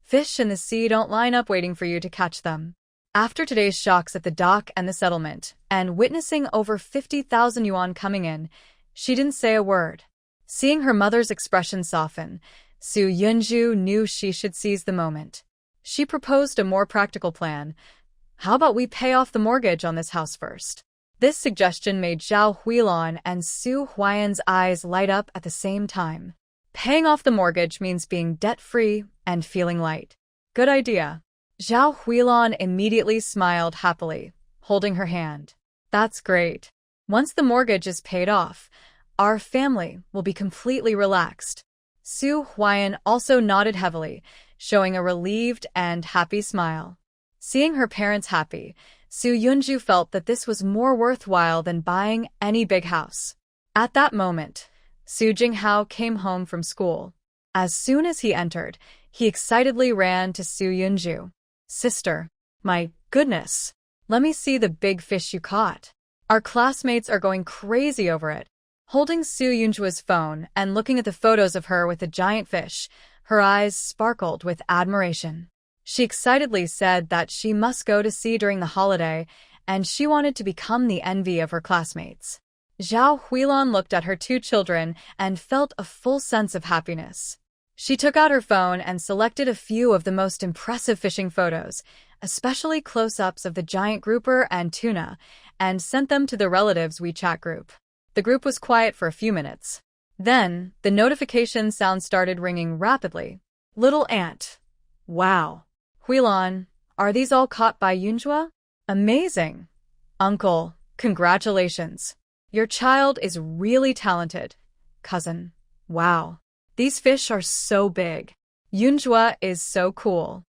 Fish in the sea don't line up waiting for you to catch them. After today's shocks at the dock and the settlement, and witnessing over 50,000 yuan coming in, she didn't say a word. Seeing her mother's expression soften, Su Yunju knew she should seize the moment. She proposed a more practical plan. How about we pay off the mortgage on this house first? This suggestion made Zhao Huilan and Su Huayan's eyes light up at the same time. Paying off the mortgage means being debt-free and feeling light. Good idea. Zhao Huilan immediately smiled happily, holding her hand. That's great. Once the mortgage is paid off, our family will be completely relaxed. Su Huayan also nodded heavily, showing a relieved and happy smile. Seeing her parents happy, Su Yunju felt that this was more worthwhile than buying any big house. At that moment, Su Jinghao came home from school. As soon as he entered, he excitedly ran to Su Yunju. Sister, my goodness, let me see the big fish you caught. Our classmates are going crazy over it. Holding Su Yunju's phone and looking at the photos of her with the giant fish, her eyes sparkled with admiration. She excitedly said that she must go to sea during the holiday, and she wanted to become the envy of her classmates. Zhao Huilan looked at her two children and felt a full sense of happiness. She took out her phone and selected a few of the most impressive fishing photos, especially close-ups of the giant grouper and tuna, and sent them to the relatives' WeChat group. The group was quiet for a few minutes. Then, the notification sound started ringing rapidly. Little Ant. Wow. Huilan, are these all caught by Yunjua? Amazing. Uncle, congratulations. Your child is really talented. Cousin. Wow. These fish are so big. Yunjua is so cool.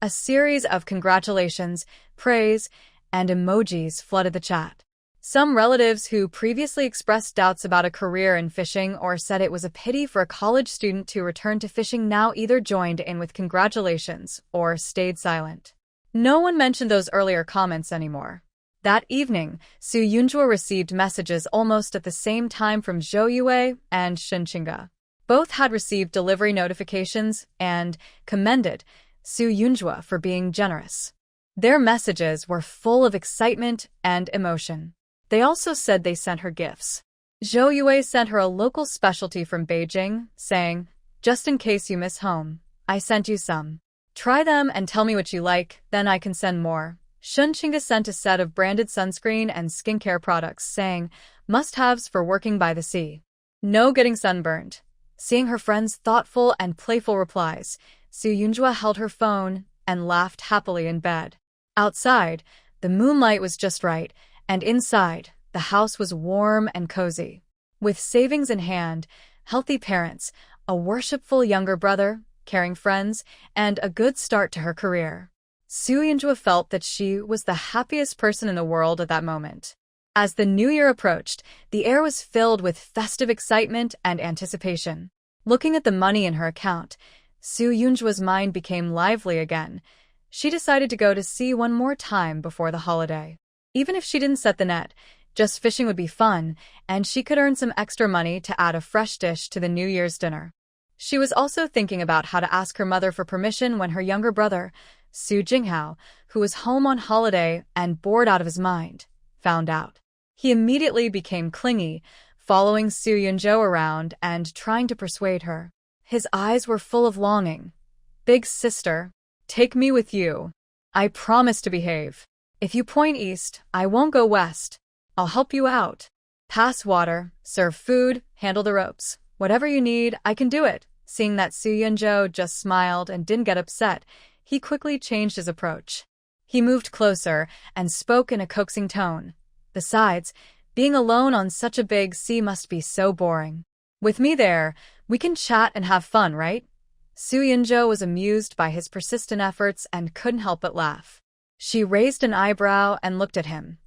A series of congratulations, praise, and emojis flooded the chat. Some relatives who previously expressed doubts about a career in fishing or said it was a pity for a college student to return to fishing now either joined in with congratulations or stayed silent. No one mentioned those earlier comments anymore. That evening, Su Yunjua received messages almost at the same time from Zhou Yue and Shen Qingge. Both had received delivery notifications and commended Su Yunjua for being generous. Their messages were full of excitement and emotion. They also said they sent her gifts. Zhou Yue sent her a local specialty from Beijing, saying, "Just in case you miss home, I sent you some. Try them and tell me what you like, then I can send more." Shen Qingge sent a set of branded sunscreen and skincare products, saying, "Must-haves for working by the sea. No getting sunburned." Seeing her friend's thoughtful and playful replies, Su Yunjua held her phone and laughed happily in bed. Outside, the moonlight was just right, and inside, the house was warm and cozy. With savings in hand, healthy parents, a worshipful younger brother, caring friends, and a good start to her career, Su Yunjua felt that she was the happiest person in the world at that moment. As the new year approached, the air was filled with festive excitement and anticipation. Looking at the money in her account, Su Yunjua's mind became lively again. She decided to go to sea one more time before the holiday. Even if she didn't set the net, just fishing would be fun, and she could earn some extra money to add a fresh dish to the New Year's dinner. She was also thinking about how to ask her mother for permission when her younger brother, Su Jinghao, who was home on holiday and bored out of his mind, found out. He immediately became clingy, following Su Yunzhou around and trying to persuade her. His eyes were full of longing. "Big sister, take me with you. I promise to behave. If you point east, I won't go west. I'll help you out. Pass water, serve food, handle the ropes. Whatever you need, I can do it." Seeing that Su Yunzhou just smiled and didn't get upset, he quickly changed his approach. He moved closer and spoke in a coaxing tone. "Besides, being alone on such a big sea must be so boring. With me there, we can chat and have fun, right?" Su Yunzhou was amused by his persistent efforts and couldn't help but laugh. She raised an eyebrow and looked at him.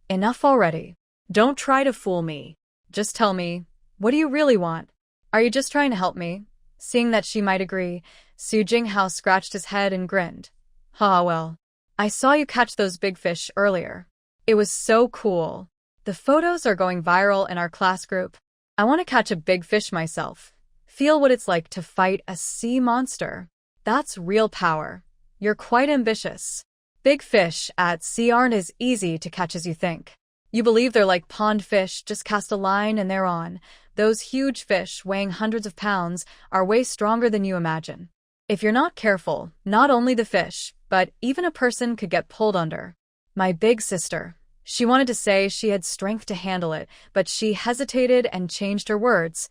"Enough already. Don't try to fool me. Just tell me, what do you really want? Are you just trying to help me?" Seeing that she might agree, Su Jinghao scratched his head and grinned. "Ha, well, I saw you catch those big fish earlier. It was so cool. The photos are going viral in our class group. I want to catch a big fish myself. Feel what it's like to fight a sea monster. That's real power. You're quite ambitious. Big fish at sea aren't as easy to catch as you think. You believe they're like pond fish, just cast a line and they're on. Those huge fish, weighing hundreds of pounds, are way stronger than you imagine. If you're not careful, not only the fish, but even a person could get pulled under." "My big sister." She wanted to say she had strength to handle it, but she hesitated and changed her words.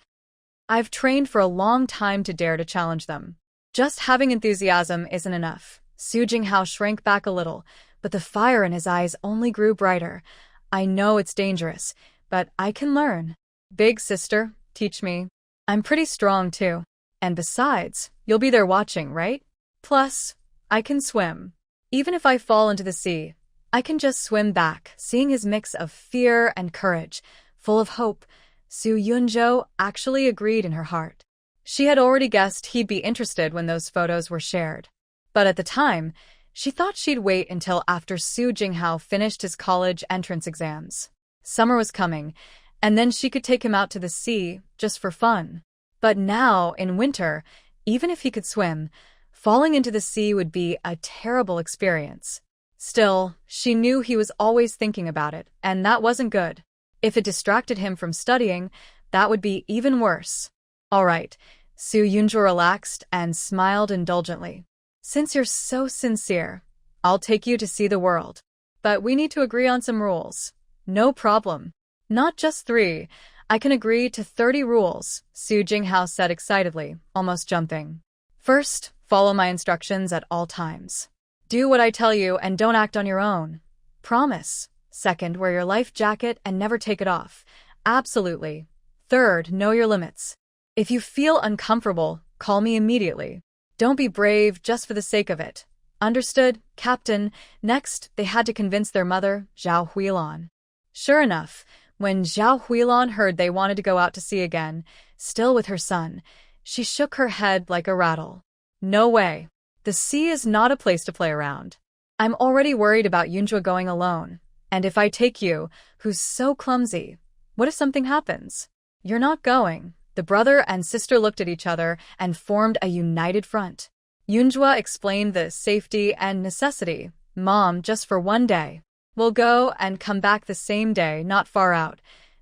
"I've trained for a long time to dare to challenge them. Just having enthusiasm isn't enough." Su Jinghao shrank back a little, but the fire in his eyes only grew brighter. "I know it's dangerous, but I can learn. Big sister, teach me. I'm pretty strong too. And besides, you'll be there watching, right? Plus, I can swim. Even if I fall into the sea, I can just swim back." Seeing his mix of fear and courage, full of hope, Su Yunzhou actually agreed in her heart. She had already guessed he'd be interested when those photos were shared. But at the time, she thought she'd wait until after Su Jinghao finished his college entrance exams. Summer was coming, and then she could take him out to the sea just for fun. But now, in winter, even if he could swim, falling into the sea would be a terrible experience. Still, she knew he was always thinking about it, and that wasn't good. If it distracted him from studying, that would be even worse. "All right," Su Yunzhou relaxed and smiled indulgently. "Since you're so sincere, I'll take you to see the world. But we need to agree on some rules." "No problem. Not just 3. I can agree to 30 rules," Su Jinghao said excitedly, almost jumping. "First, follow my instructions at all times. Do what I tell you and don't act on your own. Promise. Second, wear your life jacket and never take it off. Absolutely. Third, know your limits. If you feel uncomfortable, call me immediately. Don't be brave just for the sake of it. Understood, Captain?" Next, they had to convince their mother, Zhao Huilan. Sure enough, when Zhao Huilan heard they wanted to go out to sea again, still with her son, she shook her head like a rattle. "No way. The sea is not a place to play around. I'm already worried about Yunjua going alone. And if I take you, who's so clumsy? What if something happens? You're not going. The brother and sister looked at each other and formed a united front. Yunjua explained the safety and necessity. Mom, just for one day. We'll go and come back the same day, not far out.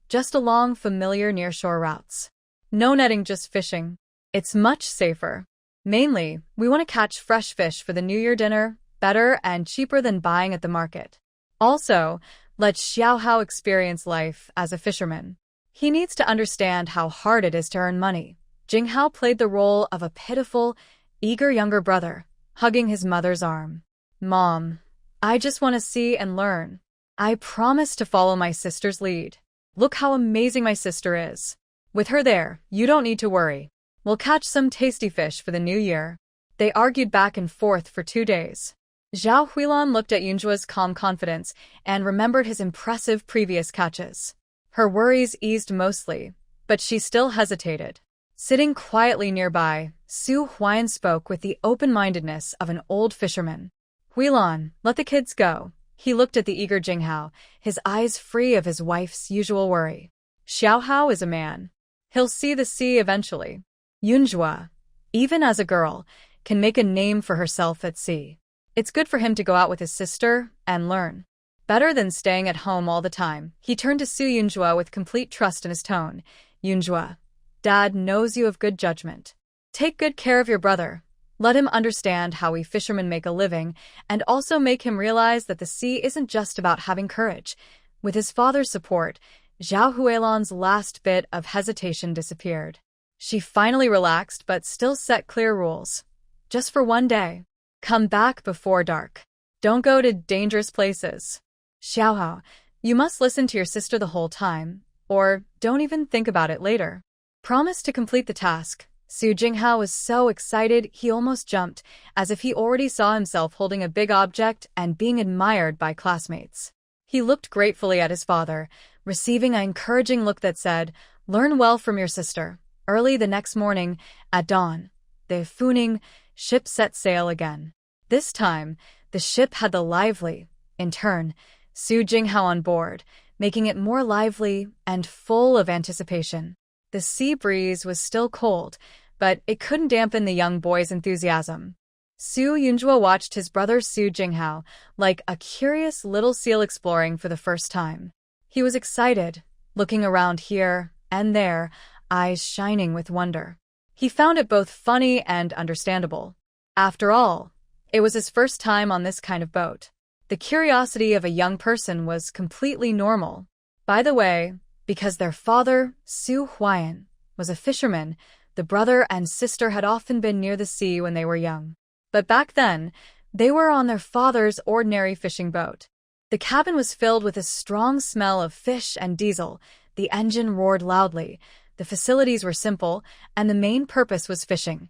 Just along familiar nearshore routes. No netting, just fishing. It's much safer. Mainly, we want to catch fresh fish for the New Year dinner, better and cheaper than buying at the market. Also, let Xiaohao experience life as a fisherman. He needs to understand how hard it is to earn money. Jinghao played the role of a pitiful, eager younger brother, hugging his mother's arm. Mom, I just want to see and learn. I promise to follow my sister's lead. Look how amazing my sister is. With her there, you don't need to worry. We'll catch some tasty fish for the new year. They argued back and forth for 2 days. Zhao Huilan looked at Yunjua's calm confidence and remembered his impressive previous catches. Her worries eased mostly, but she still hesitated. Sitting quietly nearby, Su Huan spoke with the open-mindedness of an old fisherman. Huilan, let the kids go. He looked at the eager Jinghao, his eyes free of his wife's usual worry. Xiaohao is a man. He'll see the sea eventually. Yunjua, even as a girl, can make a name for herself at sea. It's good for him to go out with his sister and learn. Better than staying at home all the time. He turned to Su Yunjua with complete trust in his tone. Yunjua, Dad knows you have good judgment. Take good care of your brother. Let him understand how we fishermen make a living, and also make him realize that the sea isn't just about having courage. With his father's support, Zhao Huilan's last bit of hesitation disappeared. She finally relaxed but still set clear rules. Just for one day. Come back before dark. Don't go to dangerous places. Xiaohao, you must listen to your sister the whole time, or don't even think about it later. Promise to complete the task. Su Jinghao was so excited he almost jumped, as if he already saw himself holding a big object and being admired by classmates. He looked gratefully at his father, receiving an encouraging look that said, "Learn well from your sister." Early the next morning, at dawn, the Funing ship set sail again. This time, the ship had the lively, in turn, Su Jinghao on board, making it more lively and full of anticipation. The sea breeze was still cold, but it couldn't dampen the young boy's enthusiasm. Su Yunjua watched his brother Su Jinghao like a curious little seal exploring for the first time. He was excited, looking around here and there, eyes shining with wonder. He found it both funny and understandable. After all, it was his first time on this kind of boat. The curiosity of a young person was completely normal. By the way, because their father, Su Huan, was a fisherman, the brother and sister had often been near the sea when they were young. But back then, they were on their father's ordinary fishing boat. The cabin was filled with a strong smell of fish and diesel. The engine roared loudly. The facilities were simple, and the main purpose was fishing.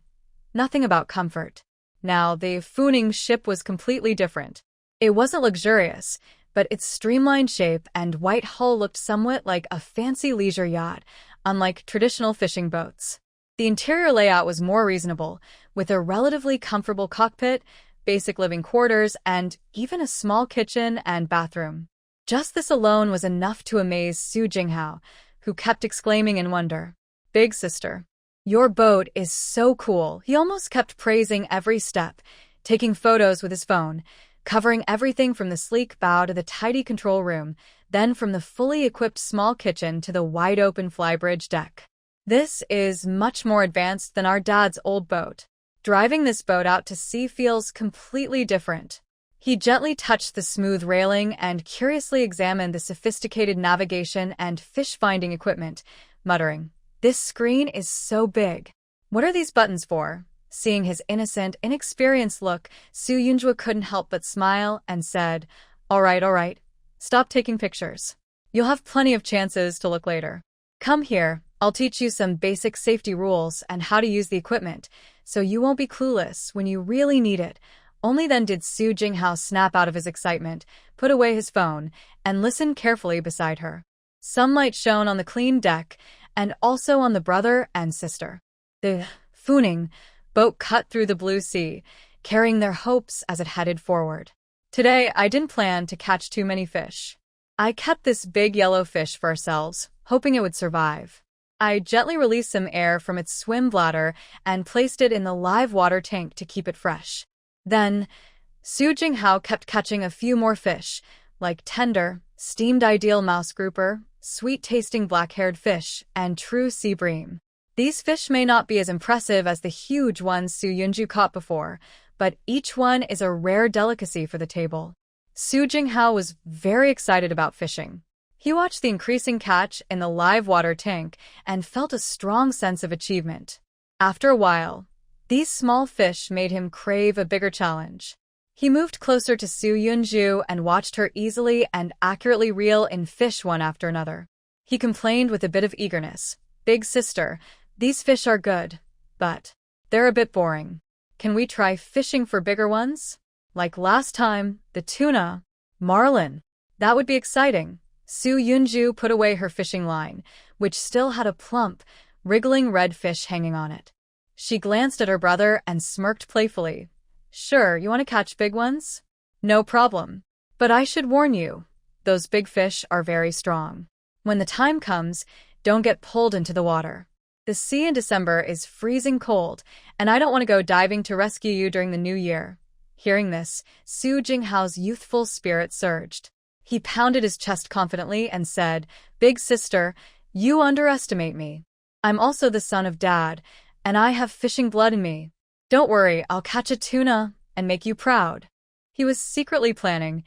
Nothing about comfort. Now, the Funing ship was completely different. It wasn't luxurious, but its streamlined shape and white hull looked somewhat like a fancy leisure yacht, unlike traditional fishing boats. The interior layout was more reasonable, with a relatively comfortable cockpit, basic living quarters, and even a small kitchen and bathroom. Just this alone was enough to amaze Su Jinghao, who kept exclaiming in wonder, "Big sister, your boat is so cool." He almost kept praising every step, taking photos with his phone, covering everything from the sleek bow to the tidy control room, then from the fully equipped small kitchen to the wide-open flybridge deck. This is much more advanced than our dad's old boat. Driving this boat out to sea feels completely different. He gently touched the smooth railing and curiously examined the sophisticated navigation and fish-finding equipment, muttering, "This screen is so big. What are these buttons for?" Seeing his innocent, inexperienced look, Su Yunjua couldn't help but smile and said, all right. Stop taking pictures. You'll have plenty of chances to look later. Come here, I'll teach you some basic safety rules and how to use the equipment, so you won't be clueless when you really need it." Only then did Su Jinghao snap out of his excitement, put away his phone, and listen carefully beside her. Sunlight shone on the clean deck, and also on the brother and sister. The Funing boat cut through the blue sea, carrying their hopes as it headed forward. "Today, I didn't plan to catch too many fish. I kept this big yellow fish for ourselves, hoping it would survive. I gently released some air from its swim bladder and placed it in the live water tank to keep it fresh. Then, Su Jinghao kept catching a few more fish, like tender, steamed ideal mouse grouper, sweet-tasting black-haired fish, and true sea bream. These fish may not be as impressive as the huge ones Su Yunju caught before, but each one is a rare delicacy for the table. Su Jinghao was very excited about fishing. He watched the increasing catch in the live water tank and felt a strong sense of achievement. After a while, these small fish made him crave a bigger challenge. He moved closer to Su Yunju and watched her easily and accurately reel in fish one after another. He complained with a bit of eagerness, "Big sister, these fish are good, but they're a bit boring. Can we try fishing for bigger ones? Like last time, the tuna, marlin. That would be exciting." Su Yunju put away her fishing line, which still had a plump, wriggling red fish hanging on it. She glanced at her brother and smirked playfully. "Sure, you want to catch big ones? No problem. But I should warn you, those big fish are very strong. When the time comes, don't get pulled into the water. The sea in December is freezing cold, and I don't want to go diving to rescue you during the new year." Hearing this, Su Jinghao's youthful spirit surged. He pounded his chest confidently and said, "Big sister, you underestimate me. I'm also the son of Dad, and I have fishing blood in me. Don't worry, I'll catch a tuna and make you proud." He was secretly planning,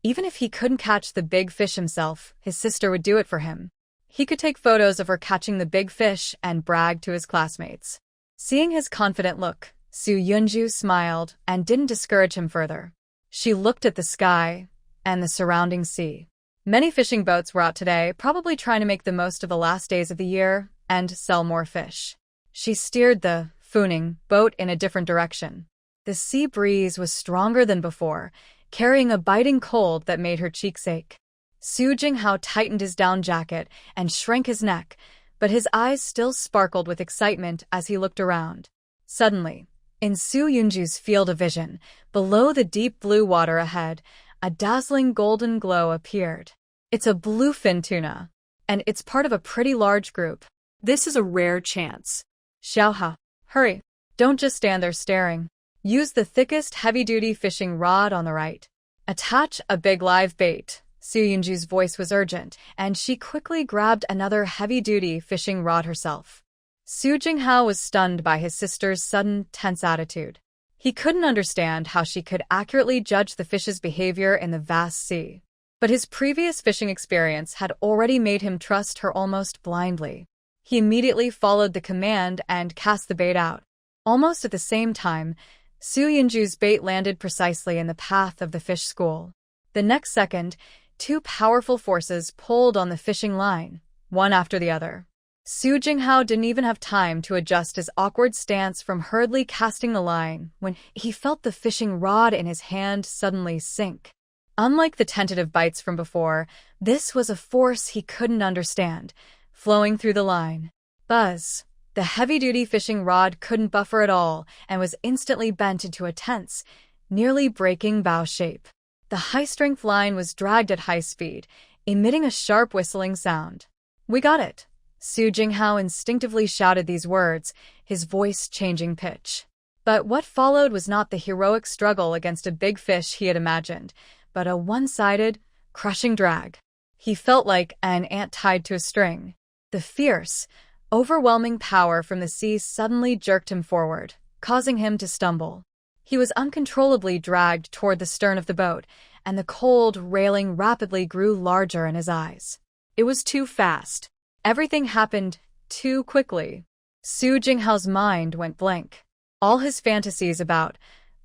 even if he couldn't catch the big fish himself, his sister would do it for him. He could take photos of her catching the big fish and brag to his classmates. Seeing his confident look, Su Yunju smiled and didn't discourage him further. She looked at the sky and the surrounding sea. Many fishing boats were out today, probably trying to make the most of the last days of the year and sell more fish. She steered the Funing boat in a different direction. The sea breeze was stronger than before, carrying a biting cold that made her cheeks ache. Su Jinghao tightened his down jacket and shrank his neck, but his eyes still sparkled with excitement as he looked around. Suddenly, in Su Yunju's field of vision, below the deep blue water ahead, a dazzling golden glow appeared. It's a bluefin tuna, and it's part of a pretty large group. This is a rare chance. Xiaoha, hurry. Don't just stand there staring. Use the thickest heavy-duty fishing rod on the right. Attach a big live bait. Su Yunju's voice was urgent, and she quickly grabbed another heavy-duty fishing rod herself. Su Jinghao was stunned by his sister's sudden, tense attitude. He couldn't understand how she could accurately judge the fish's behavior in the vast sea. But his previous fishing experience had already made him trust her almost blindly. He immediately followed the command and cast the bait out. Almost at the same time, Su Yunju's bait landed precisely in the path of the fish school. The next second, two powerful forces pulled on the fishing line, one after the other. Su Jinghao didn't even have time to adjust his awkward stance from hurriedly casting the line when he felt the fishing rod in his hand suddenly sink. Unlike the tentative bites from before, this was a force he couldn't understand, flowing through the line. Buzz! The heavy-duty fishing rod couldn't buffer at all and was instantly bent into a tense, nearly breaking bow shape. The high-strength line was dragged at high speed, emitting a sharp whistling sound. "We got it!" Su Jinghao instinctively shouted these words, his voice changing pitch. But what followed was not the heroic struggle against a big fish he had imagined, but a one-sided, crushing drag. He felt like an ant tied to a string. The fierce, overwhelming power from the sea suddenly jerked him forward, causing him to stumble. He was uncontrollably dragged toward the stern of the boat, and the cold railing rapidly grew larger in his eyes. It was too fast. Everything happened too quickly. Su Jinghao's mind went blank. All his fantasies about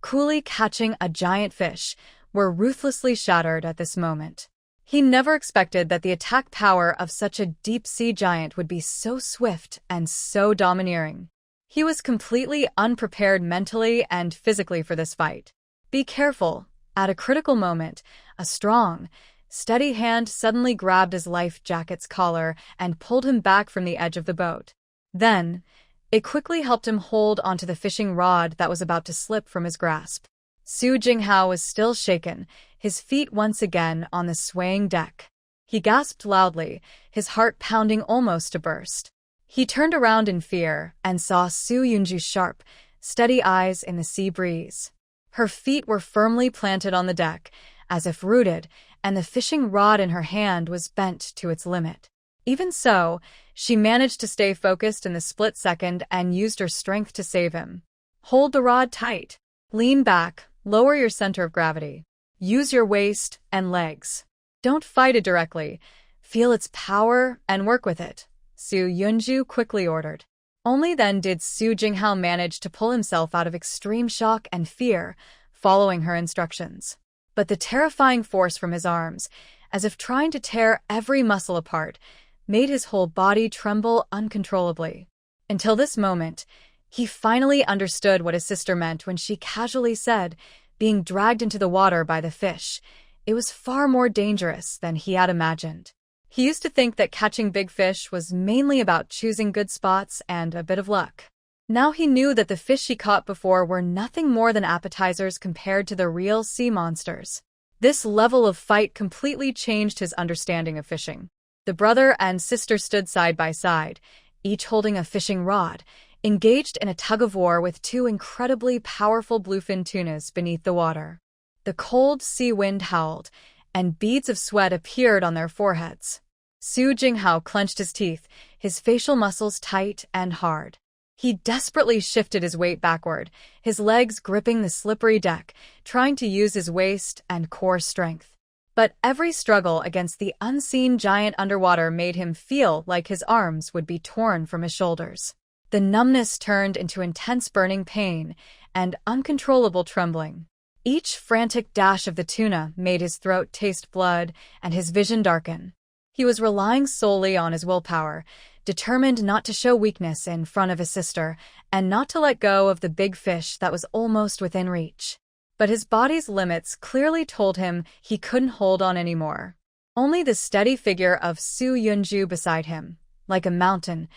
coolly catching a giant fish were ruthlessly shattered at this moment. He never expected that the attack power of such a deep-sea giant would be so swift and so domineering. He was completely unprepared mentally and physically for this fight. Be careful. At a critical moment, a strong, steady hand suddenly grabbed his life jacket's collar and pulled him back from the edge of the boat. Then, it quickly helped him hold onto the fishing rod that was about to slip from his grasp. Su Jinghao was still shaken, his feet once again on the swaying deck. He gasped loudly, his heart pounding almost to burst. He turned around in fear and saw Su Yunju's sharp, steady eyes in the sea breeze. Her feet were firmly planted on the deck, as if rooted, and the fishing rod in her hand was bent to its limit. Even so, she managed to stay focused in the split second and used her strength to save him. Hold the rod tight. Lean back, lower your center of gravity. Use your waist and legs. Don't fight it directly. Feel its power and work with it, Su Yunju quickly ordered. Only then did Su Jinghao manage to pull himself out of extreme shock and fear, following her instructions. But the terrifying force from his arms, as if trying to tear every muscle apart, made his whole body tremble uncontrollably. Until this moment, he finally understood what his sister meant when she casually said, being dragged into the water by the fish. It was far more dangerous than he had imagined. He used to think that catching big fish was mainly about choosing good spots and a bit of luck. Now he knew that the fish he caught before were nothing more than appetizers compared to the real sea monsters. This level of fight completely changed his understanding of fishing. The brother and sister stood side by side, each holding a fishing rod, engaged in a tug-of-war with two incredibly powerful bluefin tunas beneath the water. The cold sea wind howled, and beads of sweat appeared on their foreheads. Su Jinghao clenched his teeth, his facial muscles tight and hard. He desperately shifted his weight backward, his legs gripping the slippery deck, trying to use his waist and core strength. But every struggle against the unseen giant underwater made him feel like his arms would be torn from his shoulders. The numbness turned into intense burning pain and uncontrollable trembling. Each frantic dash of the tuna made his throat taste blood and his vision darken. He was relying solely on his willpower, determined not to show weakness in front of his sister and not to let go of the big fish that was almost within reach. But his body's limits clearly told him he couldn't hold on anymore. Only the steady figure of Su Yunju beside him, like a mountain,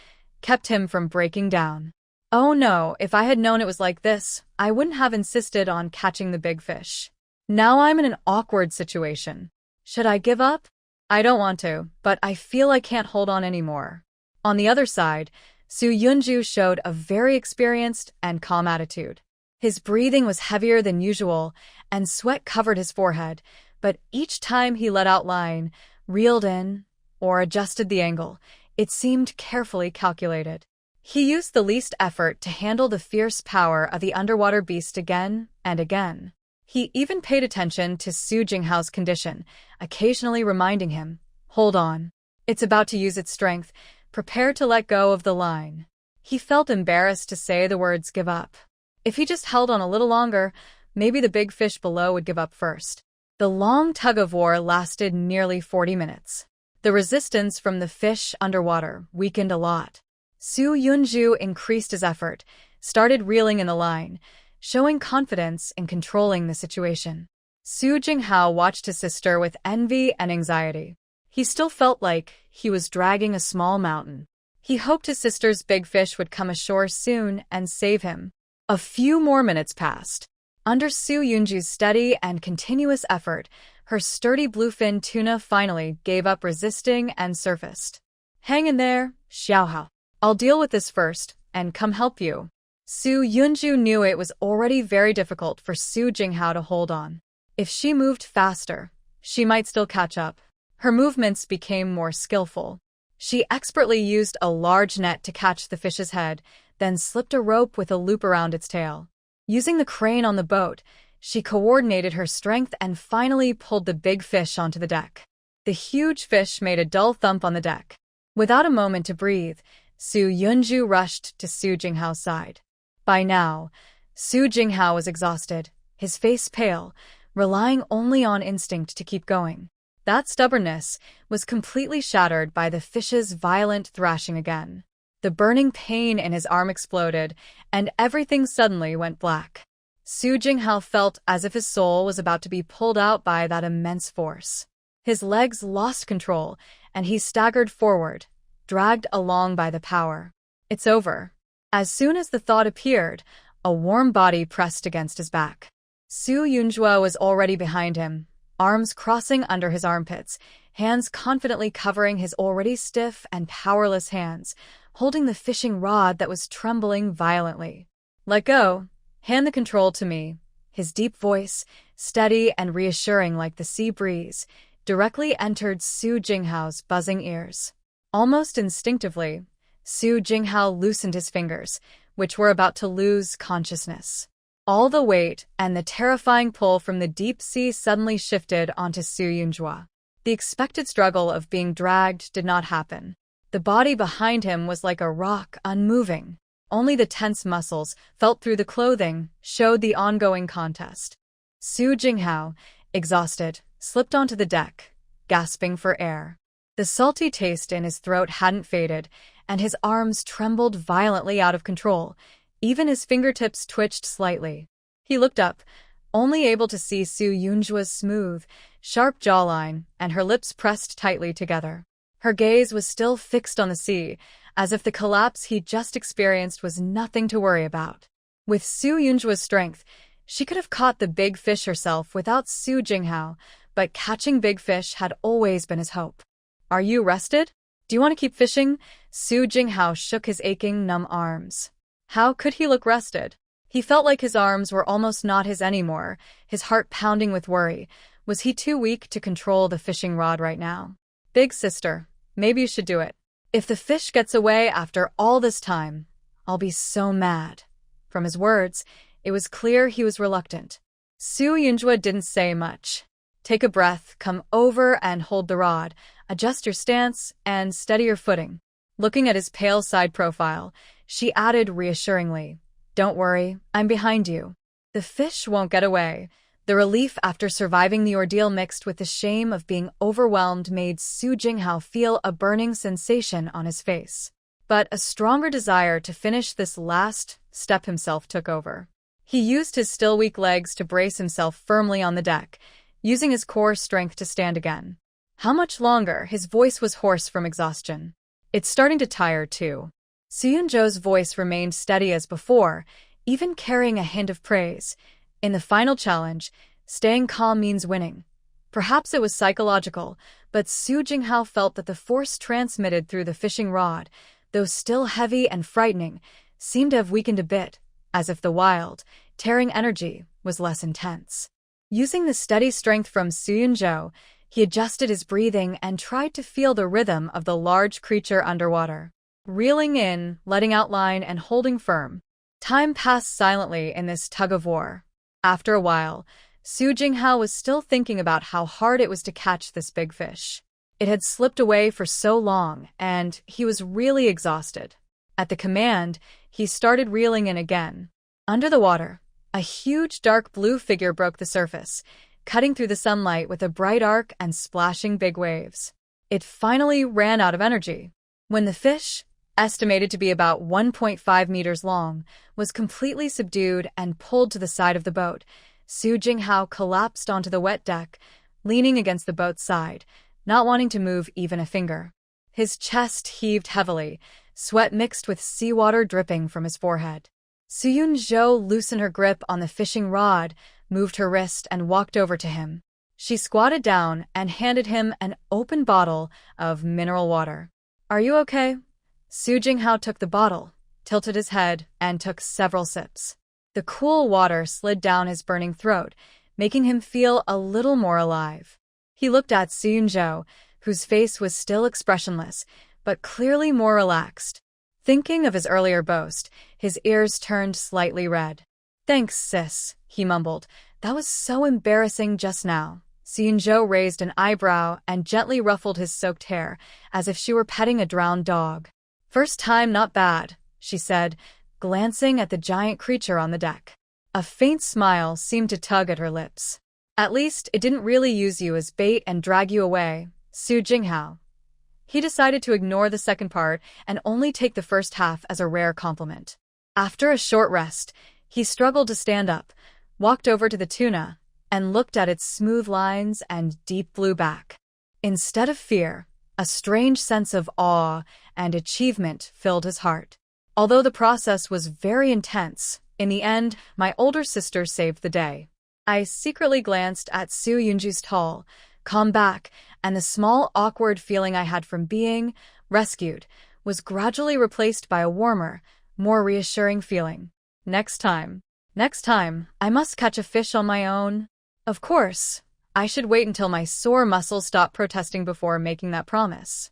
kept him from breaking down. Oh no, if I had known it was like this, I wouldn't have insisted on catching the big fish. Now I'm in an awkward situation. Should I give up? I don't want to, but I feel I can't hold on anymore. On the other side, Su Yunju showed a very experienced and calm attitude. His breathing was heavier than usual, and sweat covered his forehead, but each time he let out line, reeled in, or adjusted the angle, it seemed carefully calculated. He used the least effort to handle the fierce power of the underwater beast again and again. He even paid attention to Su Jinghao's condition, occasionally reminding him, "Hold on. It's about to use its strength. Prepare to let go of the line." He felt embarrassed to say the words "give up." If he just held on a little longer, maybe the big fish below would give up first. The long tug-of-war lasted nearly 40 minutes. The resistance from the fish underwater weakened a lot. Su Yunju increased his effort, started reeling in the line, showing confidence in controlling the situation. Su Jinghao watched his sister with envy and anxiety. He still felt like he was dragging a small mountain. He hoped his sister's big fish would come ashore soon and save him. A few more minutes passed. Under Su Yunju's steady and continuous effort, her sturdy bluefin tuna finally gave up resisting and surfaced. "Hang in there, Xiaohao. I'll deal with this first, and come help you." Su Yunju knew it was already very difficult for Su Jinghao to hold on. If she moved faster, she might still catch up. Her movements became more skillful. She expertly used a large net to catch the fish's head, then slipped a rope with a loop around its tail. Using the crane on the boat, she coordinated her strength and finally pulled the big fish onto the deck. The huge fish made a dull thump on the deck. Without a moment to breathe, Su Yunju rushed to Su Jinghao's side. By now, Su Jinghao was exhausted, his face pale, relying only on instinct to keep going. That stubbornness was completely shattered by the fish's violent thrashing again. The burning pain in his arm exploded, and everything suddenly went black. Su Jinghao felt as if his soul was about to be pulled out by that immense force. His legs lost control, and he staggered forward, dragged along by the power. "It's over." As soon as the thought appeared, a warm body pressed against his back. Su Yunjua was already behind him, arms crossing under his armpits, hands confidently covering his already stiff and powerless hands, holding the fishing rod that was trembling violently. "Let go. Hand the control to me." His deep voice, steady and reassuring like the sea breeze, directly entered Su Jinghao's buzzing ears. Almost instinctively, Su Jinghao loosened his fingers, which were about to lose consciousness. All the weight and the terrifying pull from the deep sea suddenly shifted onto Su Yunjua. The expected struggle of being dragged did not happen. The body behind him was like a rock, unmoving. Only the tense muscles, felt through the clothing, showed the ongoing contest. Su Jinghao, exhausted, slipped onto the deck, gasping for air. The salty taste in his throat hadn't faded, and his arms trembled violently out of control. Even his fingertips twitched slightly. He looked up, only able to see Su Yunjua's smooth, sharp jawline and her lips pressed tightly together. Her gaze was still fixed on the sea, as if the collapse he just experienced was nothing to worry about. With Su Yunjua's strength, she could have caught the big fish herself without Su Jinghao, but catching big fish had always been his hope. "Are you rested? Do you want to keep fishing?" Su Jinghao shook his aching, numb arms. How could he look rested? He felt like his arms were almost not his anymore, his heart pounding with worry. Was he too weak to control the fishing rod right now? "Big sister, maybe you should do it. If the fish gets away after all this time, I'll be so mad." From his words, it was clear he was reluctant. Su Yunjua didn't say much. "Take a breath, come over and hold the rod, adjust your stance, and steady your footing." Looking at his pale side profile, she added reassuringly, "Don't worry, I'm behind you. The fish won't get away." The relief after surviving the ordeal mixed with the shame of being overwhelmed made Su Jinghao feel a burning sensation on his face. But a stronger desire to finish this last step himself took over. He used his still weak legs to brace himself firmly on the deck, using his core strength to stand again. How much longer? His voice was hoarse from exhaustion. "It's starting to tire, too." Su Yunjua's voice remained steady as before, even carrying a hint of praise. In the final challenge, staying calm means winning. Perhaps it was psychological, but Su Jinghao felt that the force transmitted through the fishing rod, though still heavy and frightening, seemed to have weakened a bit, as if the wild, tearing energy was less intense. Using the steady strength from Su Yunjua, he adjusted his breathing and tried to feel the rhythm of the large creature underwater. Reeling in, letting out line, and holding firm. Time passed silently in this tug-of-war. After a while, Su Jinghao was still thinking about how hard it was to catch this big fish. It had slipped away for so long, and he was really exhausted. At the command, he started reeling in again. Under the water, a huge dark blue figure broke the surface, cutting through the sunlight with a bright arc and splashing big waves. It finally ran out of energy. When the fish, estimated to be about 1.5 meters long, was completely subdued and pulled to the side of the boat, Su Jinghao collapsed onto the wet deck, leaning against the boat's side, not wanting to move even a finger. His chest heaved heavily, sweat mixed with seawater dripping from his forehead. Su Yunjua loosened her grip on the fishing rod, moved her wrist, and walked over to him. She squatted down and handed him an open bottle of mineral water. "Are you okay?" Su Jinghao took the bottle, tilted his head, and took several sips. The cool water slid down his burning throat, making him feel a little more alive. He looked at Su Yunjua, whose face was still expressionless, but clearly more relaxed. Thinking of his earlier boast, his ears turned slightly red. "Thanks, sis," he mumbled. "That was so embarrassing just now." Su Yunjua raised an eyebrow and gently ruffled his soaked hair, as if she were petting a drowned dog. "First time, not bad," she said, glancing at the giant creature on the deck. A faint smile seemed to tug at her lips. "At least it didn't really use you as bait and drag you away, Su Jinghao." He decided to ignore the second part and only take the first half as a rare compliment. After a short rest, he struggled to stand up, walked over to the tuna, and looked at its smooth lines and deep blue back. Instead of fear, a strange sense of awe and achievement filled his heart. Although the process was very intense, in the end, my older sister saved the day. I secretly glanced at Soo Yunju's tall, calm back, and the small, awkward feeling I had from being rescued was gradually replaced by a warmer, more reassuring feeling. Next time, I must catch a fish on my own. Of course, I should wait until my sore muscles stop protesting before making that promise.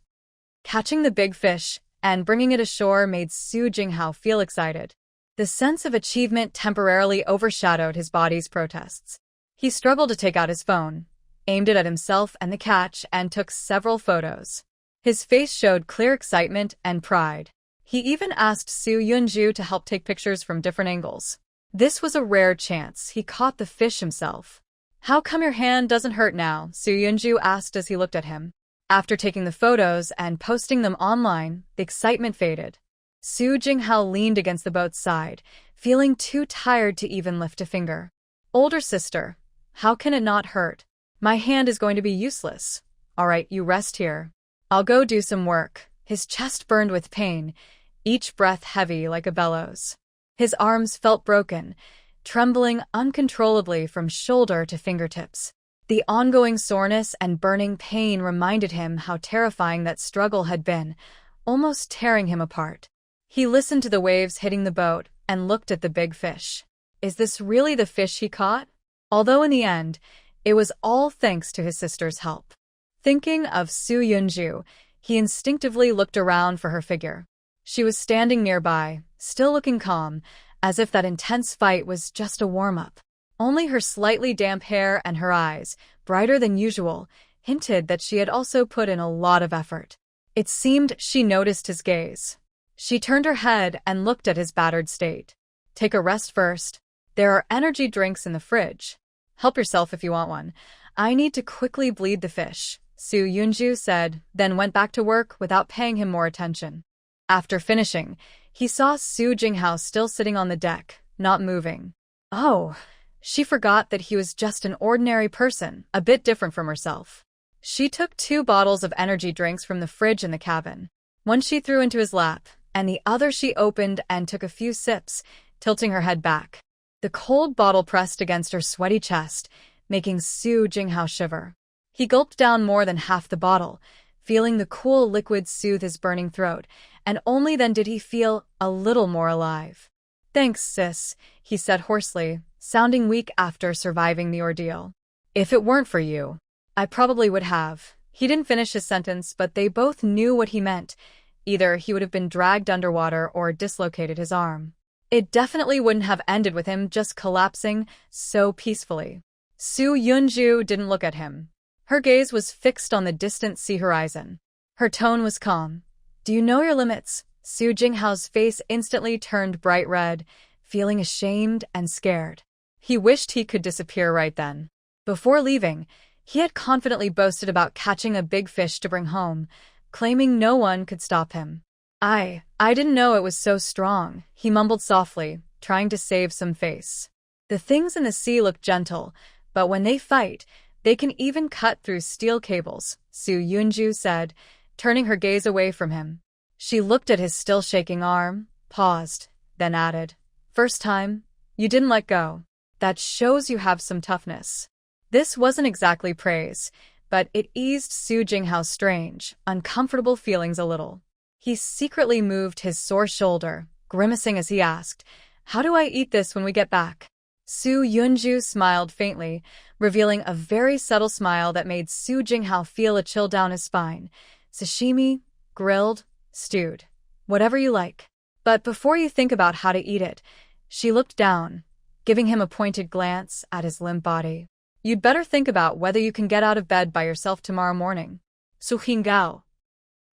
Catching the big fish and bringing it ashore made Su Jinghao feel excited. The sense of achievement temporarily overshadowed his body's protests. He struggled to take out his phone, aimed it at himself and the catch, and took several photos. His face showed clear excitement and pride. He even asked Soo Yunju to help take pictures from different angles. This was a rare chance. He caught the fish himself. "How come your hand doesn't hurt now?" Soo Yunju asked as he looked at him. After taking the photos and posting them online, the excitement faded. Su Jinghao leaned against the boat's side, feeling too tired to even lift a finger. "Older sister, how can it not hurt? My hand is going to be useless. All right, you rest here. I'll go do some work." His chest burned with pain, each breath heavy like a bellows. His arms felt broken, trembling uncontrollably from shoulder to fingertips. The ongoing soreness and burning pain reminded him how terrifying that struggle had been, almost tearing him apart. He listened to the waves hitting the boat and looked at the big fish. Is this really the fish he caught? Although in the end, it was all thanks to his sister's help. Thinking of Soo Yunju, he instinctively looked around for her figure. She was standing nearby, still looking calm, as if that intense fight was just a warm-up. Only her slightly damp hair and her eyes, brighter than usual, hinted that she had also put in a lot of effort. It seemed she noticed his gaze. She turned her head and looked at his battered state. "Take a rest first. There are energy drinks in the fridge. Help yourself if you want one. I need to quickly bleed the fish," Soo Yunju said, then went back to work without paying him more attention. After finishing, he saw Su Jinghao still sitting on the deck, not moving. Oh, she forgot that he was just an ordinary person, a bit different from herself. She took 2 bottles of energy drinks from the fridge in the cabin. One she threw into his lap, and the other she opened and took a few sips, tilting her head back. The cold bottle pressed against her sweaty chest, making Su Jinghao shiver. He gulped down more than half the bottle, feeling the cool liquid soothe his burning throat, and only then did he feel a little more alive. "Thanks, sis," he said hoarsely, sounding weak after surviving the ordeal. "If it weren't for you, I probably would have." He didn't finish his sentence, but they both knew what he meant. Either he would have been dragged underwater or dislocated his arm. It definitely wouldn't have ended with him just collapsing so peacefully. Soo Yunju didn't look at him. Her gaze was fixed on the distant sea horizon. Her tone was calm. "Do you know your limits?" Su Jinghao's face instantly turned bright red, feeling ashamed and scared. He wished he could disappear right then. Before leaving, he had confidently boasted about catching a big fish to bring home, claiming no one could stop him. I didn't know it was so strong," he mumbled softly, trying to save some face. "The things in the sea look gentle, but when they fight, they can even cut through steel cables," Su Yunju said, turning her gaze away from him. She looked at his still shaking arm, paused, then added, "First time, you didn't let go. That shows you have some toughness." This wasn't exactly praise, but it eased Su Jinghao's strange, uncomfortable feelings a little. He secretly moved his sore shoulder, grimacing as he asked, "How do I eat this when we get back?" Su Yunju smiled faintly, revealing a very subtle smile that made Su Jinghao feel a chill down his spine. "Sashimi, grilled, stewed, whatever you like. But before you think about how to eat it," she looked down, giving him a pointed glance at his limp body. "You'd better think about whether you can get out of bed by yourself tomorrow morning." Su Hingao.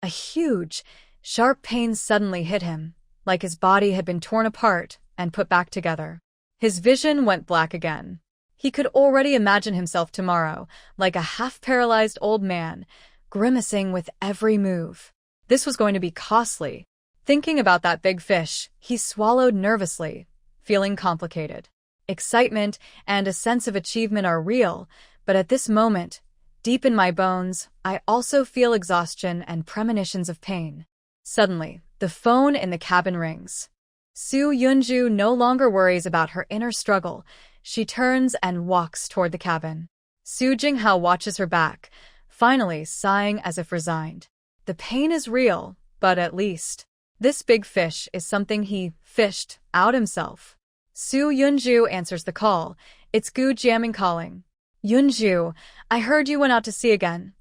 A huge, sharp pain suddenly hit him, like his body had been torn apart and put back together. His vision went black again. He could already imagine himself tomorrow, like a half-paralyzed old man, grimacing with every move. This was going to be costly. Thinking about that big fish, he swallowed nervously, feeling complicated. Excitement and a sense of achievement are real, but at this moment, deep in my bones, I also feel exhaustion and premonitions of pain. Suddenly, the phone in the cabin rings. Su Yunju no longer worries about her inner struggle. She turns and walks toward the cabin. Su Jinghao watches her back, finally sighing as if resigned. The pain is real, but at least this big fish is something he fished out himself. Su Yunju answers the call. It's Gu Jiaming calling. Yunju, I heard you went out to sea again.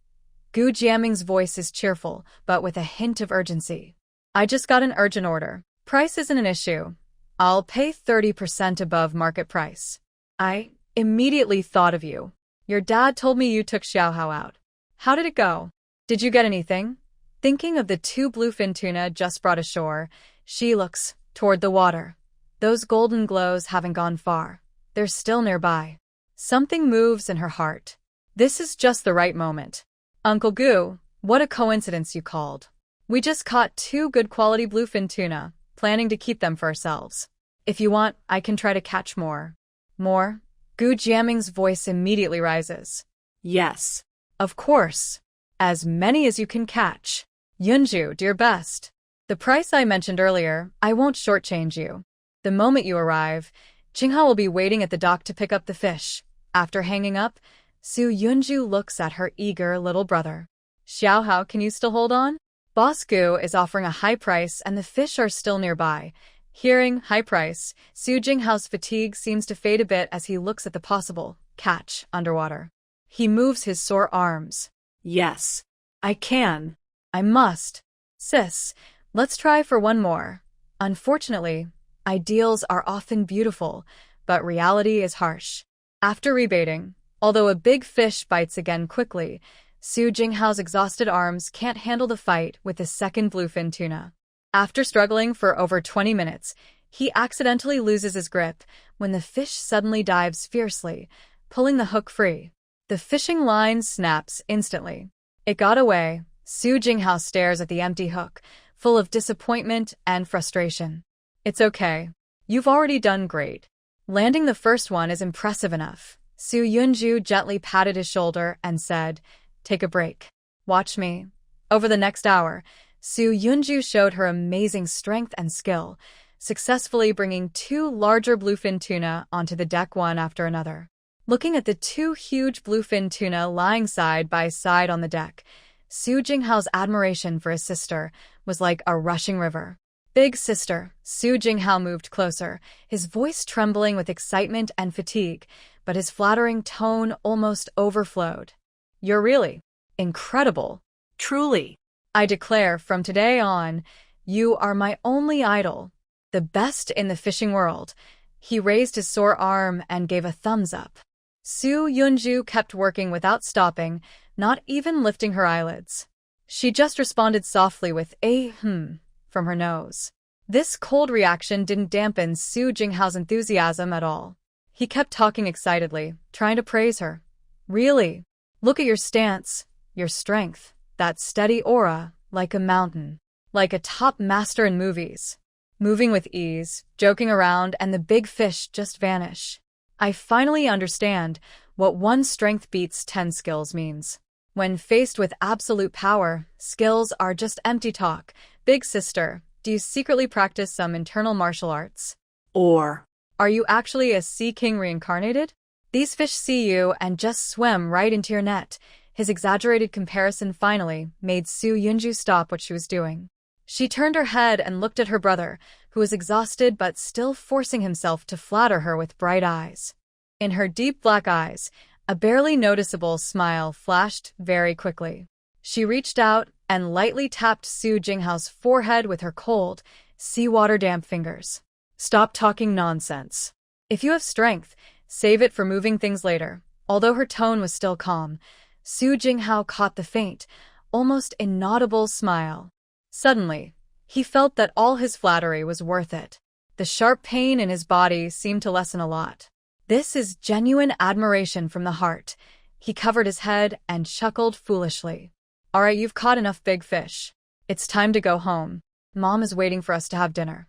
Gu Jiaming's voice is cheerful, but with a hint of urgency. I just got an urgent order. Price isn't an issue. I'll pay 30% above market price. I immediately thought of you. Your dad told me you took Xiaohao out. How did it go? Did you get anything? Thinking of the 2 bluefin tuna just brought ashore, she looks toward the water. Those golden glows haven't gone far. They're still nearby. Something moves in her heart. This is just the right moment. Uncle Gu, what a coincidence you called. We just caught 2 good quality bluefin tuna, planning to keep them for ourselves. If you want, I can try to catch more. More? Gu Jiaming's voice immediately rises. Yes. Of course. As many as you can catch. Yunju, do your best. The price I mentioned earlier, I won't shortchange you. The moment you arrive, Jinghao will be waiting at the dock to pick up the fish. After hanging up, Su Yunju looks at her eager little brother. Xiaohao, can you still hold on? Boss Gu is offering a high price and the fish are still nearby. Hearing high price, Su Jinghao's fatigue seems to fade a bit as he looks at the possible catch underwater. He moves his sore arms. Yes. I can. I must. Sis, let's try for one more. Unfortunately, ideals are often beautiful, but reality is harsh. After rebaiting, although a big fish bites again quickly, Su Jinghao's exhausted arms can't handle the fight with the second bluefin tuna. After struggling for over 20 minutes, he accidentally loses his grip when the fish suddenly dives fiercely, pulling the hook free. The fishing line snaps instantly. It got away. Su Jinghao stares at the empty hook, full of disappointment and frustration. It's okay. You've already done great. Landing the first one is impressive enough. Su Yunju gently patted his shoulder and said, "Take a break. Watch me." Over the next hour, Su Yunju showed her amazing strength and skill, successfully bringing 2 larger bluefin tuna onto the deck one after another. Looking at the 2 huge bluefin tuna lying side by side on the deck, Su Jinghao's admiration for his sister was like a rushing river. "Big sister." Su Jinghao moved closer, his voice trembling with excitement and fatigue, but his flattering tone almost overflowed. "You're really incredible." Truly. "I declare, from today on, you are my only idol, the best in the fishing world." He raised his sore arm and gave a thumbs up. Su Yunju kept working without stopping, not even lifting her eyelids. She just responded softly with a from her nose. This cold reaction didn't dampen Su Jinghao's enthusiasm at all. He kept talking excitedly, trying to praise her. "Really? Look at your stance, your strength. That steady aura, like a mountain, like a top master in movies. Moving with ease, joking around, and the big fish just vanish. I finally understand what 1 strength beats 10 skills means. When faced with absolute power, skills are just empty talk. Big sister, do you secretly practice some internal martial arts? Or are you actually a sea king reincarnated? These fish see you and just swim right into your net." His exaggerated comparison finally made Su Yunju stop what she was doing. She turned her head and looked at her brother, who was exhausted but still forcing himself to flatter her with bright eyes. In her deep black eyes, a barely noticeable smile flashed very quickly. She reached out and lightly tapped Su Jinghao's forehead with her cold, seawater damp fingers. "Stop talking nonsense. If you have strength, save it for moving things later." Although her tone was still calm, Su Jinghao caught the faint, almost inaudible smile. Suddenly, he felt that all his flattery was worth it. The sharp pain in his body seemed to lessen a lot. This is genuine admiration from the heart. He covered his head and chuckled foolishly. "All right, you've caught enough big fish. It's time to go home. Mom is waiting for us to have dinner."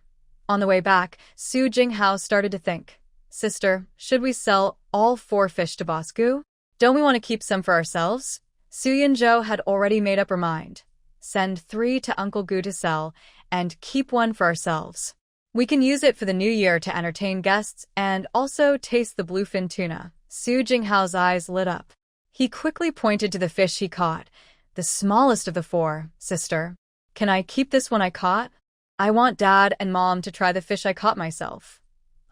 On the way back, Su Jinghao started to think. "Sister, should we sell all 4 fish to Boss Gu? Don't we want to keep some for ourselves?" Su Yunjo had already made up her mind. "Send 3 to Uncle Gu to sell, and keep 1 for ourselves." We can use it for the new year to entertain guests and also taste the bluefin tuna. Su Jinghao's eyes lit up. He quickly pointed to the fish he caught. The smallest of the four, sister. Can I keep this one I caught? I want Dad and Mom to try the fish I caught myself.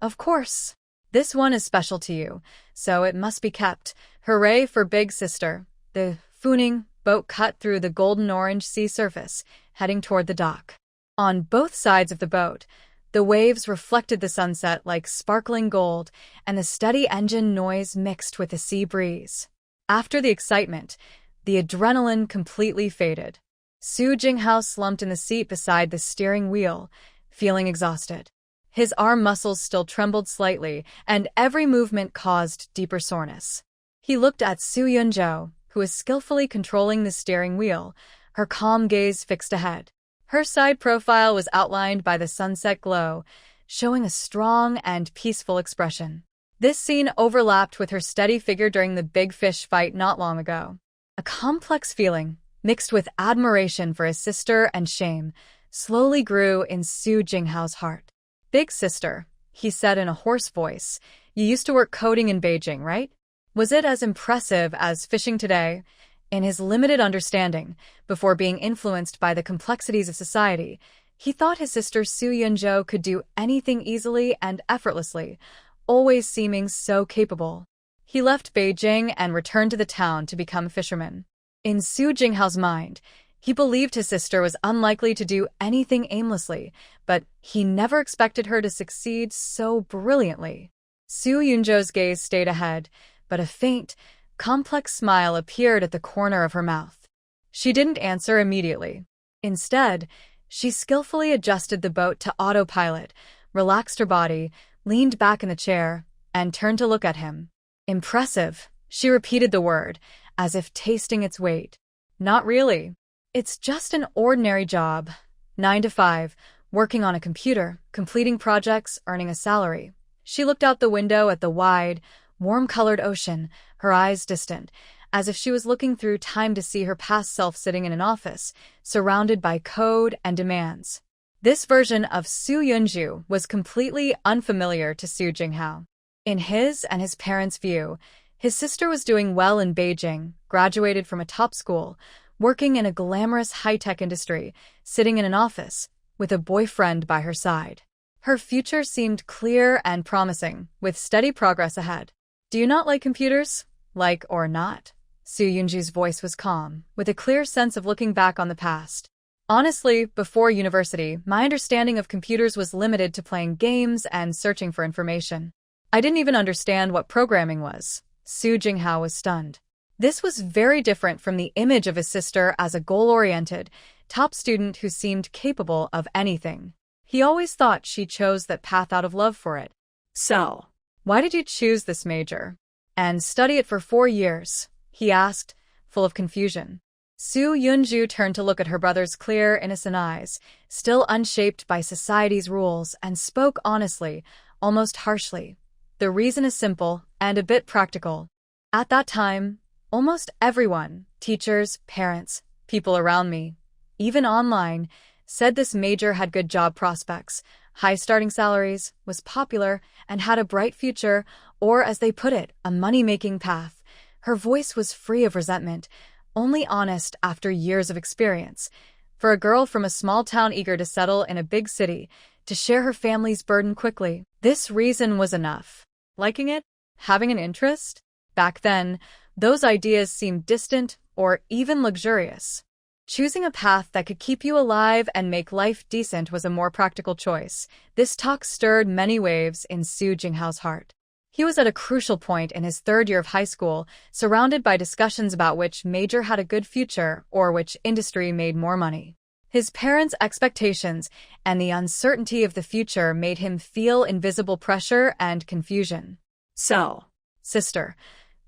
Of course. This one is special to you, so it must be kept. Hooray for big sister. The Funing boat cut through the golden-orange sea surface, heading toward the dock. On both sides of the boat, the waves reflected the sunset like sparkling gold, and the steady engine noise mixed with the sea breeze. After the excitement, the adrenaline completely faded. Su Jinghao slumped in the seat beside the steering wheel, feeling exhausted. His arm muscles still trembled slightly, and every movement caused deeper soreness. He looked at Su Yunzhou, who was skillfully controlling the steering wheel, her calm gaze fixed ahead. Her side profile was outlined by the sunset glow, showing a strong and peaceful expression. This scene overlapped with her steady figure during the big fish fight not long ago. A complex feeling, mixed with admiration for his sister and shame, slowly grew in Su Jinghao's heart. Big sister, he said in a hoarse voice, you used to work coding in Beijing, right? Was it as impressive as fishing today? In his limited understanding, before being influenced by the complexities of society, he thought his sister Su Yunzhou could do anything easily and effortlessly, always seeming so capable. He left Beijing and returned to the town to become a fisherman. In Su Jinghao's mind, he believed his sister was unlikely to do anything aimlessly, but he never expected her to succeed so brilliantly. Su Yunzhou's gaze stayed ahead, but a faint, complex smile appeared at the corner of her mouth. She didn't answer immediately. Instead, she skillfully adjusted the boat to autopilot, relaxed her body, leaned back in the chair, and turned to look at him. Impressive, she repeated the word, as if tasting its weight. Not really. It's just an ordinary job. 9 to 5, working on a computer, completing projects, earning a salary. She looked out the window at the wide, warm-colored ocean, her eyes distant, as if she was looking through time to see her past self sitting in an office, surrounded by code and demands. This version of Su Yunzhou was completely unfamiliar to Su Jinghao. In his and his parents' view, his sister was doing well in Beijing, graduated from a top school, working in a glamorous high-tech industry, sitting in an office, with a boyfriend by her side. Her future seemed clear and promising, with steady progress ahead. Do you not like computers? Like or not? Su Yunzhu's voice was calm, with a clear sense of looking back on the past. Honestly, before university, my understanding of computers was limited to playing games and searching for information. I didn't even understand what programming was. Su Jinghao was stunned. This was very different from the image of his sister as a goal-oriented, top student who seemed capable of anything. He always thought she chose that path out of love for it. So, why did you choose this major? And study it for 4 years? He asked, full of confusion. Su Yunzhou turned to look at her brother's clear, innocent eyes, still unshaped by society's rules, and spoke honestly, almost harshly. The reason is simple and a bit practical. At that time, almost everyone, teachers, parents, people around me, even online, said this major had good job prospects, high starting salaries, was popular, and had a bright future, or as they put it, a money-making path. Her voice was free of resentment, only honest after years of experience. For a girl from a small town eager to settle in a big city, to share her family's burden quickly, this reason was enough. Liking it? Having an interest? Back then, those ideas seemed distant or even luxurious. Choosing a path that could keep you alive and make life decent was a more practical choice. This talk stirred many waves in Su Jinghao's heart. He was at a crucial point in his 3rd year of high school, surrounded by discussions about which major had a good future or which industry made more money. His parents' expectations and the uncertainty of the future made him feel invisible pressure and confusion. So, sister,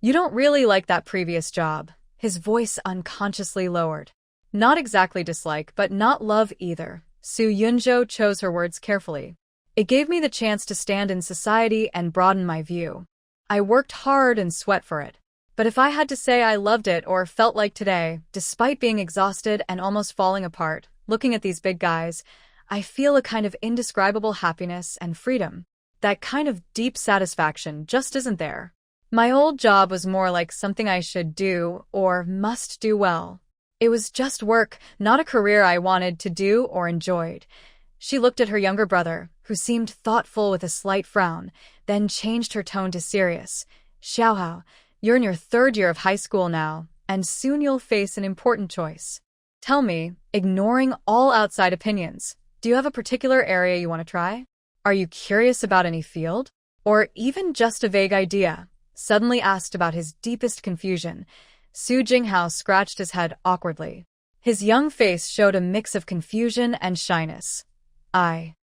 you don't really like that previous job. His voice unconsciously lowered. Not exactly dislike, but not love either. Su Yunzhou chose her words carefully. It gave me the chance to stand in society and broaden my view. I worked hard and sweat for it. But if I had to say I loved it or felt like today, despite being exhausted and almost falling apart, looking at these big guys, I feel a kind of indescribable happiness and freedom. That kind of deep satisfaction just isn't there. My old job was more like something I should do or must do well. It was just work, not a career I wanted to do or enjoyed. She looked at her younger brother, who seemed thoughtful with a slight frown, then changed her tone to serious. Xiaohao, you're in your third year of high school now, and soon you'll face an important choice. Tell me, ignoring all outside opinions, do you have a particular area you want to try? Are you curious about any field? Or even just a vague idea? Suddenly asked about his deepest confusion. Su Jinghao scratched his head awkwardly. His young face showed a mix of confusion and shyness. I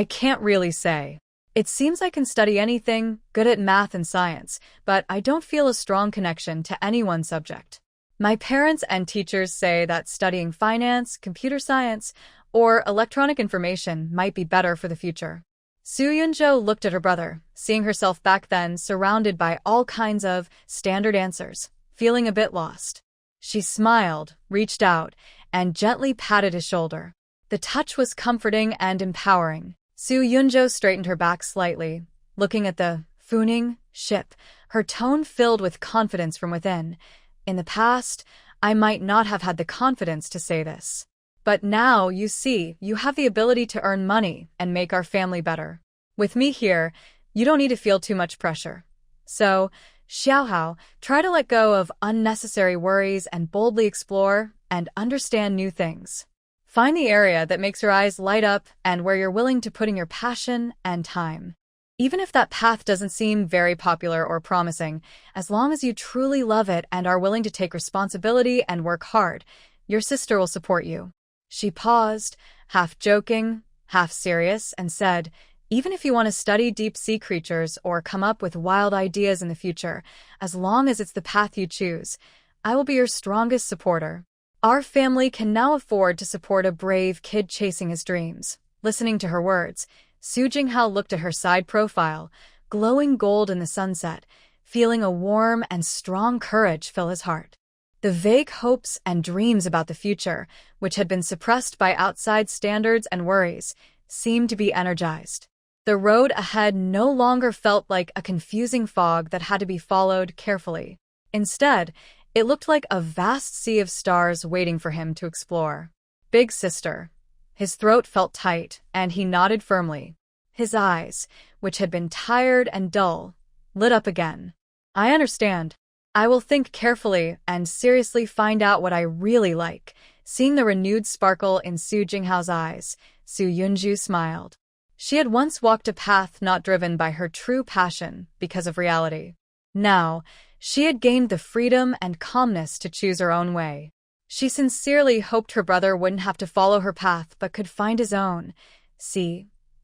can't really say. It seems I can study anything, good at math and science, but I don't feel a strong connection to any one subject. My parents and teachers say that studying finance, computer science, or electronic information might be better for the future. Su Yunzhou looked at her brother, seeing herself back then surrounded by all kinds of standard answers, feeling a bit lost. She smiled, reached out, and gently patted his shoulder. The touch was comforting and empowering. Su Yunzhou straightened her back slightly, looking at the Funing ship, her tone filled with confidence from within. In the past, I might not have had the confidence to say this. But now, you see, you have the ability to earn money and make our family better. With me here, you don't need to feel too much pressure. So, Xiaohao, try to let go of unnecessary worries and boldly explore and understand new things. Find the area that makes your eyes light up and where you're willing to put in your passion and time. Even if that path doesn't seem very popular or promising, as long as you truly love it and are willing to take responsibility and work hard, your sister will support you. She paused, half joking, half serious, and said, even if you want to study deep-sea creatures or come up with wild ideas in the future, as long as it's the path you choose, I will be your strongest supporter. Our family can now afford to support a brave kid chasing his dreams. Listening to her words, Su Jinghao looked at her side profile, glowing gold in the sunset, feeling a warm and strong courage fill his heart. The vague hopes and dreams about the future, which had been suppressed by outside standards and worries, seemed to be energized. The road ahead no longer felt like a confusing fog that had to be followed carefully. Instead, it looked like a vast sea of stars waiting for him to explore. Big sister. His throat felt tight, and he nodded firmly. His eyes, which had been tired and dull, lit up again. I understand. I will think carefully and seriously find out what I really like. Seeing the renewed sparkle in Su Jinghao's eyes, Su Yunzhu smiled. She had once walked a path not driven by her true passion because of reality. Now, she had gained the freedom and calmness to choose her own way. She sincerely hoped her brother wouldn't have to follow her path but could find his own.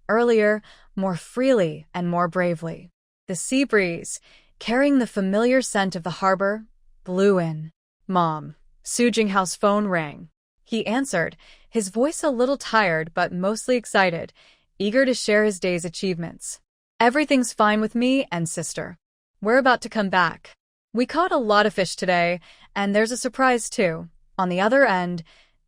Earlier, more freely and more bravely. The sea breeze, carrying the familiar scent of the harbor, blew in. Mom. Su Jinghao's phone rang. He answered, his voice a little tired but mostly excited, eager to share his day's achievements. Everything's fine with me and sister. We're about to come back. We caught a lot of fish today, and there's a surprise too. On the other end,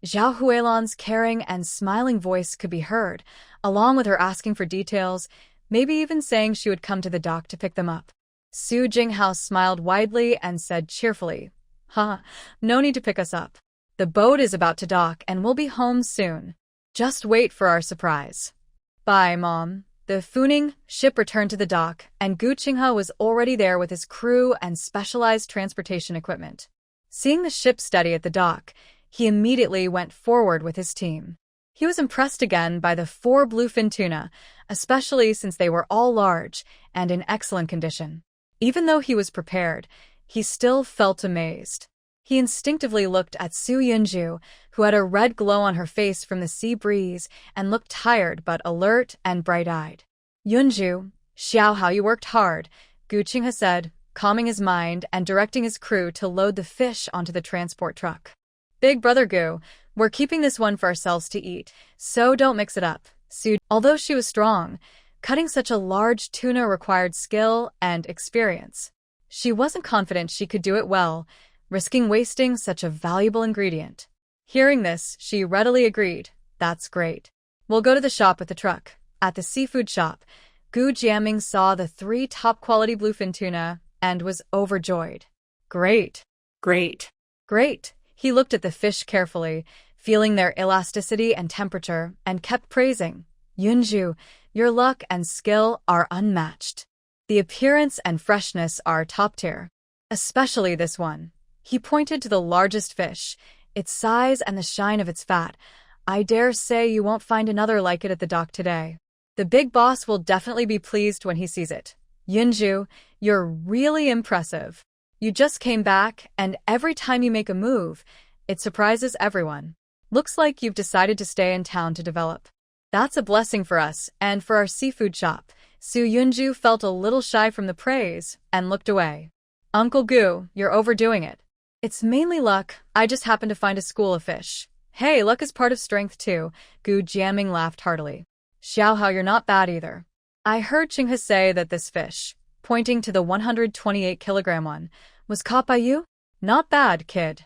Zhao Huilan's caring and smiling voice could be heard, along with her asking for details, maybe even saying she would come to the dock to pick them up. Su Jinghao smiled widely and said cheerfully, no need to pick us up. The boat is about to dock and we'll be home soon. Just wait for our surprise. Bye, Mom. The Funing ship returned to the dock, and Gu Qinghe was already there with his crew and specialized transportation equipment. Seeing the ship steady at the dock, he immediately went forward with his team. He was impressed again by the 4 bluefin tuna, especially since they were all large and in excellent condition. Even though he was prepared, he still felt amazed. He instinctively looked at Su Yunzhu, who had a red glow on her face from the sea breeze and looked tired but alert and bright-eyed. Yunzhu, Xiaohao, you worked hard, Gu Qinghe said, calming his mind and directing his crew to load the fish onto the transport truck. Big brother Gu, we're keeping this one for ourselves to eat, so don't mix it up. Although she was strong, cutting such a large tuna required skill and experience. She wasn't confident she could do it well, risking wasting such a valuable ingredient. Hearing this, she readily agreed. That's great. We'll go to the shop with the truck. At the seafood shop, Gu Jiaming saw the 3 top-quality bluefin tuna and was overjoyed. Great. Great. Great. He looked at the fish carefully, feeling their elasticity and temperature, and kept praising. Yunju, your luck and skill are unmatched. The appearance and freshness are top tier. Especially this one. He pointed to the largest fish, its size and the shine of its fat. I dare say you won't find another like it at the dock today. The big boss will definitely be pleased when he sees it. Yunju, you're really impressive. You just came back, and every time you make a move, it surprises everyone. Looks like you've decided to stay in town to develop. That's a blessing for us and for our seafood shop. Su Yunju felt a little shy from the praise and looked away. Uncle Gu, you're overdoing it. It's mainly luck. I just happened to find a school of fish. Hey, luck is part of strength too. Gu Jiaming laughed heartily. Xiaohao, you're not bad either. I heard Qinghe say that this fish, pointing to the 128-kilogram one, was caught by you? Not bad, kid.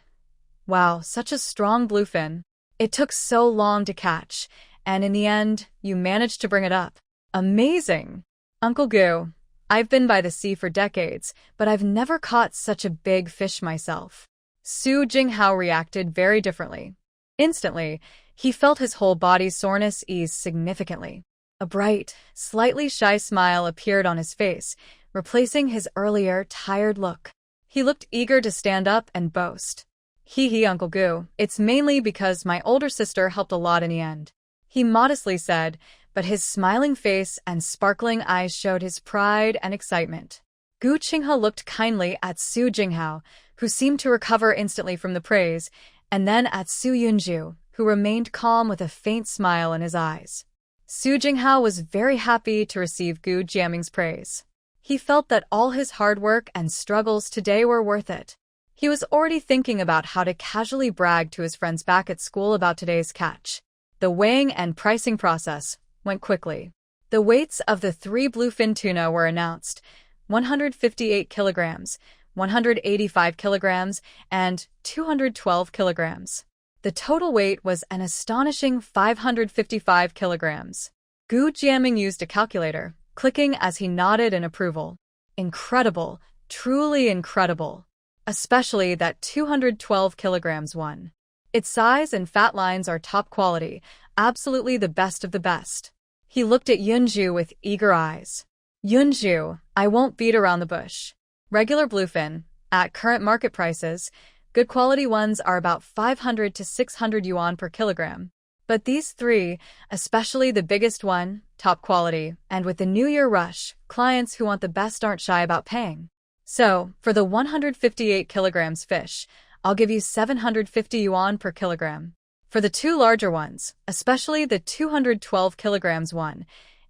Wow, such a strong bluefin. It took so long to catch, and in the end, you managed to bring it up. Amazing! Uncle Gu, I've been by the sea for decades, but I've never caught such a big fish myself. Su Jinghao reacted very differently. Instantly, he felt his whole body's soreness ease significantly. A bright, slightly shy smile appeared on his face, replacing his earlier, tired look. He looked eager to stand up and boast. Hee, Uncle Gu, it's mainly because my older sister helped a lot in the end. He modestly said, but his smiling face and sparkling eyes showed his pride and excitement. Gu Qinghe looked kindly at Su Jinghao, who seemed to recover instantly from the praise, and then at Su Yunju, who remained calm with a faint smile in his eyes. Su Jinghao was very happy to receive Gu Jiaming's praise. He felt that all his hard work and struggles today were worth it. He was already thinking about how to casually brag to his friends back at school about today's catch. The weighing and pricing process went quickly. The weights of the 3 bluefin tuna were announced: 158 kilograms, 185 kilograms, and 212 kilograms. The total weight was an astonishing 555 kilograms. Gu Jiaming used a calculator, clicking as he nodded in approval. Incredible, truly incredible. Especially that 212 kilograms one. Its size and fat lines are top quality, absolutely the best of the best. He looked at Yunju with eager eyes. Yunju, I won't beat around the bush. Regular bluefin, at current market prices, good quality ones are about 500 to 600 yuan per kilogram. But these 3, especially the biggest one, top quality, and with the New Year rush, clients who want the best aren't shy about paying. So, for the 158 kilograms fish, I'll give you 750 yuan per kilogram. For the 2 larger ones, especially the 212 kilograms one,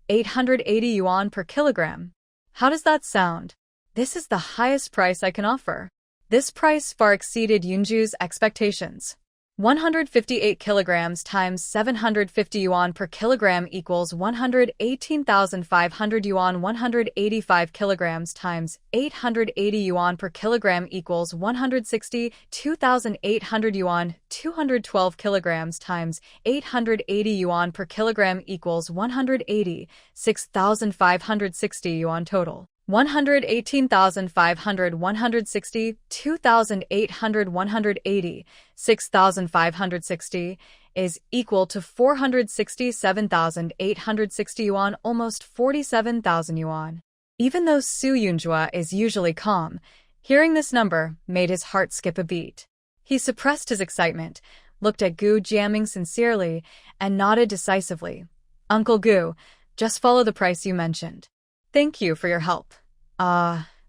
880 yuan per kilogram. How does that sound? This is the highest price I can offer. This price far exceeded Yunju's expectations. 158 kilograms times 750 yuan per kilogram equals 118,500 yuan. 185 kilograms times 880 yuan per kilogram equals 162,800 yuan. 212 kilograms times 880 yuan per kilogram equals 186,560 yuan total. 118,500, 160, 2,800, 180, 6,560 is equal to 467,860 yuan, almost 47,000 yuan. Even though Su Yunjua is usually calm, hearing this number made his heart skip a beat. He suppressed his excitement, looked at Gu Jiaming sincerely, and nodded decisively. Uncle Gu, just follow the price you mentioned. Thank you for your help.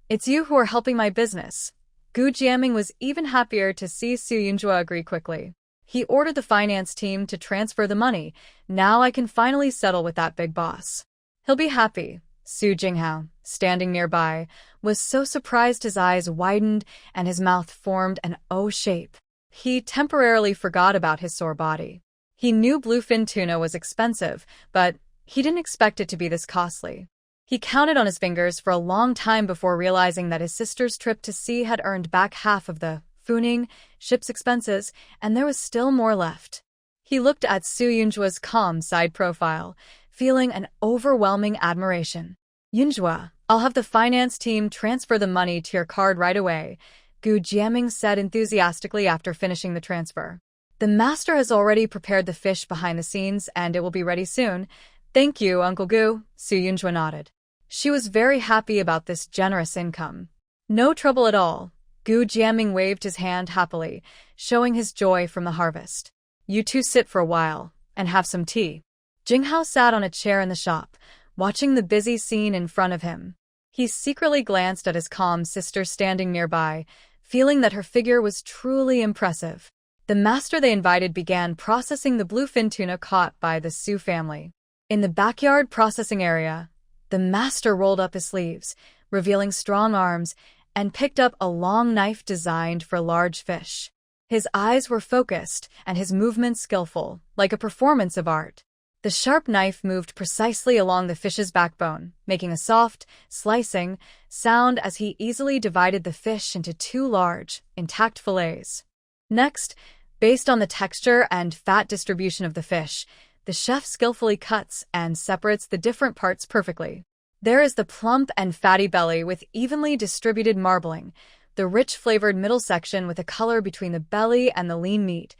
It's you who are helping my business. Gu Jiaming was even happier to see Su Yunjua agree quickly. He ordered the finance team to transfer the money. Now I can finally settle with that big boss. He'll be happy. Su Jinghao, standing nearby, was so surprised his eyes widened and his mouth formed an O shape. He temporarily forgot about his sore body. He knew bluefin tuna was expensive, but he didn't expect it to be this costly. He counted on his fingers for a long time before realizing that his sister's trip to sea had earned back half of the Funing ship's expenses, and there was still more left. He looked at Su Yunjua's calm side profile, feeling an overwhelming admiration. Yunjua, I'll have the finance team transfer the money to your card right away, Gu Jiaming said enthusiastically after finishing the transfer. The master has already prepared the fish behind the scenes and it will be ready soon. Thank you, Uncle Gu, Su Yunjua nodded. She was very happy about this generous income. No trouble at all. Gu Jiaming waved his hand happily, showing his joy from the harvest. You two sit for a while and have some tea. Jinghao sat on a chair in the shop, watching the busy scene in front of him. He secretly glanced at his calm sister standing nearby, feeling that her figure was truly impressive. The master they invited began processing the bluefin tuna caught by the Su family. In the backyard processing area, the master rolled up his sleeves, revealing strong arms, and picked up a long knife designed for large fish. His eyes were focused and his movements skillful, like a performance of art. The sharp knife moved precisely along the fish's backbone, making a soft, slicing sound as he easily divided the fish into two large, intact fillets. Next, based on the texture and fat distribution of the fish, the chef skillfully cuts and separates the different parts perfectly. There is the plump and fatty belly with evenly distributed marbling, the rich flavored middle section with a color between the belly and the lean meat,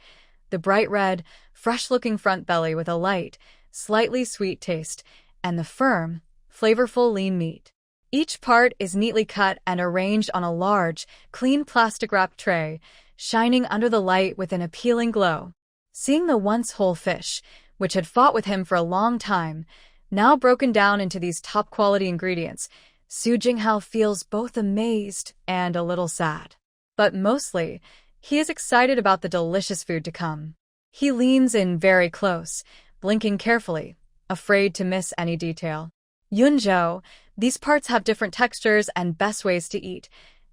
the bright red, fresh-looking front belly with a light, slightly sweet taste, and the firm, flavorful lean meat. Each part is neatly cut and arranged on a large, clean plastic-wrapped tray, shining under the light with an appealing glow. Seeing the once whole fish, which had fought with him for a long time, now broken down into these top-quality ingredients, Su Jinghao feels both amazed and a little sad. But mostly, he is excited about the delicious food to come. He leans in very close, blinking carefully, afraid to miss any detail. Yunzhou, these parts have different textures and best ways to eat,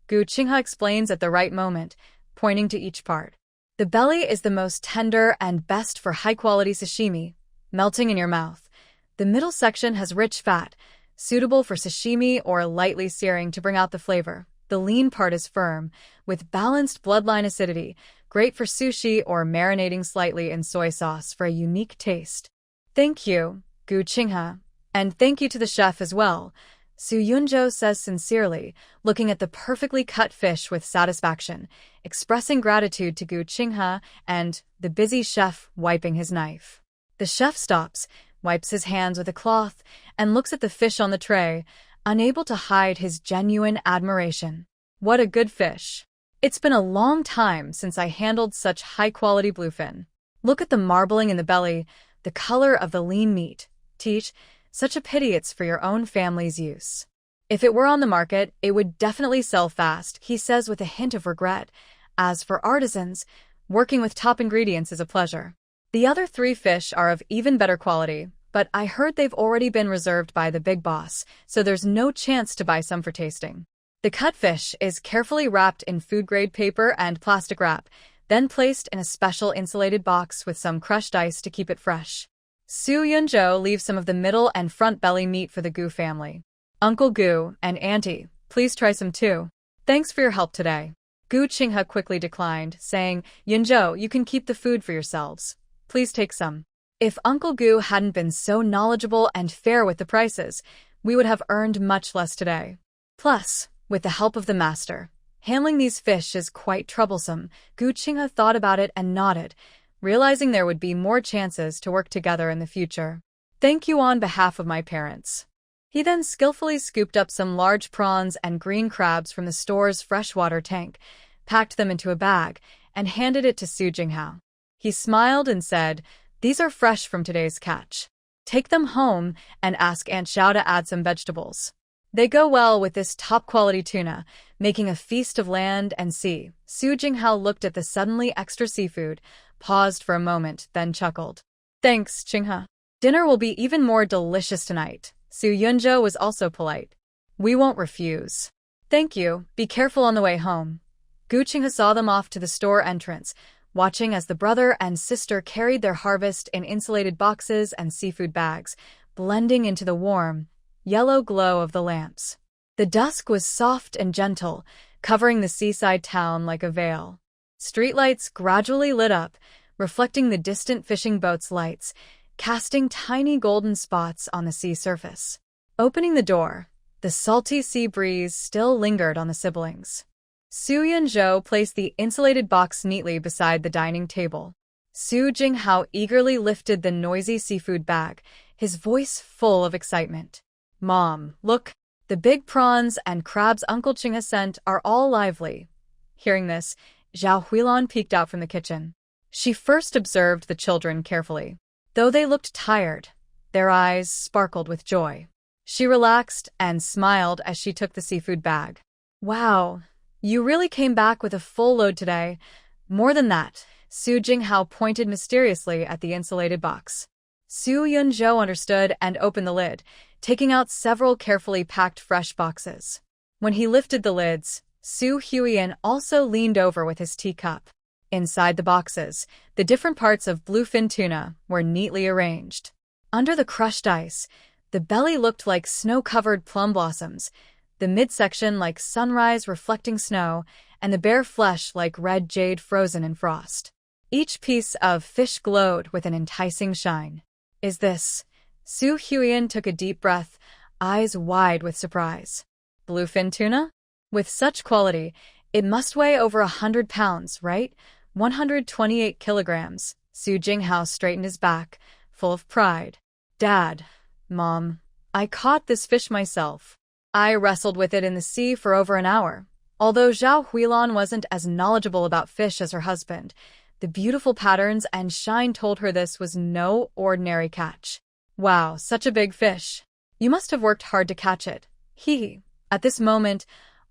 Gu Qinghe explains at the right moment, pointing to each part. The belly is the most tender and best for high-quality sashimi, melting in your mouth. The middle section has rich fat, suitable for sashimi or lightly searing to bring out the flavor. The lean part is firm, with balanced bloodline acidity, great for sushi or marinating slightly in soy sauce for a unique taste. Thank you, Gu Qinghe, and thank you to the chef as well, Su Yunzhou says sincerely, looking at the perfectly cut fish with satisfaction, expressing gratitude to Gu Qinghe and the busy chef wiping his knife. The chef stops, wipes his hands with a cloth, and looks at the fish on the tray, unable to hide his genuine admiration. What a good fish! It's been a long time since I handled such high-quality bluefin. Look at the marbling in the belly, the color of the lean meat. Teach, such a pity it's for your own family's use. If it were on the market, it would definitely sell fast, he says with a hint of regret. As for artisans, working with top ingredients is a pleasure. The other 3 fish are of even better quality, but I heard they've already been reserved by the big boss, so there's no chance to buy some for tasting. The cut fish is carefully wrapped in food-grade paper and plastic wrap, then placed in a special insulated box with some crushed ice to keep it fresh. Su Yunzhou leaves some of the middle and front belly meat for the Gu family. Uncle Gu and Auntie, please try some too. Thanks for your help today. Gu Qinghe quickly declined, saying, Yunzhou, you can keep the food for yourselves. Please take some. If Uncle Gu hadn't been so knowledgeable and fair with the prices, we would have earned much less today. Plus, with the help of the master, handling these fish is quite troublesome. Gu Qinghe thought about it and nodded, realizing there would be more chances to work together in the future. Thank you on behalf of my parents. He then skillfully scooped up some large prawns and green crabs from the store's freshwater tank, packed them into a bag, and handed it to Su Jinghao. He smiled and said, These are fresh from today's catch. Take them home and ask Aunt Xiao to add some vegetables. They go well with this top-quality tuna, making a feast of land and sea. Su Jinghao looked at the suddenly extra seafood, paused for a moment, then chuckled. Thanks, Qinghe. Dinner will be even more delicious tonight. Su Yunzhou was also polite. We won't refuse. Thank you. Be careful on the way home. Gu Qinghe saw them off to the store entrance, watching as the brother and sister carried their harvest in insulated boxes and seafood bags, blending into the warm, yellow glow of the lamps. The dusk was soft and gentle, covering the seaside town like a veil. Streetlights gradually lit up, reflecting the distant fishing boat's lights, casting tiny golden spots on the sea surface. Opening the door, the salty sea breeze still lingered on the siblings. Su Yunzhou placed the insulated box neatly beside the dining table. Su Jinghao eagerly lifted the noisy seafood bag, his voice full of excitement. "Mom, look! The big prawns and crabs Uncle Qinghe sent are all lively." Hearing this, Zhao Huilan peeked out from the kitchen. She first observed the children carefully. Though they looked tired, their eyes sparkled with joy. She relaxed and smiled as she took the seafood bag. "Wow, you really came back with a full load today. More than that." Su Jinghao pointed mysteriously at the insulated box. Su Yunzhou understood and opened the lid, taking out several carefully packed fresh boxes. When he lifted the lids, Su Huiyan also leaned over with his teacup. Inside the boxes, the different parts of bluefin tuna were neatly arranged. Under the crushed ice, the belly looked like snow-covered plum blossoms, the midsection like sunrise reflecting snow, and the bare flesh like red jade frozen in frost. Each piece of fish glowed with an enticing shine. "Is this?" Su Huiyan took a deep breath, eyes wide with surprise. "Bluefin tuna? With such quality, it must weigh over 100 pounds, right? 128 kilograms. Su Jinghao straightened his back, full of pride. "Dad, Mom, I caught this fish myself. I wrestled with it in the sea for over an hour." Although Zhao Huilan wasn't as knowledgeable about fish as her husband, the beautiful patterns and shine told her this was no ordinary catch. "Wow, such a big fish. You must have worked hard to catch it." At this moment,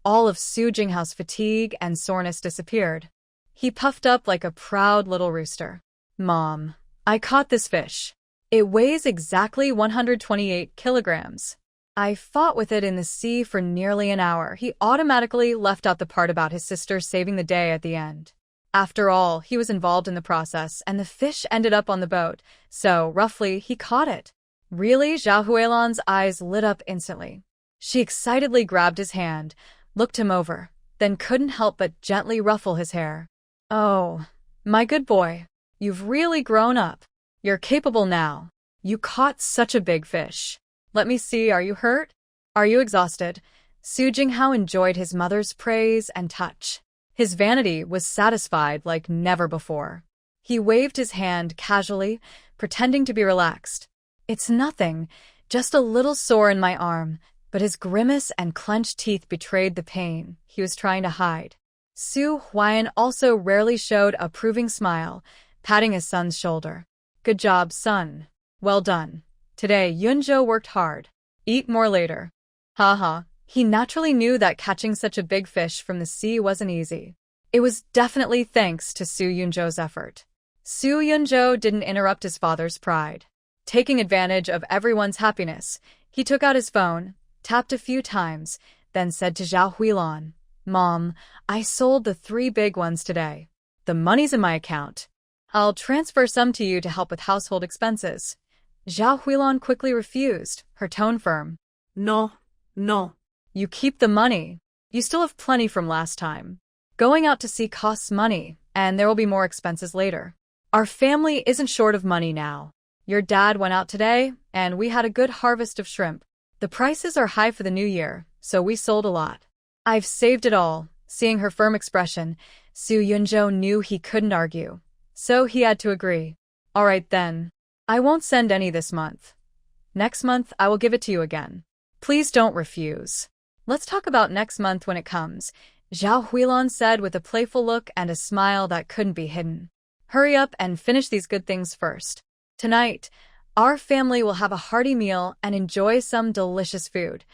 all of Su Jinghao's fatigue and soreness disappeared. He puffed up like a proud little rooster. "Mom, I caught this fish. It weighs exactly 128 kilograms. I fought with it in the sea for nearly an hour." He automatically left out the part about his sister saving the day at the end. After all, he was involved in the process, and the fish ended up on the boat, so, roughly, he caught it. "Really?" Zhao Huilan's eyes lit up instantly. She excitedly grabbed his hand, looked him over, then couldn't help but gently ruffle his hair. "Oh, my good boy. You've really grown up. You're capable now. You caught such a big fish. Let me see, are you hurt? Are you exhausted?" Su Jinghao enjoyed his mother's praise and touch. His vanity was satisfied like never before. He waved his hand casually, pretending to be relaxed. "It's nothing, just a little sore in my arm," but his grimace and clenched teeth betrayed the pain he was trying to hide. Su Huiyan also rarely showed a approving smile, patting his son's shoulder. "Good job, son. Well done. Today, Yunzhou worked hard. Eat more later." Haha. He naturally knew that catching such a big fish from the sea wasn't easy. It was definitely thanks to Su Yunzhou's effort. Su Yunzhou didn't interrupt his father's pride. Taking advantage of everyone's happiness, he took out his phone, tapped a few times, then said to Zhao Huilan, "Mom, I sold the 3 big ones today. The money's in my account. I'll transfer some to you to help with household expenses." Zhao Huilan quickly refused, her tone firm. "No. You keep the money. You still have plenty from last time. Going out to sea costs money, and there will be more expenses later. Our family isn't short of money now. Your dad went out today, and we had a good harvest of shrimp. The prices are high for the new year, so we sold a lot. I've saved it all." Seeing her firm expression, Su Yunzhou knew he couldn't argue, so he had to agree. "All right then. I won't send any this month. Next month I will give it to you again. Please don't refuse. Let's talk about next month when it comes," Zhao Huilan said with a playful look and a smile that couldn't be hidden. "Hurry up and finish these good things first. Tonight, our family will have a hearty meal and enjoy some delicious food."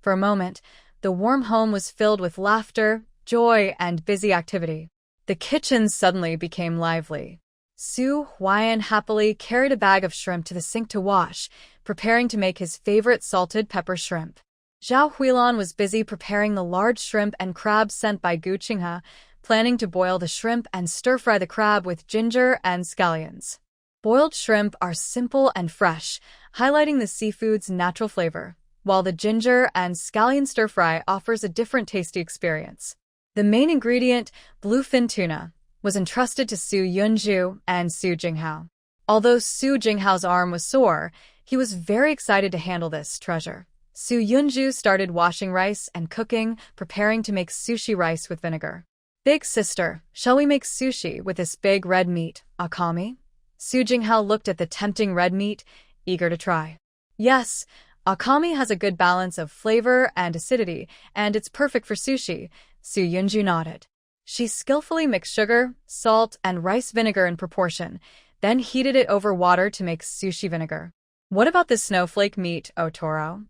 For a moment, the warm home was filled with laughter, joy, and busy activity. The kitchen suddenly became lively. Su Huiyan happily carried a bag of shrimp to the sink to wash, preparing to make his favorite salted pepper shrimp. Zhao Huilan was busy preparing the large shrimp and crab sent by Gu Qinghe, planning to boil the shrimp and stir-fry the crab with ginger and scallions. Boiled shrimp are simple and fresh, highlighting the seafood's natural flavor, while the ginger and scallion stir-fry offers a different tasty experience. The main ingredient, bluefin tuna, was entrusted to Su Yunju and Su Jinghao. Although Su Jinghao's arm was sore, he was very excited to handle this treasure. Su Yunju started washing rice and cooking, preparing to make sushi rice with vinegar. "Big sister, shall we make sushi with this big red meat, akami?" Su Jinghao looked at the tempting red meat, eager to try. "Yes, akami has a good balance of flavor and acidity, and it's perfect for sushi," Su Yunju nodded. She skillfully mixed sugar, salt, and rice vinegar in proportion, then heated it over water to make sushi vinegar. "What about this snowflake meat, Otoro?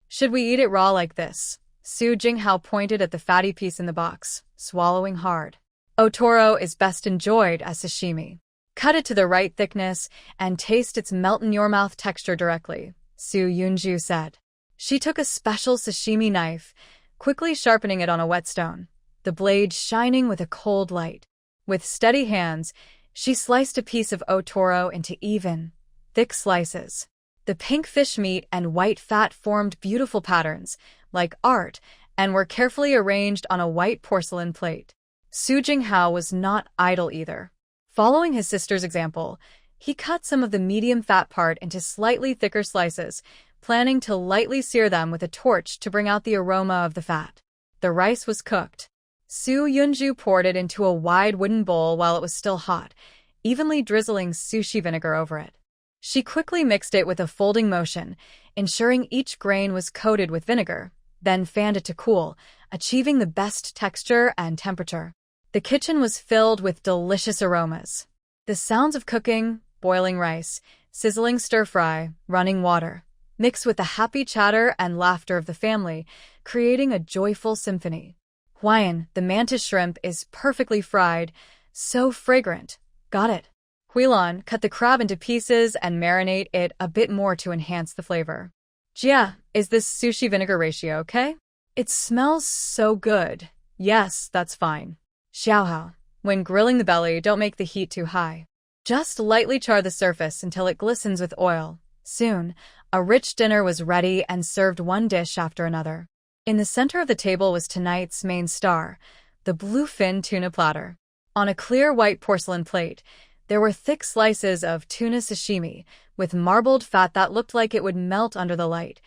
Should we eat it raw like this?" Su Jinghao pointed at the fatty piece in the box, swallowing hard. "Otoro is best enjoyed as sashimi. Cut it to the right thickness and taste its melt-in-your-mouth texture directly," Su Yunju said. She took a special sashimi knife, quickly sharpening it on a whetstone, the blade shining with a cold light. With steady hands, she sliced a piece of otoro into even, thick slices. The pink fish meat and white fat formed beautiful patterns, like art, and were carefully arranged on a white porcelain plate. Su Jinghao was not idle either. Following his sister's example, he cut some of the medium fat part into slightly thicker slices, planning to lightly sear them with a torch to bring out the aroma of the fat. The rice was cooked. Su Yunju poured it into a wide wooden bowl while it was still hot, evenly drizzling sushi vinegar over it. She quickly mixed it with a folding motion, ensuring each grain was coated with vinegar, then fanned it to cool, achieving the best texture and temperature. The kitchen was filled with delicious aromas. The sounds of cooking, boiling rice, sizzling stir-fry, running water, mixed with the happy chatter and laughter of the family, creating a joyful symphony. "Huayan, the mantis shrimp, is perfectly fried, so fragrant. Got it." Huilan, cut the crab into pieces and marinate it a bit more to enhance the flavor. "Jia, is this sushi vinegar ratio okay?" "It smells so good." "Yes, that's fine." Xiaohao, when grilling the belly, don't make the heat too high. Just lightly char the surface until it glistens with oil. Soon, a rich dinner was ready and served one dish after another. In the center of the table was tonight's main star, the bluefin tuna platter. On a clear white porcelain plate, there were thick slices of tuna sashimi, with marbled fat that looked like it would melt under the light.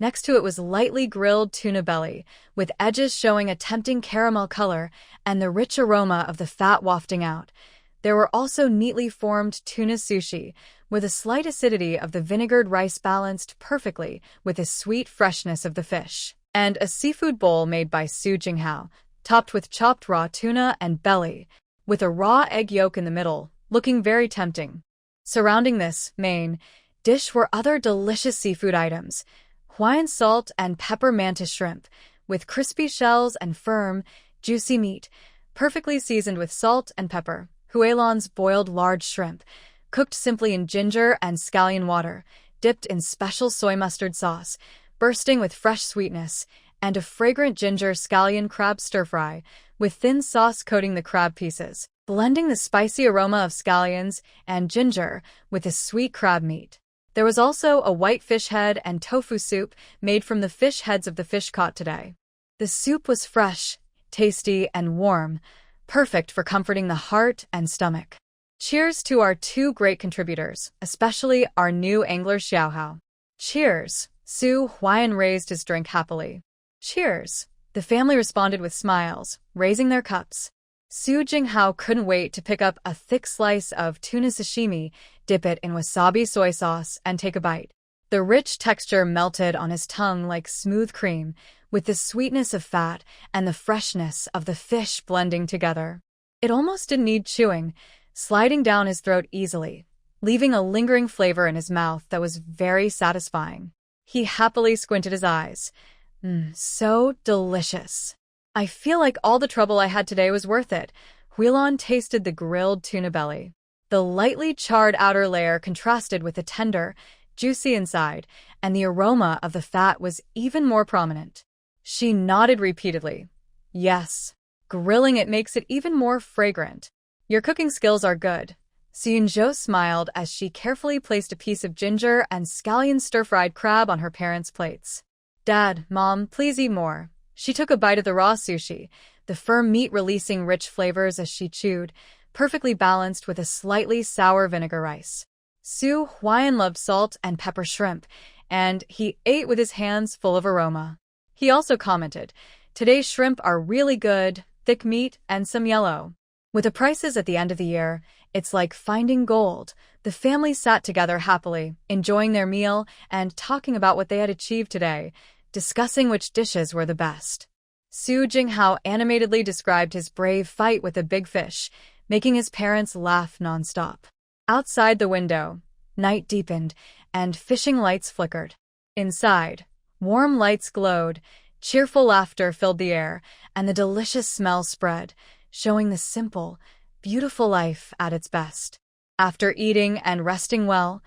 Next to it was lightly grilled tuna belly, with edges showing a tempting caramel color and the rich aroma of the fat wafting out. There were also neatly formed tuna sushi, with a slight acidity of the vinegared rice balanced perfectly with the sweet freshness of the fish, and a seafood bowl made by Su Jinghao, topped with chopped raw tuna and belly, with a raw egg yolk in the middle, looking very tempting. Surrounding this main dish were other delicious seafood items: Hawaiian salt and pepper mantis shrimp, with crispy shells and firm, juicy meat, perfectly seasoned with salt and pepper. Huilan's boiled large shrimp, cooked simply in ginger and scallion water, dipped in special soy mustard sauce, bursting with fresh sweetness, and a fragrant ginger scallion crab stir-fry, with thin sauce coating the crab pieces, blending the spicy aroma of scallions and ginger with the sweet crab meat. There was also a white fish head and tofu soup made from the fish heads of the fish caught today. The soup was fresh, tasty, and warm, perfect for comforting the heart and stomach. Cheers to our two great contributors, especially our new angler Xiaohao. Cheers! Su Huayan raised his drink happily. Cheers! The family responded with smiles, raising their cups. Su Jinghao couldn't wait to pick up a thick slice of tuna sashimi, dip it in wasabi soy sauce, and take a bite. The rich texture melted on his tongue like smooth cream, with the sweetness of fat and the freshness of the fish blending together. It almost didn't need chewing, sliding down his throat easily, leaving a lingering flavor in his mouth that was very satisfying. He happily squinted his eyes. So delicious. I feel like all the trouble I had today was worth it. Huilan tasted the grilled tuna belly. The lightly charred outer layer contrasted with the tender, juicy inside, and the aroma of the fat was even more prominent. She nodded repeatedly. Yes, grilling it makes it even more fragrant. Your cooking skills are good. Seunjo smiled as she carefully placed a piece of ginger and scallion stir-fried crab on her parents' plates. Dad, Mom, please eat more. She took a bite of the raw sushi, the firm meat releasing rich flavors as she chewed, perfectly balanced with a slightly sour vinegar rice. Su Huan loved salt and pepper shrimp, and he ate with his hands full of aroma. He also commented, "Today's shrimp are really good, thick meat and some yellow." With the prices at the end of the year, it's like finding gold. The family sat together happily, enjoying their meal and talking about what they had achieved today, discussing which dishes were the best. Su Jinghao animatedly described his brave fight with a big fish, making his parents laugh nonstop. Outside the window, night deepened, and fishing lights flickered. Inside, warm lights glowed, cheerful laughter filled the air, and the delicious smell spread, showing the simple, beautiful life at its best. After eating and resting well,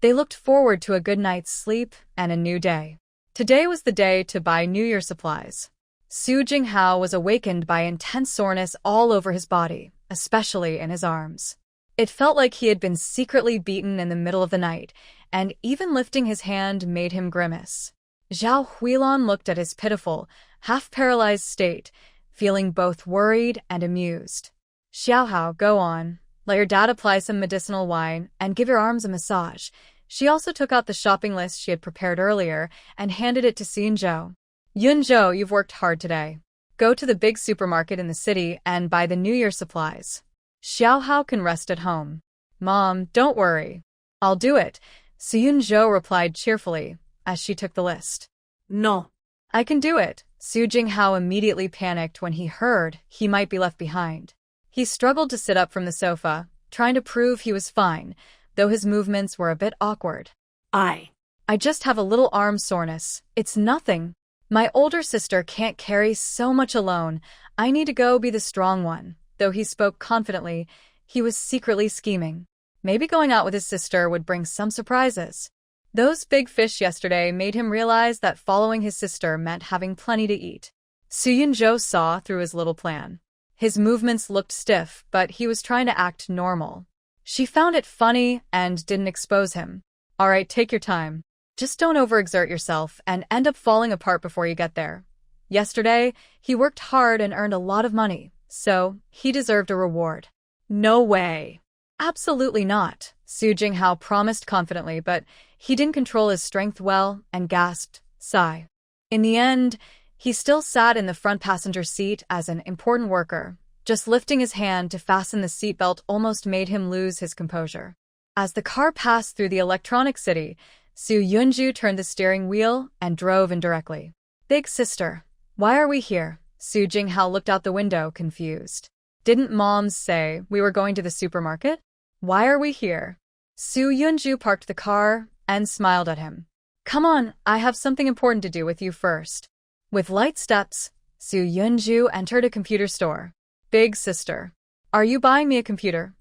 they looked forward to a good night's sleep and a new day. Today was the day to buy New Year supplies. Su Jinghao was awakened by intense soreness all over his body, especially in his arms. It felt like he had been secretly beaten in the middle of the night, and even lifting his hand made him grimace. Zhao Huilon looked at his pitiful, half-paralyzed state, feeling both worried and amused. "Xiaohao, go on. Let your dad apply some medicinal wine and give your arms a massage." She also took out the shopping list she had prepared earlier and handed it to Yunzhou. "Yunzhou, you've worked hard today. Go to the big supermarket in the city and buy the New Year supplies. Xiaohao can rest at home." "Mom, don't worry. I'll do it," Yunzhou replied cheerfully as she took the list. No. "I can do it." Su Jinghao immediately panicked when he heard he might be left behind. He struggled to sit up from the sofa, trying to prove he was fine, though his movements were a bit awkward. I just have a little arm soreness. It's nothing. My older sister can't carry so much alone. I need to go be the strong one." Though he spoke confidently, he was secretly scheming. Maybe going out with his sister would bring some surprises. Those big fish yesterday made him realize that following his sister meant having plenty to eat. Yunzhou saw through his little plan. His movements looked stiff, but he was trying to act normal. She found it funny and didn't expose him. "All right, take your time. Just don't overexert yourself and end up falling apart before you get there. Yesterday, he worked hard and earned a lot of money, so he deserved a reward." No way. "Absolutely not," Su Jinghao promised confidently, but he didn't control his strength well and gasped, "Sigh." In the end, he still sat in the front passenger seat as an important worker. Just lifting his hand to fasten the seatbelt almost made him lose his composure. As the car passed through the electronic city, Su Yunju turned the steering wheel and drove indirectly. "Big sister, why are we here?" Su Jinghao looked out the window, confused. "Didn't Mom say we were going to the supermarket? Why are we here?" Su Yunju parked the car and smiled at him. "Come on, I have something important to do with you first." With light steps, Su Yunju entered a computer store. "Big sister, are you buying me a computer?"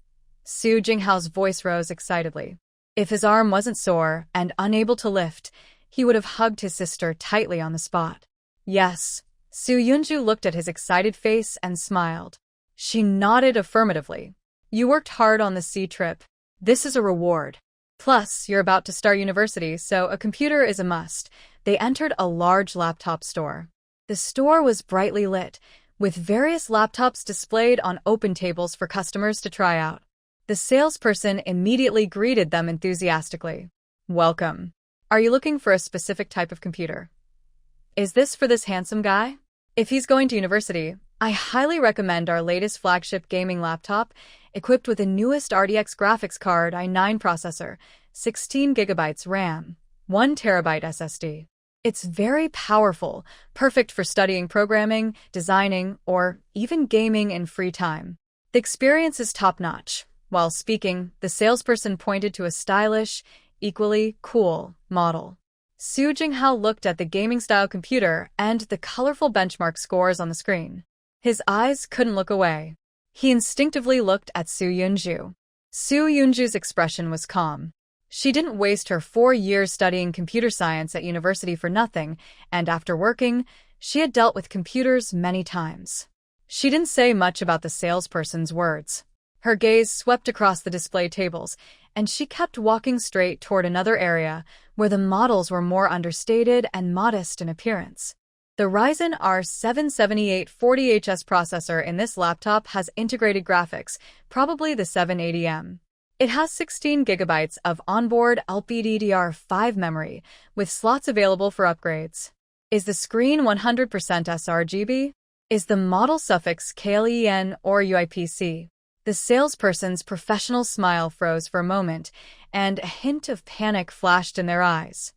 Su Jinghao's voice rose excitedly. If his arm wasn't sore and unable to lift, he would have hugged his sister tightly on the spot. "Yes." Su Yunju looked at his excited face and smiled. She nodded affirmatively. "You worked hard on the sea trip. This is a reward. Plus, you're about to start university, so a computer is a must." They entered a large laptop store. The store was brightly lit, with various laptops displayed on open tables for customers to try out. The salesperson immediately greeted them enthusiastically. "Welcome. Are you looking for a specific type of computer? Is this for this handsome guy? If he's going to university, I highly recommend our latest flagship gaming laptop, equipped with the newest RTX graphics card i9 processor, 16GB RAM, 1TB SSD. It's very powerful, perfect for studying programming, designing, or even gaming in free time. The experience is top-notch." While speaking, the salesperson pointed to a stylish, equally cool model. Su Jinghao looked at the gaming-style computer and the colorful benchmark scores on the screen. His eyes couldn't look away. He instinctively looked at Su Yunju. Su Yunju's expression was calm. She didn't waste her 4 years studying computer science at university for nothing, and after working, she had dealt with computers many times. She didn't say much about the salesperson's words. Her gaze swept across the display tables, and she kept walking straight toward another area where the models were more understated and modest in appearance. The Ryzen R7 7840HS processor in this laptop has integrated graphics, probably the 780M. It has 16 GB of onboard LPDDR5 memory, with slots available for upgrades. Is the screen 100% sRGB? Is the model suffix KLEN or UIPC? The salesperson's professional smile froze for a moment, and a hint of panic flashed in their eyes.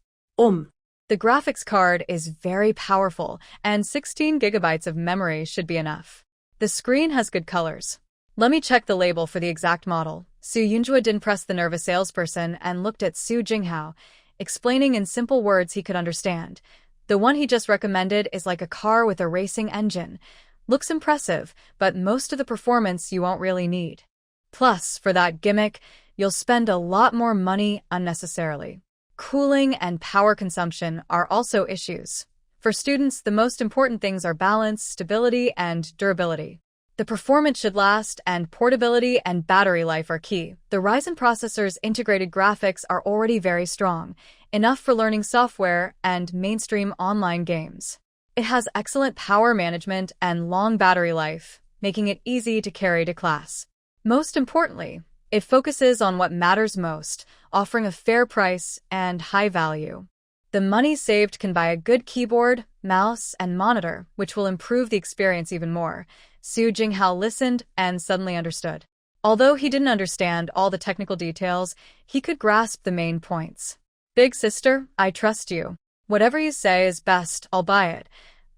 The graphics card is very powerful, and 16 GB of memory should be enough. The screen has good colors. Let me check the label for the exact model. Su Yunjua didn't press the nervous salesperson and looked at Su Jinghao, explaining in simple words he could understand. The one he just recommended is like a car with a racing engine. Looks impressive, but most of the performance you won't really need. Plus, for that gimmick, you'll spend a lot more money unnecessarily. Cooling and power consumption are also issues. For students, the most important things are balance, stability, and durability. The performance should last, and portability and battery life are key. The Ryzen processor's integrated graphics are already very strong, enough for learning software and mainstream online games. It has excellent power management and long battery life, making it easy to carry to class. Most importantly, it focuses on what matters most, offering a fair price and high value. The money saved can buy a good keyboard, mouse, and monitor, which will improve the experience even more. Su Jinghao listened and suddenly understood. Although he didn't understand all the technical details, he could grasp the main points. Big sister, I trust you. Whatever you say is best, I'll buy it.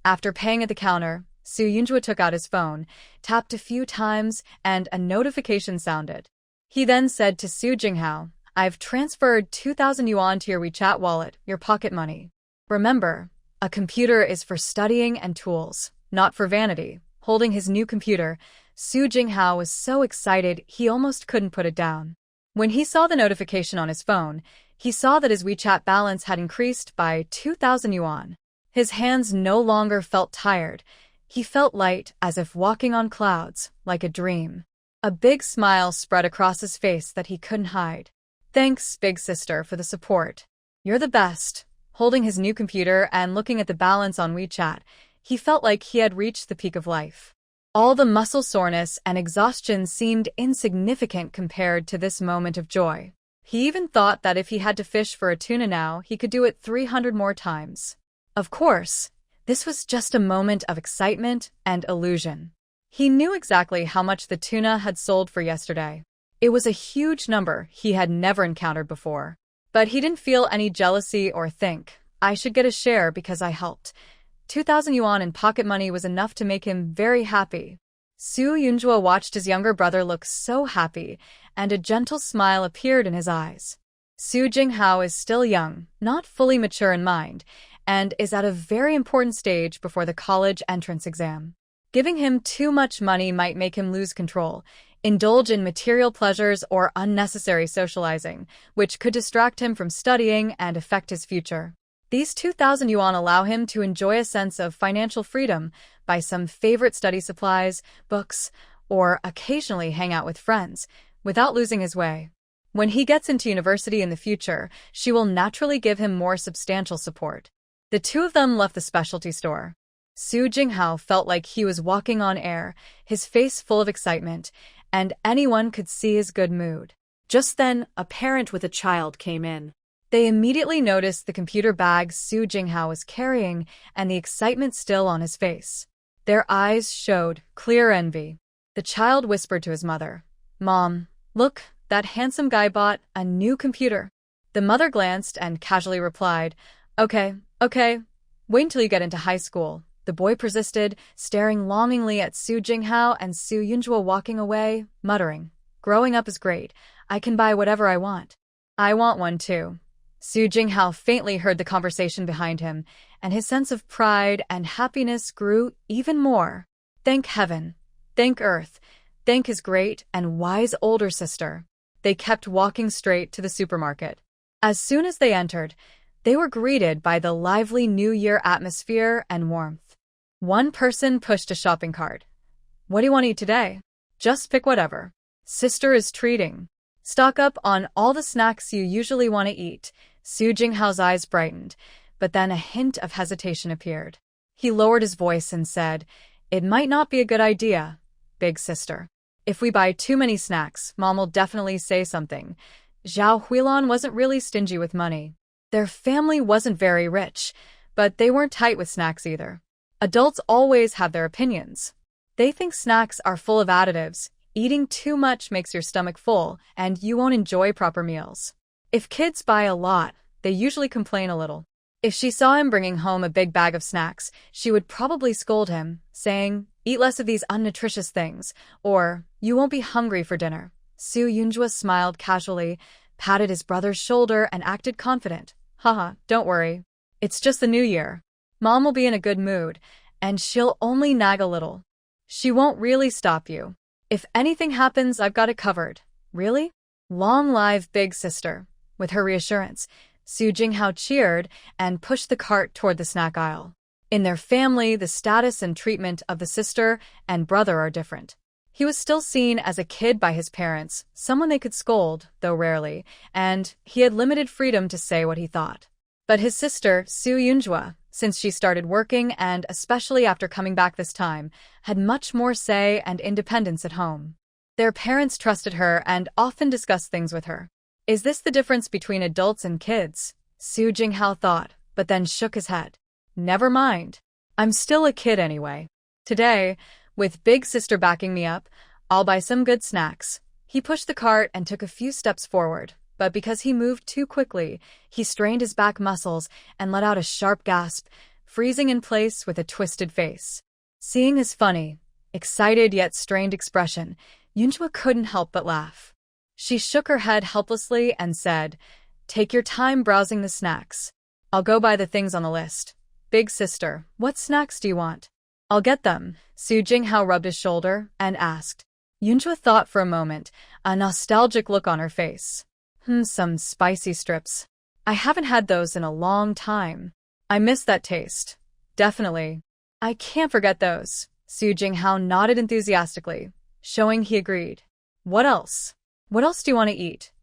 After paying at the counter, Su Yunjua took out his phone, tapped a few times, and a notification sounded. He then said to Su Jinghao, I've transferred 2,000 yuan to your WeChat wallet, your pocket money. Remember, a computer is for studying and tools, not for vanity. Holding his new computer, Su Jinghao was so excited he almost couldn't put it down. When he saw the notification on his phone, he saw that his WeChat balance had increased by 2,000 yuan. His hands no longer felt tired. He felt light, as if walking on clouds, like a dream. A big smile spread across his face that he couldn't hide. Thanks, big sister, for the support. You're the best. Holding his new computer and looking at the balance on WeChat, he felt like he had reached the peak of life. All the muscle soreness and exhaustion seemed insignificant compared to this moment of joy. He even thought that if he had to fish for a tuna now, he could do it 300 more times. Of course, this was just a moment of excitement and illusion. He knew exactly how much the tuna had sold for yesterday. It was a huge number he had never encountered before. But he didn't feel any jealousy or think, I should get a share because I helped. 2,000 yuan in pocket money was enough to make him very happy. Su Yunjua watched his younger brother look so happy, and a gentle smile appeared in his eyes. Su Jinghao is still young, not fully mature in mind, and is at a very important stage before the college entrance exam. Giving him too much money might make him lose control, indulge in material pleasures or unnecessary socializing, which could distract him from studying and affect his future. These 2,000 yuan allow him to enjoy a sense of financial freedom, buy some favorite study supplies, books, or occasionally hang out with friends, without losing his way. When he gets into university in the future, she will naturally give him more substantial support. The two of them left the specialty store. Su Jinghao felt like he was walking on air, his face full of excitement, and anyone could see his good mood. Just then, a parent with a child came in. They immediately noticed the computer bag Su Jinghao was carrying and the excitement still on his face. Their eyes showed clear envy. The child whispered to his mother, Mom, look, that handsome guy bought a new computer. The mother glanced and casually replied, Okay, wait until you get into high school. The boy persisted, staring longingly at Su Jinghao and Su Yunjua walking away, muttering, Growing up is great. I can buy whatever I want. I want one too. Su Jinghao faintly heard the conversation behind him, and his sense of pride and happiness grew even more. Thank heaven, thank earth, thank his great and wise older sister. They kept walking straight to the supermarket. As soon as they entered, they were greeted by the lively New Year atmosphere and warmth. One person pushed a shopping cart. What do you want to eat today? Just pick whatever. Sister is treating. Stock up on all the snacks you usually want to eat. Su Jinghao's eyes brightened, but then a hint of hesitation appeared. He lowered his voice and said, "It might not be a good idea, big sister. If we buy too many snacks, Mom will definitely say something." Zhao Huilan wasn't really stingy with money. Their family wasn't very rich, but they weren't tight with snacks either. Adults always have their opinions. They think snacks are full of additives, eating too much makes your stomach full, and you won't enjoy proper meals. If kids buy a lot, they usually complain a little. If she saw him bringing home a big bag of snacks, she would probably scold him, saying, "Eat less of these unnutritious things," or "You won't be hungry for dinner." Su Yunjua smiled casually, patted his brother's shoulder, and acted confident. "Haha, don't worry. It's just the new year. Mom will be in a good mood, and she'll only nag a little. She won't really stop you. If anything happens, I've got it covered." "Really?" "Long live big sister." With her reassurance, Su Jinghao cheered and pushed the cart toward the snack aisle. In their family, the status and treatment of the sister and brother are different. He was still seen as a kid by his parents, someone they could scold, though rarely, and he had limited freedom to say what he thought. But his sister, Su Yunjua, since she started working and especially after coming back this time, had much more say and independence at home. Their parents trusted her and often discussed things with her. Is this the difference between adults and kids? Su Jinghao thought, but then shook his head. Never mind. I'm still a kid anyway. Today, with big sister backing me up, I'll buy some good snacks. He pushed the cart and took a few steps forward, but because he moved too quickly, he strained his back muscles and let out a sharp gasp, freezing in place with a twisted face. Seeing his funny, excited yet strained expression, Yunjua couldn't help but laugh. She shook her head helplessly and said, "Take your time browsing the snacks. I'll go buy the things on the list. Big sister, what snacks do you want?" "I'll get them." Su Jinghao rubbed his shoulder and asked. Yunjua thought for a moment, a nostalgic look on her face. Some spicy strips. I haven't had those in a long time. I miss that taste. Definitely. I can't forget those." Su Jinghao nodded enthusiastically, showing he agreed. "What else? What else do you want to eat?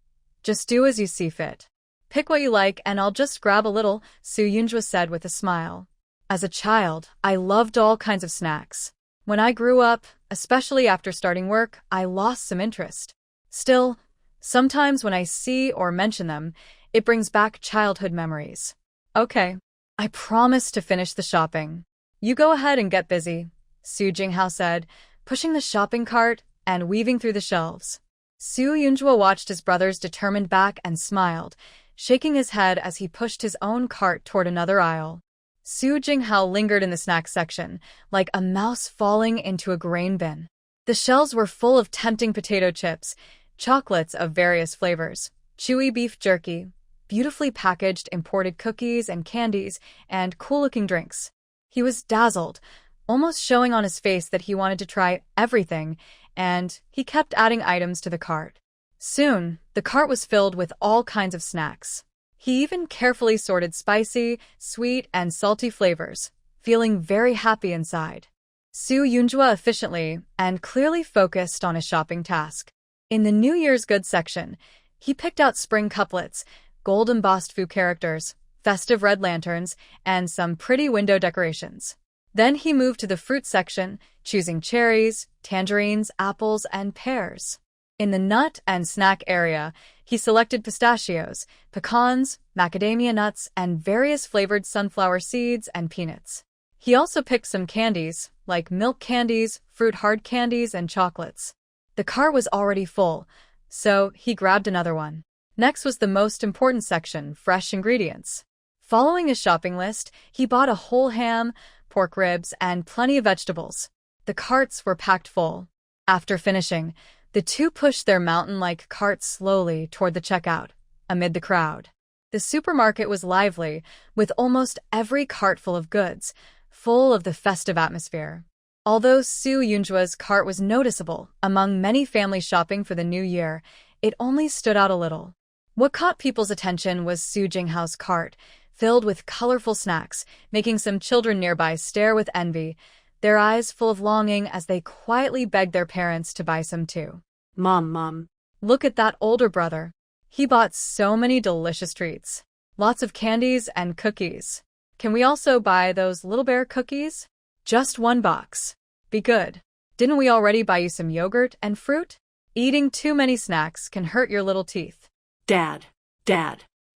Just do as you see fit. Pick what you like and I'll just grab a little," Su Yunjua said with a smile. "As a child, I loved all kinds of snacks. When I grew up, especially after starting work, I lost some interest. Still, sometimes when I see or mention them, it brings back childhood memories." "Okay. I promise to finish the shopping. You go ahead and get busy," Su Jinghao said, pushing the shopping cart and weaving through the shelves. Su Yunjua watched his brother's determined back and smiled, shaking his head as he pushed his own cart toward another aisle. Su Jinghao lingered in the snack section, like a mouse falling into a grain bin. The shelves were full of tempting potato chips, chocolates of various flavors, chewy beef jerky, beautifully packaged imported cookies and candies, and cool-looking drinks. He was dazzled, almost showing on his face that he wanted to try everything, and he kept adding items to the cart. Soon, the cart was filled with all kinds of snacks. He even carefully sorted spicy, sweet, and salty flavors, feeling very happy inside. Su Yunjua efficiently and clearly focused on his shopping task. In the New Year's goods section, he picked out spring couplets, gold-embossed food characters, festive red lanterns, and some pretty window decorations. Then he moved to the fruit section, choosing cherries, tangerines, apples, and pears. In the nut and snack area, he selected pistachios, pecans, macadamia nuts, and various flavored sunflower seeds and peanuts. He also picked some candies, like milk candies, fruit hard candies, and chocolates. The cart was already full, so he grabbed another one. Next was the most important section, fresh ingredients. Following his shopping list, he bought a whole ham, pork ribs, and plenty of vegetables. The carts were packed full. After finishing, the two pushed their mountain-like cart slowly toward the checkout, amid the crowd. The supermarket was lively, with almost every cart full of goods, full of the festive atmosphere. Although Su Yunjua's cart was noticeable among many families shopping for the new year, it only stood out a little. What caught people's attention was Su Jinghao's cart, filled with colorful snacks, making some children nearby stare with envy, their eyes full of longing as they quietly begged their parents to buy some too. Mom. Look at that older brother. He bought so many delicious treats. Lots of candies and cookies. Can we also buy those little bear cookies? Just one box. Be good. Didn't we already buy you some yogurt and fruit? Eating too many snacks can hurt your little teeth. Dad.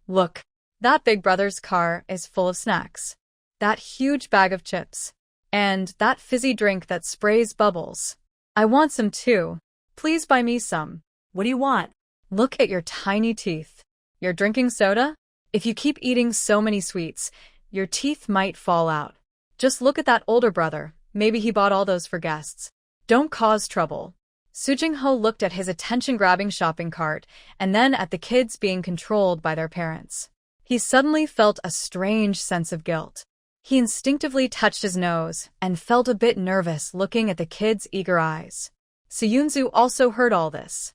Look, that big brother's car is full of snacks. That huge bag of chips. And that fizzy drink that sprays bubbles. I want some too. Please buy me some. What do you want? Look at your tiny teeth. You're drinking soda? If you keep eating so many sweets, your teeth might fall out. Just look at that older brother. Maybe he bought all those for guests. Don't cause trouble. Soo-jin-ho looked at his attention-grabbing shopping cart and then at the kids being controlled by their parents. He suddenly felt a strange sense of guilt. He instinctively touched his nose and felt a bit nervous looking at the kids' eager eyes. Soo-yoon-soo also heard all this.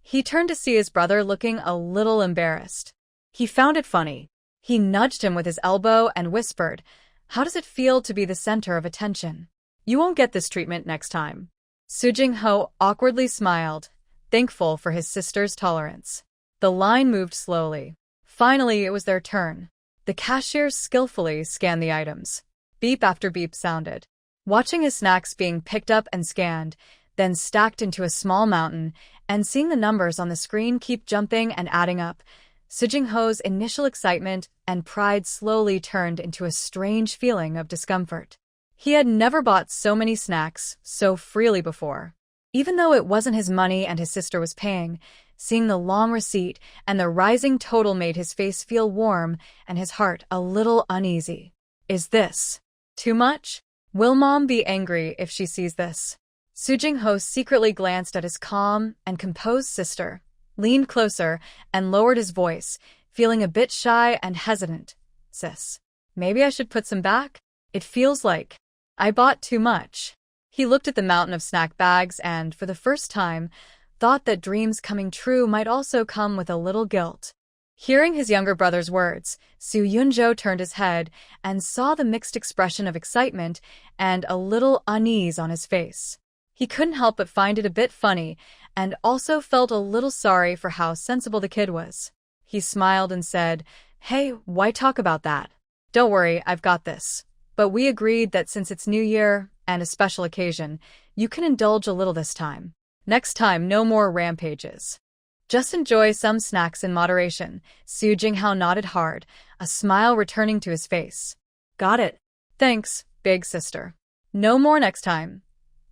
He turned to see his brother looking a little embarrassed. He found it funny. He nudged him with his elbow and whispered, "How does it feel to be the center of attention? You won't get this treatment next time." Soo-jin-ho awkwardly smiled, thankful for his sister's tolerance. The line moved slowly. Finally, it was their turn. The cashier skillfully scanned the items. Beep after beep sounded. Watching his snacks being picked up and scanned, then stacked into a small mountain, and seeing the numbers on the screen keep jumping and adding up, Soo-jin-ho's initial excitement and pride slowly turned into a strange feeling of discomfort. He had never bought so many snacks so freely before. Even though it wasn't his money and his sister was paying, seeing the long receipt and the rising total made his face feel warm and his heart a little uneasy. Is this too much? Will Mom be angry if she sees this? Soo-jin-ho secretly glanced at his calm and composed sister, leaned closer, and lowered his voice, feeling a bit shy and hesitant. "Sis, maybe I should put some back? It feels like I bought too much." He looked at the mountain of snack bags and, for the first time, thought that dreams coming true might also come with a little guilt. Hearing his younger brother's words, Soo-yoon-jo turned his head and saw the mixed expression of excitement and a little unease on his face. He couldn't help but find it a bit funny and also felt a little sorry for how sensible the kid was. He smiled and said, "Hey, why talk about that? Don't worry, I've got this. But we agreed that since it's New Year and a special occasion, you can indulge a little this time. Next time, no more rampages. Just enjoy some snacks in moderation." Soo-jin-ho nodded hard, a smile returning to his face. "Got it. Thanks, big sister. No more next time."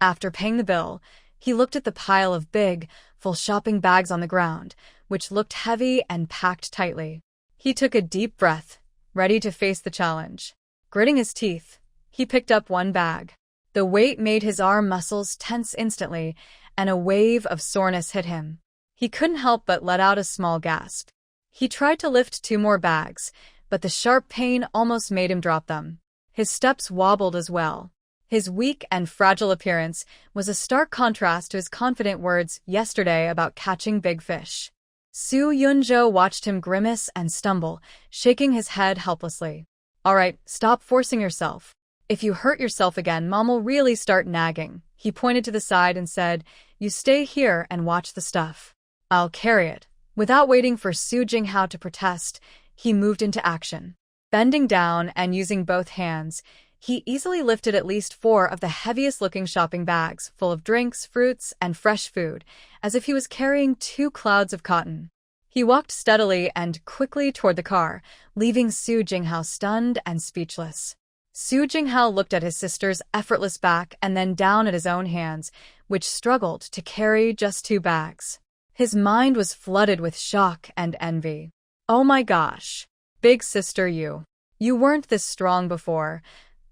After paying the bill, he looked at the pile of big, full shopping bags on the ground, which looked heavy and packed tightly. He took a deep breath, ready to face the challenge. Gritting his teeth, he picked up one bag. The weight made his arm muscles tense instantly, and a wave of soreness hit him. He couldn't help but let out a small gasp. He tried to lift 2 more bags, but the sharp pain almost made him drop them. His steps wobbled as well. His weak and fragile appearance was a stark contrast to his confident words yesterday about catching big fish. Soo-yoon-jo watched him grimace and stumble, shaking his head helplessly. "All right, stop forcing yourself. If you hurt yourself again, Mom will really start nagging." He pointed to the side and said, "You stay here and watch the stuff. I'll carry it." Without waiting for Soo-jin-ho to protest, he moved into action. Bending down and using both hands, he easily lifted at least 4 of the heaviest-looking shopping bags full of drinks, fruits, and fresh food, as if he was carrying 2 clouds of cotton. He walked steadily and quickly toward the car, leaving Soo-jin-ho stunned and speechless. Soo-jin-ho looked at his sister's effortless back and then down at his own hands, which struggled to carry just 2 bags. His mind was flooded with shock and envy. "Oh my gosh. Big sister, you weren't this strong before.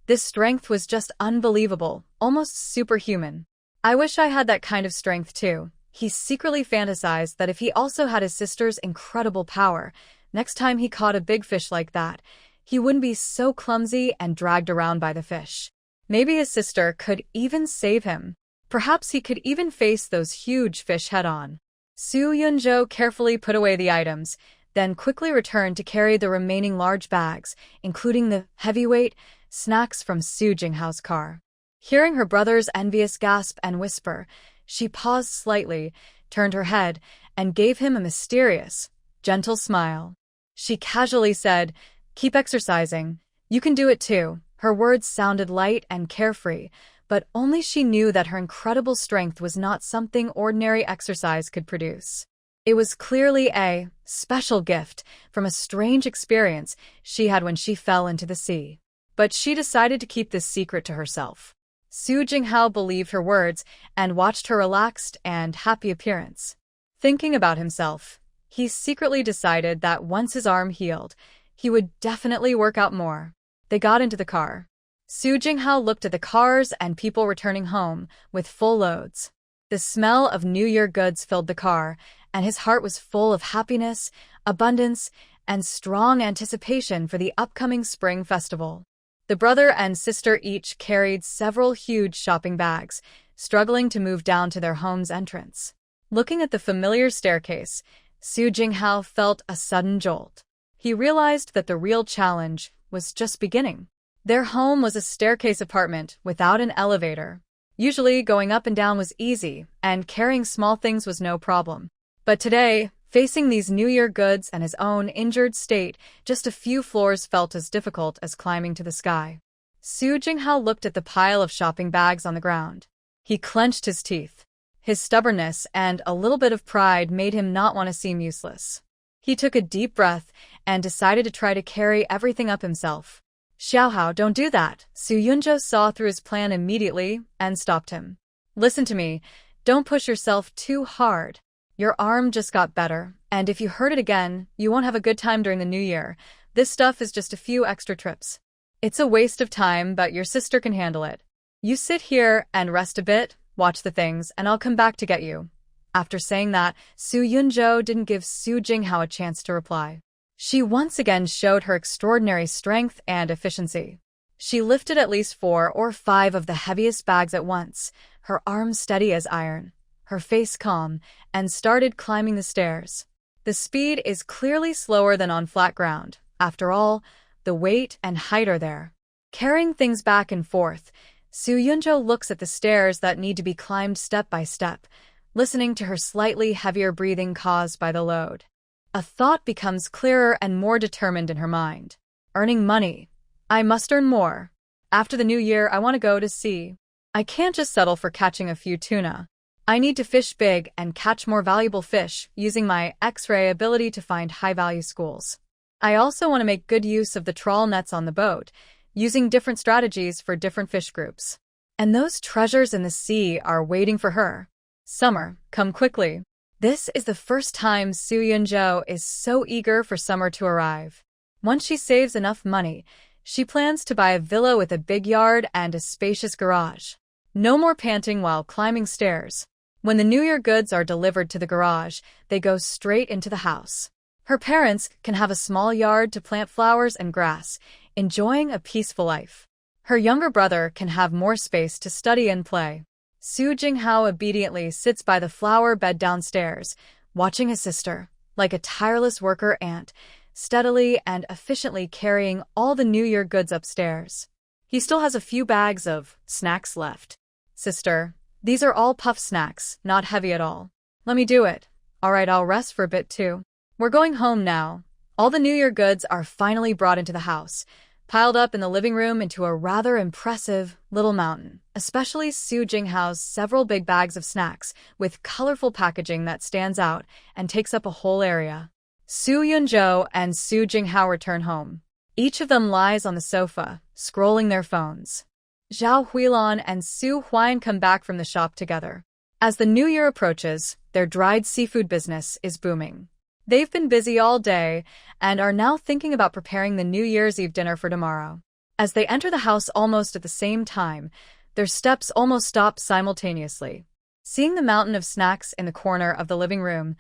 This strength was just unbelievable, almost superhuman. I wish I had that kind of strength too." He secretly fantasized that if he also had his sister's incredible power, next time he caught a big fish like that, he wouldn't be so clumsy and dragged around by the fish. Maybe his sister could even save him. Perhaps he could even face those huge fish head-on. Soo-yoon-jo carefully put away the items, then quickly returned to carry the remaining large bags, including the heavyweight snacks from Soo-jin-ho's car. Hearing her brother's envious gasp and whisper, she paused slightly, turned her head, and gave him a mysterious, gentle smile. She casually said, "Keep exercising. You can do it too. Her words sounded light and carefree, but only she knew that her incredible strength was not something ordinary exercise could produce. It was clearly a special gift from a strange experience she had when she fell into the sea. But she decided to keep this secret to herself. Su Jinghao believed her words and watched her relaxed and happy appearance. Thinking about himself, he secretly decided that once his arm healed, he would definitely work out more. They got into the car. Su Jinghao looked at the cars and people returning home with full loads. The smell of New Year goods filled the car, and his heart was full of happiness, abundance, and strong anticipation for the upcoming spring festival. The brother and sister each carried several huge shopping bags, struggling to move down to their home's entrance. Looking at the familiar staircase, Su Jinghao felt a sudden jolt. He realized that the real challenge was just beginning. Their home was a staircase apartment without an elevator. Usually, going up and down was easy, and carrying small things was no problem. But today, facing these New Year goods and his own injured state, just a few floors felt as difficult as climbing to the sky. Su Jinghao looked at the pile of shopping bags on the ground. He clenched his teeth. His stubbornness and a little bit of pride made him not want to seem useless. He took a deep breath and decided to try to carry everything up himself. Xiaohao, don't do that. Su Yunzhou saw through his plan immediately and stopped him. Listen to me. Don't push yourself too hard. Your arm just got better, and if you hurt it again, you won't have a good time during the new year. This stuff is just a few extra trips. It's a waste of time, but your sister can handle it. You sit here and rest a bit, watch the things, and I'll come back to get you. After saying that, Su Yunzhou didn't give Su Jinghao a chance to reply. She once again showed her extraordinary strength and efficiency. She lifted at least 4 or 5 of the heaviest bags at once, her arms steady as iron, her face calm, and started climbing the stairs. The speed is clearly slower than on flat ground. After all, the weight and height are there. Carrying things back and forth, Su Yunzhou looks at the stairs that need to be climbed step by step, listening to her slightly heavier breathing caused by the load. A thought becomes clearer and more determined in her mind. Earning money. I must earn more. After the new year, I want to go to sea. I can't just settle for catching a few tuna. I need to fish big and catch more valuable fish, using my X-ray ability to find high-value schools. I also want to make good use of the trawl nets on the boat, using different strategies for different fish groups. And those treasures in the sea are waiting for her. Summer, come quickly. This is the first time Su Yunzhou is so eager for summer to arrive. Once she saves enough money, she plans to buy a villa with a big yard and a spacious garage. No more panting while climbing stairs. When the New Year goods are delivered to the garage, they go straight into the house. Her parents can have a small yard to plant flowers and grass, enjoying a peaceful life. Her younger brother can have more space to study and play. Su Jinghao obediently sits by the flower bed downstairs, watching his sister, like a tireless worker ant, steadily and efficiently carrying all the New Year goods upstairs. He still has a few bags of snacks left. Sister, these are all puff snacks, not heavy at all. Let me do it. All right, I'll rest for a bit too. We're going home now. All the New Year goods are finally brought into the house, piled up in the living room into a rather impressive little mountain, especially Su Jinghao's several big bags of snacks with colorful packaging that stands out and takes up a whole area. Su Yunzhou and Su Jinghao return home. Each of them lies on the sofa, scrolling their phones. Zhao Huilan and Su Huayan come back from the shop together. As the new year approaches, their dried seafood business is booming. They've been busy all day and are now thinking about preparing the New Year's Eve dinner for tomorrow. As they enter the house almost at the same time, their steps almost stop simultaneously. Seeing the mountain of snacks in the corner of the living room,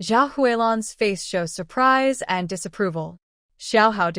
Zhao Huilan's face shows surprise and disapproval. Xiaohao,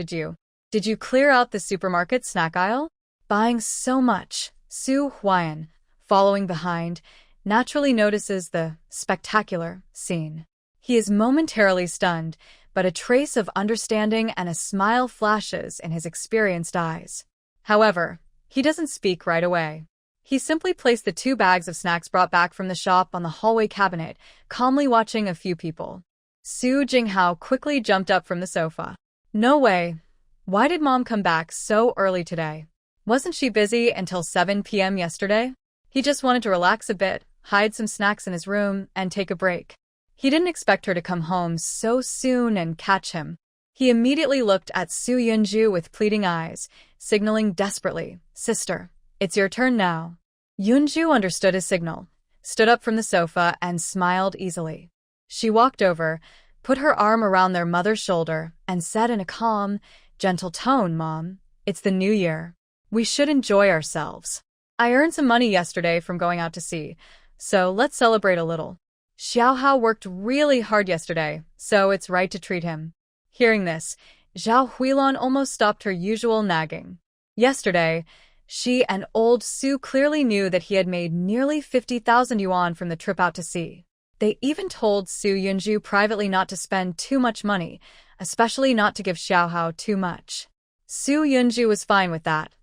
did you clear out the supermarket snack aisle? Buying so much. Su Huayan, following behind, naturally notices the spectacular scene. He is momentarily stunned, but a trace of understanding and a smile flashes in his experienced eyes. However, he doesn't speak right away. He simply placed the 2 bags of snacks brought back from the shop on the hallway cabinet, calmly watching a few people. Su Jinghao quickly jumped up from the sofa. No way. Why did Mom come back so early today? Wasn't she busy until 7 p.m. yesterday? He just wanted to relax a bit, hide some snacks in his room, and take a break. He didn't expect her to come home so soon and catch him. He immediately looked at Soo Yunju with pleading eyes, signaling desperately, "Sister, it's your turn now." Yunju understood his signal, stood up from the sofa, and smiled easily. She walked over, put her arm around their mother's shoulder, and said in a calm, gentle tone, "Mom, it's the new year. We should enjoy ourselves. I earned some money yesterday from going out to sea, so let's celebrate a little. Xiaohao worked really hard yesterday, so it's right to treat him." Hearing this, Zhao Huilon almost stopped her usual nagging. Yesterday, she and old Su clearly knew that he had made nearly 50,000 yuan from the trip out to sea. They even told Su Yunju privately not to spend too much money, especially not to give Xiaohao too much. Su Yunju was fine with that.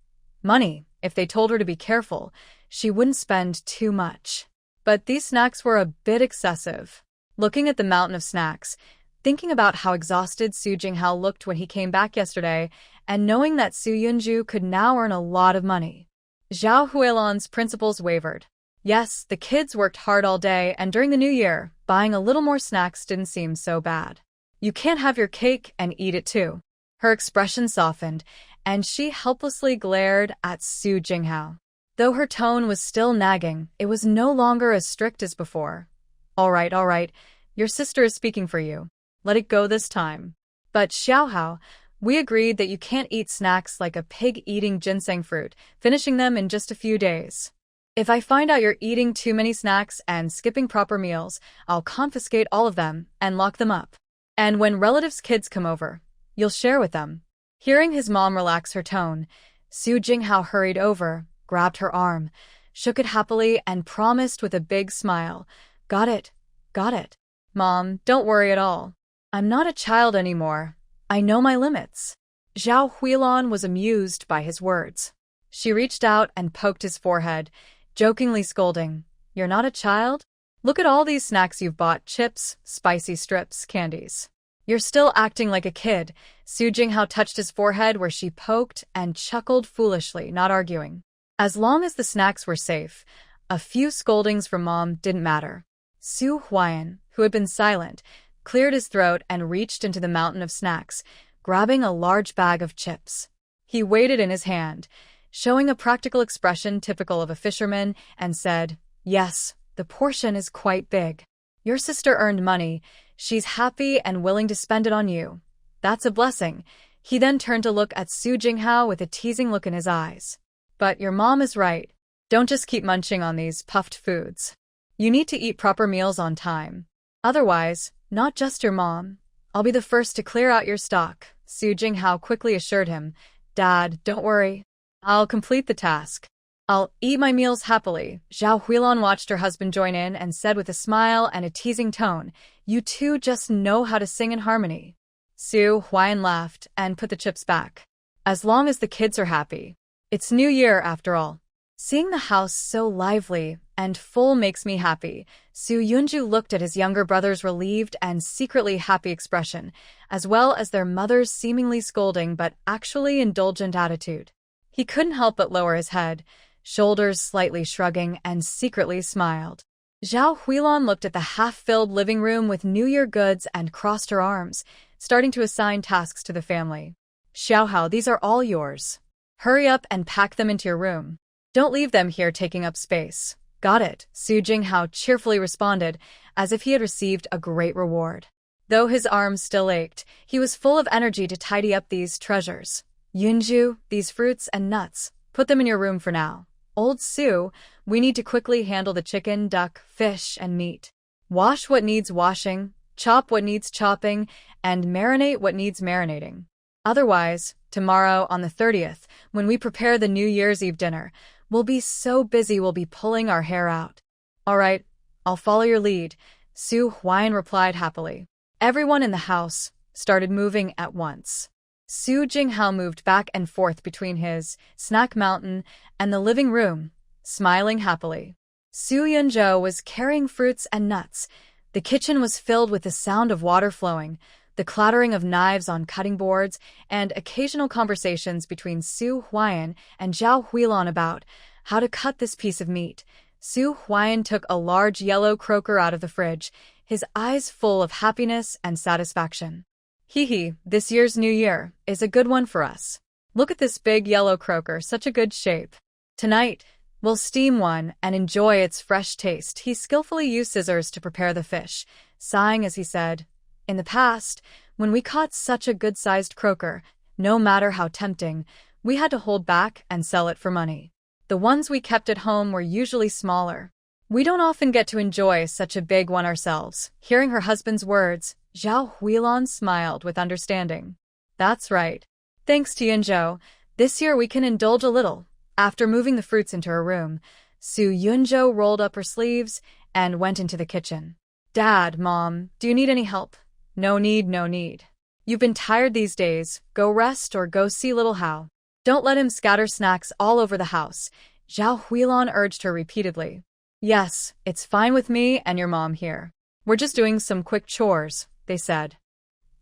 Money, if they told her to be careful, she wouldn't spend too much. But these snacks were a bit excessive. Looking at the mountain of snacks, thinking about how exhausted Su Jinghao looked when he came back yesterday, and knowing that Su Yunju could now earn a lot of money, Zhao Huilon's principles wavered. Yes, the kids worked hard all day, and during the new year, buying a little more snacks didn't seem so bad. You can't have your cake and eat it too. Her expression softened, and she helplessly glared at Su Jinghao. Though her tone was still nagging, it was no longer as strict as before. All right, your sister is speaking for you. Let it go this time. But Xiaohao, we agreed that you can't eat snacks like a pig eating ginseng fruit, finishing them in just a few days. If I find out you're eating too many snacks and skipping proper meals, I'll confiscate all of them and lock them up. And when relatives' kids come over, you'll share with them." Hearing his mom relax her tone, Su Jinghao hurried over, grabbed her arm, shook it happily, and promised with a big smile, Got it. Mom, don't worry at all. I'm not a child anymore. I know my limits." Zhao Huilon was amused by his words. She reached out and poked his forehead, jokingly scolding, "You're not a child? Look at all these snacks you've bought, chips, spicy strips, candies. You're still acting like a kid." Su Jinghao touched his forehead where she poked and chuckled foolishly, not arguing. As long as the snacks were safe, a few scoldings from Mom didn't matter. Su Huayan, who had been silent, cleared his throat and reached into the mountain of snacks, grabbing a large bag of chips. He weighed it in his hand, showing a practical expression typical of a fisherman, and said, "Yes, the portion is quite big. Your sister earned money. She's happy and willing to spend it on you. That's a blessing." He then turned to look at Su Jinghao with a teasing look in his eyes. "But your mom is right. Don't just keep munching on these puffed foods. You need to eat proper meals on time. Otherwise, not just your mom, I'll be the first to clear out your stock." Su Jinghao quickly assured him, "Dad, don't worry. I'll complete the task. I'll eat my meals happily." Zhao Huilon watched her husband join in and said with a smile and a teasing tone, "You two just know how to sing in harmony." Su Huayan laughed and put the chips back. "As long as the kids are happy. It's New Year after all. Seeing the house so lively and full makes me happy." Su Yunju looked at his younger brother's relieved and secretly happy expression, as well as their mother's seemingly scolding but actually indulgent attitude. He couldn't help but lower his head, shoulders slightly shrugging, and secretly smiled. Zhao Huilon looked at the half-filled living room with New Year goods and crossed her arms, starting to assign tasks to the family. "Xiaohao, these are all yours. Hurry up and pack them into your room. Don't leave them here taking up space." "Got it," Su Jinghao cheerfully responded, as if he had received a great reward. Though his arms still ached, he was full of energy to tidy up these treasures. "Yunju, these fruits and nuts, put them in your room for now. Old Su, we need to quickly handle the chicken, duck, fish, and meat. Wash what needs washing, chop what needs chopping, and marinate what needs marinating. Otherwise, tomorrow on the 30th, when we prepare the New Year's Eve dinner, we'll be so busy we'll be pulling our hair out." "All right, I'll follow your lead," Su Huayan replied happily. Everyone in the house started moving at once. Su Jinghao moved back and forth between his snack mountain and the living room, smiling happily. Su Yunzhou was carrying fruits and nuts. The kitchen was filled with the sound of water flowing, The clattering of knives on cutting boards, and occasional conversations between Su Huayan and Zhao Huilon about how to cut this piece of meat. Su Huayan took a large yellow croaker out of the fridge, his eyes full of happiness and satisfaction. Hee, this year's new year is a good one for us. Look at this big yellow croaker, such a good shape. Tonight, we'll steam one and enjoy its fresh taste. He skillfully used scissors to prepare the fish, sighing as he said, "In the past, when we caught such a good-sized croaker, no matter how tempting, we had to hold back and sell it for money. The ones we kept at home were usually smaller. We don't often get to enjoy such a big one ourselves." Hearing her husband's words, Zhao Huilon smiled with understanding. "That's right. Thanks to Yunzhou, this year we can indulge a little." After moving the fruits into her room, Su Yunzhou rolled up her sleeves and went into the kitchen. "Dad, Mom, do you need any help?" No need. You've been tired these days. Go rest or go see little Hao. Don't let him scatter snacks all over the house," Zhao Huilon urged her repeatedly. "Yes, it's fine with me and your mom here. We're just doing some quick chores," they said.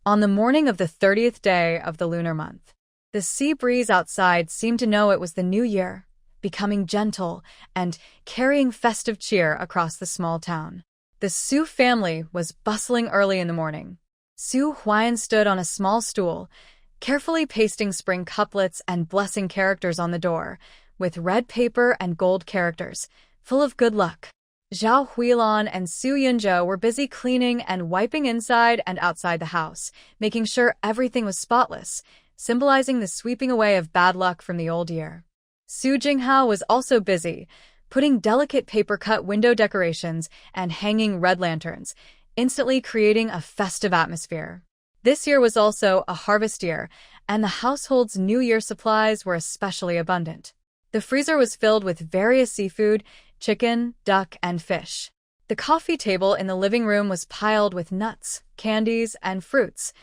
On the morning of the 30th day of the lunar month, the sea breeze outside seemed to know it was the new year, becoming gentle and carrying festive cheer across the small town. The Su family was bustling early in the morning. Su Huayan stood on a small stool, carefully pasting spring couplets and blessing characters on the door, with red paper and gold characters, full of good luck. Zhao Huilon and Su Yunzhou were busy cleaning and wiping inside and outside the house, making sure everything was spotless, symbolizing the sweeping away of bad luck from the old year. Su Jinghao was also busy, putting delicate paper-cut window decorations and hanging red lanterns, instantly creating a festive atmosphere. This year was also a harvest year, and the household's New Year supplies were especially abundant. The freezer was filled with various seafood, chicken, duck, and fish. The coffee table in the living room was piled with nuts, candies, and fruits,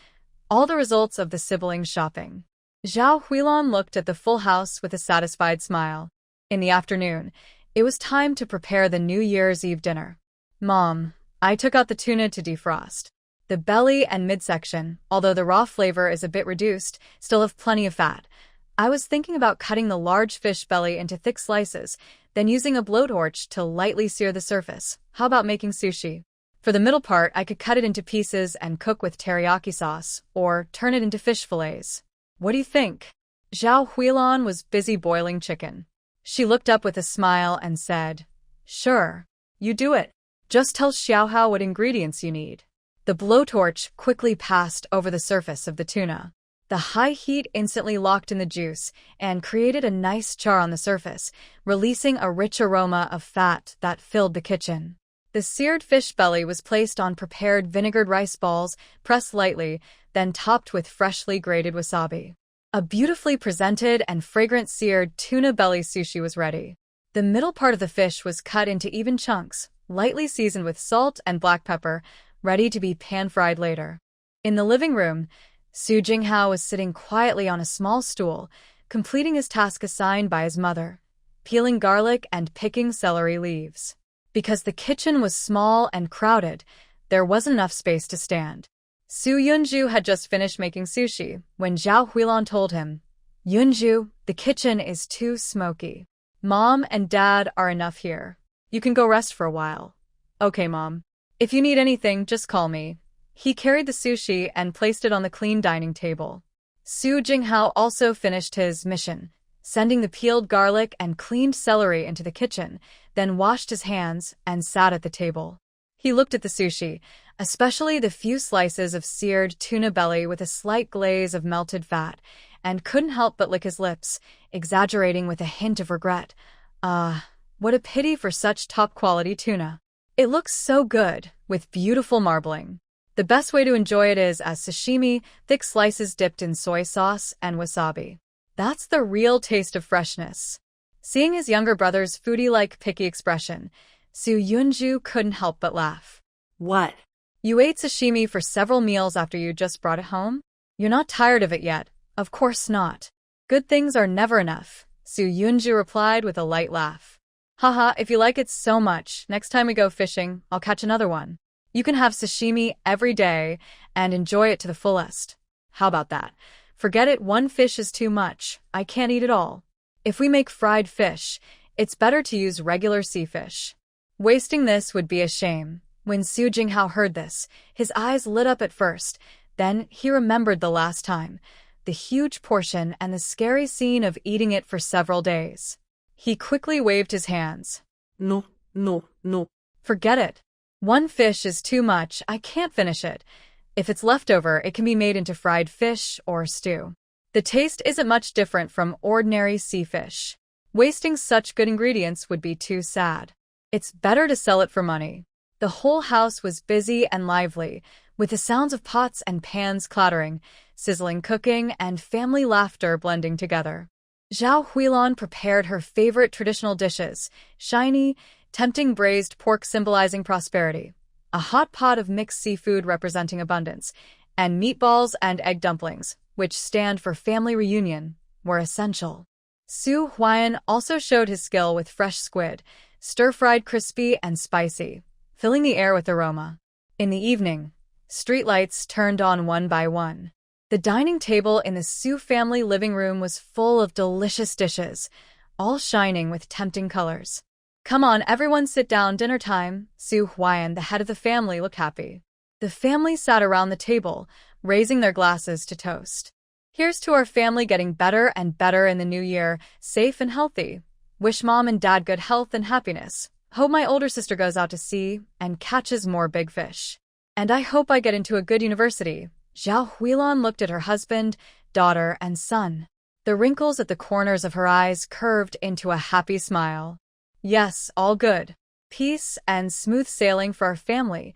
all the results of the siblings' shopping. Zhao Huilon looked at the full house with a satisfied smile. In the afternoon, it was time to prepare the New Year's Eve dinner. "Mom, I took out the tuna to defrost. The belly and midsection, although the raw flavor is a bit reduced, still have plenty of fat. I was thinking about cutting the large fish belly into thick slices, then using a blowtorch to lightly sear the surface. How about making sushi? For the middle part, I could cut it into pieces and cook with teriyaki sauce, or turn it into fish fillets. What do you think?" Zhao Huilon was busy boiling chicken. She looked up with a smile and said, "Sure, you do it. Just tell Xiaohao what ingredients you need." The blowtorch quickly passed over the surface of the tuna. The high heat instantly locked in the juice and created a nice char on the surface, releasing a rich aroma of fat that filled the kitchen. The seared fish belly was placed on prepared vinegared rice balls, pressed lightly, then topped with freshly grated wasabi. A beautifully presented and fragrant seared tuna belly sushi was ready. The middle part of the fish was cut into even chunks, lightly seasoned with salt and black pepper, ready to be pan-fried later. In the living room, Su Jinghao was sitting quietly on a small stool, completing his task assigned by his mother, peeling garlic and picking celery leaves. Because the kitchen was small and crowded, there wasn't enough space to stand. Su Yunzhu had just finished making sushi when Zhao Huilon told him, "Yunzhu, the kitchen is too smoky. Mom and Dad are enough here. You can go rest for a while." "Okay, Mom. If you need anything, just call me." He carried the sushi and placed it on the clean dining table. Su Jinghao also finished his mission, sending the peeled garlic and cleaned celery into the kitchen, then washed his hands and sat at the table. He looked at the sushi, especially the few slices of seared tuna belly with a slight glaze of melted fat, and couldn't help but lick his lips, exaggerating with a hint of regret. What a pity for such top-quality tuna. It looks so good, with beautiful marbling. The best way to enjoy it is as sashimi, thick slices dipped in soy sauce and wasabi. That's the real taste of freshness. Seeing his younger brother's foodie-like picky expression, Su Yunzhu couldn't help but laugh. "What? You ate sashimi for several meals after you just brought it home? You're not tired of it yet? Of course not. Good things are never enough," Su Yunzhu replied with a light laugh. "Haha, if you like it so much, next time we go fishing, I'll catch another one. You can have sashimi every day, and enjoy it to the fullest. How about that? Forget it, one fish is too much. I can't eat it all. If we make fried fish, it's better to use regular sea fish. Wasting this would be a shame. When Su Jinghao heard this, his eyes lit up at first. Then he remembered the last time, the huge portion and the scary scene of eating it for several days. He quickly waved his hands. No, no, no. Forget it. One fish is too much. I can't finish it. If it's leftover, it can be made into fried fish or stew. The taste isn't much different from ordinary sea fish. Wasting such good ingredients would be too sad. It's better to sell it for money. The whole house was busy and lively, with the sounds of pots and pans clattering, sizzling cooking, and family laughter blending together. Zhao Huilan prepared her favorite traditional dishes, shiny, tempting braised pork symbolizing prosperity, a hot pot of mixed seafood representing abundance, and meatballs and egg dumplings, which stand for family reunion, were essential. Su Huiyan also showed his skill with fresh squid, stir-fried crispy and spicy, filling the air with aroma. In the evening, streetlights turned on one by one. The dining table in the Su family living room was full of delicious dishes, all shining with tempting colors. Come on, everyone sit down, dinner time. Su Huiyan, the head of the family, looked happy. The family sat around the table, raising their glasses to toast. Here's to our family getting better and better in the new year, safe and healthy. Wish mom and dad good health and happiness. Hope my older sister goes out to sea and catches more big fish. And I hope I get into a good university. Zhao Huilan looked at her husband, daughter, and son. The wrinkles at the corners of her eyes curved into a happy smile. Yes, all good. Peace and smooth sailing for our family.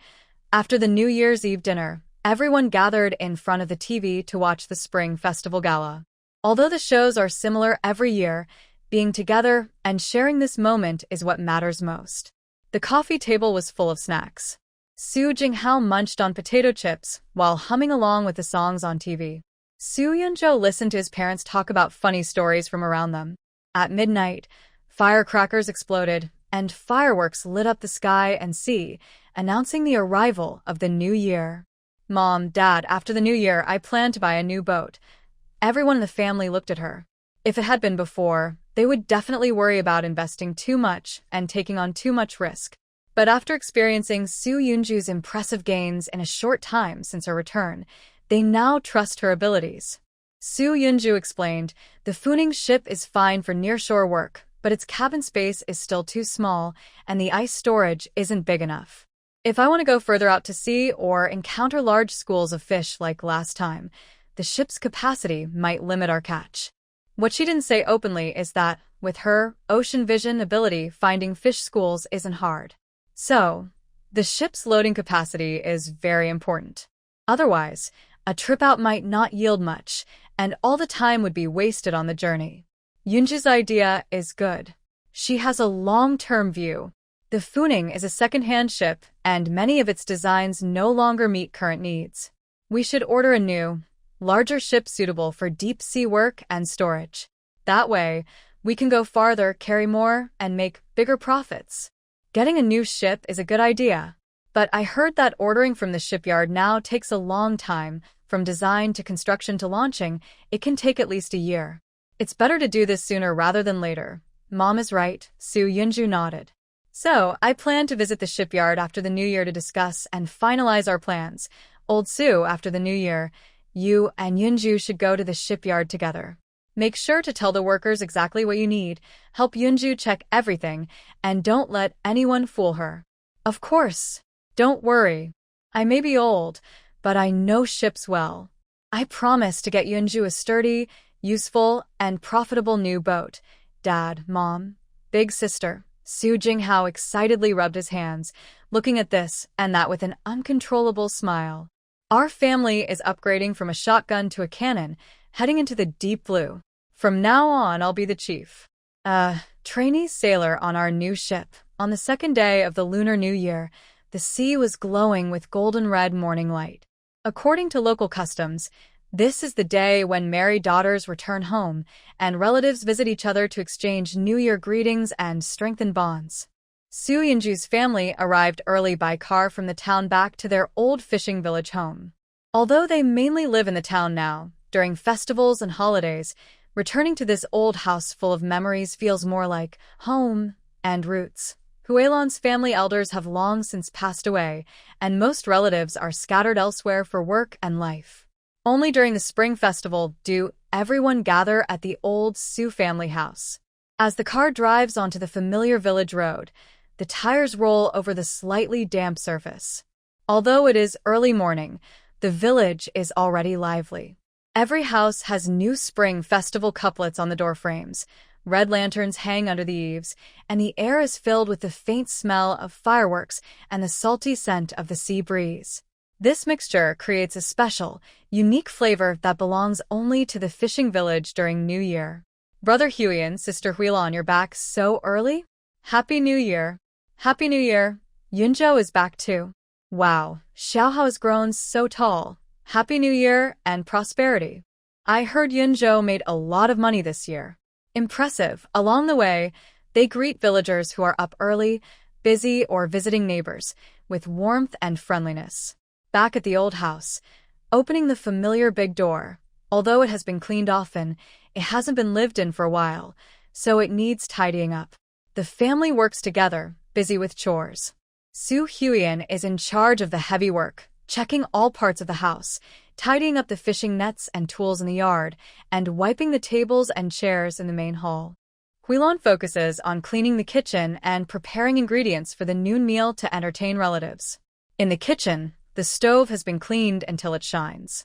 After the New Year's Eve dinner, everyone gathered in front of the TV to watch the Spring Festival Gala. Although the shows are similar every year, being together and sharing this moment is what matters most. The coffee table was full of snacks. Su Jinghao munched on potato chips while humming along with the songs on TV. Su Yunzhou listened to his parents talk about funny stories from around them. At midnight, firecrackers exploded, and fireworks lit up the sky and sea, announcing the arrival of the new year. Mom, Dad, after the new year, I plan to buy a new boat. Everyone in the family looked at her. If it had been before, they would definitely worry about investing too much and taking on too much risk. But after experiencing Su Yunju's impressive gains in a short time since her return, they now trust her abilities. Su Yunju explained, the Funing ship is fine for nearshore work, but its cabin space is still too small and the ice storage isn't big enough. If I want to go further out to sea or encounter large schools of fish like last time, the ship's capacity might limit our catch. What she didn't say openly is that, with her ocean vision ability, finding fish schools isn't hard. So, the ship's loading capacity is very important. Otherwise, a trip out might not yield much, and all the time would be wasted on the journey. Yunji's idea is good. She has a long-term view. The Funing is a second-hand ship, and many of its designs no longer meet current needs. We should order a new, larger ship suitable for deep-sea work and storage. That way, we can go farther, carry more, and make bigger profits. Getting a new ship is a good idea, but I heard that ordering from the shipyard now takes a long time. From design to construction to launching, it can take at least a year. It's better to do this sooner rather than later. Mom is right, Su Yunju nodded. So, I plan to visit the shipyard after the new year to discuss and finalize our plans. Old Su, after the new year, you and Yunju should go to the shipyard together. Make sure to tell the workers exactly what you need, help Yunju check everything, and don't let anyone fool her. Of course. Don't worry. I may be old, but I know ships well. I promise to get Yunju a sturdy, useful, and profitable new boat. Dad, Mom, big sister. Su Jinghao excitedly rubbed his hands, looking at this and that with an uncontrollable smile. Our family is upgrading from a shotgun to a cannon, heading into the deep blue. From now on, I'll be the chief. Trainee sailor on our new ship. On the second day of the Lunar New Year, the sea was glowing with golden-red morning light. According to local customs, this is the day when married daughters return home and relatives visit each other to exchange New Year greetings and strengthen bonds. Su Yunju's family arrived early by car from the town back to their old fishing village home. Although they mainly live in the town now, during festivals and holidays, returning to this old house full of memories feels more like home and roots. Huelon's family elders have long since passed away, and most relatives are scattered elsewhere for work and life. Only during the spring festival do everyone gather at the old Su family house. As the car drives onto the familiar village road, the tires roll over the slightly damp surface. Although it is early morning, the village is already lively. Every house has new spring festival couplets on the doorframes, red lanterns hang under the eaves, and the air is filled with the faint smell of fireworks and the salty scent of the sea breeze. This mixture creates a special, unique flavor that belongs only to the fishing village during New Year. Brother Huion, Sister Huilon, you're back so early? Happy New Year. Happy New Year. Yunzhou is back too. Wow, Xiaohao has grown so tall. Happy New Year and prosperity. I heard Yunzhou made a lot of money this year. Impressive. Along the way, they greet villagers who are up early, busy, or visiting neighbors, with warmth and friendliness. Back at the old house, opening the familiar big door. Although it has been cleaned often, it hasn't been lived in for a while, so it needs tidying up. The family works together, busy with chores. Su Huion is in charge of the heavy work, checking all parts of the house, tidying up the fishing nets and tools in the yard, and wiping the tables and chairs in the main hall. Huilon focuses on cleaning the kitchen and preparing ingredients for the noon meal to entertain relatives. In the kitchen, the stove has been cleaned until it shines.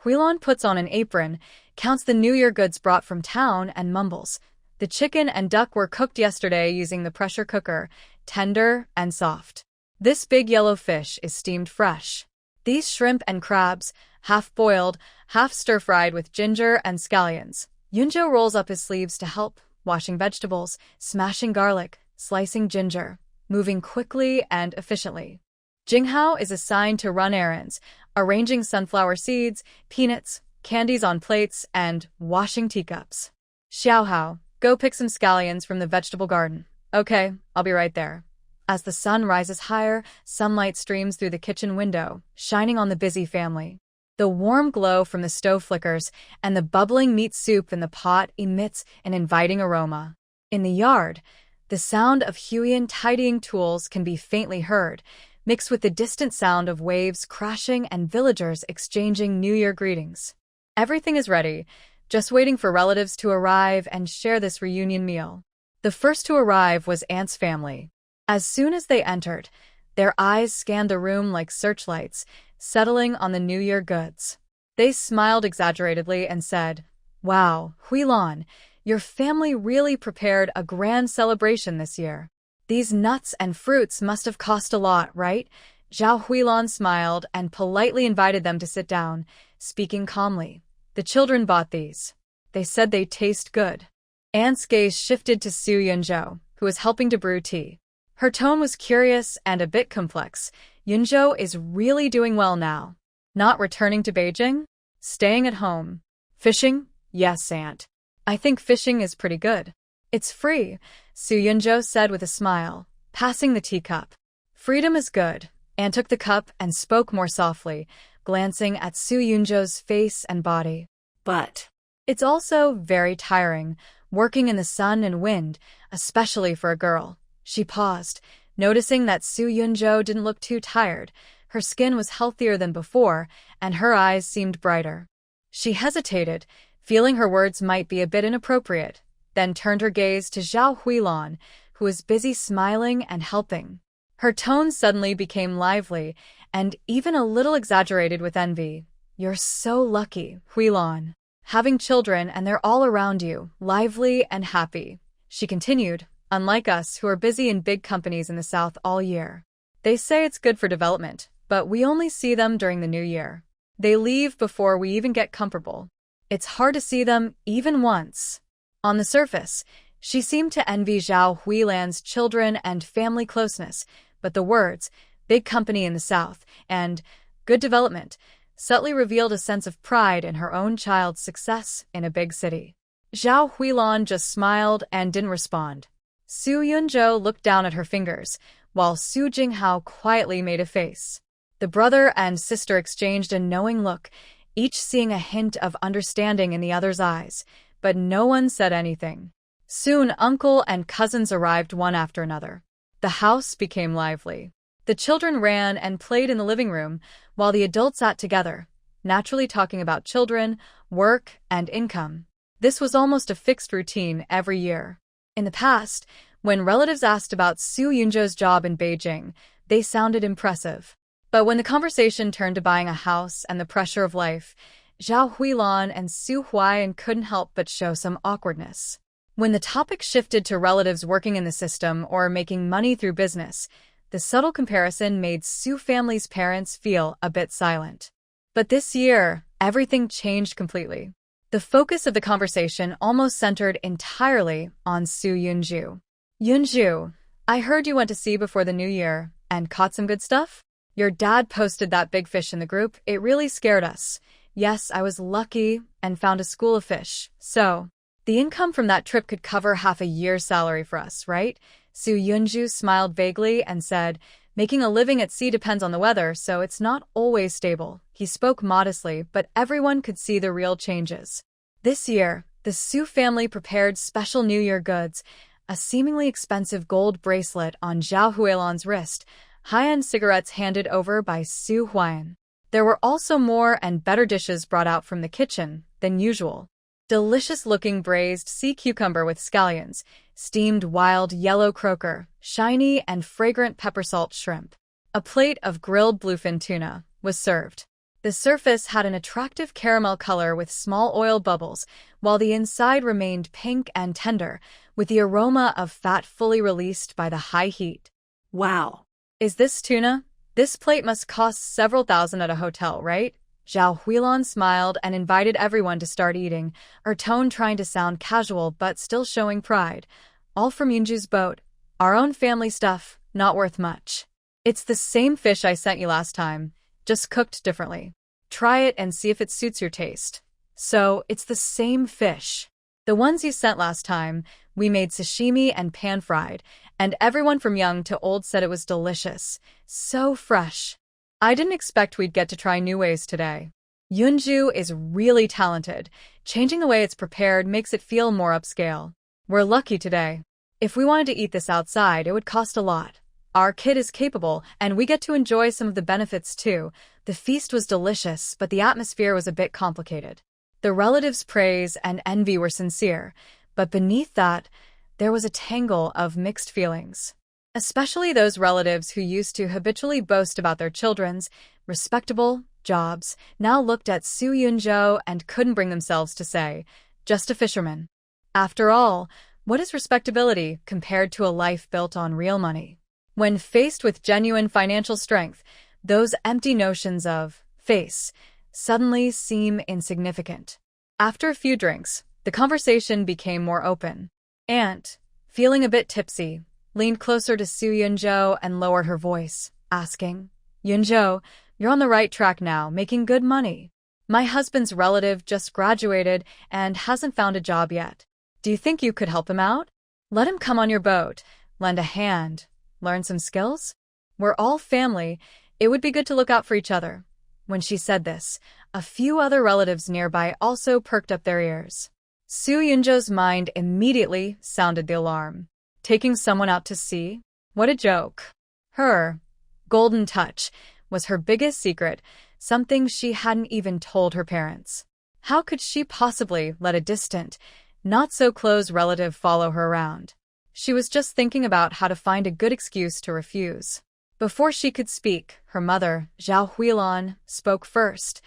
Huilon puts on an apron, counts the New Year goods brought from town, and mumbles. The chicken and duck were cooked yesterday using the pressure cooker, tender and soft. This big yellow fish is steamed fresh. These shrimp and crabs, half-boiled, half-stir-fried with ginger and scallions. Yunzhou rolls up his sleeves to help, washing vegetables, smashing garlic, slicing ginger, moving quickly and efficiently. Jinghao is assigned to run errands, arranging sunflower seeds, peanuts, candies on plates, and washing teacups. Xiaohao, go pick some scallions from the vegetable garden. Okay, I'll be right there. As the sun rises higher, sunlight streams through the kitchen window, shining on the busy family. The warm glow from the stove flickers, and the bubbling meat soup in the pot emits an inviting aroma. In the yard, the sound of Huion tidying tools can be faintly heard, mixed with the distant sound of waves crashing and villagers exchanging New Year greetings. Everything is ready, just waiting for relatives to arrive and share this reunion meal. The first to arrive was Aunt's family. As soon as they entered, their eyes scanned the room like searchlights, settling on the New Year goods. They smiled exaggeratedly and said, "Wow, Huilon, your family really prepared a grand celebration this year. These nuts and fruits must have cost a lot, right?" Zhao Huilon smiled and politely invited them to sit down, speaking calmly. "The children bought these. They said they taste good." Aunt's gaze shifted to Su Yunzhou, who was helping to brew tea. Her tone was curious and a bit complex. Yunzhou is really doing well now. Not returning to Beijing? Staying at home. Fishing? Yes, Aunt. I think fishing is pretty good. It's free, Su Yunzhou said with a smile, passing the teacup. Freedom is good. Aunt took the cup and spoke more softly, glancing at Su Yunzhou's face and body. But it's also very tiring, working in the sun and wind, especially for a girl. She paused, noticing that Su Yunzhou didn't look too tired. Her skin was healthier than before, and her eyes seemed brighter. She hesitated, feeling her words might be a bit inappropriate, then turned her gaze to Zhao Huilon, who was busy smiling and helping. Her tone suddenly became lively, and even a little exaggerated with envy. "You're so lucky, Huilon. Having children and they're all around you, lively and happy," she continued. "Unlike us, who are busy in big companies in the South all year. They say it's good for development, but we only see them during the New Year. They leave before we even get comfortable. It's hard to see them even once." On the surface, she seemed to envy Zhao Huilan's children and family closeness, but the words, big company in the South, and good development, subtly revealed a sense of pride in her own child's success in a big city. Zhao Huilan just smiled and didn't respond. Su Yunzhou looked down at her fingers, while Su Jinghao quietly made a face. The brother and sister exchanged a knowing look, each seeing a hint of understanding in the other's eyes, but no one said anything. Soon, uncle and cousins arrived one after another. The house became lively. The children ran and played in the living room, while the adults sat together, naturally talking about children, work, and income. This was almost a fixed routine every year. In the past, when relatives asked about Su Yunjo's job in Beijing, they sounded impressive. But when the conversation turned to buying a house and the pressure of life, Zhao Huilan and Su Huaiyan couldn't help but show some awkwardness. When the topic shifted to relatives working in the system or making money through business, the subtle comparison made Su family's parents feel a bit silent. But this year, everything changed completely. The focus of the conversation almost centered entirely on Su Yunju. Yunju, I heard you went to sea before the new year and caught some good stuff? Your dad posted that big fish in the group. It really scared us. Yes, I was lucky and found a school of fish. So, the income from that trip could cover half a year's salary for us, right? Su Yunju smiled vaguely and said, making a living at sea depends on the weather, so it's not always stable. He spoke modestly, but everyone could see the real changes. This year, the Su family prepared special New Year goods, a seemingly expensive gold bracelet on Zhao Huilan's wrist, high-end cigarettes handed over by Su Huaiyan. There were also more and better dishes brought out from the kitchen than usual. Delicious-looking braised sea cucumber with scallions, steamed wild yellow croaker, shiny and fragrant pepper salt shrimp. A plate of grilled bluefin tuna was served. The surface had an attractive caramel color with small oil bubbles, while the inside remained pink and tender, with the aroma of fat fully released by the high heat. Wow. Is this tuna? This plate must cost several thousand at a hotel, right? Zhao Huilan smiled and invited everyone to start eating, her tone trying to sound casual but still showing pride. All from Yunju's boat. Our own family stuff, not worth much. It's the same fish I sent you last time, just cooked differently. Try it and see if it suits your taste. So, it's the same fish. The ones you sent last time, we made sashimi and pan-fried, and everyone from young to old said it was delicious. So fresh. I didn't expect we'd get to try new ways today. Yunju is really talented. Changing the way it's prepared makes it feel more upscale. We're lucky today. If we wanted to eat this outside, it would cost a lot. Our kid is capable, and we get to enjoy some of the benefits too. The feast was delicious, but the atmosphere was a bit complicated. The relatives' praise and envy were sincere, but beneath that, there was a tangle of mixed feelings. Especially those relatives who used to habitually boast about their children's respectable jobs now looked at Su Yunjo and couldn't bring themselves to say, just a fisherman. After all, what is respectability compared to a life built on real money? When faced with genuine financial strength, those empty notions of face suddenly seem insignificant. After a few drinks, the conversation became more open. Aunt, feeling a bit tipsy, leaned closer to Su Yunjo and lowered her voice, asking, Yunjo, you're on the right track now, making good money. My husband's relative just graduated and hasn't found a job yet. Do you think you could help him out? Let him come on your boat, lend a hand, learn some skills? We're all family. It would be good to look out for each other. When she said this, a few other relatives nearby also perked up their ears. Su Yunjo's mind immediately sounded the alarm. Taking someone out to sea? What a joke. Her golden touch was her biggest secret, something she hadn't even told her parents. How could she possibly let a distant, not-so-close relative follow her around? She was just thinking about how to find a good excuse to refuse. Before she could speak, her mother, Zhao Huilan, spoke first.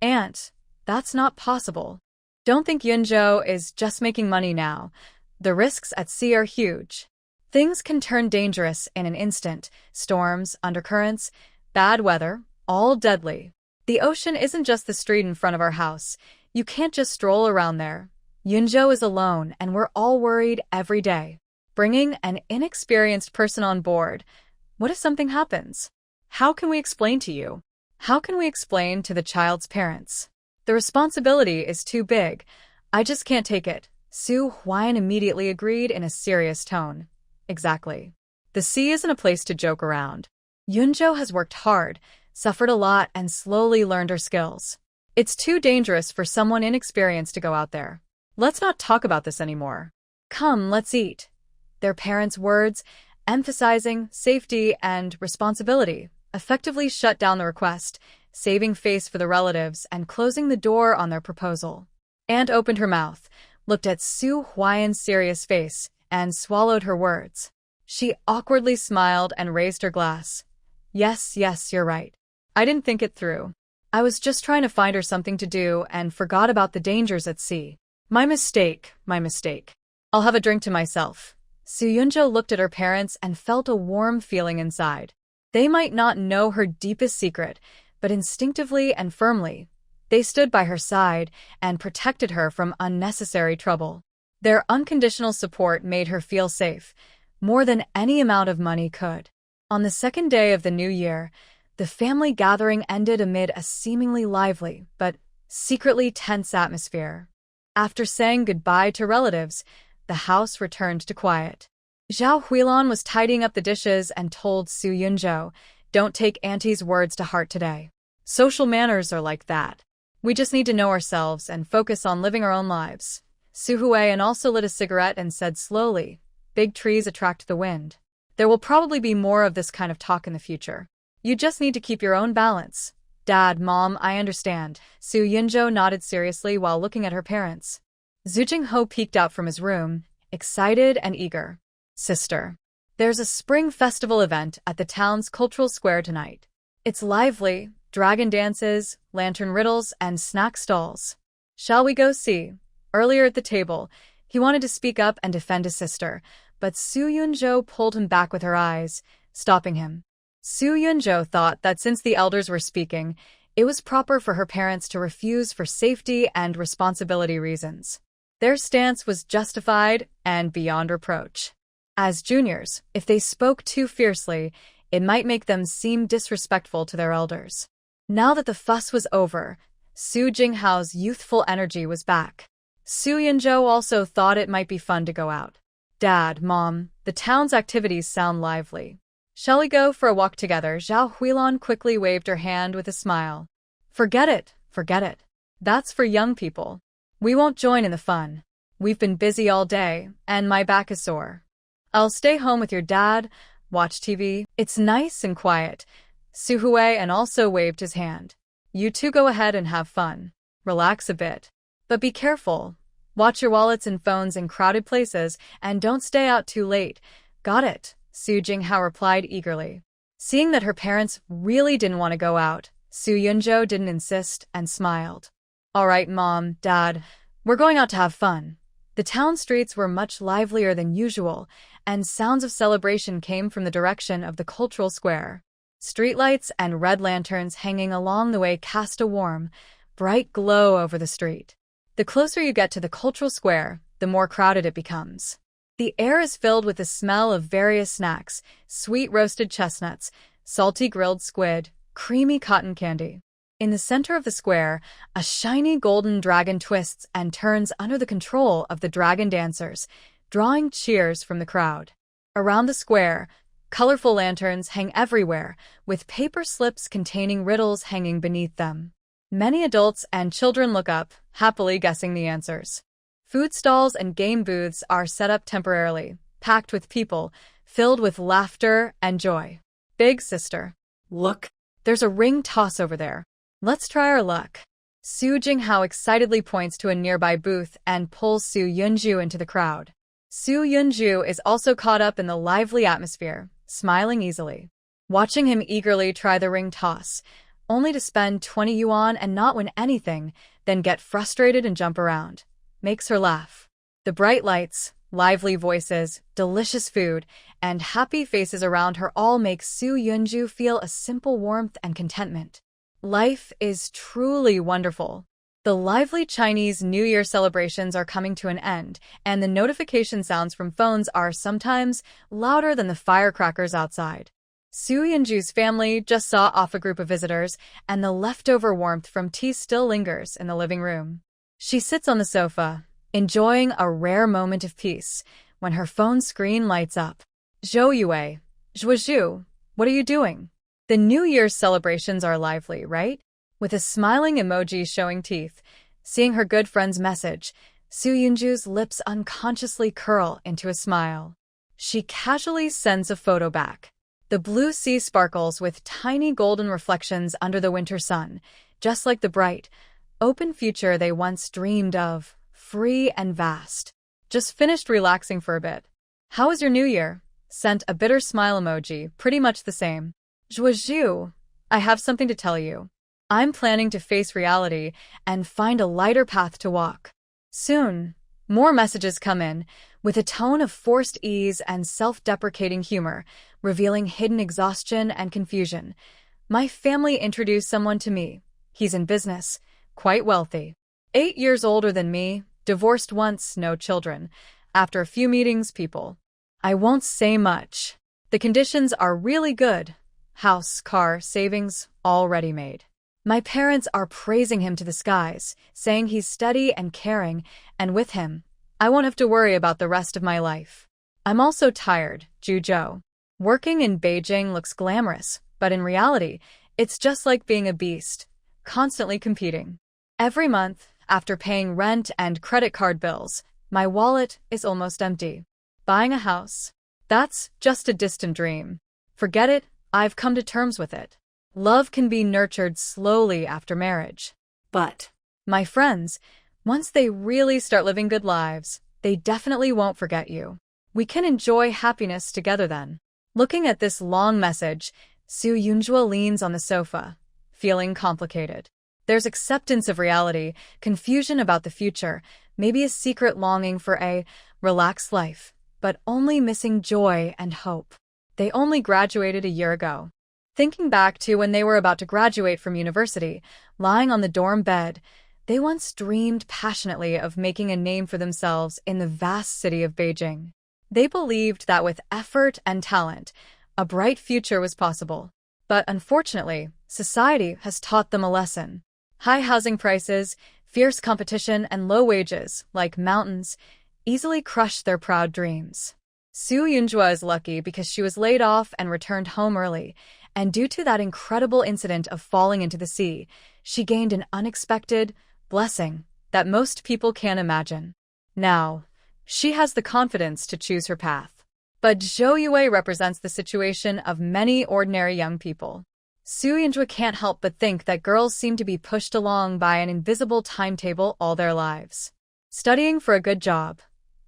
Aunt, that's not possible. Don't think Yunjo is just making money now. The risks at sea are huge. Things can turn dangerous in an instant. Storms, undercurrents, bad weather, all deadly. The ocean isn't just the street in front of our house. You can't just stroll around there. Yunjo is alone, and we're all worried every day. Bringing an inexperienced person on board, what if something happens? How can we explain to you? How can we explain to the child's parents? The responsibility is too big. I just can't take it. Su Huaiyan immediately agreed in a serious tone. Exactly. The sea isn't a place to joke around. Yunjo has worked hard. suffered a lot, and slowly learned her skills. It's too dangerous for someone inexperienced to go out there. Let's not talk about this anymore. Come, let's eat. Their parents' words, emphasizing safety and responsibility, effectively shut down the request, saving face for the relatives and closing the door on their proposal. Aunt opened her mouth, looked at Su Huiyan's serious face, and swallowed her words. She awkwardly smiled and raised her glass. Yes, you're right. I didn't think it through. I was just trying to find her something to do and forgot about the dangers at sea. My mistake. I'll have a drink to myself. Su Yunjo looked at her parents and felt a warm feeling inside. They might not know her deepest secret, but instinctively and firmly, they stood by her side and protected her from unnecessary trouble. Their unconditional support made her feel safe, more than any amount of money could. On the second day of the new year, the family gathering ended amid a seemingly lively but secretly tense atmosphere. After saying goodbye to relatives, the house returned to quiet. Zhao Huilan was tidying up the dishes and told Su Yunjo, "Don't take Auntie's words to heart today. Social manners are like that. We just need to know ourselves and focus on living our own lives." Su Huiyan also lit a cigarette and said slowly, "Big trees attract the wind. There will probably be more of this kind of talk in the future. You just need to keep your own balance." "Dad, Mom, I understand." Su Yunjo nodded seriously while looking at her parents. Zhu Jingho peeked out from his room, excited and eager. "Sister, there's a spring festival event at the town's cultural square tonight. It's lively, dragon dances, lantern riddles, and snack stalls. Shall we go see?" Earlier at the table, he wanted to speak up and defend his sister, but Su Yunjo pulled him back with her eyes, stopping him. Su Yunjo thought that since the elders were speaking, it was proper for her parents to refuse for safety and responsibility reasons. Their stance was justified and beyond reproach. As juniors, if they spoke too fiercely, it might make them seem disrespectful to their elders. Now that the fuss was over, Su Jinghao's youthful energy was back. Su Yunjo also thought it might be fun to go out. "Dad, Mom, the town's activities sound lively. Shall we go for a walk together?" Zhao Huilan quickly waved her hand with a smile. Forget it. That's for young people. We won't join in the fun. We've been busy all day, and my back is sore. I'll stay home with your dad, watch TV. It's nice and quiet. Su Huiyan also waved his hand. You two go ahead and have fun. Relax a bit. But be careful. Watch your wallets and phones in crowded places, and don't stay out too late. Got it, Su Jinghao replied eagerly. Seeing that her parents really didn't want to go out, Su Yunjo didn't insist and smiled. All right, Mom, Dad, we're going out to have fun. The town streets were much livelier than usual, and sounds of celebration came from the direction of the cultural square. Streetlights and red lanterns hanging along the way cast a warm, bright glow over the street. The closer you get to the cultural square, the more crowded it becomes. The air is filled with the smell of various snacks, sweet roasted chestnuts, salty grilled squid, creamy cotton candy. In the center of the square, a shiny golden dragon twists and turns under the control of the dragon dancers, drawing cheers from the crowd. Around the square, colorful lanterns hang everywhere, with paper slips containing riddles hanging beneath them. Many adults and children look up, happily guessing the answers. Food stalls and game booths are set up temporarily, packed with people, filled with laughter and joy. Big sister. Look, there's a ring toss over there. Let's try our luck. Su Jinghao excitedly points to a nearby booth and pulls Su Yunju into the crowd. Su Yunju is also caught up in the lively atmosphere, smiling easily. Watching him eagerly try the ring toss, only to spend 20 yuan and not win anything, then get frustrated and jump around, makes her laugh. The bright lights, lively voices, delicious food, and happy faces around her all make Su Yunju feel a simple warmth and contentment. Life is truly wonderful. The lively Chinese New Year celebrations are coming to an end, and the notification sounds from phones are sometimes louder than the firecrackers outside. Su Yunju's family just saw off a group of visitors, and the leftover warmth from tea still lingers in the living room. She sits on the sofa, enjoying a rare moment of peace, when her phone screen lights up. Zhou Yue, Zhuozhu, what are you doing? The New Year's celebrations are lively, right? With a smiling emoji showing teeth. Seeing her good friend's message, Soo Yoonju's lips unconsciously curl into a smile. She casually sends a photo back. The blue sea sparkles with tiny golden reflections under the winter sun, just like the bright, open future they once dreamed of, free and vast. Just finished relaxing for a bit. How was your New Year? Sent a bitter smile emoji, pretty much the same. Joyeux, I have something to tell you. I'm planning to face reality and find a lighter path to walk. Soon, more messages come in, with a tone of forced ease and self-deprecating humor, revealing hidden exhaustion and confusion. My family introduced someone to me. He's in business, quite wealthy. 8 years older than me, divorced once, no children. After a few meetings, people. I won't say much. The conditions are really good. House, car, savings, all ready-made. My parents are praising him to the skies, saying he's steady and caring, and with him, I won't have to worry about the rest of my life. I'm also tired, Juzhou. Working in Beijing looks glamorous, but in reality, it's just like being a beast, constantly competing. Every month, after paying rent and credit card bills, my wallet is almost empty. Buying a house? That's just a distant dream. Forget it, I've come to terms with it. Love can be nurtured slowly after marriage. But, My friends, once they really start living good lives, they definitely won't forget you. We can enjoy happiness together then. Looking at this long message, Soo Yoonju leans on the sofa, feeling complicated. There's acceptance of reality, confusion about the future, maybe a secret longing for a relaxed life, but only missing joy and hope. They only graduated a year ago. Thinking back to when they were about to graduate from university, lying on the dorm bed, they once dreamed passionately of making a name for themselves in the vast city of Beijing. They believed that with effort and talent, a bright future was possible. But unfortunately, society has taught them a lesson. High housing prices, fierce competition, and low wages, like mountains, easily crushed their proud dreams. Soo Yoonju is lucky because she was laid off and returned home early, and due to that incredible incident of falling into the sea, she gained an unexpected blessing that most people can't imagine. Now, she has the confidence to choose her path. But Zhou Yue represents the situation of many ordinary young people. Soo Yoonju can't help but think that girls seem to be pushed along by an invisible timetable all their lives. Studying for a good job.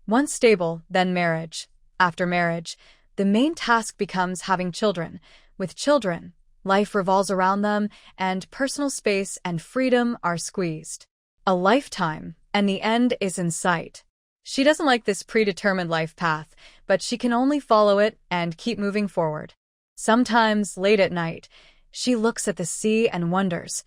Once stable, then marriage. After marriage, the main task becomes having children. With children, life revolves around them, and personal space and freedom are squeezed. A lifetime, and the end is in sight. She doesn't like this predetermined life path, but she can only follow it and keep moving forward. Sometimes, late at night, she looks at the sea and wonders,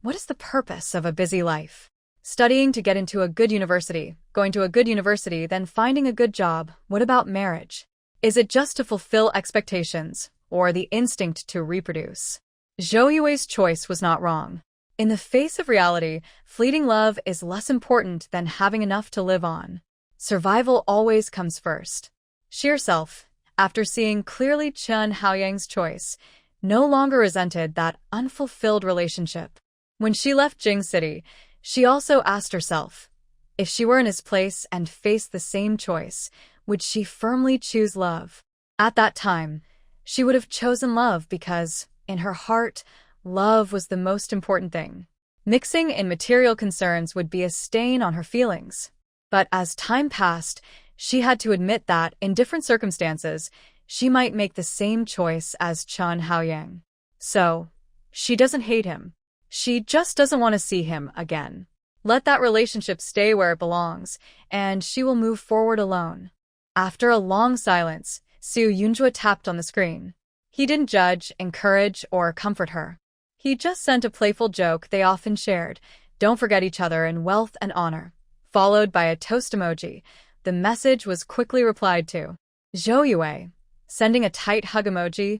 what is the purpose of a busy life? Studying to get into a good university, going to a good university, then finding a good job. What about marriage? Is it just to fulfill expectations, or the instinct to reproduce? Zhou Yue's choice was not wrong. In the face of reality, fleeting love is less important than having enough to live on. Survival always comes first. She herself, after seeing clearly Chun Haoyang's choice, no longer resented that unfulfilled relationship. When she left Jing City, she also asked herself, if she were in his place and faced the same choice, would she firmly choose love? At that time, she would have chosen love because, in her heart, love was the most important thing. Mixing in material concerns would be a stain on her feelings. But as time passed, she had to admit that, in different circumstances, she might make the same choice as Chun Haoyang. So, she doesn't hate him. She just doesn't want to see him again. Let that relationship stay where it belongs, and she will move forward alone. After a long silence, Soo Yoonju tapped on the screen. He didn't judge, encourage, or comfort her. He just sent a playful joke they often shared, don't forget each other in wealth and honor, followed by a toast emoji. The message was quickly replied to. Zhou Yue, sending a tight hug emoji?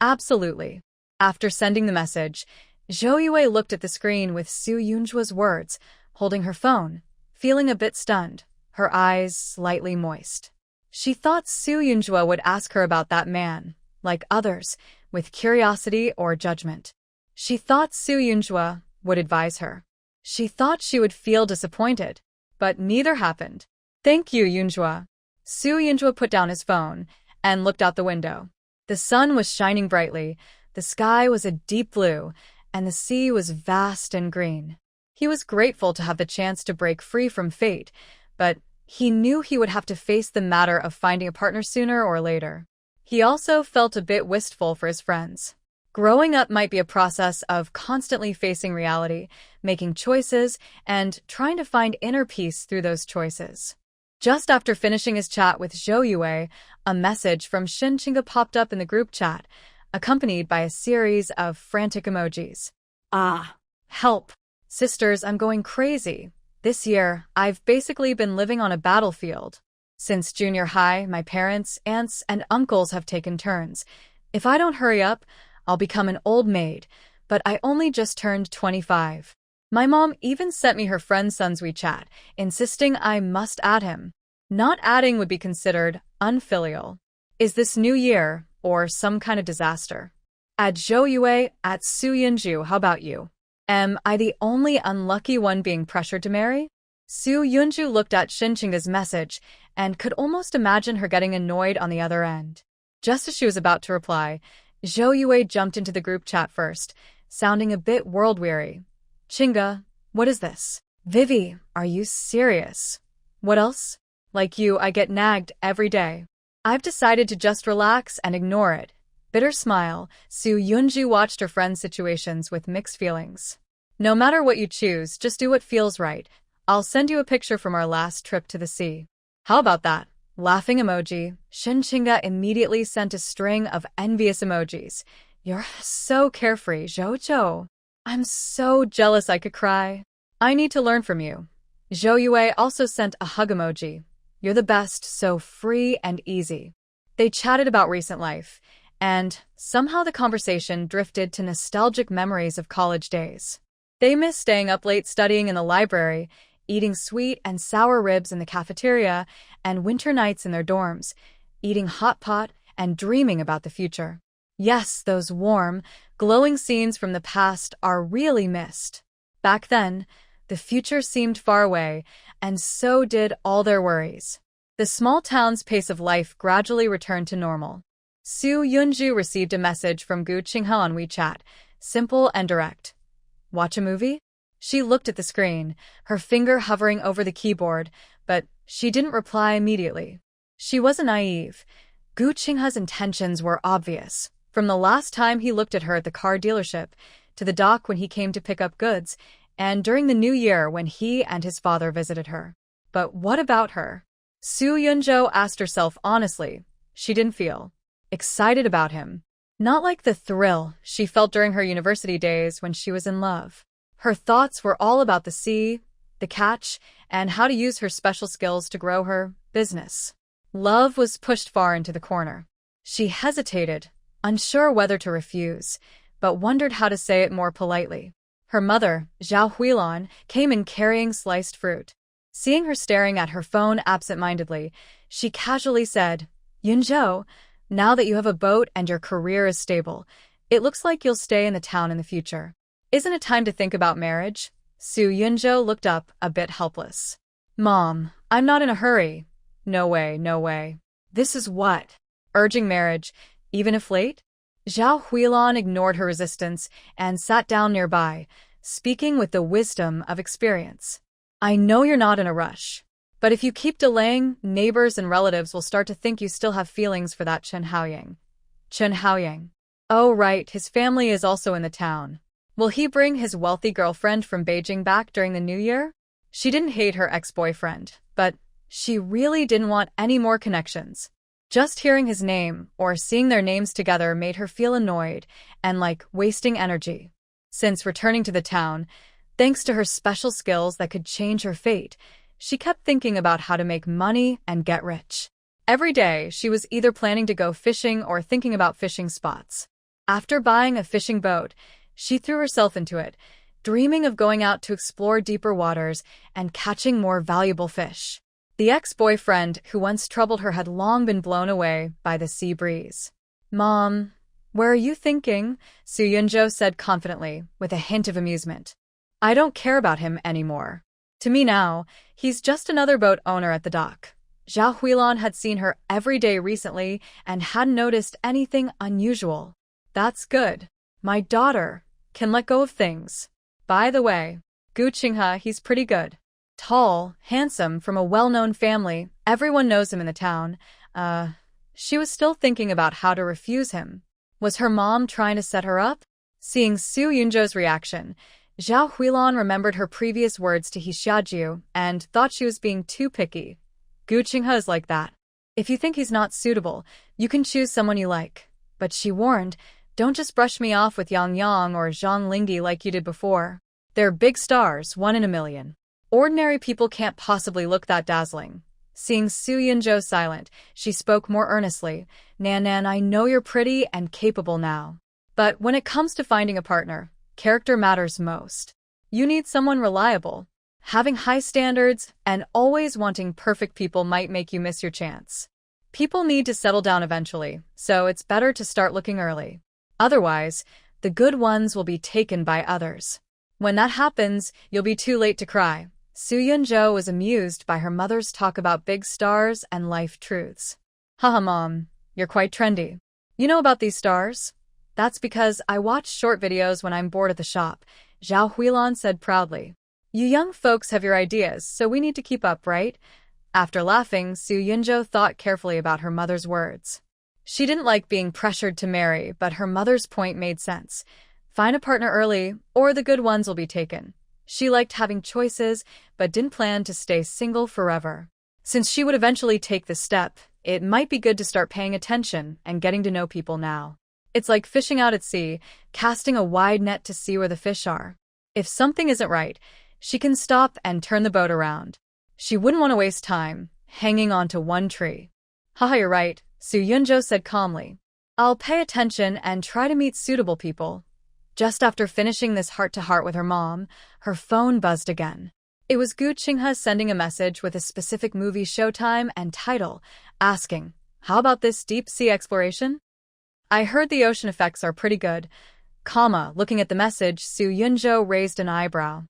Absolutely. After sending the message, Zhou Yue looked at the screen with Soo Yoonju's words, holding her phone, feeling a bit stunned, her eyes slightly moist. She thought Soo Yoonju would ask her about that man, like others, with curiosity or judgment. She thought Su Yunjua would advise her. She thought she would feel disappointed, but neither happened. "Thank you, Yunjua." Su Yunjua put down his phone and looked out the window. The sun was shining brightly, the sky was a deep blue, and the sea was vast and green. He was grateful to have the chance to break free from fate, but he knew he would have to face the matter of finding a partner sooner or later. He also felt a bit wistful for his friends. Growing up might be a process of constantly facing reality, making choices, and trying to find inner peace through those choices. Just after finishing his chat with Zhou Yue, a message from Shen Qinga popped up in the group chat, accompanied by a series of frantic emojis. Ah. Help. Sisters, I'm going crazy. This year, I've basically been living on a battlefield. Since junior high, my parents, aunts, and uncles have taken turns. If I don't hurry up, I'll become an old maid, but I only just turned 25. My mom even sent me her friend's son's WeChat, insisting I must add him. Not adding would be considered unfilial. Is this New Year or some kind of disaster? Add Zhou Yue, at Su Yunju, how about you? Am I the only unlucky one being pressured to marry? Su Yunju looked at Shen Qinga's message and could almost imagine her getting annoyed on the other end. Just as she was about to reply, Zhou Yue jumped into the group chat first, sounding a bit world-weary. "Qinga, what is this?" "Vivi, are you serious?" "What else?" "Like you, I get nagged every day. I've decided to just relax and ignore it." Bitter smile, Su Yunju watched her friend's situations with mixed feelings. "No matter what you choose, just do what feels right. I'll send you a picture from our last trip to the sea." "How about that?" Laughing emoji, Shen Qinga immediately sent a string of envious emojis. "You're so carefree, Zhou. I'm so jealous I could cry. I need to learn from you." Zhou Yue also sent a hug emoji. "You're the best, so free and easy." They chatted about recent life, and somehow the conversation drifted to nostalgic memories of college days. They missed staying up late studying in the library, eating sweet and sour ribs in the cafeteria, and winter nights in their dorms, eating hot pot and dreaming about the future. Yes, those warm, glowing scenes from the past are really missed. Back then, the future seemed far away, and so did all their worries. The small town's pace of life gradually returned to normal. Su Yunju received a message from Gu Qinghe on WeChat, simple and direct. "Watch a movie?" She looked at the screen, her finger hovering over the keyboard, but she didn't reply immediately. She wasn't naive. Gu Qinghe's intentions were obvious, from the last time he looked at her at the car dealership, to the dock when he came to pick up goods, and during the New Year when he and his father visited her. But what about her? Su Yunjo asked herself honestly. She didn't feel excited about him. Not like the thrill she felt during her university days when she was in love. Her thoughts were all about the sea, the catch, and how to use her special skills to grow her business. Love was pushed far into the corner. She hesitated, unsure whether to refuse, but wondered how to say it more politely. Her mother, Zhao Huilan, came in carrying sliced fruit. Seeing her staring at her phone absent-mindedly, she casually said, "Yunzhou, now that you have a boat and your career is stable, it looks like you'll stay in the town in the future. Isn't it time to think about marriage?" Su Yunzhou looked up, a bit helpless. "Mom, I'm not in a hurry." "No way, no way." "This is what? Urging marriage, even if late?" Zhao Huilan ignored her resistance and sat down nearby, speaking with the wisdom of experience. "I know you're not in a rush, but if you keep delaying, neighbors and relatives will start to think you still have feelings for that Chen Haoyang." "Chen Haoyang? Oh right, his family is also in the town. Will he bring his wealthy girlfriend from Beijing back during the New Year?" She didn't hate her ex-boyfriend, but she really didn't want any more connections. Just hearing his name or seeing their names together made her feel annoyed and like wasting energy. Since returning to the town, thanks to her special skills that could change her fate, she kept thinking about how to make money and get rich. Every day, she was either planning to go fishing or thinking about fishing spots. After buying a fishing boat, she threw herself into it, dreaming of going out to explore deeper waters and catching more valuable fish. The ex-boyfriend who once troubled her had long been blown away by the sea breeze. "Mom, Where are you thinking? Su Yunjo said confidently, with a hint of amusement. I don't care about him anymore. To me now, he's just another boat owner at the dock. Zhao Huilan had seen her every day recently and hadn't noticed anything unusual. That's good. My daughter can let go of things. By the way, Gu Qinghe, he's pretty good. Tall, handsome, from a well-known family, everyone knows him in the town. She was still thinking about how to refuse him. Was her mom trying to set her up? Seeing Su Yunjo's reaction, Zhao Huilan remembered her previous words to He Xiajiu and thought she was being too picky. Gu Qinghe is like that. If you think he's not suitable, you can choose someone you like. But she warned, don't just brush me off with Yang Yang or Zhang Lingdi like you did before. They're big stars, 1 in a million. Ordinary people can't possibly look that dazzling. Seeing Su Yunjo silent, she spoke more earnestly. Nan, I know you're pretty and capable now. But when it comes to finding a partner, character matters most. You need someone reliable. Having high standards and always wanting perfect people might make you miss your chance. People need to settle down eventually, so it's better to start looking early. Otherwise, the good ones will be taken by others. When that happens, you'll be too late to cry. Su Yunjo was amused by her mother's talk about big stars and life truths. Haha, Mom, you're quite trendy. You know about these stars? That's because I watch short videos when I'm bored at the shop, Zhao Huilan said proudly. You young folks have your ideas, so we need to keep up, right? After laughing, Su Yunjo thought carefully about her mother's words. She didn't like being pressured to marry, but her mother's point made sense. Find a partner early, or the good ones will be taken. She liked having choices, but didn't plan to stay single forever. Since she would eventually take this step, it might be good to start paying attention and getting to know people now. It's like fishing out at sea, casting a wide net to see where the fish are. If something isn't right, she can stop and turn the boat around. She wouldn't want to waste time hanging onto one tree. Haha, you're right, Su Yunjo said calmly. I'll pay attention and try to meet suitable people. Just after finishing this heart-to-heart with her mom, her phone buzzed again. It was Gu Qinghe sending a message with a specific movie showtime and title, asking, how about this deep-sea exploration? I heard the ocean effects are pretty good. Looking at the message, Su Yunjo raised an eyebrow.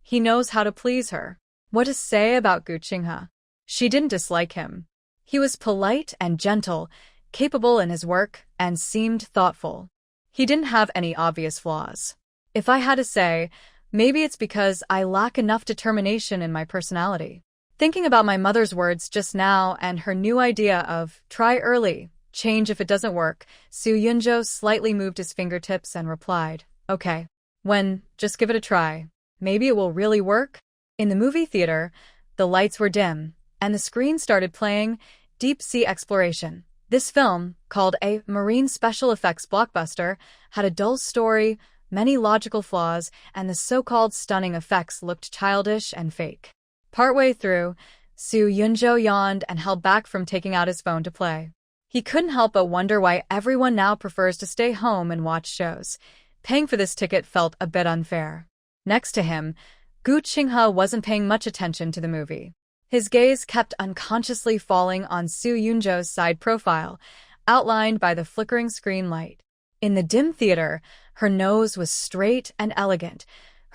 He knows how to please her. What to say about Gu Qinghe? She didn't dislike him. He was polite and gentle, capable in his work, and seemed thoughtful. He didn't have any obvious flaws. If I had to say, maybe it's because I lack enough determination in my personality. Thinking about my mother's words just now and her new idea of try early, change if it doesn't work, Su Yunjo slightly moved his fingertips and replied, okay. Just give it a try. Maybe it will really work? In the movie theater, the lights were dim, and the screen started playing Deep Sea Exploration. This film, called a marine special effects blockbuster, had a dull story, many logical flaws, and the so-called stunning effects looked childish and fake. Partway through, Su Yunjo yawned and held back from taking out his phone to play. He couldn't help but wonder why everyone now prefers to stay home and watch shows. Paying for this ticket felt a bit unfair. Next to him, Gu Qinghe wasn't paying much attention to the movie. His gaze kept unconsciously falling on Su Yunjo's side profile, outlined by the flickering screen light. In the dim theater, her nose was straight and elegant.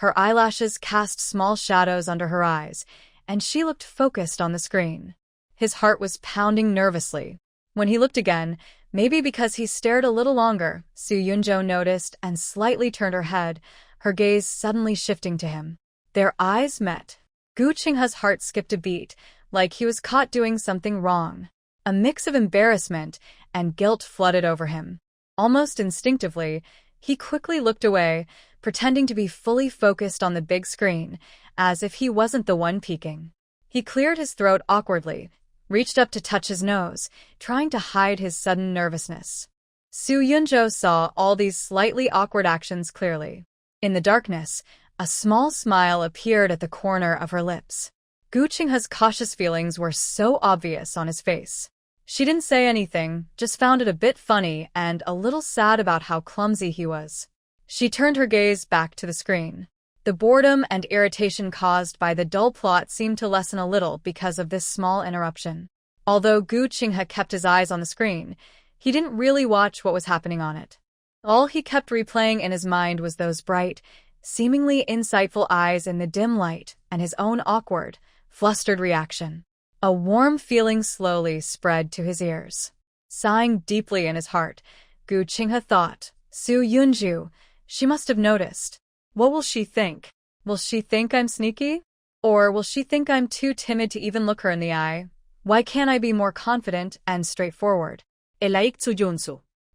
Her eyelashes cast small shadows under her eyes, and she looked focused on the screen. His heart was pounding nervously. When he looked again, maybe because he stared a little longer, Su Yunjo noticed and slightly turned her head, her gaze suddenly shifting to him. Their eyes met. Gu Qinghe's heart skipped a beat, like he was caught doing something wrong. A mix of embarrassment and guilt flooded over him. Almost instinctively, he quickly looked away, pretending to be fully focused on the big screen, as if he wasn't the one peeking. He cleared his throat awkwardly, reached up to touch his nose, trying to hide his sudden nervousness. Su Yunjo saw all these slightly awkward actions clearly. In the darkness, a small smile appeared at the corner of her lips. Gu Qinghe's cautious feelings were so obvious on his face. She didn't say anything, just found it a bit funny and a little sad about how clumsy he was. She turned her gaze back to the screen. The boredom and irritation caused by the dull plot seemed to lessen a little because of this small interruption. Although Gu Qinghe kept his eyes on the screen, He didn't really watch what was happening on it. All he kept replaying in his mind was those bright, seemingly insightful eyes in the dim light and his own awkward, flustered reaction. A warm feeling slowly spread to his ears. Sighing deeply in his heart, Gu Qinghe thought, Su Yunju, she must have noticed. What will she think? Will she think I'm sneaky? Or will she think I'm too timid to even look her in the eye? Why can't I be more confident and straightforward?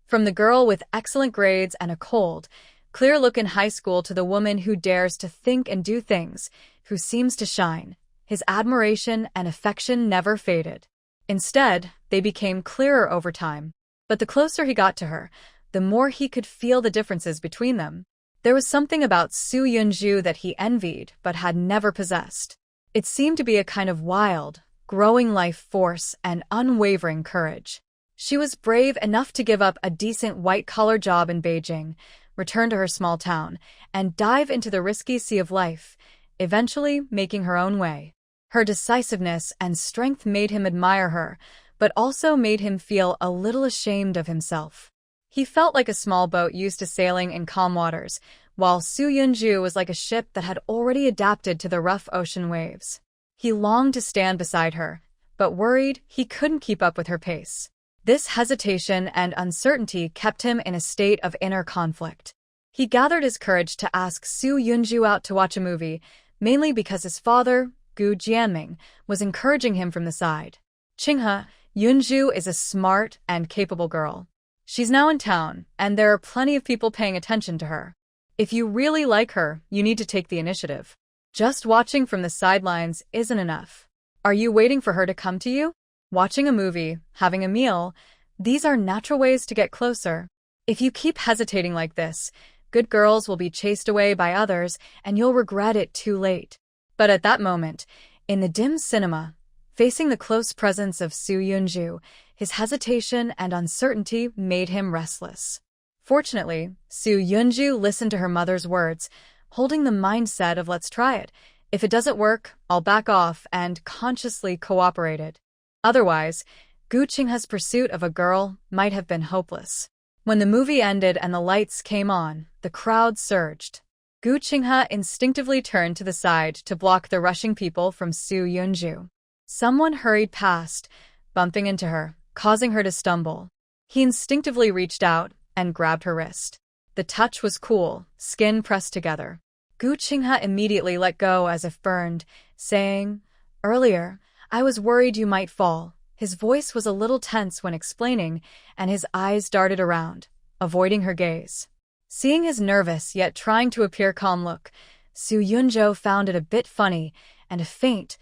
From the girl with excellent grades and a cold, clear look in high school to the woman who dares to think and do things, who seems to shine, his admiration and affection never faded. Instead, they became clearer over time. But the closer he got to her, the more he could feel the differences between them. There was something about Su Yunju that he envied but had never possessed. It seemed to be a kind of wild, growing life force and unwavering courage. She was brave enough to give up a decent white-collar job in Beijing, return to her small town, and dive into the risky sea of life, eventually making her own way. Her decisiveness and strength made him admire her, but also made him feel a little ashamed of himself. He felt like a small boat used to sailing in calm waters, while Su Yunju was like a ship that had already adapted to the rough ocean waves. He longed to stand beside her, but worried he couldn't keep up with her pace. This hesitation and uncertainty kept him in a state of inner conflict. He gathered his courage to ask Su Yunju out to watch a movie, mainly because his father, Gu Jianming, was encouraging him from the side. Qinghe, Yunju is a smart and capable girl. She's now in town, and there are plenty of people paying attention to her. If you really like her, you need to take the initiative. Just watching from the sidelines isn't enough. Are you waiting for her to come to you? Watching a movie, having a meal, these are natural ways to get closer. If you keep hesitating like this, good girls will be chased away by others, and you'll regret it too late. But at that moment, in the dim cinema, facing the close presence of Su Yunju, his hesitation and uncertainty made him restless. Fortunately, Su Yunju listened to her mother's words, holding the mindset of let's try it. If it doesn't work, I'll back off, and consciously cooperated. Otherwise, Gu Qinghe's pursuit of a girl might have been hopeless. When the movie ended and the lights came on, the crowd surged. Gu Qinghe instinctively turned to the side to block the rushing people from Su Yunju. Someone hurried past, bumping into her, causing her to stumble. He instinctively reached out and grabbed her wrist. The touch was cool, skin pressed together. Gu Qinghe immediately let go as if burned, saying, "Earlier, I was worried you might fall." His voice was a little tense when explaining, and his eyes darted around, avoiding her gaze. Seeing his nervous yet trying to appear calm look, Su Yunju found it a bit funny, and a faint,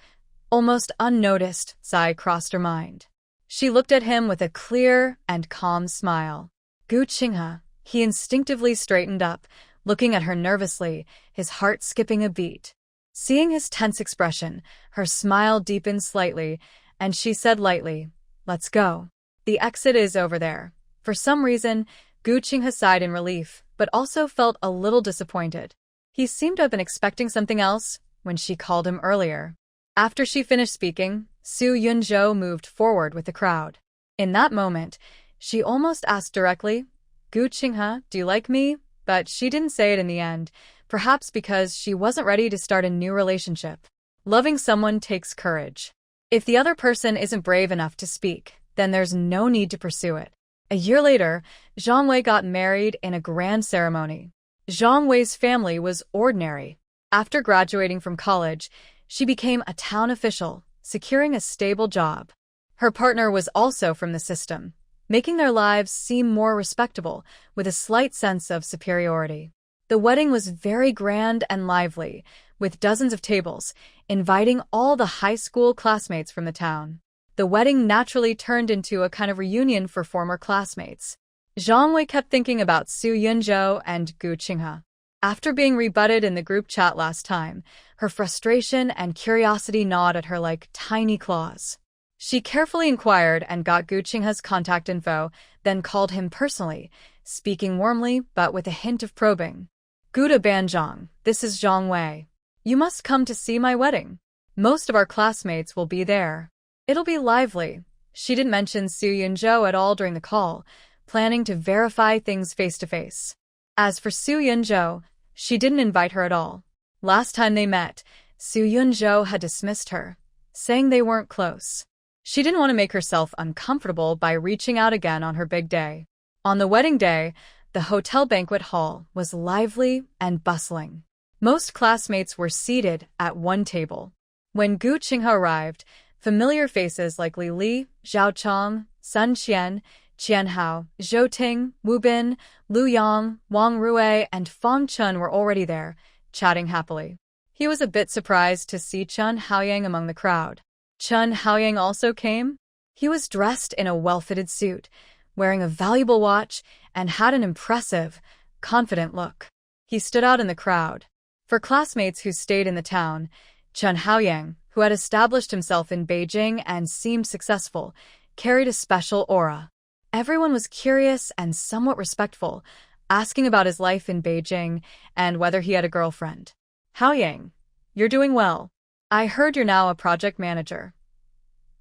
almost unnoticed sigh crossed her mind. She looked at him with a clear and calm smile. Gu Qinghe, he instinctively straightened up, looking at her nervously, his heart skipping a beat. Seeing his tense expression, her smile deepened slightly, and she said lightly, "Let's go. The exit is over there." For some reason, Gu Qinghe sighed in relief, but also felt a little disappointed. He seemed to have been expecting something else when she called him earlier. After she finished speaking, Su Yunju moved forward with the crowd. In that moment, she almost asked directly, "Gu Qinghe, do you like me?" But she didn't say it in the end, perhaps because she wasn't ready to start a new relationship. Loving someone takes courage. If the other person isn't brave enough to speak, then there's no need to pursue it. A year later, Zhang Wei got married in a grand ceremony. Zhang Wei's family was ordinary. After graduating from college, she became a town official, securing a stable job. Her partner was also from the system, making their lives seem more respectable, with a slight sense of superiority. The wedding was very grand and lively, with dozens of tables, inviting all the high school classmates from the town. The wedding naturally turned into a kind of reunion for former classmates. Zhang Wei kept thinking about Su Yunju and Gu Qinghe. After being rebutted in the group chat last time, her frustration and curiosity gnawed at her like tiny claws. She carefully inquired and got Gu Qinghe's contact info, then called him personally, speaking warmly but with a hint of probing. "Guda Banzhang, this is Zhang Wei. You must come to see my wedding. Most of our classmates will be there. It'll be lively," She didn't mention Su Yunzhou at all during the call, planning to verify things face-to-face. As for Su Yunzhou, she didn't invite her at all. Last time they met, Su Yunzhou had dismissed her, saying they weren't close. She didn't want to make herself uncomfortable by reaching out again on her big day. On the wedding day, the hotel banquet hall was lively and bustling. Most classmates were seated at one table. When Gu Qinghe arrived, familiar faces like Li Li, Zhao Chong, Sun Qian, Qian Hao, Zhou Ting, Wu Bin, Lu Yang, Wang Rui, and Fang Chun were already there, chatting happily. He was a bit surprised to see Chun Haoyang among the crowd. Chun Haoyang also came. He was dressed in a well-fitted suit, wearing a valuable watch, and had an impressive, confident look. He stood out in the crowd. For classmates who stayed in the town, Chun Haoyang, who had established himself in Beijing and seemed successful, carried a special aura. Everyone was curious and somewhat respectful, asking about his life in Beijing and whether he had a girlfriend. Haoyang, you're doing well. I heard you're now a project manager.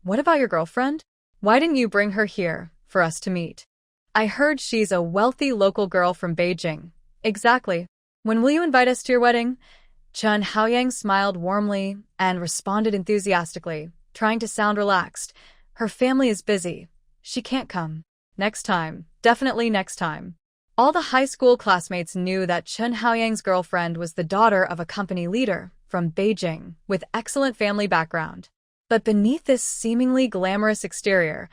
What about your girlfriend? Why didn't you bring her here for us to meet? I heard she's a wealthy local girl from Beijing. Exactly. When will you invite us to your wedding? Chun Haoyang smiled warmly and responded enthusiastically, trying to sound relaxed. Her family is busy. She can't come. Next time. Definitely next time. All the high school classmates knew that Chun Haoyang's girlfriend was the daughter of a company leader from Beijing with excellent family background. But beneath this seemingly glamorous exterior,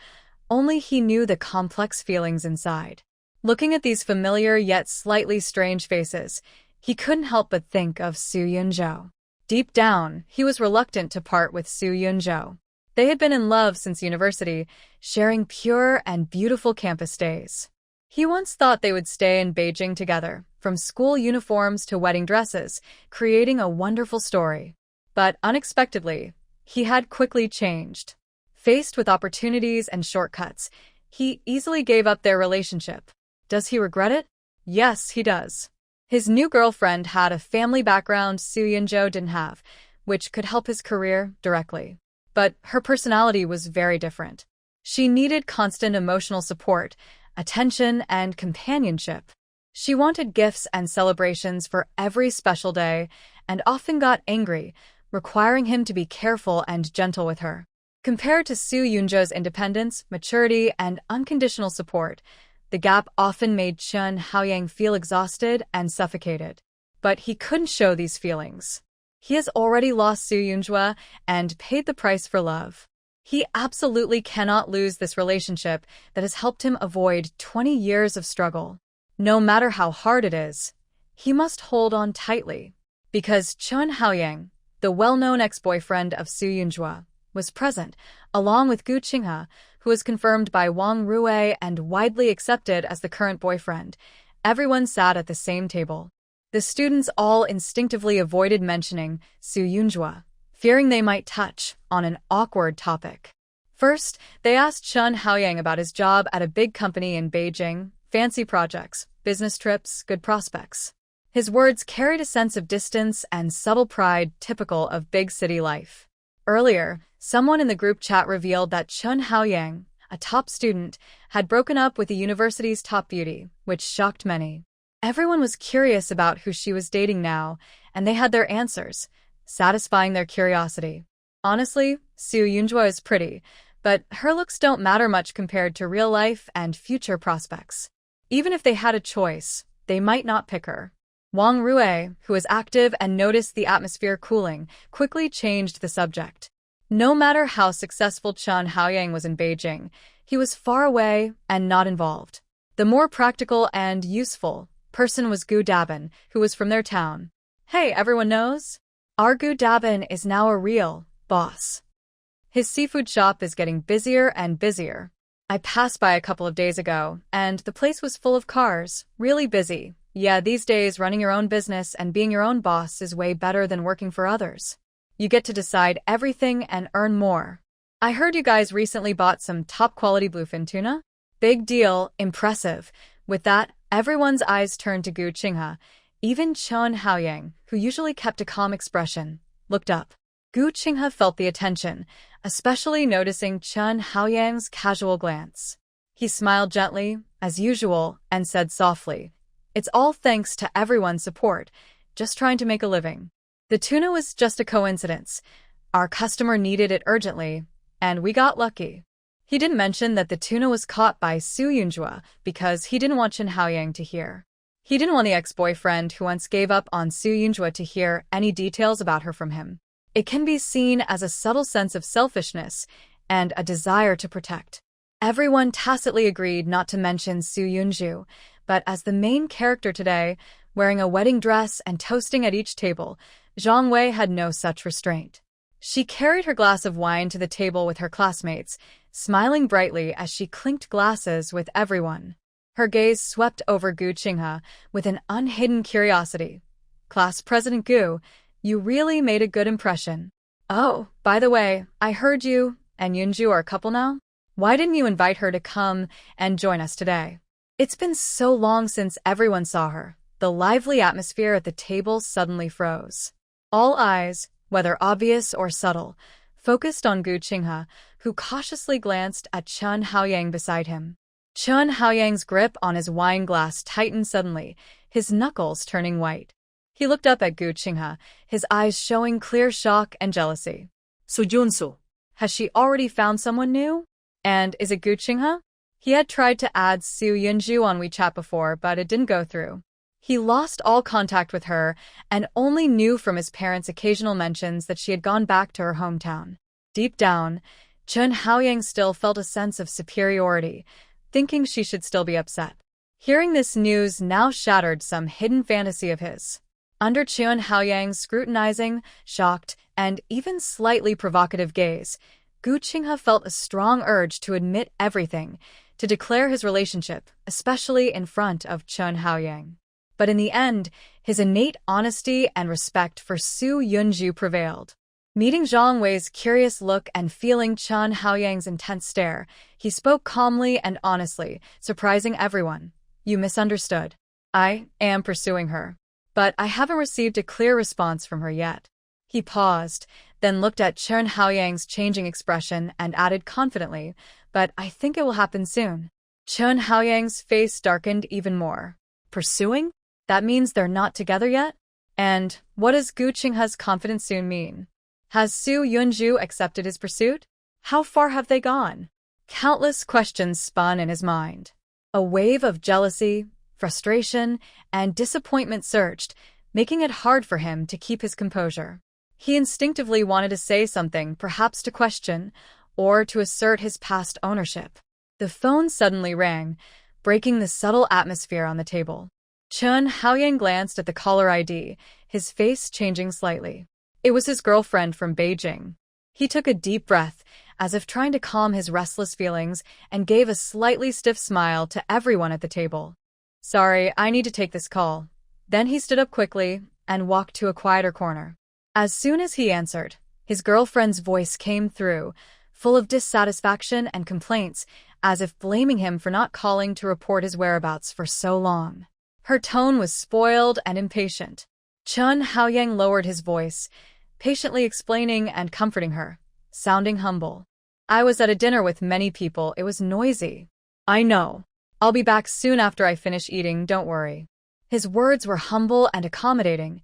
only he knew the complex feelings inside. Looking at these familiar yet slightly strange faces, he couldn't help but think of Su Yunzhou. Deep down, he was reluctant to part with Su Yunzhou. They had been in love since university, sharing pure and beautiful campus days. He once thought they would stay in Beijing together, from school uniforms to wedding dresses, creating a wonderful story. But unexpectedly, he had quickly changed. Faced with opportunities and shortcuts, he easily gave up their relationship. Does he regret it? Yes, he does. His new girlfriend had a family background Su Yunzhou didn't have, which could help his career directly. But her personality was very different. She needed constant emotional support, attention, and companionship. She wanted gifts and celebrations for every special day, and often got angry, requiring him to be careful and gentle with her. Compared to Su Yunzhou's independence, maturity, and unconditional support, the gap often made Chun Haoyang feel exhausted and suffocated. But he couldn't show these feelings. He has already lost Su Yunzhou and paid the price for love. He absolutely cannot lose this relationship that has helped him avoid 20 years of struggle. No matter how hard it is, he must hold on tightly. Because Chun Haoyang, the well-known ex-boyfriend of Su Yunzhou, was present, along with Gu Qinghe, who was confirmed by Wang Rui and widely accepted as the current boyfriend. Everyone sat at the same table. The students all instinctively avoided mentioning Su Yunzhou, fearing they might touch on an awkward topic. First, they asked Chun Haoyang about his job at a big company in Beijing, fancy projects, business trips, good prospects. His words carried a sense of distance and subtle pride typical of big city life. Earlier, someone in the group chat revealed that Chun Haoyang, a top student, had broken up with the university's top beauty, which shocked many. Everyone was curious about who she was dating now, and they had their answers, satisfying their curiosity. Honestly, Su Yunzhou is pretty, but her looks don't matter much compared to real life and future prospects. Even if they had a choice, they might not pick her. Wang Rui, who was active and noticed the atmosphere cooling, quickly changed the subject. No matter how successful Chun Haoyang was in Beijing, he was far away and not involved. The more practical and useful person was Gu Dabin, who was from their town. Hey, everyone knows? Our Gu Dabin is now a real boss. His seafood shop is getting busier and busier. I passed by a couple of days ago, and the place was full of cars, really busy. Yeah, these days running your own business and being your own boss is way better than working for others. You get to decide everything and earn more. I heard you guys recently bought some top-quality bluefin tuna? Big deal, impressive. With that, everyone's eyes turned to Gu Qinghe. Even Chun Haoyang, who usually kept a calm expression, looked up. Gu Qinghe felt the attention, especially noticing Chen Haoyang's casual glance. He smiled gently, as usual, and said softly, "It's all thanks to everyone's support, just trying to make a living. The tuna was just a coincidence. Our customer needed it urgently, and we got lucky." He didn't mention that the tuna was caught by Su Yunjue because he didn't want Chen Haoyang to hear. He didn't want the ex-boyfriend who once gave up on Su Yunjue to hear any details about her from him. It can be seen as a subtle sense of selfishness and a desire to protect. Everyone tacitly agreed not to mention Su Yunjue, but as the main character today, wearing a wedding dress and toasting at each table, Zhang Wei had no such restraint. She carried her glass of wine to the table with her classmates, smiling brightly as she clinked glasses with everyone. Her gaze swept over Gu Qinghe with an unhidden curiosity. "Class President Gu, you really made a good impression. Oh, by the way, I heard you and Yunju are a couple now? Why didn't you invite her to come and join us today?" It's been so long since everyone saw her. The lively atmosphere at the table suddenly froze. All eyes, whether obvious or subtle, focused on Gu Qinghe, who cautiously glanced at Chen Haoyang beside him. Chen Haoyang's grip on his wine glass tightened suddenly, his knuckles turning white. He looked up at Gu Qinghe, his eyes showing clear shock and jealousy. So Junso. Has she already found someone new? And is it Gu Qinghe? He had tried to add Su Yunju on WeChat before, but it didn't go through. He lost all contact with her and only knew from his parents' occasional mentions that she had gone back to her hometown. Deep down, Chen Haoyang still felt a sense of superiority, thinking she should still be upset. Hearing this news now shattered some hidden fantasy of his. Under Chen Haoyang's scrutinizing, shocked, and even slightly provocative gaze, Gu Qinghe felt a strong urge to admit everything, to declare his relationship, especially in front of Chen Haoyang. But in the end, his innate honesty and respect for Su Yunju prevailed. Meeting Zhang Wei's curious look and feeling Chen Haoyang's intense stare, he spoke calmly and honestly, surprising everyone. "You misunderstood. I am pursuing her, but I haven't received a clear response from her yet." He paused, then looked at Chen Haoyang's changing expression and added confidently, "But I think it will happen soon." Chen Haoyang's face darkened even more. "Pursuing? That means they're not together yet? And what does Gu Qinghe's confidence soon mean? Has Su Yunju accepted his pursuit? How far have they gone?" Countless questions spun in his mind. A wave of jealousy, frustration, and disappointment surged, making it hard for him to keep his composure. He instinctively wanted to say something, perhaps to question, or to assert his past ownership. The phone suddenly rang, breaking the subtle atmosphere on the table. Chen Haoyang glanced at the caller ID, his face changing slightly. It was his girlfriend from Beijing. He took a deep breath, as if trying to calm his restless feelings, and gave a slightly stiff smile to everyone at the table. "Sorry, I need to take this call." Then he stood up quickly and walked to a quieter corner. As soon as he answered, his girlfriend's voice came through, full of dissatisfaction and complaints, as if blaming him for not calling to report his whereabouts for so long. Her tone was spoiled and impatient. Chen Haoyang lowered his voice, patiently explaining and comforting her, sounding humble. "I was at a dinner with many people. It was noisy." "I know. I'll be back soon after I finish eating, don't worry." His words were humble and accommodating,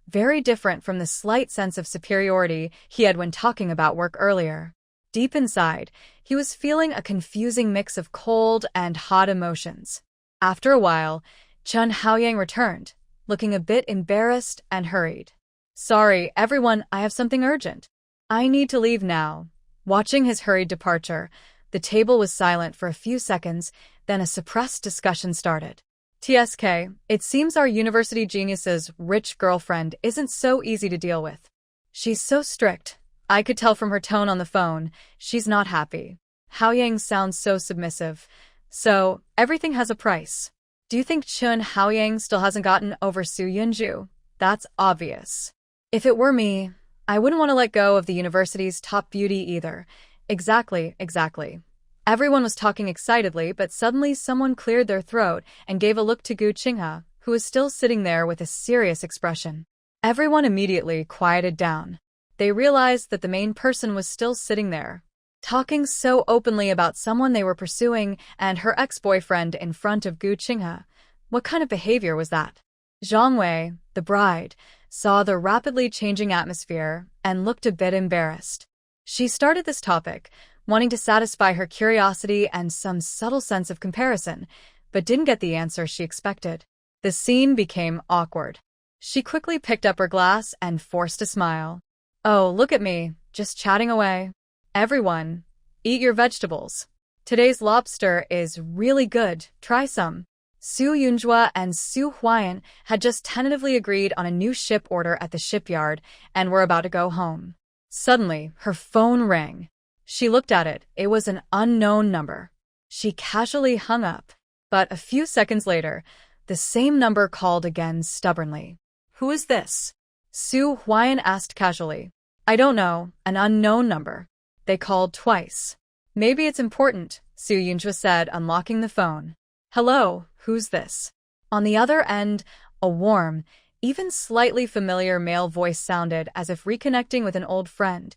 very different from the slight sense of superiority he had when talking about work earlier. Deep inside, he was feeling a confusing mix of cold and hot emotions. After a while, Chen Haoyang returned, looking a bit embarrassed and hurried. "Sorry, everyone, I have something urgent. I need to leave now." Watching his hurried departure, the table was silent for a few seconds, then a suppressed discussion started. "TSK, it seems our university genius's rich girlfriend isn't so easy to deal with. She's so strict. I could tell from her tone on the phone, she's not happy. Haoyang sounds so submissive. So, everything has a price. Do you think Chen Haoyang still hasn't gotten over Su Yunju? That's obvious. If it were me, I wouldn't want to let go of the university's top beauty either." Exactly. Everyone was talking excitedly, but suddenly someone cleared their throat and gave a look to Gu Qinghe, who was still sitting there with a serious expression. Everyone immediately quieted down. they realized that the main person was still sitting there, talking so openly about someone they were pursuing and her ex-boyfriend in front of Gu Qinghe. What kind of behavior was that? Zhang Wei, the bride, saw the rapidly changing atmosphere and looked a bit embarrassed. She started this topic, wanting to satisfy her curiosity and some subtle sense of comparison, but didn't get the answer she expected. The scene became awkward. She quickly picked up her glass and forced a smile. Oh, look at me, just chatting away. Everyone, eat your vegetables. Today's lobster is really good, try some. Su Yunjua and Su Huayan had just tentatively agreed on a new ship order at the shipyard and were about to go home. Suddenly, her phone rang. She looked at it. It was an unknown number. She casually hung up. But a few seconds later, the same number called again stubbornly. Who is this? Su Huayan asked casually. I don't know, an unknown number. They called twice. Maybe it's important, Su Yunjua said, unlocking the phone. Hello, who's this? On the other end, a warm, even slightly familiar male voice sounded as if reconnecting with an old friend.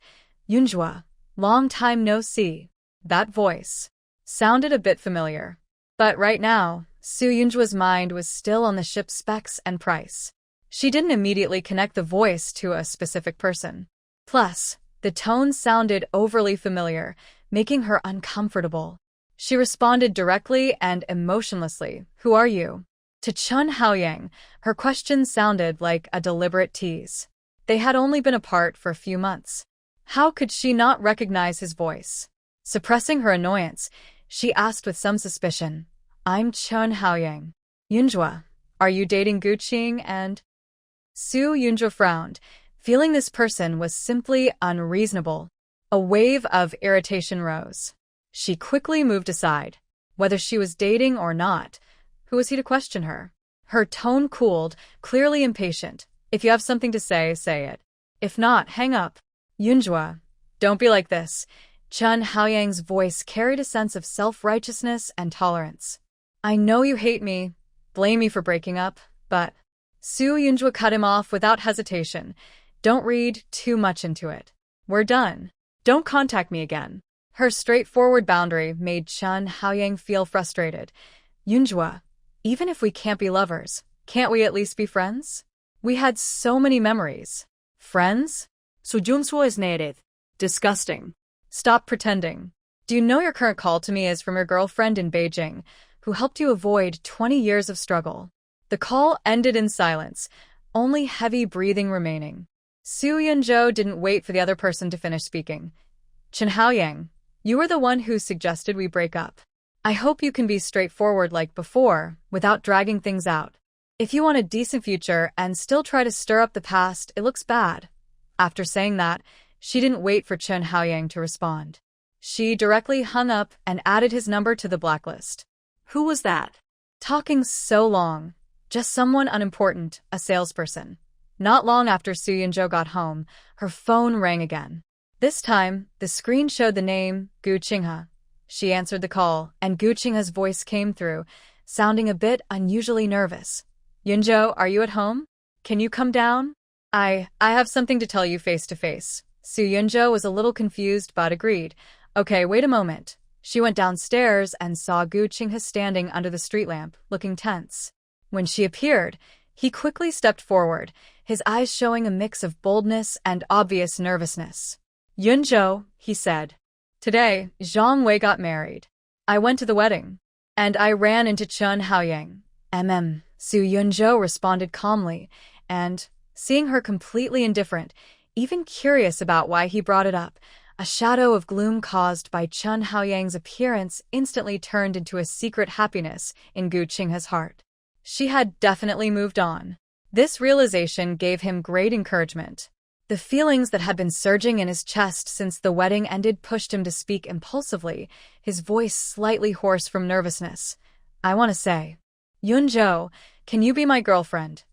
Yunjua, long time no see. That voice sounded a bit familiar. But right now, Su Yunjua's mind was still on the ship's specs and price. She didn't immediately connect the voice to a specific person. Plus, the tone sounded overly familiar, making her uncomfortable. She responded directly and emotionlessly. Who are you? To Chun Haoyang, her question sounded like a deliberate tease. They had only been apart for a few months. How could she not recognize his voice? Suppressing her annoyance, she asked with some suspicion. I'm Chun Haoyang. Yunjua, are you dating Gu Qing and… Su Yunjua frowned, feeling this person was simply unreasonable. A wave of irritation rose. She quickly moved aside. Whether she was dating or not, who was he to question her? Her tone cooled, clearly impatient. If you have something to say, say it. If not, hang up. Yunjua, don't be like this. Chun Haoyang's voice carried a sense of self-righteousness and tolerance. I know you hate me, blame me for breaking up, but… Su Yunjua cut him off without hesitation. Don't read too much into it. We're done. Don't contact me again. Her straightforward boundary made Chun Haoyang feel frustrated. Yunjua, even if we can't be lovers, can't we at least be friends? We had so many memories. Friends? Su Junsuo is native. Disgusting. Stop pretending. Do you know your current call to me is from your girlfriend in Beijing, who helped you avoid 20 years of struggle? The call ended in silence, only heavy breathing remaining. Su Yunzhou didn't wait for the other person to finish speaking. Chun Haoyang, you were the one who suggested we break up. I hope you can be straightforward like before, without dragging things out. If you want a decent future and still try to stir up the past, it looks bad. After saying that, she didn't wait for Chun Haoyang to respond. She directly hung up and added his number to the blacklist. Who was that? Talking so long. Just someone unimportant, a salesperson. Not long after Su Yunzhou got home, her phone rang again. This time, the screen showed the name, Gu Qinghe. She answered the call, and Gu Qinghe's voice came through, sounding a bit unusually nervous. Yunzhou, are you at home? Can you come down? I have something to tell you face to face. Su Yunzhou was a little confused but agreed. Okay, wait a moment. She went downstairs and saw Gu Qinghe standing under the street lamp, looking tense. When she appeared, he quickly stepped forward, his eyes showing a mix of boldness and obvious nervousness. Yunzhou, he said. Today, Zhang Wei got married. I went to the wedding. And I ran into Chun Haoyang. Su Yunzhou responded calmly, and, seeing her completely indifferent, even curious about why he brought it up, a shadow of gloom caused by Chun Haoyang's appearance instantly turned into a secret happiness in Gu Qinghe's heart. She had definitely moved on. This realization gave him great encouragement. The feelings that had been surging in his chest since the wedding ended pushed him to speak impulsively, his voice slightly hoarse from nervousness. I want to say, Yunzhou, can you be my girlfriend?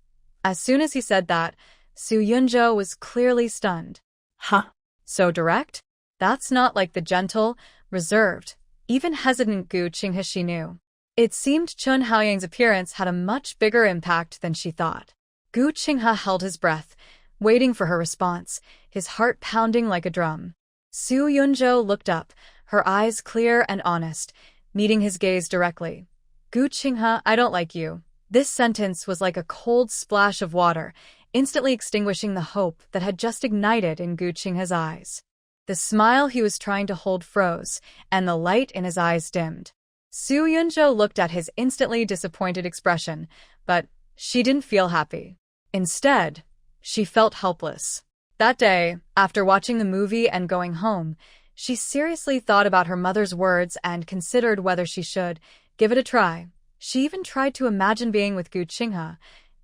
As soon as he said that, Su Yunzhou was clearly stunned. Huh? So direct? That's not like the gentle, reserved, even hesitant Gu Qinghe she knew. It seemed Chun Haoyang's appearance had a much bigger impact than she thought. Gu Qinghe held his breath, waiting for her response, his heart pounding like a drum. Soo Yunjo looked up, her eyes clear and honest, meeting his gaze directly. Gu Qinghe, I don't like you. This sentence was like a cold splash of water, instantly extinguishing the hope that had just ignited in Gu Qinghe's eyes. The smile he was trying to hold froze, and the light in his eyes dimmed. Soo Yunjo looked at his instantly disappointed expression, but she didn't feel happy. Instead, she felt helpless. That day, after watching the movie and going home, she seriously thought about her mother's words and considered whether she should give it a try. She even tried to imagine being with Gu Qinghe,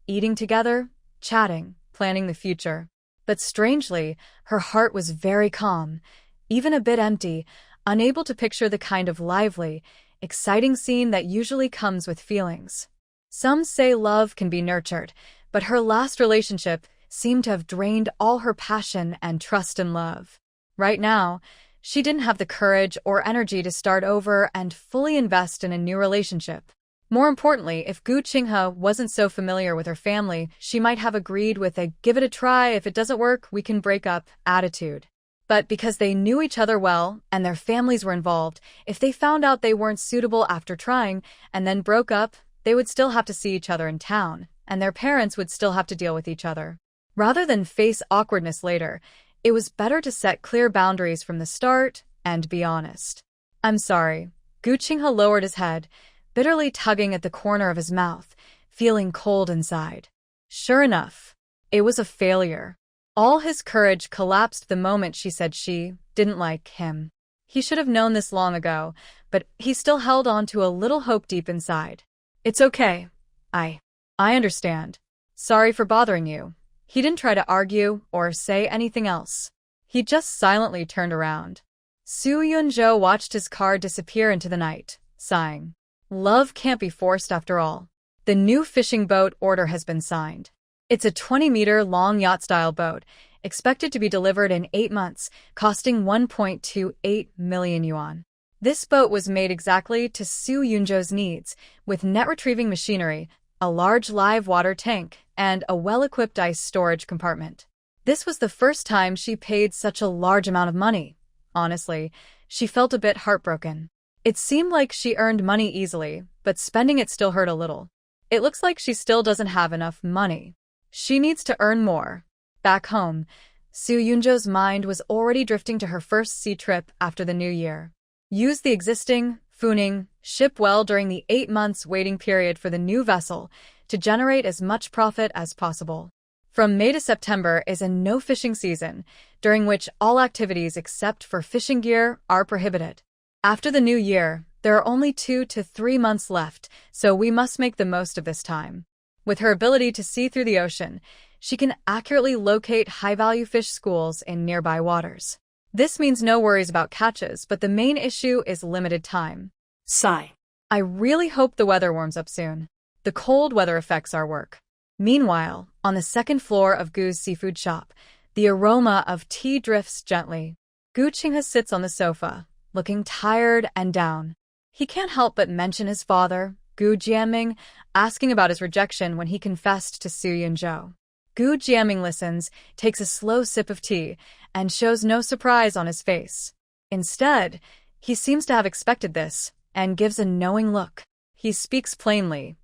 eating together, chatting, planning the future. But strangely, her heart was very calm, even a bit empty, unable to picture the kind of lively, exciting scene that usually comes with feelings. Some say love can be nurtured, but her last relationship seemed to have drained all her passion and trust in love. Right now, she didn't have the courage or energy to start over and fully invest in a new relationship. More importantly, if Gu Qinghe wasn't so familiar with her family, she might have agreed with a give it a try, if it doesn't work, we can break up attitude. But because they knew each other well and their families were involved, if they found out they weren't suitable after trying and then broke up, they would still have to see each other in town, and their parents would still have to deal with each other. Rather than face awkwardness later, it was better to set clear boundaries from the start and be honest. I'm sorry. Gu Qinghe lowered his head, bitterly tugging at the corner of his mouth, feeling cold inside. Sure enough, it was a failure. All his courage collapsed the moment she said she didn't like him. He should have known this long ago, but he still held on to a little hope deep inside. It's okay. I understand. Sorry for bothering you. He didn't try to argue or say anything else. He just silently turned around. Soo Yunjo watched his car disappear into the night, sighing. Love can't be forced after all. The new fishing boat order has been signed. It's a 20-meter-long yacht-style boat, expected to be delivered in 8 months, costing 1.28 million yuan. This boat was made exactly to Soo Yunjo's needs, with net-retrieving machinery, a large live water tank, and a well-equipped ice storage compartment. This was the first time she paid such a large amount of money. Honestly, she felt a bit heartbroken. It seemed like she earned money easily, but spending it still hurt a little. It looks like she still doesn't have enough money. She needs to earn more. Back home, Soo Yunjo's mind was already drifting to her first sea trip after the new year. Use the existing Funing ship well during the 8 months waiting period for the new vessel to generate as much profit as possible. From May to September is a no-fishing season, during which all activities except for fishing gear are prohibited. After the new year, there are only 2 to 3 months left, so we must make the most of this time. With her ability to see through the ocean, she can accurately locate high-value fish schools in nearby waters. This means no worries about catches, but the main issue is limited time. Sigh. I really hope the weather warms up soon. The cold weather affects our work. Meanwhile, on the second floor of Gu's seafood shop, the aroma of tea drifts gently. Gu Qinghe sits on the sofa, looking tired and down. He can't help but mention his father, Gu Jiaming, asking about his rejection when he confessed to Soo Yunjo. Gu Jiaming listens, takes a slow sip of tea, and shows no surprise on his face. Instead, he seems to have expected this, and gives a knowing look. He speaks plainly.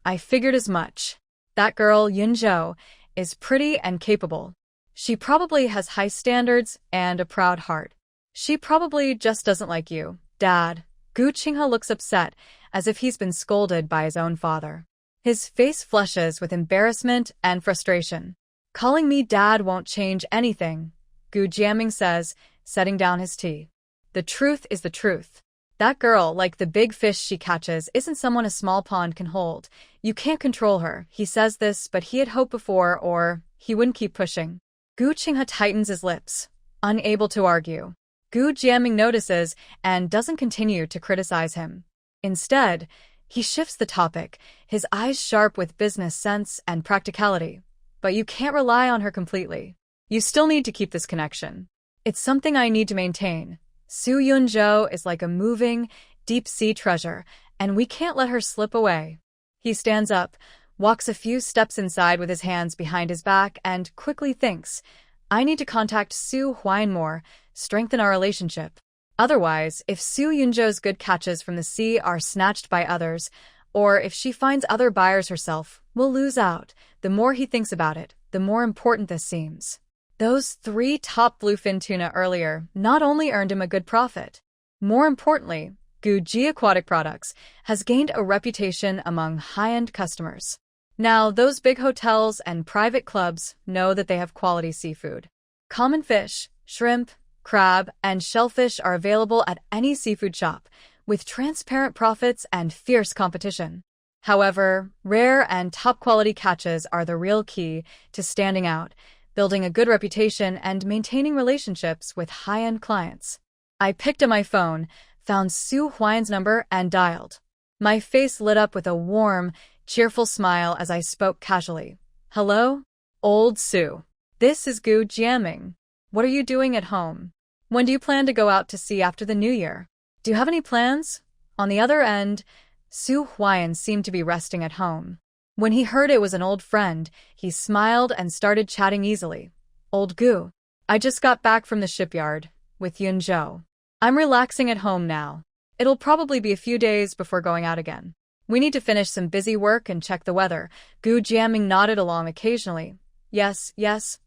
I figured as much. That girl, Yunjo, is pretty and capable. She probably has high standards and a proud heart. She probably just doesn't like you, Dad. Gu Qinghe looks upset, as if he's been scolded by his own father. His face flushes with embarrassment and frustration. Calling me Dad won't change anything, Gu Jiaming says, setting down his tea. The truth is the truth. That girl, like the big fish she catches, isn't someone a small pond can hold. You can't control her. He says this, but he had hoped before, or he wouldn't keep pushing. Gu Qinghe tightens his lips, unable to argue. Gu Jiaming notices and doesn't continue to criticize him. Instead, he shifts the topic, his eyes sharp with business sense and practicality. But you can't rely on her completely. You still need to keep this connection. It's something I need to maintain. Soo Yunjo is like a moving, deep-sea treasure, and we can't let her slip away. He stands up, walks a few steps inside with his hands behind his back, and quickly thinks, I need to contact Su Huan more, strengthen our relationship. Otherwise, if Su Yunzhou's good catches from the sea are snatched by others, or if she finds other buyers herself, we'll lose out. The more he thinks about it, the more important this seems. Those 3 top bluefin tuna earlier not only earned him a good profit. More importantly, Guji Aquatic Products has gained a reputation among high-end customers. Now, those big hotels and private clubs know that they have quality seafood. Common fish, shrimp, crab, and shellfish are available at any seafood shop, with transparent profits and fierce competition. However, rare and top-quality catches are the real key to standing out, building a good reputation, and maintaining relationships with high-end clients. I picked up my phone, found Su Huan's number, and dialed. My face lit up with a warm, cheerful smile as I spoke casually. Hello? Old Su. This is Gu Jiaming. What are you doing at home? When do you plan to go out to sea after the new year? Do you have any plans? On the other end, Su Huan seemed to be resting at home. When he heard it was an old friend, he smiled and started chatting easily. Old Gu. I just got back from the shipyard with Yunzhou. I'm relaxing at home now. It'll probably be a few days before going out again. We need to finish some busy work and check the weather. Gu Jiaming nodded along occasionally. Yes,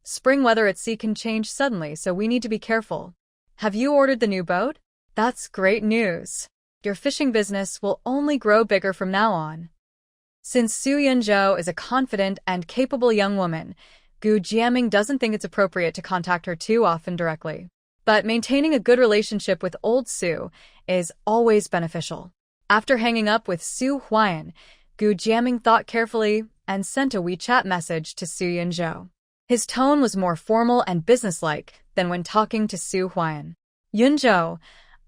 spring weather at sea can change suddenly, so we need to be careful. Have you ordered the new boat? That's great news. Your fishing business will only grow bigger from now on. Since Su Yunzhou is a confident and capable young woman, Gu Jiaming doesn't think it's appropriate to contact her too often directly. But maintaining a good relationship with old Su is always beneficial. After hanging up with Su Huan, Gu Jiaming thought carefully and sent a WeChat message to Su Yunzhou. His tone was more formal and businesslike than when talking to Su Huan. Yunzhou,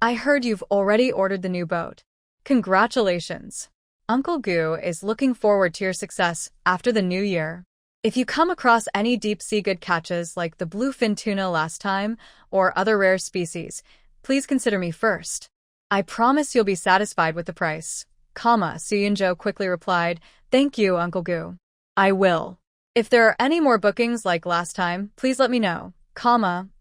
I heard you've already ordered the new boat. Congratulations. Uncle Gu is looking forward to your success after the new year. If you come across any deep-sea good catches like the bluefin tuna last time or other rare species, please consider me first. I promise you'll be satisfied with the price. Su Yunzhou quickly replied, Thank you, Uncle Gu. I will. If there are any more bookings like last time, please let me know.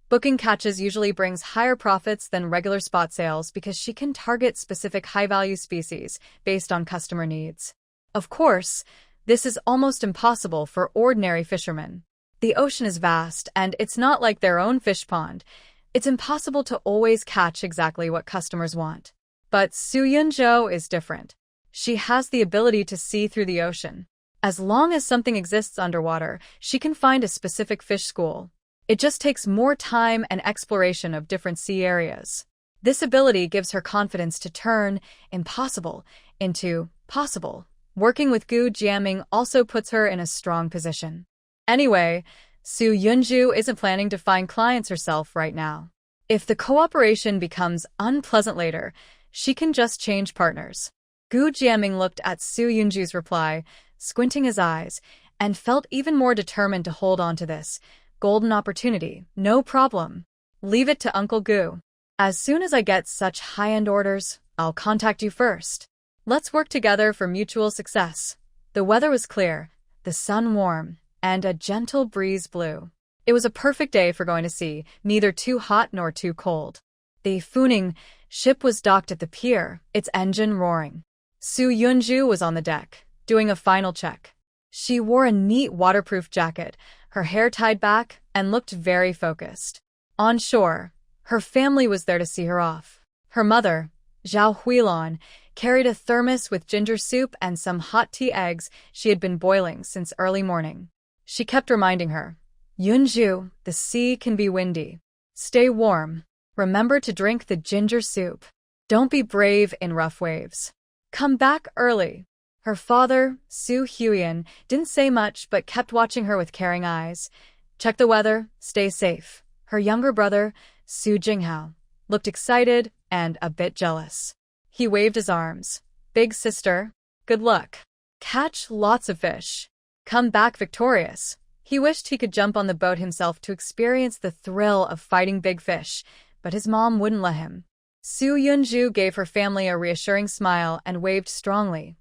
Booking catches usually brings higher profits than regular spot sales because she can target specific high-value species based on customer needs. Of course, this is almost impossible for ordinary fishermen. The ocean is vast, and it's not like their own fish pond. It's impossible to always catch exactly what customers want. But Su Yunzhou is different. She has the ability to see through the ocean. As long as something exists underwater, she can find a specific fish school. It just takes more time and exploration of different sea areas. This ability gives her confidence to turn impossible into possible. Working with Gu Jiaming also puts her in a strong position. Anyway, Su Yunzhou isn't planning to find clients herself right now. If the cooperation becomes unpleasant later, she can just change partners. Gu Jiaming looked at Su Yunzhou's reply, squinting his eyes, and felt even more determined to hold on to this golden opportunity. No problem. Leave it to Uncle Gu. As soon as I get such high-end orders, I'll contact you first. Let's work together for mutual success. The weather was clear, the sun warm, and a gentle breeze blew. It was a perfect day for going to sea, neither too hot nor too cold. The Typhoon ship was docked at the pier, its engine roaring. Su Yunzhou was on the deck, doing a final check. She wore a neat waterproof jacket, her hair tied back, and looked very focused. On shore, her family was there to see her off. Her mother, Zhao Huilon, carried a thermos with ginger soup and some hot tea eggs she had been boiling since early morning. She kept reminding her, Yunzhou, the sea can be windy. Stay warm. Remember to drink the ginger soup. Don't be brave in rough waves. Come back early. Her father, Su Huiyan, didn't say much but kept watching her with caring eyes. Check the weather, stay safe. Her younger brother, Su Jinghao, looked excited and a bit jealous. He waved his arms. Big sister, good luck. Catch lots of fish. Come back victorious. He wished he could jump on the boat himself to experience the thrill of fighting big fish, but his mom wouldn't let him. Su Yunzhou gave her family a reassuring smile and waved strongly.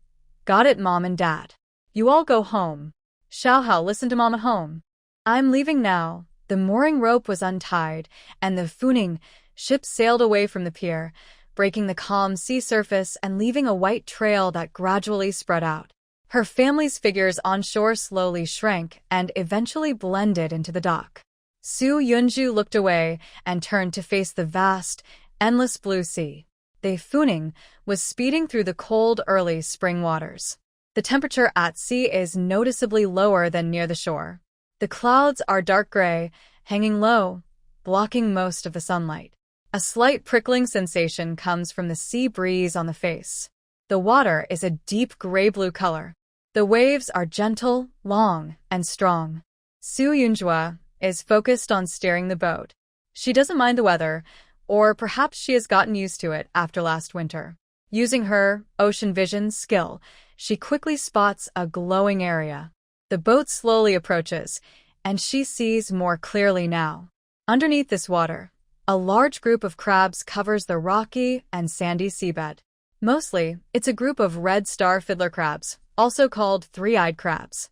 Got it, Mom and Dad. You all go home. Xiaohao, listen to Mom at home. I'm leaving now. The mooring rope was untied, and the Funing ship sailed away from the pier, breaking the calm sea surface and leaving a white trail that gradually spread out. Her family's figures on shore slowly shrank and eventually blended into the dock. Su Yunju looked away and turned to face the vast, endless blue sea. The Funing was speeding through the cold, early spring waters. The temperature at sea is noticeably lower than near the shore. The clouds are dark gray, hanging low, blocking most of the sunlight. A slight prickling sensation comes from the sea breeze on the face. The water is a deep gray-blue color. The waves are gentle, long, and strong. Su Yunjua is focused on steering the boat. She doesn't mind the weather, or perhaps she has gotten used to it after last winter. Using her ocean vision skill, she quickly spots a glowing area. The boat slowly approaches, and she sees more clearly now. Underneath this water, a large group of crabs covers the rocky and sandy seabed. Mostly, it's a group of red star fiddler crabs, also called three-eyed crabs.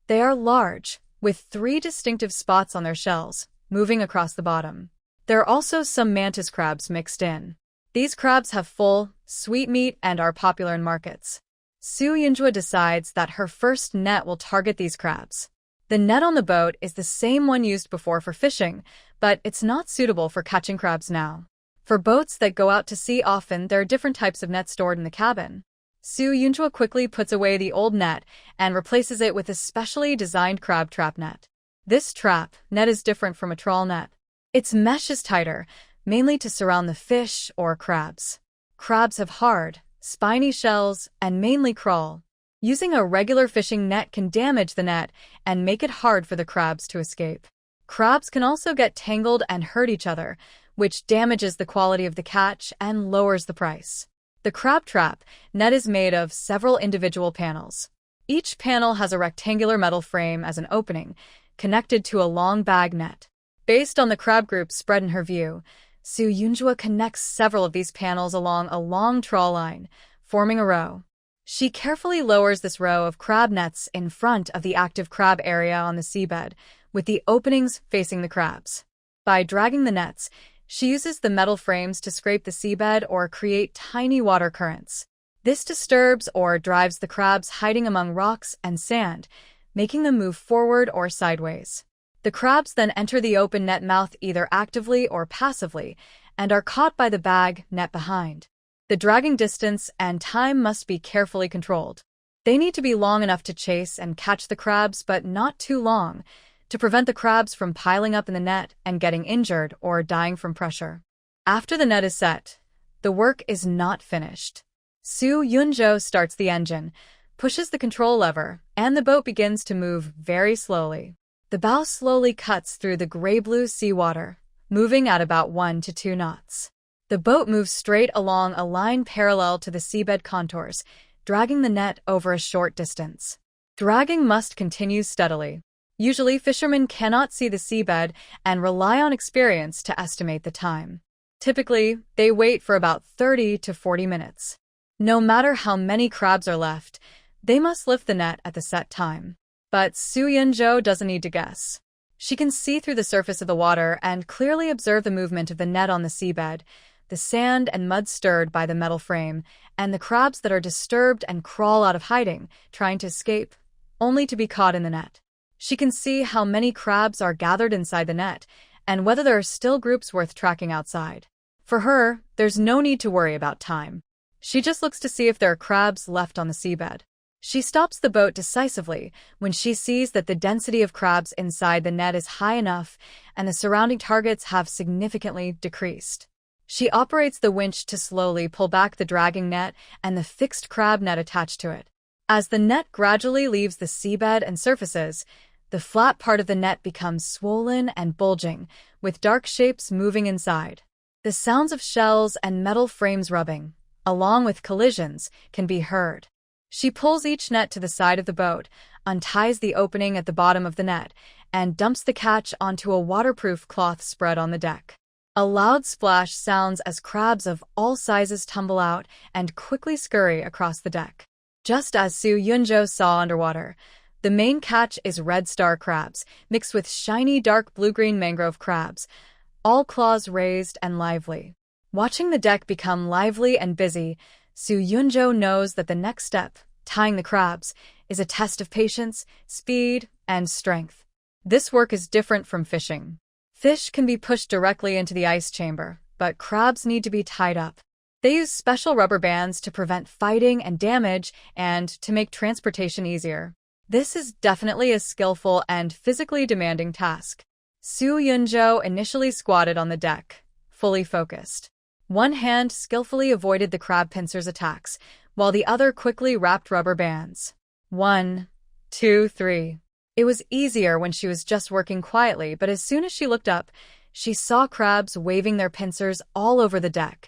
They are large, with 3 distinctive spots on their shells, moving across the bottom. There are also some mantis crabs mixed in. These crabs have full, sweet meat and are popular in markets. Su Yunjua decides that her first net will target these crabs. The net on the boat is the same one used before for fishing, but it's not suitable for catching crabs now. For boats that go out to sea often, there are different types of nets stored in the cabin. Su Yunjua quickly puts away the old net and replaces it with a specially designed crab trap net. This trap net is different from a trawl net. Its mesh is tighter, mainly to surround the fish or crabs. Crabs have hard, spiny shells and mainly crawl. Using a regular fishing net can damage the net and make it hard for the crabs to escape. Crabs can also get tangled and hurt each other, which damages the quality of the catch and lowers the price. The crab trap net is made of several individual panels. Each panel has a rectangular metal frame as an opening, connected to a long bag net. Based on the crab groups spread in her view, Su Yunjua connects several of these panels along a long trawl line, forming a row. She carefully lowers this row of crab nets in front of the active crab area on the seabed, with the openings facing the crabs. By dragging the nets, she uses the metal frames to scrape the seabed or create tiny water currents. This disturbs or drives the crabs hiding among rocks and sand, making them move forward or sideways. The crabs then enter the open net mouth either actively or passively and are caught by the bag net behind. The dragging distance and time must be carefully controlled. They need to be long enough to chase and catch the crabs, but not too long, to prevent the crabs from piling up in the net and getting injured or dying from pressure. After the net is set, the work is not finished. Su Yunjo starts the engine, pushes the control lever, and the boat begins to move very slowly. The bow slowly cuts through the gray-blue seawater, moving at about 1 to 2 knots. The boat moves straight along a line parallel to the seabed contours, dragging the net over a short distance. Dragging must continue steadily. Usually, fishermen cannot see the seabed and rely on experience to estimate the time. Typically, they wait for about 30 to 40 minutes. No matter how many crabs are left, they must lift the net at the set time. But Su Yunjo doesn't need to guess. She can see through the surface of the water and clearly observe the movement of the net on the seabed, the sand and mud stirred by the metal frame, and the crabs that are disturbed and crawl out of hiding, trying to escape, only to be caught in the net. She can see how many crabs are gathered inside the net, and whether there are still groups worth tracking outside. For her, there's no need to worry about time. She just looks to see if there are crabs left on the seabed. She stops the boat decisively when she sees that the density of crabs inside the net is high enough and the surrounding targets have significantly decreased. She operates the winch to slowly pull back the dragging net and the fixed crab net attached to it. As the net gradually leaves the seabed and surfaces, the flat part of the net becomes swollen and bulging, with dark shapes moving inside. The sounds of shells and metal frames rubbing, along with collisions, can be heard. She pulls each net to the side of the boat, unties the opening at the bottom of the net, and dumps the catch onto a waterproof cloth spread on the deck. A loud splash sounds as crabs of all sizes tumble out and quickly scurry across the deck. Just as Su Yunjo saw underwater, the main catch is red star crabs, mixed with shiny dark blue-green mangrove crabs, all claws raised and lively. Watching the deck become lively and busy, Su Yunjo knows that the next step, tying the crabs, is a test of patience, speed, and strength. This work is different from fishing. Fish can be pushed directly into the ice chamber, but crabs need to be tied up. They use special rubber bands to prevent fighting and damage and to make transportation easier. This is definitely a skillful and physically demanding task. Su Yunjo initially squatted on the deck, fully focused. One hand skillfully avoided the crab pincer's attacks, while the other quickly wrapped rubber bands. 1, 2, 3. It was easier when she was just working quietly, but as soon as she looked up, she saw crabs waving their pincers all over the deck.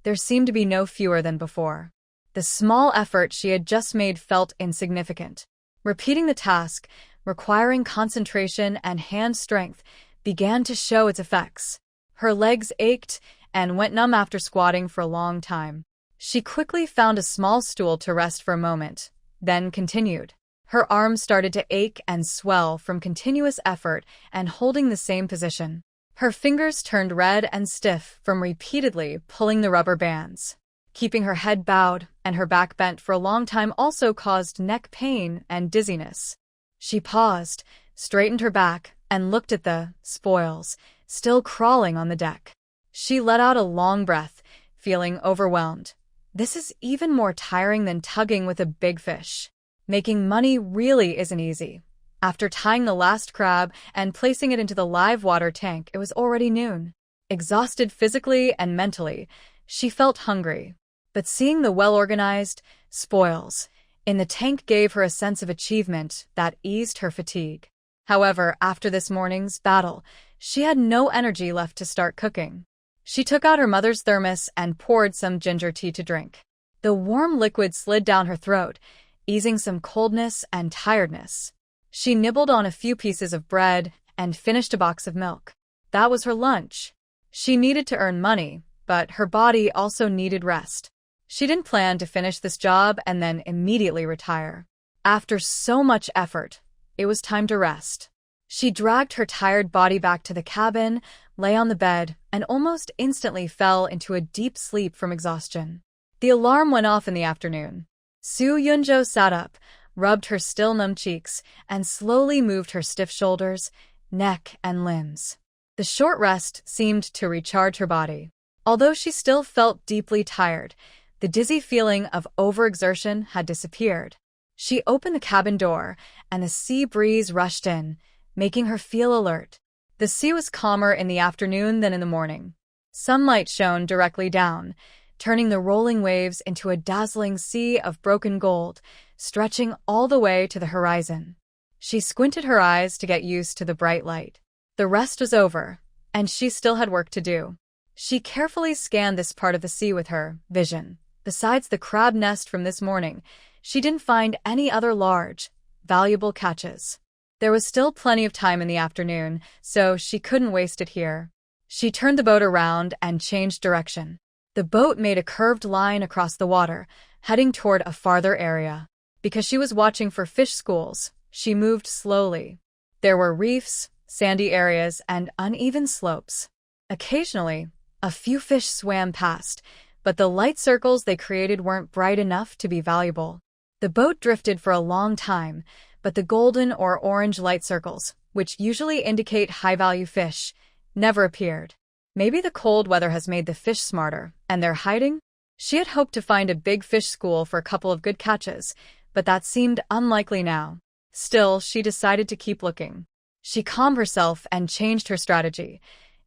There seemed to be no fewer than before. The small effort she had just made felt insignificant. Repeating the task, requiring concentration and hand strength, began to show its effects. Her legs ached and went numb after squatting for a long time. She quickly found a small stool to rest for a moment, then continued. Her arms started to ache and swell from continuous effort and holding the same position. Her fingers turned red and stiff from repeatedly pulling the rubber bands. Keeping her head bowed and her back bent for a long time also caused neck pain and dizziness. She paused, straightened her back, and looked at the spoils, still crawling on the deck. She let out a long breath, feeling overwhelmed. This is even more tiring than tugging with a big fish. Making money really isn't easy. After tying the last crab and placing it into the live water tank, it was already noon. Exhausted physically and mentally, she felt hungry. But seeing the well-organized spoils in the tank gave her a sense of achievement that eased her fatigue. However, after this morning's battle, she had no energy left to start cooking. She took out her mother's thermos and poured some ginger tea to drink. The warm liquid slid down her throat, easing some coldness and tiredness. She nibbled on a few pieces of bread and finished a box of milk. That was her lunch. She needed to earn money, but her body also needed rest. She didn't plan to finish this job and then immediately retire. After so much effort, it was time to rest. She dragged her tired body back to the cabin, lay on the bed, and almost instantly fell into a deep sleep from exhaustion. The alarm went off in the afternoon. Su Yunjo sat up, rubbed her still numb cheeks, and slowly moved her stiff shoulders, neck, and limbs. The short rest seemed to recharge her body. Although she still felt deeply tired, the dizzy feeling of overexertion had disappeared. She opened the cabin door, and the sea breeze rushed in, making her feel alert. The sea was calmer in the afternoon than in the morning. Sunlight shone directly down, turning the rolling waves into a dazzling sea of broken gold, stretching all the way to the horizon. She squinted her eyes to get used to the bright light. The rest was over, and she still had work to do. She carefully scanned this part of the sea with her vision. Besides the crab nest from this morning, she didn't find any other large, valuable catches. There was still plenty of time in the afternoon, so she couldn't waste it here. She turned the boat around and changed direction. The boat made a curved line across the water, heading toward a farther area. Because she was watching for fish schools, she moved slowly. There were reefs, sandy areas, and uneven slopes. Occasionally, a few fish swam past, but the light circles they created weren't bright enough to be valuable. The boat drifted for a long time, but the golden or orange light circles, which usually indicate high-value fish, never appeared. Maybe the cold weather has made the fish smarter, and they're hiding? She had hoped to find a big fish school for a couple of good catches, but that seemed unlikely now. Still, she decided to keep looking. She calmed herself and changed her strategy.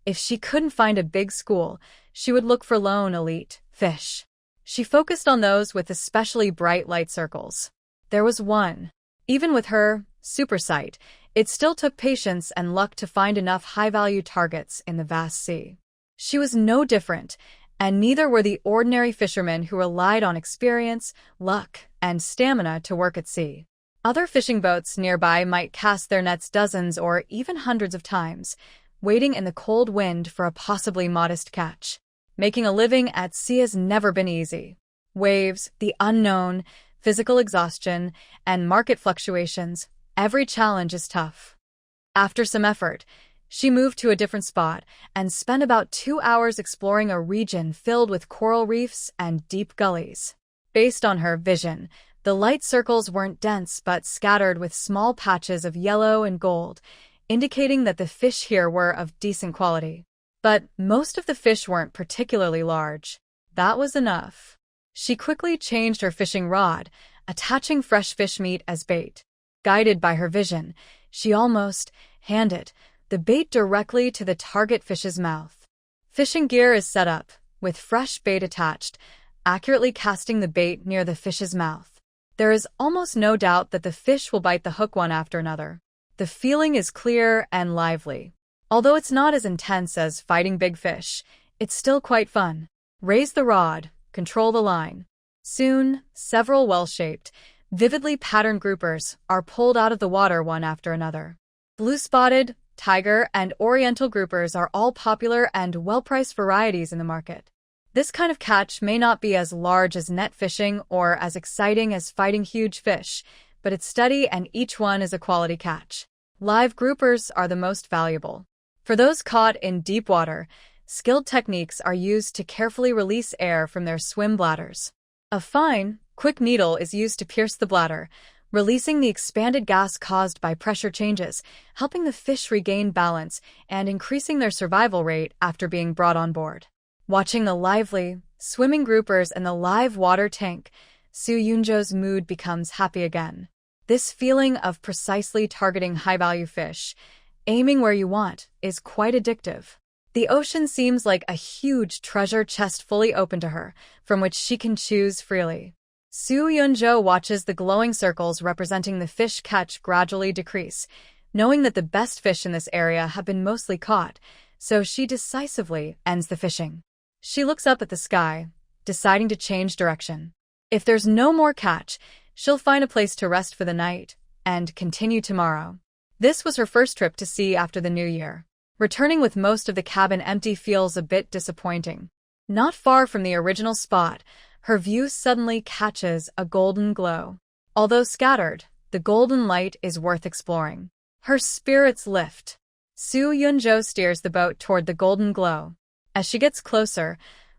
If she couldn't find a big school, she would look for lone elite fish. She focused on those with especially bright light circles. There was one. Even with her super sight, it still took patience and luck to find enough high-value targets in the vast sea. She was no different, and neither were the ordinary fishermen who relied on experience, luck, and stamina to work at sea. Other fishing boats nearby might cast their nets dozens or even hundreds of times, waiting in the cold wind for a possibly modest catch. Making a living at sea has never been easy. Waves, the unknown, physical exhaustion, and market fluctuations, every challenge is tough. After some effort, she moved to a different spot and spent about 2 hours exploring a region filled with coral reefs and deep gullies. Based on her vision, the light circles weren't dense but scattered with small patches of yellow and gold, indicating that the fish here were of decent quality. But most of the fish weren't particularly large. That was enough. She quickly changed her fishing rod, attaching fresh fish meat as bait. Guided by her vision, she almost handed the bait directly to the target fish's mouth. Fishing gear is set up, with fresh bait attached, accurately casting the bait near the fish's mouth. There is almost no doubt that the fish will bite the hook one after another. The feeling is clear and lively. Although it's not as intense as fighting big fish, it's still quite fun. Raise the rod, control the line. Soon, several well-shaped, vividly patterned groupers are pulled out of the water one after another. Blue-spotted, tiger, and oriental groupers are all popular and well-priced varieties in the market. This kind of catch may not be as large as net fishing or as exciting as fighting huge fish, but it's steady and each one is a quality catch. Live groupers are the most valuable. For those caught in deep water, skilled techniques are used to carefully release air from their swim bladders. A fine, quick needle is used to pierce the bladder, releasing the expanded gas caused by pressure changes, helping the fish regain balance and increasing their survival rate after being brought on board. Watching the lively, swimming groupers in the live water tank, Soo Yunjo's mood becomes happy again. This feeling of precisely targeting high-value fish, aiming where you want, is quite addictive. The ocean seems like a huge treasure chest fully open to her, from which she can choose freely. Soo Yunjo watches the glowing circles representing the fish catch gradually decrease, knowing that the best fish in this area have been mostly caught, so she decisively ends the fishing. She looks up at the sky, deciding to change direction. If there's no more catch, she'll find a place to rest for the night and continue tomorrow. This was her first trip to sea after the new year. Returning with most of the cabin empty feels a bit disappointing. Not far from the original spot, her view suddenly catches a golden glow. Although scattered, the golden light is worth exploring. Her spirits lift. Soo Yunjo steers the boat toward the golden glow. As she gets closer,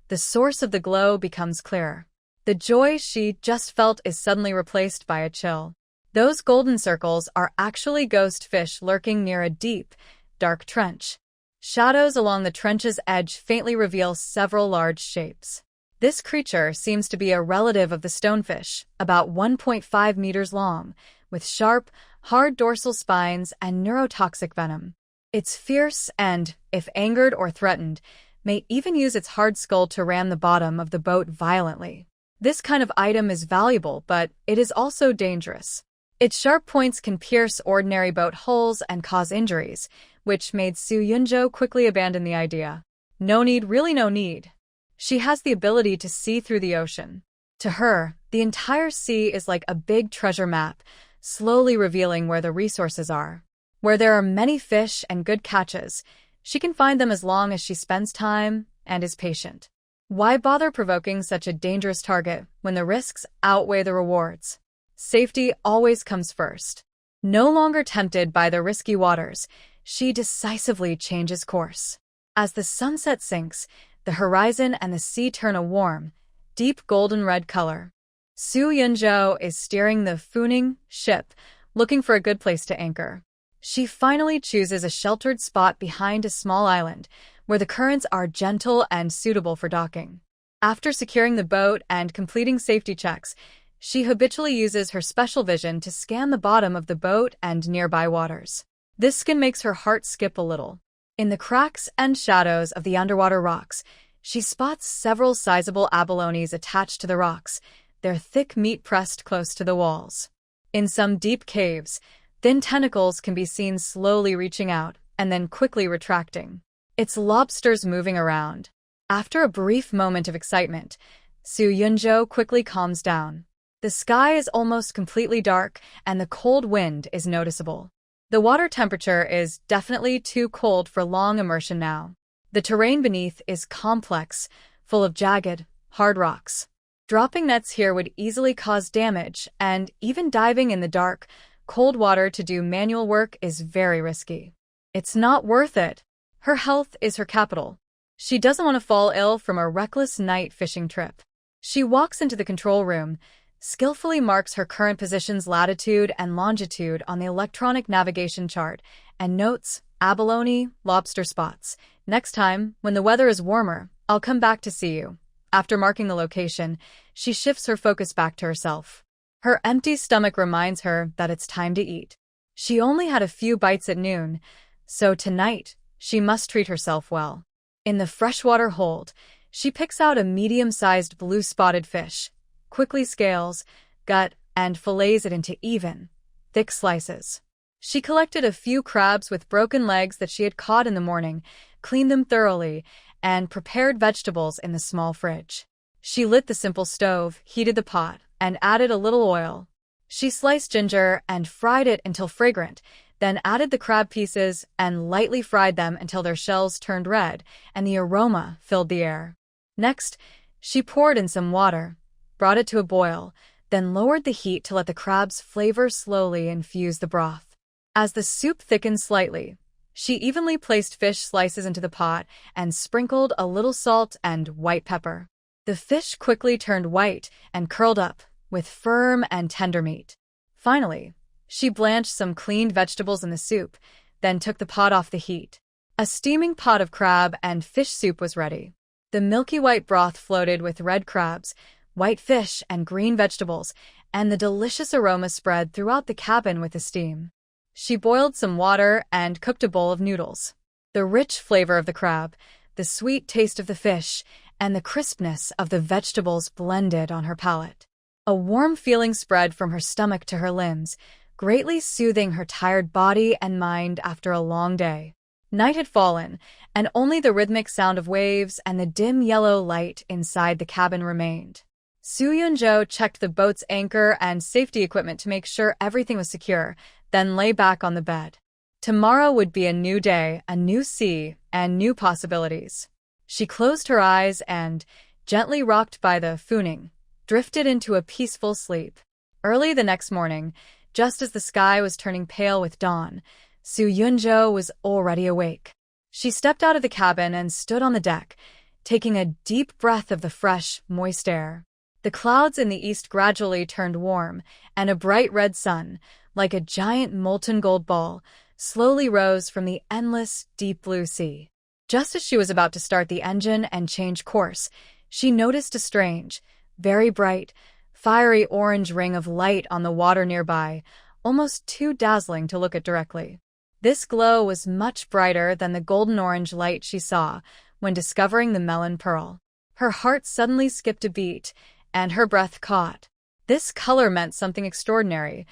the source of the glow becomes clearer. The joy she just felt is suddenly replaced by a chill. Those golden circles are actually ghost fish lurking near a deep, dark trench. Shadows along the trench's edge faintly reveal several large shapes. This creature seems to be a relative of the stonefish, about 1.5 meters long, with sharp, hard dorsal spines and neurotoxic venom. It's fierce and, if angered or threatened, may even use its hard skull to ram the bottom of the boat violently. This kind of item is valuable, but it is also dangerous. Its sharp points can pierce ordinary boat hulls and cause injuries, which made Soo Yunjo quickly abandon the idea. No need, really no need. She has the ability to see through the ocean. To her, the entire sea is like a big treasure map, slowly revealing where the resources are. Where there are many fish and good catches, she can find them as long as she spends time and is patient. Why bother provoking such a dangerous target when the risks outweigh the rewards? Safety always comes first. No longer tempted by the risky waters, she decisively changes course. As the sunset sinks, the horizon and the sea turn a warm, deep golden red color. Soo Yunjo is steering the Fooning ship, looking for a good place to anchor. She finally chooses a sheltered spot behind a small island, where the currents are gentle and suitable for docking. After securing the boat and completing safety checks, she habitually uses her special vision to scan the bottom of the boat and nearby waters. This scan makes her heart skip a little. In the cracks and shadows of the underwater rocks, she spots several sizable abalones attached to the rocks, their thick meat pressed close to the walls. In some deep caves, thin tentacles can be seen slowly reaching out and then quickly retracting. It's lobsters moving around. After a brief moment of excitement, Soo Yunjo quickly calms down. The sky is almost completely dark and the cold wind is noticeable. The water temperature is definitely too cold for long immersion now. The terrain beneath is complex, full of jagged, hard rocks. Dropping nets here would easily cause damage, and even diving in the dark, cold water to do manual work is very risky. It's not worth it. Her health is her capital. She doesn't want to fall ill from a reckless night fishing trip. She walks into the control room, skillfully marks her current position's latitude and longitude on the electronic navigation chart, and notes abalone, lobster spots. Next time, when the weather is warmer, I'll come back to see you. After marking the location, she shifts her focus back to herself. Her empty stomach reminds her that it's time to eat. She only had a few bites at noon, so tonight, she must treat herself well. In the freshwater hold, she picks out a medium-sized blue-spotted fish, quickly scales, gut, and fillets it into even, thick slices. She collected a few crabs with broken legs that she had caught in the morning, cleaned them thoroughly, and prepared vegetables in the small fridge. She lit the simple stove, heated the pot, and added a little oil. She sliced ginger and fried it until fragrant, then added the crab pieces and lightly fried them until their shells turned red and the aroma filled the air. Next, she poured in some water, brought it to a boil, then lowered the heat to let the crab's flavor slowly infuse the broth. As the soup thickened slightly, she evenly placed fish slices into the pot and sprinkled a little salt and white pepper. The fish quickly turned white and curled up, with firm and tender meat. Finally, she blanched some cleaned vegetables in the soup, then took the pot off the heat. A steaming pot of crab and fish soup was ready. The milky white broth floated with red crabs, white fish, and green vegetables, and the delicious aroma spread throughout the cabin with the steam. She boiled some water and cooked a bowl of noodles. The rich flavor of the crab, the sweet taste of the fish, and the crispness of the vegetables blended on her palate. A warm feeling spread from her stomach to her limbs, greatly soothing her tired body and mind after a long day. Night had fallen, and only the rhythmic sound of waves and the dim yellow light inside the cabin remained. Soo Yun-jo checked the boat's anchor and safety equipment to make sure everything was secure, then lay back on the bed. Tomorrow would be a new day, a new sea, and new possibilities. She closed her eyes and, gently rocked by the Typhoon, drifted into a peaceful sleep. Early the next morning, just as the sky was turning pale with dawn, Soo Yun-jo was already awake. She stepped out of the cabin and stood on the deck, taking a deep breath of the fresh, moist air. The clouds in the east gradually turned warm, and a bright red sun, like a giant molten gold ball, slowly rose from the endless, deep blue sea. Just as she was about to start the engine and change course, she noticed a strange, very bright, fiery orange ring of light on the water nearby, almost too dazzling to look at directly. This glow was much brighter than the golden-orange light she saw when discovering the melon pearl. Her heart suddenly skipped a beat, and her breath caught. This color meant something extraordinary.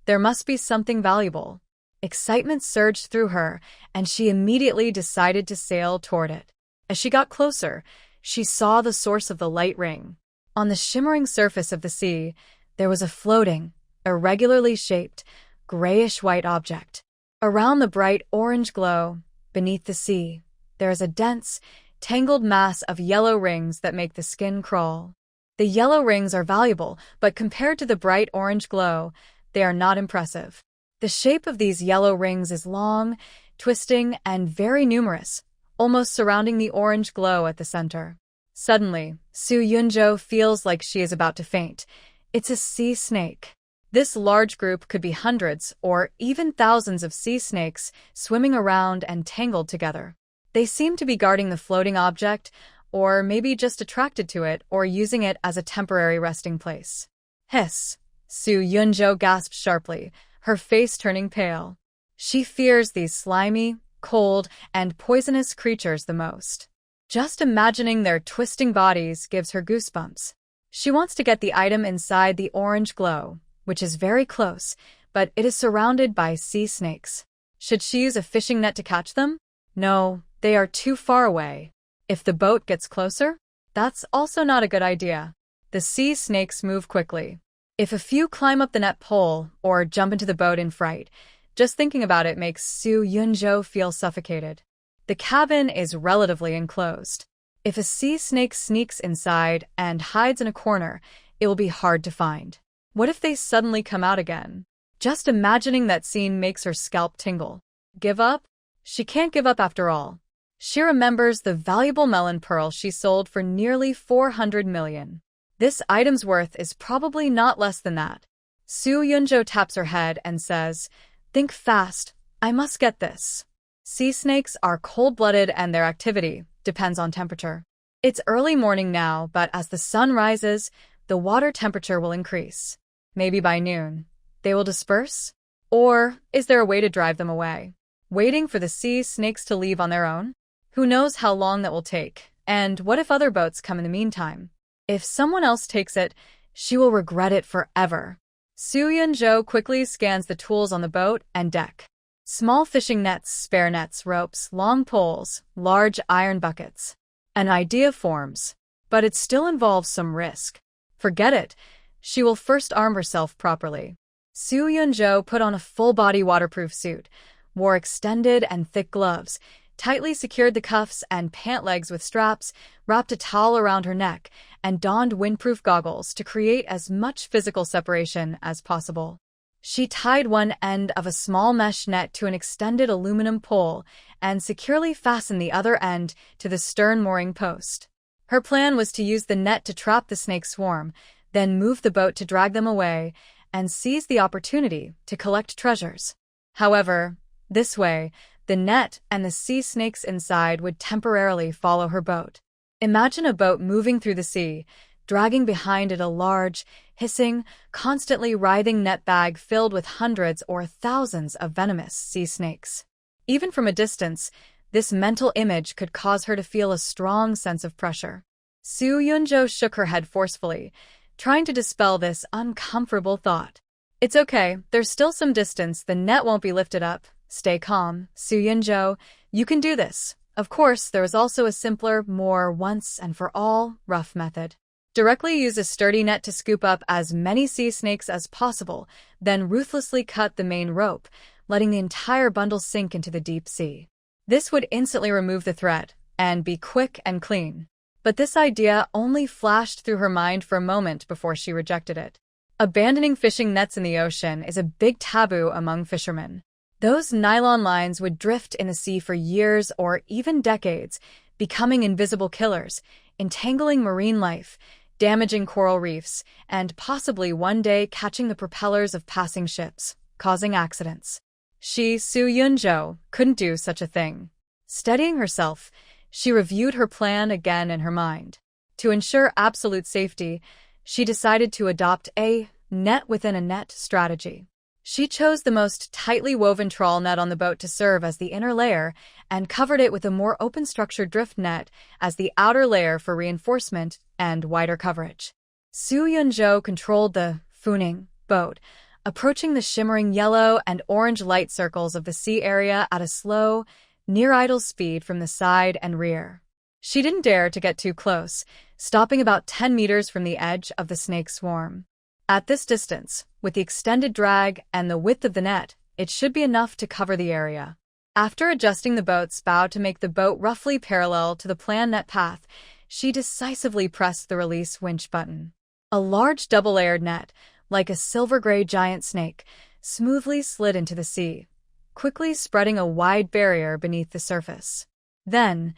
There must be something valuable. Excitement surged through her, and she immediately decided to sail toward it. As she got closer, she saw the source of the light ring. On the shimmering surface of the sea, there was a floating, irregularly shaped, grayish-white object. Around the bright orange glow, beneath the sea, there is a dense, tangled mass of yellow rings that make the skin crawl. The yellow rings are valuable, but compared to the bright orange glow, they are not impressive. The shape of these yellow rings is long, twisting, and very numerous, almost surrounding the orange glow at the center. Suddenly, Soo Yun-jo feels like she is about to faint. It's a sea snake. This large group could be hundreds or even thousands of sea snakes swimming around and tangled together. They seem to be guarding the floating object, or maybe just attracted to it or using it as a temporary resting place. Hiss! Soo Yun-jo gasped sharply, her face turning pale. She fears these slimy, cold, and poisonous creatures the most. Just imagining their twisting bodies gives her goosebumps. She wants to get the item inside the orange glow, which is very close, but it is surrounded by sea snakes. Should she use a fishing net to catch them? No, they are too far away. If the boat gets closer, that's also not a good idea. The sea snakes move quickly. If a few climb up the net pole or jump into the boat in fright, just thinking about it makes Soo Yun-jo feel suffocated. The cabin is relatively enclosed. If a sea snake sneaks inside and hides in a corner, it will be hard to find. What if they suddenly come out again? Just imagining that scene makes her scalp tingle. Give up? She can't give up after all. She remembers the valuable melon pearl she sold for nearly 400 million. This item's worth is probably not less than that. Soo Yunjo taps her head and says, "Think fast. I must get this." Sea snakes are cold-blooded and their activity depends on temperature. It's early morning now, but as the sun rises, the water temperature will increase. Maybe by noon, they will disperse? Or is there a way to drive them away? Waiting for the sea snakes to leave on their own? Who knows how long that will take? And what if other boats come in the meantime? If someone else takes it, she will regret it forever. Soo Yun-jo quickly scans the tools on the boat and deck. Small fishing nets, spare nets, ropes, long poles, large iron buckets. An idea forms, but it still involves some risk. Forget it. She will first arm herself properly. Soo Yun-jo put on a full-body waterproof suit, wore extended and thick gloves, tightly secured the cuffs and pant legs with straps, wrapped a towel around her neck, and donned windproof goggles to create as much physical separation as possible. She tied one end of a small mesh net to an extended aluminum pole and securely fastened the other end to the stern mooring post. Her plan was to use the net to trap the snake swarm, then move the boat to drag them away, and seize the opportunity to collect treasures. However, this way, the net and the sea snakes inside would temporarily follow her boat. Imagine a boat moving through the sea, dragging behind it a large, hissing, constantly writhing net bag filled with hundreds or thousands of venomous sea snakes. Even from a distance, this mental image could cause her to feel a strong sense of pressure. Soo Yun-jo shook her head forcefully, trying to dispel this uncomfortable thought. "It's okay, there's still some distance, the net won't be lifted up. Stay calm, Soo Yun-jo, you can do this." Of course, there is also a simpler, more once-and-for-all rough method. Directly use a sturdy net to scoop up as many sea snakes as possible, then ruthlessly cut the main rope, letting the entire bundle sink into the deep sea. This would instantly remove the threat and be quick and clean. But this idea only flashed through her mind for a moment before she rejected it. Abandoning fishing nets in the ocean is a big taboo among fishermen. Those nylon lines would drift in the sea for years or even decades, becoming invisible killers, entangling marine life, damaging coral reefs, and possibly one day catching the propellers of passing ships, causing accidents. She, Soo Yun-jo, couldn't do such a thing. Steadying herself, she reviewed her plan again in her mind. To ensure absolute safety, she decided to adopt a net-within-a-net strategy. She chose the most tightly woven trawl net on the boat to serve as the inner layer and covered it with a more open-structured drift net as the outer layer for reinforcement and wider coverage. Soo Yun-jo controlled the Typhoon boat, approaching the shimmering yellow and orange light circles of the sea area at a slow, near-idle speed from the side and rear. She didn't dare to get too close, stopping about 10 meters from the edge of the snake swarm. At this distance, with the extended drag and the width of the net, it should be enough to cover the area. After adjusting the boat's bow to make the boat roughly parallel to the planned net path, she decisively pressed the release winch button. A large double-layered net, like a silver-gray giant snake, smoothly slid into the sea, quickly spreading a wide barrier beneath the surface. Then,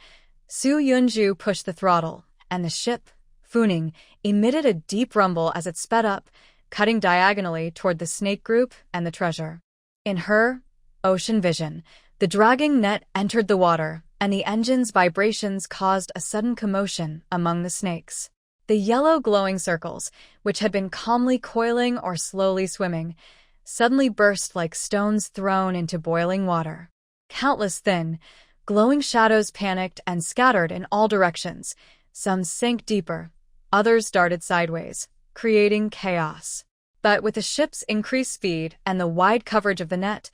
Soo Yun-jo pushed the throttle, and the ship, Typhoon, emitted a deep rumble as it sped up, cutting diagonally toward the snake group and the treasure. In her ocean vision, the dragging net entered the water, and the engine's vibrations caused a sudden commotion among the snakes. The yellow glowing circles, which had been calmly coiling or slowly swimming, suddenly burst like stones thrown into boiling water. Countless thin, glowing shadows panicked and scattered in all directions. Some sank deeper, others darted sideways, creating chaos. But with the ship's increased speed and the wide coverage of the net,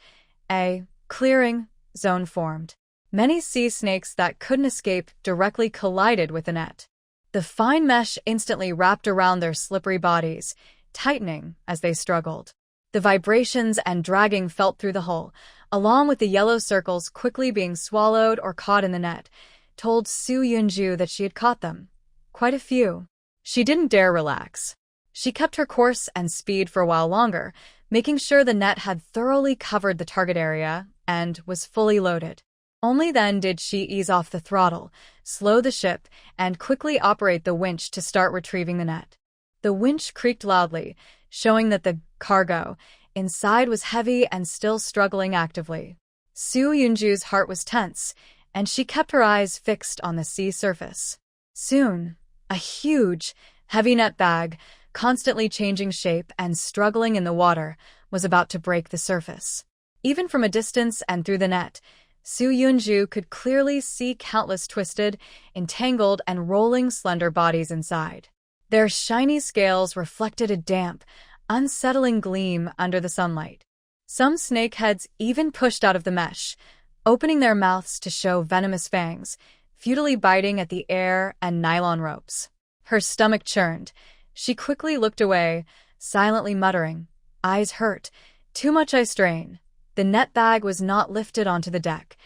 a clearing zone formed. Many sea snakes that couldn't escape directly collided with the net. The fine mesh instantly wrapped around their slippery bodies, tightening as they struggled. The vibrations and dragging felt through the hull, along with the yellow circles quickly being swallowed or caught in the net, told Su Yunju that she had caught them. Quite a few. She didn't dare relax. She kept her course and speed for a while longer, making sure the net had thoroughly covered the target area and was fully loaded. Only then did she ease off the throttle, slow the ship, and quickly operate the winch to start retrieving the net. The winch creaked loudly, showing that the cargo inside was heavy and still struggling actively. Su Yunju's heart was tense, and she kept her eyes fixed on the sea surface. Soon, a huge, heavy net bag, constantly changing shape and struggling in the water, was about to break the surface. Even from a distance and through the net, Su Yunju could clearly see countless twisted, entangled, and rolling slender bodies inside. Their shiny scales reflected a damp, unsettling gleam under the sunlight. Some snake heads even pushed out of the mesh, opening their mouths to show venomous fangs, futilely biting at the air and nylon ropes. Her stomach churned. She quickly looked away, silently muttering, "Eyes hurt. Too much eye strain." The net bag was not lifted onto the deck.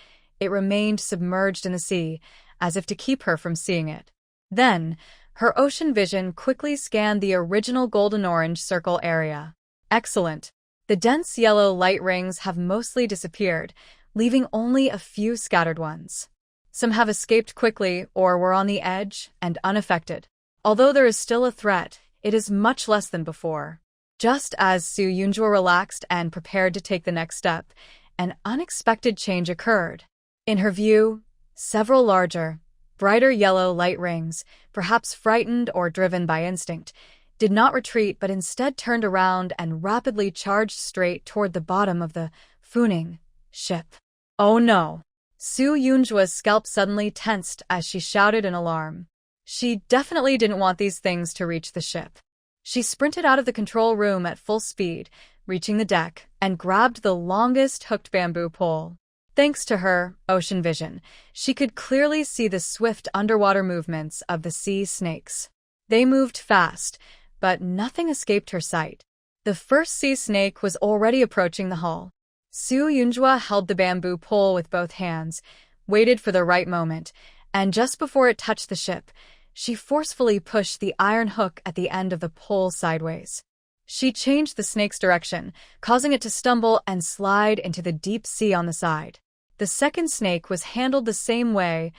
It remained submerged in the sea, as if to keep her from seeing it. Then, her ocean vision quickly scanned the original golden-orange circle area. Excellent. The dense yellow light rings have mostly disappeared, leaving only a few scattered ones. Some have escaped quickly or were on the edge and unaffected. Although there is still a threat, it is much less than before. Just as Su Yunju relaxed and prepared to take the next step, an unexpected change occurred. In her view, several larger, brighter yellow light rings, perhaps frightened or driven by instinct, did not retreat but instead turned around and rapidly charged straight toward the bottom of the Funing ship. Oh no! Su Yunju's scalp suddenly tensed as she shouted in alarm. She definitely didn't want these things to reach the ship. She sprinted out of the control room at full speed, reaching the deck, and grabbed the longest hooked bamboo pole. Thanks to her ocean vision, she could clearly see the swift underwater movements of the sea snakes. They moved fast, but nothing escaped her sight. The first sea snake was already approaching the hull. Su Yunju held the bamboo pole with both hands, waited for the right moment, and just before it touched the ship, she forcefully pushed the iron hook at the end of the pole sideways. She changed the snake's direction, causing it to stumble and slide into the deep sea on the side. The second snake was handled the same way,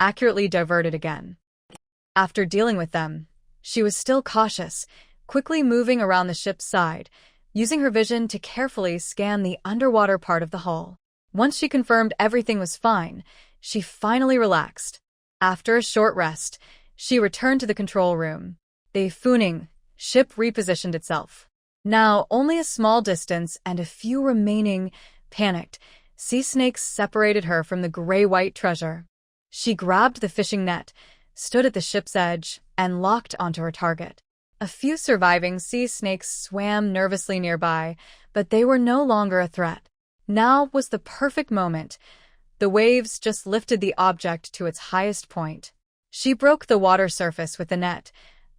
accurately diverted again. After dealing with them, she was still cautious, quickly moving around the ship's side, using her vision to carefully scan the underwater part of the hull. Once she confirmed everything was fine, she finally relaxed. After a short rest, she returned to the control room. The Funing ship repositioned itself. Now, only a small distance and a few remaining, panicked, sea snakes separated her from the gray-white treasure. She grabbed the fishing net, stood at the ship's edge, and locked onto her target. A few surviving sea snakes swam nervously nearby, but they were no longer a threat. Now was the perfect moment. The waves just lifted the object to its highest point. She broke the water surface with the net,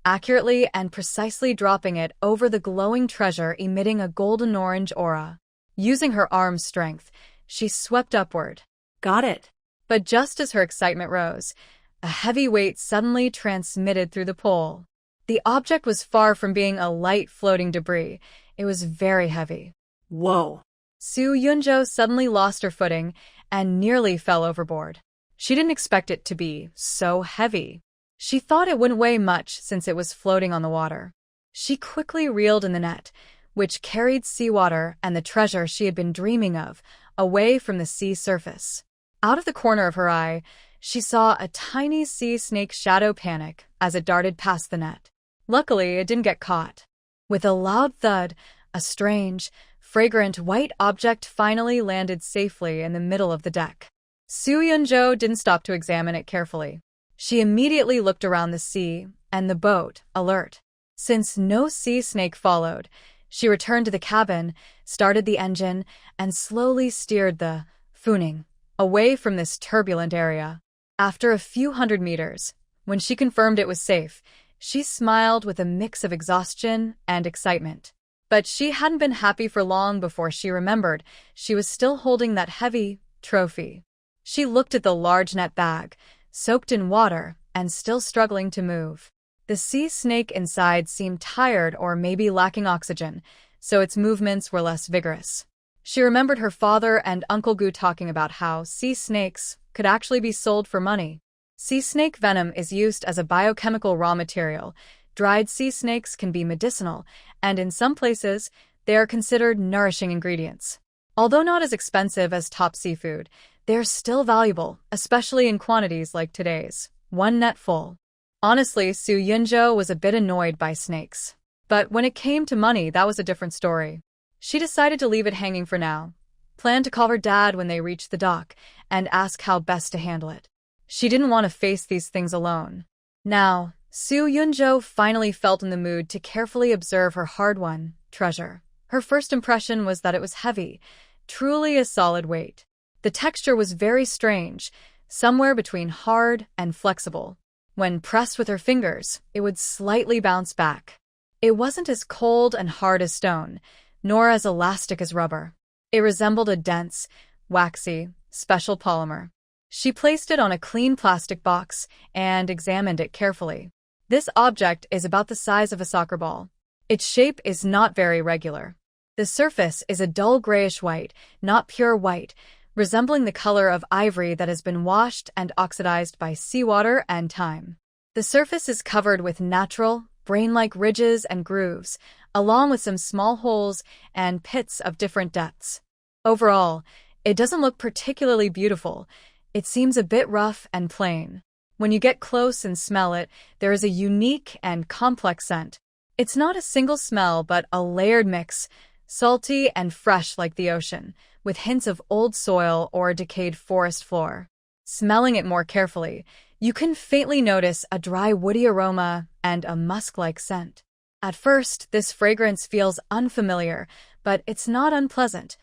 accurately and precisely dropping it over the glowing treasure, emitting a golden-orange aura. Using her arm's strength, she swept upward. Got it. But just as her excitement rose, a heavy weight suddenly transmitted through the pole. The object was far from being a light floating debris. It was very heavy. Whoa. Su Yunju suddenly lost her footing and nearly fell overboard. She didn't expect it to be so heavy. She thought it wouldn't weigh much since it was floating on the water. She quickly reeled in the net, which carried seawater and the treasure she had been dreaming of, away from the sea surface. Out of the corner of her eye, she saw a tiny sea snake shadow panic as it darted past the net. Luckily, it didn't get caught. With a loud thud, a strange, fragrant white object finally landed safely in the middle of the deck. Su Yunju didn't stop to examine it carefully. She immediately looked around the sea and the boat, alert. Since no sea snake followed, she returned to the cabin, started the engine, and slowly steered the Funing away from this turbulent area. After a few hundred meters, when she confirmed it was safe, she smiled with a mix of exhaustion and excitement. But she hadn't been happy for long before she remembered she was still holding that heavy trophy. She looked at the large net bag, soaked in water and still struggling to move. The sea snake inside seemed tired or maybe lacking oxygen, so its movements were less vigorous. She remembered her father and Uncle Gu talking about how sea snakes could actually be sold for money. Sea snake venom is used as a biochemical raw material. Dried sea snakes can be medicinal, and in some places, they are considered nourishing ingredients. Although not as expensive as top seafood, they are still valuable, especially in quantities like today's, one net full. Honestly, Su Yunzhou was a bit annoyed by snakes. But when it came to money, that was a different story. She decided to leave it hanging for now, planned to call her dad when they reached the dock, and ask how best to handle it. She didn't want to face these things alone. Now, Su Yunzhou finally felt in the mood to carefully observe her hard-won treasure. Her first impression was that it was heavy, truly a solid weight. The texture was very strange, somewhere between hard and flexible. When pressed with her fingers, it would slightly bounce back. It wasn't as cold and hard as stone, nor as elastic as rubber. It resembled a dense, waxy, special polymer. She placed it on a clean plastic box and examined it carefully. This object is about the size of a soccer ball. Its shape is not very regular. The surface is a dull grayish white, not pure white, resembling the color of ivory that has been washed and oxidized by seawater and time. The surface is covered with natural, brain-like ridges and grooves, along with some small holes and pits of different depths. Overall, it doesn't look particularly beautiful. It seems a bit rough and plain. When you get close and smell it, there is a unique and complex scent. It's not a single smell, but a layered mix, salty and fresh like the ocean, with hints of old soil or decayed forest floor. Smelling it more carefully, you can faintly notice a dry woody aroma and a musk-like scent. At first, this fragrance feels unfamiliar, but it's not unpleasant.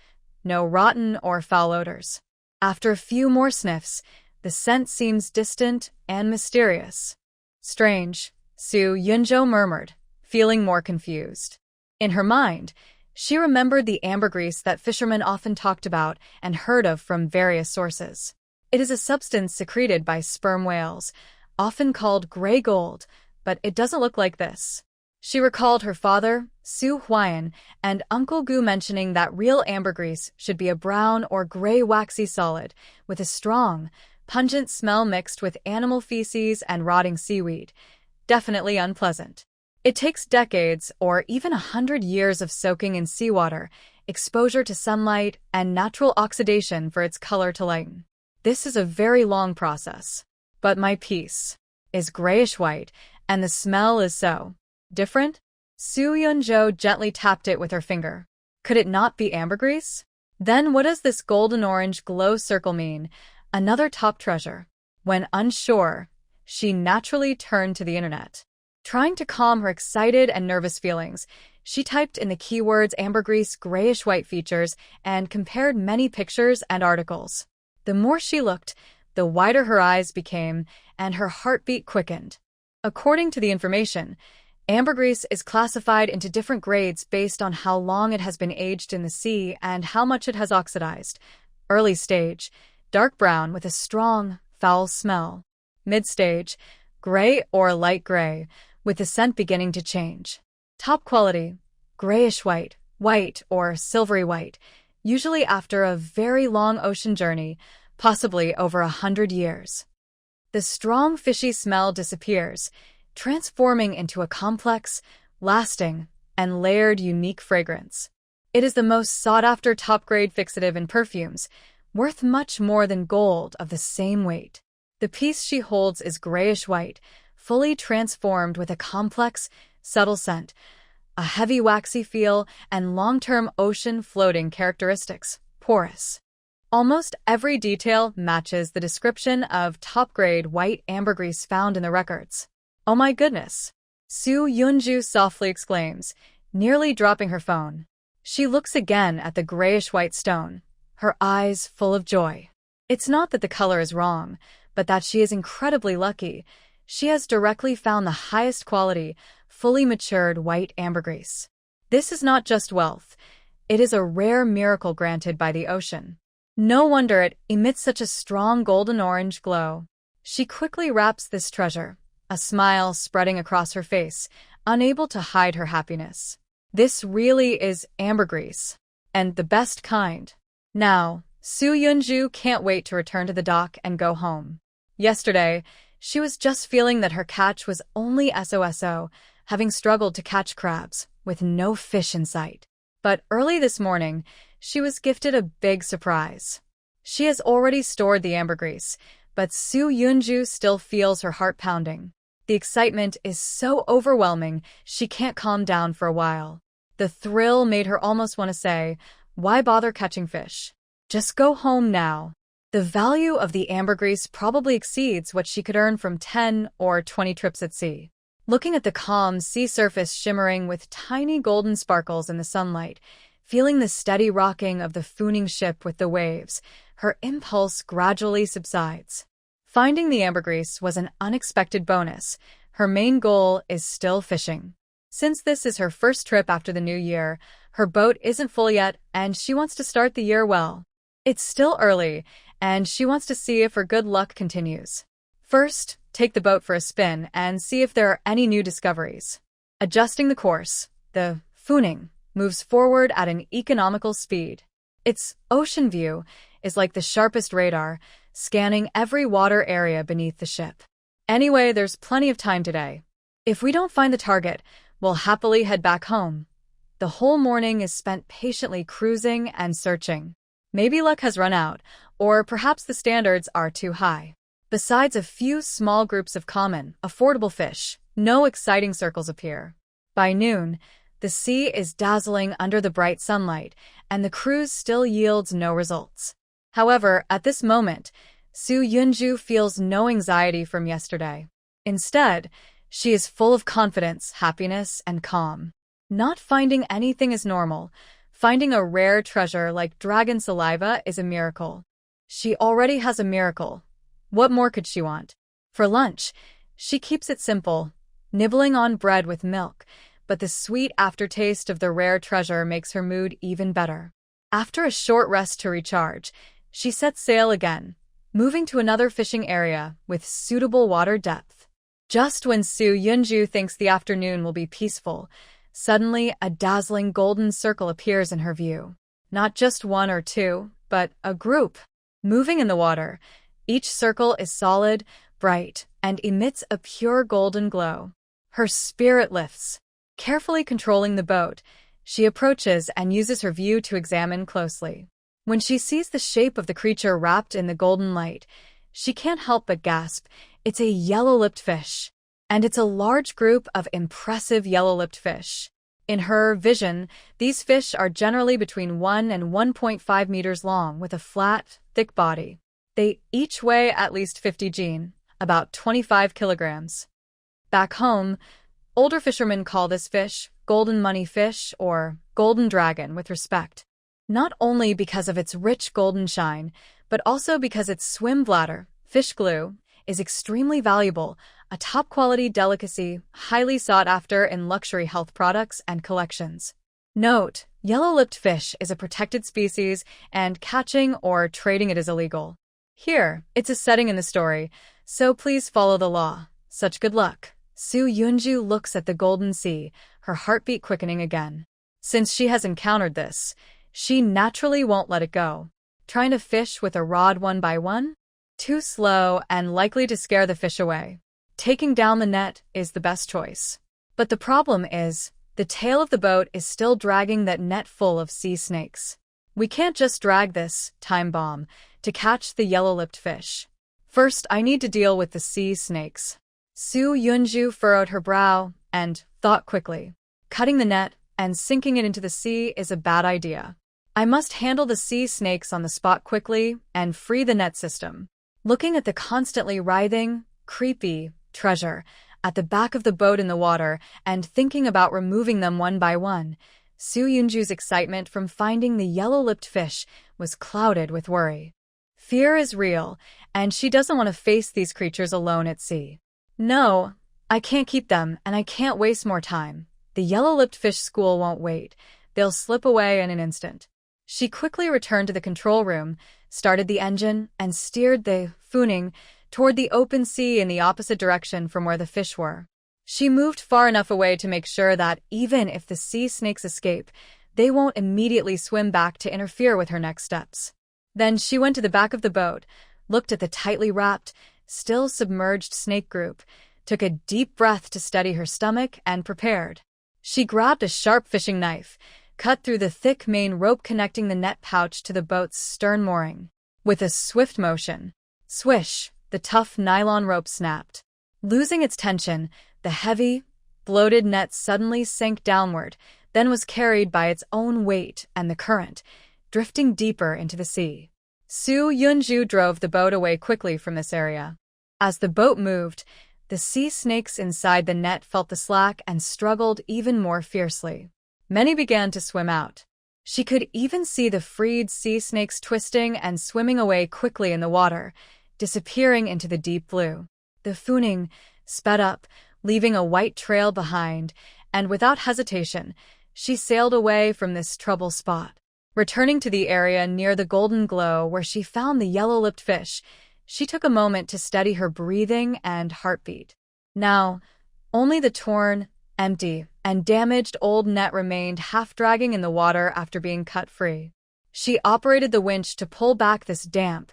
No rotten or foul odors. After a few more sniffs, the scent seems distant and mysterious. Strange, Su Yunzhou murmured, feeling more confused. In her mind, she remembered the ambergris that fishermen often talked about and heard of from various sources. It is a substance secreted by sperm whales, often called gray gold, but it doesn't look like this. She recalled her father, Su Huayan, and Uncle Gu mentioning that real ambergris should be a brown or gray waxy solid, with a strong, pungent smell mixed with animal feces and rotting seaweed. Definitely unpleasant. It takes decades or even 100 years of soaking in seawater, exposure to sunlight, and natural oxidation for its color to lighten. This is a very long process. But my piece is grayish-white, and the smell is so different? Su Yunzhou gently tapped it with her finger. Could it not be ambergris? Then what does this golden-orange glow circle mean? Another top treasure. When unsure, she naturally turned to the internet. Trying to calm her excited and nervous feelings, she typed in the keywords ambergris grayish-white features and compared many pictures and articles. The more she looked, the wider her eyes became and her heartbeat quickened. According to the information, ambergris is classified into different grades based on how long it has been aged in the sea and how much it has oxidized. Early stage, dark brown with a strong, foul smell. Mid-stage, gray or light gray, with the scent beginning to change. Top quality, grayish-white, white or silvery white, usually after a very long ocean journey, possibly over 100 years. The strong fishy smell disappears, transforming into a complex, lasting, and layered unique fragrance. It is the most sought-after top-grade fixative in perfumes, worth much more than gold of the same weight. The piece she holds is grayish-white, fully transformed with a complex, subtle scent, a heavy waxy feel, and long-term ocean floating characteristics, porous. Almost every detail matches the description of top-grade white ambergris found in the records. Oh my goodness! Su Yunzhou softly exclaims, nearly dropping her phone. She looks again at the grayish-white stone, her eyes full of joy. It's not that the color is wrong, but that she is incredibly lucky. She has directly found the highest quality, fully matured white ambergris. This is not just wealth. It is a rare miracle granted by the ocean. No wonder it emits such a strong golden orange glow. She quickly wraps this treasure, a smile spreading across her face, unable to hide her happiness. This really is ambergris, and the best kind. Now, Su Yunju can't wait to return to the dock and go home. Yesterday, she was just feeling that her catch was only SOSO, having struggled to catch crabs, with no fish in sight. But early this morning, she was gifted a big surprise. She has already stored the ambergris, but Su Yunju still feels her heart pounding. The excitement is so overwhelming, she can't calm down for a while. The thrill made her almost want to say, "Why bother catching fish? Just go home now." The value of the ambergris probably exceeds what she could earn from 10 or 20 trips at sea. Looking at the calm sea surface shimmering with tiny golden sparkles in the sunlight, feeling the steady rocking of the fooning ship with the waves, her impulse gradually subsides. Finding the ambergris was an unexpected bonus. Her main goal is still fishing. Since this is her first trip after the new year, her boat isn't full yet and she wants to start the year well. It's still early, and she wants to see if her good luck continues. First, take the boat for a spin and see if there are any new discoveries. Adjusting the course, the fooning moves forward at an economical speed. Its ocean view is like the sharpest radar, scanning every water area beneath the ship. Anyway, there's plenty of time today. If we don't find the target, we'll happily head back home. The whole morning is spent patiently cruising and searching. Maybe luck has run out, or perhaps the standards are too high. Besides a few small groups of common, affordable fish, no exciting circles appear. By noon, the sea is dazzling under the bright sunlight, and the cruise still yields no results. However, at this moment, Su Yunju feels no anxiety from yesterday. Instead, she is full of confidence, happiness, and calm. Not finding anything is normal. Finding a rare treasure like dragon saliva is a miracle. She already has a miracle. What more could she want? For lunch, she keeps it simple, nibbling on bread with milk, but the sweet aftertaste of the rare treasure makes her mood even better. After a short rest to recharge, she sets sail again, moving to another fishing area with suitable water depth. Just when Su Yunju thinks the afternoon will be peaceful, suddenly a dazzling golden circle appears in her view. Not just one or two, but a group. Moving in the water, each circle is solid, bright, and emits a pure golden glow. Her spirit lifts. Carefully controlling the boat, she approaches and uses her view to examine closely. When she sees the shape of the creature wrapped in the golden light, she can't help but gasp. It's a yellow-lipped fish. And it's a large group of impressive yellow-lipped fish. In her vision, these fish are generally between 1 and 1.5 meters long with a flat, thick body. They each weigh at least 50 jin, about 25 kilograms. Back home, older fishermen call this fish golden money fish or golden dragon with respect. Not only because of its rich golden shine, but also because its swim bladder, fish glue, is extremely valuable, a top-quality delicacy highly sought after in luxury health products and collections. Note, yellow-lipped fish is a protected species and catching or trading it is illegal. Here, it's a setting in the story, so please follow the law. Such good luck. Su Yunju looks at the golden sea, her heartbeat quickening again. Since she has encountered this, she naturally won't let it go. Trying to fish with a rod one by one? Too slow and likely to scare the fish away. Taking down the net is the best choice. But the problem is, the tail of the boat is still dragging that net full of sea snakes. We can't just drag this time bomb to catch the yellow-lipped fish. First, I need to deal with the sea snakes. Su Yunju furrowed her brow and thought quickly. Cutting the net and sinking it into the sea is a bad idea. I must handle the sea snakes on the spot quickly and free the net system. Looking at the constantly writhing, creepy treasure at the back of the boat in the water and thinking about removing them one by one, Su Yunju's excitement from finding the yellow-lipped fish was clouded with worry. Fear is real, and she doesn't want to face these creatures alone at sea. No, I can't keep them, and I can't waste more time. The yellow-lipped fish school won't wait. They'll slip away in an instant. She quickly returned to the control room, started the engine, and steered the fooning toward the open sea in the opposite direction from where the fish were. She moved far enough away to make sure that even if the sea snakes escape, they won't immediately swim back to interfere with her next steps. Then she went to the back of the boat, looked at the tightly wrapped, still submerged snake group, took a deep breath to steady her stomach, and prepared. She grabbed a sharp fishing knife, cut through the thick main rope connecting the net pouch to the boat's stern mooring. With a swift motion, swish, the tough nylon rope snapped. Losing its tension, the heavy, bloated net suddenly sank downward, then was carried by its own weight and the current, drifting deeper into the sea. Su Yunju drove the boat away quickly from this area. As the boat moved, the sea snakes inside the net felt the slack and struggled even more fiercely. Many began to swim out. She could even see the freed sea snakes twisting and swimming away quickly in the water, disappearing into the deep blue. The Funing sped up, leaving a white trail behind, and without hesitation, she sailed away from this trouble spot. Returning to the area near the golden glow where she found the yellow-lipped fish, she took a moment to steady her breathing and heartbeat. Now, only the torn, empty, and damaged old net remained, half-dragging in the water after being cut free. She operated the winch to pull back this damp,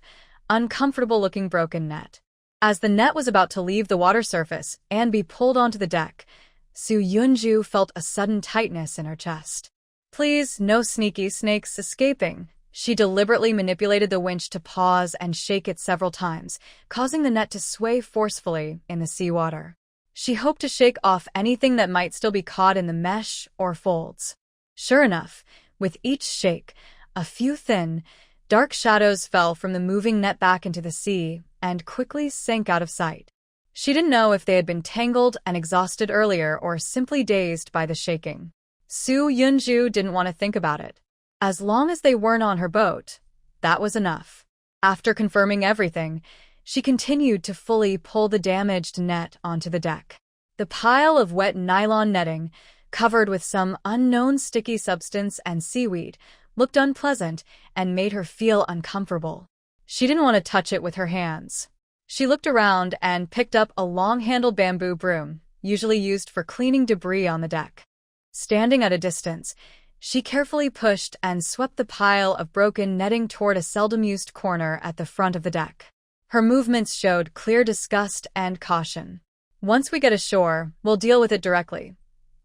uncomfortable-looking broken net. As the net was about to leave the water surface and be pulled onto the deck, Su Yunju felt a sudden tightness in her chest. Please, no sneaky snakes escaping. She deliberately manipulated the winch to pause and shake it several times, causing the net to sway forcefully in the seawater. She hoped to shake off anything that might still be caught in the mesh or folds. Sure enough, with each shake, a few thin, dark shadows fell from the moving net back into the sea and quickly sank out of sight. She didn't know if they had been tangled and exhausted earlier or simply dazed by the shaking. Su Yunju didn't want to think about it. As long as they weren't on her boat, that was enough. After confirming everything, she continued to fully pull the damaged net onto the deck. The pile of wet nylon netting, covered with some unknown sticky substance and seaweed, looked unpleasant and made her feel uncomfortable. She didn't want to touch it with her hands. She looked around and picked up a long-handled bamboo broom, usually used for cleaning debris on the deck. Standing at a distance, she carefully pushed and swept the pile of broken netting toward a seldom-used corner at the front of the deck. Her movements showed clear disgust and caution. Once we get ashore, we'll deal with it directly.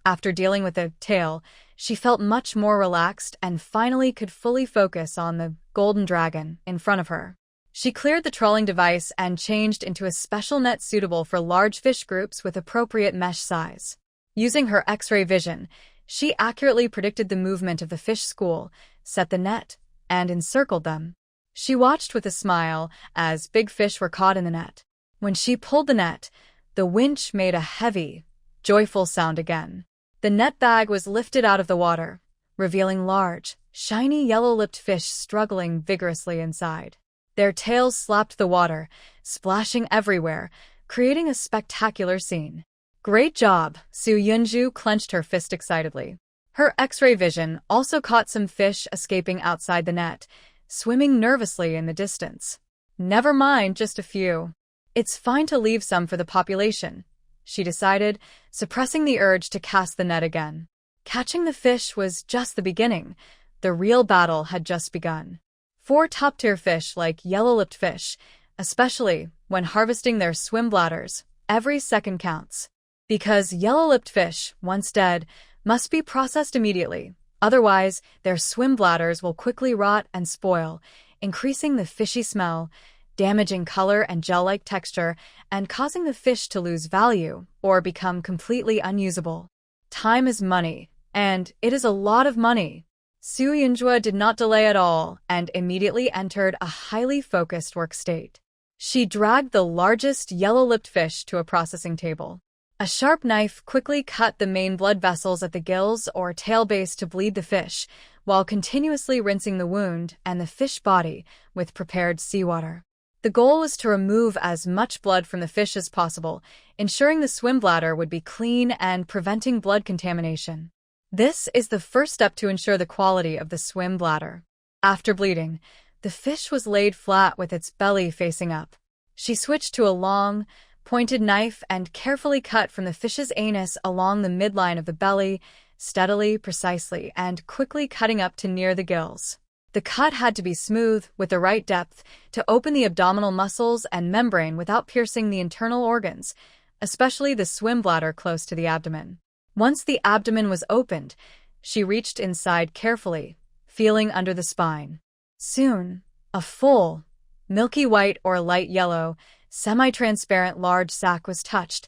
After dealing with the tail, she felt much more relaxed and finally could fully focus on the golden dragon in front of her. She cleared the trawling device and changed into a special net suitable for large fish groups with appropriate mesh size. Using her X-ray vision, she accurately predicted the movement of the fish school, set the net, and encircled them. She watched with a smile as big fish were caught in the net. When she pulled the net, the winch made a heavy, joyful sound again. The net bag was lifted out of the water, revealing large, shiny yellow-lipped fish struggling vigorously inside. Their tails slapped the water, splashing everywhere, creating a spectacular scene. Great job, Su Yunju clenched her fist excitedly. Her X-ray vision also caught some fish escaping outside the net, swimming nervously in the distance. Never mind, just a few. It's fine to leave some for the population, she decided, suppressing the urge to cast the net again. Catching the fish was just the beginning. The real battle had just begun. 4 top-tier fish like yellow-lipped fish, especially when harvesting their swim bladders, every second counts. Because yellow-lipped fish, once dead, must be processed immediately. Otherwise, their swim bladders will quickly rot and spoil, increasing the fishy smell, damaging color and gel-like texture, and causing the fish to lose value or become completely unusable. Time is money, and it is a lot of money. Su Yunju did not delay at all and immediately entered a highly focused work state. She dragged the largest yellow-lipped fish to a processing table. A sharp knife quickly cut the main blood vessels at the gills or tail base to bleed the fish, while continuously rinsing the wound and the fish body with prepared seawater. The goal was to remove as much blood from the fish as possible, ensuring the swim bladder would be clean and preventing blood contamination. This is the first step to ensure the quality of the swim bladder. After bleeding, the fish was laid flat with its belly facing up. She switched to a long, pointed knife and carefully cut from the fish's anus along the midline of the belly, steadily, precisely, and quickly cutting up to near the gills. The cut had to be smooth, with the right depth, to open the abdominal muscles and membrane without piercing the internal organs, especially the swim bladder close to the abdomen. Once the abdomen was opened, she reached inside carefully, feeling under the spine. Soon, a full, milky white or light yellow, semi-transparent large sac was touched.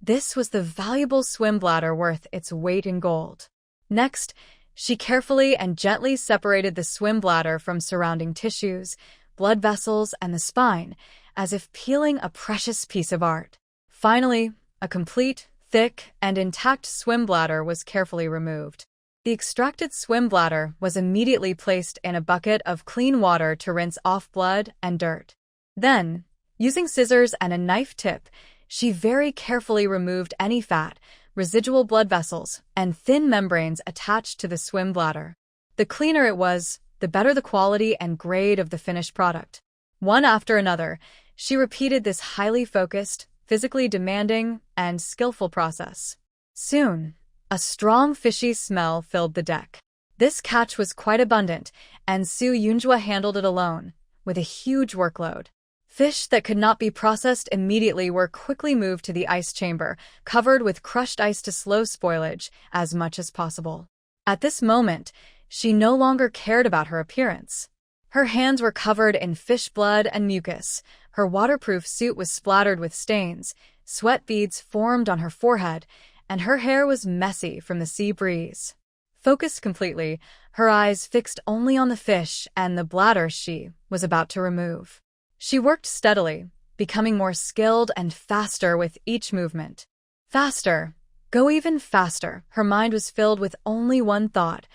This was the valuable swim bladder worth its weight in gold. Next, she carefully and gently separated the swim bladder from surrounding tissues, blood vessels, and the spine, as if peeling a precious piece of art. Finally, a complete, thick, and intact swim bladder was carefully removed. The extracted swim bladder was immediately placed in a bucket of clean water to rinse off blood and dirt. Then, using scissors and a knife tip, she very carefully removed any fat, residual blood vessels, and thin membranes attached to the swim bladder. The cleaner it was, the better the quality and grade of the finished product. One after another, she repeated this highly focused, physically demanding, and skillful process. Soon, a strong fishy smell filled the deck. This catch was quite abundant, and Su Yunjua handled it alone, with a huge workload. Fish that could not be processed immediately were quickly moved to the ice chamber, covered with crushed ice to slow spoilage as much as possible. At this moment, she no longer cared about her appearance. Her hands were covered in fish blood and mucus, her waterproof suit was splattered with stains, sweat beads formed on her forehead, and her hair was messy from the sea breeze. Focused completely, her eyes fixed only on the fish and the bladder she was about to remove. She worked steadily, becoming more skilled and faster with each movement. Faster, go even faster. Her mind was filled with only one thought,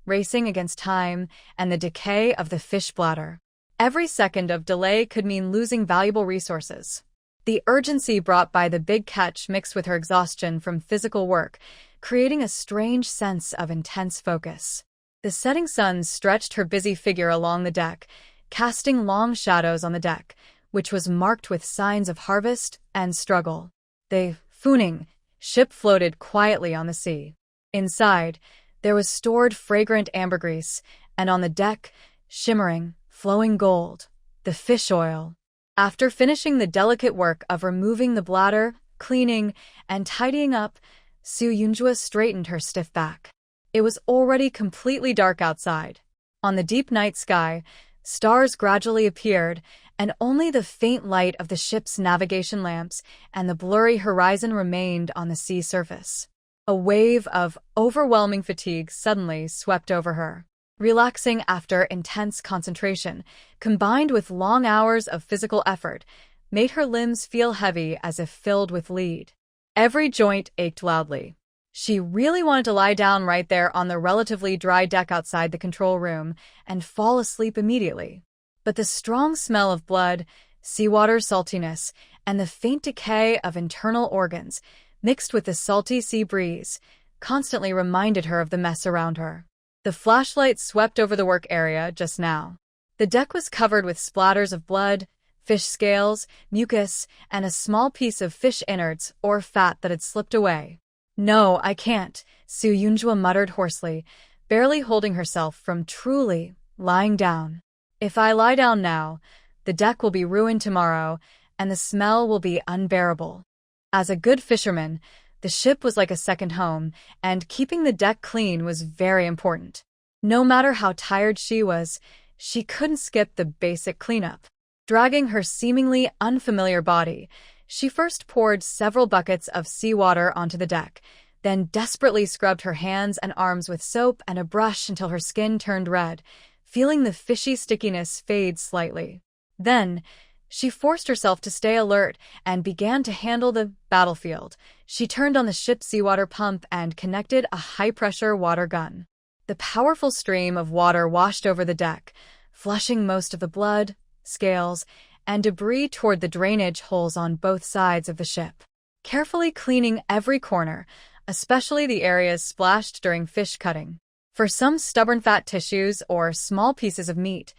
racing against time and the decay of the fish bladder. Every second of delay could mean losing valuable resources. The urgency brought by the big catch mixed with her exhaustion from physical work, creating a strange sense of intense focus. The setting sun stretched her busy figure along the deck, casting long shadows on the deck, which was marked with signs of harvest and struggle. The Funing ship floated quietly on the sea. Inside, there was stored fragrant ambergris, and on the deck, shimmering, flowing gold, the fish oil. After finishing the delicate work of removing the bladder, cleaning, and tidying up, Su Yunjua straightened her stiff back. It was already completely dark outside. On the deep night sky, stars gradually appeared, and only the faint light of the ship's navigation lamps and the blurry horizon remained on the sea surface. A wave of overwhelming fatigue suddenly swept over her. Relaxing after intense concentration, combined with long hours of physical effort, made her limbs feel heavy as if filled with lead. Every joint ached loudly. She really wanted to lie down right there on the relatively dry deck outside the control room and fall asleep immediately. But the strong smell of blood, seawater saltiness, and the faint decay of internal organs, mixed with the salty sea breeze, constantly reminded her of the mess around her. The flashlight swept over the work area just now. The deck was covered with splatters of blood, fish scales, mucus, and a small piece of fish innards or fat that had slipped away. "No, I can't," Su Yunjua muttered hoarsely, barely holding herself from truly lying down. "If I lie down now, the deck will be ruined tomorrow, and the smell will be unbearable." As a good fisherman, the ship was like a second home, and keeping the deck clean was very important. No matter how tired she was, she couldn't skip the basic cleanup. Dragging her seemingly unfamiliar body, she first poured several buckets of seawater onto the deck, then desperately scrubbed her hands and arms with soap and a brush until her skin turned red, feeling the fishy stickiness fade slightly. Then, she forced herself to stay alert and began to handle the battlefield. She turned on the ship's seawater pump and connected a high-pressure water gun. The powerful stream of water washed over the deck, flushing most of the blood, scales, and debris toward the drainage holes on both sides of the ship. Carefully cleaning every corner, especially the areas splashed during fish cutting. For some stubborn fat tissues or small pieces of meat,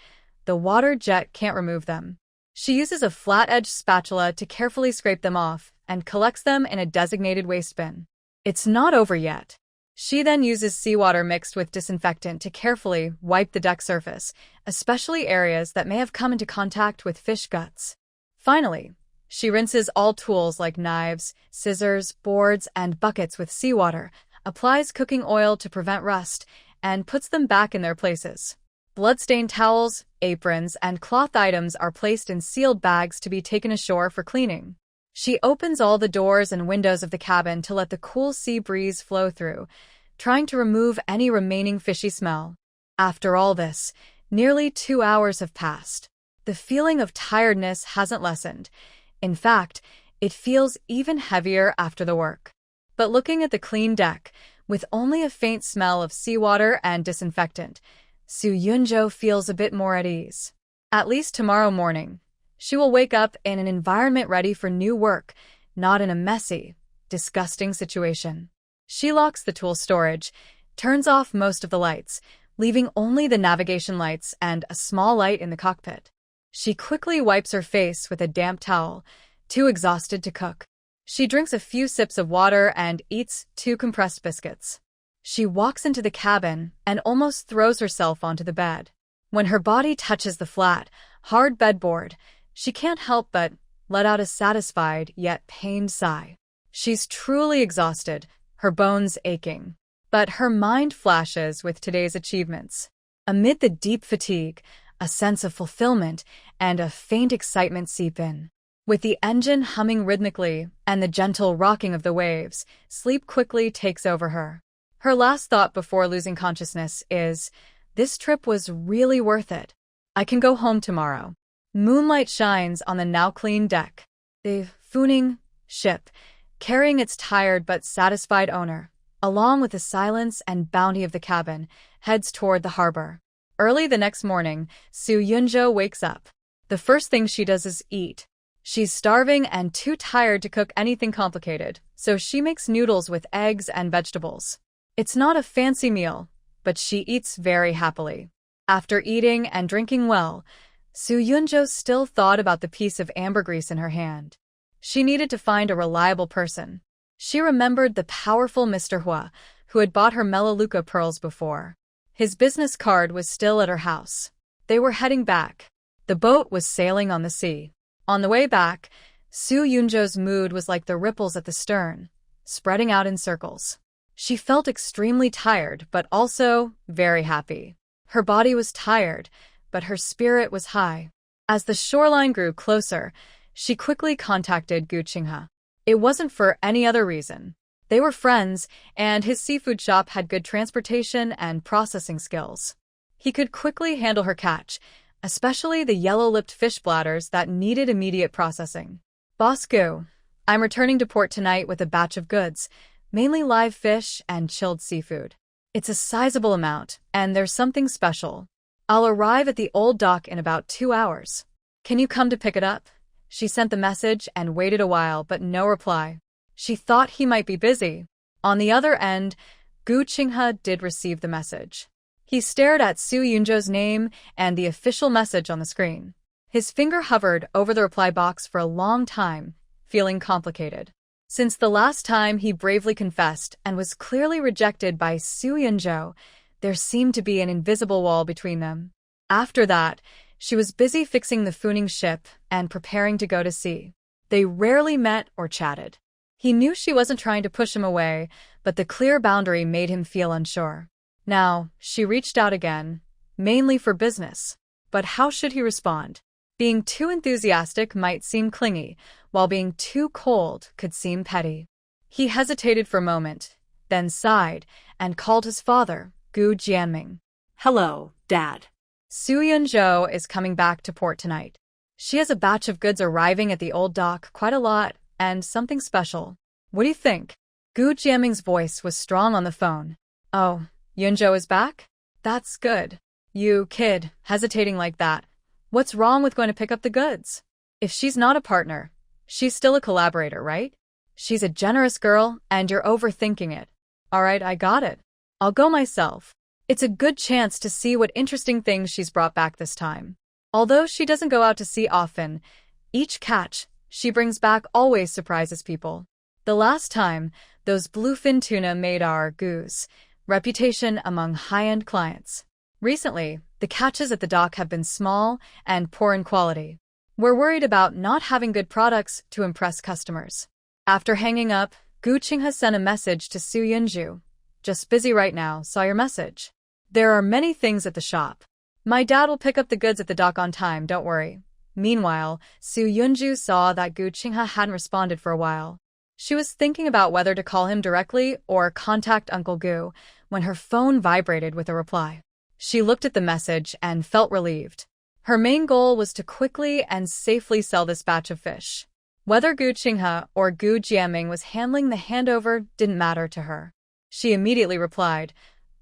the water jet can't remove them. She uses a flat-edged spatula to carefully scrape them off and collects them in a designated waste bin. It's not over yet. She then uses seawater mixed with disinfectant to carefully wipe the deck surface, especially areas that may have come into contact with fish guts. Finally, she rinses all tools like knives, scissors, boards, and buckets with seawater, applies cooking oil to prevent rust, and puts them back in their places. Bloodstained towels, aprons, and cloth items are placed in sealed bags to be taken ashore for cleaning. She opens all the doors and windows of the cabin to let the cool sea breeze flow through, trying to remove any remaining fishy smell. After all this, nearly 2 hours have passed. The feeling of tiredness hasn't lessened. In fact, it feels even heavier after the work. But looking at the clean deck, with only a faint smell of seawater and disinfectant, Soo Yun-jo feels a bit more at ease. At least tomorrow morning, she will wake up in an environment ready for new work, not in a messy, disgusting situation. She locks the tool storage, turns off most of the lights, leaving only the navigation lights and a small light in the cockpit. She quickly wipes her face with a damp towel, too exhausted to cook. She drinks a few sips of water and eats 2 compressed biscuits. She walks into the cabin and almost throws herself onto the bed. When her body touches the flat, hard bedboard, she can't help but let out a satisfied yet pained sigh. She's truly exhausted, her bones aching. But her mind flashes with today's achievements. Amid the deep fatigue, a sense of fulfillment and a faint excitement seep in. With the engine humming rhythmically and the gentle rocking of the waves, sleep quickly takes over her. Her last thought before losing consciousness is, this trip was really worth it. I can go home tomorrow. Moonlight shines on the now clean deck. The Typhoon ship, carrying its tired but satisfied owner, along with the silence and bounty of the cabin, heads toward the harbor. Early the next morning, Soo Yun-jo wakes up. The first thing she does is eat. She's starving and too tired to cook anything complicated, so she makes noodles with eggs and vegetables. It's not a fancy meal, but she eats very happily. After eating and drinking well, Soo Yun-jo still thought about the piece of ambergris in her hand. She needed to find a reliable person. She remembered the powerful Mr. Hua, who had bought her Melaleuca pearls before. His business card was still at her house. They were heading back. The boat was sailing on the sea. On the way back, Soo Yun-jo's mood was like the ripples at the stern, spreading out in circles. She felt extremely tired, but also very happy. Her body was tired, but her spirit was high. As the shoreline grew closer, she quickly contacted Gu Qinghe. It wasn't for any other reason. They were friends, and his seafood shop had good transportation and processing skills. He could quickly handle her catch, especially the yellow-lipped fish bladders that needed immediate processing. Boss Gu, I'm returning to port tonight with a batch of goods, mainly live fish and chilled seafood. It's a sizable amount, and there's something special. I'll arrive at the old dock in about 2 hours. Can you come to pick it up? She sent the message and waited a while, but no reply. She thought he might be busy. On the other end, Gu Qinghe did receive the message. He stared at Soo Yun-jo's name and the official message on the screen. His finger hovered over the reply box for a long time, feeling complicated. Since the last time he bravely confessed and was clearly rejected by Soo Yun-jo, there seemed to be an invisible wall between them. After that, she was busy fixing the Typhoon ship and preparing to go to sea. They rarely met or chatted. He knew she wasn't trying to push him away, but the clear boundary made him feel unsure. Now, she reached out again, mainly for business. But how should he respond? Being too enthusiastic might seem clingy, while being too cold could seem petty. He hesitated for a moment, then sighed, and called his father, Gu Jianming. Hello, Dad. Soo Yun-jo is coming back to port tonight. She has a batch of goods arriving at the old dock, quite a lot, and something special. What do you think? Gu Jianming's voice was strong on the phone. Oh, Yun-jo is back? That's good. You kid, hesitating like that. What's wrong with going to pick up the goods? If she's not a partner, she's still a collaborator, right? She's a generous girl, and you're overthinking it. All right, I got it. I'll go myself. It's a good chance to see what interesting things she's brought back this time. Although she doesn't go out to sea often, each catch she brings back always surprises people. The last time, those bluefin tuna made our goose reputation among high-end clients. Recently, the catches at the dock have been small and poor in quality. We're worried about not having good products to impress customers. After hanging up, Gu Qinghe sent a message to Su Yunju. Just busy right now, saw your message. There are many things at the shop. My dad will pick up the goods at the dock on time, don't worry. Meanwhile, Su Yunju saw that Gu Qinghe hadn't responded for a while. She was thinking about whether to call him directly or contact Uncle Gu when her phone vibrated with a reply. She looked at the message and felt relieved. Her main goal was to quickly and safely sell this batch of fish. Whether Gu Qinghe or Gu Jiaming was handling the handover didn't matter to her. She immediately replied,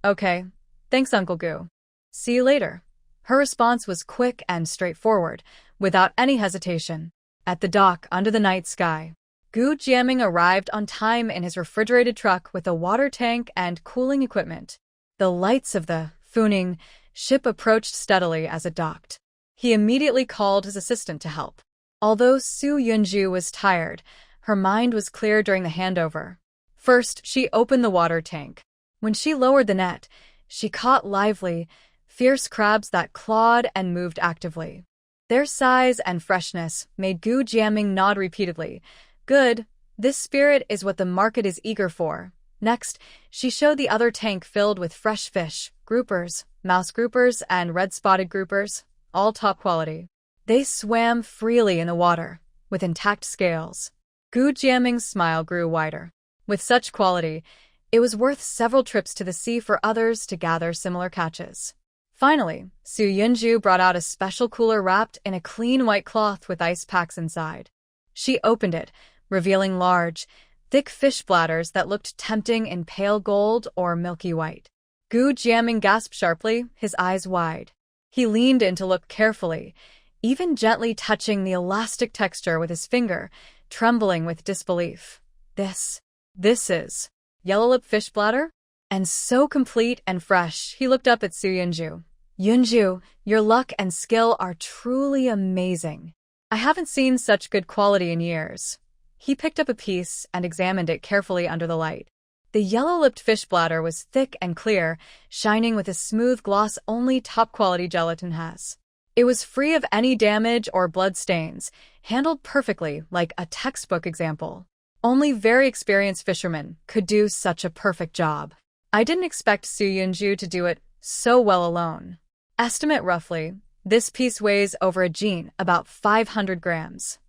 "Okay, thanks Uncle Gu. See you later." Her response was quick and straightforward, without any hesitation. At the dock, under the night sky, Gu Jiaming arrived on time in his refrigerated truck with a water tank and cooling equipment. The lights of the Funing ship approached steadily as it docked. He immediately called his assistant to help. Although Su Yunju was tired, her mind was clear during the handover. First, she opened the water tank. When she lowered the net, she caught lively, fierce crabs that clawed and moved actively. Their size and freshness made Gu Jiaming nod repeatedly. Good, this spirit is what the market is eager for. Next, she showed the other tank filled with fresh fish, groupers, mouse groupers, and red-spotted groupers, all top quality. They swam freely in the water, with intact scales. Gu Jiaming's smile grew wider. With such quality, it was worth several trips to the sea for others to gather similar catches. Finally, Su Yunju brought out a special cooler wrapped in a clean white cloth with ice packs inside. She opened it, revealing large, thick fish bladders that looked tempting in pale gold or milky white. Gu Jiaming gasped sharply, his eyes wide. He leaned in to look carefully, even gently touching the elastic texture with his finger, trembling with disbelief. This is yellow-lip fish bladder? And so complete and fresh, he looked up at Su Yunju. Yunju, your luck and skill are truly amazing. I haven't seen such good quality in years. He picked up a piece and examined it carefully under the light. The yellow-lipped fish bladder was thick and clear, shining with a smooth gloss only top-quality gelatin has. It was free of any damage or blood stains, handled perfectly like a textbook example. Only very experienced fishermen could do such a perfect job. I didn't expect Su Yunju to do it so well alone. Estimate roughly, this piece weighs over a jin, about 500 grams.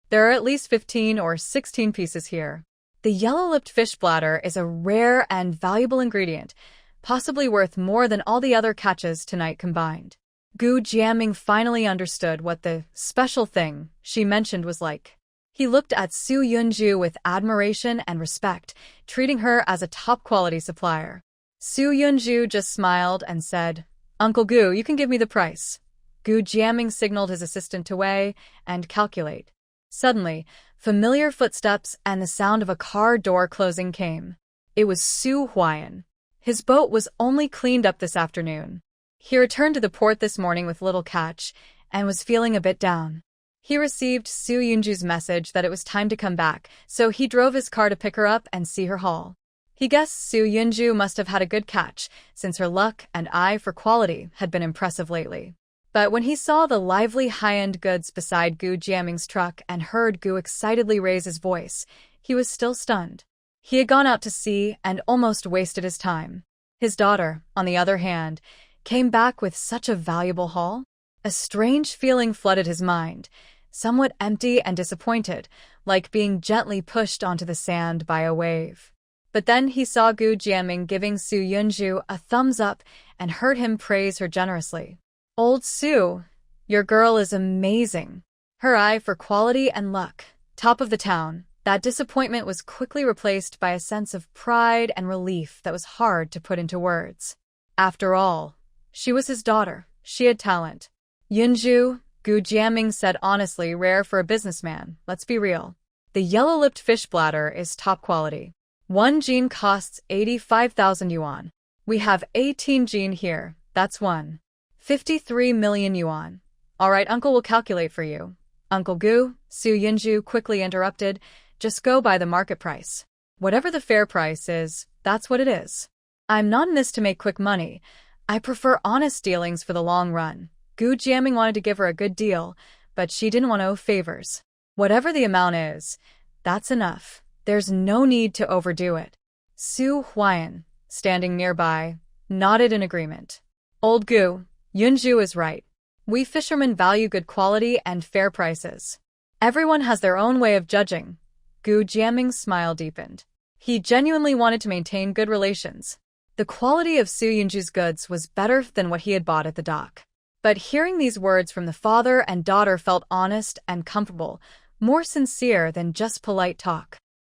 There are at least 15 or 16 pieces here. The yellow-lipped fish bladder is a rare and valuable ingredient, possibly worth more than all the other catches tonight combined. Gu Jiaming finally understood what the special thing she mentioned was like. He looked at Su Yunju with admiration and respect, treating her as a top-quality supplier. Su Yunju just smiled and said, "Uncle Gu, you can give me the price." Gu Jiaming signaled his assistant to weigh and calculate. Suddenly, familiar footsteps and the sound of a car door closing came. It was Su Huayan. His boat was only cleaned up this afternoon. He returned to the port this morning with little catch and was feeling a bit down. He received Su Yunju's message that it was time to come back, so he drove his car to pick her up and see her haul. He guessed Su Yunju must have had a good catch, since her luck and eye for quality had been impressive lately. But when he saw the lively high-end goods beside Gu Jiaming's truck and heard Gu excitedly raise his voice, he was still stunned. He had gone out to sea and almost wasted his time. His daughter, on the other hand, came back with such a valuable haul. A strange feeling flooded his mind, somewhat empty and disappointed, like being gently pushed onto the sand by a wave. But then he saw Gu Jiaming giving Su Yunju a thumbs up and heard him praise her generously. "Old Su, your girl is amazing. Her eye for quality and luck, top of the town." That disappointment was quickly replaced by a sense of pride and relief that was hard to put into words. After all, she was his daughter. She had talent. "Yunju," Gu Jiaming said honestly, "rare for a businessman, let's be real. The yellow-lipped fish bladder is top quality. 1 jin costs 85,000 yuan. We have 18 jin here, that's 1.53 million yuan. All right, Uncle will calculate for you. Uncle Gu, Su Yinju quickly interrupted. Just go by the market price. Whatever the fair price is, that's what it is. I'm not in this to make quick money. I prefer honest dealings for the long run. Gu Jiaming wanted to give her a good deal, but she didn't want to owe favors. Whatever the amount is, that's enough. There's no need to overdo it. Su Huayan, standing nearby, nodded in agreement. Old Gu, Yunju is right. We fishermen value good quality and fair prices. Everyone has their own way of judging. Gu Jiaming's smile deepened. He genuinely wanted to maintain good relations. The quality of Su Yunju's goods was better than what he had bought at the dock. But hearing these words from the father and daughter felt honest and comfortable, more sincere than just polite talk.